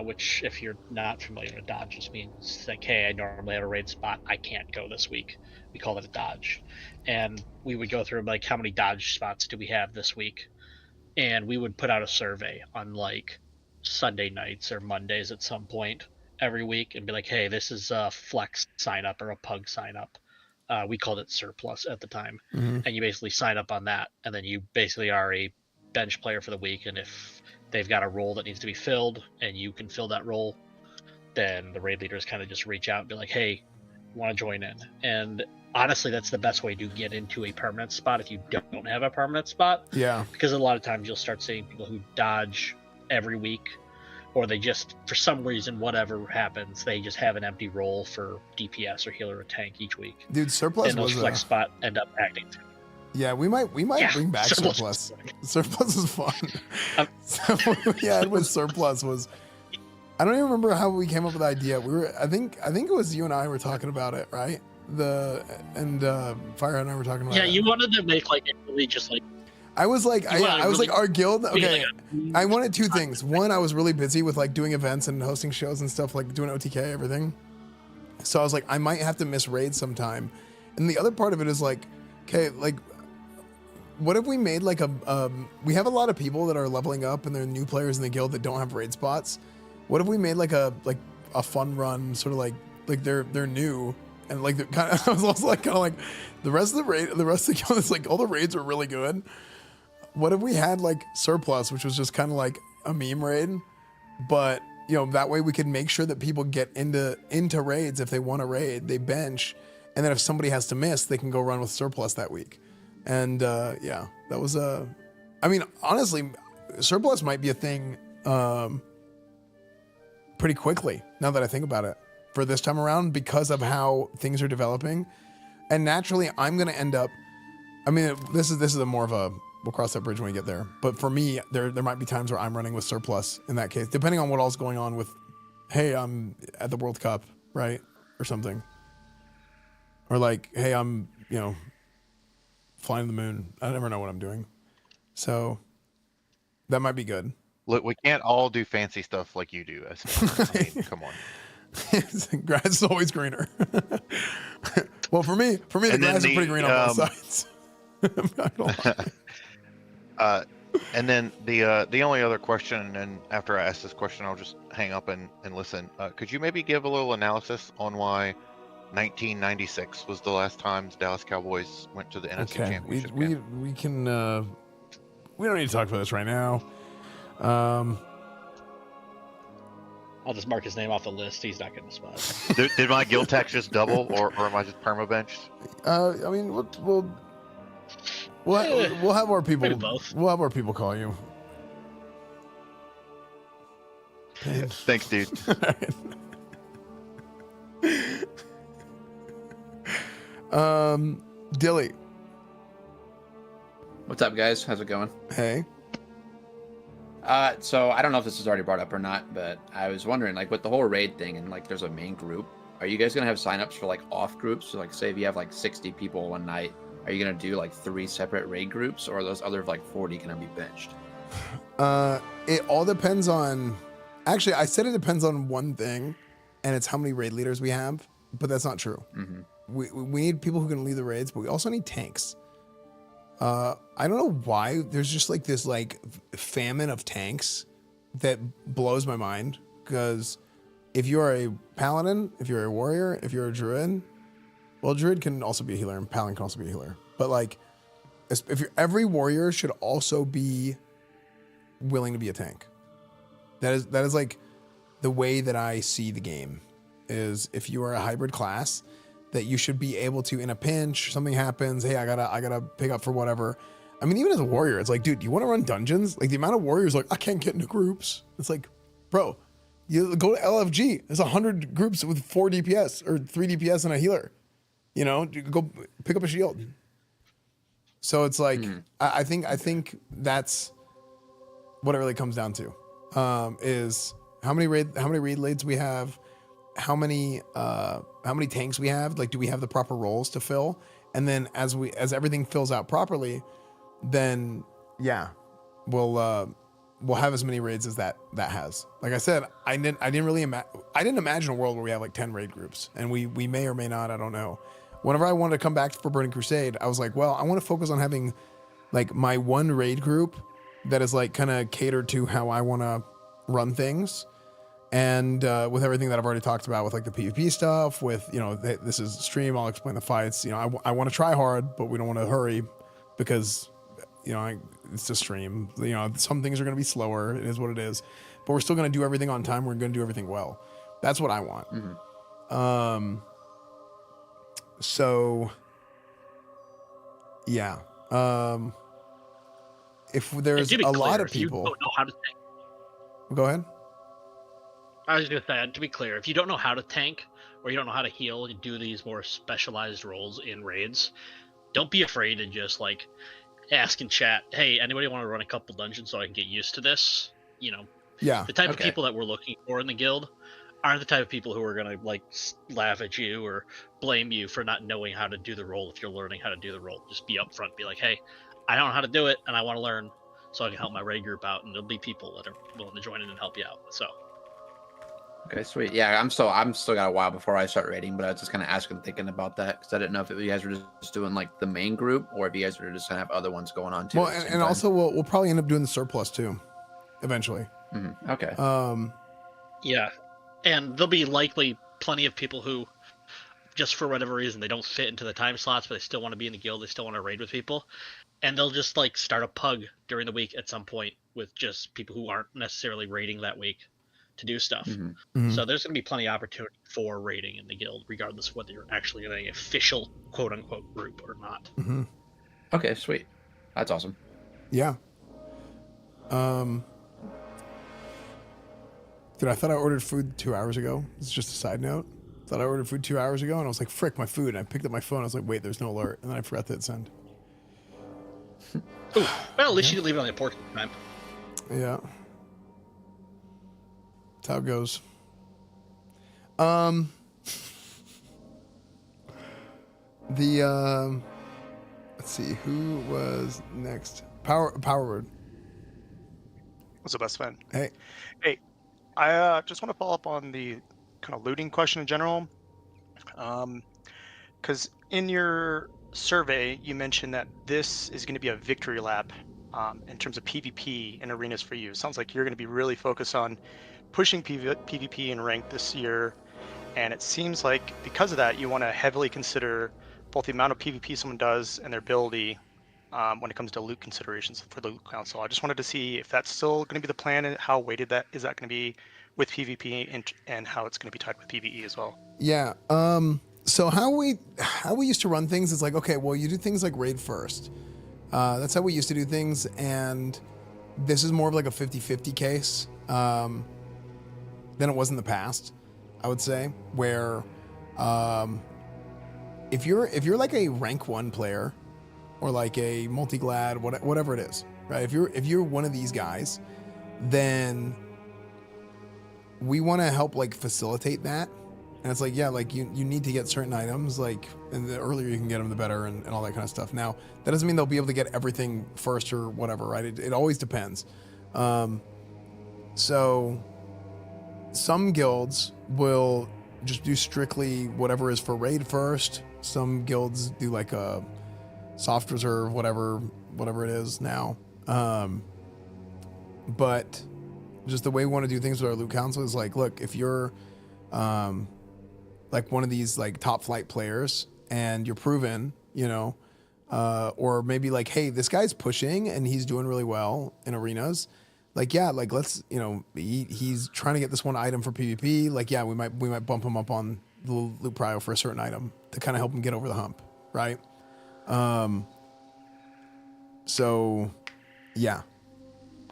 which if you're not familiar with dodges means like, hey, I normally have a raid spot, I can't go this week. We call it a dodge, and we would go through like how many dodge spots do we have this week, and we would put out a survey on like Sunday nights or Mondays at some point every week and be like, hey, this is a flex sign up or a pug sign up. We called it surplus at the time. Mhm. And you basically sign up on that, and then you basically are a bench player for the week, and if they've got a role that needs to be filled and you can fill that role, then the raid leaders kind of just reach out and be like, hey, want to join in? And honestly, that's the best way to get into a permanent spot if you don't have a permanent spot. Yeah. Because a lot of times you'll start seeing people who dodge every week, or they just, for some reason, whatever happens, they just have an empty role for DPS or healer or tank each week. Dude, surplus and those was flex spot end up acting. Yeah, we might bring back surplus. Surplus is fun. So what we had with surplus was, I don't even remember how we came up with the idea. I think it was you and I were talking about it, right? Fire and I were talking about it. Yeah, you wanted to make like it really just like. I was like, I was like, our guild. Okay, like I wanted two things. One, I was really busy with like doing events and hosting shows and stuff, like doing OTK, everything. So I was like, I might have to miss raids sometime. And the other part of it is like, okay, like, what if we made like we have a lot of people that are leveling up and they're new players in the guild that don't have raid spots. What if we made like a fun run, sort of like they're new and like they're kind of. I was also like kind of like the rest of the guild is like all the raids are really good. What if we had like surplus, which was just kind of like a meme raid, but that way we could make sure that people get into raids if they want to raid, they bench, and then if somebody has to miss, they can go run with surplus that week. And yeah, that was I mean, honestly, surplus might be a thing pretty quickly now that I think about it for this time around because of how things are developing. And naturally, I'm gonna end up. I mean, this is a more of a. We'll cross that bridge when we get there. But for me, there might be times where I'm running with surplus in that case, depending on what all's going on with, hey, I'm at the World Cup, right? Or something. Or like, hey, I'm, flying to the moon. I never know what I'm doing. So that might be good. Look, we can't all do fancy stuff like you do. I mean, come on. Grass is always greener. Well, for me, the grass is pretty green on both sides. And then the only other question, and after I ask this question, I'll just hang up and listen. Could you maybe give a little analysis on why 1996 was the last time Dallas Cowboys went to the NFC Championship game? We can we don't need to talk about this right now. I'll just mark his name off the list. He's not getting a spot. Did my guild tax just double, or am I just perma-benched? I mean, we'll have our people. We'll have our people call you. Thanks, dude. Dilly. What's up, guys? How's it going? Hey. So I don't know if this was already brought up or not, but I was wondering, like, with the whole raid thing and like there's a main group, are you guys gonna have signups for like off groups? So like, say if you have like 60 people one night, are you gonna do like 3 separate raid groups, or are those other like 40 gonna be benched? It all depends on. Actually, I said it depends on one thing, and it's how many raid leaders we have. But that's not true. Mm-hmm. We need people who can lead the raids, but we also need tanks. I don't know why there's just like this like famine of tanks that blows my mind. Because if you are a paladin, if you're a warrior, if you're a druid, well, druid can also be a healer, and paladin can also be a healer. But like, if you're, every warrior should also be willing to be a tank. That is like the way that I see the game. Is if you are a hybrid class, that you should be able to, in a pinch, something happens, hey, I gotta pick up for whatever. I mean, even as a warrior, it's like, dude, you want to run dungeons? Like the amount of warriors, like I can't get into groups. It's like, bro, you go to LFG. There's 100 groups with 4 DPS or 3 DPS and a healer. You know, go pick up a shield. So it's like I think that's what it really comes down to, is how many raid leads we have, how many tanks we have, like do we have the proper roles to fill, and then as everything fills out properly, then yeah, we'll have as many raids as that has. Like I said, I didn't imagine a world where we have like 10 raid groups, and we may or may not, I don't know. Whenever I wanted to come back for Burning Crusade, I was like, well, I want to focus on having like my one raid group that is like kind of catered to how I want to run things. And with everything that I've already talked about with like the PvP stuff, with, you know, this is stream, I'll explain the fights. You know, I want to try hard, but we don't want to hurry because, you know, it's a stream. You know, some things are going to be slower. It is what it is. But we're still going to do everything on time. We're going to do everything well. That's what I want. So, yeah. If there's a lot of people... If you don't know how to tank. Go ahead. I was going to say, to be clear, if you don't know how to tank, or you don't know how to heal, and do these more specialized roles in raids, don't be afraid to just, like, ask in chat, hey, anybody want to run a couple dungeons so I can get used to this? You know, yeah. The type of people that we're looking for in the guild aren't the type of people who are going to, like, laugh at you or blame you for not knowing how to do the role if you're learning how to do the role. Just be upfront. Be like, hey, I don't know how to do it, and I want to learn so I can help my raid group out, and there'll be people that are willing to join in and help you out. So. Okay, sweet. Yeah, I'm still got a while before I start raiding, but I was just kind of asking, thinking about that, because I didn't know if you guys were just doing like the main group, or if you guys were just gonna have other ones going on too. Well, and also we'll probably end up doing the surplus too, eventually. Okay. Yeah, and there'll be likely plenty of people who, just for whatever reason, they don't fit into the time slots, but they still want to be in the guild. They still want to raid with people, and they'll just like start a pug during the week at some point with just people who aren't necessarily raiding that week to do stuff. So there's going to be plenty of opportunity for raiding in the guild, regardless of whether you're actually in an official quote-unquote group or not. Okay, sweet. That's awesome. Yeah. Dude, I thought I ordered food 2 hours ago. It's just a side note. Thought I ordered food 2 hours ago, and I was like, frick, my food. And I picked up my phone. I was like, wait, there's no alert. And then I forgot to hit send. Ooh, well, at least you can leave it on the important time. Yeah. That's how it goes. Let's see, who was next? Power Word. What's up, Esfand? Hey. Hey, I just want to follow up on the kind of looting question in general. Because in your survey, you mentioned that this is going to be a victory lap in terms of PvP and arenas for you. It sounds like you're going to be really focused on pushing PvP and rank this year. And it seems like because of that, you want to heavily consider both the amount of PvP someone does and their ability when it comes to loot considerations for the loot council. I just wanted to see if that's still going to be the plan and how weighted that is going to be with PvP and how it's going to be tied with PvE as well. Yeah. So how we used to run things is like, okay, well, you do things like raid first. That's how we used to do things, and this is more of like a 50-50 case than it was in the past, I would say, where if you're like a rank 1 player or like a multi-glad, whatever it is, right? If you're one of these guys, then we want to help like facilitate that. And it's like, yeah, like you need to get certain items, like, and the earlier you can get them, the better, and all that kind of stuff. Now, that doesn't mean they'll be able to get everything first or whatever, right? It always depends. So some guilds will just do strictly whatever is for raid first. Some guilds do like a soft reserve, whatever it is now. But just the way we want to do things with our loot council is like, look, if you're like one of these like top flight players and you're proven, you know, or maybe like, hey, this guy's pushing and he's doing really well in arenas. Like, yeah, like let's, you know, he's trying to get this one item for PvP. Like, yeah, we might bump him up on the loot prio for a certain item to kind of help him get over the hump, right? So yeah,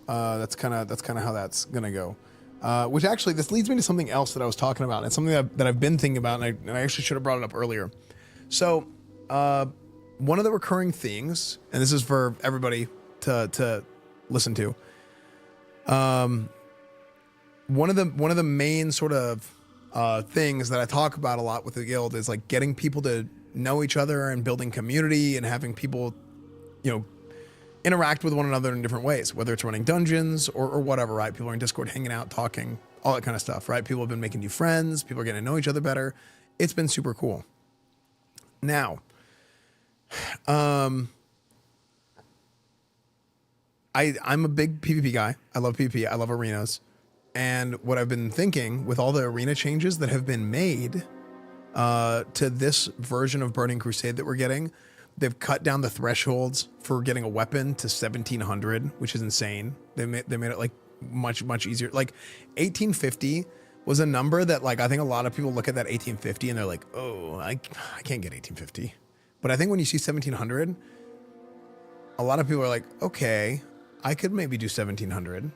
that's kind of how that's gonna go. Which actually, this leads me to something else that I was talking about. It's something that I've been thinking about, and I actually should have brought it up earlier. So, one of the recurring things, and this is for everybody to listen to. One of the main sort of things that I talk about a lot with the guild is like getting people to know each other and building community and having people, interact with one another in different ways, whether it's running dungeons or whatever, right? People are in Discord hanging out, talking, all that kind of stuff, right? People have been making new friends. People are getting to know each other better. It's been super cool. Now, I'm a big PvP guy. I love PvP. I love arenas. And what I've been thinking with all the arena changes that have been made to this version of Burning Crusade that we're getting, they've cut down the thresholds for getting a weapon to 1700, which is insane. They made it like much easier. Like 1850 was a number that like I think a lot of people look at that 1850 and they're like, oh, I can't get 1850. But I think when you see 1700, a lot of people are like, okay, I could maybe do 1700.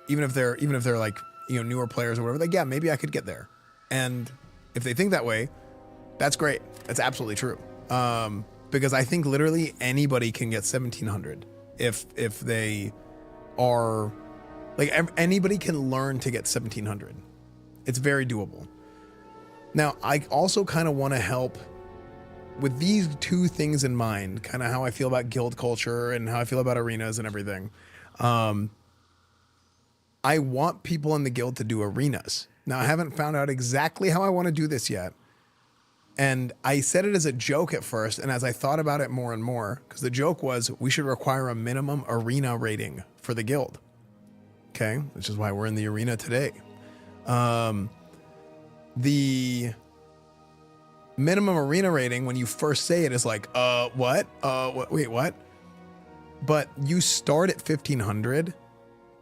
Even if they're like, newer players or whatever, like, yeah, maybe I could get there. And if they think that way, that's great. That's absolutely true. Because I think literally anybody can get 1700 if they are like anybody can learn to get 1700. It's very doable. Now, I also kind of want to help with these two things in mind, kind of how I feel about guild culture and how I feel about arenas and everything. I want people in the guild to do arenas. Now, I haven't found out exactly how I want to do this yet. And I said it as a joke at first, and as I thought about it more and more, because the joke was we should require a minimum arena rating for the guild. Okay, which is why we're in the arena today. The minimum arena rating, when you first say it, is like, what? Wait, what? But you start at 1500,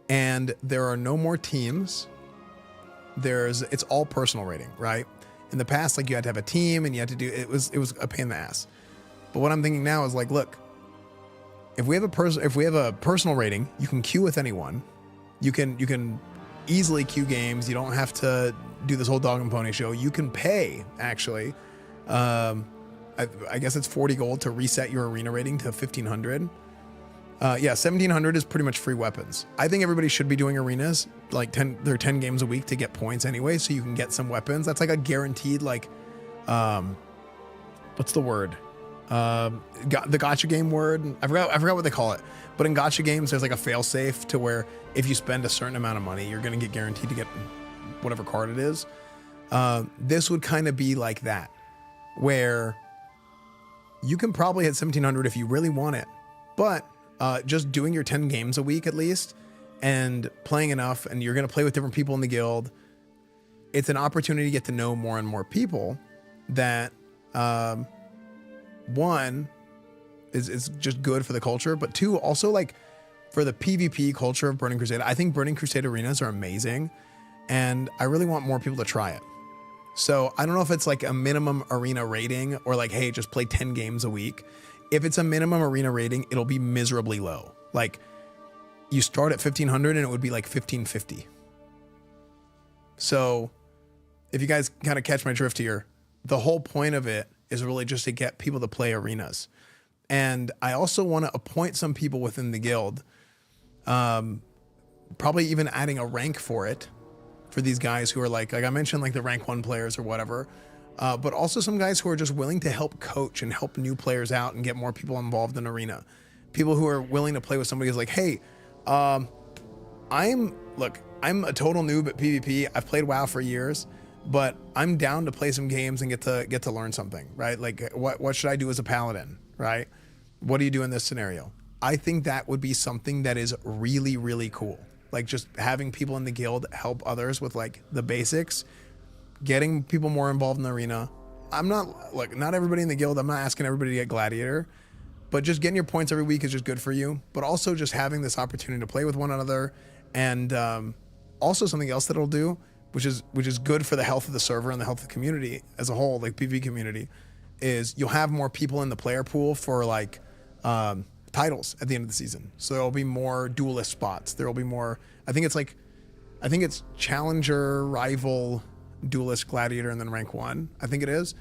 and there are no more teams. It's all personal rating, right? In the past, like you had to have a team and you had to do it was a pain in the ass. But what I'm thinking now is like, look, if we have a personal rating, you can queue with anyone. You can easily queue games. You don't have to do this whole dog and pony show. You can pay actually. I guess it's 40 gold to reset your arena rating to 1500. 1700 is pretty much free weapons. I think everybody should be doing arenas, like 10 games a week to get points anyway, so you can get some weapons. That's like a guaranteed, like, what's the word? The gacha game word. I forgot what they call it. But in gacha games, there's like a fail safe to where if you spend a certain amount of money, you're going to get guaranteed to get whatever card it is. This would kind of be like that, where you can probably hit 1700 if you really want it, but just doing your 10 games a week at least and playing enough, and you're going to play with different people in the guild. It's an opportunity to get to know more and more people that, one, is just good for the culture, but two, also like for the PvP culture of Burning Crusade. I think Burning Crusade arenas are amazing, and I really want more people to try it. So I don't know if it's like a minimum arena rating or like, hey, just play 10 games a week. If it's a minimum arena rating, it'll be miserably low. Like you start at 1500 and it would be like 1550. So if you guys kind of catch my drift here, the whole point of it is really just to get people to play arenas. And I also want to appoint some people within the guild, probably even adding a rank for it, for these guys who are like I mentioned, like the rank 1 players or whatever. But also some guys who are just willing to help coach and help new players out and get more people involved in arena. People who are willing to play with somebody who's like, hey, I'm a total noob at PvP. I've played WoW for years, but I'm down to play some games and get to learn something, right? Like what should I do as a Paladin, right? What do you do in this scenario? I think that would be something that is really, really cool. Like just having people in the guild help others with like the basics, getting people more involved in the arena. Not everybody in the guild, I'm not asking everybody to get Gladiator, but just getting your points every week is just good for you. But also just having this opportunity to play with one another, and also something else that it'll do, which is good for the health of the server and the health of the community as a whole, like PvP community, is you'll have more people in the player pool for like titles at the end of the season. So there'll be more duelist spots. There'll be more, I think it's challenger, rival, duelist, gladiator, and then rank 1. I think it is.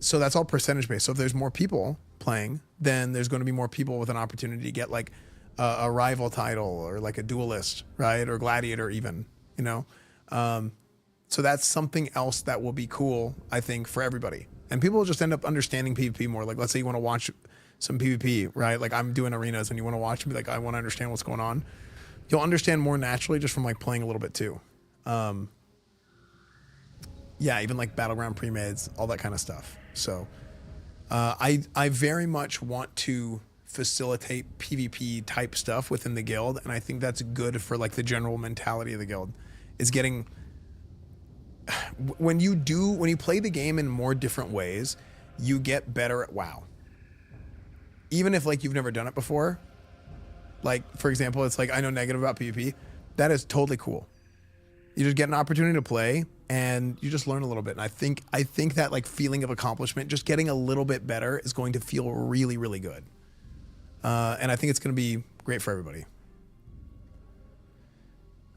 So that's all percentage based. So if there's more people playing, then there's going to be more people with an opportunity to get like a rival title or like a duelist, right? Or gladiator even, you know? So that's something else that will be cool, I think, for everybody. And people will just end up understanding PvP more. Like, let's say you want to watch some PvP, right? Like I'm doing arenas and you want to watch and be like, I want to understand what's going on. You'll understand more naturally just from like playing a little bit too. Yeah, even like battleground pre-mades, all that kind of stuff. So I very much want to facilitate PvP type stuff within the guild, and I think that's good for like the general mentality of the guild. Is getting when you play the game in more different ways, you get better at WoW. Even if like you've never done it before. Like for example, it's like I know negative about PvP. That is totally cool. You just get an opportunity to play and you just learn a little bit. And I think that like feeling of accomplishment, just getting a little bit better is going to feel really, really good. And I think it's going to be great for everybody.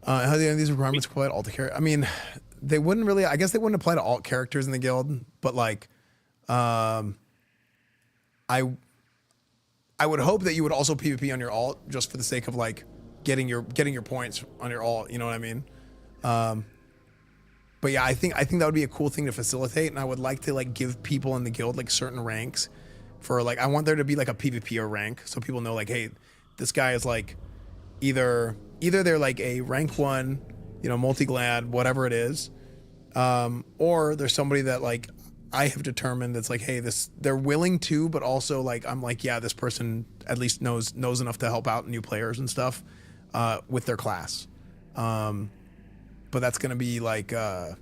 How do these requirements apply to alt characters? I mean, they wouldn't really, I guess they wouldn't apply to alt characters in the guild, but like, I would hope that you would also PvP on your alt just for the sake of like getting your points on your alt, you know what I mean? But yeah, I think that would be a cool thing to facilitate, and I would like to like give people in the guild like certain ranks for like, I want there to be like a PvPer rank so people know like, hey, this guy is like either they're like a rank 1, you know, multi-glad, whatever it is, or there's somebody that like I have determined that's like, hey, they're willing to, but also like I'm like, yeah, this person at least knows enough to help out new players and stuff with their class. But that's gonna be like, I'm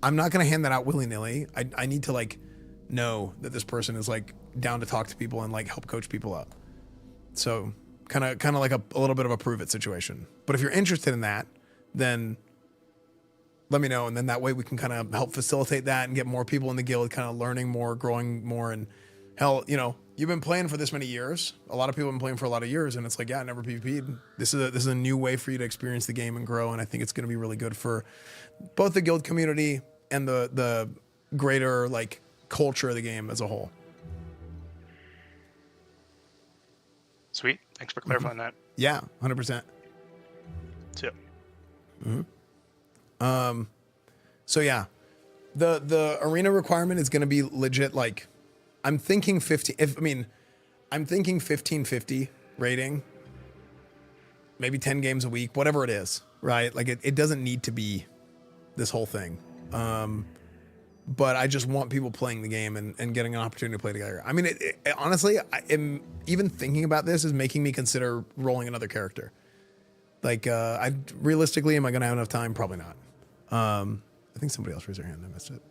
not gonna hand that out willy-nilly. I need to like know that this person is like down to talk to people and like help coach people up. So kind of like a little bit of a prove it situation. But if you're interested in that, then let me know, and then that way we can kind of help facilitate that and get more people in the guild kind of learning more, growing more. And hell, you know, you've been playing for this many years. A lot of people have been playing for a lot of years, and it's like, yeah, I never PvP'd. This is a new way for you to experience the game and grow, and I think it's going to be really good for both the guild community and the greater like culture of the game as a whole. Sweet. Thanks for clarifying that. Yeah, 100%. Tip. So yeah, the arena requirement is going to be legit. Like, I'm thinking 1550 rating, maybe 10 games a week, whatever it is, right? Like it doesn't need to be this whole thing. But I just want people playing the game and getting an opportunity to play together. I mean, honestly, even thinking about this is making me consider rolling another character. Like, realistically, am I going to have enough time? Probably not. I think somebody else raised their hand. I missed it.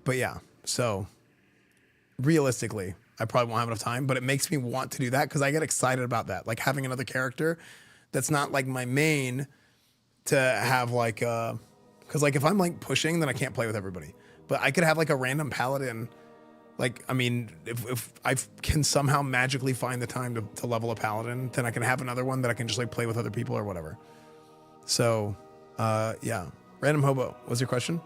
But yeah, so realistically, I probably won't have enough time, but it makes me want to do that because I get excited about that. Like having another character that's not like my main to have like, because like if I'm like pushing, then I can't play with everybody. But I could have like a random paladin. Like, I mean, if I can somehow magically find the time to level a paladin, then I can have another one that I can just like play with other people or whatever. So, yeah. Random Hobo, what's your question?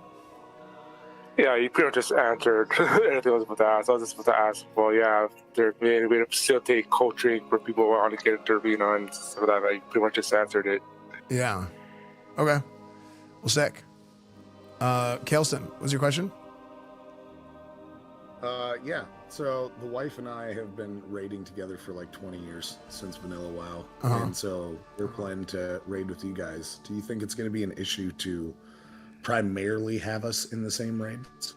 Yeah, you pretty much just answered anything I was about to ask. I was just about to ask, well, yeah, there's a way to facilitate coaching for people who want to get into arena and stuff like that. I pretty much just answered it. Yeah. Okay. Well, sick. Kaelson, what's your question? Yeah. So the wife and I have been raiding together for like 20 years since Vanilla WoW, and so we're planning to raid with you guys. Do you think it's going to be an issue to primarily have us in the same raids?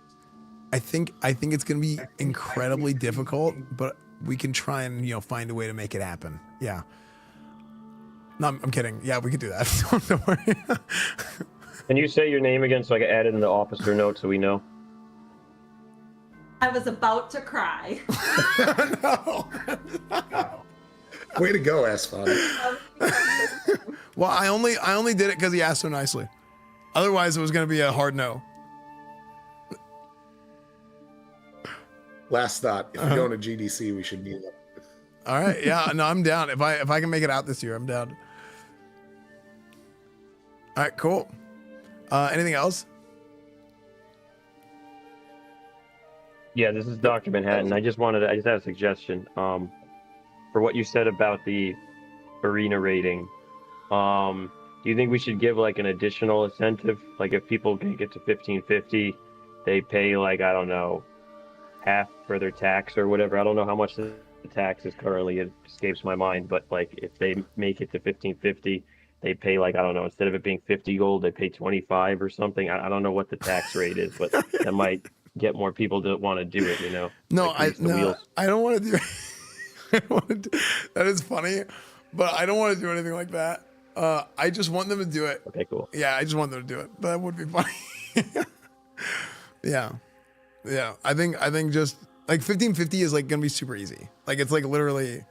I think it's going to be incredibly difficult, but we can try and find a way to make it happen. Yeah. No, I'm kidding. Yeah, we could do that. Don't worry. Can you say your name again so I can add it in the officer note so we know? I was about to cry. Way to go, Esfand. Well, I only did it because he asked so nicely. Otherwise, it was going to be a hard no. Last thought: if we're going to GDC, we should meet up. All right. Yeah. No, I'm down. If I can make it out this year, I'm down. All right. Cool. Anything else? Yeah, this is Dr. Manhattan. I just had a suggestion. For what you said about the arena rating, do you think we should give like an additional incentive? Like if people can get to 1550, they pay like, I don't know, half for their tax or whatever. I don't know how much the tax is currently. It escapes my mind. But like if they make it to 1550, they pay like, I don't know, instead of it being 50 gold, they pay 25 or something. I don't know what the tax rate is, but that might get more people to want to do it, you know? No, like I don't want to do. I don't want to do. That is funny, but I don't want to do anything like that. I just want them to do it. Okay, cool. Yeah, I just want them to do it. That would be funny. Yeah. I think just like 1550 is like gonna be super easy. Like it's like literally,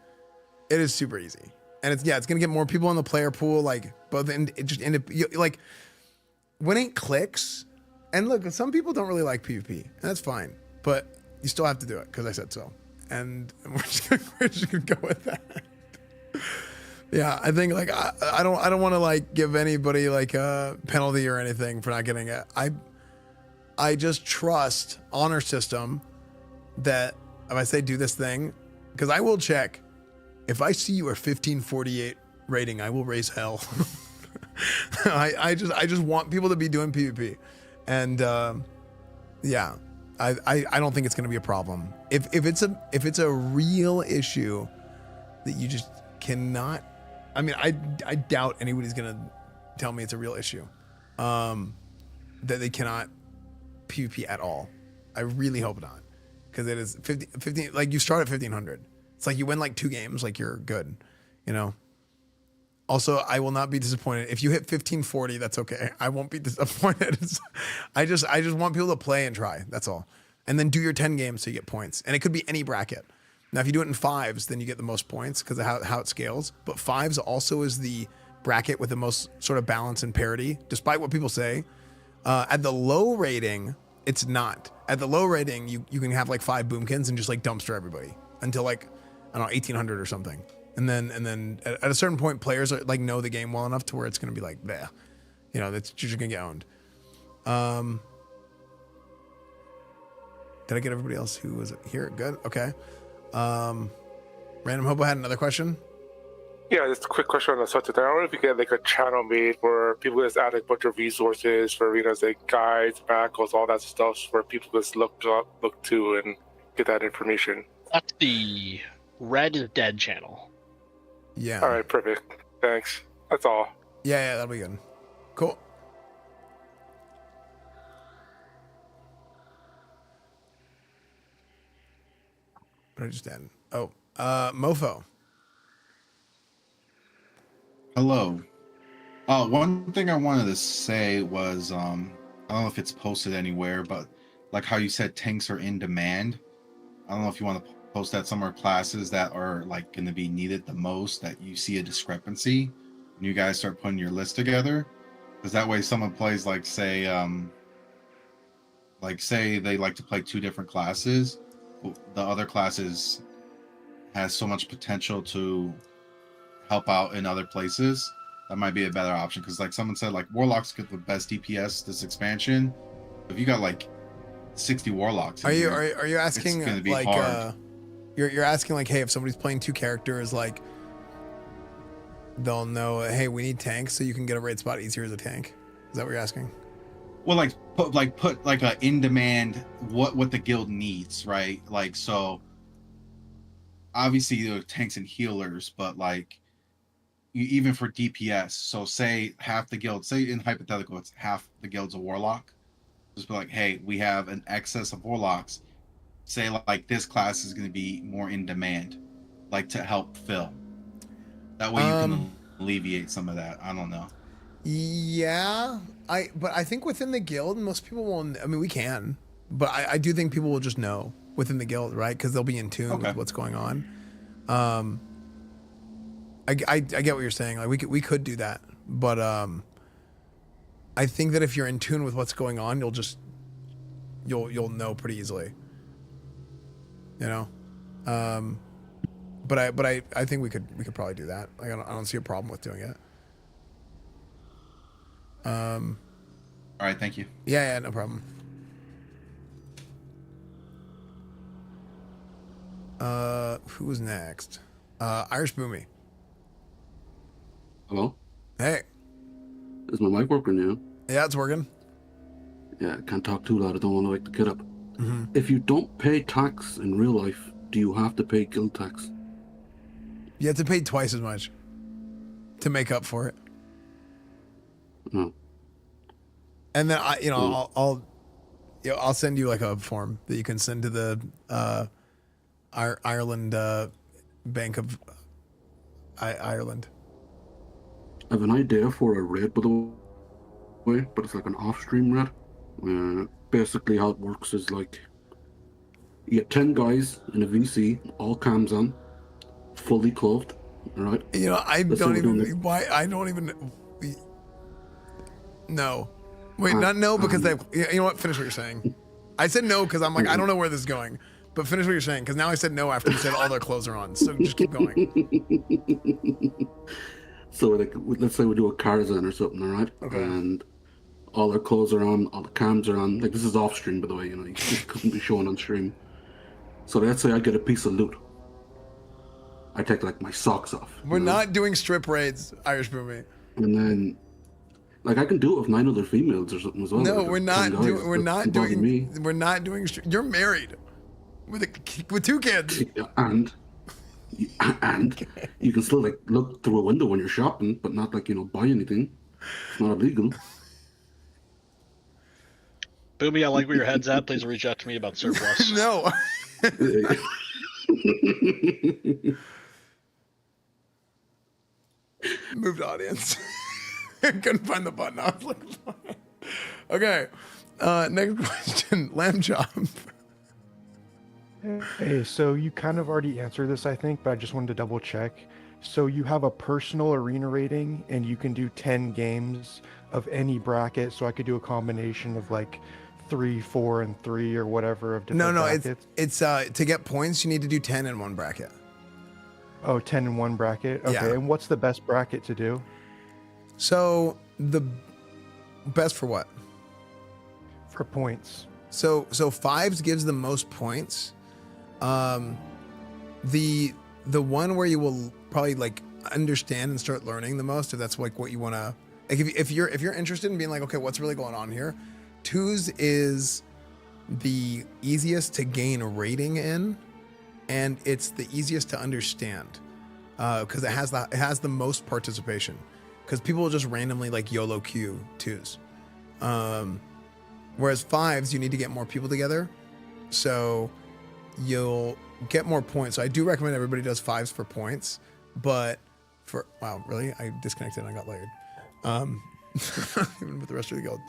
it is super easy, and it's gonna get more people in the player pool. Like both, and it just end up like when it clicks. And look, some people don't really like PvP, and that's fine. But you still have to do it because I said so, and we're just gonna go with that. Yeah, I think like I don't want to like give anybody like a penalty or anything for not getting it. I just trust honor system that if I say do this thing, because I will check. If I see you are 1548 rating, I will raise hell. I just want people to be doing PvP. And yeah, I don't think it's going to be a problem. If it's a real issue that you just cannot, I mean, I doubt anybody's going to tell me it's a real issue, that they cannot PvP at all. I really hope not, because it is 15 like you start at 1500. It's like you win like 2 games, like you're good, you know. Also, I will not be disappointed if you hit 1540. That's okay. I won't be disappointed. I just want people to play and try. That's all. And then do your 10 games so you get points. And it could be any bracket. Now, if you do it in 5s, then you get the most points because of how it scales. But 5s also is the bracket with the most sort of balance and parity, despite what people say. At the low rating, it's not. At the low rating, you can have like 5 boomkins and just like dumpster everybody until like, I don't know, 1800 or something. And then at a certain point, players are like know the game well enough to where it's going to be like, bleh. You know, that's you're just going to get owned. Did I get everybody else who was here? Good. Okay. Random Hobo had another question. Yeah, just a quick question on the subject. I don't know if you get like a channel made where people just add a bunch of resources for arenas, like guides, macros, all that stuff, where people just look to and get that information. That's the Red Dead channel. Yeah. All right, perfect. Thanks. That's all. Yeah, that'll be good. Cool. But I just added. Oh, Mofo. Hello. One thing I wanted to say was, I don't know if it's posted anywhere, but like how you said tanks are in demand. I don't know if you want to post that somewhere, classes that are like going to be needed the most, that you see a discrepancy when you guys start putting your list together. Because that way someone plays like say they like to play 2 different classes. The other classes has so much potential to help out in other places. That might be a better option, because like someone said, like Warlocks get the best DPS this expansion. If you got like 60 Warlocks, Are you asking it's gonna be like hard. you're asking like, hey, if somebody's playing 2 characters, like they'll know, hey, we need tanks so you can get a raid spot easier as a tank. Is that what you're asking? Well, put like a in demand what the guild needs, right? Like, so obviously there are tanks and healers, but like even for DPS, so say half the guild, say in hypothetical it's half the guild's a warlock, just be like, hey, we have an excess of warlocks, say like this class is going to be more in demand, like to help fill, that way you can alleviate some of that. I don't know. Yeah, but I think within the guild, most people will. I mean, we can, but I do think people will just know within the guild, right? Because they'll be in tune with what's going on. I get what you're saying. Like we could do that, but I think that if you're in tune with what's going on, you'll know pretty easily. You know, but I think we could probably do that. Like I don't see a problem with doing it. All right, thank you. Yeah, no problem. Who was next? Irish Boomy. Hello? Hey. Is my mic working now? Yeah, it's working. Yeah, I can't talk too loud. I don't want to wake the kid up. Mm-hmm. If you don't pay tax in real life, do you have to pay guild tax? You have to pay twice as much to make up for it. No. And then I'll send you like a form that you can send to the Ireland Bank of Ireland. I have an idea for a raid, by the way, but it's like an off-stream raid. Basically, how it works is like you get 10 guys in a VC, all cams on, fully clothed. All right. You know, I don't even. No. Wait, not no because they. You know what? Finish what you're saying. I said no because I'm like I don't know where this is going. But finish what you're saying because now I said no after you said all their clothes are on. So just keep going. So like, let's say we do a Tarzan or something, all right? Okay. And all their clothes are on, all the cams are on. Like this is off stream, by the way. You know, you couldn't be showing on stream. So let's say I get a piece of loot. I take like my socks off. We're not doing strip raids, Irish Boomy. And then, like I can do it with 9 other females or something as well. No, like, we're not 10 guys. doing. We're not Doesn't bother doing. me. We're not doing. You're married with 2 kids. Yeah, and you can still like look through a window when you're shopping, but not like buy anything. It's not illegal. Boomy, I like where your head's at. Please reach out to me about surplus. No. Moved audience. Couldn't find the button. I was looking for it. Okay. Next question. Lamb chop. Hey, so you kind of already answered this, I think, but I just wanted to double check. So you have a personal arena rating, and you can do 10 games of any bracket. So I could do a combination of like 3, 4, and 3, or whatever of different brackets. It's to get points, you need to do 10 in one bracket. Oh, 10 in one bracket. Okay, Yeah. and what's the best bracket to do? So the best for what? For points. So 5s gives the most points. The one where you will probably like understand and start learning the most, if that's like what you want to, like if you're interested in being like, okay, what's really going on here? 2s is the easiest to gain a rating in, and it's the easiest to understand because it has the most participation, because people will just randomly like YOLO queue 2s. Whereas 5s, you need to get more people together, so you'll get more points. So I do recommend everybody does 5s for points, but wow, really? I disconnected and I got layered. Even with the rest of the guild.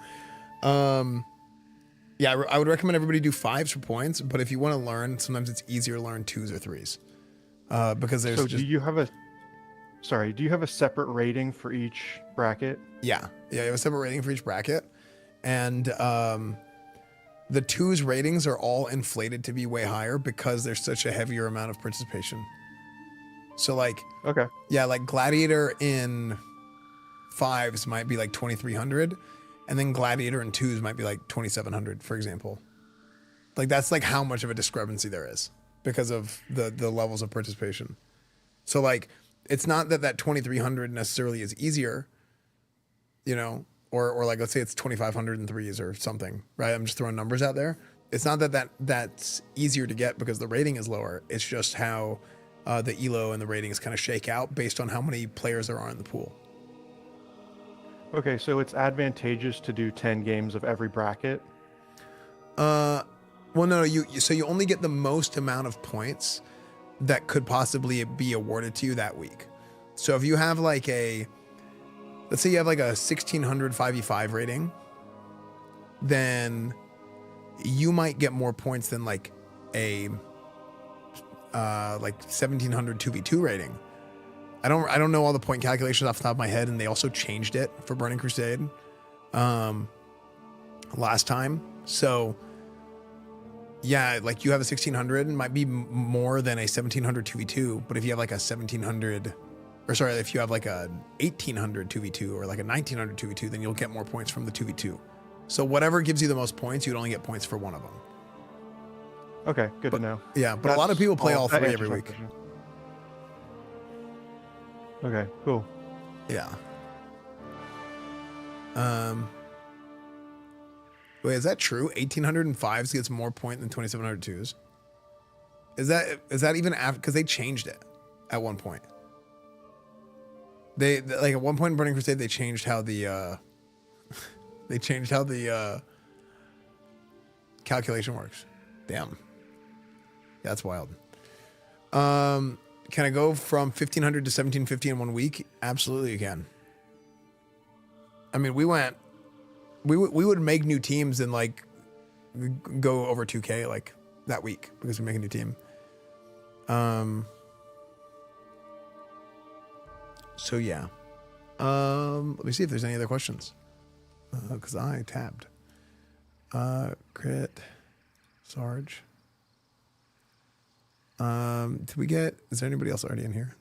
Yeah, I would recommend everybody do 5s for points, but if you want to learn, sometimes it's easier to learn 2s or 3s. Because there's do you have a separate rating for each bracket? Yeah, you have a separate rating for each bracket. And the 2s ratings are all inflated to be way higher because there's such a heavier amount of participation. So like, okay, yeah, like Gladiator in 5s might be like 2,300, and then Gladiator in 2s might be like 2,700, for example. Like that's like how much of a discrepancy there is because of the levels of participation. So like, it's not that 2,300 necessarily is easier, or like let's say it's 2,500 in 3s or something, right? I'm just throwing numbers out there. It's not that's easier to get because the rating is lower. It's just how the elo and the ratings kind of shake out based on how many players there are in the pool. Okay, so it's advantageous to do 10 games of every bracket? Well, no, you only get the most amount of points that could possibly be awarded to you that week. So if you have like let's say you have like a 1,600 5v5 rating, then you might get more points than like a like 1,700 2v2 rating. I don't know all the point calculations off the top of my head, and they also changed it for Burning Crusade last time. So yeah, like you have a 1,600, might be more than a 1,700 2v2, but if you have like a 1,700, or sorry, if you have like a 1,800 2v2 or like a 1,900 2v2, then you'll get more points from the 2v2. So whatever gives you the most points, you'd only get points for one of them. Okay, good to know. Yeah, but a lot of people play all that 3 answers every my week. question. Okay, cool. Yeah. Wait, is that true? 1805s gets more point than 2702s. Is that even after? Because they changed it at one point. They like at one point in Burning Crusade they changed how the calculation works. Damn. Yeah, that's wild. Can I go from 1500 to 1750 in 1 week? Absolutely, you can. I mean, we would make new teams and like go over 2K like that week because we make a new team. So yeah. Let me see if there's any other questions. Because I tabbed. Crit. Sarge. Did we get, is there anybody else already in here?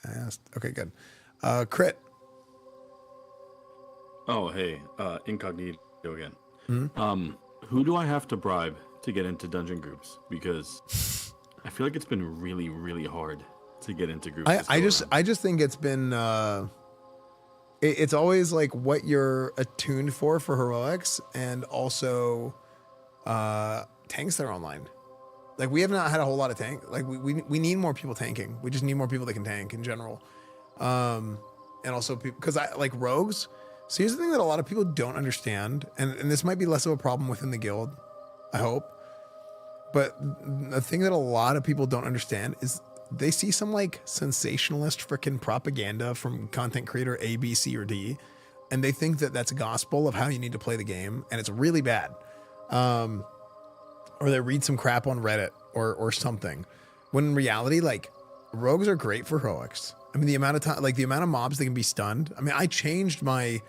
I asked. Okay, good. Crit. Oh, hey, incognito again. Mhm. Who do I have to bribe to get into dungeon groups? Because I feel like it's been really, really hard to get into groups. I just think it's been it's always like what you're attuned for heroics and also tanks that are online. Like we have not had a whole lot of tank. Like we need more people tanking. We just need more people that can tank in general. And also people, because I like rogues. So here's the thing that a lot of people don't understand, and this might be less of a problem within the guild, I hope. But the thing that a lot of people don't understand is they see some like sensationalist freaking propaganda from content creator A, B, C, or D, and they think that that's gospel of how you need to play the game, and it's really bad. Or they read some crap on Reddit or something. When in reality, like rogues are great for heroics. I mean, the amount of time, like the amount of mobs that can be stunned. I mean, I changed my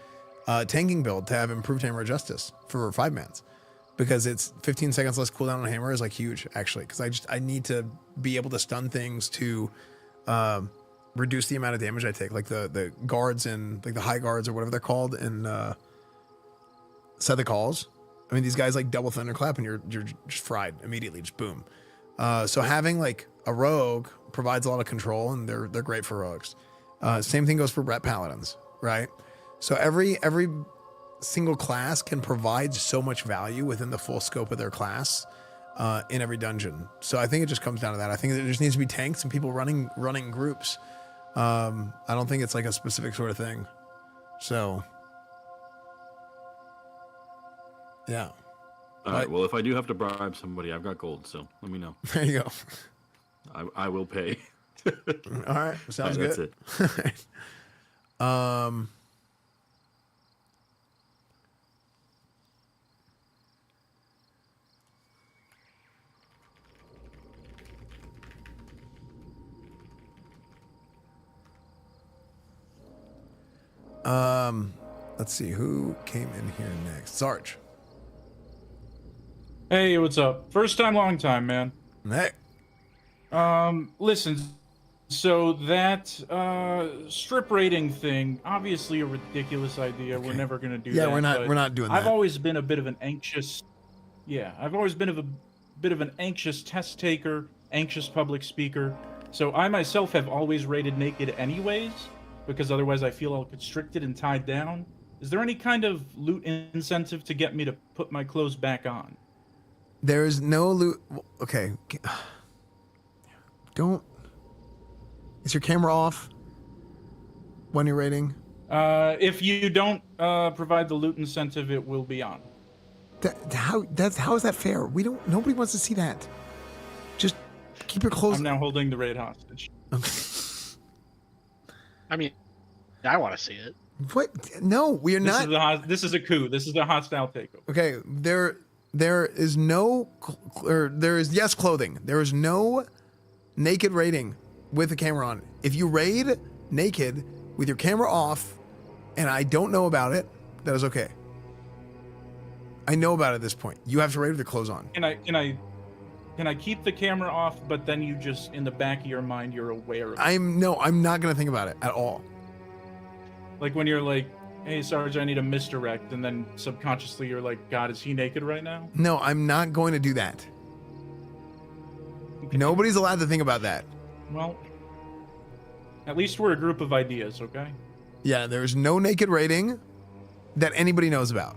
tanking build to have improved hammer justice for 5-mans because it's 15 seconds less cooldown on hammer is like huge actually. Because I need to be able to stun things to reduce the amount of damage I take. Like the guards and like the high guards or whatever they're called in Set the Calls. I mean, these guys like double thunderclap and you're just fried immediately, just boom. So having like a rogue provides a lot of control and they're great for rogues. Same thing goes for Ret Paladins, right? So every single class can provide so much value within the full scope of their class in every dungeon. So I think it just comes down to that. I think there just needs to be tanks and people running groups. I don't think it's like a specific sort of thing. So yeah. All right. Well, if I do have to bribe somebody, I've got gold, so let me know. There you go. I will pay. All right. Sounds All right, good. That's it. Let's see who came in here next. Sarge. Hey, what's up? First time, long time, man. Hey. Listen, so that strip rating thing, obviously a ridiculous idea. We're never gonna do that. Yeah, we're but not doing I've that. always been a bit of an anxious I've always been a bit of an anxious test taker, anxious public speaker. So I myself have always rated naked anyways, because otherwise I feel all constricted and tied down. Is there any kind of loot incentive to get me to put my clothes back on? There is no loot. Okay. Don't. Is your camera off when you're rating? If you don't provide the loot incentive, it will be on. How is that fair? Nobody wants to see that. Just keep your clothes. I'm now holding the raid hostage. I mean, I want to see it. What? No, we are not. This is a coup. This is a hostile takeover. Okay, there is no, or there is yes clothing. There is no naked raiding with the camera on. If you raid naked with your camera off, and I don't know about it, that is okay. I know about it at this point. You have to raid with your clothes on. Can I keep the camera off, but then you just in the back of your mind you're aware of it? I'm not gonna think about it at all. Like when you're like, hey Sarge, I need a misdirect, and then subconsciously you're like, God, is he naked right now? No, I'm not going to do that. Nobody's allowed to think about that. Well, at least we're a group of ideas, okay? Yeah, there's no naked raiding that anybody knows about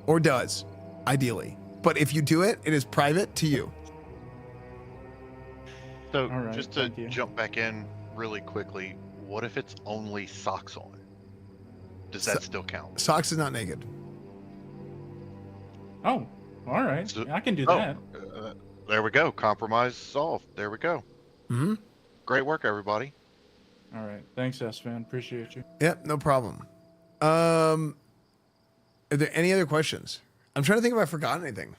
or does, ideally. But if you do it, it is private to you. So All right, just to thank you. jump back in really quickly, what if it's only socks on? Does that still count? Socks is not naked. Oh, all right. So- I can do oh, that. There we go. Compromise solved. There we go. Mm-hmm. Great work, everybody. All right. Thanks, Esfand. Appreciate you. Yep, no problem. Are there any other questions? I'm trying to think if I forgot anything.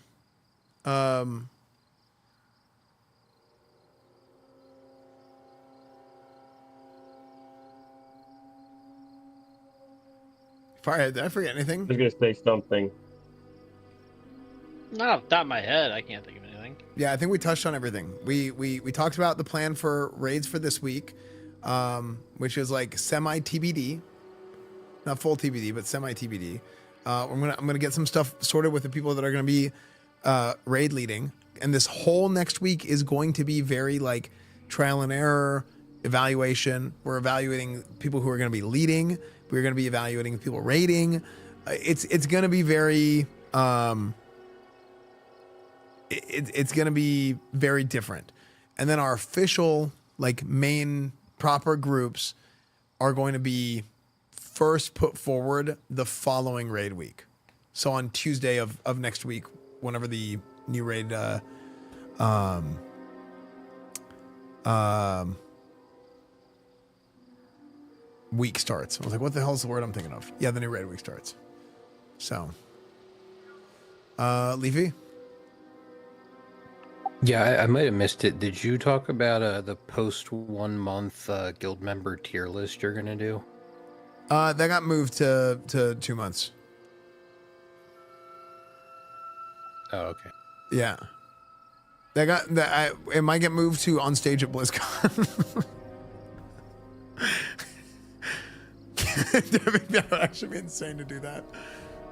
Firehead, did I forget anything? I was gonna say something. Not off the top of my head, I can't think of anything. Yeah, I think we touched on everything. We talked about the plan for raids for this week, which is like semi TBD, not full TBD, but semi TBD. I'm gonna get some stuff sorted with the people that are gonna be raid leading, and this whole next week is going to be very like trial and error evaluation. We're evaluating people who are gonna be leading. We're gonna be evaluating people raiding. It's gonna be very it's going to be very different. And then our official, like, main proper groups are going to be first put forward the following raid week. So on Tuesday of next week, whenever the new raid week starts. I was like, what the hell is the word I'm thinking of? Yeah, the new raid week starts. So, Leafy? Yeah, I might have missed it. Did you talk about the post 1 month guild member tier list you're gonna do? That got moved to 2 months. Oh, okay. Yeah. It might get moved to on stage at BlizzCon. That would actually be insane to do that,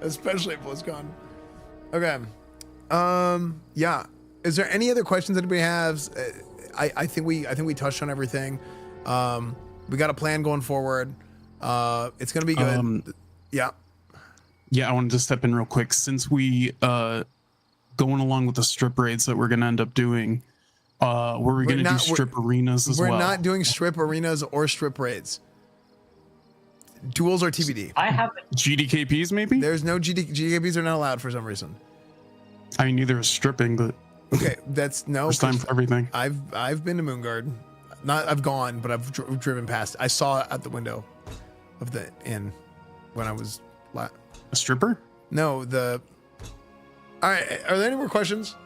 especially at BlizzCon. Okay. Yeah. Is there any other questions anybody has? I think we touched on everything. We got a plan going forward. It's gonna be good. Yeah. Yeah, I wanted to step in real quick. Since we going along with the strip raids that we're gonna end up doing, were we gonna do strip arenas as well? We're not doing strip arenas or strip raids. Duels are TBD. I have GDKPs maybe? There's no GDKPs are not allowed for some reason. I mean, neither is stripping, but okay, that's no first time for everything. I've been to Moonguard. Not I've gone, but I've driven past. I saw it at the window of the inn when I was a stripper. No, all right. Are there any more questions?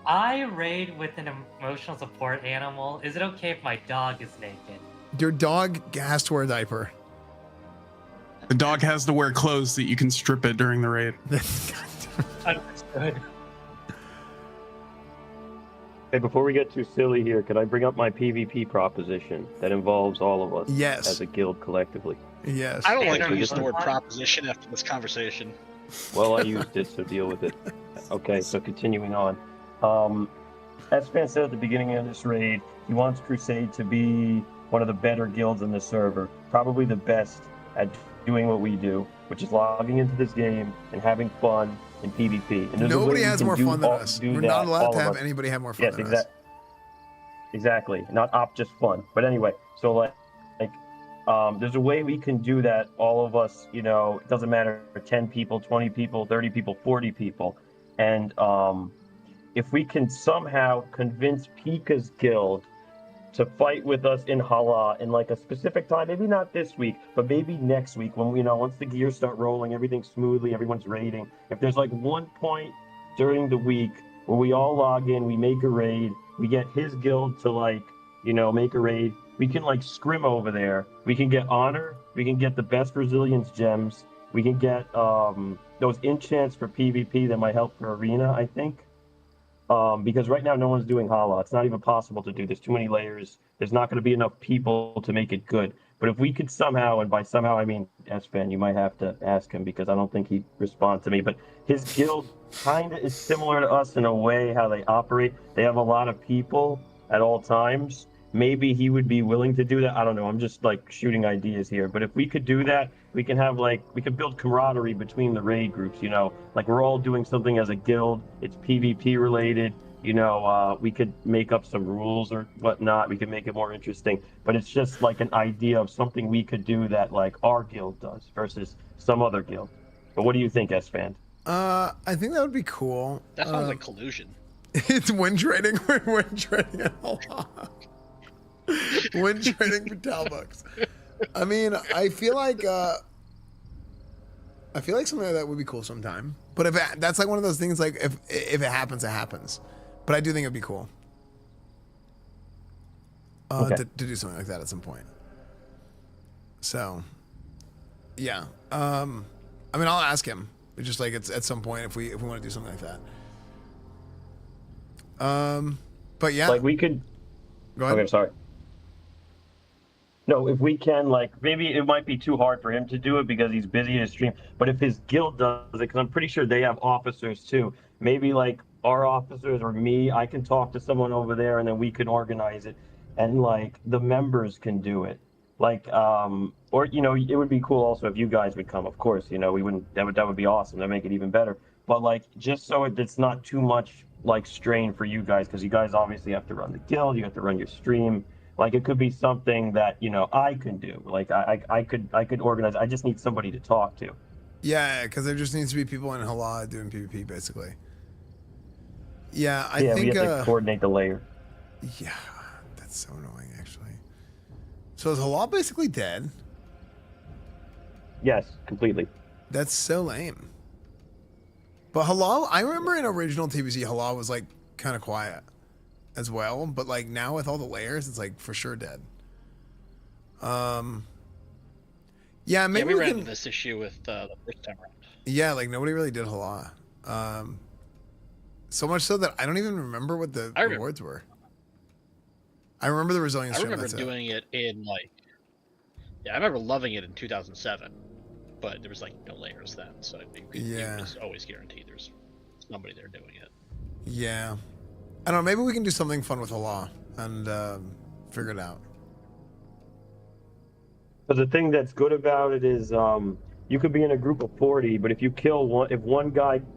I raid with an emotional support animal. Is it okay if my dog is naked? Your dog has to wear a diaper. The dog has to wear clothes that you can strip it during the raid. Understood. Hey, before we get too silly here, could I bring up my PvP proposition that involves all of us as a guild collectively? Yes. I don't like you using the word proposition after this conversation. Well, I used it, so deal with it. Okay, so continuing on. Esfand said at the beginning of this raid, he wants Crusade to be one of the better guilds in the server, probably the best at doing what we do, which is logging into this game and having fun in PvP. And nobody has more fun than us. We're not allowed to have anybody have more fun than us. Exactly. Not just fun. But anyway, so there's a way we can do that. All of us, it doesn't matter, 10 people, 20 people, 30 people, 40 people. And if we can somehow convince Pika's guild to fight with us in Hala in like a specific time, maybe not this week, but maybe next week when once the gears start rolling, everything's smoothly, everyone's raiding. If there's like one point during the week where we all log in, we make a raid, we get his guild to make a raid, we can scrim over there. We can get honor, we can get the best resilience gems, we can get those enchants for PvP that might help for arena, I think. Because right now no one's doing Hala. It's not even possible to do. There's too many layers. There's not going to be enough people to make it good. But if we could somehow, and by somehow I mean Esfand, you might have to ask him because I don't think he'd respond to me, but his guild kind of is similar to us in a way how they operate. They have a lot of people at all times. Maybe he would be willing to do that. I don't know. I'm just like shooting ideas here. But if we could do that, we can have we could build camaraderie between the raid groups, you know, like we're all doing something as a guild. It's PvP related. You know, we could make up some rules or whatnot. We could make it more interesting. But it's just like an idea of something we could do that like our guild does versus some other guild. But what do you think, Esfand? I think that would be cool. That sounds like collusion. It's win trading. We're win trading a lot. Win trading for Talbucks. I mean, I feel like something like that would be cool sometime. But that's like one of those things. Like if it happens, it happens. But I do think it'd be cool to do something like that at some point. So, yeah. I mean, I'll ask him. It's just like it's at some point if we want to do something like that. But yeah, like we could. Go ahead. Okay, sorry. No, if we can, like, maybe it might be too hard for him to do it because he's busy in his stream. But if his guild does it, because I'm pretty sure they have officers too. Maybe like our officers or me, I can talk to someone over there and then we can organize it, and like the members can do it. Like, or you know, it would be cool also if you guys would come. Of course, you know, we wouldn't. That would be awesome. That'd make it even better. But like, just so it's not too much like strain for you guys, because you guys obviously have to run the guild. You have to run your stream. Like it could be something that, you know, I can do. Like I could organize. I just need somebody to talk to. Yeah, because there just needs to be people in Hala doing PvP basically. Yeah, I think we have to coordinate the layer. Yeah, that's so annoying actually. So is Hala basically dead? Yes, completely. That's so lame. But Hala, I remember in original TBC, Hala was like kind of quiet as well, but like now with all the layers, it's like for sure dead. Yeah, maybe we ran can... into this issue with the first time around. Yeah, like nobody really did Hala. So much so that I don't even remember what the rewards were. I remember the resilience. I remember doing it in like, I remember loving it in 2007, but there was like no layers then, so it was always guaranteed there's somebody there doing it. Yeah. I don't know, maybe we can do something fun with Hala and figure it out. But the thing that's good about it is you could be in a group of 40, but if you kill one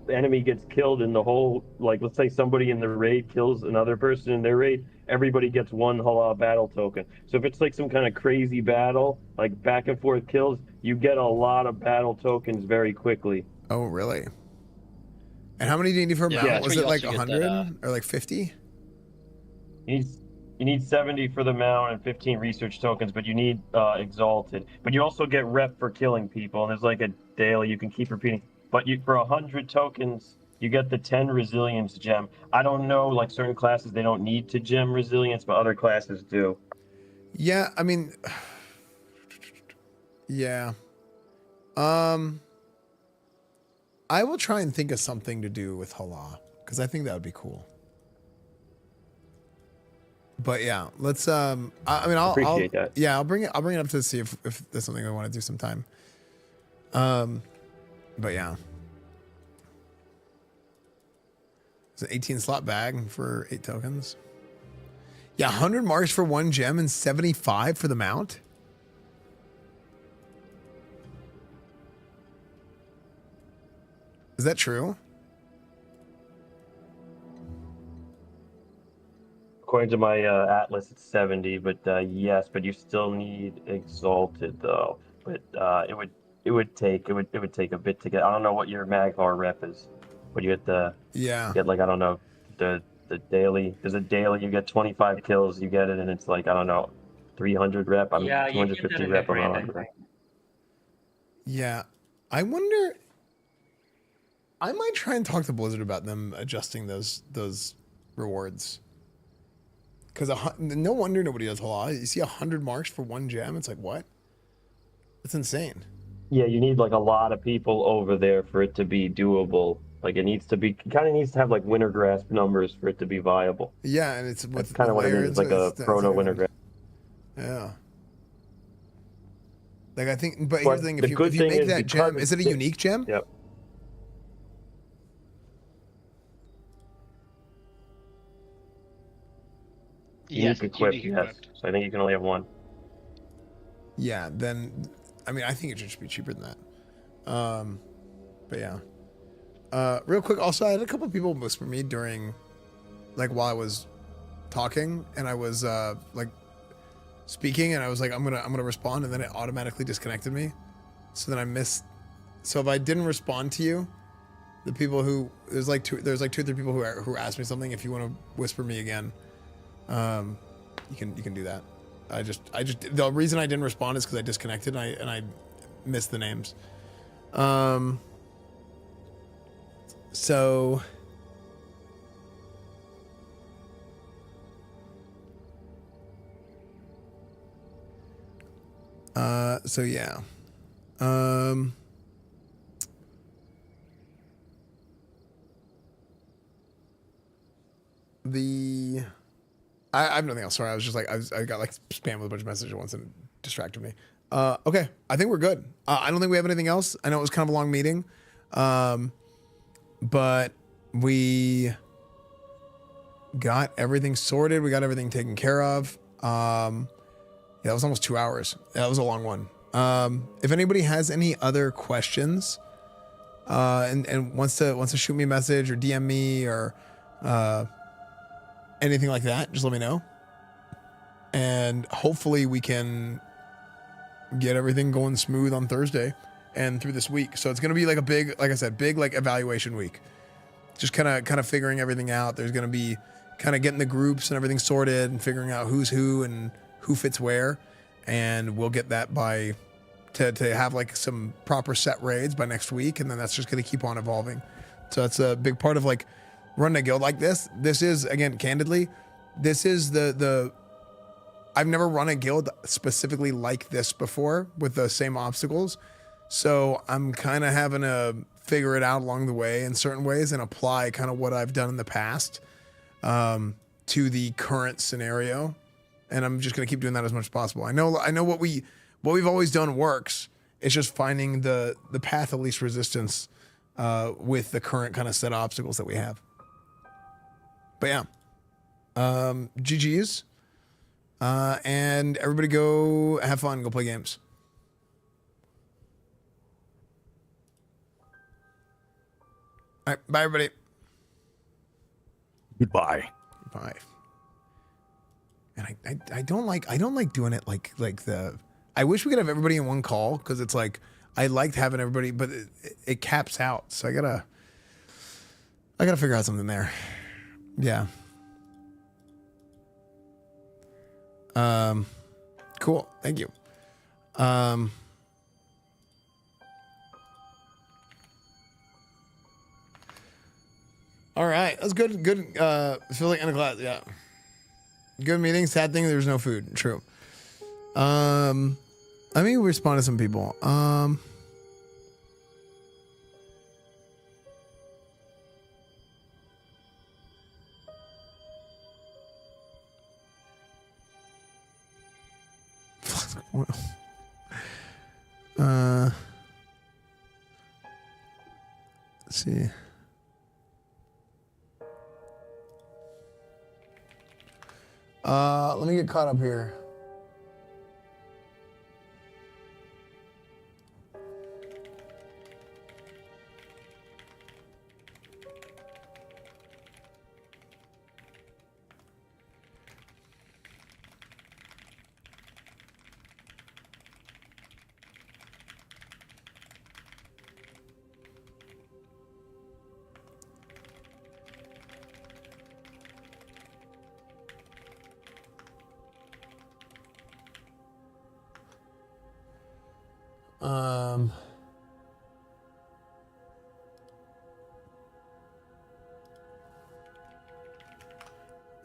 enemy gets killed in the whole, like let's say somebody in the raid kills another person in their raid, everybody gets one Hala battle token. So if it's like some kind of crazy battle, like back and forth kills, you get a lot of battle tokens very quickly. Oh, really? And how many do you need for a mount? Was it like 100 or like 50? You need 70 for the mount and 15 research tokens, but you need exalted. But you also get rep for killing people, and there's like a daily you can keep repeating. But for 100 tokens, you get the 10 resilience gem. I don't know, like certain classes they don't need to gem resilience, but other classes do. Yeah, I mean, yeah. I will try and think of something to do with Hala because I think that would be cool. But yeah, let's. I mean, I'll appreciate that. Yeah, I'll bring it up to see if there's something I want to do sometime. But yeah, it's an 18 slot bag for 8 tokens. Yeah, 100 marks for 1 gem and 75 for the mount. Is that true? According to my atlas, it's 70, but yes, but you still need exalted though. But it would take a bit to get. I don't know what your Magvar rep is, but you get like I don't know the daily. There's a daily. You get 25 kills. You get it, and it's like I don't know 300 rep. I'm 250 rep. Yeah, I wonder. I might try and talk to Blizzard about them adjusting those rewards. Because no wonder nobody does Hala. You see 100 marks for 1 gem. It's like, what? That's insane. Yeah, you need like a lot of people over there for it to be doable. Like it kind of needs to have like winter grasp numbers for it to be viable. Yeah, and it's that's kind of what it is. It's like a proto winter grasp. Yeah. Like I think, but here's the thing: if you make that gem, is it a unique gem? Yep. Yes, Unique equipped, unique yes. equipped. So I think you can only have one. Yeah, then I mean I think it should just be cheaper than that. But yeah. Real quick, also I had a couple of people whisper me during, like while I was talking and I was like speaking and I was like I'm gonna respond and then it automatically disconnected me. So then I missed. So if I didn't respond to you, the people who there's like two or three people who asked me something. If you want to whisper me again, you can do that. I just the reason I didn't respond is because I disconnected and I missed the names. So yeah. I have nothing else. Sorry, I was just like I got like spammed with a bunch of messages at once and it distracted me. Okay, I think we're good. I don't think we have anything else. I know it was kind of a long meeting, but we got everything sorted. We got everything taken care of. Yeah, that was almost 2 hours. That was a long one. If anybody has any other questions, and wants to shoot me a message or DM me or anything like that, just let me know. And hopefully we can get everything going smooth on Thursday and through this week. So it's going to be like a big, like I said, big like evaluation week. Just kind of figuring everything out. There's going to be kind of getting the groups and everything sorted and figuring out who's who and who fits where. And we'll get that by to have like some proper set raids by next week. And then that's just going to keep on evolving. So that's a big part of like running a guild like this. This is, again, candidly, this is the I've never run a guild specifically like this before with the same obstacles. So I'm kind of having to figure it out along the way in certain ways and apply kind of what I've done in the past to the current scenario. And I'm just going to keep doing that as much as possible. I know what we've always done works. It's just finding the path of least resistance with the current kind of set of obstacles that we have. But yeah, GG's. And everybody go have fun, go play games. All right, bye everybody. Goodbye. Bye. And I don't like doing it like the. I wish we could have everybody in one call because it's like I liked having everybody, but it caps out. So I gotta figure out something there. Yeah. Cool. Thank you. All right. That's good. Good. Feel like in a class. Yeah. Good meeting. Sad thing. There's no food. True. Let me respond to some people. Let's see. Let me get caught up here.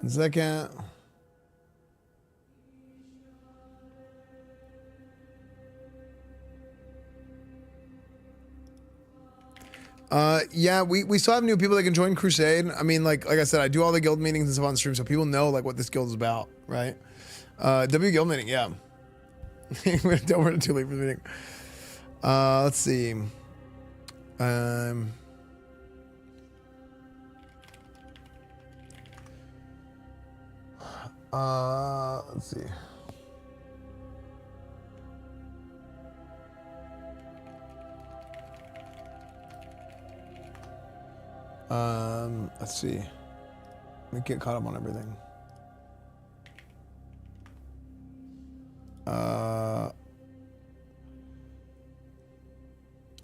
One second. Yeah, we still have new people that can join Crusade. I mean, like I said, I do all the guild meetings and stuff on stream, so people know like what this guild is about, right? W guild meeting, yeah. Don't run too late for the meeting. Let's see. Let's see. Let's see. Let me get caught up on everything.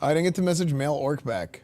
I didn't get to message male orc back.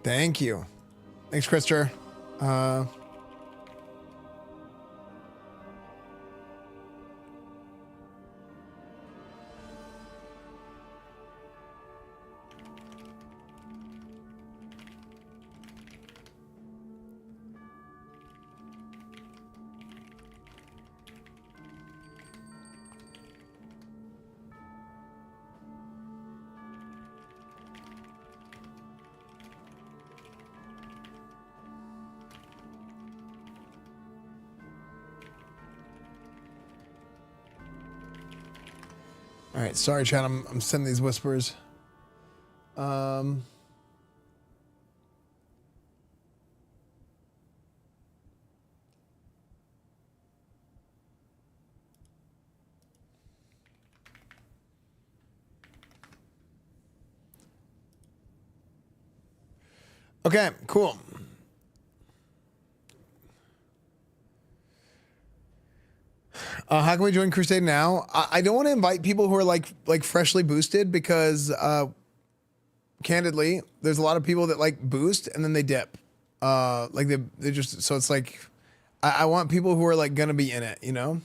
Thank you. Thanks, Krister. All right, sorry, chat. I'm sending these whispers. Okay, cool. How can we join Crusade now? I don't want to invite people who are like freshly boosted because, candidly, there's a lot of people that like boost and then they dip. Like they just, so it's like, I want people who are like gonna be in it, you know?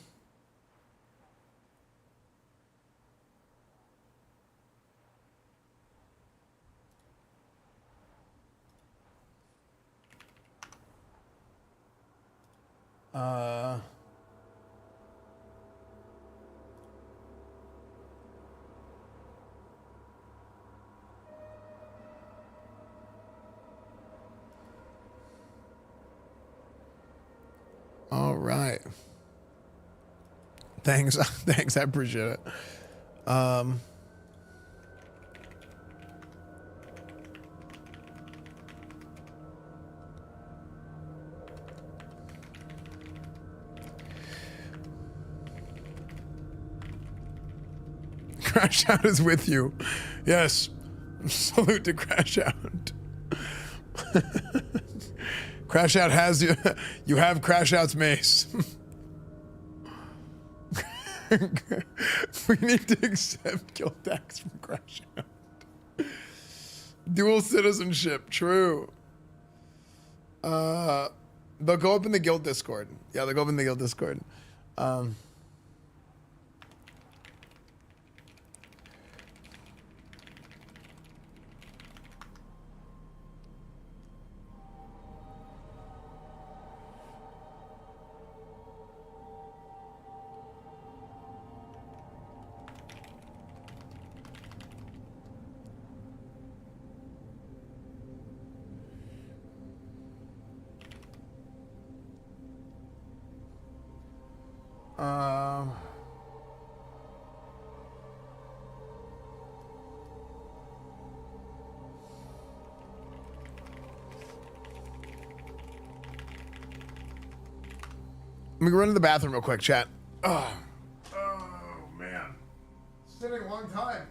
All right. Thanks. Thanks. I appreciate it. Crash Out is with you. Yes. Salute to Crash Out. Crash Out has you. You have Crash Out's mace. We need to accept kill tax from Crash Out. Dual citizenship. True. They'll go up in the guild Discord. Yeah, they'll go up in the guild Discord. Let me run to the bathroom real quick, chat. Oh man. Sitting a long time.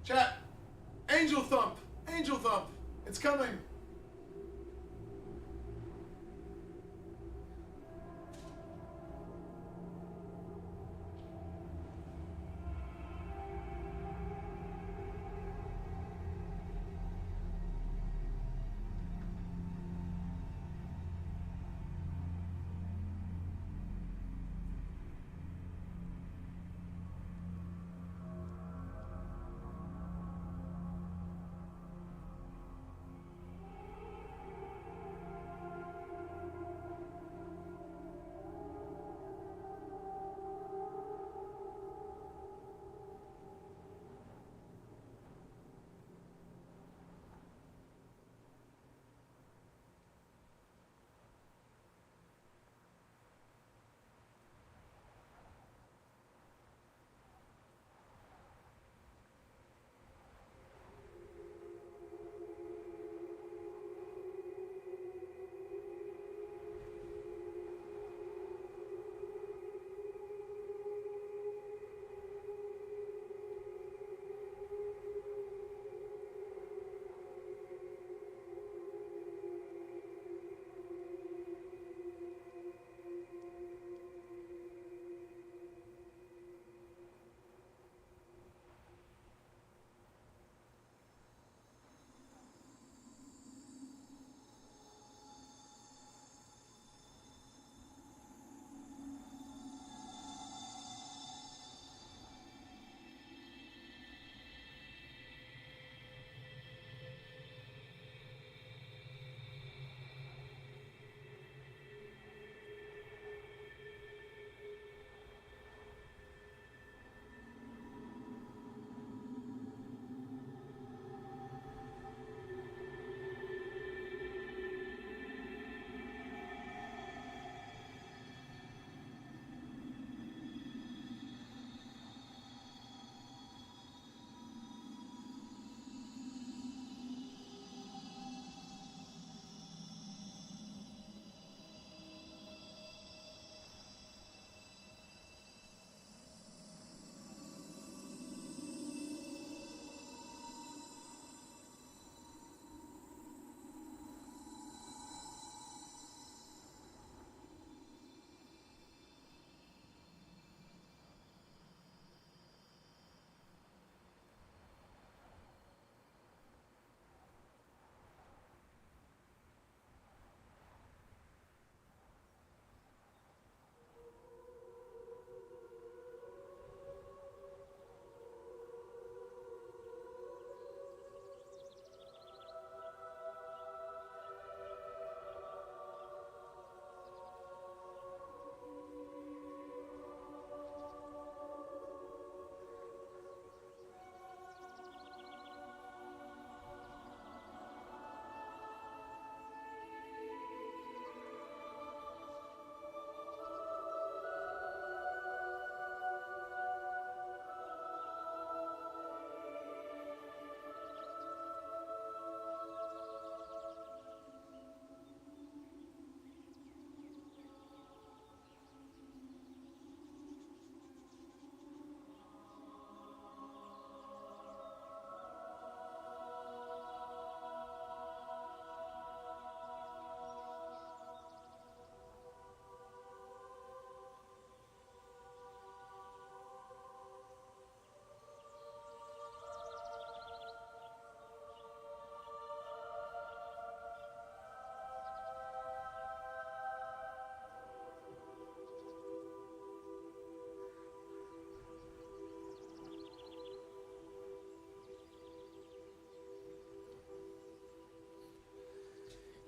Chat. Angel Thump. Angel Thump. It's coming.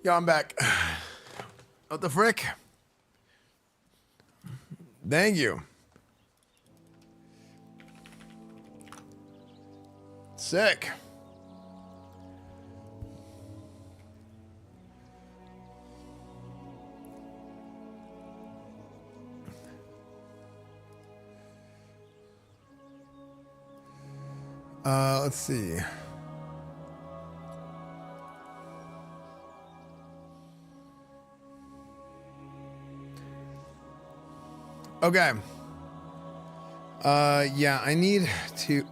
Yeah, I'm back. What the frick? Thank you. Sick. Let's see. Okay. Yeah, I need to.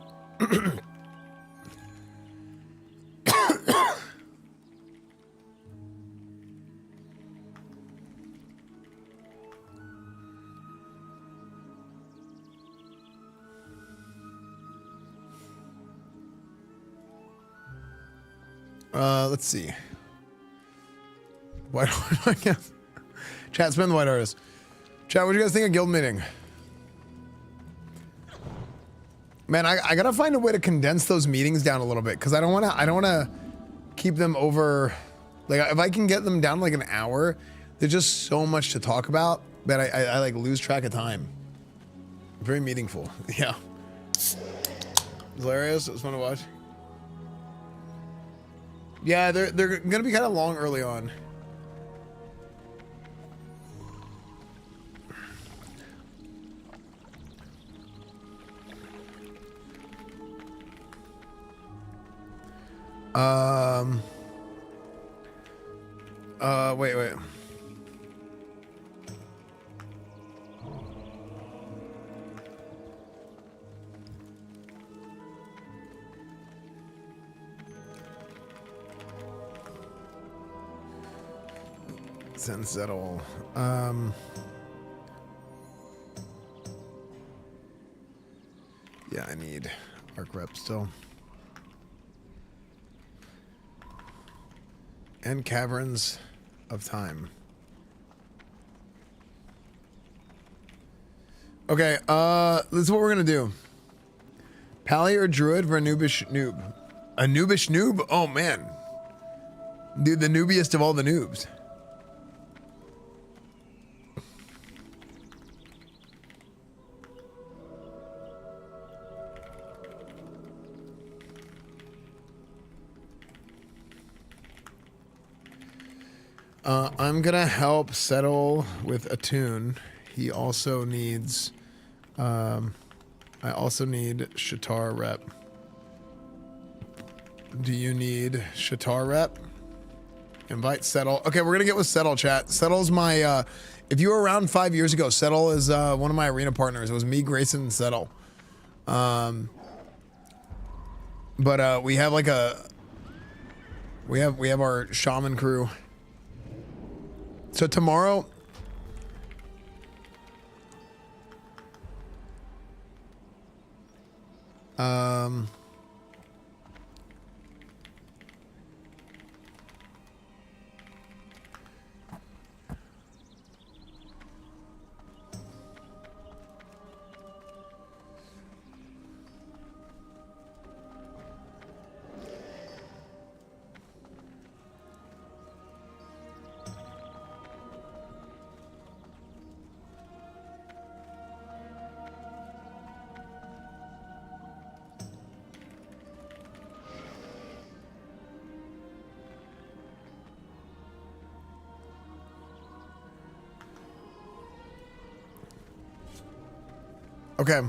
Let's see. White I guess. Chat, spin the white artist. Chat, what do you guys think of guild meeting? Man, I gotta find a way to condense those meetings down a little bit because I don't wanna keep them over. Like if I can get them down like an hour, there's just so much to talk about that I like lose track of time. Very meaningful. Yeah. Hilarious. It was fun to watch. Yeah, they're gonna be kind of long early on. Wait. Send settle. Yeah, I need arc rep still. And Caverns of Time. Okay, this is what we're gonna do. Pali or Druid for a noobish noob? A noobish noob? Oh man. Dude, the noobiest of all the noobs. I'm gonna help settle with Attune. He also needs, I also need Shatar rep. Do you need Shatar rep? Invite Settle. Okay, we're gonna get with Settle, chat. Settle's my, if you were around 5 years ago, Settle is one of my arena partners. It was me, Grayson, and Settle. But we have like we have our Shaman crew. So tomorrow, okay,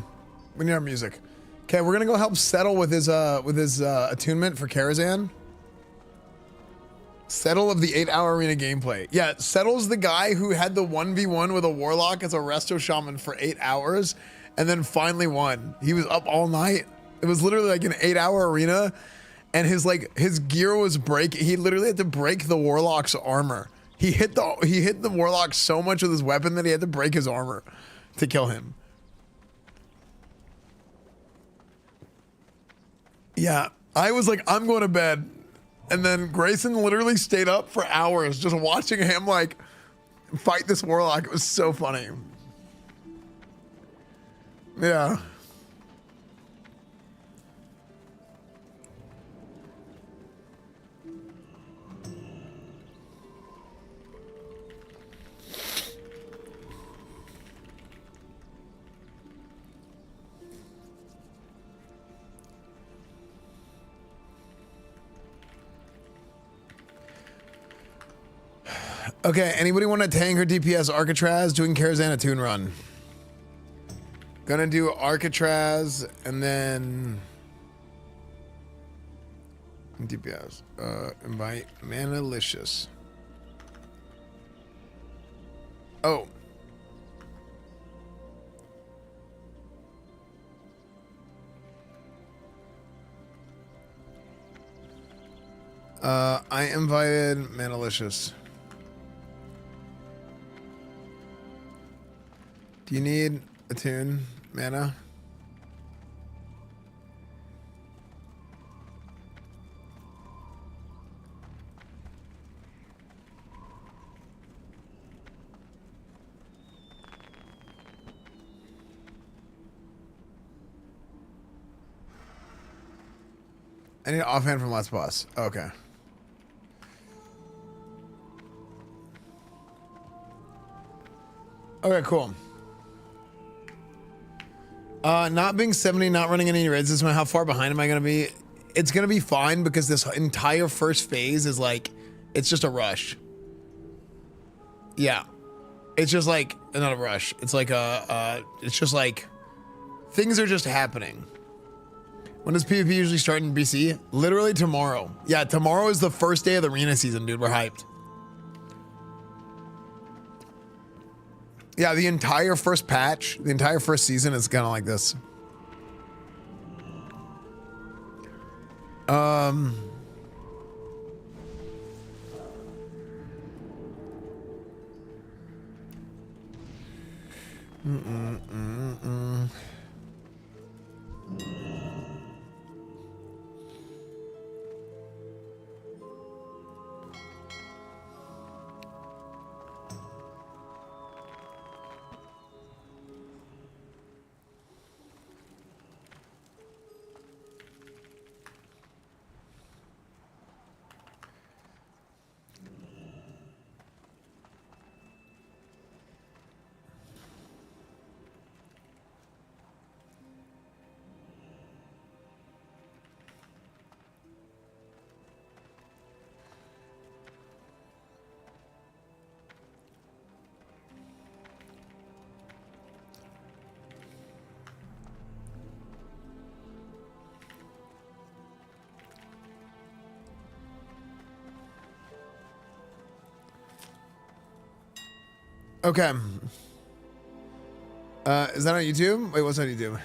we need our music. Okay, we're gonna go help Settle with his attunement for Karazhan. Settle of the 8-hour arena gameplay. Yeah, Settle's the guy who had the 1v1 with a Warlock as a Resto Shaman for 8 hours and then finally won. He was up all night. It was literally like an 8-hour arena and his gear was breaking. He literally had to break the Warlock's armor. He hit the Warlock so much with his weapon that he had to break his armor to kill him. Yeah, I was like, I'm going to bed. And then Grayson literally stayed up for hours just watching him like fight this Warlock. It was so funny. Yeah. Okay, anybody want to tank or DPS Arcatraz doing Karazhan Toon run? Gonna do Arcatraz and then DPS. Invite Manalicious. Oh. I invited Manalicious. Do you need a tune, Mana? I need an offhand from last boss. Okay. Okay, cool. Not being 70, not running any raids this month, how far behind am I going to be? It's going to be fine because this entire first phase is like, it's just a rush. Yeah. It's just like, not a rush. It's like it's just like, things are just happening. When does PvP usually start in BC? Literally tomorrow. Yeah, tomorrow is the first day of the arena season, dude. We're hyped. Yeah, the entire first patch, the entire first season is kind of like this. Okay. Is that on YouTube? Wait, what's on YouTube?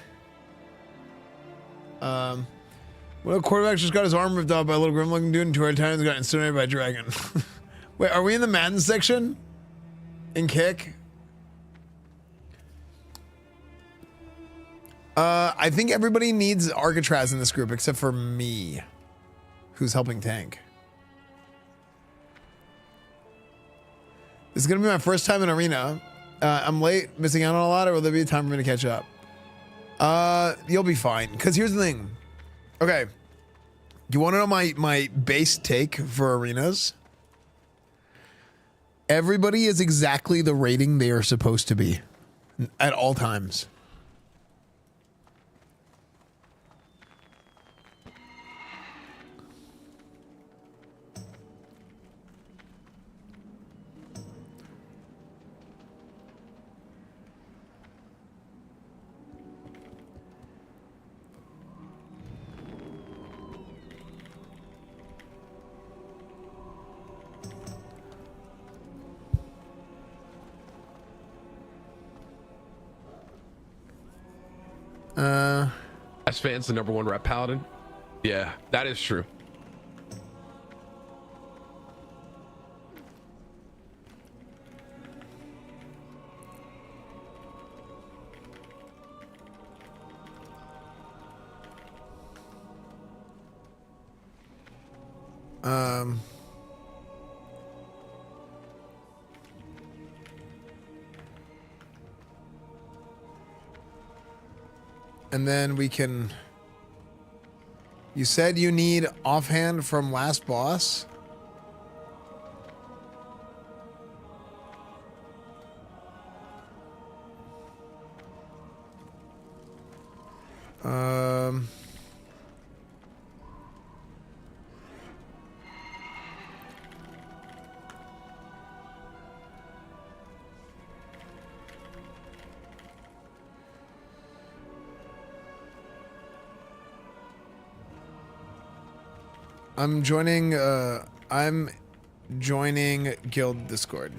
Well, a quarterback just got his arm ripped off by a little grim-looking dude, and 2 times got incinerated by a dragon. Wait, are we in the Madden section? In kick? I think everybody needs Arcatraz in this group except for me, who's helping tank. This is gonna be my first time in arena. I'm late, missing out on a lot, or will there be time for me to catch up? You'll be fine. Cause here's the thing. Okay. You wanna know my base take for arenas? Everybody is exactly the rating they are supposed to be at all times. Esfand's the #1 rep Paladin. Yeah, that is true. And then we can... You said you need offhand from last boss? I'm joining. I'm joining guild Discord.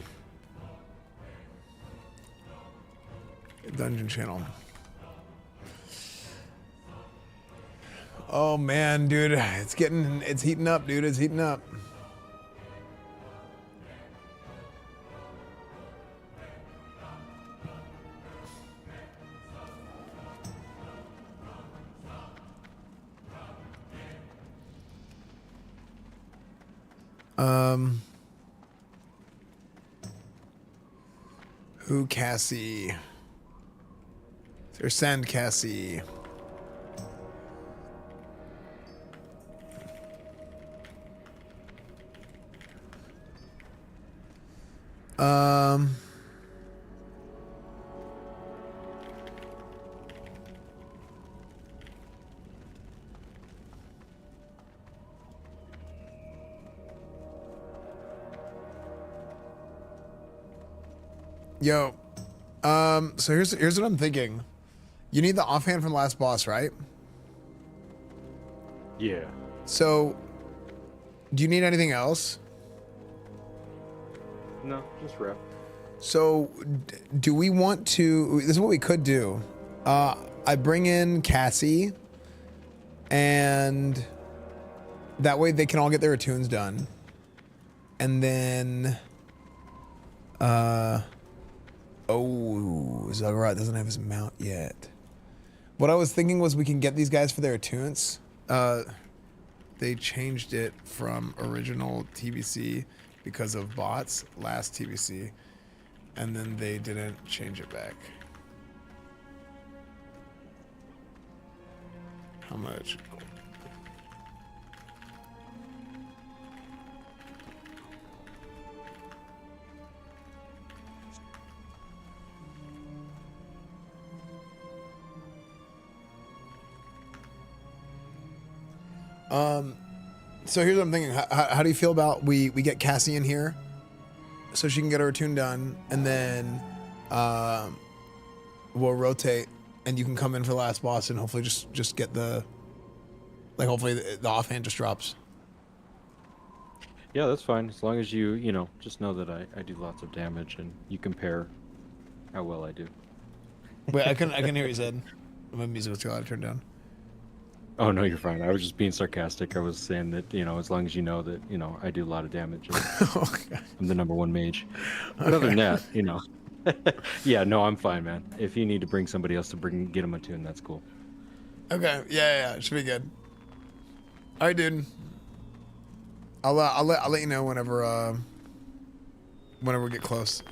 Dungeon channel. Oh man, dude, it's heating up, dude. It's heating up. Who Cassie? Or send Cassie. Yo, so here's what I'm thinking. You need the offhand from the last boss, right? Yeah. So, do you need anything else? No, just rep. So, do we want to? This is what we could do. I bring in Cassie, and that way they can all get their attunes done, and then, oh, Zugrat doesn't have his mount yet. What I was thinking was we can get these guys for their attunes. They changed it from original TBC because of bots last TBC, and then they didn't change it back. How much? So here's what I'm thinking. How do you feel about we get Cassie in here so she can get her attune done, and then we'll rotate and you can come in for the last boss and hopefully just get the, like, hopefully the offhand just drops. Yeah, that's fine. As long as you know, just know that I do lots of damage and you compare how well I do. Wait, I can hear you said. My music was too loud to turn down. Oh, no, you're fine. I was just being sarcastic. I was saying that, as long as you know that, I do a lot of damage. I'm the #1 mage. But other than that, yeah, no, I'm fine, man. If you need to bring somebody else to get them attuned, that's cool. Okay, yeah, it should be good. All right, dude. I'll let you know whenever we get close.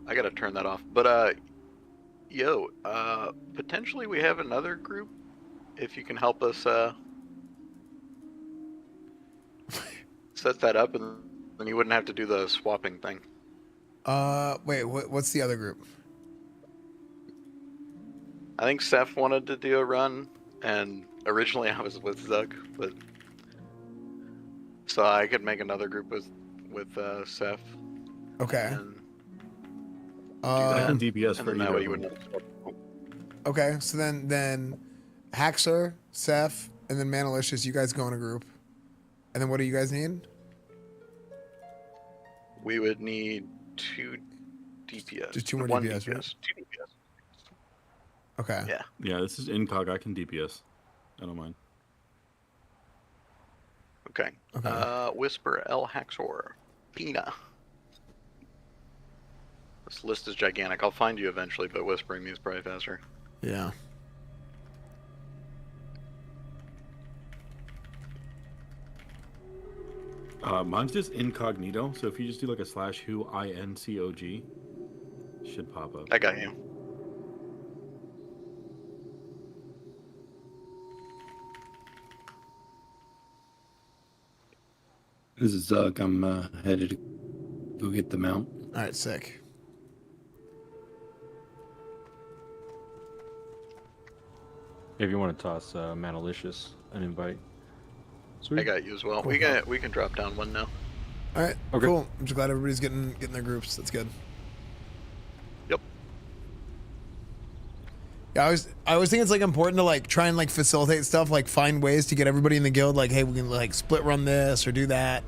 I gotta turn that off. But potentially we have another group. If you can help us set that up, and then you wouldn't have to do the swapping thing. Wait, what's the other group? I think Seth wanted to do a run, and originally I was with Zug, but so I could make another group with Seth. Okay. And I can DPS and for then that either way you of them. wouldn't. Okay, so then Haxer, Seth, and then Manalicious, you guys go in a group. And then what do you guys need? We would need 2 DPS. Just 2 more One DPS, right? 2 DPS. Okay. Yeah. Yeah, this is incog. I can DPS. I don't mind. Okay. Whisper, El Haxor, Pina. This list is gigantic. I'll find you eventually, but whispering me is probably faster. Yeah. Mine's just incognito, so if you just do like a /who INCOG, should pop up. I got you. This is Zug. I'm headed to go get the mount. All right, sick. If you want to toss Manalicious an invite. I got you as well. Cool. We can drop down one now. All right, cool. I'm just glad everybody's getting their groups. That's good. Yep. Yeah, I always think it's like important to like try and like facilitate stuff, like find ways to get everybody in the guild. Like, hey, we can like split run this or do that.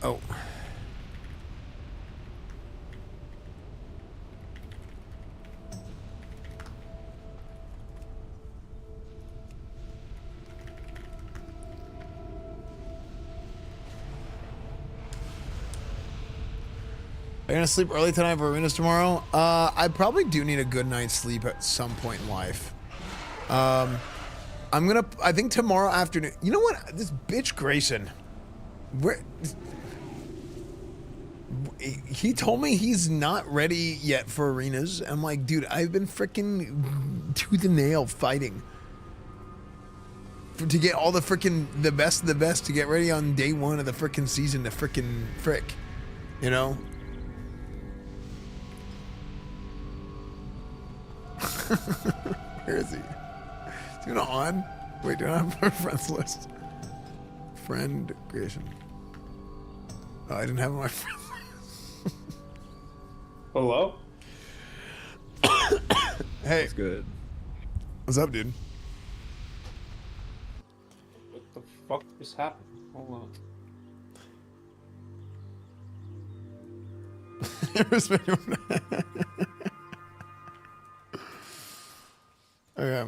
Oh. Are you gonna sleep early tonight for arenas tomorrow? I probably do need a good night's sleep at some point in life. I think tomorrow afternoon. You know what? This bitch Grayson. He told me he's not ready yet for arenas. I'm like, dude, I've been freaking tooth and nail fighting to get all the freaking the best of the best to get ready on day one of the freaking season to freaking frick, you know? Where is he? Is he not on? Wait, do I have my friends list? Friend creation. Oh, I didn't have my friends. Hello? Hey. That's good. What's up, dude? What the fuck just happened? Hold on. Okay.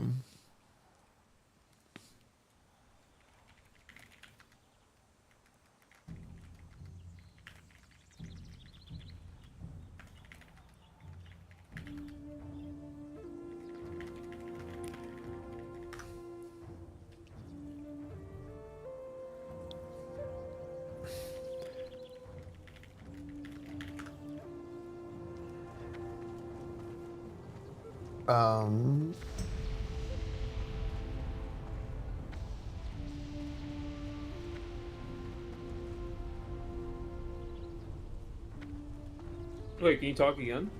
Wait, can you talk again?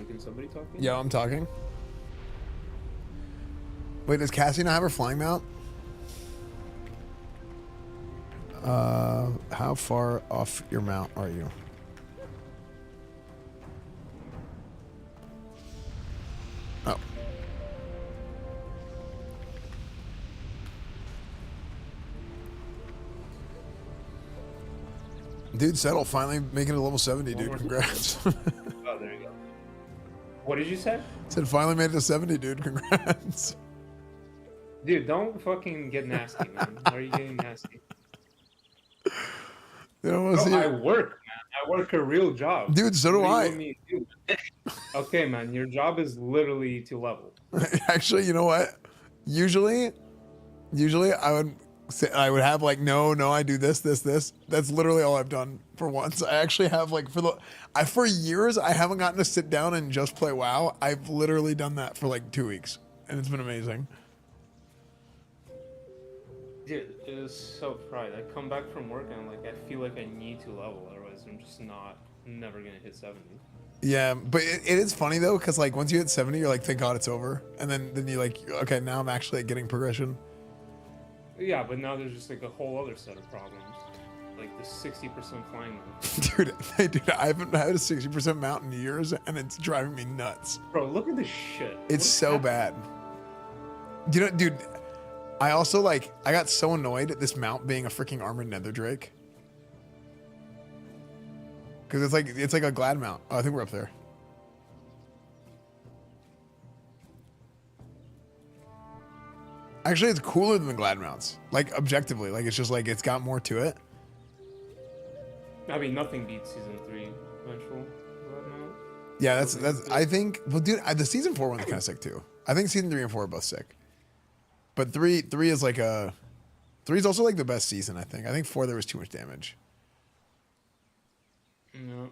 Can somebody talk again? Yo, I'm talking. Wait, does Cassie not have her flying mount? How far off your mount are you? Oh. Dude, Settle finally making it to level 70, dude. Congrats. Oh, there you go. What did you say? Said finally made it to 70, dude. Congrats. Dude, don't fucking get nasty, man. Why are you getting nasty? You don't want to see I it. work, man. I work a real job. Dude, so do What I. you want me to do? Okay, man. Your job is literally to level. Actually, you know what? Usually I would say I would have like no, I do this. That's literally all I've done for once. I actually have like for years I haven't gotten to sit down and just play WoW. I've literally done that for like 2 weeks, and it's been amazing. Dude, it is so fried. I come back from work and like I feel like I need to level, otherwise I'm just never gonna hit 70. Yeah, but it is funny though, because like once you hit 70, you're like, thank God it's over, and then you're like, okay, now I'm actually getting progression. Yeah, but now there's just like a whole other set of problems, like the 60% flying mount. Dude, I haven't had a 60% mount in years, and it's driving me nuts. Bro, look at this shit. It's so bad. You know, dude, I also like, I got so annoyed at this mount being a freaking armored nether drake. Because it's like a glad mount. Oh, I think we're up there. Actually, it's cooler than the glad mounts. Like objectively, like it's just like it's got more to it. I mean, nothing beats season 3 eventual. Yeah, that's I think. Well, dude, the season 4 one's kind of sick too. I think season 3 and 4 are both sick. But three is like a 3 is also like the best season. I think 4 there was too much damage. No.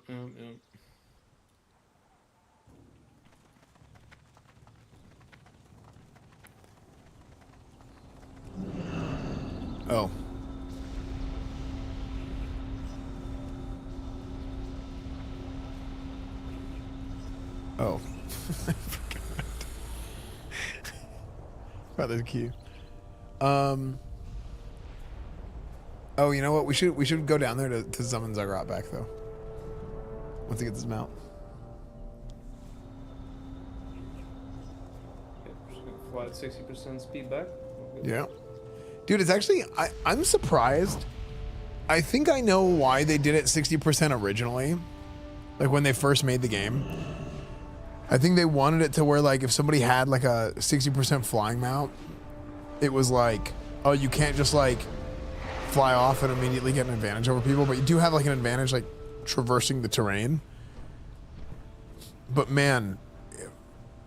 Oh. Oh. Rather cute. Oh, you know what? We should go down there to summon Zagrat back though. Once he gets his mount. Just gonna fly at 60% speed back. Yeah. Dude, it's actually I'm surprised. I think I know why they did it 60% originally. Like when they first made the game. I think they wanted it to where like if somebody had like a 60% flying mount, it was like, oh, you can't just like fly off and immediately get an advantage over people, but you do have like an advantage like traversing the terrain. But man,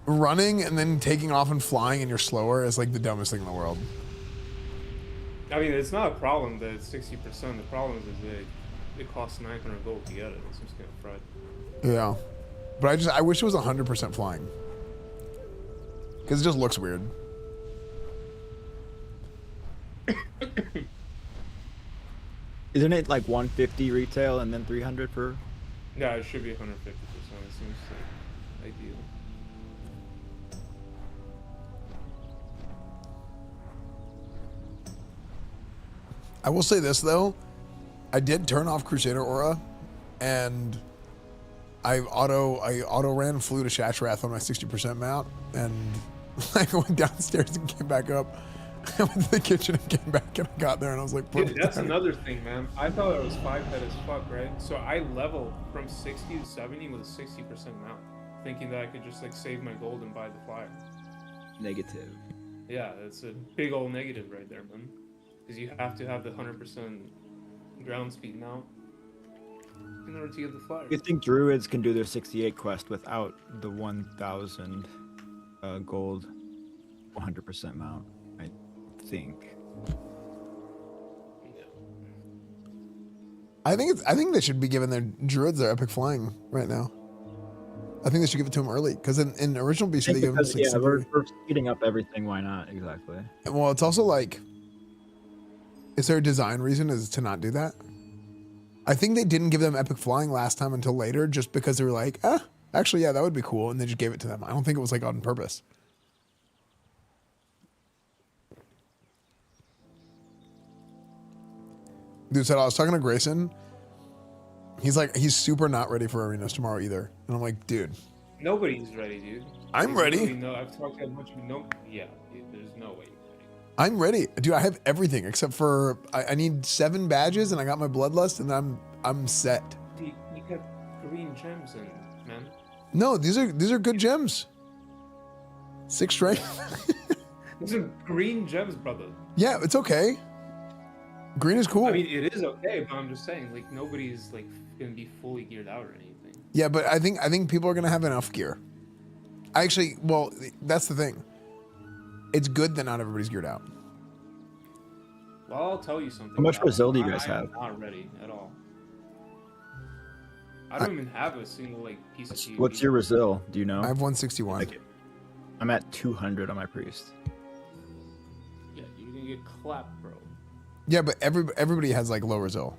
running and then taking off and flying and you're slower is like the dumbest thing in the world. I mean, it's not a problem that it's 60%. The problem is that it costs 900 gold to get it. It seems kind of fried. Yeah. But I wish it was 100% flying. Because it just looks weird. Isn't it like 150 retail and then 300 for? Yeah, it should be 150%. It seems like ideal. I will say this though, I did turn off Crusader Aura, and I auto ran, flew to Shashrath on my 60% mount, and I went downstairs and came back up. I went to the kitchen and came back, and I got there and I was like, Dude, that's another thing, man. I thought it was 5-head as fuck, right? So I leveled from 60 to 70 with a 60% mount, thinking that I could just like save my gold and buy the flyer. Negative. Yeah, it's a big old negative right there, man. Because you have to have the 100% ground speed now in order to get the flyer. You think druids can do their 68 quest without the 1,000 gold 100% mount? I think. I think they should be giving their druids their epic flying right now. I think they should give it to them early, because in original BC they give them 60. Yeah, we're speeding up everything. Why not? Exactly. Well, it's also like, is there a design reason is to not do that? I think they didn't give them epic flying last time until later, just because they were like, actually, yeah, that would be cool, and they just gave it to them. I don't think it was like on purpose. Dude said, I was talking to Grayson. He's like, he's super not ready for arenas tomorrow either. And I'm like, dude. Nobody's ready, dude. I'm ready. No, I've talked to a bunch of yeah, dude, there's no way. I'm ready. Dude, I have everything except for I need 7 badges and I got my bloodlust and I'm set. Dude, you got green gems in, man. No, these are good gems. 6 strength. These are green gems, brother. Yeah, it's okay. Green is cool. I mean, it is okay, but I'm just saying, like, nobody's like gonna be fully geared out or anything. Yeah, but I think people are gonna have enough gear. Actually, well, that's the thing. It's good that not everybody's geared out. Well, I'll tell you something. How much Brazil do you guys have? I'm not ready at all. I don't even have a single like piece of PvP. What's your Brazil? Do you know? I have 161. I'm at 200 on my priest. Yeah, you're gonna get clapped, bro. Yeah, but everybody has like low Brazil,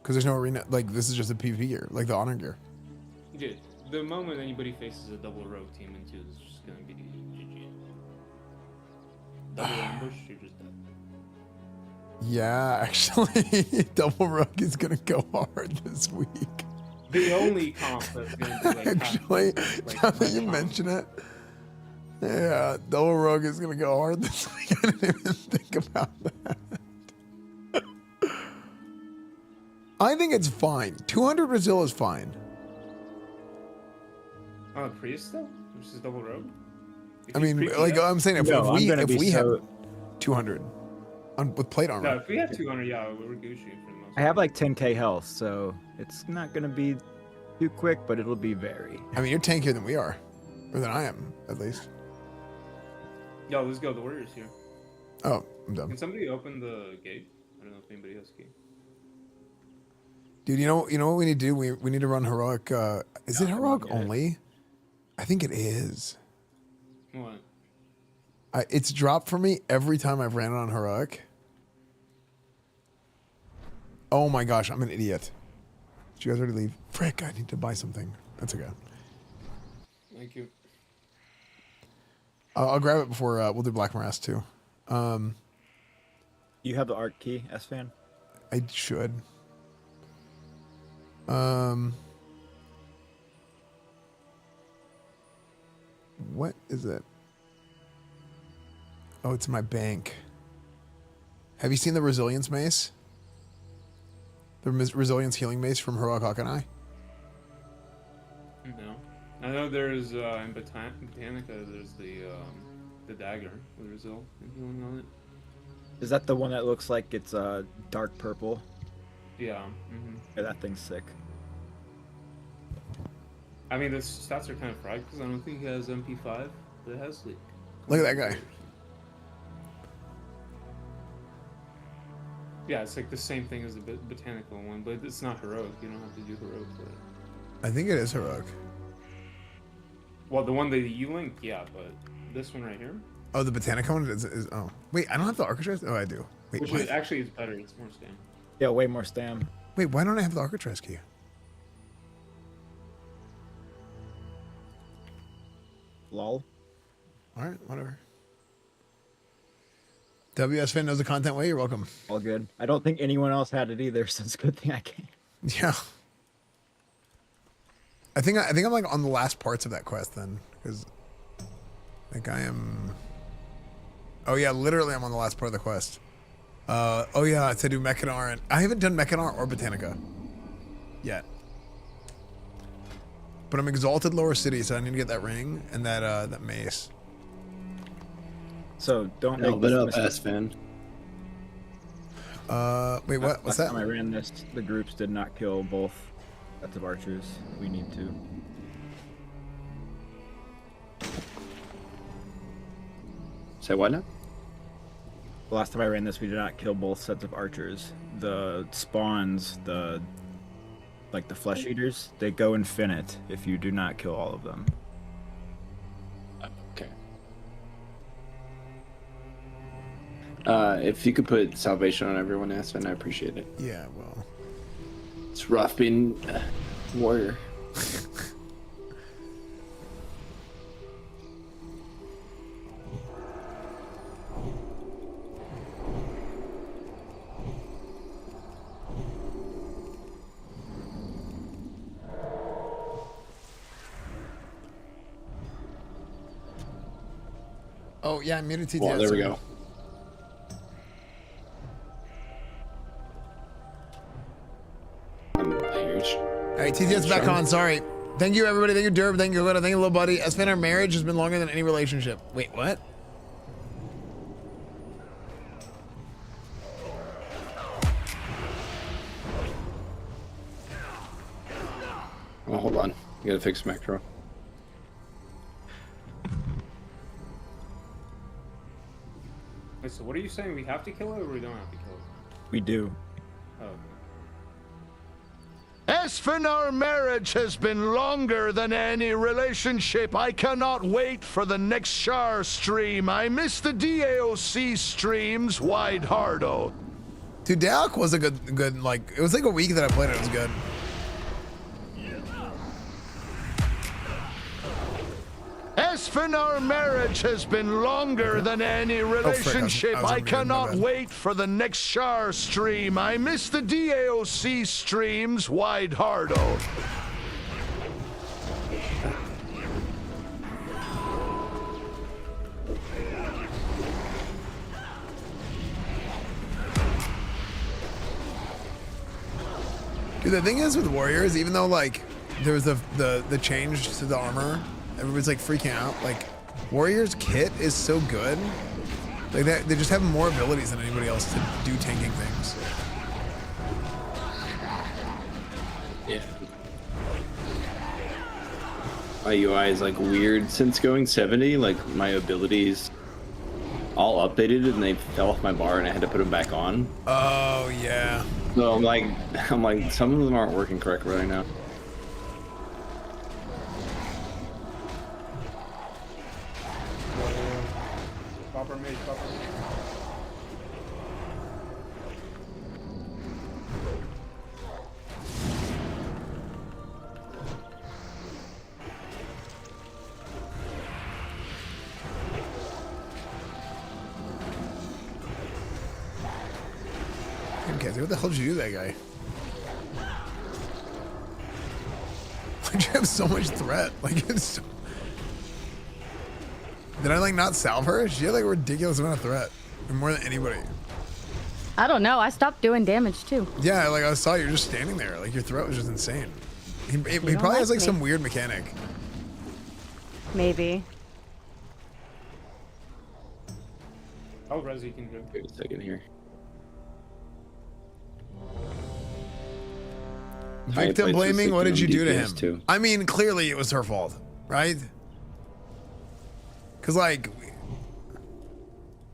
because there's no arena. Like this is just a PvP gear, like the honor gear. Dude, the moment anybody faces a double rogue team into is just gonna be GG. Double ambush, you're just dead. Yeah, actually, double rogue is gonna go hard this week. The only comp that's gonna be like Actually, now that you mention it, yeah, double rogue is gonna go hard this week. I didn't even think about that. I think it's fine. 200 Brazil is fine. On a priest though, versus double rogue. I mean, like I'm saying, if we have 200 with plate armor. No, if we have 200, yeah, we're Gucci for the most. I have like 10k health, so it's not gonna be too quick, but it'll be very. I mean, you're tankier than we are, or than I am, at least. Yo, let's go. The warrior's here. Oh, I'm done. Can somebody open the gate? I don't know if anybody has a key. Dude, you know what we need to do? We need to run heroic. Is it heroic only? I think it is. What? It's dropped for me every time I've ran it on heroic. Oh my gosh, I'm an idiot. Did you guys already leave? Frick, I need to buy something. That's okay. Thank you. I'll grab it before we'll do Black Morass too. You have the art key, Esfand? I should. What is it? Oh, it's in my bank. Have you seen the Resilience Mace? The Resilience Healing Mace from Heroic Hawkeye? No. I know there's in Botanica there's the dagger with Resil and healing on it. Is that the one that looks like it's dark purple? Yeah. Yeah, that thing's sick. I mean, the stats are kind of fried because I don't think he has MP5, but it has like. Look at that guy. Yeah, it's like the same thing as the botanical one, but it's not heroic. You don't have to do heroic for it. I think it is heroic. Well, the one that you link, yeah, but this one right here. Oh, the Botanica one is oh. Wait, I don't have the Arcatraz? Oh, I do. Wait, Which what? is actually it's better. It's more stam. Yeah, way more stam. Wait, why don't I have the Arcatraz key? Lol. Alright, whatever. WSFan knows the content way, you're welcome. All good. I don't think anyone else had it either, so it's a good thing I came. Yeah. I think I'm like on the last parts of that quest then, because I think I am. Oh yeah, literally I'm on the last part of the quest. Oh yeah, to do Mechanar, and I haven't done Mechanar or Botanica yet. But I'm exalted lower city, so I need to get that ring and that mace. So don't make it up, Esfand. Wait, what? What's that? Last time I ran this, the groups did not kill both sets of archers. We need to. Say what now? The last time I ran this, we did not kill both sets of archers. The spawns, like the flesh eaters, they go infinite if you do not kill all of them. Okay. If you could put salvation on everyone, Esfand, I appreciate it. Yeah, well. It's rough being a warrior. Oh yeah, I'm muted TTS. Well, there we go. Alright, TTS back on, sorry. Thank you everybody, thank you Derb, thank you Goda, thank you little buddy. Esfand, our marriage has been longer than any relationship. Wait, what? Oh, hold on. You gotta fix Macro. Wait, so what are you saying? We have to kill it or we don't have to kill it? We do. Oh. Esfand, our marriage has been longer than any relationship. I cannot wait for the next Shar stream. I miss the DAOC streams, Wide Hardo. Dude, Dalek was a good, like, it was like a week that I played it, it was good. Esfand, our marriage has been longer than any relationship. I cannot wait for the next Shar stream. I miss the DAOC streams, Wide Hardo. Dude, the thing is with Warriors, even though like there was the change to the armor, everybody's like freaking out. Like Warriors kit is so good. Like they just have more abilities than anybody else to do tanking things. Yeah. My UI is like weird since going 70. Like my abilities all updated and they fell off my bar and I had to put them back on. Oh yeah. So I'm like some of them aren't working correctly right now. Copper mage, copper mage. guys. What the hell did you do to that guy? Like, you have so much threat. Like, it's so... Did I, like, not salve her? She had, like, a ridiculous amount of threat. And more than anybody. I don't know. I stopped doing damage, too. Yeah, like, I saw you just standing there. Like, your threat was just insane. He probably has, like, some weird mechanic. Maybe. I'll res you can do. Wait a second here. Victim blaming, what did you do to him? Too. I mean, clearly it was her fault, right? Because, like,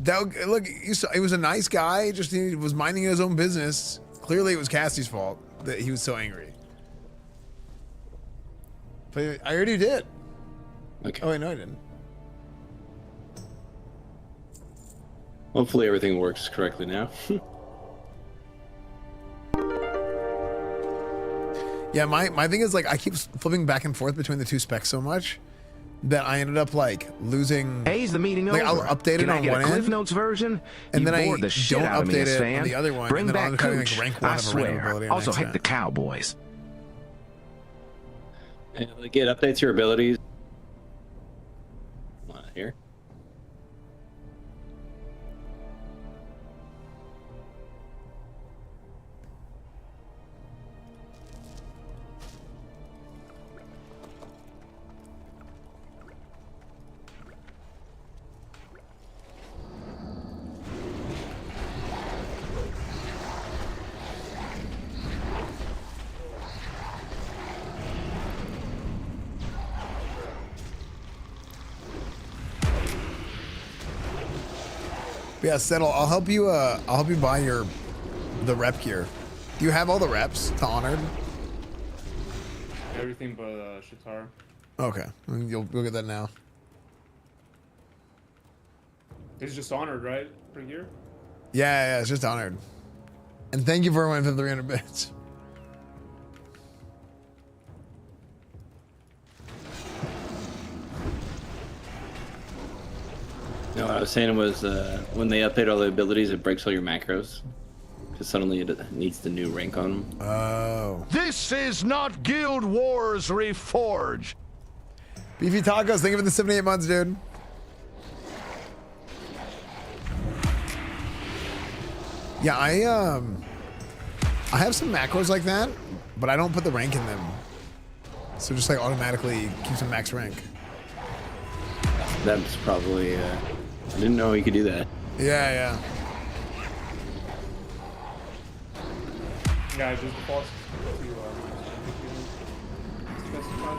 that, look, he was a nice guy, just he was minding his own business. Clearly it was Cassie's fault that he was so angry. But I already did. Okay. Oh, wait, no, I didn't. Hopefully everything works correctly now. Yeah, my thing is, like, I keep flipping back and forth between the two specs so much that I ended up, like, losing. Hey, is the meeting like, over? I'll update it Can I on get one a Cliff end, Notes version? and You then I bored the shit don't out of me, update it Esfand. on the other one, Bring and then back I'm having, like, Cooch. rank one I of a random swear. ability on Also, accident. heck the Cowboys. And like, it updates your abilities. Come on, here. But yeah, Settle, I'll help you buy the rep gear. Do you have all the reps to Honored? Everything but Shatar. Okay, you'll get that now. It's just honored, right? For here? Yeah, it's just Honored. And thank you for 300 bits. No, what I was saying was when they update all the abilities, it breaks all your macros. Because suddenly it needs the new rank on them. Oh. This is not Guild Wars Reforged. Beefy Tacos, thank you for the 78 months, dude. Yeah, I have some macros like that, but I don't put the rank in them. So just like automatically keeps them max rank. That's probably, I didn't know you could do that. Yeah. Yeah, I just paused to specify.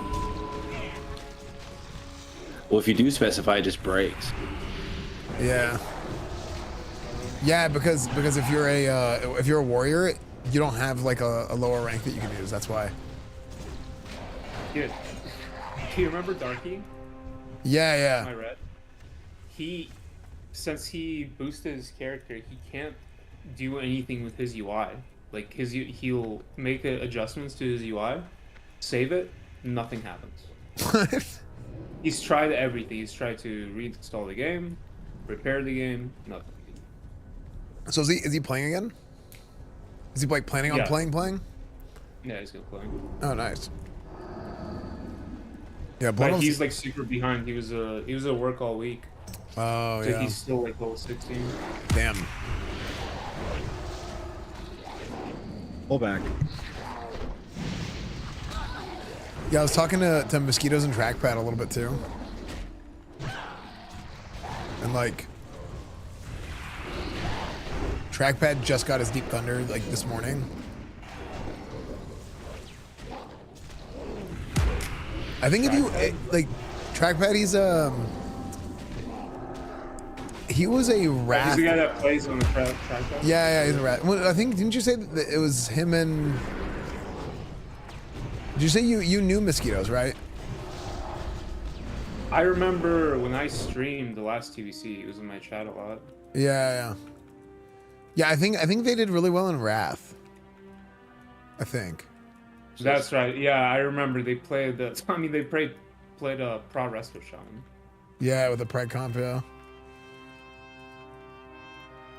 Well, if you do specify, it just breaks. Yeah. Yeah, because if you're a warrior, you don't have like a lower rank that you can use. That's why. Dude, do you remember Darky? Yeah. My red. Since he boosted his character, he can't do anything with his UI. Like he'll make adjustments to his UI, save it, nothing happens. What? He's tried everything. He's tried to reinstall the game, repair the game, nothing. So is he playing again? Is he like planning on playing? Yeah, he's gonna play. Oh, nice. Yeah, but he's like super behind. He was at work all week. Oh, so yeah. He's still like level 16. Damn. Pull back. Yeah, I was talking to Mosquitoes and Trackpad a little bit too. And like Trackpad just got his Deep Thunder like this morning. I think if you like Trackpad, he was a Wrath. He's the guy that plays on the Trackpad? Yeah, he's a Wrath. Well, I think, didn't you say that it was him and... Did you say you knew Mosquitoes, right? I remember when I streamed the last TVC, he was in my chat a lot. Yeah. Yeah, I think they did really well in Wrath. I think. That's right. Yeah, I remember they played the... I mean, they played a Pro Wrestler Shaman. Yeah, with the Preg comp, yeah.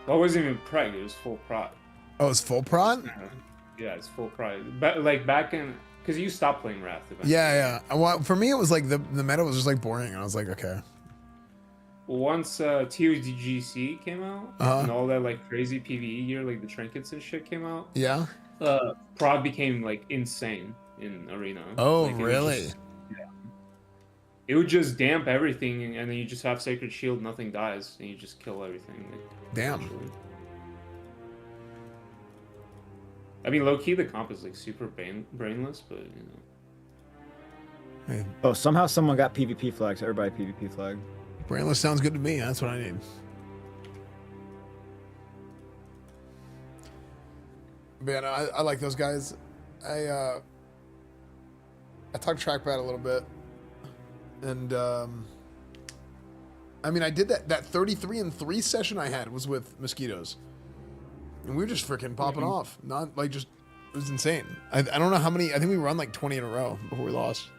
Well, it wasn't even Preg, it was full Prod. Oh, it's full prod? Yeah, it's full prod. But like back in, because you stopped playing Wrath eventually. Yeah. Well, for me, it was like the meta was just like boring, and I was like, okay. Once TOGC came out Uh-huh. and all that like crazy PvE gear, like the trinkets and shit came out. Yeah. Prod became like insane in Arena. Oh, Like, it would really? just- yeah. It would just damp everything, and then you just have Sacred Shield, nothing dies, and you just kill everything. Like, Damn. eventually. I mean, low key, the comp is like super brainless, but you know. Oh, somehow someone got PvP flags. Everybody PvP flag. Brainless sounds good to me. That's what I need. But yeah, no, I like those guys. I talked trackpad a little bit, and I mean, I did that 33-3 session I had was with mosquitoes, and we were just freaking popping off. Not like just it was insane. I don't know how many. I think we run like 20 in a row before we lost.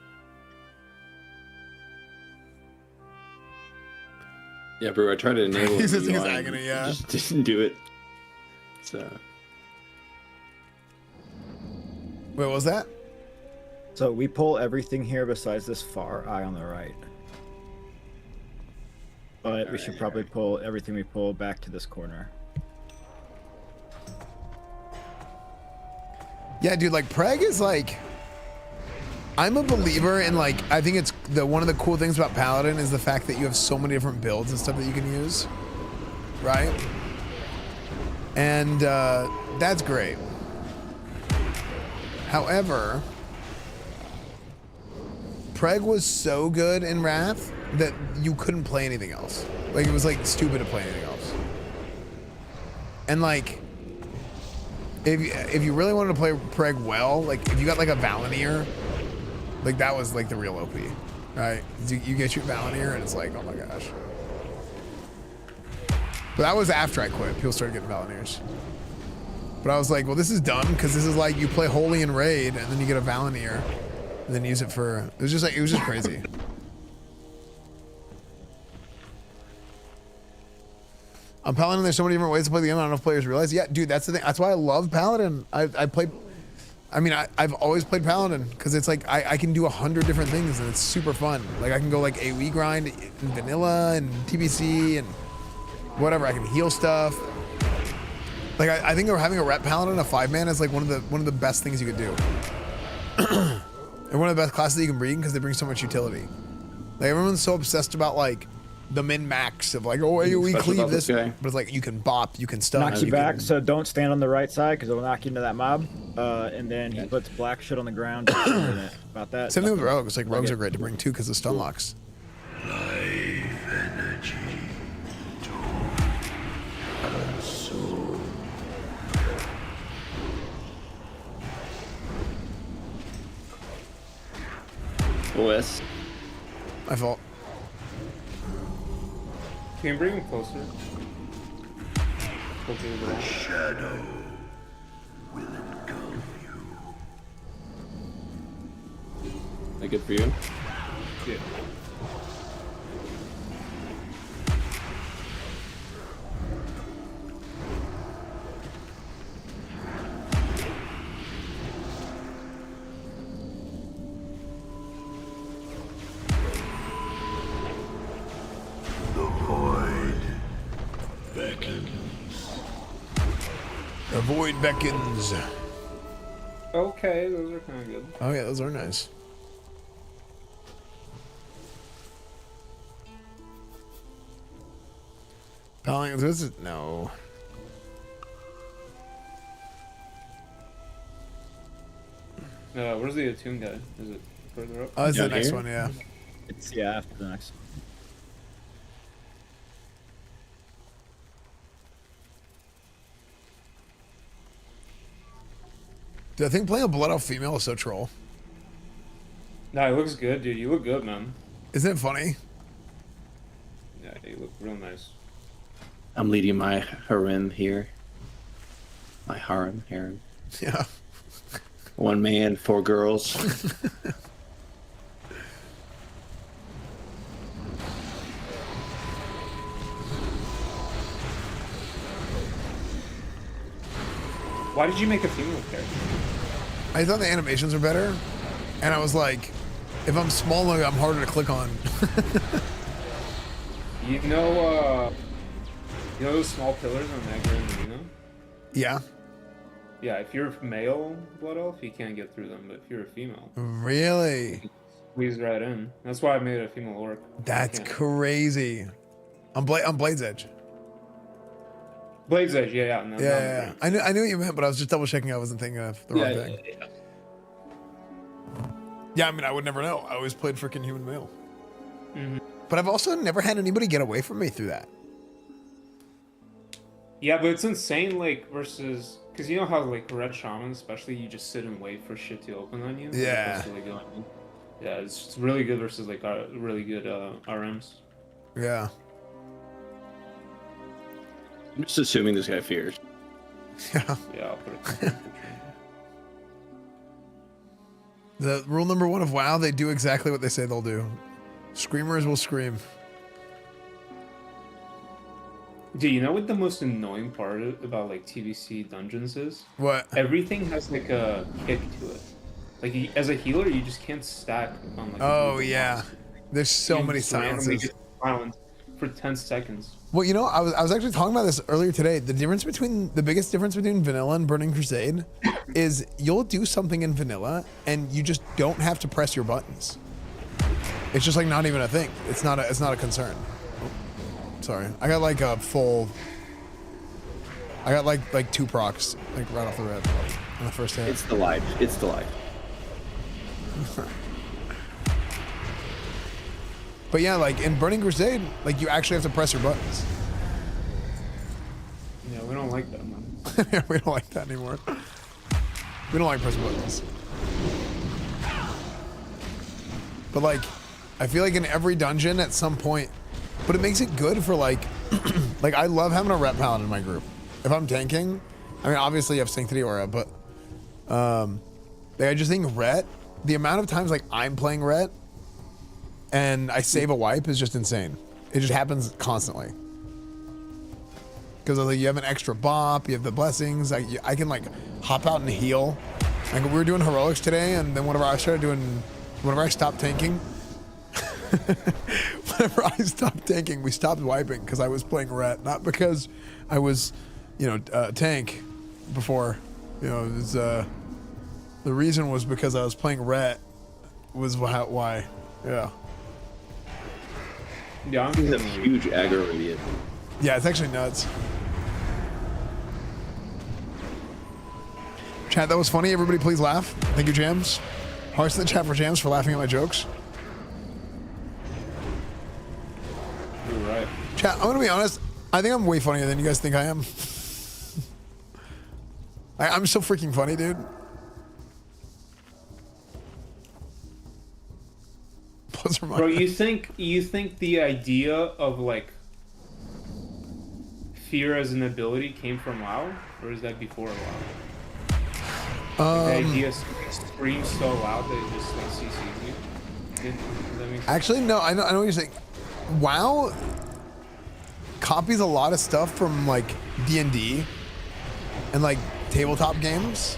Yeah, bro, I tried to enable He's it. in his agony, yeah. Just didn't do it. So. Wait, what was that? So we pull everything here besides this far eye on the right. But we should probably pull everything we pull back to this corner. Yeah, dude, like Preg is like, I'm a believer in like, I think it's one of the cool things about Paladin is the fact that you have so many different builds and stuff that you can use, right? And that's great. However, Preg was so good in Wrath that you couldn't play anything else. Like it was like stupid to play anything else. And like, if you really wanted to play Preg well, like if you got like a Valenier, like that was like the real OP, right? You get your Valenier and it's like, oh my gosh. But that was after I quit. People started getting Valeniers. But I was like, well, this is dumb because this is like you play Holy and Raid and then you get a Valenier and then use it for, it was just crazy. On Paladin, there's so many different ways to play the game. I don't know if players realize. Yeah, dude, that's the thing. That's why I love Paladin. I've always played Paladin because it's like I can do 100 different things and it's super fun. Like I can go like AoE grind in vanilla and TBC and whatever. I can heal stuff. Like I think having a rep Paladin, a 5-man, is like one of the best things you could do. And one of the best classes that you can bring because they bring so much utility. Like everyone's so obsessed about like the min-max of like, oh, AoE cleave this, but it's like you can bop, you can stun. Knocks you back, so don't stand on the right side because it'll knock you into that mob. And then he puts black shit on the ground. About that. Same thing with rogues. Like rogues are great to bring too because of stun locks. Life energy to consume. OS. My fault. Can you bring him closer? The shadow will engulf you. That good for you? Yeah. The void beckons. The void beckons. Okay, those are kind of good. Oh yeah, those are nice. Paladin, this is no. Where's the attune guy? Is it further up? Oh, it's the next one, yeah. It's after the next. Dude, I think playing a Blood Elf female is so troll. No, it looks good, dude. You look good, man. Isn't it funny? Yeah, you look real nice. I'm leading my harem here. My harem. Yeah. 1 man, 4 girls. Why did you make a female character? I thought the animations were better, and I was like, if I'm smaller, I'm harder to click on. You know those small pillars on that grand arena? Yeah. Yeah, if you're a male blood elf, you can't get through them, but if you're a female, Really? you can squeeze right in. That's why I made a female orc. That's crazy. On Blade's Edge. Blade's Edge, yeah. No, Yeah. I knew what you meant, but I was just double checking I wasn't thinking of the wrong thing. Yeah, I mean, I would never know. I always played freaking human male. But I've also never had anybody get away from me through that. Yeah, but it's insane, like, versus... Because you know how, like, red shaman, especially, you just sit and wait for shit to open on you? Yeah. As opposed to, like, going in. Yeah, it's really good versus, like, really good RMs. Yeah. I'm just assuming this guy fears. Yeah. Yeah, I'll put it. The rule number 1 of WoW, they do exactly what they say they'll do. Screamers will scream. Dude, you know what the most annoying part about, like, TVC dungeons is? What? Everything has, like, a kick to it. Like, as a healer, you just can't stack on, like... Oh, yeah. There's so many silences. Get silent for 10 seconds. Well, you know, I was actually talking about this earlier today. The biggest difference between vanilla and Burning Crusade is you'll do something in vanilla and you just don't have to press your buttons. It's just like not even a thing. It's not a concern. Oh, sorry. I got like a full. I got like 2 procs like right off the rip on the first hit. It's the life. It's the life. But yeah, like in Burning Crusade, like you actually have to press your buttons. Yeah, we don't like that, man. Yeah, we don't like that anymore. We don't like pressing buttons. But like, I feel like in every dungeon at some point, but it makes it good for like, like I love having a rep paladin in my group. If I'm tanking, I mean obviously you have Sanctity Aura, but like I just think Ret, the amount of times like I'm playing Ret and I save a wipe is just insane. It just happens constantly. Because like you have an extra bop, you have the blessings. I can like hop out and heal. Like we were doing heroics today, and then whenever I stopped tanking, we stopped wiping because I was playing Ret, not because I was, tank before. You know, it was, the reason was because I was playing Ret. Was why, yeah. Yeah, he's a huge aggro idiot. Yeah, it's actually nuts. Chat, that was funny. Everybody please laugh. Thank you, Jams. Hearts in the chat for Jams for laughing at my jokes. You're right. Chat, I'm gonna be honest. I think I'm way funnier than you guys think I am. I'm so freaking funny, dude. Bro, you think the idea of like fear as an ability came from WoW, or is that before WoW? Like, the idea screams so loud that it just like CCs you. Does that make sense? Actually, no. I know what you're saying. WoW copies a lot of stuff from like D&D and like tabletop games.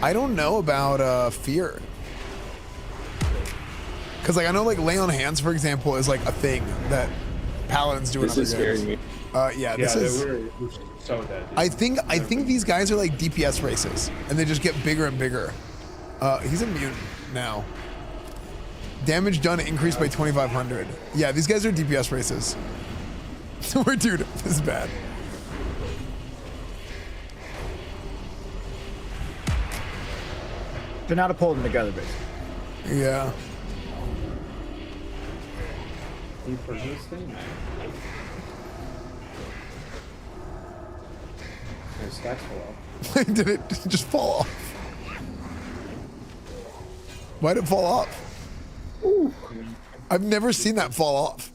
I don't know about fear. Because like I know like lay on hands, for example, is like a thing that paladins do in other games. This is scaring me. Yeah, this is. We're so dead. I think these guys are like DPS races, and they just get bigger and bigger. He's immune now. Damage done increased by 2,500. Yeah, these guys are DPS races. Dude, this is bad. They're not pulled them together, basically. Yeah. You for this thing, man. My stacks fall off. Did it just fall off? Why'd it fall off? Ooh. I've never seen that fall off.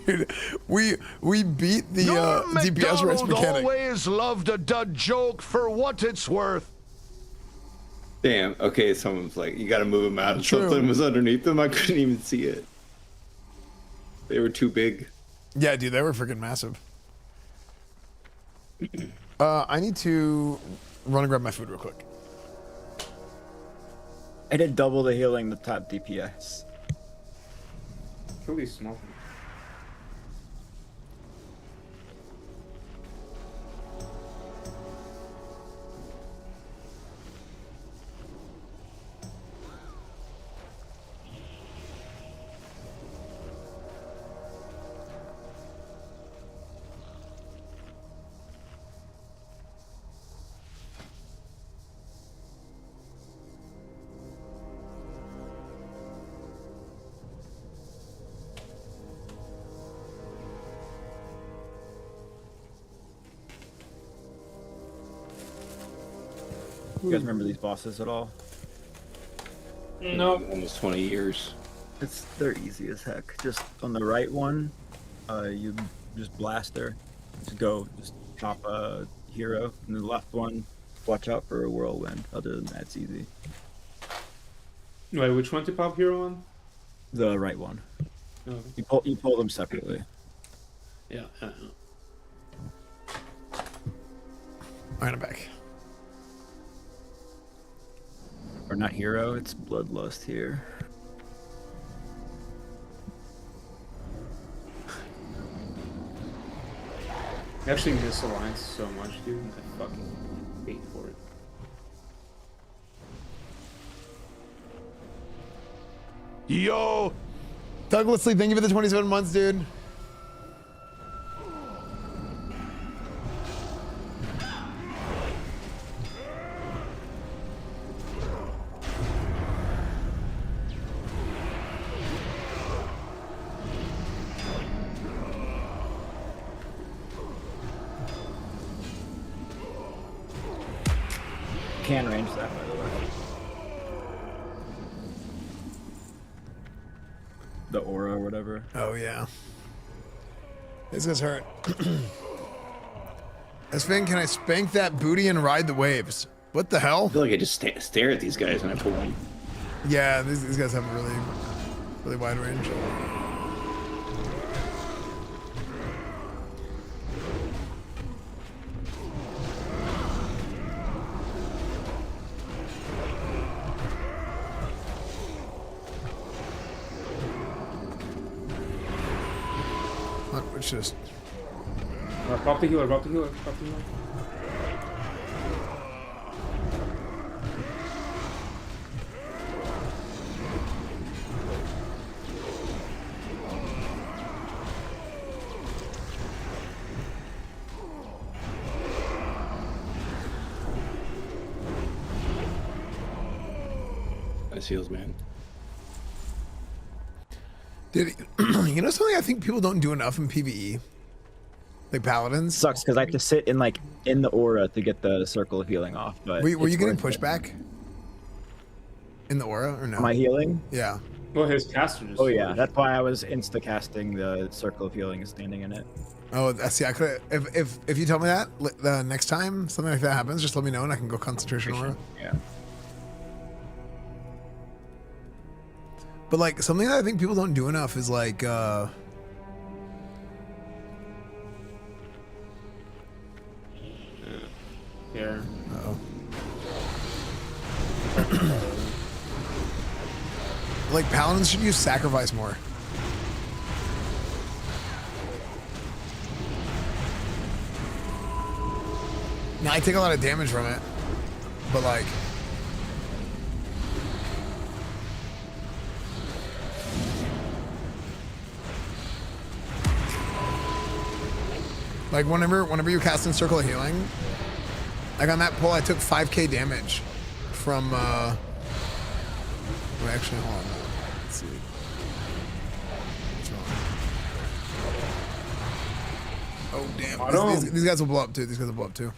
Dude, we beat the DPS race mechanic. Always loved a dud joke for what it's worth. Damn. Okay, someone's like, you gotta move him out. And something was underneath them. I couldn't even see it. They were too big. Yeah, dude, they were freaking massive. I need to run and grab my food real quick. I did double the healing, the top DPS. Kill these small things. You guys remember these bosses at all? No. Almost 20 years. They're easy as heck. Just on the right one, you just blast her. Just pop a hero. And the left one, watch out for a whirlwind. Other than that, it's easy. Wait, which one to pop hero on? The right one. Oh. You pull them separately. Yeah. Alright, I'm back. Or not hero, it's bloodlust here. I actually miss Alliance so much, dude. I fucking hate for it. Yo! Douglas Lee, thank you for the 27 months, dude. Can range that, by the way. The aura or whatever. Oh, yeah. This guy's hurt. Esfand, can I spank that booty and ride the waves? What the hell? I feel like I just stare at these guys when I pull them. Yeah, these guys have a really wide range. It's just... Pop the healer, pop the healer, pop the healer. Nice heals, man. Dude, you know something I think people don't do enough in PvE? Like Paladins? Sucks because I have to sit in the aura to get the circle of healing off. But were you getting pushback in the aura or no? Am I healing? Yeah. Well, his caster just... Oh yeah, that's why I was insta casting the circle of healing and standing in it. Oh, see, I could if you tell me that the next time something like that happens, just let me know and I can go concentration aura. Yeah. But like something that I think people don't do enough is like Here. Uh-oh. Like Paladins should use sacrifice more. Now I take a lot of damage from it, but like whenever you cast in Circle of Healing, like on that pull, I took 5k damage from, wait, actually, hold on. Let's see. What's wrong? Oh, damn. These guys will blow up too. These guys will blow up too.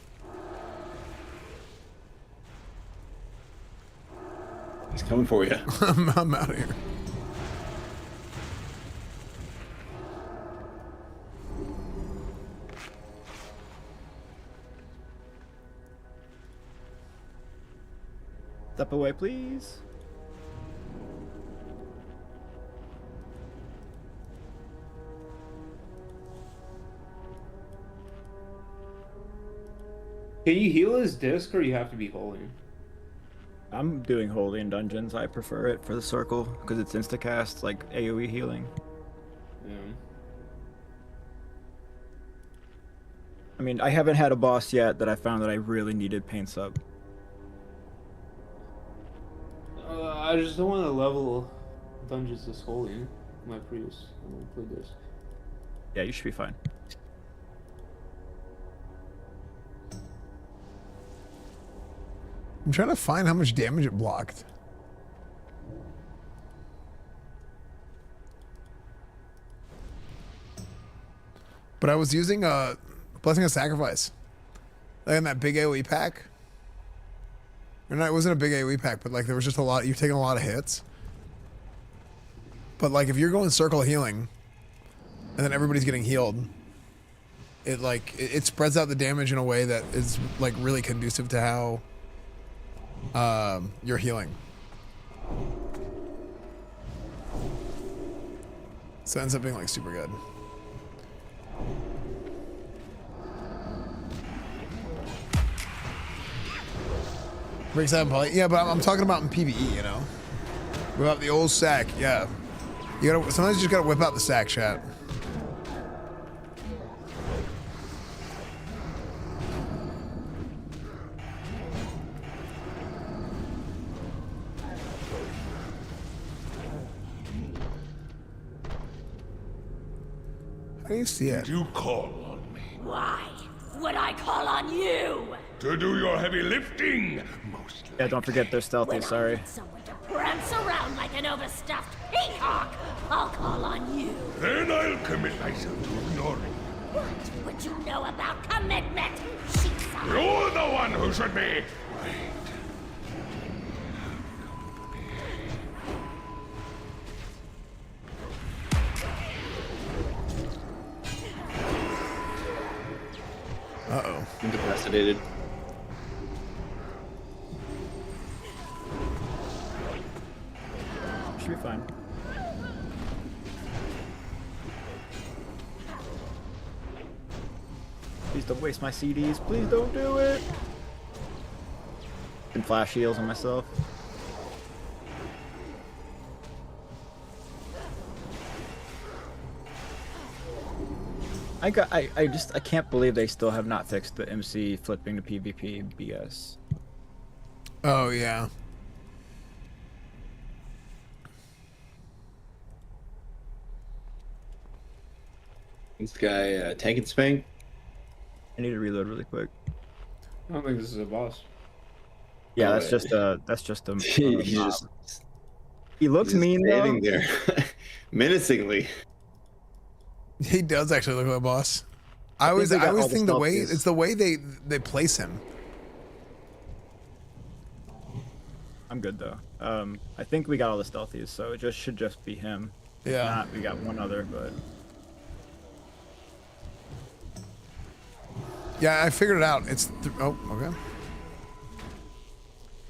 He's coming for you. I'm out of here. Step away, please. Can you heal his disc, or you have to be holy? I'm doing holy in dungeons. I prefer it for the circle because it's instacast, like AoE healing. Yeah. I mean, I haven't had a boss yet that I found that I really needed pain sub. I just don't want to level dungeons as holy. My previous, I want to play this. Yeah, you should be fine. I'm trying to find how much damage it blocked. But I was using Blessing of Sacrifice. Like in that big AoE pack. Or not, it wasn't a big AoE pack, but like there was just a lot, you're taking a lot of hits. But like if you're going circle healing, and then everybody's getting healed, it like, it spreads out the damage in a way that is like really conducive to how you're healing. So it ends up being like super good. Breaks out in Pali. Yeah, but I'm talking about in PvE, you know. Whip out the old sack, yeah. You gotta, sometimes you just gotta whip out the sack, chat. How do you see it? You call on me. Why would I call on you? To do your heavy lifting, mostly. Yeah, don't forget they're stealthy, sorry. Someone to prance around like an overstuffed peacock. I'll call on you. Then I'll commit myself to ignoring. What would you know about commitment? She's You're the one who should be. Uh-oh. Incapacitated. Should be fine. Please don't waste my CDs. Please don't do it. Can flash heals on myself. I can't believe they still have not fixed the MC flipping to PvP BS. Oh yeah. This guy tank and spank. I need to reload really quick. I don't think this is a boss. Yeah, Oh, that's just a He's just, he looks mean standing though. there, menacingly. He does actually look like a boss. I always think the way it's the way they place him. I'm good though. I think we got all the stealthies, so it should just be him. If Yeah. not, we got one other, but Yeah, I figured it out. It's oh, okay.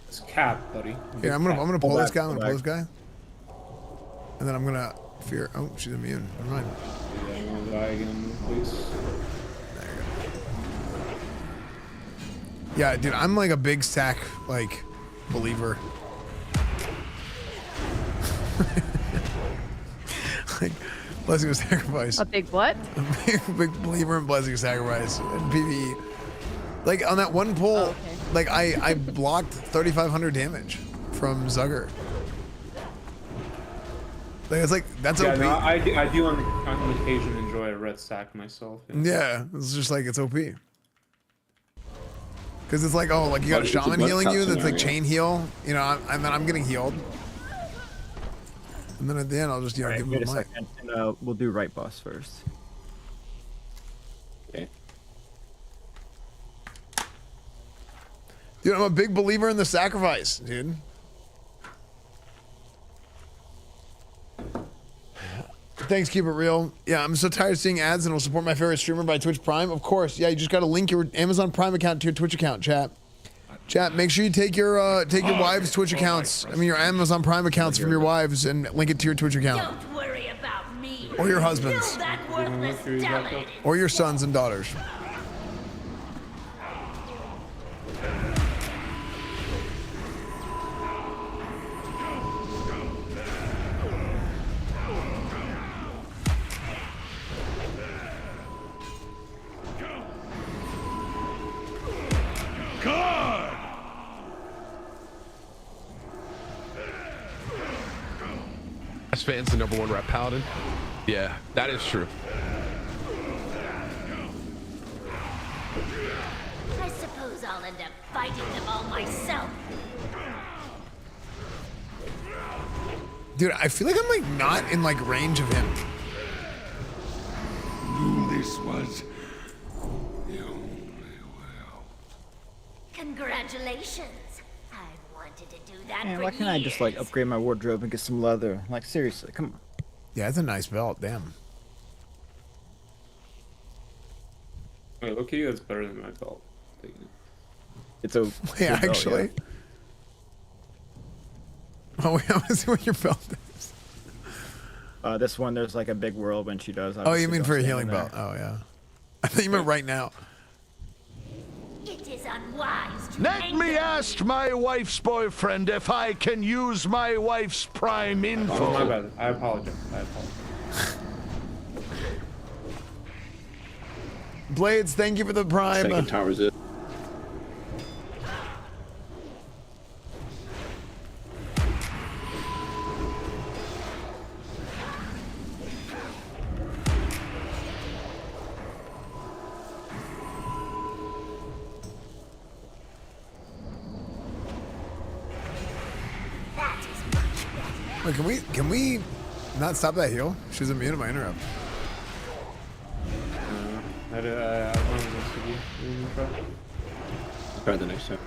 It's Cap, buddy. Yeah, I'm gonna pull this guy. I'm pull gonna pull back. this guy, and then I'm gonna fear. Oh, she's immune. Never mind. Yeah, you want to die again, please? Yeah, dude, I'm like a big stack like believer. Like Blessing of Sacrifice. A big what? A big believer in Blessing of Sacrifice and PvE. Like on that one pull, okay. like I blocked 3,500 damage from Zugger. Like it's like that's Yeah, OP. no, I do on occasion enjoy a red stack myself. Yeah, it's just like it's OP. Because it's like, oh, like you got a It's a shaman butt healing top you that's like scenario. chain heal, you know, and then I'm getting healed. And then at the end, I'll just, you know, Alright, give wait him a a mic. second, and we'll do right boss first. Okay. Dude, I'm a big believer in the sacrifice, dude. Thanks, keep it real. Yeah, I'm so tired of seeing ads and will support my favorite streamer by Twitch Prime. Of course, yeah, you just got to link your Amazon Prime account to your Twitch account, chat. Chat, make sure you take your wives' Twitch accounts. I mean, your Amazon Prime accounts from your wives and link it to your Twitch account. Don't worry about me. Or your husbands. Kill that worthless deli. Or your sons and daughters. Esfand's the #1 rep Paladin. Yeah, that is true. I suppose I'll end up fighting them all myself. Dude, I feel like I'm like not in like range of him. This was Congratulations. I wanted to do that Man, for why can't I just like upgrade my wardrobe and get some leather? Like seriously, come on. Yeah, it's a nice belt. Damn. Wait, look at you. That's better than my belt. It's a Yeah, good belt, actually. Oh, wait, I want to see what your belt is. This one, there's like a big whirlwind she does. Oh, you mean for a healing belt? belt? Oh, yeah. I thought you meant right now. It is unwise to Let me ask my wife's boyfriend if I can use my wife's prime info. Oh, my bad. I apologize. I apologize. Blades, thank you for the prime. Second tower's it. Wait, can we not stop that heal? She was immune to my interrupt. I don't know this with you. You try? Try the next time.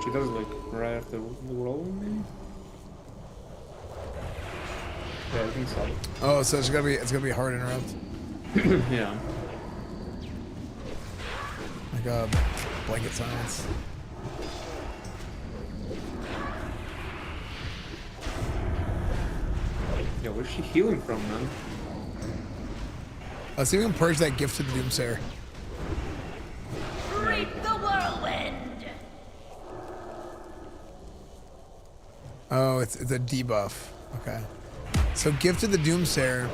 She does like right after the whirlwind, maybe? Yeah, I think so. Oh, so it's gonna be a hard interrupt. Yeah. Like a blanket silence. Yeah, where's she healing from, man? Let's see if we can purge that gift to the Doomsayer. reap the whirlwind. Oh, it's a debuff. Okay. So gift to the Doomsayer.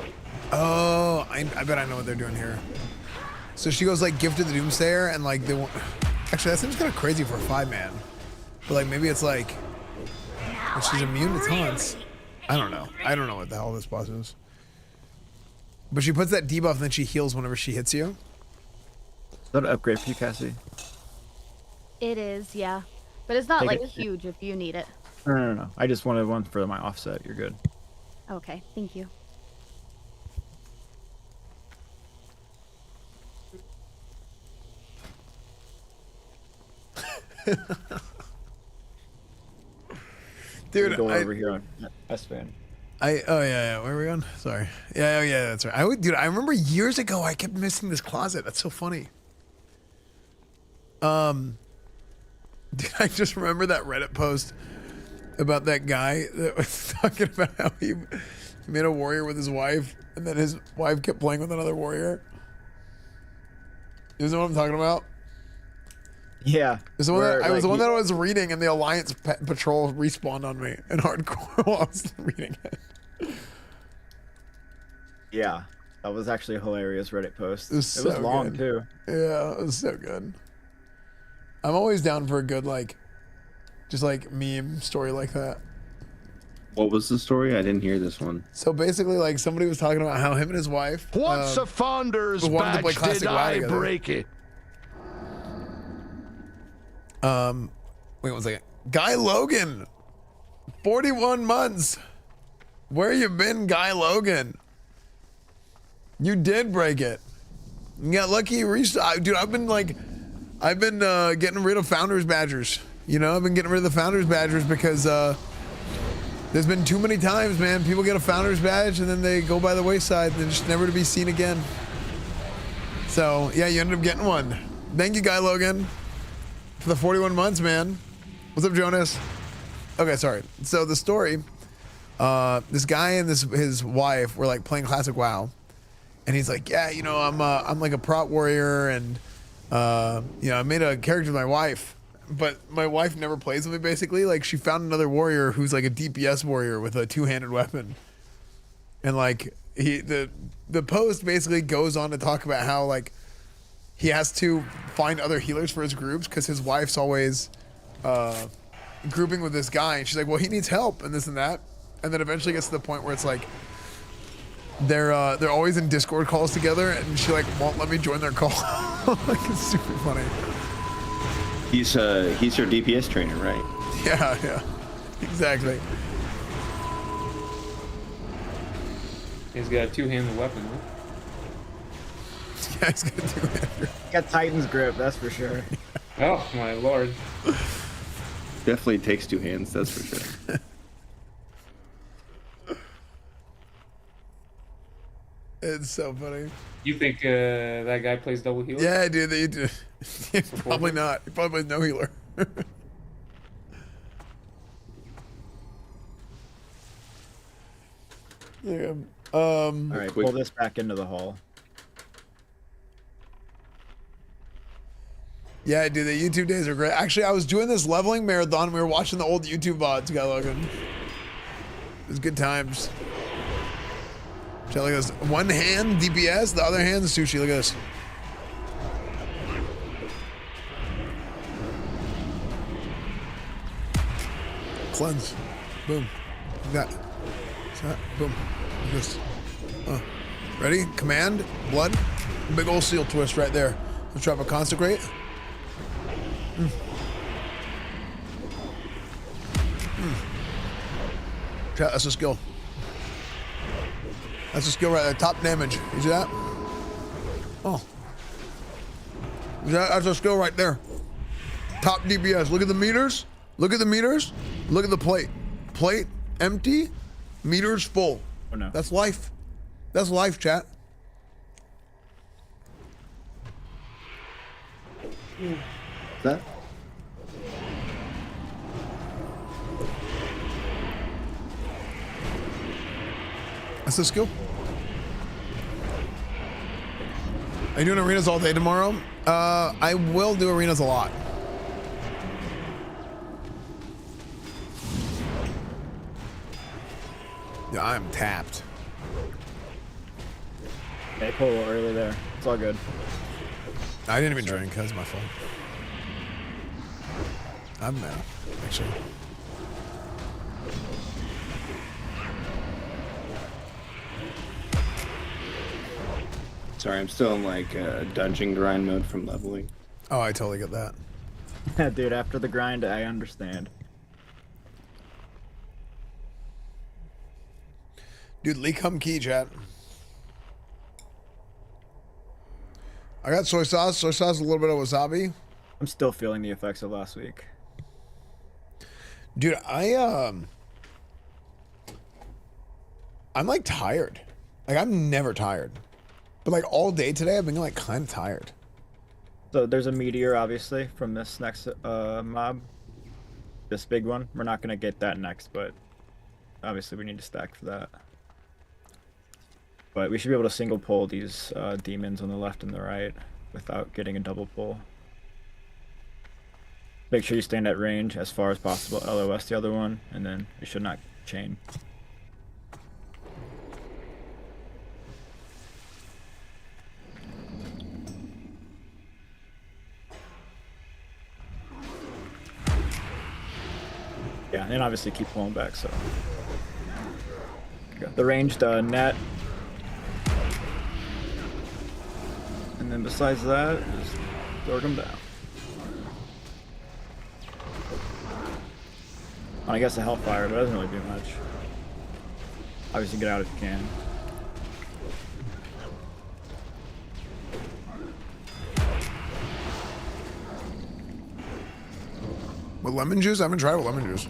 Oh, I bet I know what they're doing here. So she goes like gift to the Doomsayer and like they won't. Actually, that seems kind of crazy for a 5-man. But like maybe it's like she's immune to taunts. I don't know. I don't know what the hell this boss is. But she puts that debuff and then she heals whenever she hits you. Is that an upgrade for you, Cassie? It is, yeah. But it's not Take like it. huge if you need it. No. I just wanted one for my offset. You're good. Okay, thank you. Dude, Go over here on Esfand. Oh yeah, where are we going? Sorry. Yeah, that's right. Dude, I remember years ago I kept missing this closet. That's so funny. Dude, I just remember that Reddit post about that guy that was talking about how he made a warrior with his wife, and then his wife kept playing with another warrior. You know what I'm talking about? Yeah. It was the one that I was reading, and the Alliance Patrol respawned on me in hardcore while I was reading it. Yeah, that was actually a hilarious Reddit post. It was, long good. too. Yeah, it was so good. I'm always down for a good just like meme story like that. What was the story? I didn't hear this one. So basically, like somebody was talking about how him and his wife. What's a Founder's wanted to play badge? Classic Did WoW I together. break it? Wait 1 second. Guy Logan, 41 months. Where you been, Guy Logan? You did break it. You got lucky. You reached. Dude, I've been getting rid of Founders Badgers. You know, I've been getting rid of the Founders Badgers because there's been too many times, man. People get a Founders Badge and then they go by the wayside and they're just never to be seen again. So yeah, you ended up getting one. Thank you, Guy Logan, for the 41 months, man. What's up, Jonas? Okay, sorry. So the story, this guy and his wife were like playing Classic WoW, and he's like, yeah, you know, I'm like a prot warrior, and you know, I made a character with my wife, but my wife never plays with me. Basically, like she found another warrior who's like a DPS warrior with a 2-handed weapon, and like the post basically goes on to talk about how like he has to find other healers for his groups because his wife's always grouping with this guy, and she's like, well, he needs help and this and that, and then eventually gets to the point where it's like they're always in Discord calls together, and she like won't let me join their call. Like, it's super funny. He's your DPS trainer, right? Yeah, exactly. He's got a two-handed weapon, huh? Yeah, he's got a two-hander. Got Titan's grip, that's for sure. Oh my lord. Definitely takes two hands, that's for sure. It's so funny. You think that guy plays double healer? Yeah, dude, you do. Probably not. He probably plays no healer. Yeah. All right, pull this back into the hall. Yeah, dude, the YouTube days are great. Actually, I was doing this leveling marathon. We were watching the old YouTube VODs, guy Logan. It was good times. Check, look at this. One hand DPS, the other hand sushi. Look at this. Cleanse. Boom. Like that. See that? Boom. Like this. Ready? Command. Blood. Big old seal twist right there. Let's drop a consecrate. Chat, that's a skill. That's a skill right there. Top damage. You see that? Oh. That's a skill right there. Top DPS. Look at the meters. Look at the meters. Look at the plate. Plate empty. Meters full. Oh no. That's life. That's life, chat. That? That's the skill. Are you doing arenas all day tomorrow? I will do arenas a lot. Yeah, I'm tapped. Okay, pull a little early there. It's all good. I didn't even drink. That's my fault. I'm mad, actually. Sorry, I'm still in like dungeon grind mode from leveling. Oh, I totally get that. Dude, after the grind, I understand. Dude, Lee come key, chat. I got soy sauce. Soy sauce, a little bit of wasabi. I'm still feeling the effects of last week. Dude, I'm like tired. Like, I'm never tired. But like all day today, I've been like kind of tired. So there's a meteor, obviously, from this next mob. This big one. We're not going to get that next, but obviously we need to stack for that. But we should be able to single pull these demons on the left and the right without getting a double pull. Make sure you stand at range as far as possible. LOS the other one, and then you should not chain. Yeah, and obviously keep pulling back, so. The ranged net. And then besides that, just throw them down. I guess a Hellfire, but it doesn't really do much. Obviously get out if you can. With lemon juice? I haven't tried with lemon juice.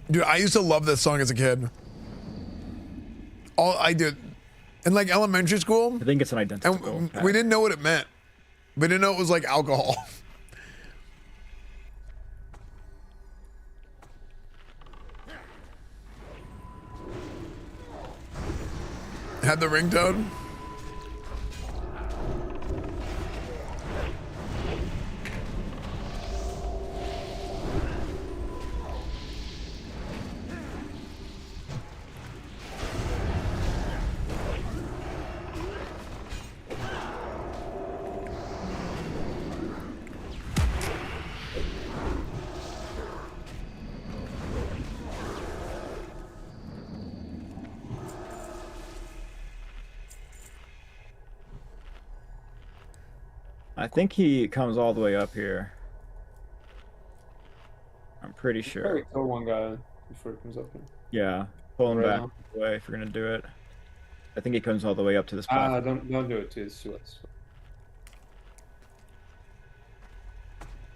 Dude, I used to love this song as a kid. All I did in like elementary school. I think it's an identical. And we didn't know what it meant. We didn't know it was like alcohol. Had the ringtone. I think he comes all the way up here. I'm pretty sure. Probably kill one guy before it comes up here. Yeah, pull him Right back now. away if you're gonna do it. I think he comes all the way up to this Ah, platform. don't do it too. It's too late.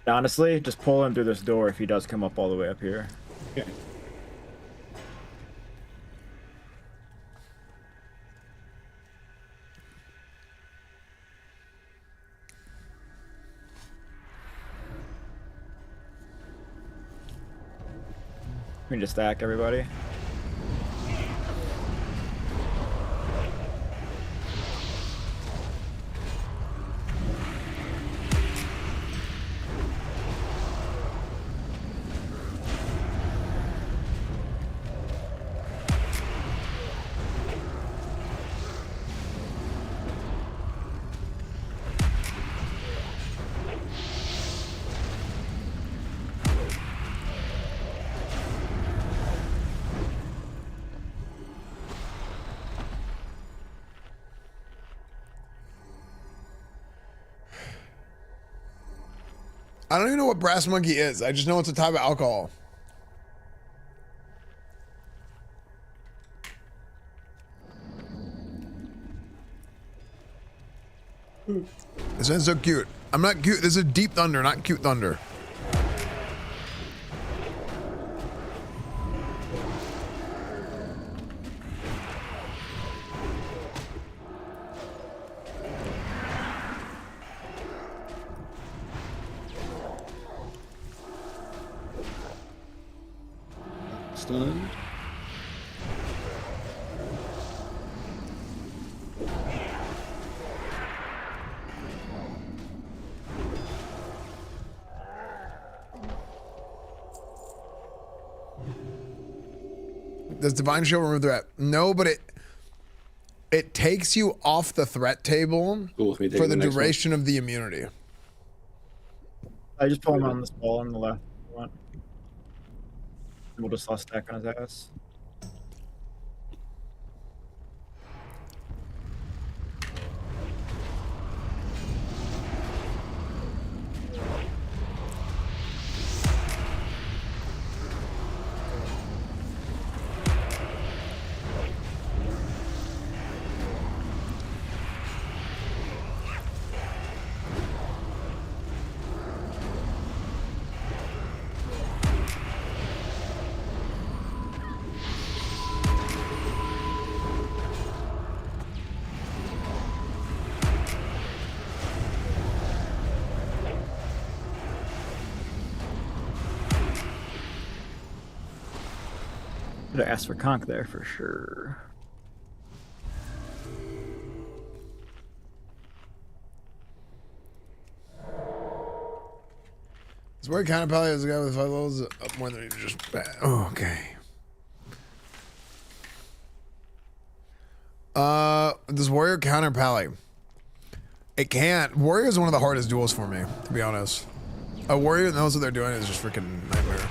Honestly, just pull him through this door if he does come up all the way up here. Yeah. We need to stack everybody. I don't even know what Brass Monkey is. I just know it's a type of alcohol. This is so cute. I'm not cute. This is Deep Thunder, not Cute Thunder. Stunned. Does Divine Shield remove threat? No, but it takes you off the threat table for the duration of the immunity. I just pull him on this ball on the left one. We'll just lost stack on his ass. Could have asked for conk there for sure. This Warrior Counter Pali is a guy with 5 levels up more than he just. Oh, okay. This Warrior Counter Pali. It can't. Warrior is one of the hardest duels for me, to be honest. A warrior that knows what they're doing is just freaking nightmare.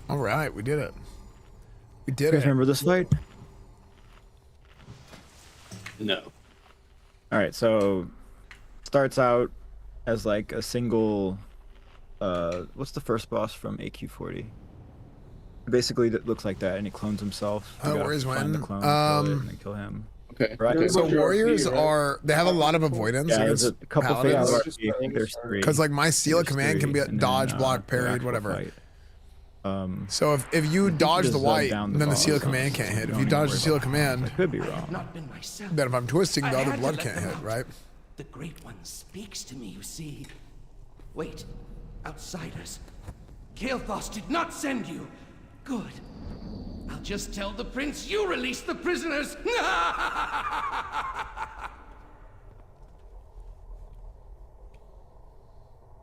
All right, we did it. We did You guys it. remember this fight? No. All right, so starts out as like a single. What's the first boss from AQ40? Basically, it looks like that, and he clones himself. You gotta Warriors find win. the clone, kill it, and then kill him. Okay. Right. So warriors they have a lot of avoidance Yeah, there's against a couple paladins. phases. I think there's three. Because like my seal of There's command can three, be and then, dodge, block, the parried, actual whatever. fight. So if you think dodge he the just white, down the then the boss, seal of so command can't hit. If don't you even dodge the worry seal of about it. command, I could be wrong. Not been myself. then if I'm twisting, I the other had to blood let can't them hit, out. right? The Great One speaks to me, you see. Wait, outsiders. Kael'thas did not send you. Good. I'll just tell the prince you released the prisoners.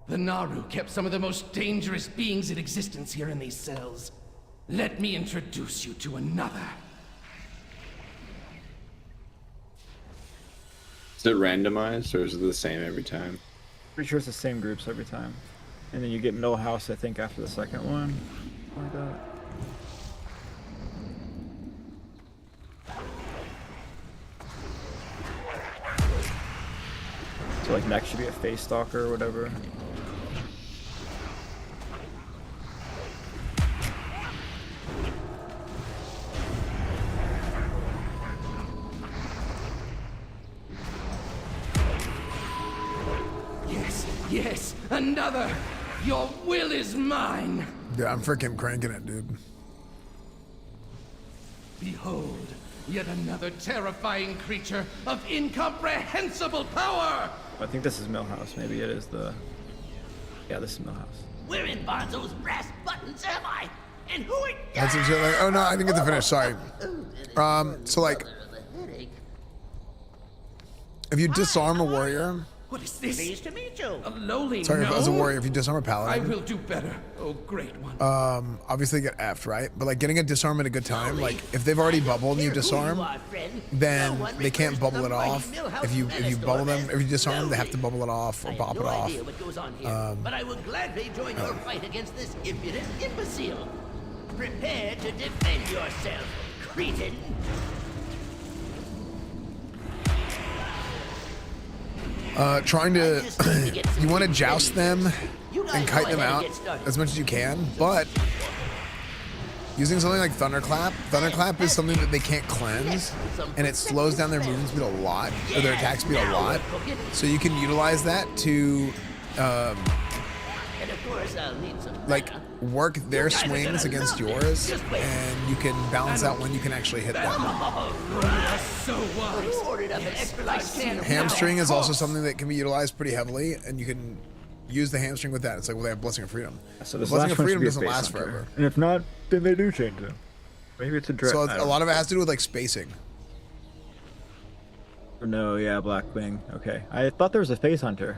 The Naru kept some of the most dangerous beings in existence here in these cells. Let me introduce you to another. Is it randomized or is it the same every time? Pretty sure it's the same groups every time. And then you get Mill House, I think, after the second one. Like that. So like next should be a Face Stalker or whatever. Yes, another! Your will is mine! Yeah, I'm freaking cranking it, dude. Behold, yet another terrifying creature of incomprehensible power! I think this is Millhouse. Maybe it is the... Yeah, this is Millhouse. Where in Bonzo's brass buttons am I? And who are That's some shit like, oh no, I didn't get to finish, sorry. So like, if you disarm a warrior, What is this? Pleased to meet you. A lowly sorry, gnome? as a warrior, if you disarm a I paladin, will do better. Oh, great one. obviously get effed, right? But like getting a disarm at a good time, like if they've already bubbled and you disarm, then they can't bubble it off. If you bubble them, if you disarm them, they have to bubble it off or pop it off. idea what goes on here, but I will gladly join your fight against this impudent imbecile. Prepare to defend yourself, cretin. Trying to, you want to joust them and kite them out as much as you can, but using something like Thunderclap is something that they can't cleanse, and it slows down their movement speed a lot, or their attack speed a lot, so you can utilize that to, like, work their swings against yours, and you can balance out when you can actually hit them. Hamstring is also something that can be utilized pretty heavily, and you can use the hamstring with that. It's like, well, they have Blessing of Freedom. So Blessing of Freedom doesn't last forever. And if not, then they do change it. Maybe it's a So a lot of it has to do with like spacing. No, yeah, Blackwing. Okay. I thought there was a Face Hunter.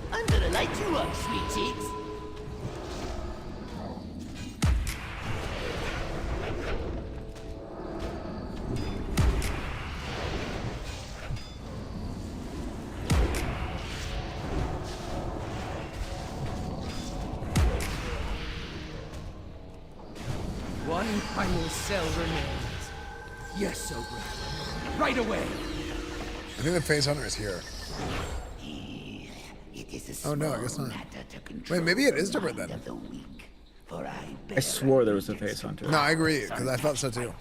I'm gonna light you up, sweet cheeks. One final cell remains. Yes, Ogre. Right away. I think the Phase Hunter is here. Oh no, I guess not. Wait, maybe it is different then. I swore there was a Face Hunter. No, I agree, because I thought so too.